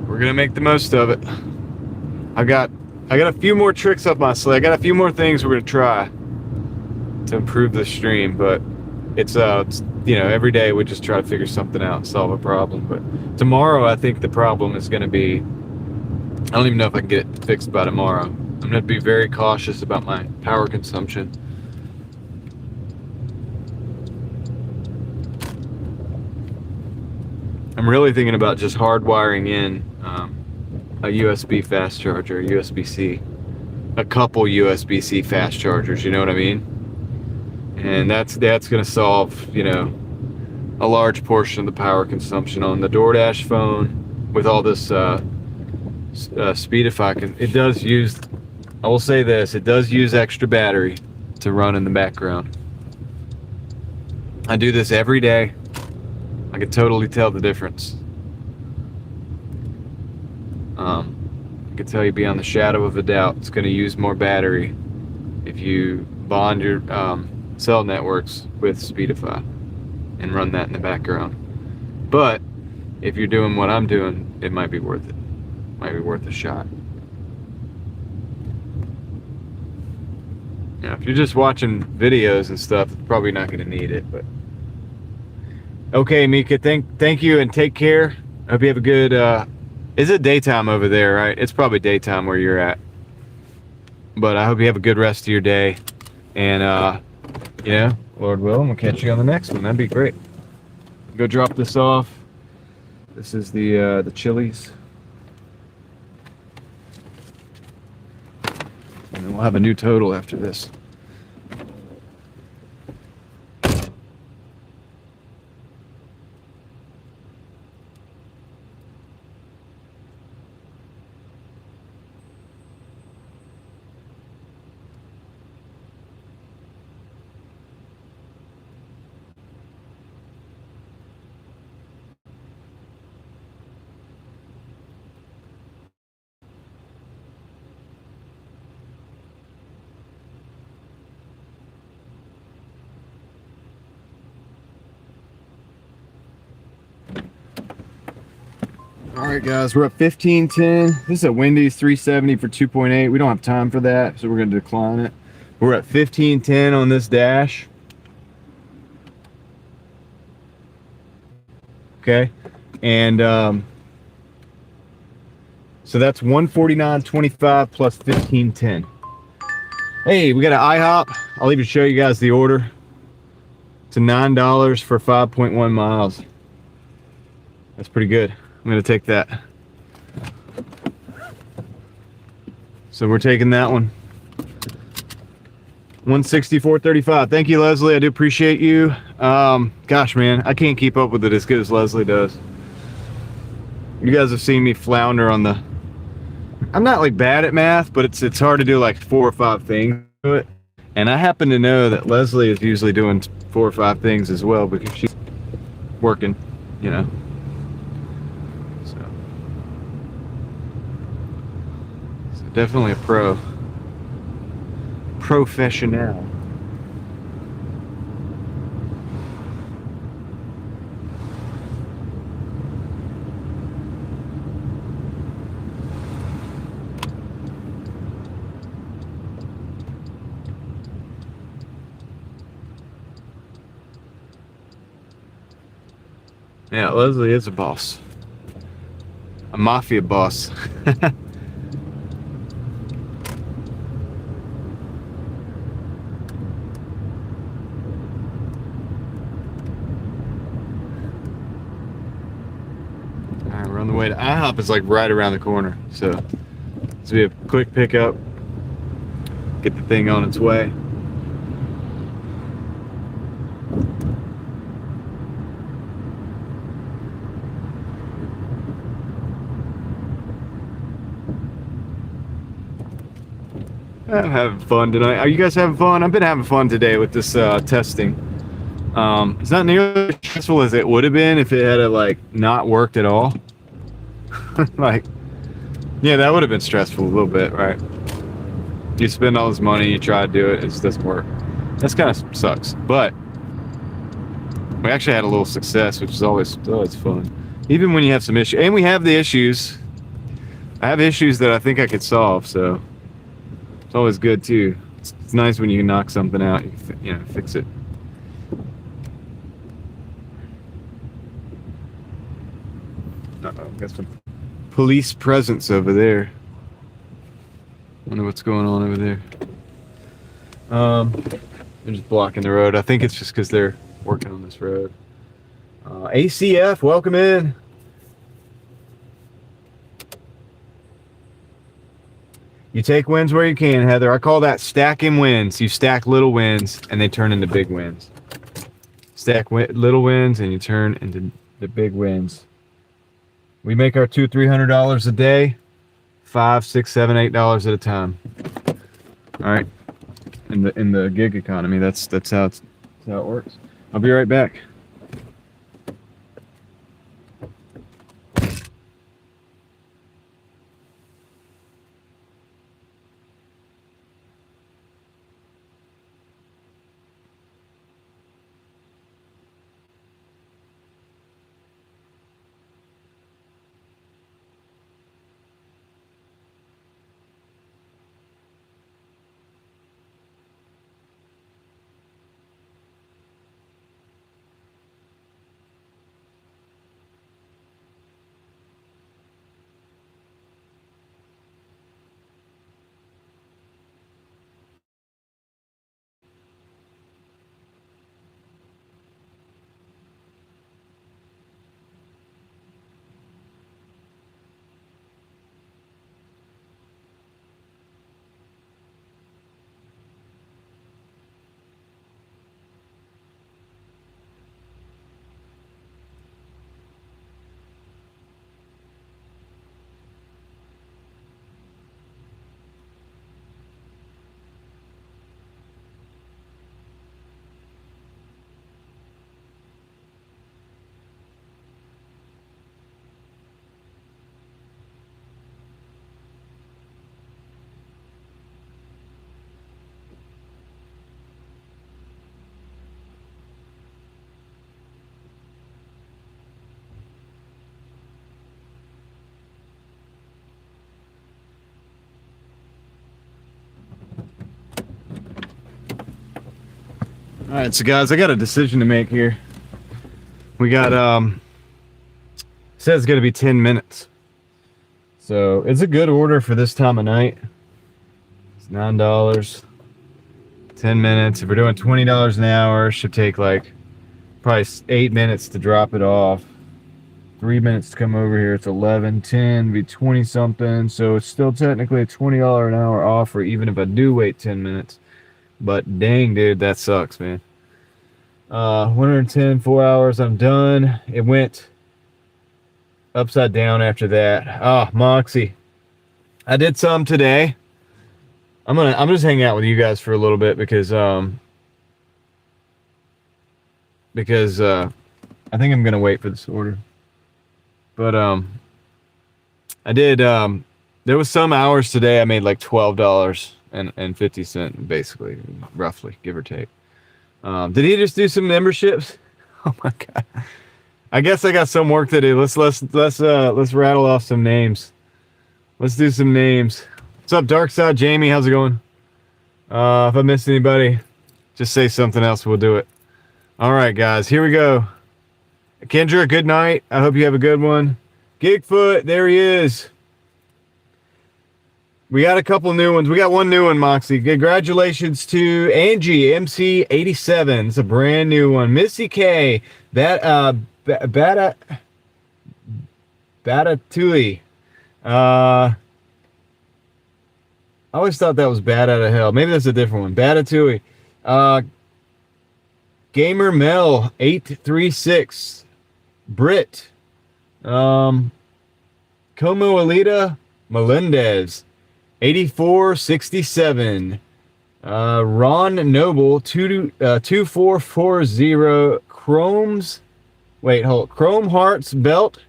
We're gonna make the most of it. I got a few more tricks up my sleeve. I got a few more things we're gonna try to improve the stream, but it's every day we just try to figure something out and solve a problem. But tomorrow, I think the problem is going to be, I don't even know if I can get it fixed by tomorrow. I'm going to be very cautious about my power consumption. I'm really thinking about just hardwiring in a USB fast charger, USB-C, a couple USB-C fast chargers, you know what I mean? And that's going to solve, a large portion of the power consumption on the Doordash phone with all this Speedify. It does use, I will say this, it does use extra battery to run in the background. I do this every day. I can totally tell the difference. I can tell you beyond the shadow of a doubt it's going to use more battery if you bond your cell networks with Speedify and run that in the background. But if you're doing what I'm doing, it might be worth it. Might be worth a shot. Yeah, if you're just watching videos and stuff, it's probably not going to need it. But okay, Mika, thank you and take care. I hope you have a good. Is it daytime over there? Right, it's probably daytime where you're at. But I hope you have a good rest of your day, and Lord willing, we'll catch you on the next one. That'd be great. Go drop this off. This is the Chili's. And then we'll have a new total after this. All right, guys, we're at 1510. This is a Wendy's 370 for 2.8. We don't have time for that, so we're going to decline it. We're at 1510 on this dash. Okay, and so that's 149.25 plus 1510. Hey, we got an IHOP. I'll even show you guys the order. It's a $9 for 5.1 miles. That's pretty good. I'm going to take that. So we're taking that one. 164.35. Thank you, Leslie. I do appreciate you. Gosh, man, I can't keep up with it as good as Leslie does. You guys have seen me flounder on the... I'm not like bad at math, but it's hard to do like 4 or 5 things to it. And I happen to know that Leslie is usually doing 4 or 5 things as well because she's working, So definitely a professional. Yeah, Leslie is a boss. A mafia boss. Alright, we're on the way to IHOP. Is like right around the corner. So this will be a quick pickup. Get the thing on its way. I'm having fun tonight. Are you guys having fun? I've been having fun today with this testing. It's not nearly as stressful as it would have been if it had not worked at all. Yeah, that would have been stressful a little bit, right? You spend all this money, you try to do it, it just doesn't work. That's kind of sucks. But we actually had a little success, which is always fun. Even when you have some issues, and we have the issues. I have issues that I think I could solve, so it's always good too. It's nice when you can knock something out, you fix it. Got some police presence over there. Wonder what's going on over there. They're just blocking the road. I think it's just because they're working on this road. ACF, welcome in. You take wins where you can, Heather. I call that stacking wins. You stack little wins and they turn into big wins. Stack little wins and you turn into the big wins. We make our $200-300 a day, $5, $6, $7, $8 at a time. All right, in the gig economy, that's how it works. I'll be right back. All right, so guys, I got a decision to make here. We got says it's gonna be 10 minutes. So it's a good order for this time of night. It's $9, 10 minutes. If we're doing $20 an hour, it should take like probably 8 minutes to drop it off. 3 minutes to come over here. It's 11, 10, be 20 something. So it's still technically a $20 an hour offer, even if I do wait 10 minutes. But dang, dude, that sucks, man. 110, 4 hours, I'm done. It went upside down after that. Ah, Moxie. I did some today. I'm just hanging out with you guys for a little bit because I think I'm gonna wait for this order. But I did there was some hours today I made like $12.50 basically, roughly, give or take. Did he just do some memberships? Oh my god. I guess I got some work to do. Let's rattle off some names. Let's do some names. What's up, Dark Side Jamie? How's it going? If I missed anybody, just say something else. We'll do it. All right, guys, here we go. Kendra, good night. I hope you have a good one. Gigfoot, there he is. We got a couple new ones. We got one new one, Moxie. Congratulations to Angie, MC87. It's a brand new one. Missy K, Batatui. I always thought that was Bad Out of Hell. Maybe that's a different one. Batatui. Gamer Mel 836. Brit. Como Alita Melendez 8467. Ron Noble 2440. Chrome Hearts Belt.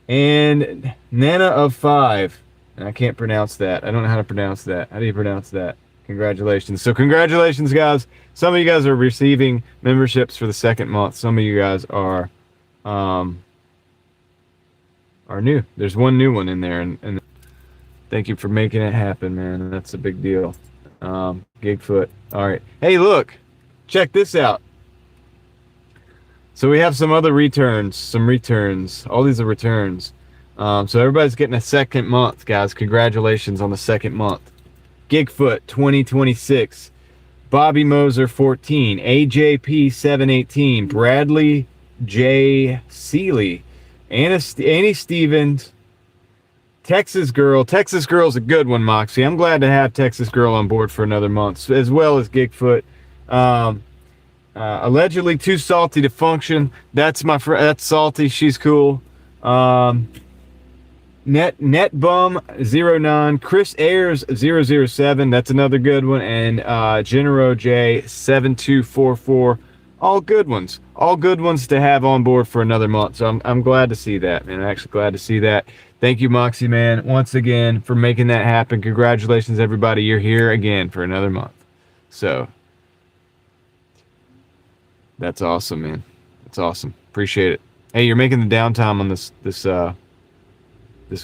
And Nana of 5. And I can't pronounce that. I don't know how to pronounce that. How do you pronounce that? Congratulations. So congratulations, guys. Some of you guys are receiving memberships for the second month. Some of you guys are new. There's one new one in there, and thank you for making it happen, man. That's a big deal. Gigfoot. All right. Hey, look. Check this out. So we have some other returns, all these are returns. So everybody's getting a second month, guys. Congratulations on the second month. Gigfoot 2026, Bobby Moser 14, AJP 718, Bradley J Seeley, Annie Stevens, Texas Girl. Texas Girl's a good one, Moxie. I'm glad to have Texas Girl on board for another month, as well as Gigfoot. Allegedly too salty to function. That's my friend. That's Salty. She's cool. Netbum09, Chris Ayers 007. That's another good one. And Genero J 7244. All good ones. All good ones to have on board for another month. So I'm glad to see that, man. I'm actually glad to see that. Thank you, Moxie, man, once again for making that happen. Congratulations, everybody. You're here again for another month. So that's awesome, man. That's awesome. Appreciate it. Hey, you're making the downtime on this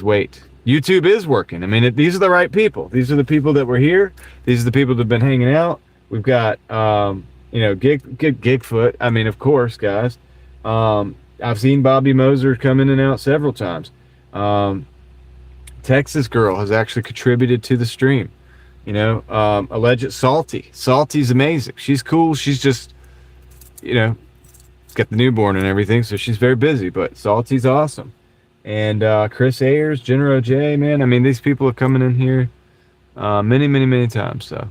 wait. YouTube is working. I mean, these are the right people. These are the people that were here. These are the people that have been hanging out. We've got, Gigfoot. I mean, of course, guys. I've seen Bobby Moser come in and out several times. Texas Girl has actually contributed to the stream. Alleged Salty. Salty's amazing. She's cool. She's just, got the newborn and everything, so she's very busy. But Salty's awesome. And Chris Ayers, Genero J, man. I mean, these people are coming in here many, many, many times. So,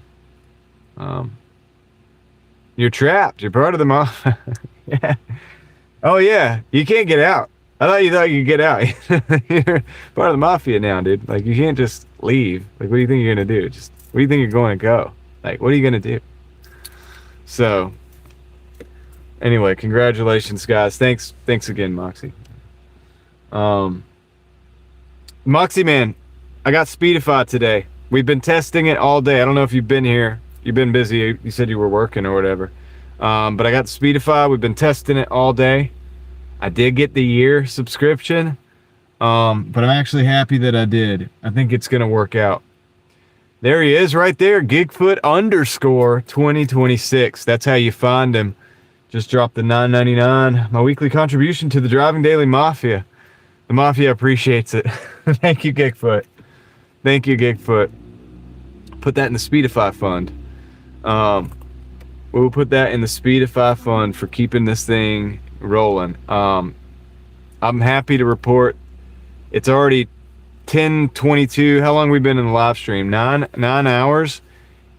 you're trapped. You're part of the mafia. Yeah. Oh yeah, you can't get out. I thought you could get out. You're part of the mafia now, dude. Like, you can't just leave. Like, what do you think you're gonna do? Where do you think you're going to go? Like, what are you gonna do? So, anyway, congratulations, guys. Thanks again, Moxie. Moxie, man, I got Speedify today. We've been testing it all day. I don't know if you've been here. You've been busy. You said you were working or whatever. But I got Speedify. We've been testing it all day. I did get the year subscription. But I'm actually happy that I did. I think it's going to work out. There he is right there. Gigfoot _ 2026. That's how you find him. Just dropped the $9.99. My weekly contribution to the Driving Daily Mafia. The Mafia appreciates it. Thank you, Gigfoot. Thank you, Gigfoot. Put that in the Speedify fund. We'll put that in the Speedify fund for keeping this thing rolling. I'm happy to report it's already 10:22. How long have we been in the live stream? 9 hours.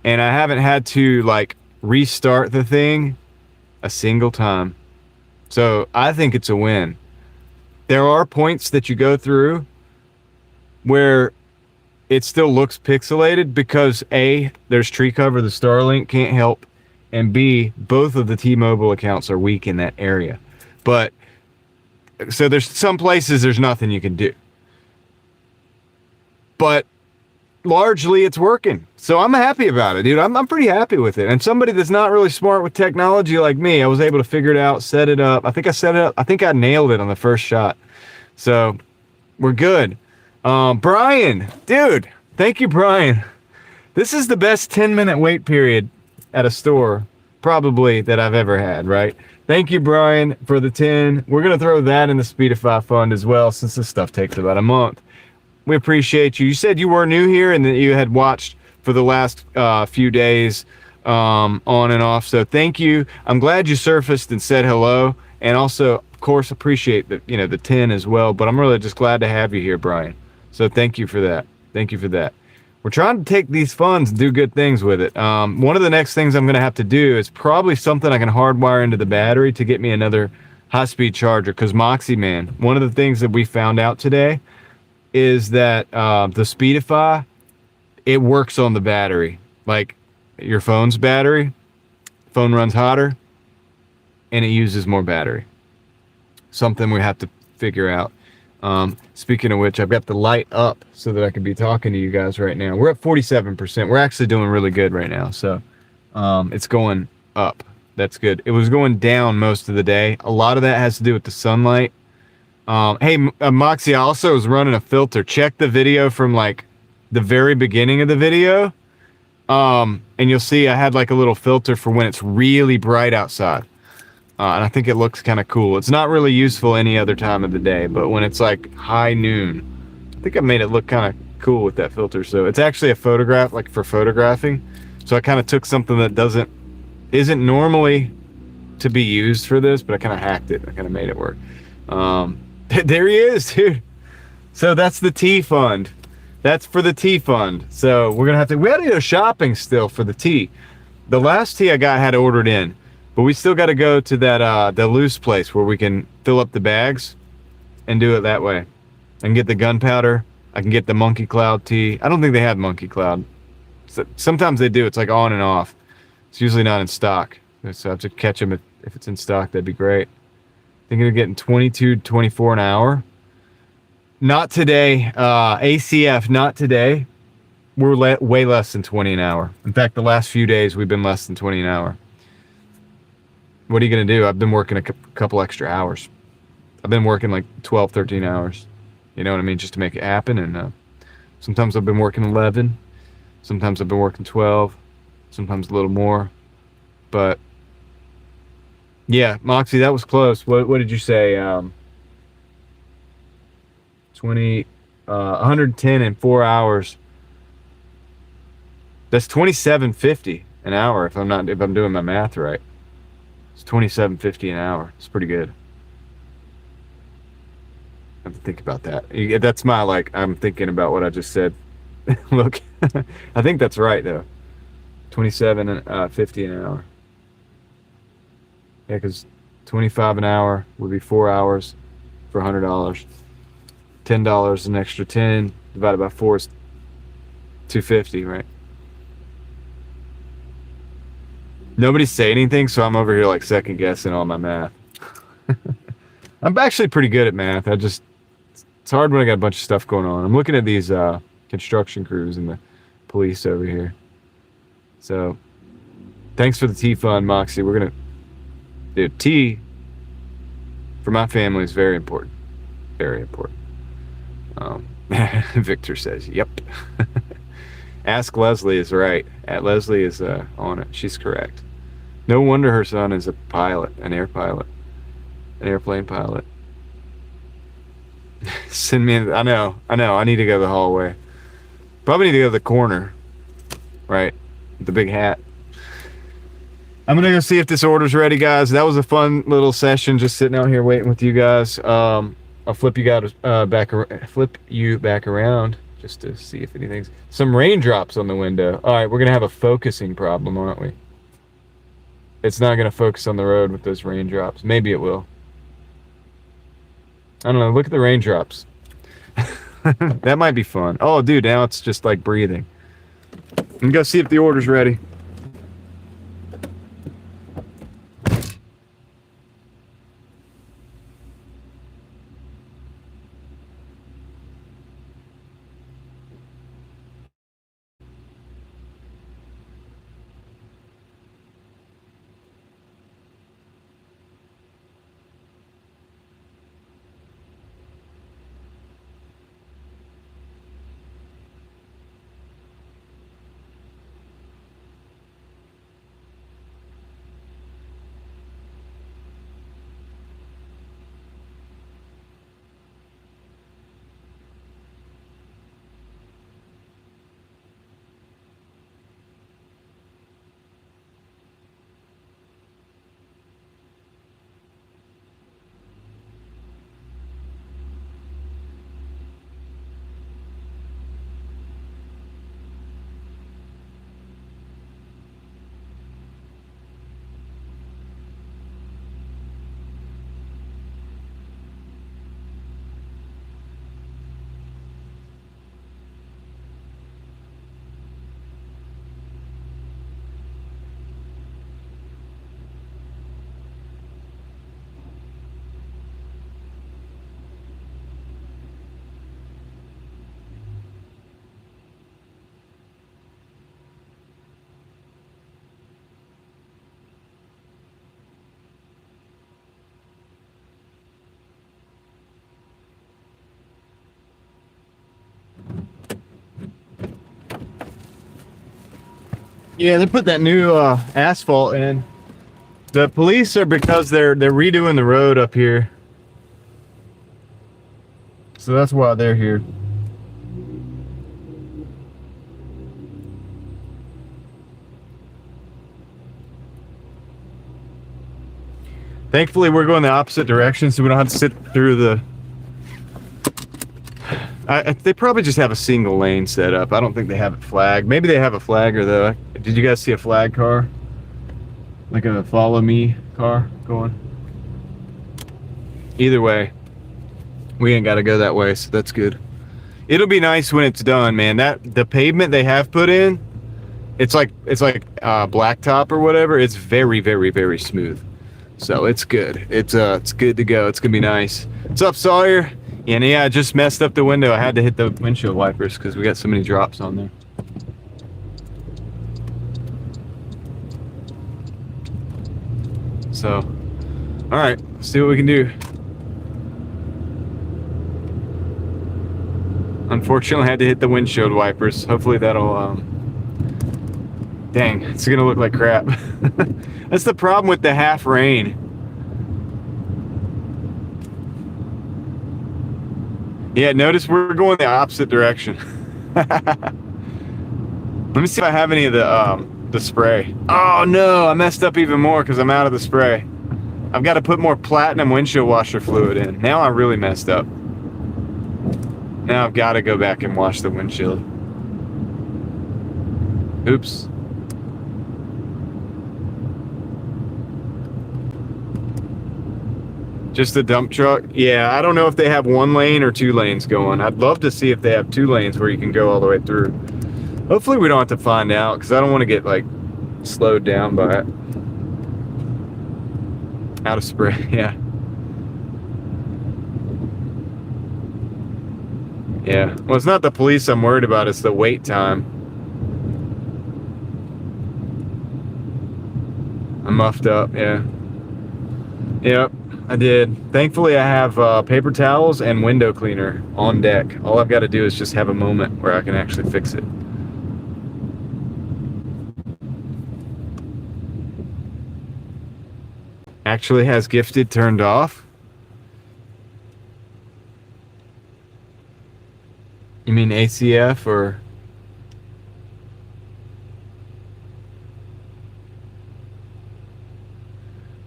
And I haven't had to restart the thing a single time. So I think it's a win. There are points that you go through where it still looks pixelated because A, there's tree cover, the Starlink can't help, and B, both of the T-Mobile accounts are weak in that area. But so there's some places there's nothing you can do. But largely it's working. So I'm happy about it, dude. I'm pretty happy with it. And somebody that's not really smart with technology like me, I was able to figure it out, set it up. I think I set it up. I think I nailed it on the first shot. So we're good. Brian, dude, thank you, Brian. This is the best 10-minute wait period at a store probably that I've ever had, right? Thank you, Brian, for the 10. We're going to throw that in the Speedify fund as well, since this stuff takes about a month. We appreciate you. You said you were new here and that you had watched for the last few days on and off. So thank you. I'm glad you surfaced and said hello. And also, of course, appreciate the 10 as well. But I'm really just glad to have you here, Brian. So thank you for that. Thank you for that. We're trying to take these funds and do good things with it. One of the next things I'm going to have to do is probably something I can hardwire into the battery to get me another high-speed charger. Because Moxie, man, one of the things that we found out today is that the Speedify, it works on the battery. Like your phone's battery, phone runs hotter, and it uses more battery. Something we have to figure out. Speaking of which, I've got the light up so that I can be talking to you guys right now. We're at 47%. We're actually doing really good right now. So it's going up. That's good. It was going down most of the day. A lot of that has to do with the sunlight. Hey, Moxie, I also was running a filter. Check the video from the very beginning of the video. And you'll see I had a little filter for when it's really bright outside. And I think it looks kind of cool. It's not really useful any other time of the day, but when it's like high noon, I think I made it look kind of cool with that filter. So it's actually a photograph, like for photographing. So I kind of took something that isn't normally to be used for this, but I kind of hacked it. I kind of made it work. There he is, dude. So that's the tea fund. That's for the tea fund. So we had to go shopping still for the tea. The last tea I got had ordered in, but we still got to go to that the loose place where we can fill up the bags and do it that way. I can get the gunpowder. I can get the monkey cloud tea. I don't think they have monkey cloud. Sometimes they do. It's like on and off. It's usually not in stock. So I have to catch them if it's in stock. That'd be great. I think they're getting 22, 24 an hour. Not today. ACF, not today. We're way less than 20 an hour. In fact, the last few days we've been less than 20 an hour. What are you going to do? I've been working a couple extra hours. I've been working like 12, 13 hours. You know what I mean? Just to make it happen. And sometimes I've been working 11. Sometimes I've been working 12. Sometimes a little more. But yeah, Moxie, that was close. What did you say? 110 in 4 hours. That's $27.50 an hour if I'm doing my math right. It's $27.50 an hour. It's pretty good. I have to think about that. That's my I'm thinking about what I just said. Look, I think that's right though. $27.50 an hour. Yeah, because 25 an hour would be 4 hours for $100. $10 an extra 10 divided by 4 is $250, right? Nobody say anything, so I'm over here like second guessing all my math. I'm actually pretty good at math. It's hard when I got a bunch of stuff going on. I'm looking at these construction crews and the police over here. So thanks for the tea fund, Moxie. We're gonna do tea for my family is very important. Very important. Victor says, yep. Ask Leslie is right. Leslie is on it. She's correct. No wonder her son is a pilot, an airplane pilot. Send me in. I know. I need to go to the hallway. Probably need to go to the corner. Right. With the big hat. I'm going to go see if this order's ready, guys. That was a fun little session just sitting out here waiting with you guys. I'll flip you guys flip you back around just to see if anything's... Some raindrops on the window. All right, we're going to have a focusing problem, aren't we? It's not going to focus on the road with those raindrops. Maybe it will. I don't know. Look at the raindrops. That might be fun. Oh, dude, now it's just like breathing. I'm going to go see if the order's ready. Yeah, they put that new asphalt in. The police are because they're redoing the road up here. So that's why they're here. Thankfully, we're going the opposite direction, so we don't have to sit through the... they probably just have a single lane set up. I don't think they have it flagged. Maybe they have a flagger, though. Did you guys see a flag car? Like a follow me car going? Either way, we ain't got to go that way, so that's good. It'll be nice when it's done, man. The pavement they have put in, it's like blacktop or whatever. It's very, very, very smooth. So it's good. It's good to go. It's gonna be nice. What's up, Sawyer? And yeah, I just messed up the window. I had to hit the windshield wipers because we got so many drops on there. So, all right, let's see what we can do. Unfortunately, I had to hit the windshield wipers. Hopefully that'll, dang, it's gonna look like crap. That's the problem with the half rain. Yeah, notice we're going the opposite direction. Let me see if I have any of the spray. Oh no, I messed up even more because I'm out of the spray. I've got to put more platinum windshield washer fluid in. Now I really messed up. Now I've got to go back and wash the windshield. Oops. Just a dump truck? Yeah, I don't know if they have 1 lane or 2 lanes going. I'd love to see if they have 2 lanes where you can go all the way through. Hopefully we don't have to find out because I don't want to get like slowed down by it. Out of spray, yeah. Yeah, well, it's not the police I'm worried about, it's the wait time. I'm muffed up, yeah. Yep, I did. Thankfully, I have paper towels and window cleaner on deck. All I've got to do is just have a moment where I can actually fix it. Actually has gifted turned off. You mean ACF or?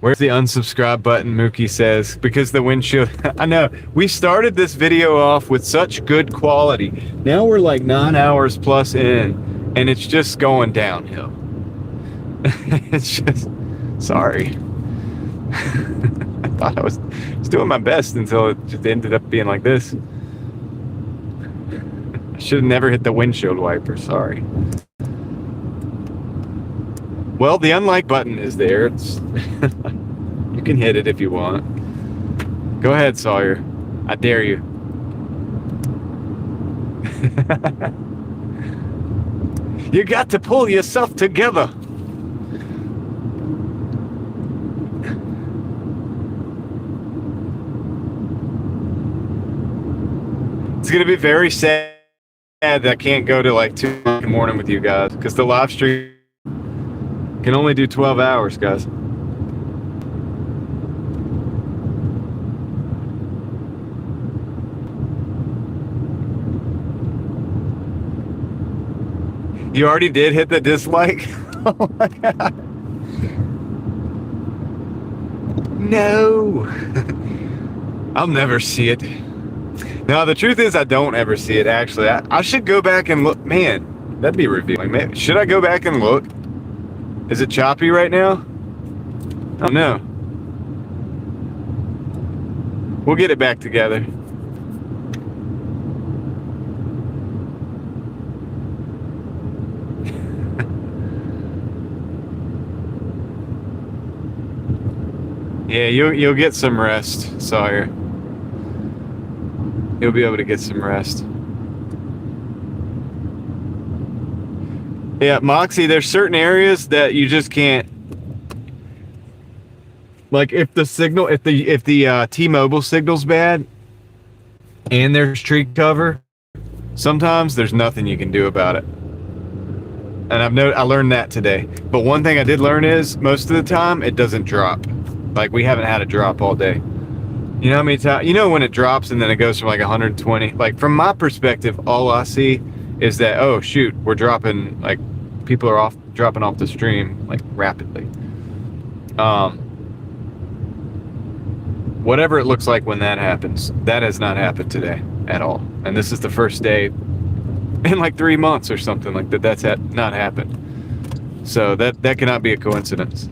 Where's the unsubscribe button, Mookie says? Because the windshield... I know. We started this video off with such good quality. Now we're like 9 hours plus in, and it's just going downhill. It's just... Sorry. I thought I was doing my best until it just ended up being like this. I should have never hit the windshield wiper. Sorry. Well, the unlike button is there. It's you can hit it if you want. Go ahead, Sawyer. I dare you. You got to pull yourself together. It's going to be very sad that I can't go to like 2 in the morning with you guys because the live stream can only do 12 hours, guys. You already did hit the dislike? Oh my God. No. I'll never see it. No, the truth is I don't ever see it, actually. I should go back and look. Man, that'd be revealing. Man, should I go back and look? Is it choppy right now? Oh no. We'll get it back together. Yeah, you'll get some rest, Sawyer. You'll be able to get some rest. Yeah, Moxie, there's certain areas that you just can't. Like if the signal, if the T-Mobile signal's bad, and there's tree cover, sometimes there's nothing you can do about it. And I learned that today. But one thing I did learn is most of the time it doesn't drop. Like we haven't had a drop all day. You know how many times? You know when it drops and then it goes from like 120. Like from my perspective, all I see is that, oh shoot, we're dropping, like people are dropping off the stream like rapidly. Whatever it looks like when that happens, that has not happened today at all. And this is the first day in like 3 months or something like that that's not happened. So that cannot be a coincidence.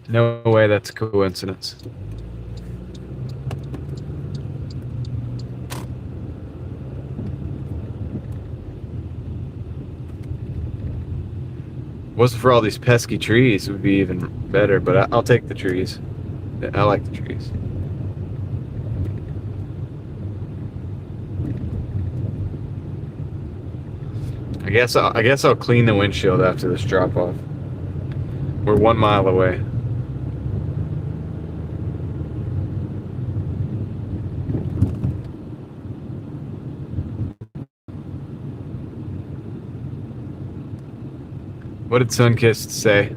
No way that's a coincidence. Wasn't for all these pesky trees, it would be even better, but I'll take the trees. I like the trees. I guess I'll clean the windshield after this drop off. We're 1 mile away. What did Sunkissed say?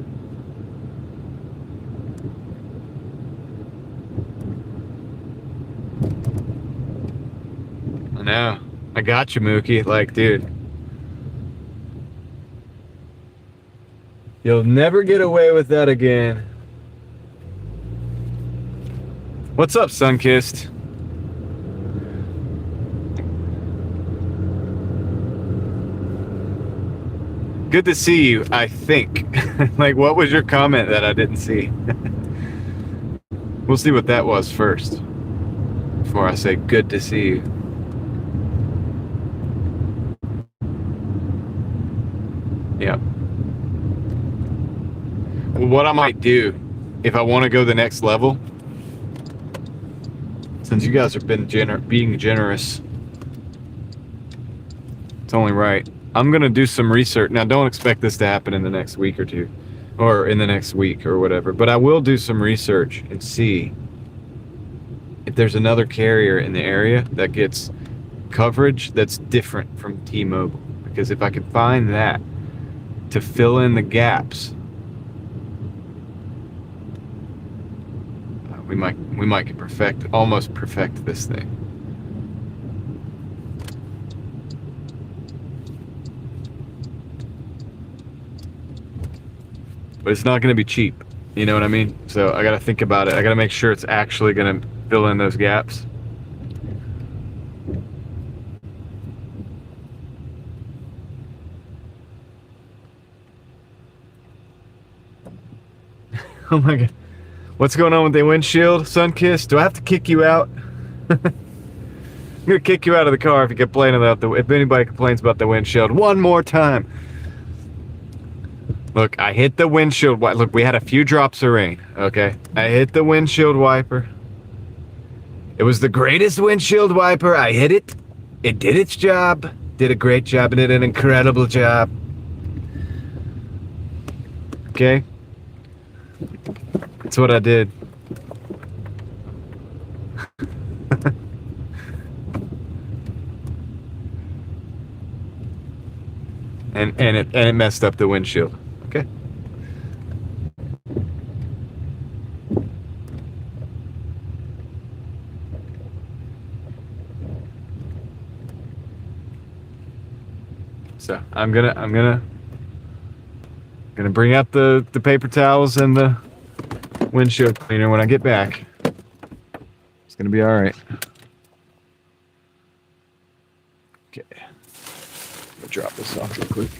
I know. I got you, Mookie. Like, dude. You'll never get away with that again. What's up, Sunkissed? Good to see you, I think. Like, what was your comment that I didn't see? We'll see what that was first, before I say good to see you. Yep. Well, what I might do, if I want to go the next level, since you guys have been being generous, it's only right. I'm going to do some research. Now, don't expect this to happen in the next week or two, or in the next week or whatever, but I will do some research and see if there's another carrier in the area that gets coverage that's different from T-Mobile. Because if I can find that to fill in the gaps, we might get almost perfect this thing. But it's not going to be cheap. You know what I mean? So I got to think about it. I got to make sure it's actually going to fill in those gaps. Oh my God. What's going on with the windshield, Sunkissed? Do I have to kick you out? I'm going to kick you out of the car if you complain about if anybody complains about the windshield one more time. Look, I hit the windshield wiper. Look, we had a few drops of rain, okay? I hit the windshield wiper. It was the greatest windshield wiper. I hit it. It did its job. Did a great job. It did an incredible job. Okay? That's what I did. and it messed up the windshield. Okay. So I'm gonna bring out the paper towels and the windshield cleaner when I get back. It's gonna be all right. Okay. I'll drop this off real quick.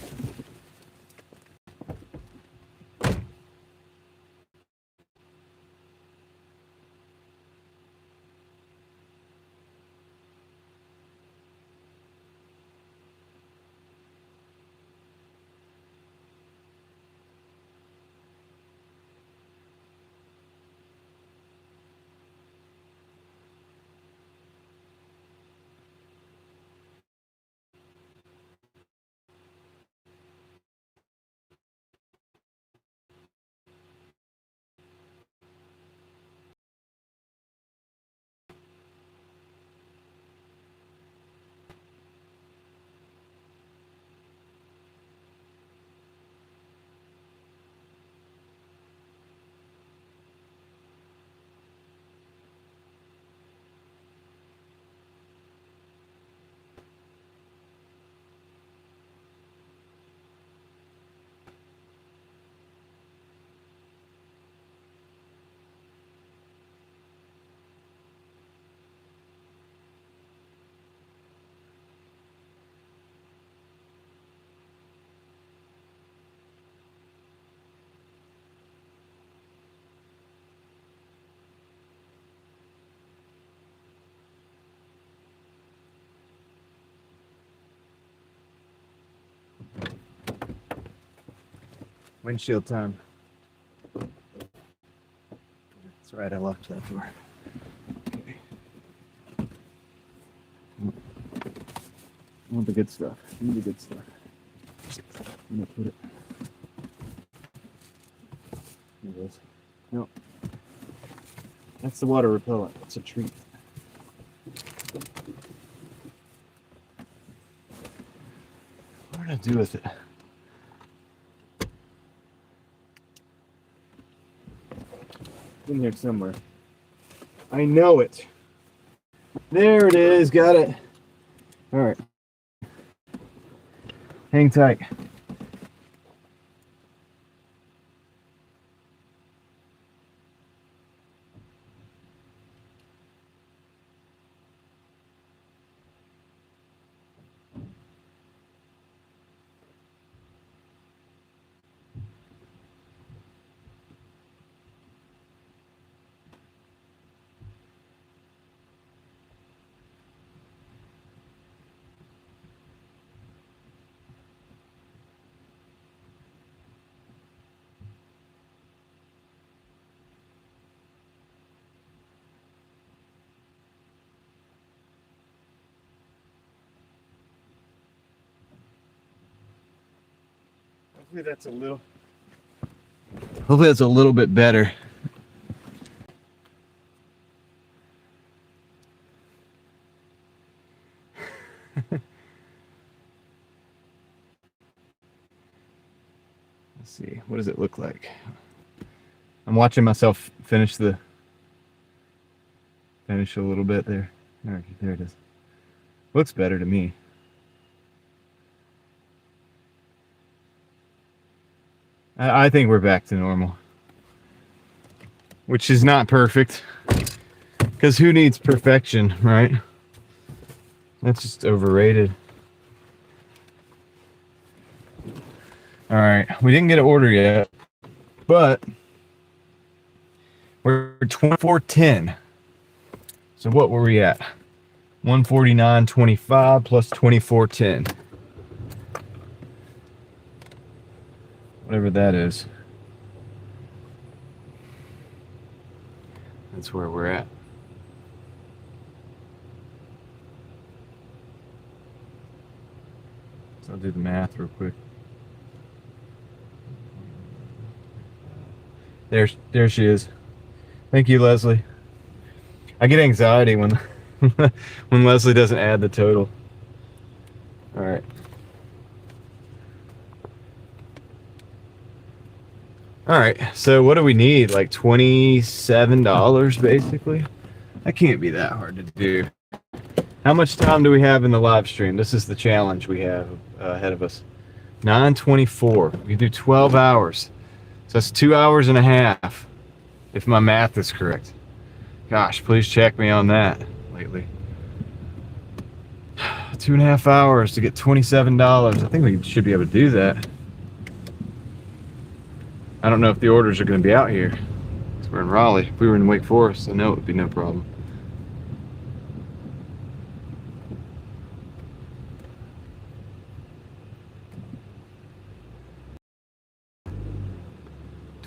Windshield time. That's right, I locked that door. Okay. I want the good stuff. I need the good stuff. I'm gonna put it. Here it is. No. That's the water repellent. It's a treat. What did I do with it? In there somewhere. I know it. There it is. Got it. All right. Hang tight. Hopefully that's a little bit better. Let's see, what does it look like? I'm watching myself finish a little bit there. There it is. Looks better to me. I think we're back to normal, which is not perfect, because who needs perfection, right? That's just overrated. All right, we didn't get an order yet, but we're 24.10. So what were we at? 149.25 plus 24.10. Whatever that is. That's where we're at. So I'll do the math real quick. There she is. Thank you, Leslie. I get anxiety when when Leslie doesn't add the total. All right. All right. So what do we need? Like $27 basically? That can't be that hard to do. How much time do we have in the live stream? This is the challenge we have ahead of us. 9:24. We can do 12 hours. So that's 2 hours and a half, if my math is correct. Gosh, please check me on that lately. 2.5 hours to get $27. I think we should be able to do that. I don't know if the orders are going to be out here. 'Cause we're in Raleigh. If we were in Wake Forest, I know it would be no problem.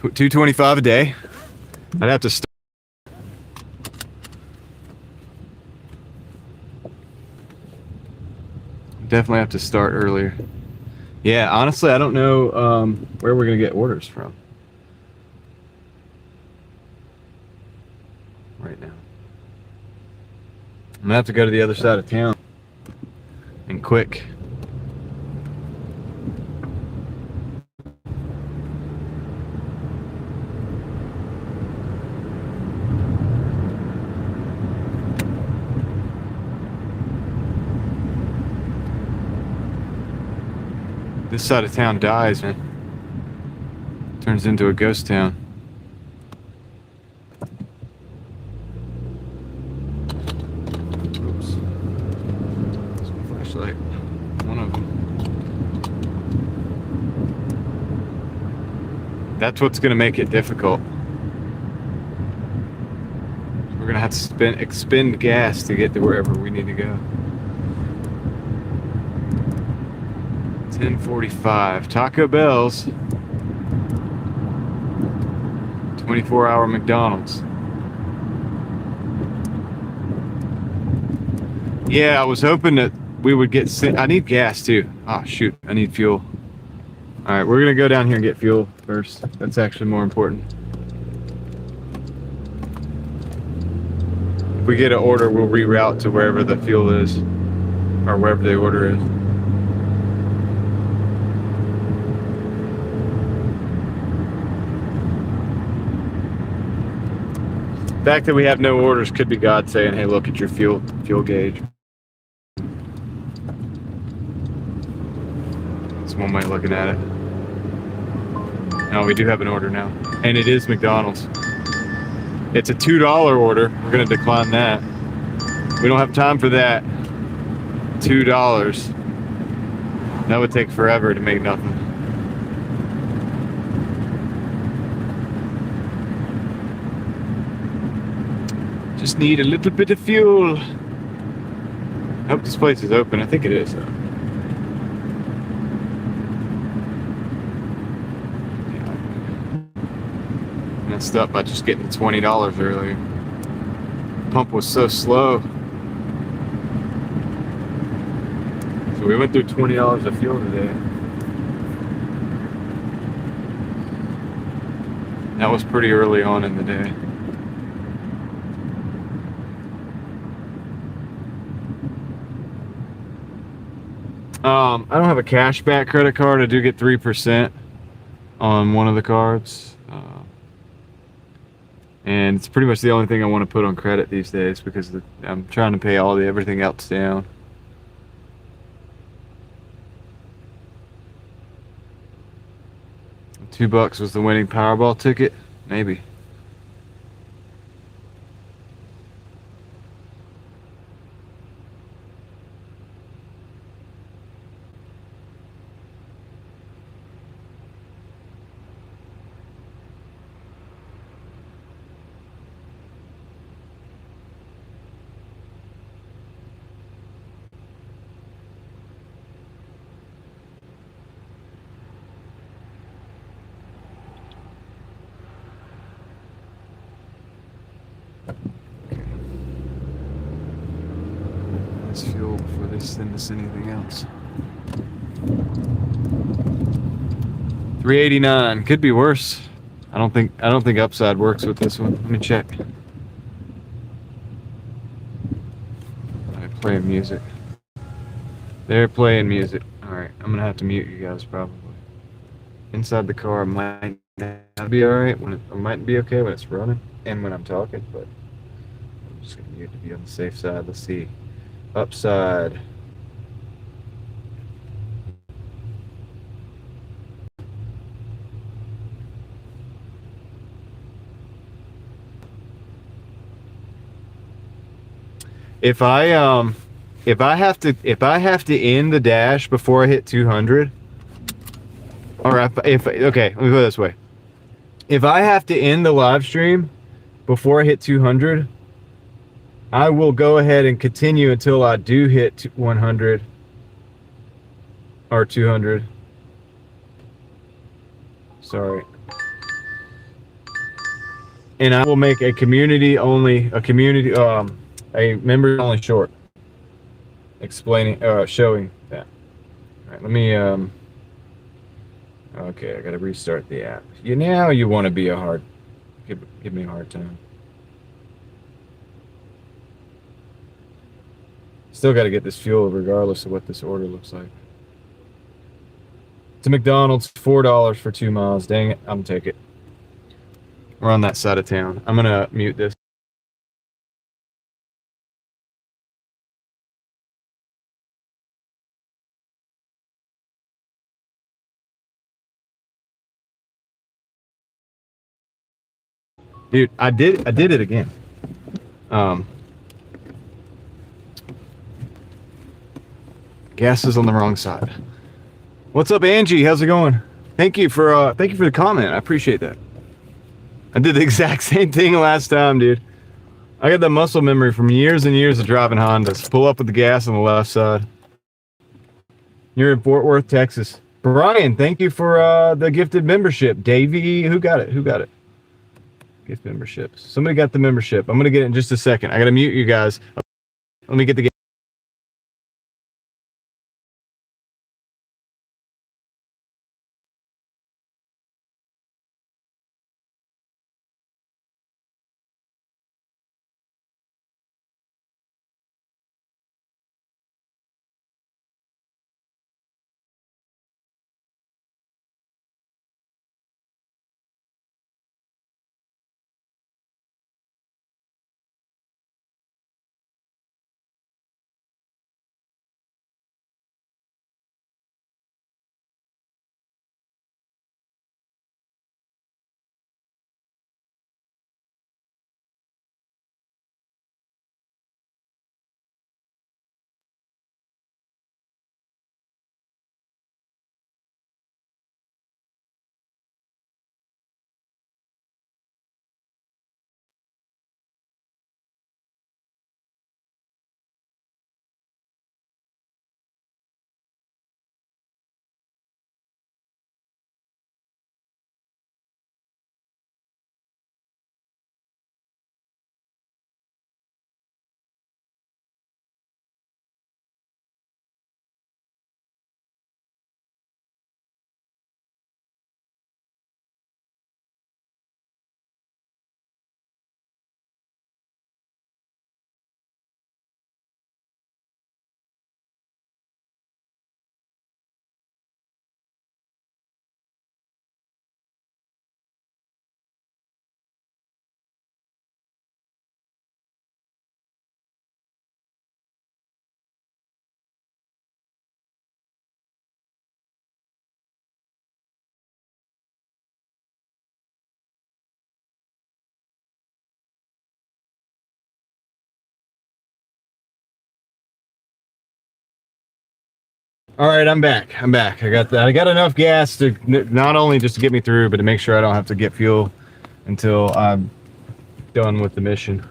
$225 a day. I'd have to start. Definitely have to start earlier. Yeah, honestly, I don't know where we're gonna get orders from right now. I'm gonna have to go to the other side of town and quick. This side of town dies, man. Turns into a ghost town. Oops. There's my flashlight. One of them. That's what's gonna make it difficult. We're gonna have to expend gas to get to wherever we need to go. 10:45. Taco Bell's. 24-hour McDonald's. Yeah, I was hoping that we would get sent. I need gas too. Oh shoot, I need fuel. All right, we're gonna go down here and get fuel first. That's actually more important. If we get an order, we'll reroute to wherever the fuel is, or wherever the order is. The fact that we have no orders could be God saying, "Hey, look at your fuel gauge." That's one way of looking at it. No, we do have an order now, and it is McDonald's. It's a $2 order. We're gonna decline that. We don't have time for that. $2. That would take forever to make nothing. Just need a little bit of fuel. I hope this place is open. I think it is. Messed up by just getting $20 earlier. Pump was so slow. So we went through $20 of fuel today. That was pretty early on in the day. I don't have a cashback credit card. I do get 3% on one of the cards. And it's pretty much the only thing I want to put on credit these days because I'm trying to pay everything else down. $2 was the winning Powerball ticket? Maybe. Fuel before they send us anything else. $3.89 could be worse. I don't think upside works with this one. Let me check. They're playing music. They're playing music. All right, I'm gonna have to mute you guys probably. Inside the car might not be all right when it might be okay when it's running and when I'm talking, but I'm just gonna mute to be on the safe side. Let's see. Upside. If I have to end the dash before I hit 200, or if okay, let me put it this way. If I have to end the live stream before I hit 200, I will go ahead and continue until I do hit 100 or 200. Sorry. And I will make a members only short explaining, showing that. All right, let me, okay, I gotta restart the app. Now you want to be give me a hard time. Still got to get this fuel regardless of what this order looks like. It's a McDonald's, $4 for 2 miles. Dang it, I'm gonna take it. We're on that side of town. I'm gonna mute this. Dude, I did it again. Gas is on the wrong side. What's up, Angie? How's it going? Thank you for the comment. I appreciate that. I did the exact same thing last time, dude. I got that muscle memory from years and years of driving Hondas. Pull up with the gas on the left side. You're in Fort Worth, Texas. Brian, thank you for the gifted membership. Davey, who got it? Gift memberships. Somebody got the membership. I'm gonna get it in just a second. I gotta mute you guys. Let me get the. All right, I'm back. I got enough gas to not only just to get me through, but to make sure I don't have to get fuel until I'm done with the mission.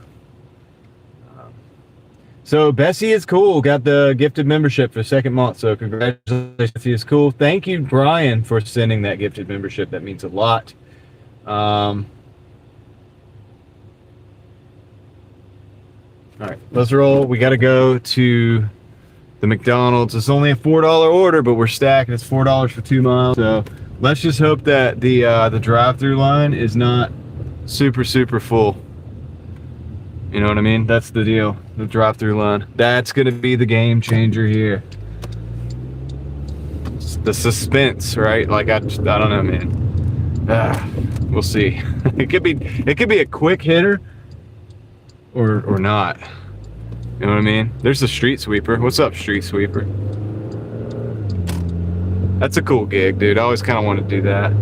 So Bessie is cool. Got the gifted membership for the second month. So congratulations, Bessie is cool. Thank you, Brian, for sending that gifted membership. That means a lot. All right, let's roll. We got to go to the McDonald's. It's only a $4 order, but we're stacking. It's $4 for 2 miles. So let's just hope that the drive-through line is not super full. You know what I mean? That's the deal. The drive-through line. That's gonna be the game changer here. It's the suspense, right? Like I don't know, man. We'll see. It could be a quick hitter, or not. You know what I mean? There's a street sweeper. What's up, street sweeper? That's a cool gig, dude. I always kind of want to do that.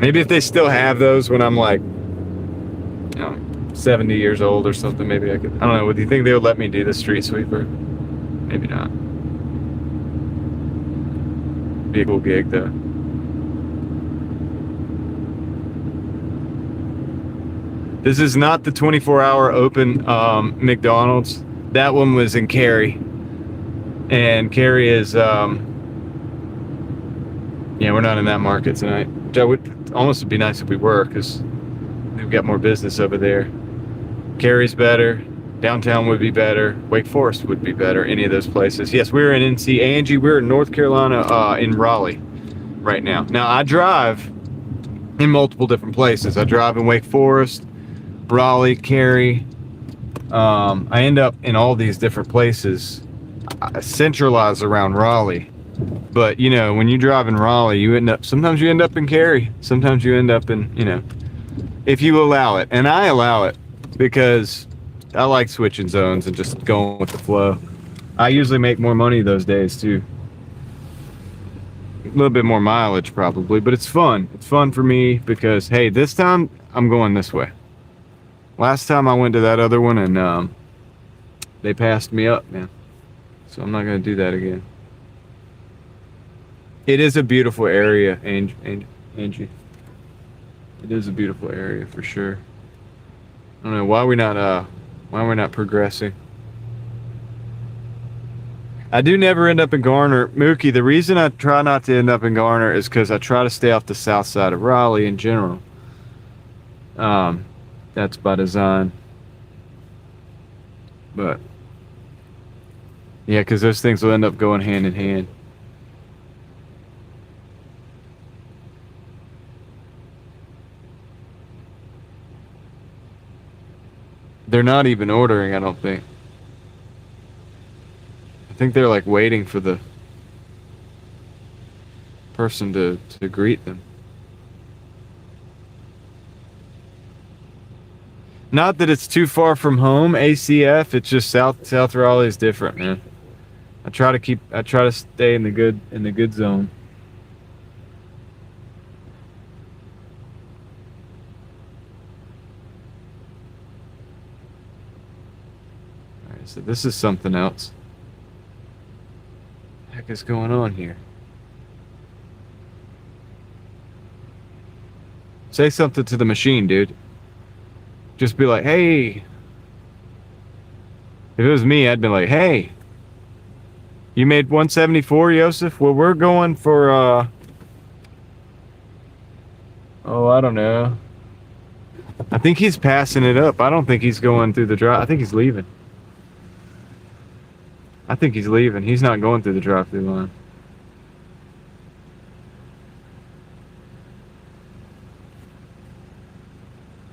Maybe if they still have those when I'm like, you know, 70 years old or something, maybe I could. I don't know. Do you think they would let me do the street sweeper? Maybe not. Be a cool gig though. This is not the 24-hour open McDonald's. That one was in Cary. And Cary is, yeah, we're not in that market tonight. Which I would almost would be nice if we were, because we've got more business over there. Cary's better. Downtown would be better. Wake Forest would be better. Any of those places. Yes, we're in NC. Angie, we're in North Carolina, in Raleigh right now. Now, I drive in multiple different places. I drive in Wake Forest, Raleigh, Cary. I end up in all these different places. I centralize around Raleigh, but you know, when you drive in Raleigh, sometimes you end up in Cary, sometimes you end up in, you know, if you allow it. And I allow it because I like switching zones and just going with the flow. I usually make more money those days too. A little bit more mileage probably, but it's fun. It's fun for me because, hey, this time I'm going this way. Last time I went to that other one and they passed me up, man. So I'm not going to do that again. It is a beautiful area, Angie. It is a beautiful area for sure. I don't know why we're not progressing. I do never end up in Garner. Mookie, the reason I try not to end up in Garner is because I try to stay off the south side of Raleigh in general. That's by design. But yeah, because those things will end up going hand in hand. They're not even ordering, I don't think. I think they're like waiting for the person to greet them. Not that it's too far from home, ACF. It's just South Raleigh is different, man. I try to stay in the good zone. All right, so this is something else. What the heck is going on here? Say something to the machine, dude. Just be like, hey. If it was me, I'd be like, hey. You made 174, Yosef? Well, we're going for, oh, I don't know. I think he's passing it up. I don't think he's going through the drive. I think he's leaving. I think he's leaving. He's not going through the drive-thru line.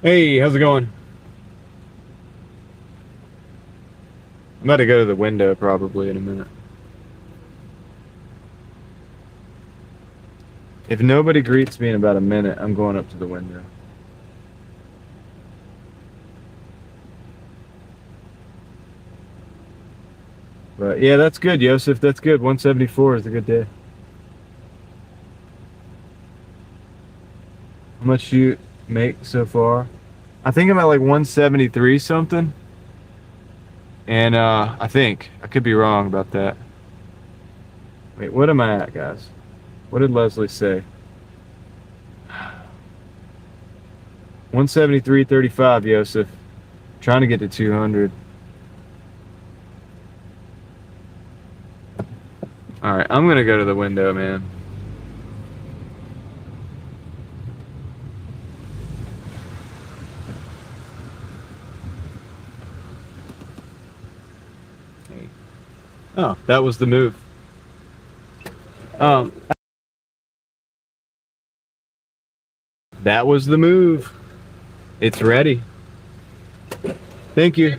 Hey, how's it going? I'm about to go to the window probably in a minute. If nobody greets me in about a minute, I'm going up to the window. But yeah, that's good, Yosef. That's good. 174 is a good day. How much you make so far? I think I'm at like 173 something. And I think I could be wrong about that. Wait, what am I at, guys? What did Leslie say? 173.35, Yosef. Trying to get to 200. All right, I'm gonna go to the window, man. Hey. Oh, that was the move. That was the move. It's ready. Thank you.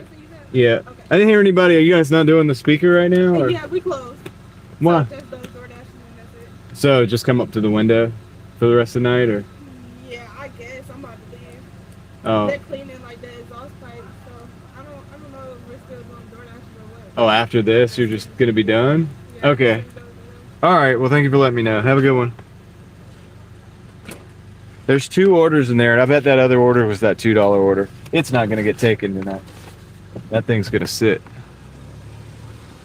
Yeah. Okay. I didn't hear anybody. Are you guys not doing the speaker right now? Or? Yeah, we closed. Why? So just those Doordashing and that's it. So just come up to the window for the rest of the night, or? Yeah, I guess I'm about to leave. Oh. They're cleaning like the exhaust pipe, so I don't know if we're still doing Doordashing or what. Oh, after this, you're just gonna be done? Yeah, Okay. All right. Well, thank you for letting me know. Have a good one. There's 2 orders in there, and I bet that other order was that $2 order. It's not gonna get taken tonight. That thing's gonna sit.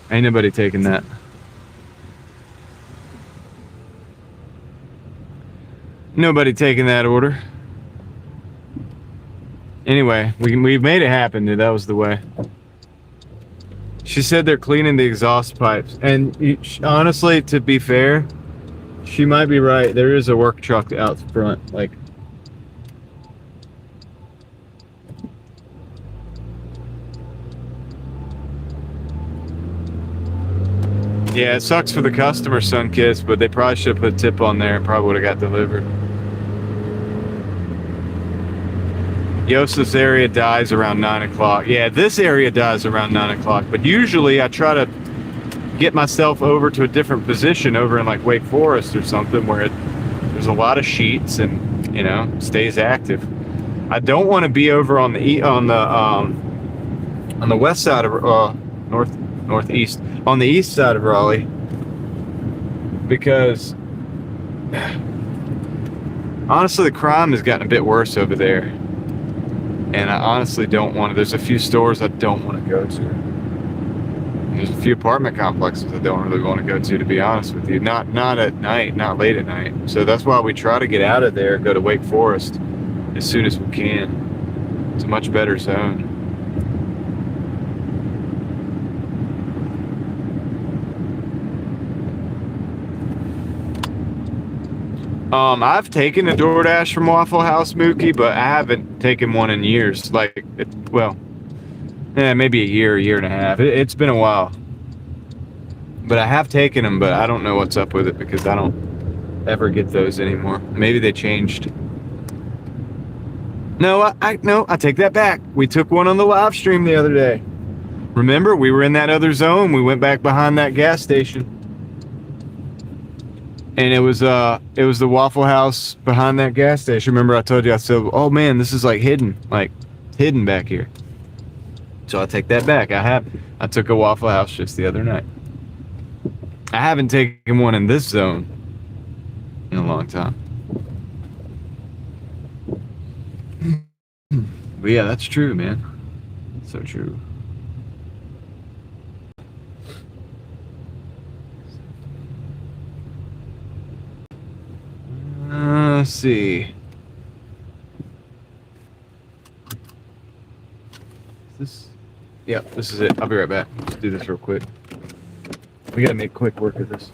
Ain't nobody taking that. Nobody taking that order. Anyway, we made it happen, dude. That was the way. She said they're cleaning the exhaust pipes, and honestly, to be fair, she might be right. There is a work truck out front, like. Yeah, it sucks for the customer, Sunkiss, but they probably should have put a tip on there and probably would have got delivered. Yosef's area dies around 9 o'clock. Yeah, this area dies around 9 o'clock, but usually I try to get myself over to a different position over in like Wake Forest or something where there's a lot of sheets and, you know, stays active. I don't want to be over on the west side of northeast, on the east side of Raleigh, because honestly the crime has gotten a bit worse over there, and I honestly don't want to. There's a few stores I don't want to go to. There's a few apartment complexes I don't really want to go to be honest with you. Not at night, not late at night. So that's why we try to get out of there and go to Wake Forest as soon as we can. It's a much better zone. I've taken a DoorDash from Waffle House, Mookie, but I haven't taken one in years. Like, well, maybe a year and a half. It's been a while. But I have taken them, but I don't know what's up with it because I don't ever get those anymore. Maybe they changed. No, I take that back. We took one on the live stream the other day. Remember, we were in that other zone. We went back behind that gas station. And it was the Waffle House behind that gas station. Remember I told you, I said, oh man, this is like hidden back here. So I take that back. I took a Waffle House just the other night. I haven't taken one in this zone in a long time. But yeah, that's true, man. So true. Let's see. Is this? Yeah, this is it. I'll be right back. Let's do this real quick. We gotta make quick work of this.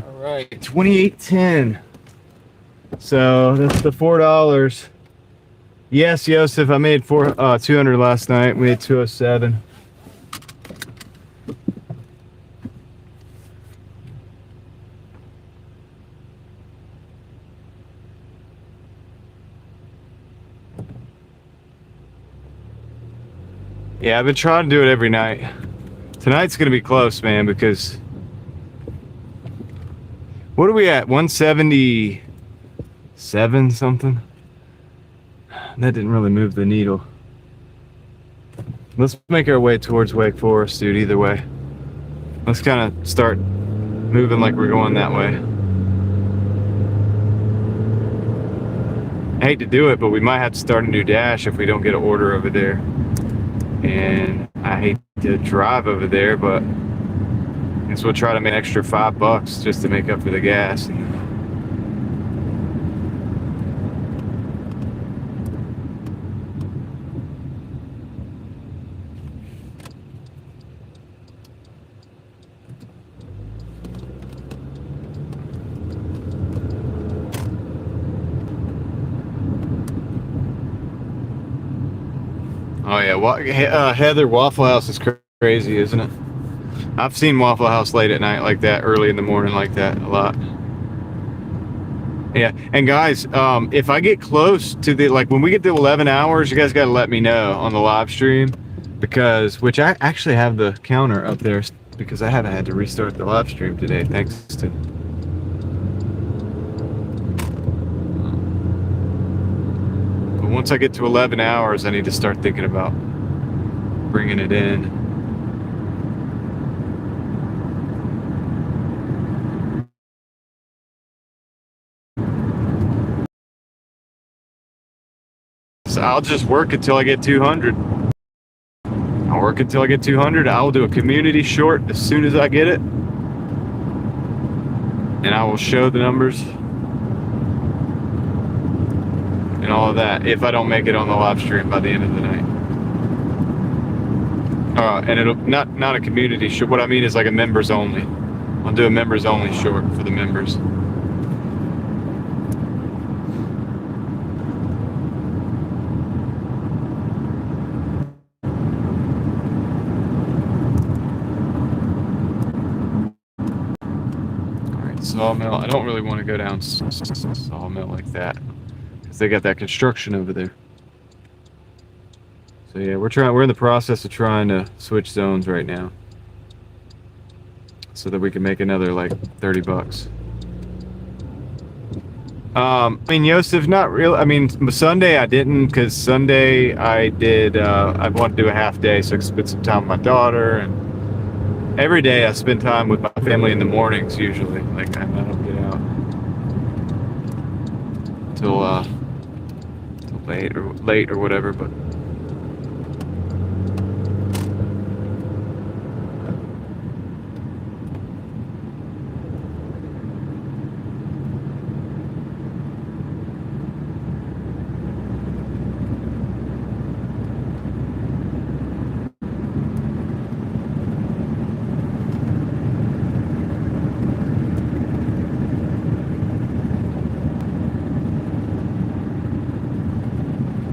All right, 28.10. So that's the $4. Yes, Joseph, I made 200 last night. We made 207. Yeah, I've been trying to do it every night. Tonight's gonna be close, man, because what are we at? 177 something? That didn't really move the needle. Let's make our way towards Wake Forest, dude, either way. Let's kind of start moving like we're going that way. I hate to do it, but we might have to start a new dash if we don't get an order over there. And I hate to drive over there, but I guess we'll try to make an extra $5 just to make up for the gas. Oh yeah, Heather, Waffle House is crazy, isn't it? I've seen Waffle House late at night like that, early in the morning like that, a lot. Yeah, and guys, if I get close to the, like when we get to 11 hours, you guys got to let me know on the live stream, because, which I actually have the counter up there because I haven't had to restart the live stream today, thanks to once I get to 11 hours, I need to start thinking about bringing it in. So I'll just work until I get 200. I'll work until I get 200. I'll do a community short as soon as I get it. And I will show the numbers and all of that if I don't make it on the live stream by the end of the night. And it'll not a community short. What I mean is like a members only. I'll do a members only short for the members. All right, Sawmill. I don't really want to go down Sawmill like that, they got that construction over there. So yeah, we're in the process of trying to switch zones right now, so that we can make another like $30. I mean, Yosef, not real. I mean, Sunday I didn't, because Sunday I did. I wanted to do a half day, so I could spend some time with my daughter. And every day I spend time with my family in the mornings usually. Like I don't get out till late or whatever. But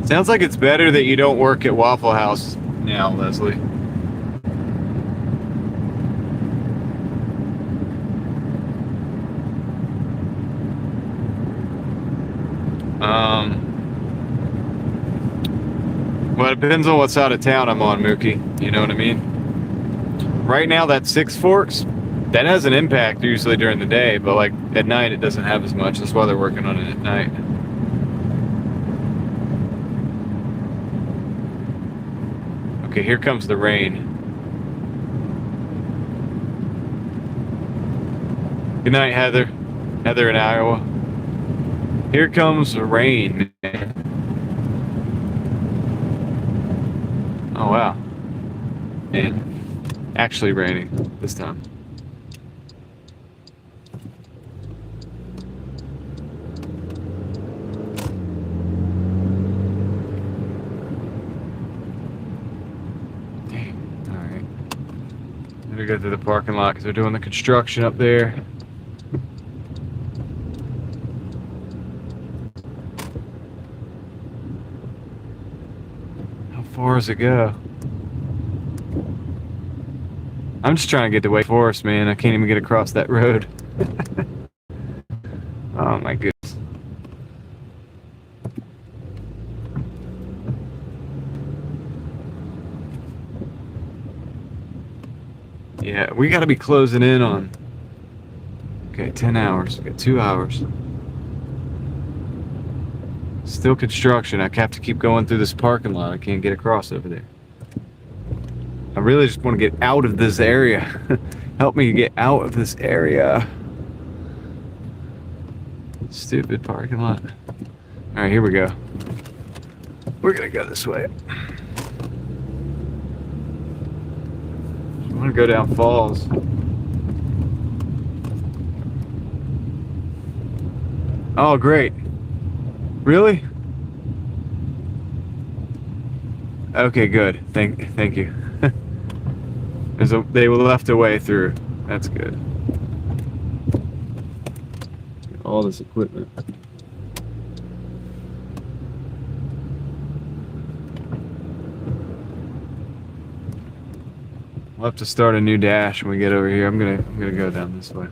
sounds like it's better that you don't work at Waffle House now, Leslie. Well, it depends on what side of town I'm on, Mookie. You know what I mean? Right now, that Six Forks, that has an impact usually during the day, but like at night, it doesn't have as much. That's why they're working on it at night. Okay, here comes the rain. Good night, Heather. Heather in Iowa. Here comes the rain, man. Oh, wow. Man, actually raining this time. Dang, all right. Better go to the parking lot because they're doing the construction up there. How far does it go? I'm just trying to get to Wake Forest, man. I can't even get across that road. Oh my goodness. Yeah, we gotta be closing in on. Okay, 10 hours. We got 2 hours. Still construction. I have to keep going through this parking lot. I can't get across over there. I really just want to get out of this area. Help me get out of this area. Stupid parking lot. All right, here we go. We're gonna go this way. I want to go down Falls. Oh, great. Really? Okay, good. Thank you. They left a way through. That's good. All this equipment. We'll have to start a new dash when we get over here. I'm gonna go down this way.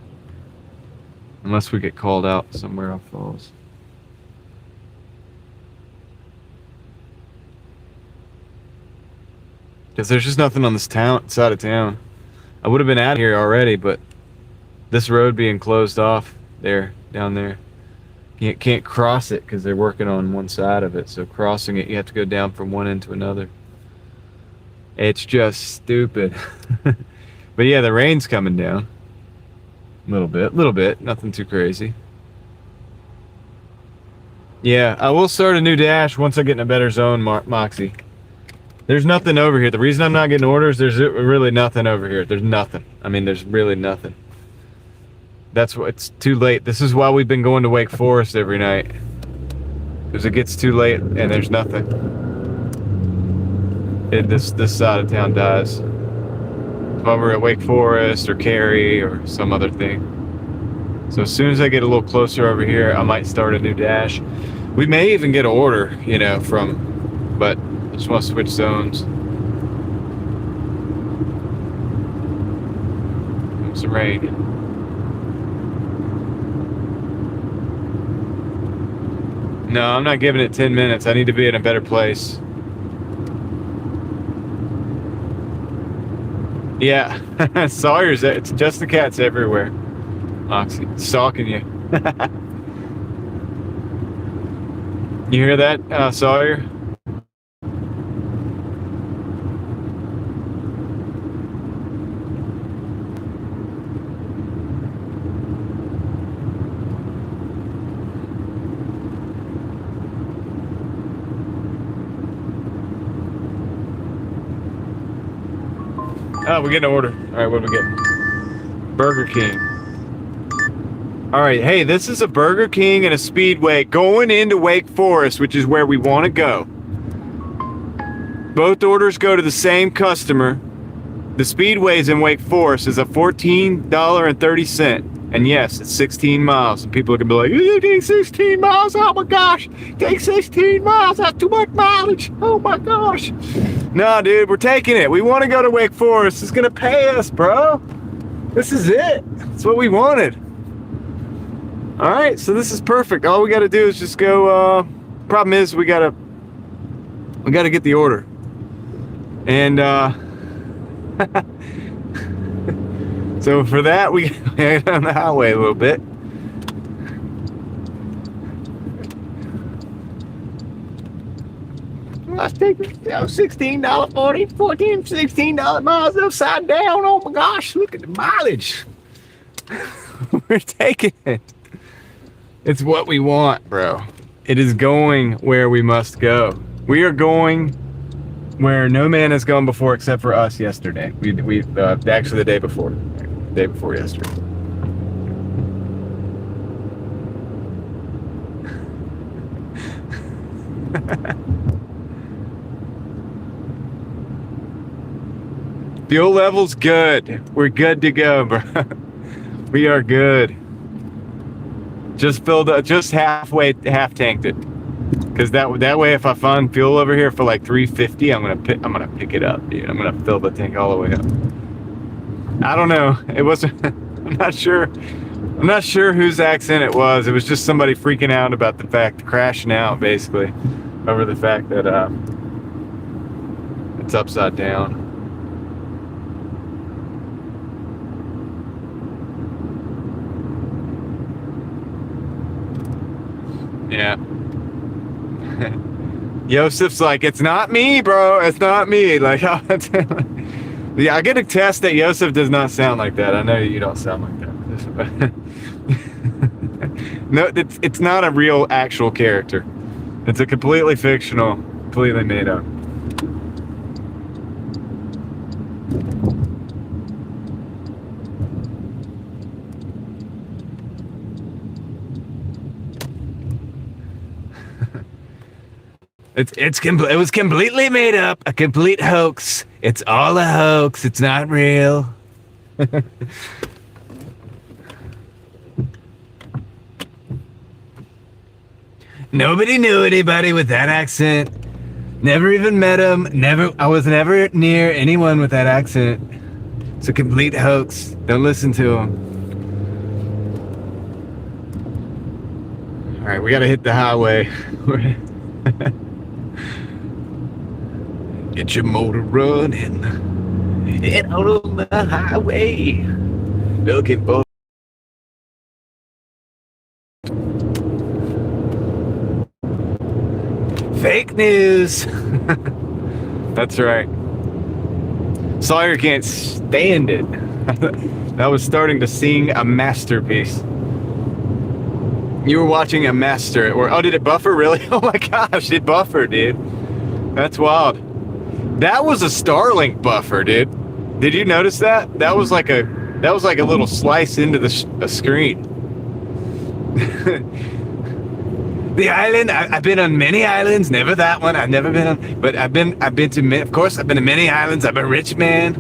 Unless we get called out somewhere off Falls. Because there's just nothing on this side of town. I would have been out here already, but this road being closed off down there, you can't cross it because they're working on one side of it. So crossing it, you have to go down from one end to another. It's just stupid. But yeah, the rain's coming down. A little bit, nothing too crazy. Yeah, I will start a new dash once I get in a better zone, Moxie. There's nothing over here. The reason I'm not getting orders, there's really nothing over here. There's nothing. I mean, there's really nothing. That's why it's too late. This is why we've been going to Wake Forest every night. Because it gets too late and there's nothing. This side of town dies. While we're at Wake Forest or Cary or some other thing. So as soon as I get a little closer over here, I might start a new dash. We may even get an order, but I just want to switch zones. Comes the rain. No, I'm not giving it 10 minutes. I need to be in a better place. Yeah, Sawyer's. It's just the cats everywhere. Oxy, stalking you. You hear that, Sawyer? Oh, we're getting an order. All right, what are we getting? Burger King. All right, hey, this is a Burger King and a Speedway going into Wake Forest, which is where we want to go. Both orders go to the same customer. The Speedway's in Wake Forest is a $14.30. And yes, it's 16 miles. And people are going to be like, you take 16 miles? Oh my gosh, take 16 miles. That's too much mileage. Oh my gosh. Nah, dude, we're taking it. We want to go to Wake Forest. It's going to pay us, bro. This is it. It's what we wanted. All right, so this is perfect. All we got to do is just go. Problem is, we got to get the order. And so for that, we get on the highway a little bit. Let's take $16, 14, $16 miles upside down. Oh my gosh, look at the mileage. We're taking it. It's what we want, bro. It is going where we must go. We are going where no man has gone before except for us yesterday. We actually the day before yesterday. Fuel level's good. We're good to go, bro. We are good. Just filled up, just half tanked it. Cause that way, if I find fuel over here for like 350, I'm gonna pick it up, dude. I'm gonna fill the tank all the way up. I don't know. It wasn't. I'm not sure. I'm not sure whose accent it was. It was just somebody freaking out about the fact, crashing out basically, over the fact that it's upside down. Yeah. Yosef's like, it's not me, bro. It's not me. Like, yeah, I get a test that Yosef does not sound like that. I know you don't sound like that. No, it's not a real, actual character. It's a completely fictional, completely made up. It was completely made up, a complete hoax. It's all a hoax. It's not real. Nobody knew anybody with that accent. Never even met him. I was never near anyone with that accent. It's a complete hoax. Don't listen to him. All right, we gotta hit the highway. Get your motor running. Head out on the highway. Looking for fake news. That's right. Sawyer can't stand it. That was starting to sing a masterpiece. You were watching a master. Oh, did it buffer? Really? Oh my gosh, it buffered, dude. That's wild. That was a Starlink buffer, dude. Did you notice that? That was like a little slice into the screen. The island. I've been on many islands. Never that one. I've never been on. But I've been to. Of course, I've been to many islands. I'm a rich man.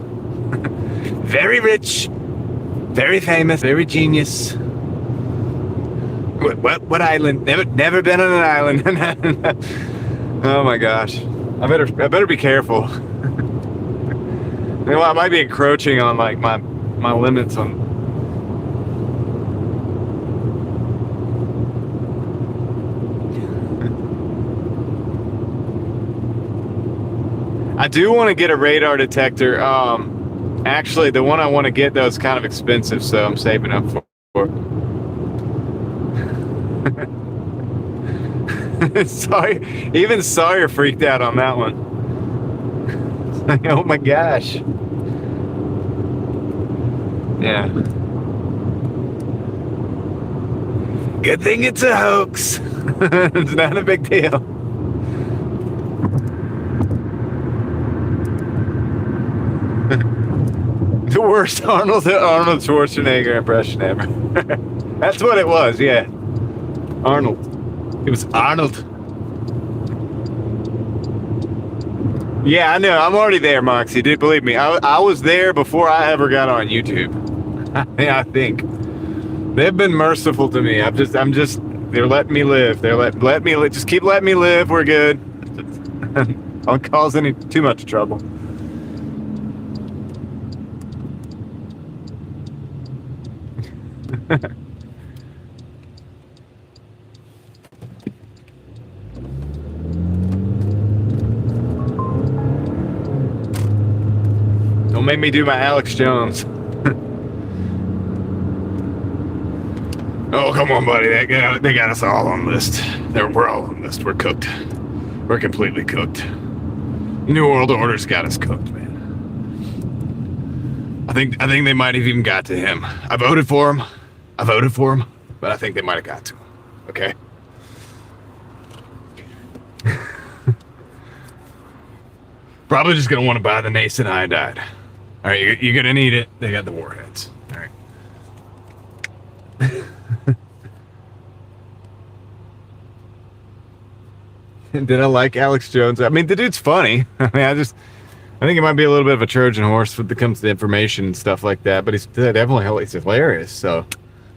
Very rich. Very famous. Very genius. What island? Never been on an island. Oh my gosh. I better be careful. You know, I might be encroaching on like my limits on. I do want to get a radar detector. Actually, the one I want to get though is kind of expensive, so I'm saving up for it. Even Sawyer freaked out on that one. It's like, oh my gosh. Yeah. Good thing it's a hoax. It's not a big deal. The worst Arnold Schwarzenegger impression ever. That's what it was, yeah. Arnold. It was Arnold. Yeah, I know. I'm already there, Moxie. Dude, believe me. I was there before I ever got on YouTube. Yeah, I think. They've been merciful to me. They're letting me live. Let me live. Just keep letting me live. We're good. I don't cause any too much trouble. Don't make me do my Alex Jones. Oh, come on, buddy. They got us all on list. We're all on list. We're cooked. We're completely cooked. New World Order's got us cooked, man. I think they might have even got to him. I voted for him, but I think they might have got to him. Okay. Probably just gonna want to buy the nascent iodide. All right, you're gonna need it. They got the warheads. All right. Did I like Alex Jones? I mean, the dude's funny. I mean, I think it might be a little bit of a Trojan horse when it comes to information and stuff like that, but he's definitely hilarious, so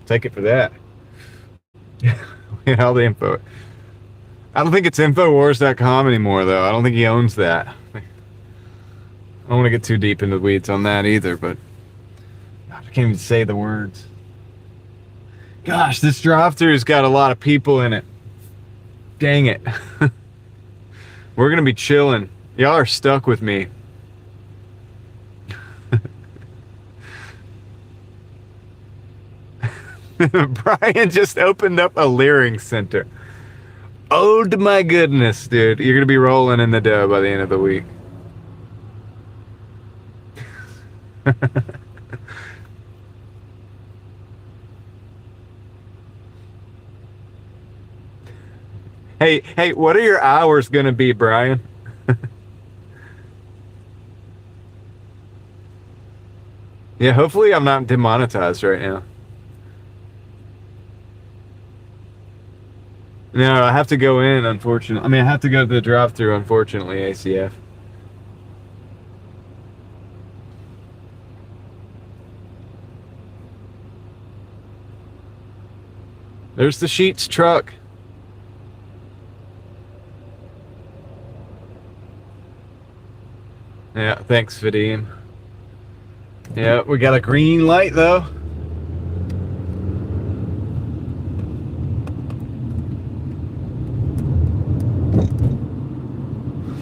take it for that. All the info. I don't think it's Infowars.com anymore, though. I don't think he owns that. I don't want to get too deep into the weeds on that either, but I can't even say the words. Gosh, this drive-thru's got a lot of people in it. Dang it. We're going to be chilling. Y'all are stuck with me. Brian just opened up a Leering Center. Oh my goodness, dude. You're going to be rolling in the dough by the end of the week. Hey, what are your hours going to be, Brian? Yeah, hopefully I'm not demonetized right now. No, I have to go in, unfortunately. I mean, I have to go to the drive-thru, unfortunately, ACF. There's the Sheets truck. Yeah, thanks, Vadim. Yeah, we got a green light, though.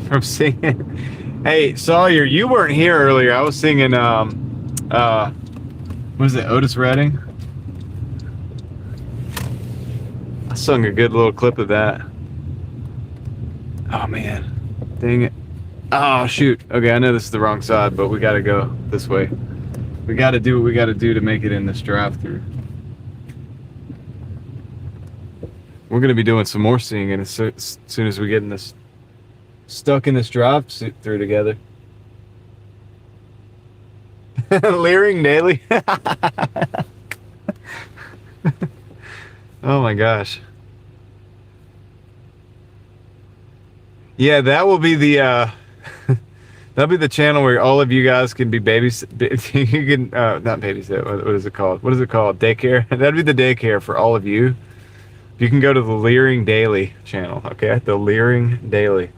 From singing. Hey, Sawyer, you weren't here earlier. I was singing, what is it, Otis Redding? I sung a good little clip of that. Oh, man. Dang it. Oh, shoot. Okay, I know this is the wrong side, but we gotta go this way. We gotta do what we gotta do to make it in this drive-thru. We're gonna be doing some more singing as soon as we get in this, stuck in this drive-thru together. Leering Daily. Oh my gosh. Yeah, that will be the that'll be the channel where all of you guys can be babies. You can not babysit. What is it called? What is it called? Daycare. That'd be the daycare for all of you. You can go to the Leering Daily channel. Okay, the Leering Daily.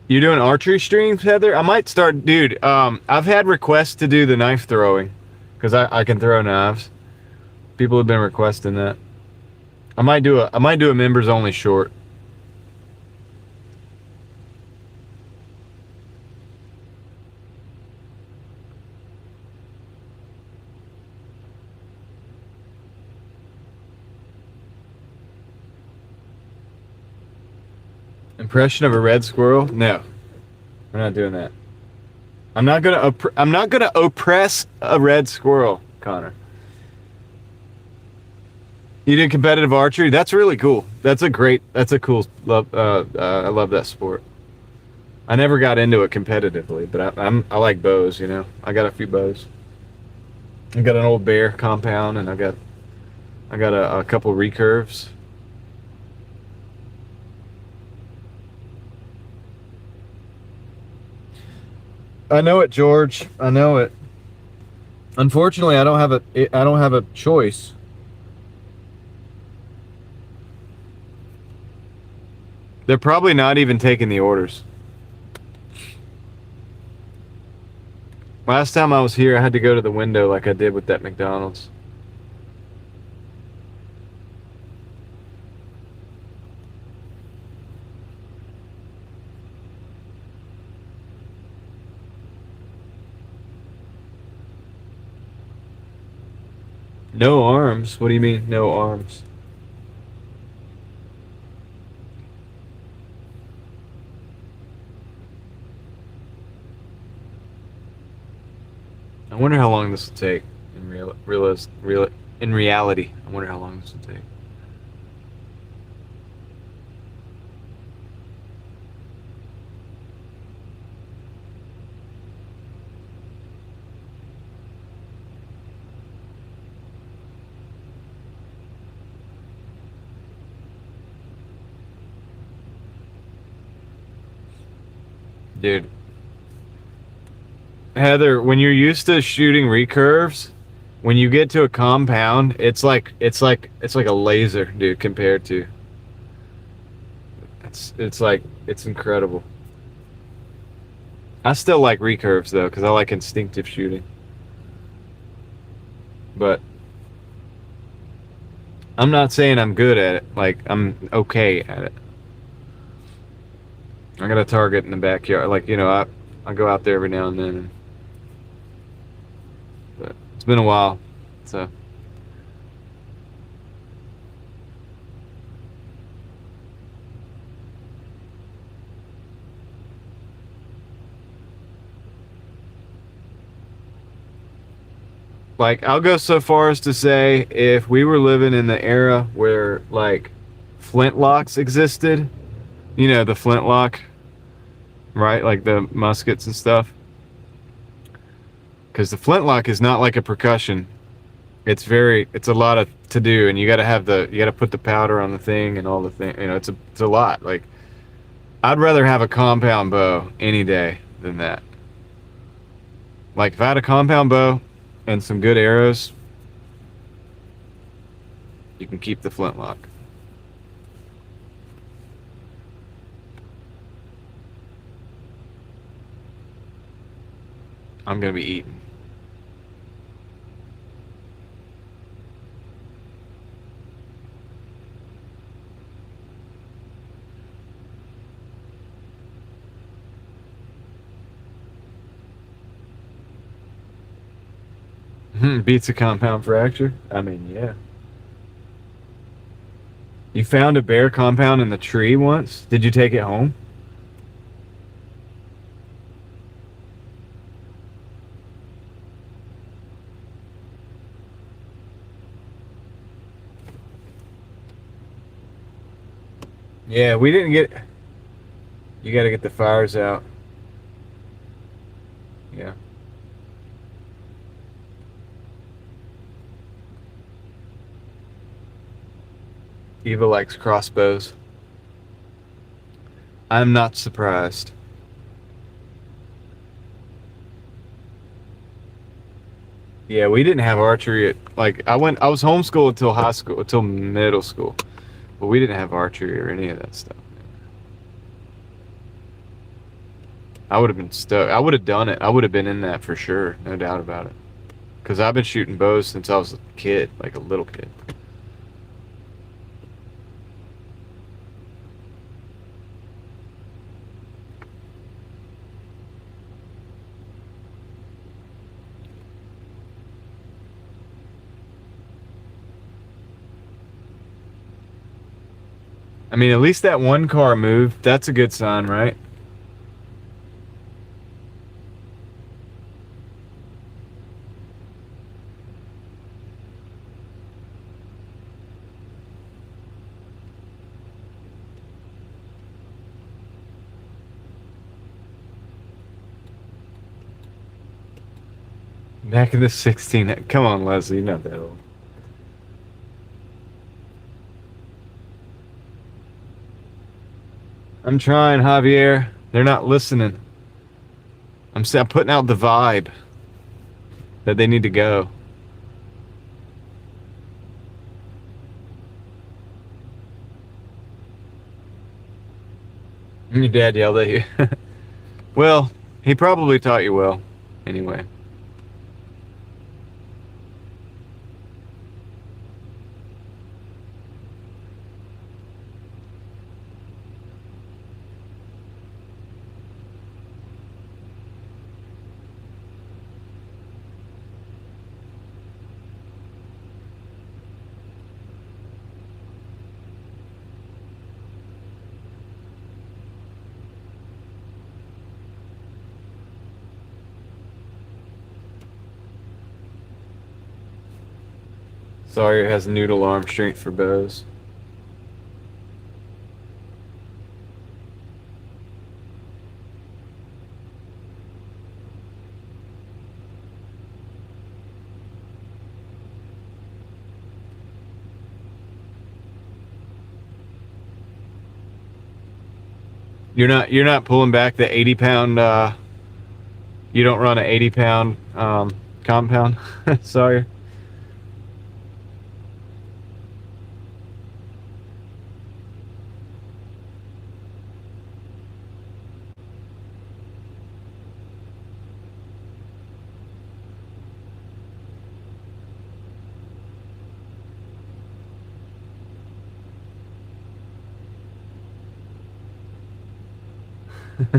You doing archery streams, Heather? I might start, dude. I've had requests to do the knife throwing because I can throw knives. People have been requesting that. I might do a members only short. Impression of a red squirrel? No, we're not doing that. I'm not gonna oppress a red squirrel, Connor. You did competitive archery? That's really cool. That's a cool love. I love that sport. I never got into it competitively, but I like bows. You know, I got a few bows. I got an old bear compound, and I got a couple recurves. I know it, George. I know it. Unfortunately, I don't have a choice. They're probably not even taking the orders. Last time I was here, I had to go to the window like I did with that McDonald's. No arms? What do you mean, no arms? I wonder how long this will take in in reality. I wonder how long this will take. Dude. Heather, when you're used to shooting recurves, when you get to a compound, it's like a laser, dude, compared to it's incredible. I still like recurves though, because I like instinctive shooting. But I'm not saying I'm good at it. Like, I'm okay at it. I got a target in the backyard. Like, you know, I go out there every now and then. But it's been a while, so. Like, I'll go so far as to say, if we were living in the era where, like, flintlocks existed, you know, the flintlock, right? Like the muskets and stuff. Because the flintlock is not like a percussion. It's a lot of to do, and you got to put the powder on the thing and all the thing. You know, it's a lot. Like, I'd rather have a compound bow any day than that. Like, if I had a compound bow and some good arrows, you can keep the flintlock. I'm gonna be eating. Beats a compound fracture? I mean, yeah. You found a bear compound in the tree once? Did you take it home? Yeah, we didn't get... You gotta get the fires out. Yeah. Eva likes crossbows. I'm not surprised. Yeah, we didn't have archery at, like, I was homeschooled until high school, until middle school. But we didn't have archery or any of that stuff. I would have been stoked. I would have done it. I would have been in that for sure. No doubt about it. Because I've been shooting bows since I was a kid, like a little kid. I mean, at least that one car moved. That's a good sign, right? Back in the 16. Come on, Leslie, you're not that old. I'm trying, Javier. They're not listening. I'm putting out the vibe that they need to go. Your dad yelled at you. Well, he probably taught you well. Anyway. Sawyer has noodle arm strength for bows. You're not pulling back the 80-pound. You don't run an 80-pound compound, Sawyer.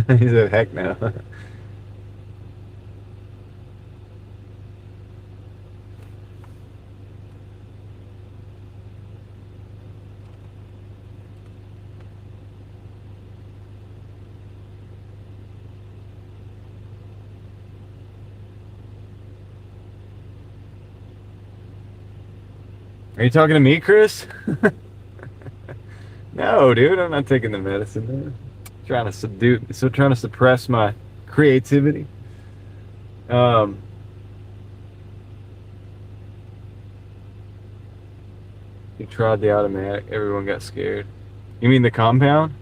He said, "Heck no." Are you talking to me, Chris? No, dude, I'm not taking the medicine, man. Trying to suppress my creativity. You tried the automatic. Everyone got scared. You mean the compound?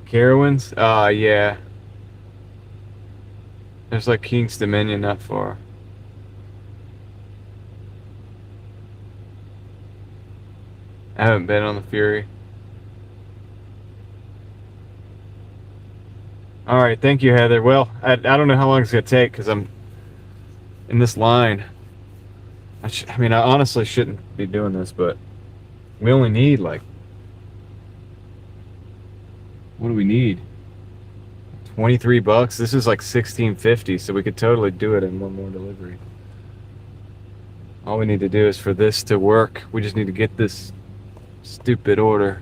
Carowinds? Yeah. There's like King's Dominion not far. I haven't been on the Fury. All right, thank you, Heather. Well, I don't know how long it's gonna take because I'm in this line. I mean, I honestly shouldn't be doing this, but we only need like, what do we need? $23. This is like $16.50, so we could totally do it in one more delivery. All we need to do is for this to work. We just need to get this stupid order.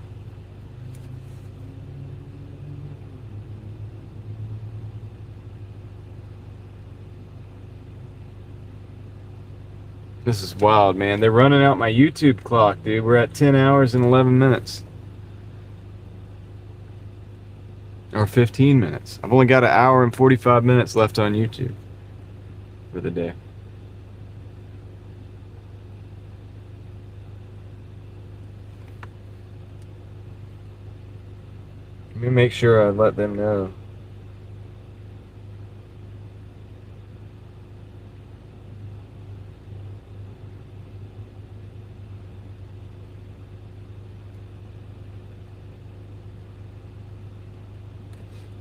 This is wild, man. They're running out my YouTube clock, dude. We're at 10 hours and 11 minutes. Or 15 minutes. I've only got an hour and 45 minutes left on YouTube for the day. Let me make sure I let them know.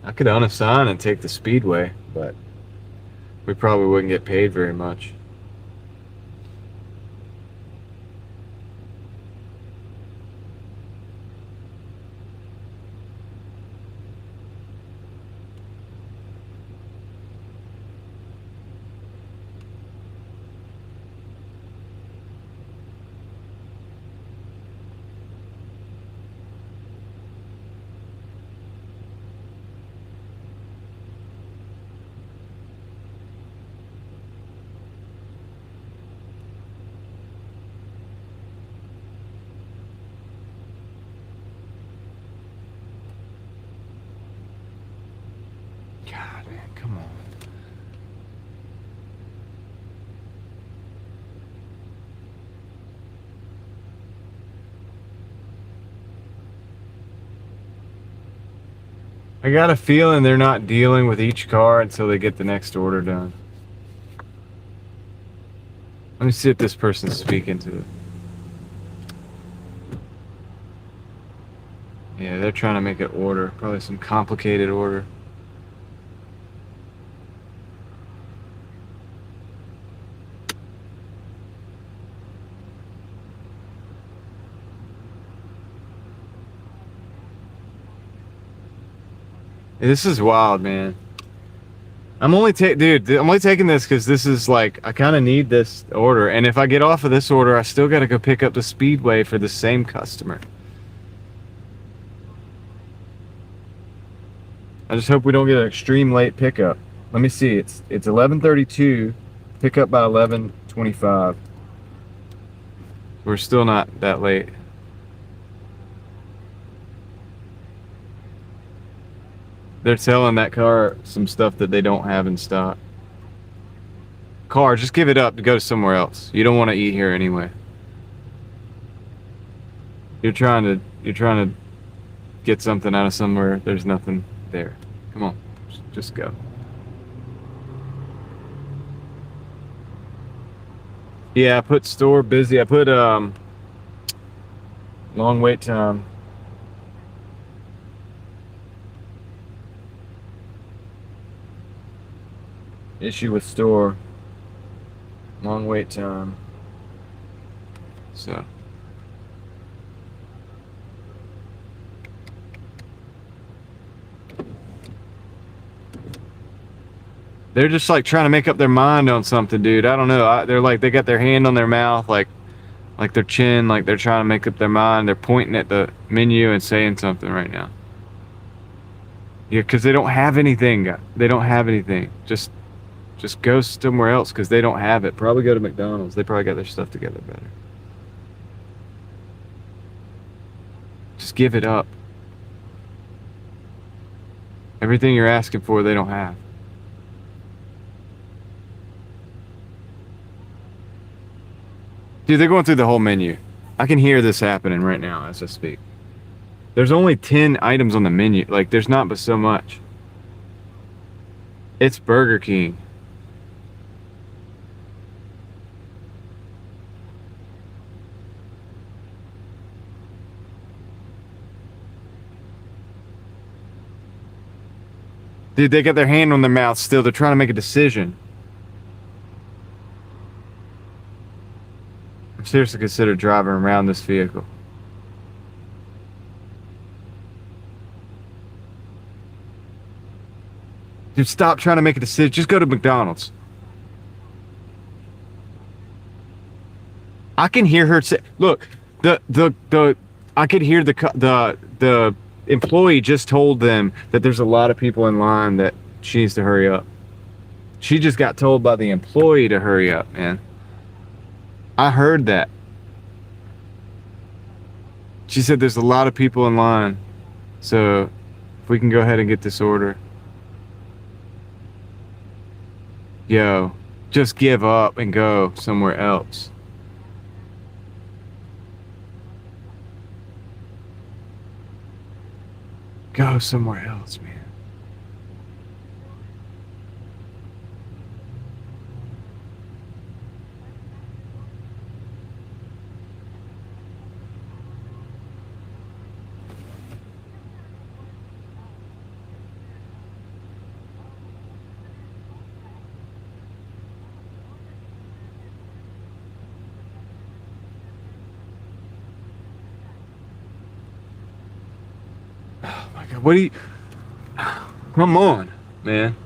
I could unassign and take the Speedway, but we probably wouldn't get paid very much. God, man, come on. I got a feeling they're not dealing with each car until they get the next order done. Let me see if this person's speaking to it. Yeah, they're trying to make an order. Probably some complicated order. This is wild, man. I'm only taking this because this is like, I kind of need this order. And if I get off of this order, I still got to go pick up the Speedway for the same customer. I just hope we don't get an extreme late pickup. Let me see. It's 11:32. Pickup by 11:25. We're still not that late. They're selling that car some stuff that they don't have in stock. Car, just give it up to go somewhere else. You don't want to eat here anyway. You're trying to get something out of somewhere. There's nothing there. Come on, just go. Yeah, I put store busy. I put long wait time. Issue with store. Long wait time. So. They're just like trying to make up their mind on something, dude. I don't know. They're like, they got their hand on their mouth, like their chin, like they're trying to make up their mind. They're pointing at the menu and saying something right now. Yeah, because they don't have anything. They don't have anything. Just go somewhere else because they don't have it. Probably go to McDonald's. They probably got their stuff together better. Just give it up. Everything you're asking for, they don't have. Dude, they're going through the whole menu. I can hear this happening right now as I speak. There's only 10 items on the menu. Like, there's not but so much. It's Burger King. Dude, they got their hand on their mouth still. They're trying to make a decision. I'm seriously consider driving around this vehicle. Dude, stop trying to make a decision. Just go to McDonald's. I can hear her say, look, I could hear the employee just told them that there's a lot of people in line that she needs to hurry up. She just got told by the employee to hurry up, man. I heard that. She said there's a lot of people in line. So if we can go ahead and get this order. Yo, just give up and go somewhere else. Go somewhere else, man. What do you... Come on, man.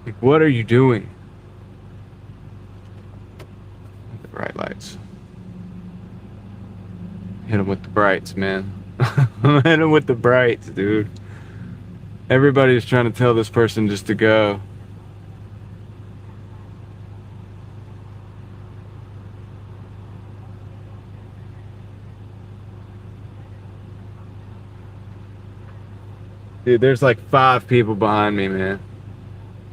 Like, what are you doing? The bright lights. Hit them with the brights, man. Hit them with the brights, dude. Everybody's trying to tell this person just to go. Dude, there's like 5 people behind me, man.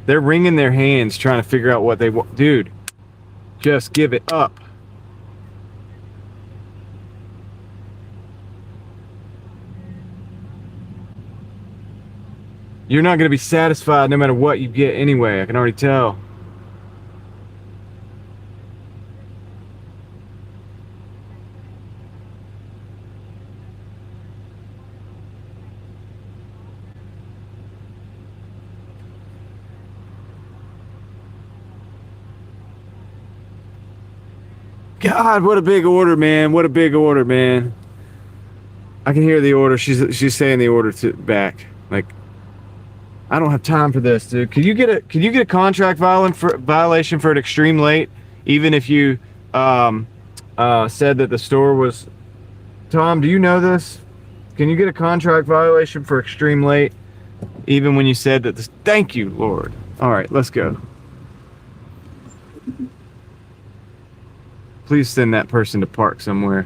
They're wringing their hands trying to figure out what they want. Dude, just give it up. You're not going to be satisfied no matter what you get anyway. I can already tell. God, what a big order, man. What a big order, man. I can hear the order. She's saying the order to back. Like, I don't have time for this, dude. Could you get a contract violation for an extreme late, even if you said that the store was... Tom, do you know this? Can you get a contract violation for extreme late, even when you said that this... Thank you, Lord. All right, let's go. Please send that person to park somewhere.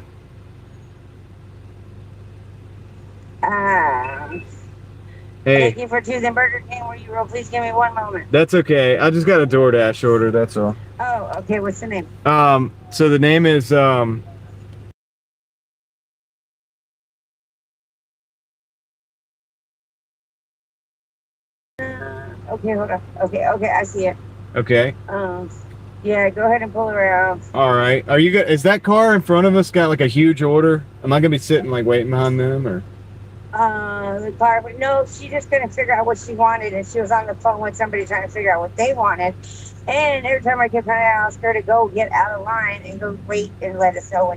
Hey. Thank you for choosing Burger King where you roll. Please give me one moment. That's okay. I just got a DoorDash order, that's all. Oh, okay. What's the name? So the name is Okay, hold on. Okay, I see it. okay. Yeah, go ahead and pull it around. All right. Are you good? Is that car in front of us got like a huge order? Am I gonna be sitting like waiting behind them or? The car, but no, she just couldn't figure out what she wanted, and she was on the phone with somebody trying to figure out what they wanted. And every time I kept trying to ask her to go get out of line and go wait and let us know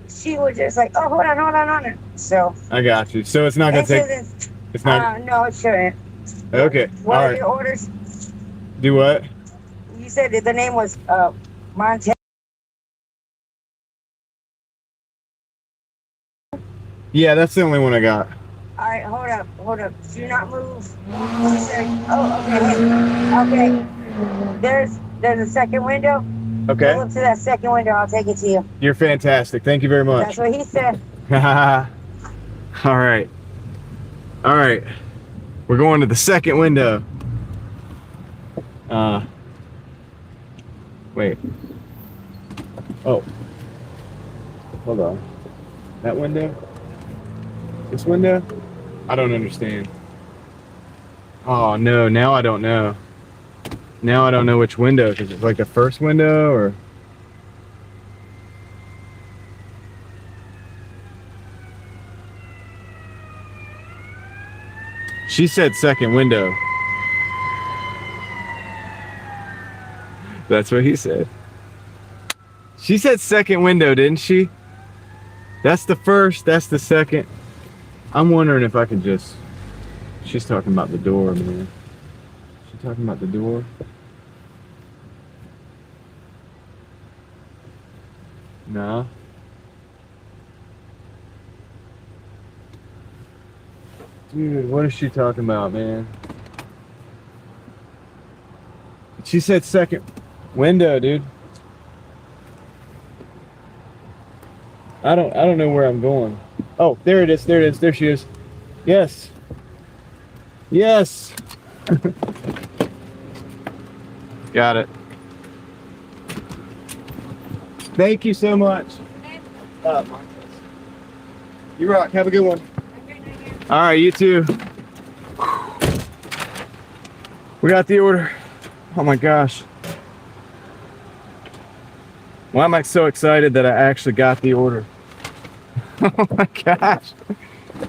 she was just like, oh, hold on. So I got you. So it's not gonna take. It's not. No, it shouldn't. Okay. What All are right. your orders? Do what? You said that the name was Montana. Yeah, that's the only one I got. All right, hold up. Do not move. She said, oh, okay. There's a second window. Okay. Go up to that second window. I'll take it to you. You're fantastic. Thank you very much. That's what he said. All right. We're going to the second window. Wait. Oh. Hold on. That window? This window? I don't understand. Oh no, now I don't know. Now I don't know which window. Is it like the first window or? She said second window. That's what he said. She said second window, didn't she? That's the first, that's the second. I'm wondering if I could just... She's talking about the door, man. She's talking about the door. No. Dude, what is she talking about, man? She said second window, dude. I don't know where I'm going. Oh, there it is. There she is. Yes. Got it. Thank you so much. You rock. Have a good one. All right, you too. We got the order. Oh my gosh. Why am I so excited that I actually got the order? Oh my gosh.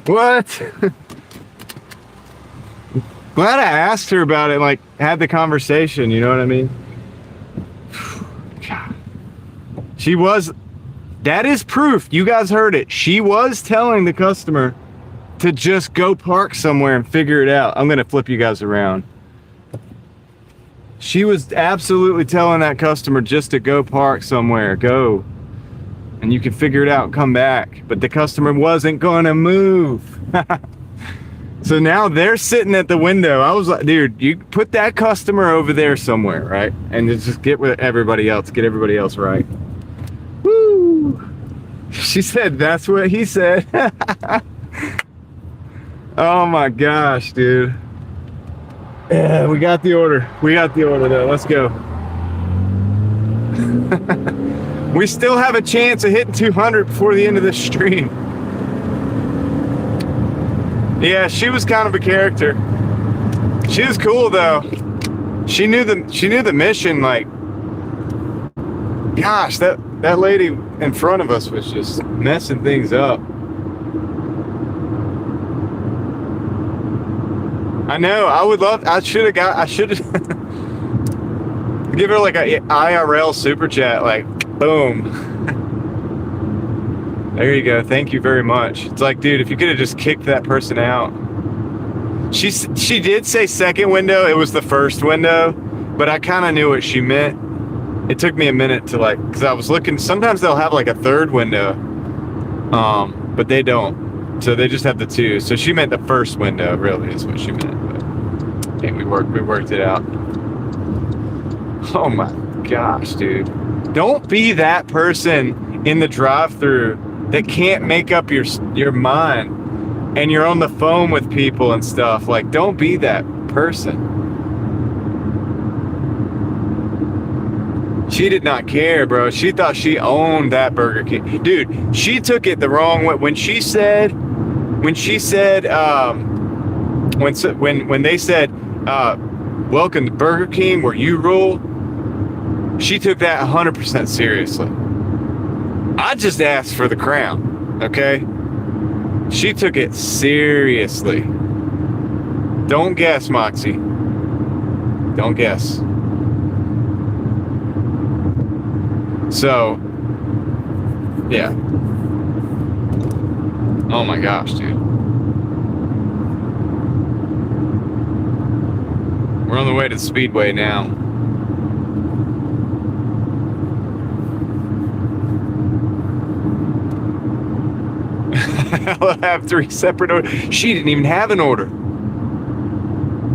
What? Glad I asked her about it, like had the conversation, you know what I mean? God. She was, that is proof. You guys heard it. She was telling the customer to just go park somewhere and figure it out. I'm gonna flip you guys around. She was absolutely telling that customer just to go park somewhere, go. And you can figure it out and come back. But the customer wasn't gonna move. So now they're sitting at the window. I was like, dude, you put that customer over there somewhere, right? And just get with everybody else, get everybody else right. Woo! She said, that's what he said. Oh my gosh, dude. Yeah, we got the order. We got the order though. Let's go. We still have a chance of hitting 200 before the end of this stream. Yeah, she was kind of a character. She was cool though. She knew the mission. Like, gosh, that lady in front of us was just messing things up. I know. I should have give her like a IRL super chat. Like, boom. There you go. Thank you very much. It's like, dude, if you could have just kicked that person out. She did say second window. It was the first window, but I kind of knew what she meant. It took me a minute to like, because I was looking. Sometimes they'll have like a third window, but they don't. So they just have the two. So she meant the first window. Really, is what she meant. But hey, we worked it out. Oh my gosh, dude! Don't be that person in the drive-thru that can't make up your mind, and you're on the phone with people and stuff. Like, don't be that person. She did not care, bro. She thought she owned that Burger King. Dude, she took it the wrong way. When they said, welcome to Burger King where you rule, she took that 100% seriously. I just asked for the crown, okay? She took it seriously. Don't guess, Moxie. Don't guess. So, yeah. Oh my gosh, dude. We're on the way to the Speedway now. I'll have 3 separate orders. She didn't even have an order.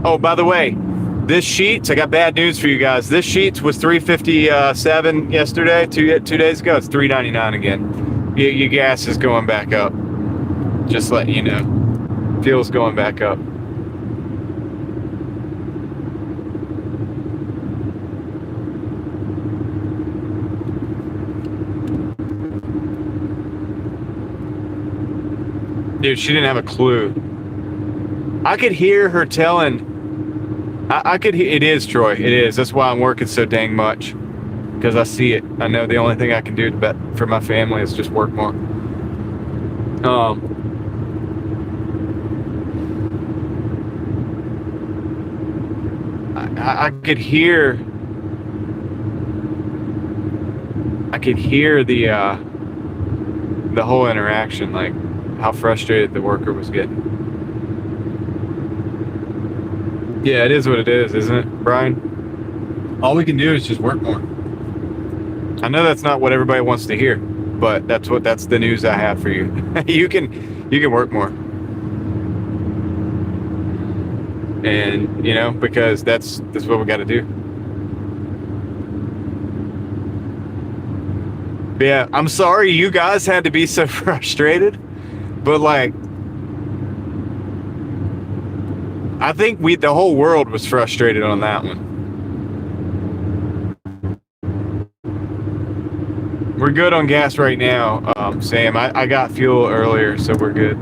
Oh, by the way, this Sheets, I got bad news for you guys. This Sheets was $3.57 yesterday, two days ago. It's $3.99 again. Your gas is going back up. Just letting you know. Fuel's going back up. Dude, she didn't have a clue. I could hear her telling. It is, Troy. It is. That's why I'm working so dang much. Because I see it. I know the only thing I can do for my family is just work more. I could hear. I could hear the whole interaction, like how frustrated the worker was getting. Yeah, it is what it is, isn't it, Brian? All we can do is just work more. I know that's not what everybody wants to hear, but that's the news I have for you. you can work more. And, because that's what we got to do. But yeah, I'm sorry you guys had to be so frustrated, but like, I think the whole world was frustrated on that one. We're good on gas right now, Sam. I got fuel earlier, so we're good.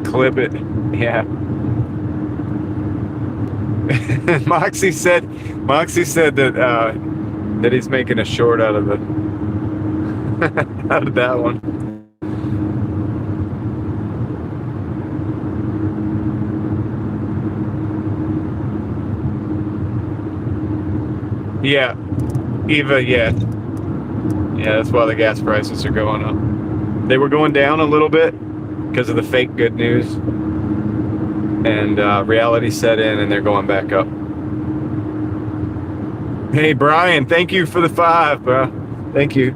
Clip it. Yeah. Moxie said that he's making a short out of the out of that one. Yeah, Eva. Yeah, that's why the gas prices are going up. They were going down a little bit because of the fake good news, and reality set in, and they're going back up. Hey, Brian, thank you for the 5, bro. Thank you.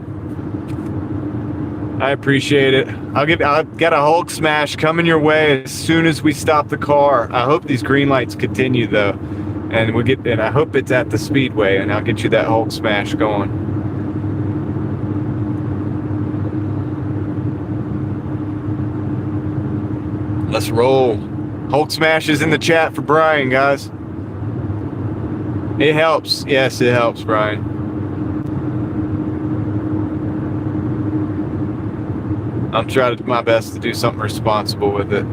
I appreciate it. I've got a Hulk smash coming your way as soon as we stop the car. I hope these green lights continue though, and I hope it's at the Speedway, and I'll get you that Hulk smash going. Let's roll. Hulk smash is in the chat for Brian, guys. It helps. Yes, it helps, Brian. I'm trying to do my best to do something responsible with it.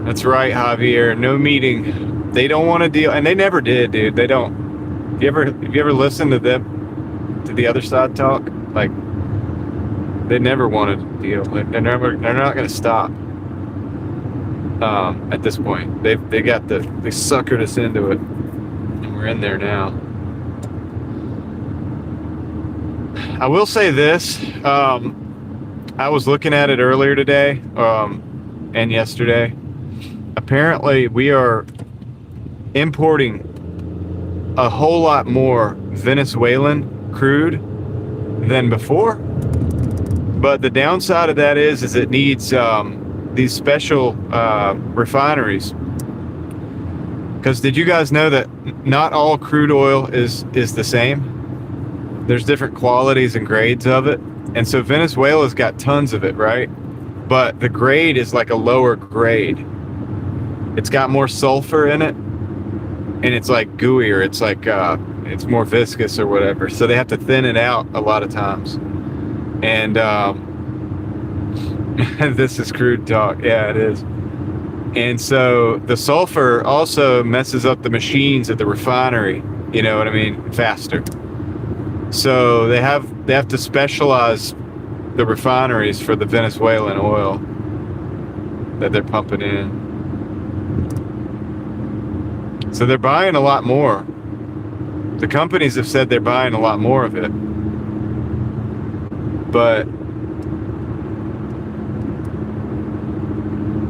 That's right, Javier. No meeting. They don't want to deal, and they never did, dude. They don't. Have you ever listened to them, to the other side talk? Like, they never wanted to deal. Like, they're not going to stop. At this point, they suckered us into it, and we're in there now. I will say this. I was looking at it earlier today, and yesterday. Apparently, we are importing a whole lot more Venezuelan crude than before. But the downside of that is it needs these special refineries. Because did you guys know that not all crude oil is the same? There's different qualities and grades of it. And so Venezuela's got tons of it, right? But the grade is like a lower grade. It's got more sulfur in it, and it's like gooier. It's like it's more viscous or whatever. So they have to thin it out a lot of times. And this is crude talk. Yeah, it is. And so the sulfur also messes up the machines at the refinery. You know what I mean? Faster. So they have to specialize the refineries for the Venezuelan oil that they're pumping in. So they're buying a lot more. The companies have said they're buying a lot more of it. But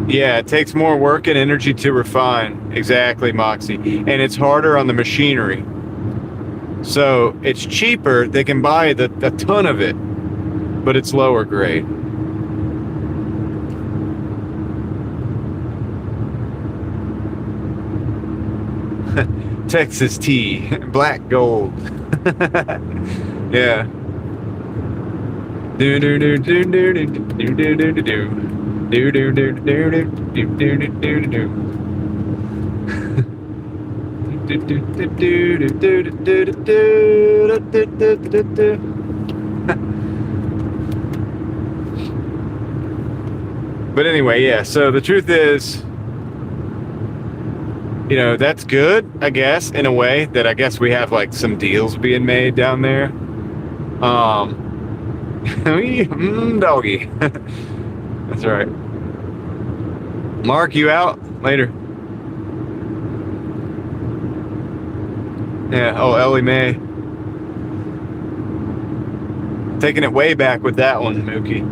yeah, it takes more work and energy to refine. Exactly, Moxie. And it's harder on the machinery. So it's cheaper. They can buy a ton of it, but it's lower grade. Texas tea, black gold. Yeah. Do do do do do do do do do do do do do do do do do. But anyway, yeah. So the truth is, you know, that's good, I guess, in a way that I guess we have like some deals being made down there. Doggy. That's right. Mark, you out? Later. Yeah, oh, Ellie Mae. Taking it way back with that one, Mookie.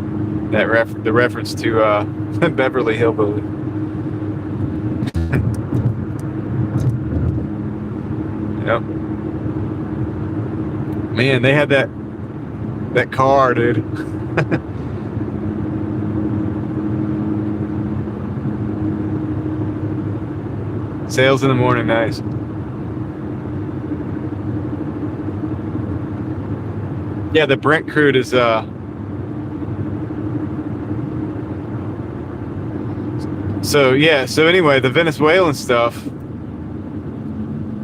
The reference to Beverly Hillbilly. Yep. Man, they had that car, dude. Sales in the morning, nice. Yeah, the Brent crude is so anyway, the Venezuelan stuff,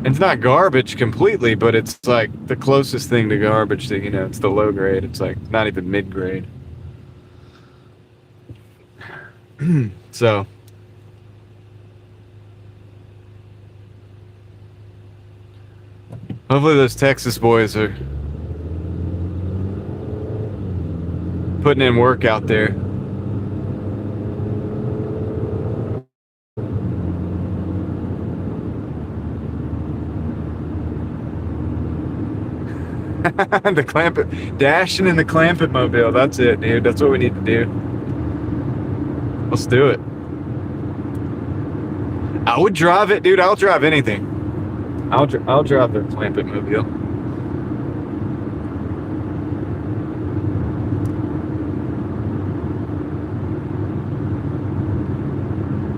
it's not garbage completely, but it's like the closest thing to garbage that, you know, it's the low grade. It's like not even mid grade. So hopefully those Texas boys are putting in work out there. The Clampett, dashing in the Clampett mobile. That's it, dude. That's what we need to do. Let's do it. I would drive it, dude. I'll drive anything. I'll drive the Clampett mobile.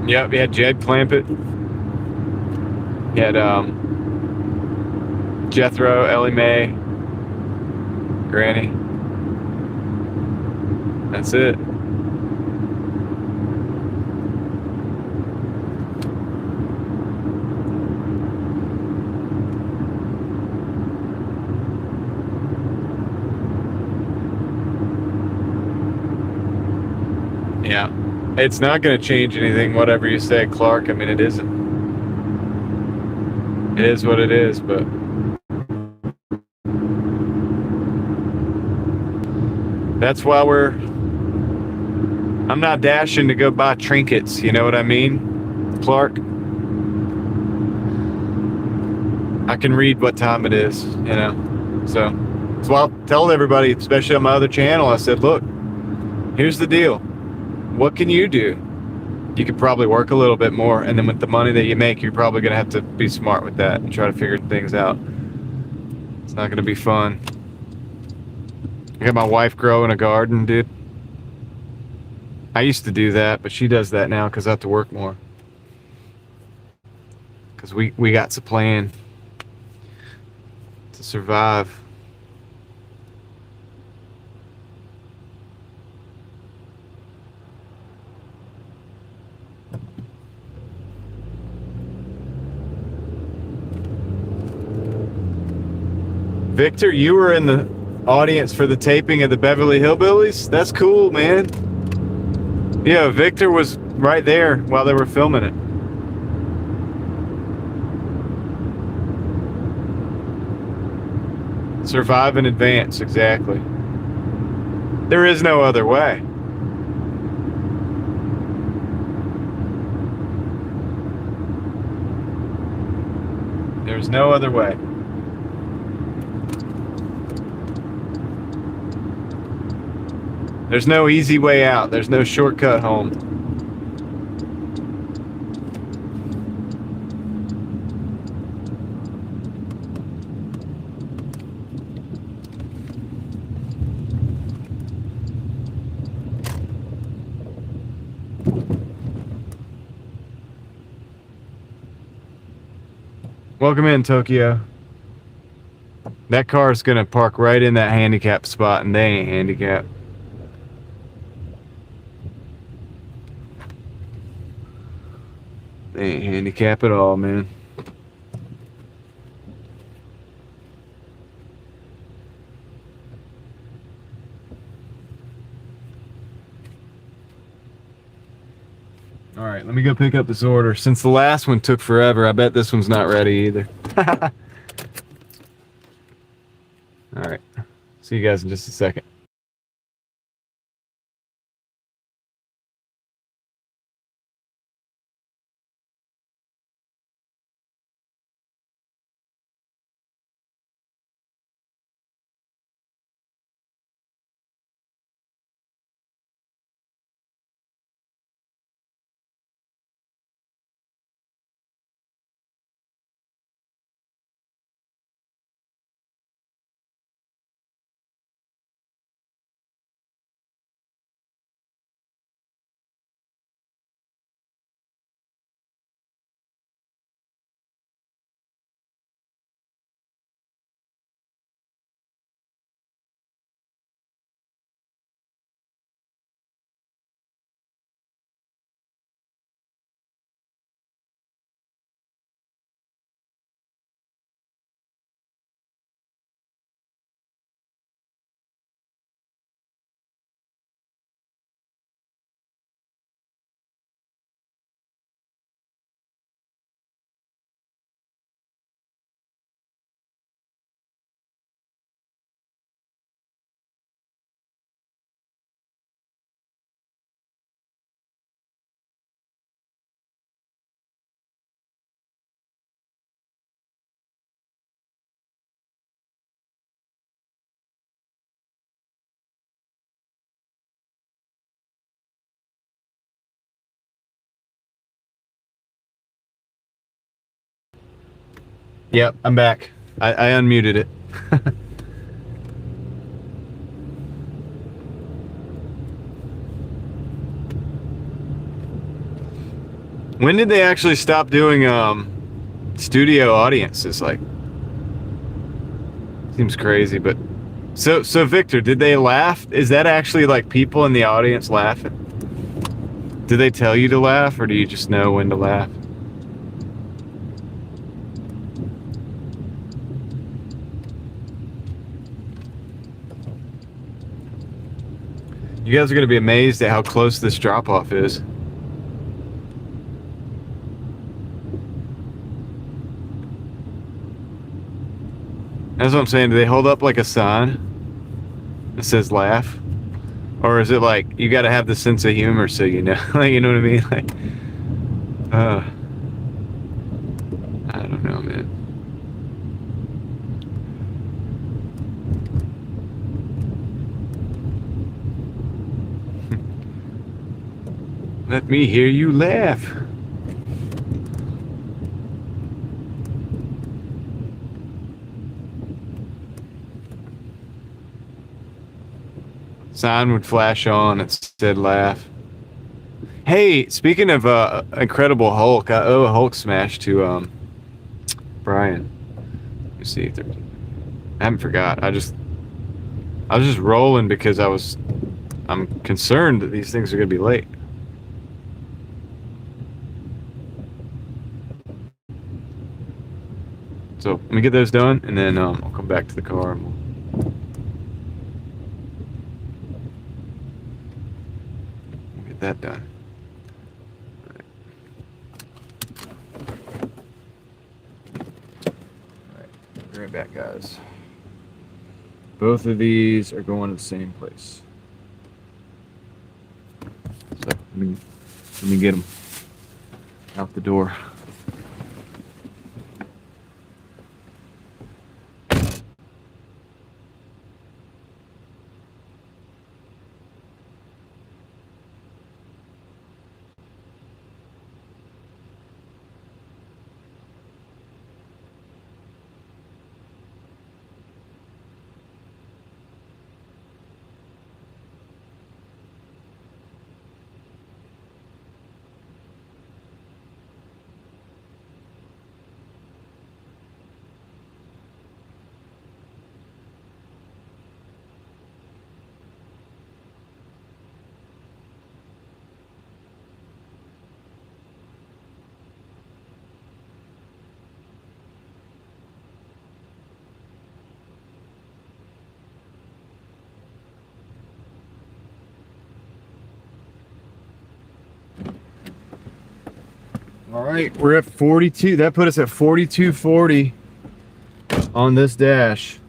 Yep, we had Jed Clampett. He had Jethro, Ellie Mae, Granny. That's it. Yeah. It's not going to change anything, whatever you say, Clark. I mean, it isn't. It is what it is, but that's why I'm not dashing to go buy trinkets, you know what I mean, Clark? I can read what time it is, you know? So I told everybody, especially on my other channel, I said, look, here's the deal. What can you do? You could probably work a little bit more, and then with the money that you make, you're probably going to have to be smart with that and try to figure things out. It's not going to be fun. I got my wife growing a garden, dude. I used to do that, but she does that now because I have to work more. Because we got to plan to survive. Victor, you were in the audience for the taping of the Beverly Hillbillies? That's cool, man. Yeah, Victor was right there while they were filming it. Survive in advance, exactly. There is no other way. There's no other way. There's no easy way out. There's no shortcut home. Welcome in, Tokyo. That car's gonna park right in that handicap spot, and they ain't handicapped. They ain't handicapped at all, man. All right, let me go pick up this order. Since the last one took forever, I bet this one's not ready either. All right, see you guys in just a second. Yep, I'm back. I unmuted it. When did they actually stop doing studio audiences? Like, Seems crazy, but so Victor, did they laugh? Is that actually like people in the audience laughing? Do they tell you to laugh, or do you just know when to laugh? You guys are going to be amazed at how close this drop-off is. That's what I'm saying. Do they hold up like a sign that says laugh? Or is it like, you got to have the sense of humor so you know? Like, you know what I mean? Like, I don't know, man. Let me hear you laugh. Sign would flash on. It said laugh. Hey, speaking of Incredible Hulk, I owe a Hulk smash to Brian. Let me see if there. I haven't forgot. I was just rolling because I'm concerned that these things are gonna be late. So let me get those done, and then I'll come back to the car and we'll get that done. All right, be right back, guys. Both of these are going to the same place. So let me get them out the door. All right, we're at 42. That put us at 4240 on this dash.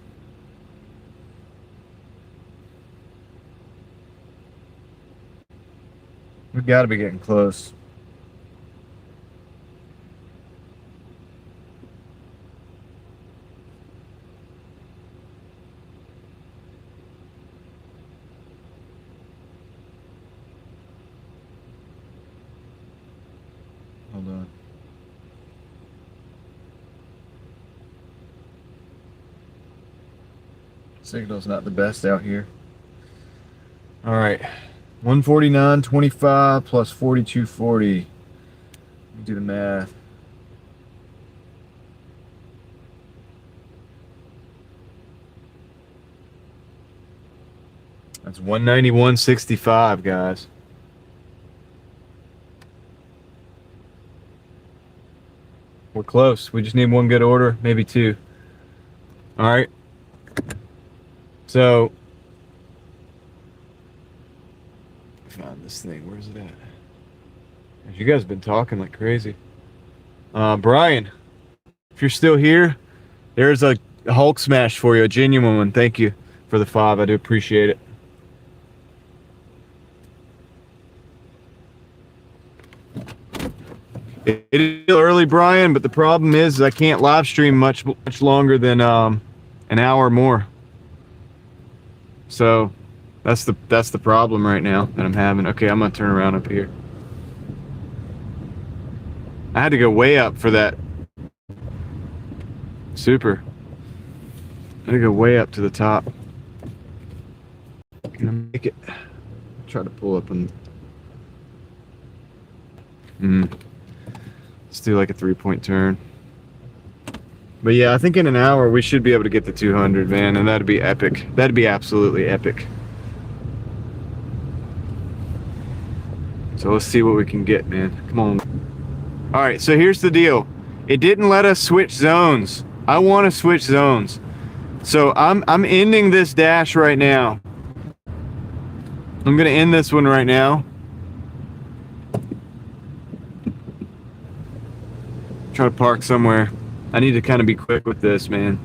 We've got to be getting close. Hold on. Signal's not the best out here. All right. 149.25 plus 42.40. Let me do the math. That's 191.65, guys. We're close. We just need one good order, maybe two. All right. So, found this thing. Where's it at? You guys have been talking like crazy. Brian, if you're still here, there's a Hulk smash for you, a genuine one. Thank you for the 5. I do appreciate it. It is still early, Brian, but the problem is I can't live stream much longer than an hour more. So that's the problem right now that I'm having. Okay, I'm gonna turn around up here. I had to go way up for that. Super. I had to go way up to the top. Can I make it? Try to pull up and. Let's do like a 3-point turn. But yeah, I think in an hour we should be able to get the 200, man, and that'd be epic. That'd be absolutely epic. So let's see what we can get, man. Come on. All right, so here's the deal. It didn't let us switch zones. I want to switch zones. So I'm ending this dash right now. I'm gonna end this one right now. Try to park somewhere. I need to kind of be quick with this, man.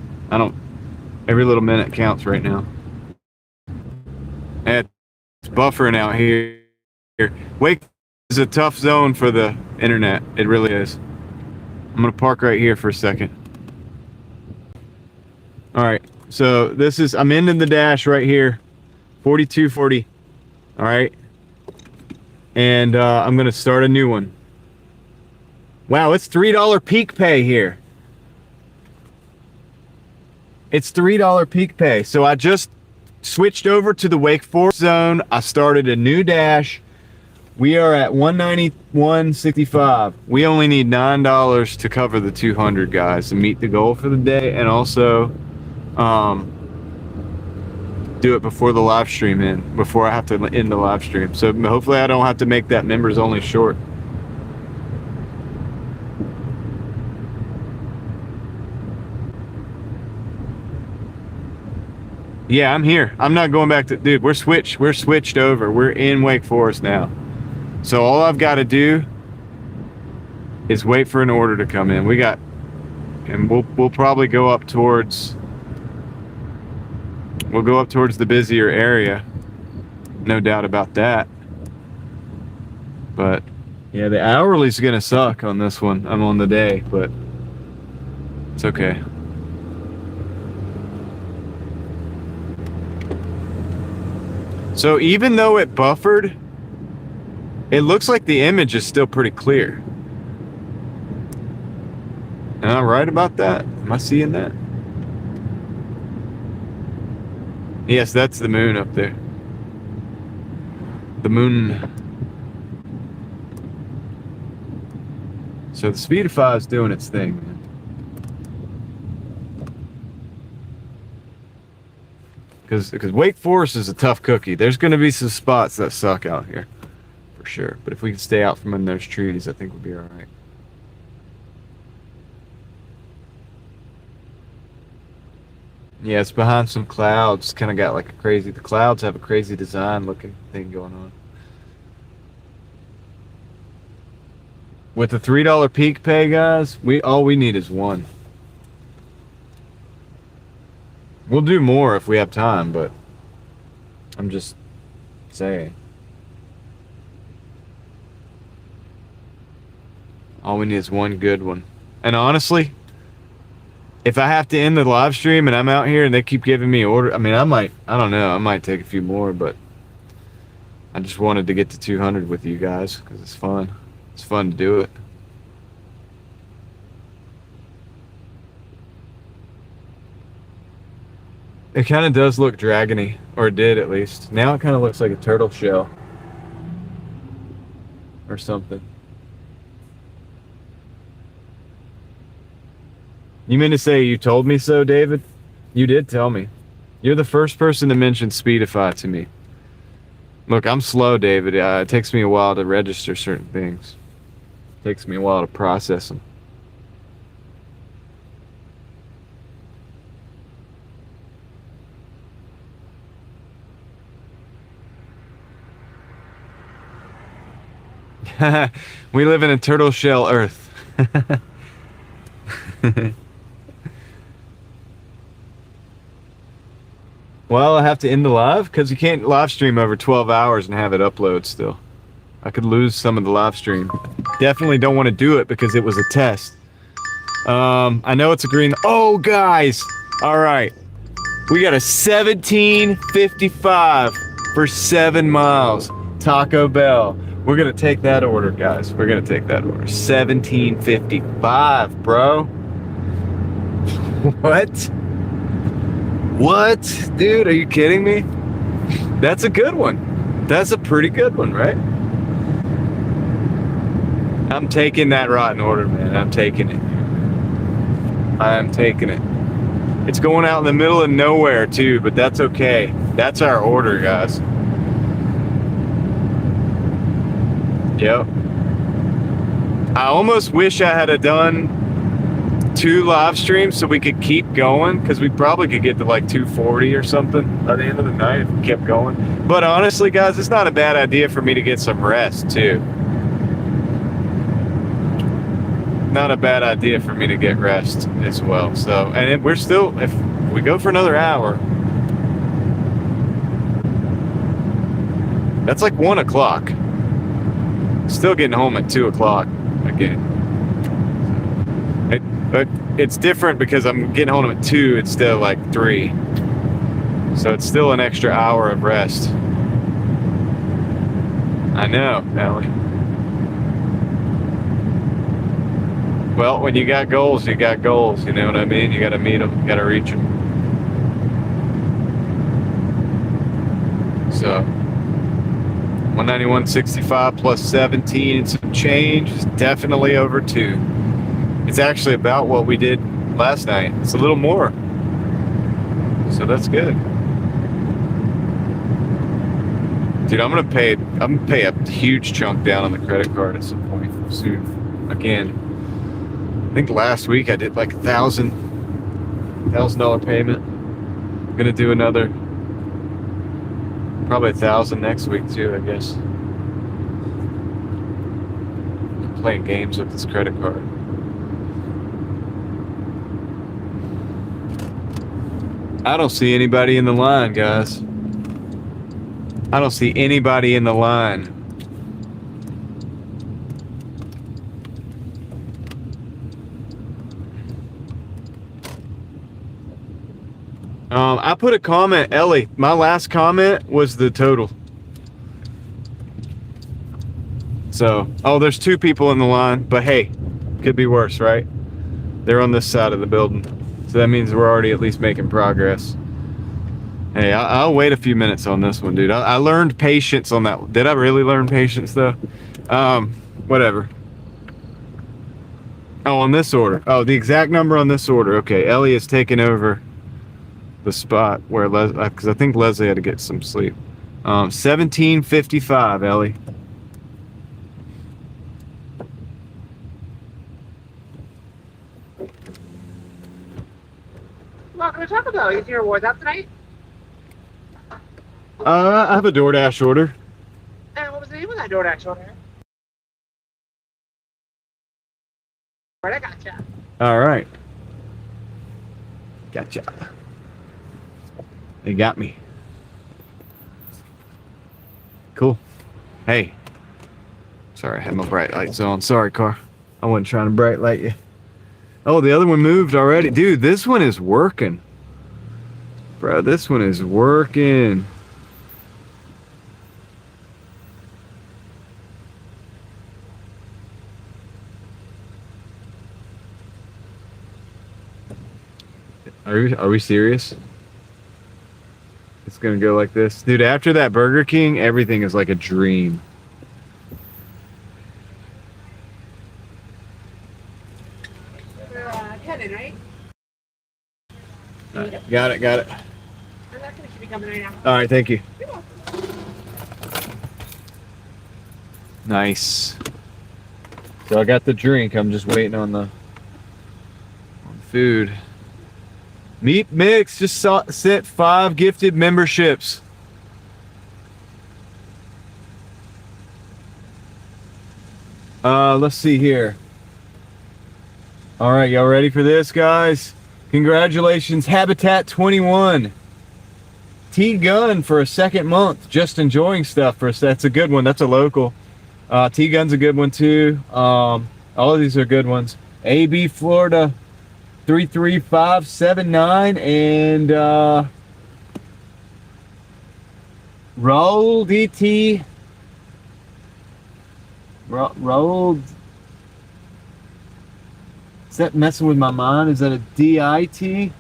Every little minute counts right now. And it's buffering out here. Wake is a tough zone for the internet. It really is. I'm gonna park right here for a second. All right, so I'm ending the dash right here, 4240. All right, and I'm gonna start a new one. Wow, it's $3 peak pay here. It's $3 peak pay. So I just switched over to the Wake Forest zone. I started a new dash. We are at 191.65. We only need $9 to cover the 200, guys, to meet the goal for the day, and also do it before the live stream before I have to end the live stream. So hopefully I don't have to make that members only short. Yeah, I'm here. I'm not going back to, dude, we're switched over. We're in Wake Forest now. So all I've got to do is wait for an order to come in. And we'll probably go up towards, the busier area. No doubt about that. But yeah, the hourly's gonna suck on this one. I'm on the day, but it's okay. So even though it buffered, it looks like the image is still pretty clear. Am I right about that? Am I seeing that? Yes, that's the moon up there. The moon. So the Speedify is doing its thing, man. Because Wake Forest is a tough cookie. There's going to be some spots that suck out here, for sure. But if we can stay out from under those trees, I think we'll be all right. Yeah, it's behind some clouds. Kind of got like the clouds have a crazy design looking thing going on. With the $3 peak pay, guys, all we need is one. We'll do more if we have time, but I'm just saying. All we need is one good one. And honestly, if I have to end the live stream and I'm out here and they keep giving me order, I mean, I don't know, I might take a few more, but I just wanted to get to 200 with you guys because it's fun. It's fun to do it. It kind of does look dragony, or it did at least. Now it kind of looks like a turtle shell or something. You mean to say you told me so, David? You did tell me. You're the first person to mention Speedify to me. Look, I'm slow, David. It takes me a while to register certain things. It takes me a while to process them. We live in a turtle shell Earth. Well, I have to end the live because you can't live stream over 12 hours and have it upload still. I could lose some of the live stream. Definitely don't want to do it because it was a test. I know it's a green. Oh, guys. All right. We got a 17.55 for 7 miles. Taco Bell. We're going to take that order, guys. We're going to take that order. 17.55, bro. What? Dude, are you kidding me? That's a good one. That's a pretty good one, right? I'm taking that rotten order, man. I'm taking it. I am taking it. It's going out in the middle of nowhere too, but that's okay. That's our order, guys. Yep. I almost wish I had done 2 live streams so we could keep going, because we probably could get to like 240 or something by the end of the night if we kept going. But honestly, guys, it's not a bad idea for me to get some rest too. Not a bad idea for me to get rest as well. So, and we're still, if we go for another hour, that's like 1 o'clock. Still getting home at 2 o'clock again. But it's different because I'm getting home at 2 instead of like 3. So it's still an extra hour of rest. I know, Ellie. Well, when you got goals, you got goals. You know what I mean? You got to meet them. You got to reach them. So 191.65 plus 17 and some change is definitely over 2. It's actually about what we did last night. It's a little more. So that's good. Dude, I'm gonna pay a huge chunk down on the credit card at some point soon. Again. I think last week I did like $1,000 payment. I'm gonna do another probably 1,000 next week too, I guess. I'm playing games with this credit card. I don't see anybody in the line, guys. I don't see anybody in the line. I put a comment, Ellie. My last comment was the total. So, oh, there's 2 people in the line, but hey, could be worse, right? They're on this side of the building. So that means we're already at least making progress. Hey, I'll wait a few minutes on this one, dude. I learned patience on that. Did I really learn patience, though? Whatever. Oh, on this order. Oh, the exact number on this order. Okay, Ellie is taking over the spot where because I think Leslie had to get some sleep. 17:55, Ellie. Welcome to Taco Bell. Is your awards out tonight? I have a Doordash order. And what was the name of that Doordash order? Right, I gotcha. All right. Gotcha. They got me. Cool. Hey. Sorry, I had my bright lights on. Sorry, car. I wasn't trying to bright light you. Oh, the other one moved already. Dude, this one is working. Bro, this one is working. Are we serious? It's gonna go like this. Dude, after that Burger King, everything is like a dream. Kevin, right? All right, got it. I'm not going to be coming right now. All right, thank you. Nice. So I got the drink. I'm just waiting on the food. Meat Mix just sent 5 gifted memberships. Let's see here. All right, y'all ready for this, guys? Congratulations, Habitat 21. T-Gun for a second month. Just enjoying stuff for us. That's a good one. That's a local. T-Gun's a good one too. All of these are good ones. AB Florida 33579 and Roll DT. Rolled. Is that messing with my mind? Is that a DIT?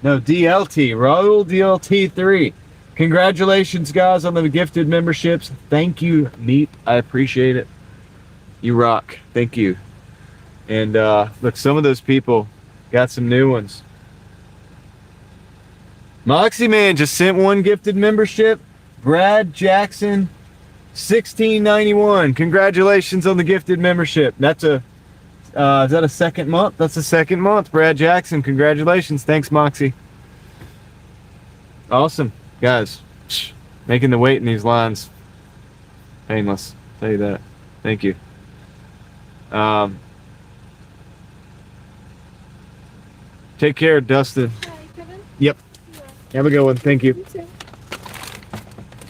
No, DLT. Roll DLT3. Congratulations, guys, on the gifted memberships. Thank you, Meat. I appreciate it. You rock. Thank you. And look, some of those people Got some new ones. Moxie Man just sent one gifted membership. Brad Jackson, 1691. Congratulations on the gifted membership. That's a is that a second month? That's the second month. Brad Jackson, congratulations. Thanks, Moxie. Awesome, guys. Making the wait in these lines painless. I'll tell you that. Thank you. Take care, Dustin. Hi, Kevin. Yep. Yeah. Have a good one. Thank you. You too.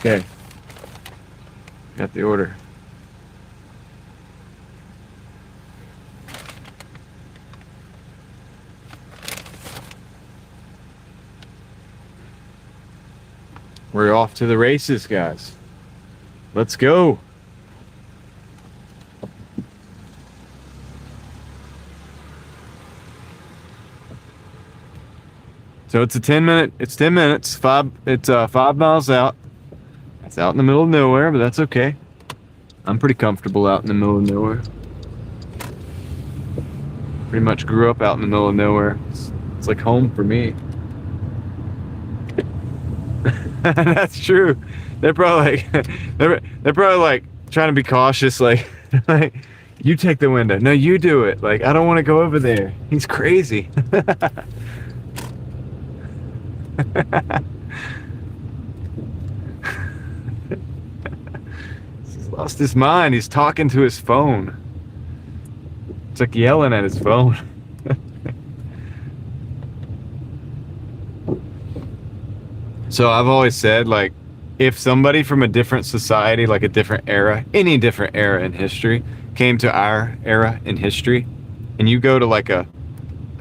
Okay. Got the order. We're off to the races, guys. Let's go. So it's a 10-minute, it's 10 minutes, it's 5 miles out. It's out in the middle of nowhere, but that's okay. I'm pretty comfortable out in the middle of nowhere. Pretty much grew up out in the middle of nowhere. It's like home for me. That's true. They're probably like, they're probably like trying to be cautious, like, like, you take the window. No, you do it. Like, I don't want to go over there. He's crazy. He's lost his mind. He's talking to his phone. It's like yelling at his phone. So I've always said, like, if somebody from a different society, like a different era, any different era in history, came to our era in history, and you go to like a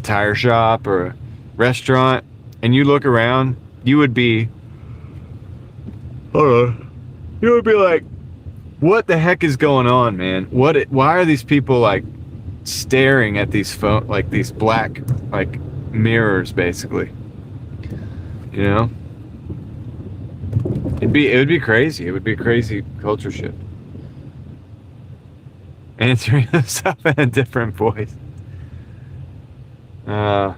tire shop or a restaurant, and you look around, you would be, you would be like, what the heck is going on, man? Why are these people like staring at these phone, like these black, like mirrors, basically? You know? It would be crazy. It would be a crazy culture shift. Answering stuff in a different voice. And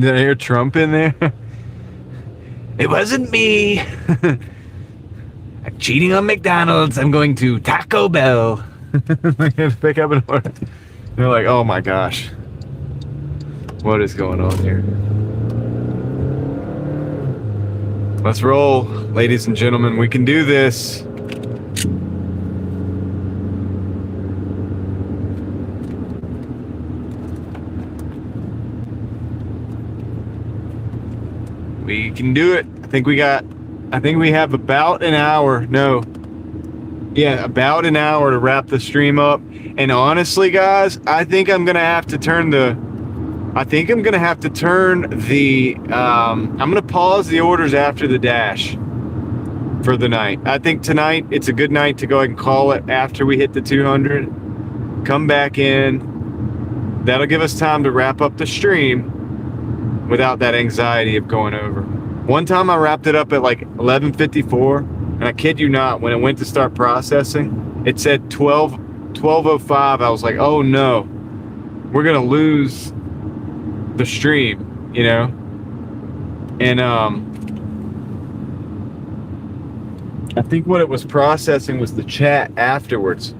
did I hear Trump in there? It wasn't me. I'm cheating on McDonald's. I'm going to Taco Bell. I have to pick up an order. They're like, oh my gosh. What is going on here? Let's roll, ladies and gentlemen. We can do this. We can do it. I think we have about an hour. No. Yeah, about an hour to wrap the stream up. And honestly, guys, I think I'm going to have to turn the... I'm going to pause the orders after the dash for the night. I think tonight it's a good night to go ahead and call it after we hit the 200. Come back in. That'll give us time to wrap up the stream without that anxiety of going over. One time I wrapped it up at like 11:54, and I kid you not, when it went to start processing, it said 12:05. I was like, oh no, we're gonna lose the stream, you know? And I think what it was processing was the chat afterwards,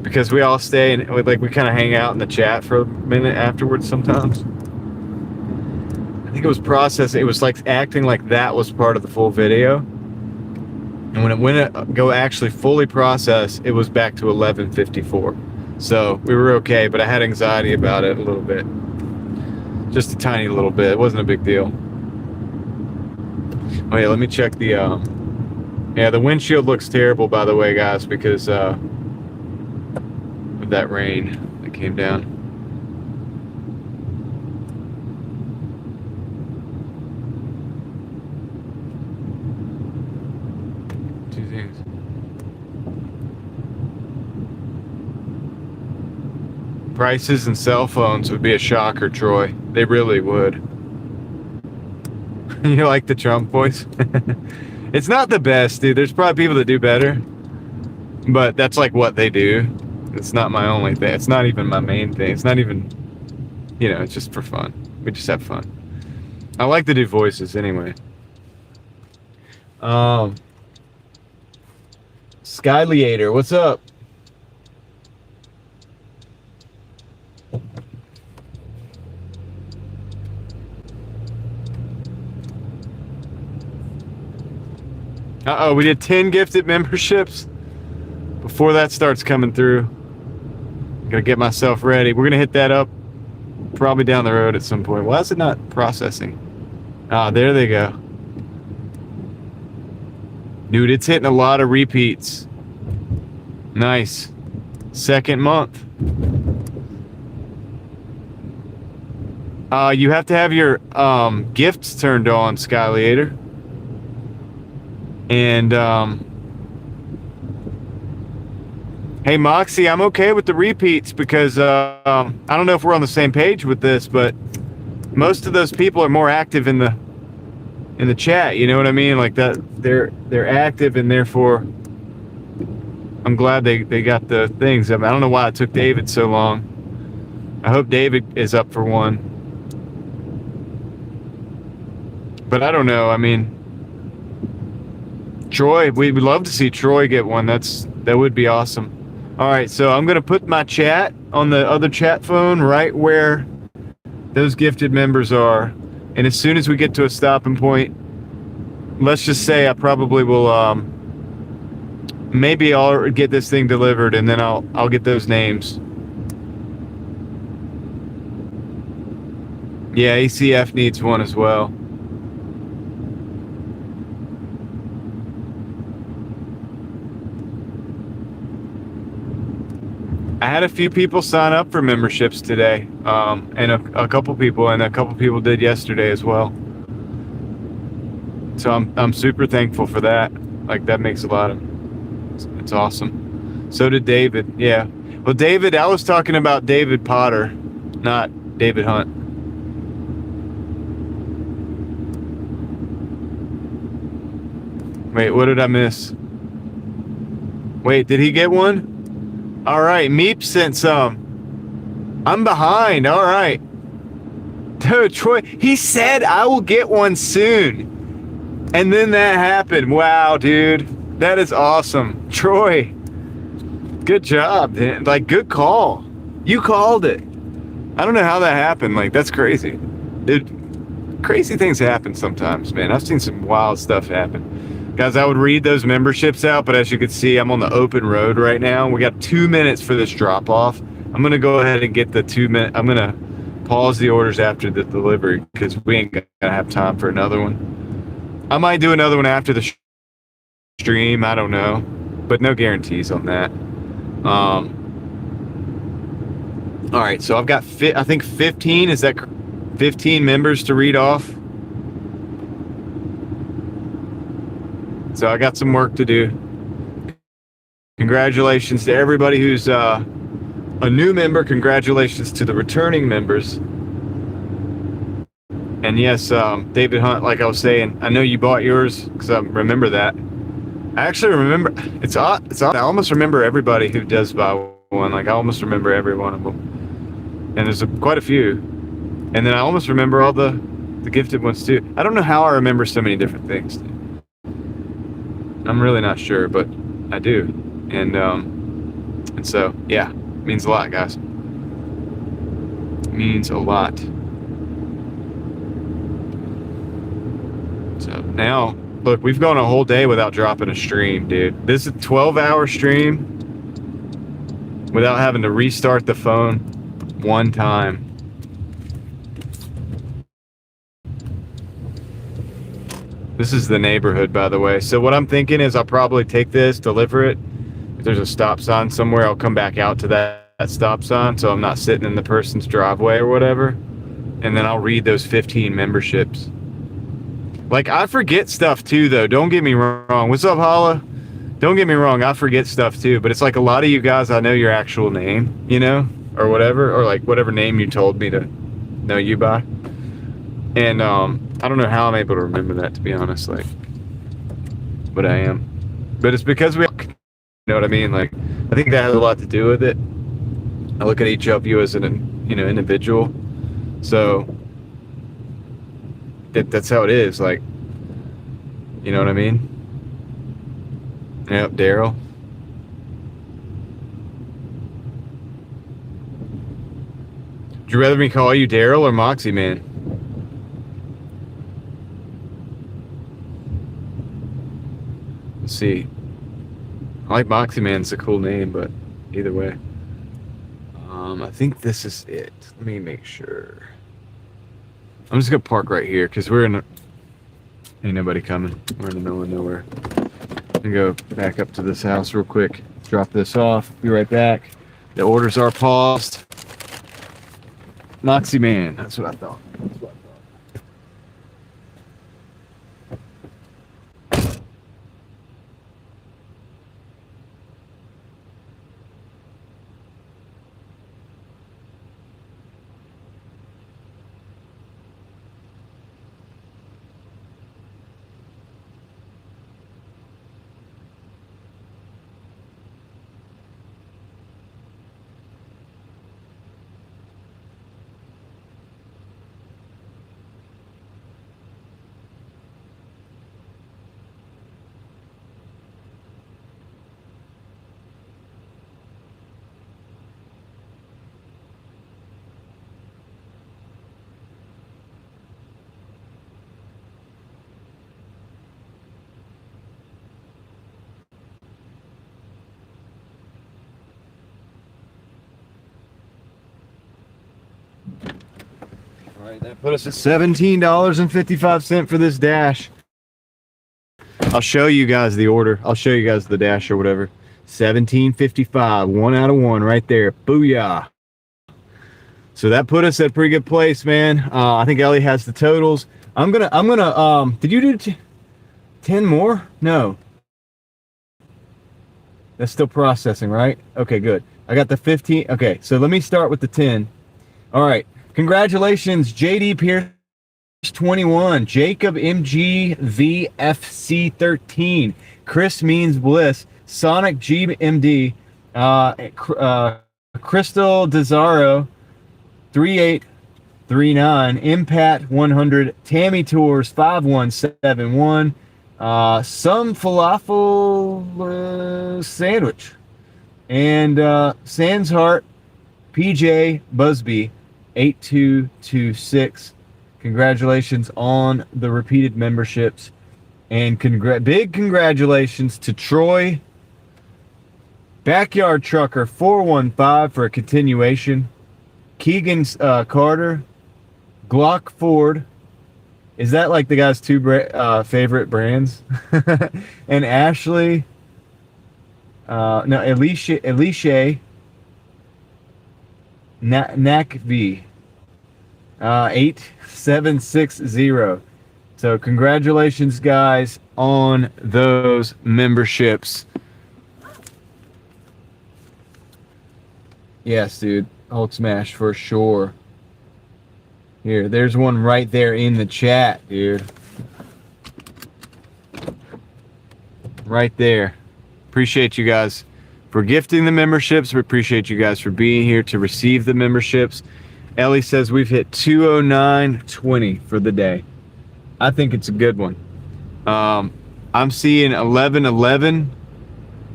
because we all stay and we kind of hang out in the chat for a minute afterwards sometimes. I think it was processing. It was like acting like that was part of the full video. And when it went to go actually fully process, it was back to 11:54. So we were okay, but I had anxiety about it a little bit. Just a tiny little bit. It wasn't a big deal. Oh yeah, let me check the yeah, the windshield looks terrible, by the way, guys, because of that rain that came down. Two things. Prices and cell phones would be a shocker, Troy. They really would. You like the Trump voice? It's not the best, dude. There's probably people that do better, but that's like what they do. It's not my only thing. It's not even my main thing. It's not even, it's just for fun. We just have fun. I like to do voices anyway. Skyliator, what's up? Uh-oh, we did 10 gifted memberships. Before that starts coming through, I'm gonna get myself ready. We're gonna hit that up probably down the road at some point. Why is it not processing? Ah, there they go. Dude, it's hitting a lot of repeats. Nice. Second month. You have to have your gifts turned on, Skyliator. And hey Moxie, I'm okay with the repeats because I don't know if we're on the same page with this, but most of those people are more active in the chat, you know what I mean? Like that they're active, and therefore I'm glad they got the things. I don't know why it took David so long. I hope David is up for one. But I don't know, I mean, Troy, we'd love to see Troy get one. That would be awesome. All right, so I'm gonna put my chat on the other chat phone right where those gifted members are, and as soon as we get to a stopping point, let's just say I probably will. Maybe I'll get this thing delivered, and then I'll get those names. Yeah, ACF needs one as well. I had a few people sign up for memberships today, and a couple people did yesterday as well. So I'm super thankful for that. Like that makes a lot of, it's awesome. So did David. Yeah. Well, David, I was talking about David Potter, not David Hunt. Wait, what did I miss? Wait, did he get one? All right, Meep sent some. I'm behind. All right. Dude, Troy, he said I will get one soon. And then that happened. Wow, dude. That is awesome. Troy, good job, man. Like, good call. You called it. I don't know how that happened. Like, that's crazy. Crazy things happen sometimes, man. I've seen some wild stuff happen. Guys, I would read those memberships out, but as you can see, I'm on the open road right now. We got 2 minutes for this drop off. I'm going to go ahead and get the 2 minute. I'm going to pause the orders after the delivery because we ain't going to have time for another one. I might do another one after the stream. I don't know, but no guarantees on that. All right, so I've got, I think 15, is that 15 members to read off? So I got some work to do. Congratulations to everybody who's a new member. Congratulations to the returning members. And yes, David Hunt, like I was saying, I know you bought yours because I remember that. I actually remember, it's odd. I almost remember everybody who does buy one. Like I almost remember every one of them. And there's quite a few. And then I almost remember all the gifted ones too. I don't know how I remember so many different things. I'm really not sure, but I do. And so, yeah, it means a lot, guys. It means a lot. So now, look, we've gone a whole day without dropping a stream, dude. This is a 12-hour stream without having to restart the phone one time. This is the neighborhood, by the way. So what I'm thinking is I'll probably take this, deliver it. If there's a stop sign somewhere, I'll come back out to that stop sign so I'm not sitting in the person's driveway or whatever. And then I'll read those 15 memberships. Like, I forget stuff too, though. Don't get me wrong. What's up, Holla? Don't get me wrong. I forget stuff too. But it's like a lot of you guys, I know your actual name, you know, or whatever. Or like whatever name you told me to know you by. And I don't know how I'm able to remember that, to be honest. Like, but I am. But it's because we, you know what I mean? Like, I think that has a lot to do with it. I look at each of you as an, individual. So that's how it is. Like, you know what I mean? Yep, Daryl. Would you rather me call you Daryl or Moxie Man? Let's see. I like Moxie Man. It's a cool name, but either way. I think this is it. Let me make sure. I'm just gonna park right here because we're in. Ain't nobody coming. We're in the middle of nowhere. I'm gonna go back up to this house real quick. Drop this off. Be right back. The orders are paused. Moxie Man. That's what I thought. All right, that put us at $17.55 for this dash. I'll show you guys the order. I'll show you guys the dash or whatever. $17.55, 1 out of 1 right there. Booyah. So that put us at a pretty good place, man. I think Ellie has the totals. I'm gonna did you do 10 more? No. That's still processing, right? Okay, good. I got the 15. Okay, so let me start with the 10. All right. Congratulations, JD Pierce 21, Jacob MG VFC 13, Chris Means Bliss, Sonic GMD, Crystal Desaro 3839, Impact 100, Tammy Tours 5171, some falafel sandwich, and Sans Heart PJ Busby 8226. Congratulations on the repeated memberships, and big congratulations to Troy Backyard Trucker 415 for a continuation, Keegan Carter, Glock Ford, is that like the guy's two favorite brands? And Ashley, no, Alicia NACV 8760. So congratulations, guys, on those memberships. Yes, dude, Hulk Smash for sure. Here, there's one right there in the chat, dude. Right there. Appreciate you guys for gifting the memberships. We appreciate you guys for being here to receive the memberships. Ellie says we've hit 209.20 for the day. I think it's a good one. I'm seeing 11:11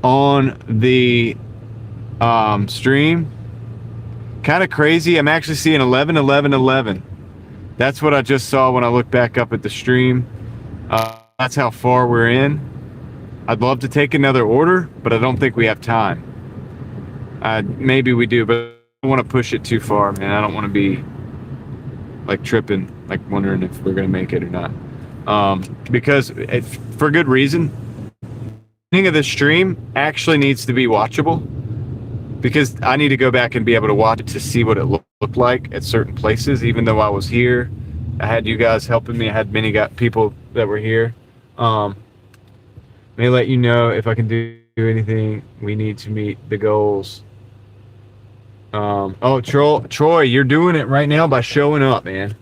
on the stream. Kind of crazy. I'm actually seeing 11:11:11. That's what I just saw when I looked back up at the stream. That's how far we're in. I'd love to take another order, but I don't think we have time. Maybe we do, but I don't want to push it too far, man. I don't want to be like tripping, like wondering if we're going to make it or not. Because for good reason. The beginning of the stream actually needs to be watchable, because I need to go back and be able to watch it to see what it looked like at certain places. Even though I was here, I had you guys helping me. I had many people that were here. May let you know if I can do anything. We need to meet the goals. Oh, Troy, you're doing it right now by showing up, man,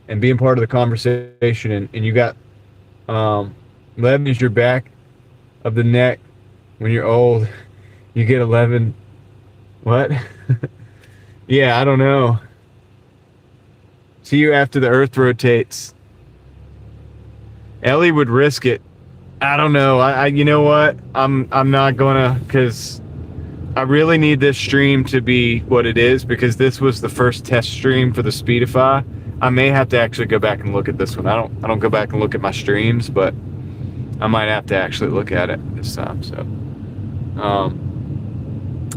and being part of the conversation. And you got Lebanon's your back of the neck. When you're old, you get 11. What? Yeah, I don't know. See you after the Earth rotates. Ellie would risk it. I don't know. You know what? I'm not gonna, because I really need this stream to be what it is, because this was the first test stream for the Speedify. I may have to actually go back and look at this one. I don't go back and look at my streams, but I might have to actually look at it this time. So,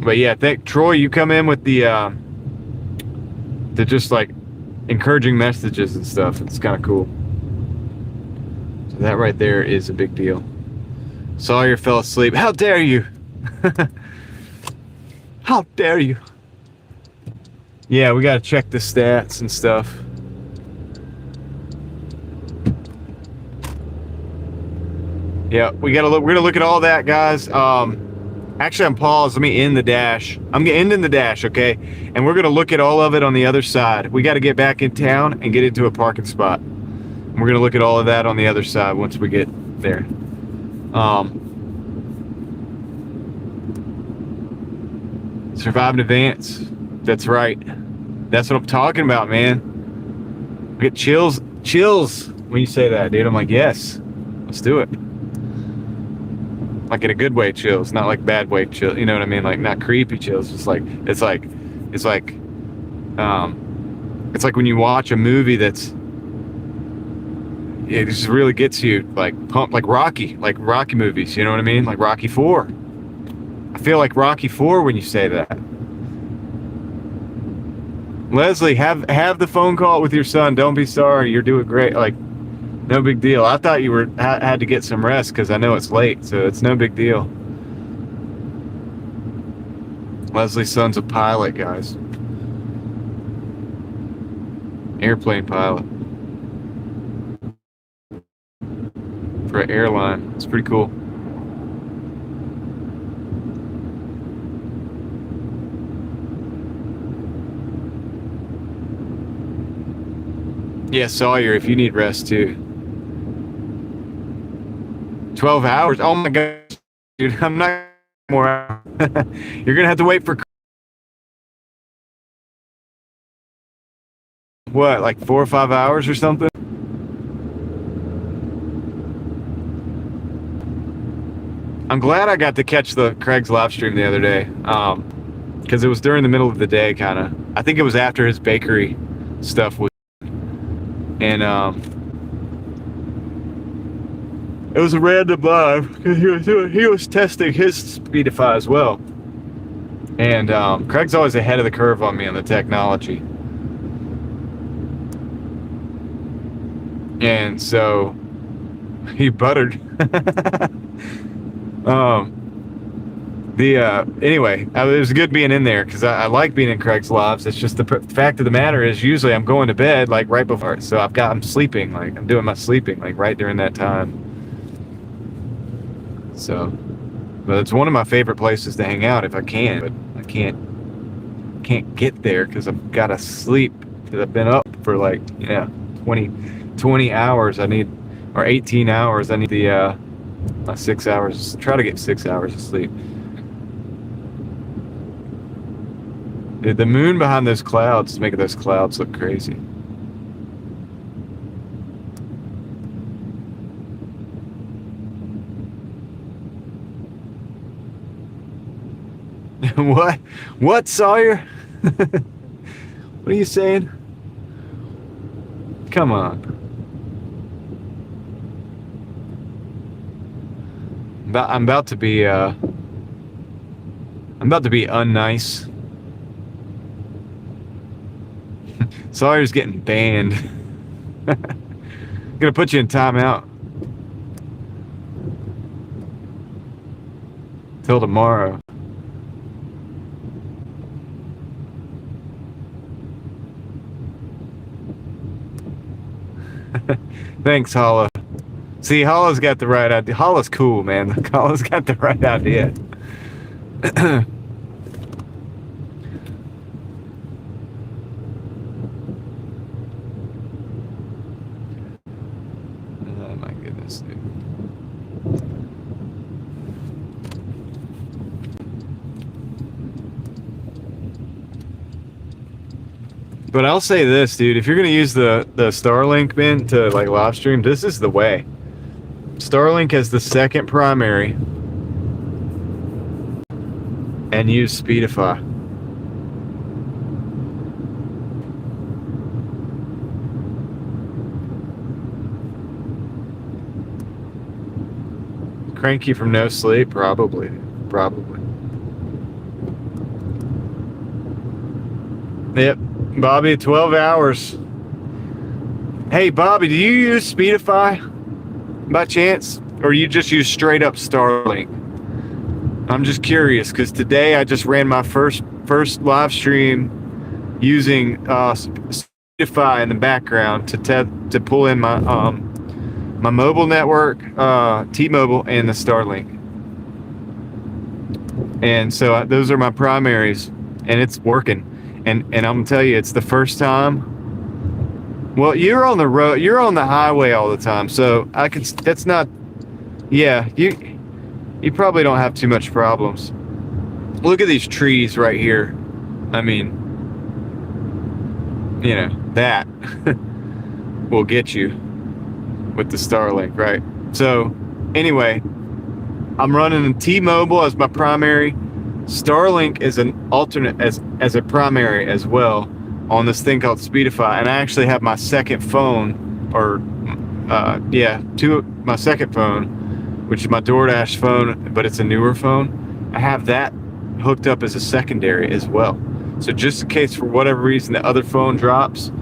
but yeah, Troy, you come in with the just like encouraging messages and stuff. It's kind of cool. So that right there is a big deal. Sawyer fell asleep. How dare you? How dare you? Yeah, we gotta check the stats and stuff. Yeah, we gotta look. We're gonna look at all that, guys. Actually, I'm paused. Let me end the dash. I'm ending the dash, okay? And we're gonna look at all of it on the other side. We got to get back in town and get into a parking spot. And we're gonna look at all of that on the other side once we get there. Survive in advance. That's right. That's what I'm talking about, man. I get chills when you say that, dude. I'm like, yes, let's do it. Like in a good way chills, not like bad way chill. You know what I mean? Like not creepy chills. It's like when you watch a movie that's, it just really gets you like pumped, like Rocky movies. You know what I mean? Like Rocky 4. I feel like Rocky 4 when you say that. Leslie, have the phone call with your son. Don't be sorry. You're doing great. Like, no big deal. I thought you had to get some rest because I know it's late, so it's no big deal. Leslie's son's a pilot, guys. Airplane pilot. For an airline. It's pretty cool. Yeah, Sawyer, if you need rest too. 12 hours? Oh my God, dude, I'm not more hours. You're gonna have to wait for what, like 4 or 5 hours or something? I'm glad I got to catch the Craig's live stream the other day, because it was during the middle of the day, kind of. I think it was after his bakery stuff was, and it was a random live because he was testing his Speedify as well. And Craig's always ahead of the curve on me on the technology. And so he buttered. Anyway, it was good being in there because I like being in Craig's lives. It's just the fact of the matter is usually I'm going to bed like right before, so I'm sleeping, like I'm doing my sleeping like right during that time. So, but it's one of my favorite places to hang out if I can, but I can't get there because I've got to sleep because I've been up for like 20 hours. I need, or 18 hours. I need the my 6 hours. Try to get 6 hours of sleep. Dude, the moon behind those clouds is making those clouds look crazy. What, Sawyer? What are you saying? Come on. I'm about to be unnice. Sawyer's getting banned. I'm gonna put you in timeout till tomorrow. Thanks, Holla. See, Holla's got the right idea. Holla's cool, man. Holla's got the right idea. Oh my goodness, dude. But I'll say this, dude, if you're gonna use the Starlink, man, to like live stream, this is the way. Starlink as the second primary, and use Speedify. Crank you from no sleep? Probably. Yep, Bobby, 12 hours. Hey, Bobby, do you use Speedify by chance? Or you just use straight up Starlink? I'm just curious, because today I just ran my first live stream using Speedify in the background to pull in my my mobile network, T-Mobile, and the Starlink. And so those are my primaries, and it's working. And I'm gonna tell you, it's the first time. Well, you're on the road, you're on the highway all the time, so I can. That's not. Yeah, you probably don't have too much problems. Look at these trees right here. I mean, you know, that will get you with the Starlink, right? So anyway, I'm running T-Mobile as my primary. Starlink is an alternate as a primary as well on this thing called Speedify, and I actually have my second phone, or my second phone, which is my Doordash phone, but it's a newer phone. I have that hooked up as a secondary as well. So just in case for whatever reason the other phone drops,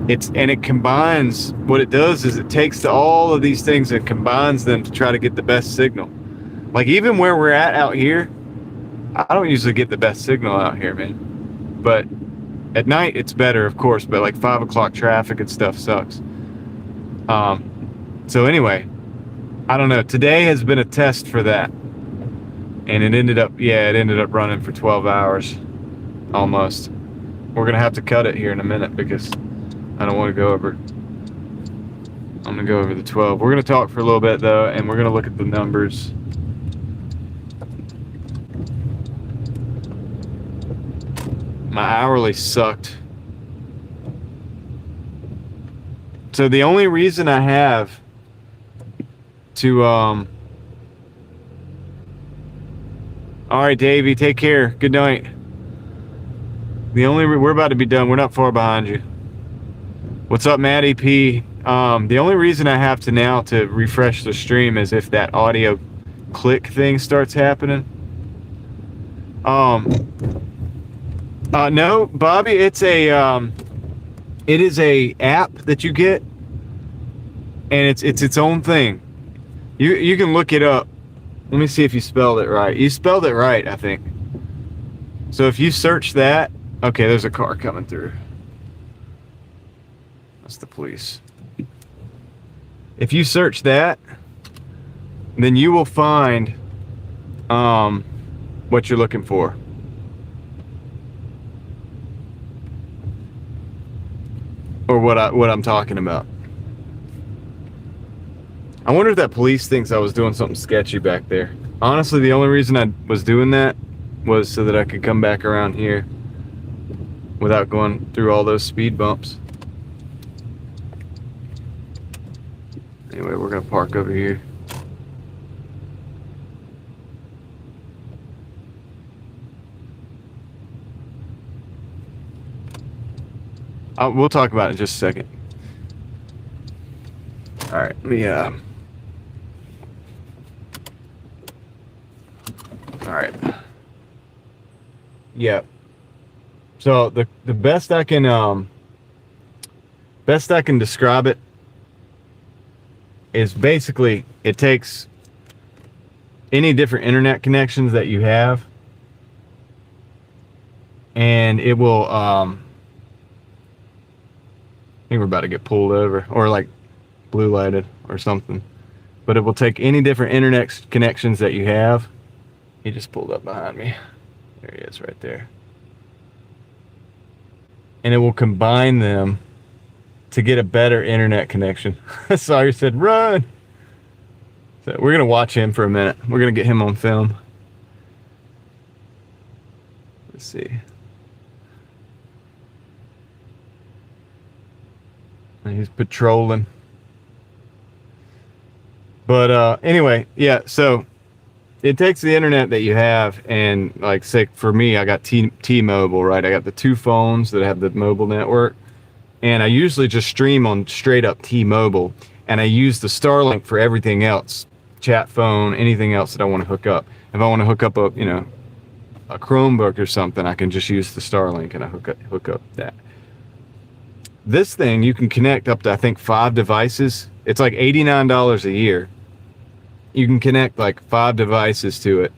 it combines. What it does is it takes all of these things and combines them to try to get the best signal. Like even where we're at out here, I don't usually get the best signal out here, man. But at night it's better, of course, but like 5 o'clock traffic and stuff sucks. So anyway, I don't know. Today has been a test for that. And it ended up running for 12 hours almost. We're going to have to cut it here in a minute because I don't want to go over. I'm going to go over the 12. We're going to talk for a little bit though, and we're going to look at the numbers. My hourly sucked. So the only reason I have to all right, Davey, take care. Good night. We're about to be done. We're not far behind you. What's up, Matty P? The only reason I have to now to refresh the stream is if that audio click thing starts happening. No, Bobby, it is a app that you get, and it's its own thing. You can look it up. Let me see if you spelled it right. You spelled it right, I think. So if you search that, okay, there's a car coming through. That's the police. If you search that, then you will find what you're looking for. Or what I'm talking about. I wonder if that police thinks I was doing something sketchy back there. Honestly, the only reason I was doing that was so that I could come back around here without going through all those speed bumps. Anyway, we're gonna park over here. We'll talk about it in just a second. All right, let me all right. Yeah. So the best I can describe it is basically it takes any different internet connections that you have, and it will I think we're about to get pulled over or like blue lighted or something, but it will take any different internet connections that you have. He just pulled up behind me. There he is right there. And it will combine them to get a better internet connection. Sorry, said run. So we're gonna watch him for a minute. We're gonna get him on film. Let's see. He's patrolling. But anyway, yeah, so it takes the internet that you have, and like say for me, I got T-Mobile, right? I got the two phones that have the mobile network, and I usually just stream on straight up T-Mobile, and I use the Starlink for everything else, chat phone, anything else that I want to hook up. If I want to hook up a Chromebook or something, I can just use the Starlink and I hook up that. This thing you can connect up to I think 5 devices. It's like $89 a year. You can connect like 5 devices to it.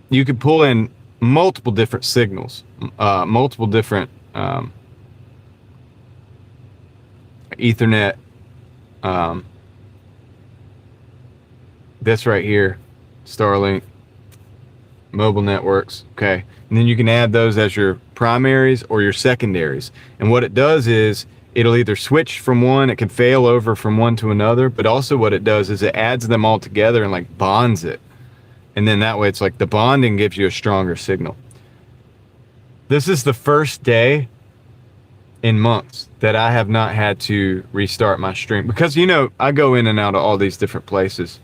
You could pull in multiple different signals, multiple different Ethernet. This right here, Starlink, mobile networks. Okay, and then you can add those as your primaries or your secondaries. And what it does is it'll either switch from one, it can fail over from one to another, but also what it does is it adds them all together and like bonds it. And then that way it's like the bonding gives you a stronger signal. This is the first day in months that I have not had to restart my stream because, I go in and out of all these different places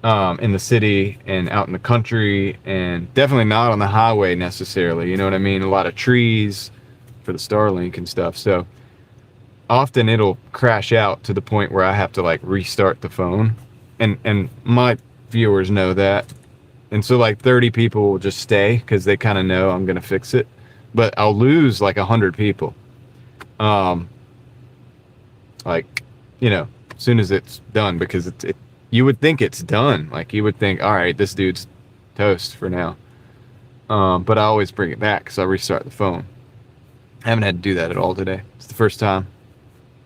in the city and out in the country, and definitely not on the highway necessarily. You know what I mean? A lot of trees for the Starlink and stuff. So often it'll crash out to the point where I have to like restart the phone, and my viewers know that, and so like 30 people will just stay because they kind of know I'm gonna fix it, but I'll lose like 100 people as soon as it's done, because you would think it's done, like you would think, all right, this dude's toast for now, but I always bring it back because I restart the phone. I haven't had to do that at all today. It's the first time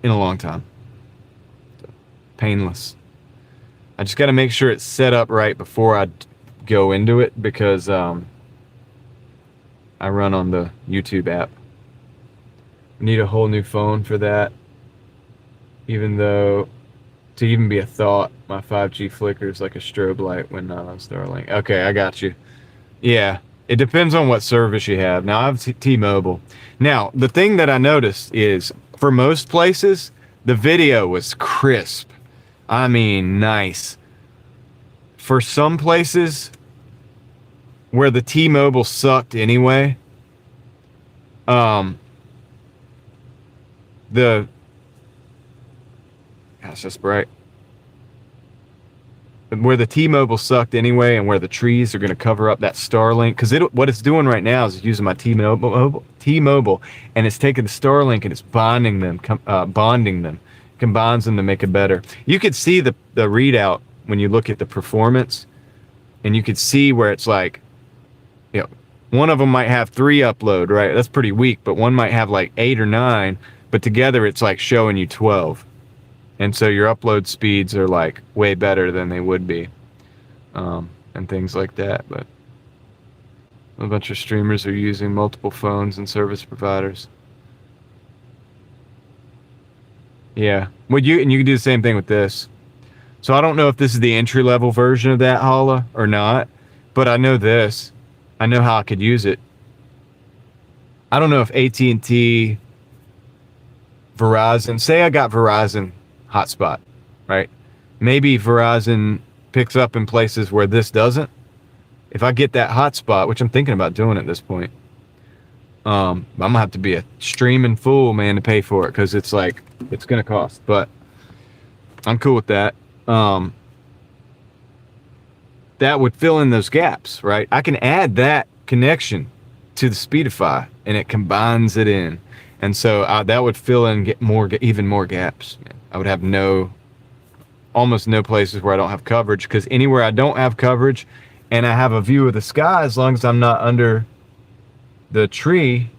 in a long time. So, painless. I just got to make sure it's set up right before I go into it, because I run on the YouTube app. I need a whole new phone for that, even though to even be a thought, my 5G flickers like a strobe light when not on Starlink. Okay, I got you. Yeah, it depends on what service you have. Now I have T-Mobile. Now the thing that I noticed is, for most places, the video was crisp. I mean, nice. For some places where the T-Mobile sucked anyway, gosh, that's bright. Where the T-Mobile sucked anyway, and where the trees are going to cover up that Starlink, because what it's doing right now is using my T-Mobile, and it's taking the Starlink and it's bonding them, combines them to make it better. You could see the readout when you look at the performance, and you could see where it's like, one of them might have 3 upload, right? That's pretty weak, but one might have like 8 or 9, but together it's like showing you 12. And so your upload speeds are like way better than they would be, and things like that. But a bunch of streamers are using multiple phones and service providers. Yeah, you can do the same thing with this. So I don't know if this is the entry level version of that, Hala, or not, but I know this. I know how I could use it. I don't know if AT&T, Verizon, say I got Verizon hotspot, right? Maybe Verizon picks up in places where this doesn't. If I get that hotspot, which I'm thinking about doing at this point, I'm gonna have to be a streaming fool, man, to pay for it, because it's like, it's gonna cost, but I'm cool with that. That would fill in those gaps, right? I can add that connection to the Speedify, and it combines it in, and so that would fill in even more gaps. I would have almost no places where I don't have coverage, because anywhere I don't have coverage and I have a view of the sky, as long as I'm not under the tree,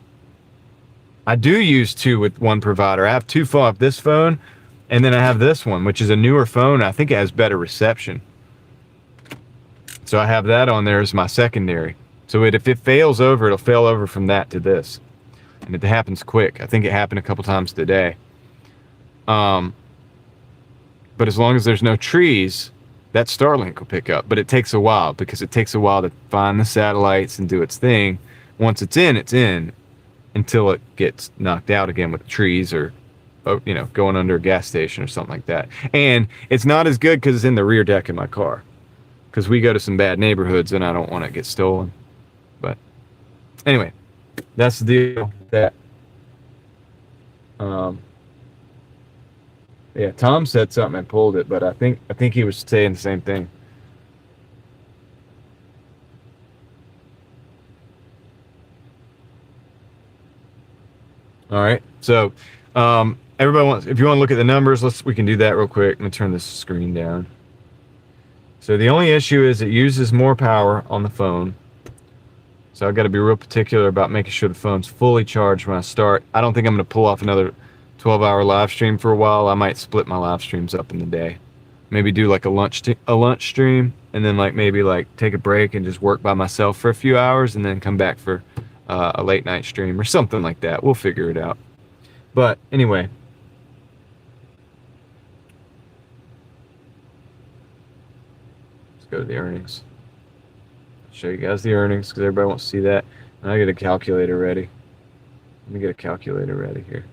I do use 2 with one provider. I have 2 phones, this phone, and then I have this one, which is a newer phone. I think it has better reception. So I have that on there as my secondary. So if it fails over, it'll fail over from that to this. And it happens quick. I think it happened a couple times today. But as long as there's no trees, that Starlink will pick up. But it takes a while, because it takes a while to find the satellites and do its thing. Once it's in, until it gets knocked out again with trees or you know, going under a gas station or something like that. And it's not as good because it's in the rear deck of my car. Because we go to some bad neighborhoods and I don't want to get stolen. But anyway, that's the deal with that. Yeah, Tom said something and pulled it, but I think he was saying the same thing. All right, so everybody wants, if you want to look at the numbers, we can do that real quick. Let me turn this screen down. So the only issue is it uses more power on the phone. So I've got to be real particular about making sure the phone's fully charged when I start. I don't think I'm going to pull off another 12-hour live stream for a while. I might split my live streams up in the day. Maybe do like a lunch stream, and then like maybe like take a break and just work by myself for a few hours, and then come back for a late night stream or something like that. We'll figure it out. But anyway, let's go to the earnings. Show you guys the earnings because everybody wants to see that. And I get a calculator ready. Let me get a calculator ready here.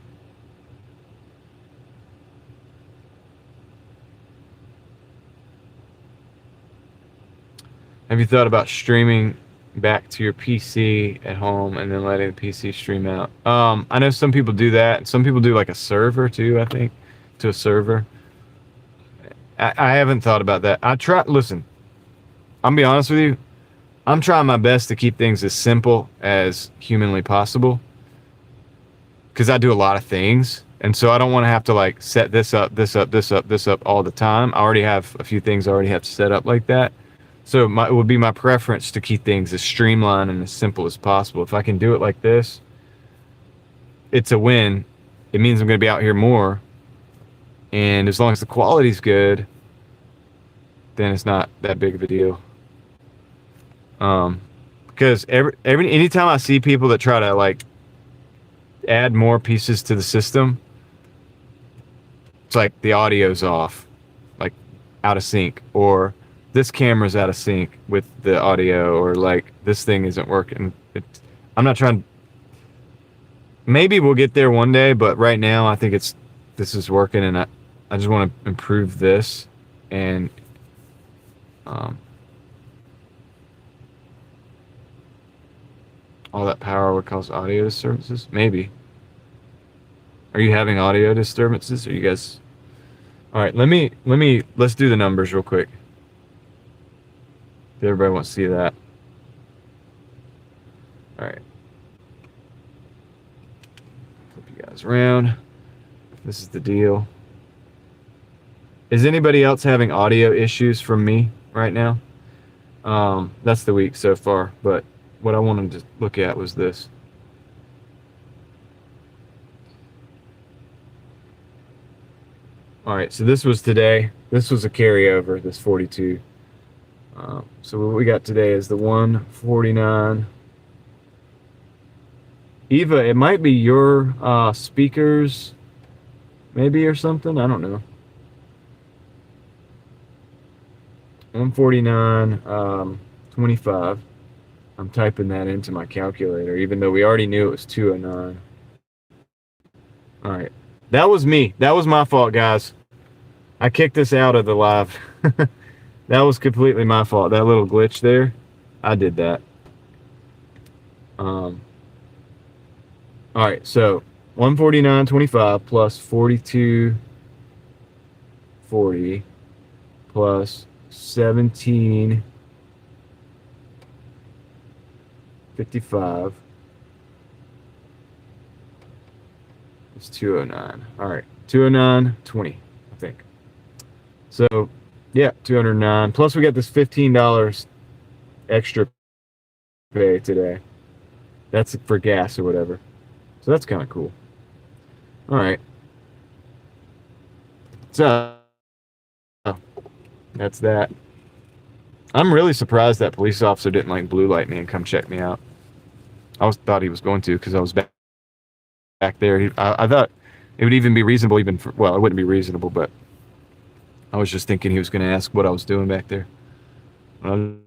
Have you thought about streaming back to your PC at home and then letting the PC stream out? I know some people do that. Some people do like a server too, I think, to a server. I haven't thought about that. Listen, I'm gonna be honest with you. I'm trying my best to keep things as simple as humanly possible because I do a lot of things. And so I don't want to have to like set this up all the time. I already have a few things I already have set up like that. So it would be my preference to keep things as streamlined and as simple as possible. If I can do it like this, it's a win. It means I'm going to be out here more. And as long as the quality's good, then it's not that big of a deal. Because anytime I see people that try to like add more pieces to the system, it's like the audio's off, like out of sync, or this camera's out of sync with the audio, or like this thing isn't working. I'm not trying. Maybe we'll get there one day, but right now I think this is working, and I just want to improve this, and all that power would cause audio disturbances? Maybe. Are you having audio disturbances? Are you guys? All right, let's do the numbers real quick. Everybody wants to see that. All right. Flip you guys around. This is the deal. Is anybody else having audio issues from me right now? That's the week so far, but what I wanted to look at was this. All right, so this was today. This was a carryover, this 42. So what we got today is the 149. Eva, it might be your speakers, maybe, or something. I don't know. 149, 25. I'm typing that into my calculator, even though we already knew it was 209. All right. That was me. That was my fault, guys. I kicked this out of the live. That was completely my fault. That little glitch there, I did that. All right, so 149.25 plus 42.40 plus 17.55 is 209. All right, 209.20, I think. So, yeah, 209. Plus, we got this $15 extra pay today. That's for gas or whatever. So that's kind of cool. All right. So that's that. I'm really surprised that police officer didn't like blue light me and come check me out. I thought he was going to because I was back there. I thought it would even be reasonable, well, it wouldn't be reasonable, but I was just thinking he was going to ask what I was doing back there. I'm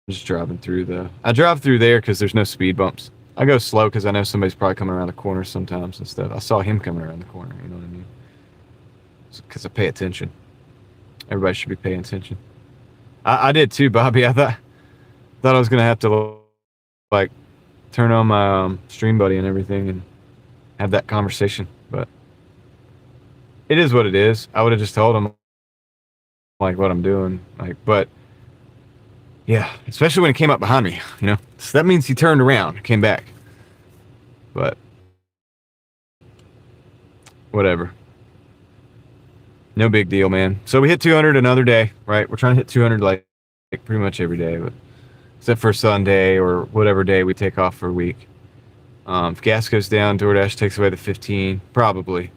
just driving through I drive through there because there's no speed bumps. I go slow because I know somebody's probably coming around the corner sometimes and stuff. I saw him coming around the corner. You know what I mean? Because I pay attention. Everybody should be paying attention. I did too, Bobby. I thought I was gonna have to like turn on my Stream Buddy and everything and have that conversation, but it is what it is. I would have just told him like what I'm doing, like, but yeah, especially when he came up behind me, you know. So that means he turned around, came back, but whatever. No big deal, man. So we hit 200 another day, right? We're trying to hit 200 like pretty much every day, but except for Sunday or whatever day we take off for a week. If gas goes down, DoorDash takes away the 15, probably.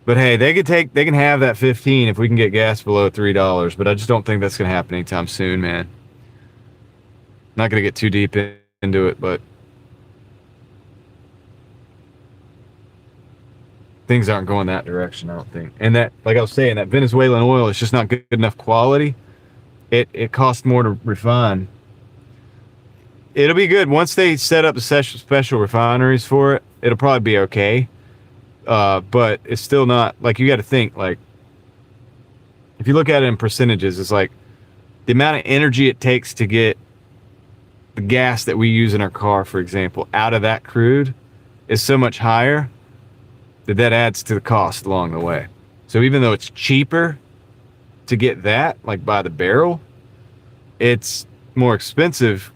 But hey, they can have that 15 if we can get gas below $3. But I just don't think that's gonna happen anytime soon, man. Not gonna get too deep into it, but things aren't going that direction, I don't think. And that, like I was saying, that Venezuelan oil is just not good enough quality. It costs more to refine. It'll be good once they set up the special refineries for it. It'll probably be okay. But it's still not, like, you got to think, like, if you look at it in percentages, it's like the amount of energy it takes to get the gas that we use in our car, for example, out of that crude is so much higher that adds to the cost along the way. So even though it's cheaper to get that, like by the barrel, it's more expensive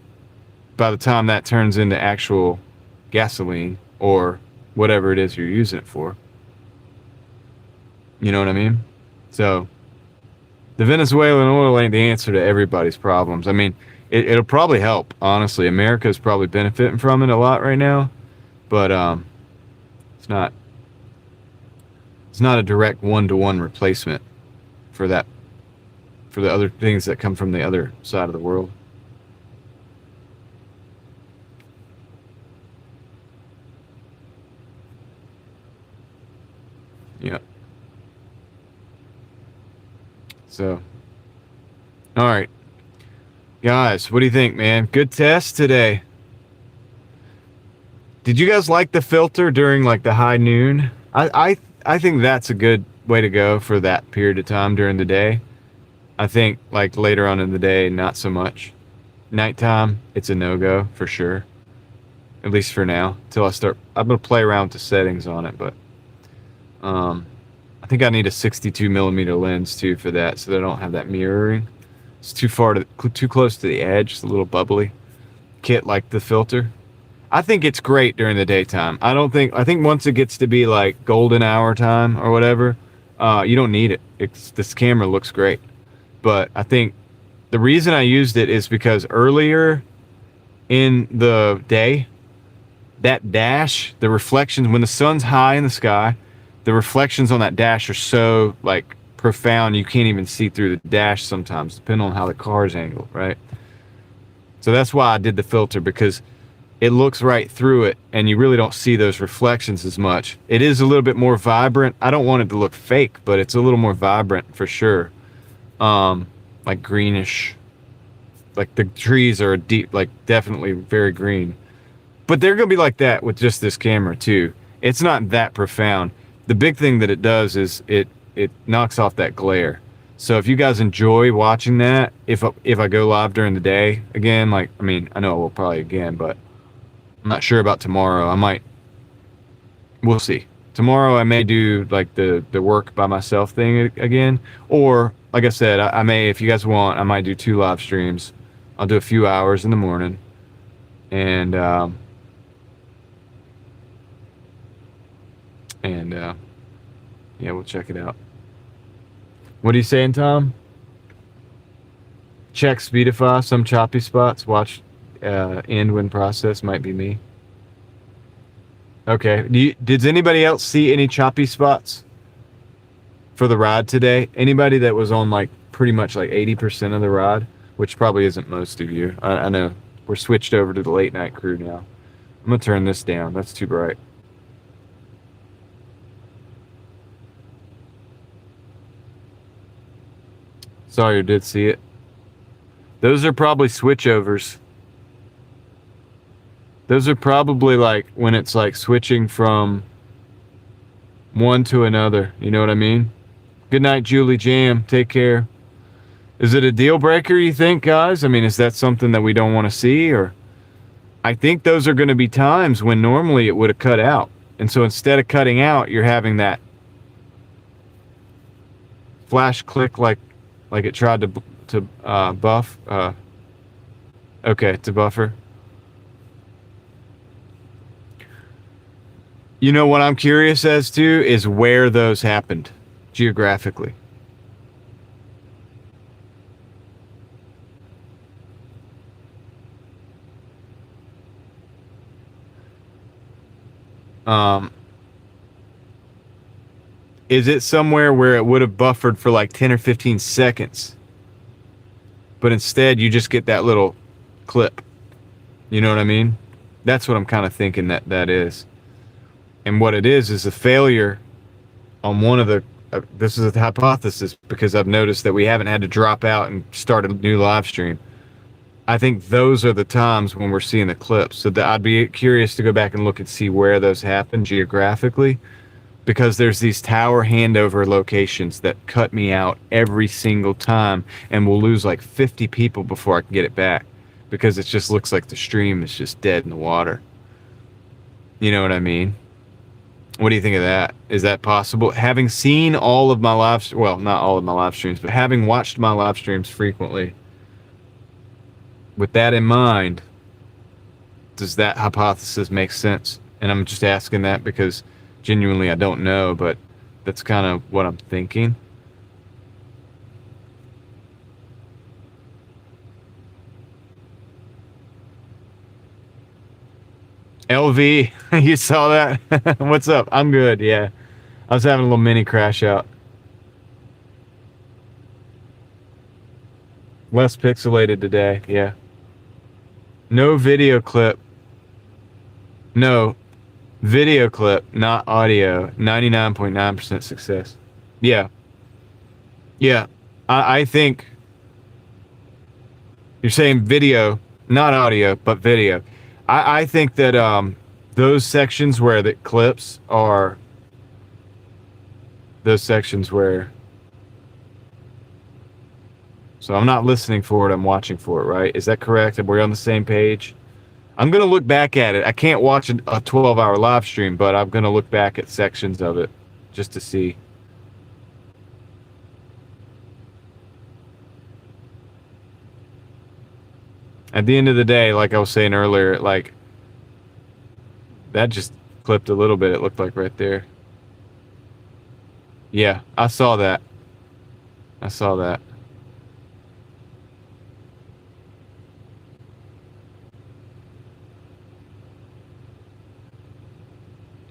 by the time that turns into actual gasoline or whatever it is you're using it for. You know what I mean? So the Venezuelan oil ain't the answer to everybody's problems. I mean, it'll probably help, honestly. America's probably benefiting from it a lot right now, but it's not a direct one-to-one replacement for that, for the other things that come from the other side of the world. Yeah. So, all right, guys, what do you think, man? Good test today. Did you guys like the filter during like the high noon? I think that's a good way to go for that period of time during the day. I think like later on in the day, not so much. Nighttime, it's a no-go for sure. At least for now, till I'm gonna play around with the settings on it, but I think I need a 62 millimeter lens too for that, so that I don't have that mirroring. It's too close to the edge. It's a little bubbly. Kit like the filter. I think it's great during the daytime. I think once it gets to be like golden hour time or whatever, you don't need it. This camera looks great, but I think the reason I used it is because earlier in the day, that dash, the reflections when the sun's high in the sky, the reflections on that dash are so like profound you can't even see through the dash sometimes, depending on how the car's angled, right? So that's why I did the filter, because it looks right through it and you really don't see those reflections as much. It is a little bit more vibrant. I don't want it to look fake, but it's a little more vibrant for sure. Like greenish, like the trees are deep, like definitely very green, but they're gonna be like that with just this camera too. It's not that profound. The big thing that it does is it knocks off that glare. So if you guys enjoy watching that, if I go live during the day again, like, I mean, I know I will probably again, but I'm not sure about tomorrow. We'll see. Tomorrow I may do like the work by myself thing again, or like I said, I may, if you guys want, I might do 2 live streams. I'll do a few hours in the morning, and yeah, we'll check it out. What are you saying, Tom? Check Speedify, some choppy spots. Watch end when process, might be me. Okay. Did anybody else see any choppy spots for the ride today? Anybody that was on like pretty much like 80% of the ride, which probably isn't most of you. I know we're switched over to the late night crew now. I'm gonna turn this down. That's too bright. Sorry, you did see it. Those are probably switchovers. Those are probably like when it's like switching from one to another. You know what I mean? Good night, Julie Jam. Take care. Is it a deal breaker, you think, guys? I mean, is that something that we don't want to see? Or I think those are going to be times when normally it would have cut out. And so instead of cutting out, you're having that flash click like it tried to buff. Okay, to buffer. You know what I'm curious as to is where those happened geographically. Is it somewhere where it would have buffered for like 10 or 15 seconds, but instead you just get that little clip? You know what I mean? That's what I'm kind of thinking that is. And what it is a failure on one of the, this is a hypothesis because I've noticed that we haven't had to drop out and start a new live stream. I think those are the times when we're seeing the clips. So that I'd be curious to go back and look and see where those happen geographically, because there's these tower handover locations that cut me out every single time, and we'll lose like 50 people before I can get it back because it just looks like the stream is just dead in the water. You know what I mean? What do you think of that? Is that possible? Having seen all of my well, not all of my live streams, but having watched my live streams frequently, with that in mind, does that hypothesis make sense? And I'm just asking that because genuinely I don't know, but that's kind of what I'm thinking. LV, you saw that? What's up? I'm good, yeah. I was having a little mini crash out. Less pixelated today, yeah. No video clip. No. Video clip, not audio. 99.9% success. Yeah. Yeah. I think you're saying video, not audio, but video. I think that those sections where the clips are those sections where, so I'm not listening for it, I'm watching for it, right? Is that correct? Are we on the same page? I'm going to look back at it. I can't watch a 12-hour live stream, but I'm going to look back at sections of it just to see. At the end of the day, like I was saying earlier, like that just clipped a little bit, it looked like right there. Yeah, I saw that. I saw that.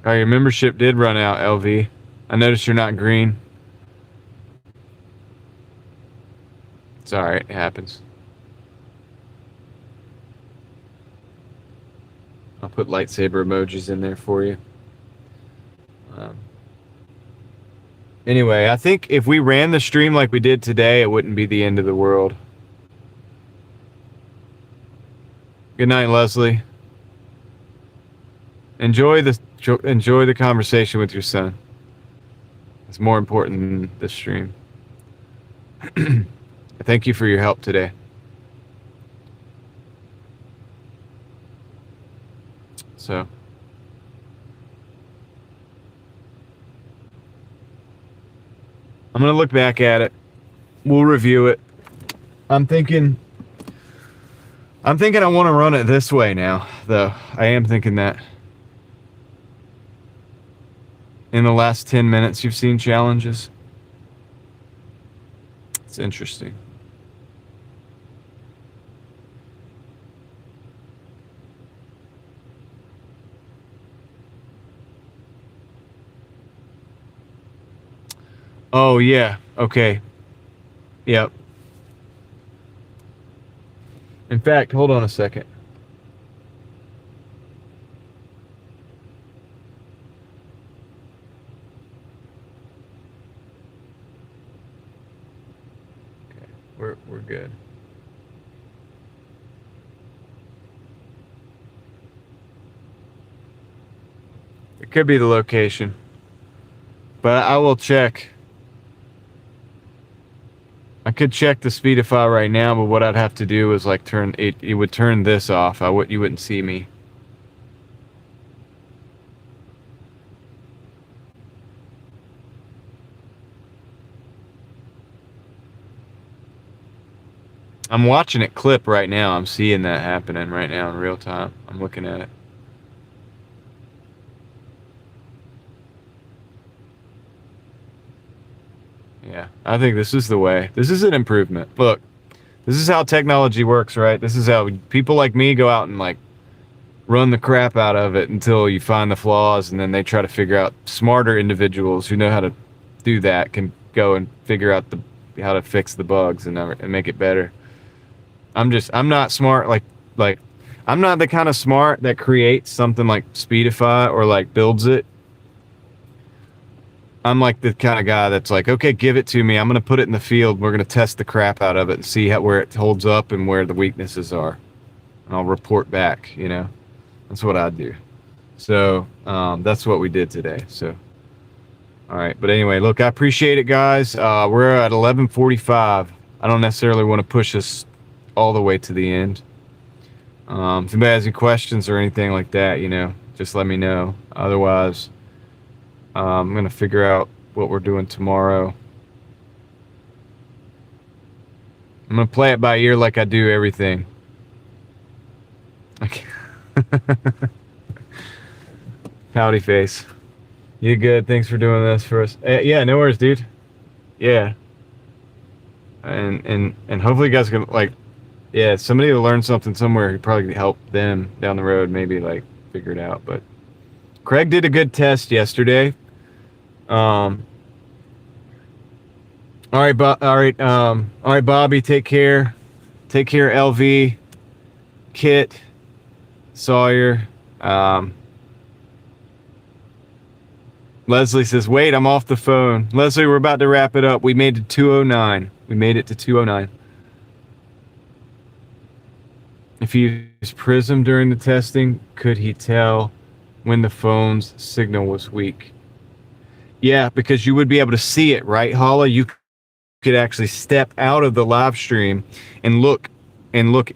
Oh, your membership did run out, LV. I noticed you're not green. It's alright, it happens. I'll put lightsaber emojis in there for you. Anyway, I think if we ran the stream like we did today, it wouldn't be the end of the world. Good night, Leslie. Enjoy the conversation with your son. It's more important than the stream. Thank you for your help today. So, I'm going to look back at it. We'll review it. I'm thinking I want to run it this way now, though. I am thinking that. In the last 10 minutes, you've seen challenges. It's interesting. Oh, yeah. Okay. Yep. In fact, hold on a second. Okay, we're good. It could be the location. But I will check. I could check the Speedify right now, but what I'd have to do is like turn it. It would turn this off. You wouldn't see me. I'm watching it clip right now. I'm seeing that happening right now in real time. I'm looking at it. Yeah, I think this is the way. This is an improvement. Look, this is how technology works, right? This is how people like me go out and like run the crap out of it until you find the flaws, and then they try to figure out. Smarter individuals who know how to do that can go and figure out how to fix the bugs and make it better. I'm not smart like I'm not the kind of smart that creates something like Speedify or like builds it. I'm like the kind of guy that's like, okay, give it to me. I'm going to put it in the field. We're going to test the crap out of it and see where it holds up and where the weaknesses are. And I'll report back, you know. That's what I do. So that's what we did today. So, all right. But anyway, look, I appreciate it, guys. We're at 11:45. I don't necessarily want to push us all the way to the end. If anybody has any questions or anything like that, you know, just let me know. Otherwise, I'm going to figure out what we're doing tomorrow. I'm going to play it by ear like I do everything. Okay. Howdy face. You good? Thanks for doing this for us. Yeah, no worries, dude. Yeah. And hopefully you guys can like, yeah, somebody will learn something somewhere could probably help them down the road, maybe like figure it out. But Craig did a good test yesterday. All right, Bobby, take care. Take care, LV, Kit, Sawyer. Leslie says, wait, I'm off the phone. Leslie, we're about to wrap it up. We made it to 209. We made it to 209. If he used Prism during the testing, could he tell when the phone's signal was weak? Yeah, because you would be able to see it, right, Holla? You could actually step out of the live stream and look.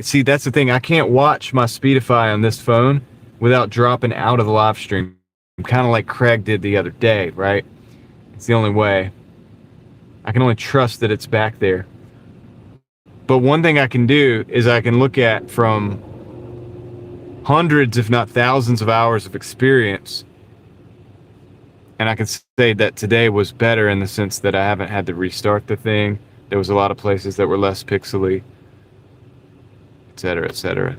See, that's the thing. I can't watch my Speedify on this phone without dropping out of the live stream. Kind of like Craig did the other day, right? It's the only way. I can only trust that it's back there. But one thing I can do is I can look at from hundreds, if not thousands of hours of experience, and I can say that today was better in the sense that I haven't had to restart the thing. There was a lot of places that were less pixely, et cetera, et cetera.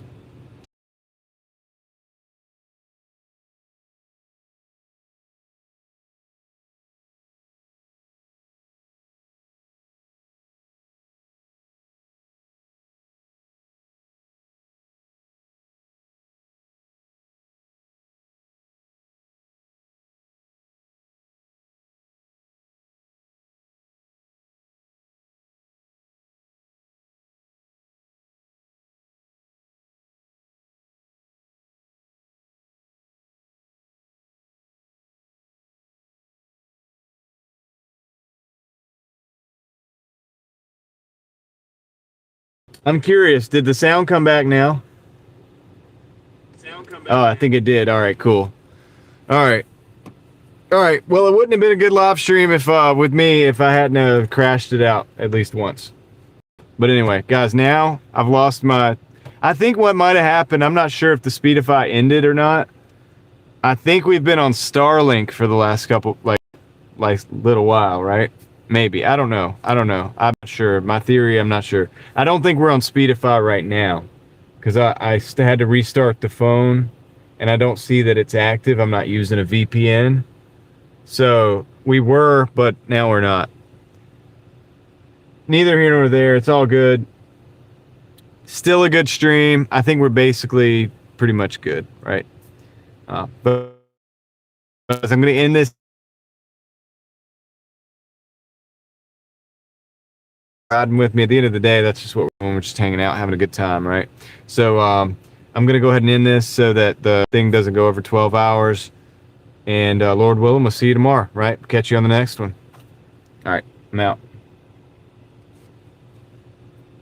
I'm curious, did the sound come back now? Oh, I think it did. All right, cool. All right. Well, it wouldn't have been a good live stream if with me if I hadn't crashed it out at least once. But anyway, guys, now I've lost my... I think what might have happened, I'm not sure if the Speedify ended or not. I think we've been on Starlink for the last couple, like little while, right? Maybe. I don't know. I'm not sure. My theory, I'm not sure. I don't think we're on Speedify right now because I had to restart the phone and I don't see that it's active. I'm not using a VPN. So we were, but now we're not. Neither here nor there. It's all good. Still a good stream. I think we're basically pretty much good, right? But I'm going to end this. Riding with me at the end of the day, that's just what we're doing. We're just hanging out, having a good time, right? So I'm going to go ahead and end this so that the thing doesn't go over 12 hours. And Lord willing, we'll see you tomorrow, right? Catch you on the next one. All right, I'm out.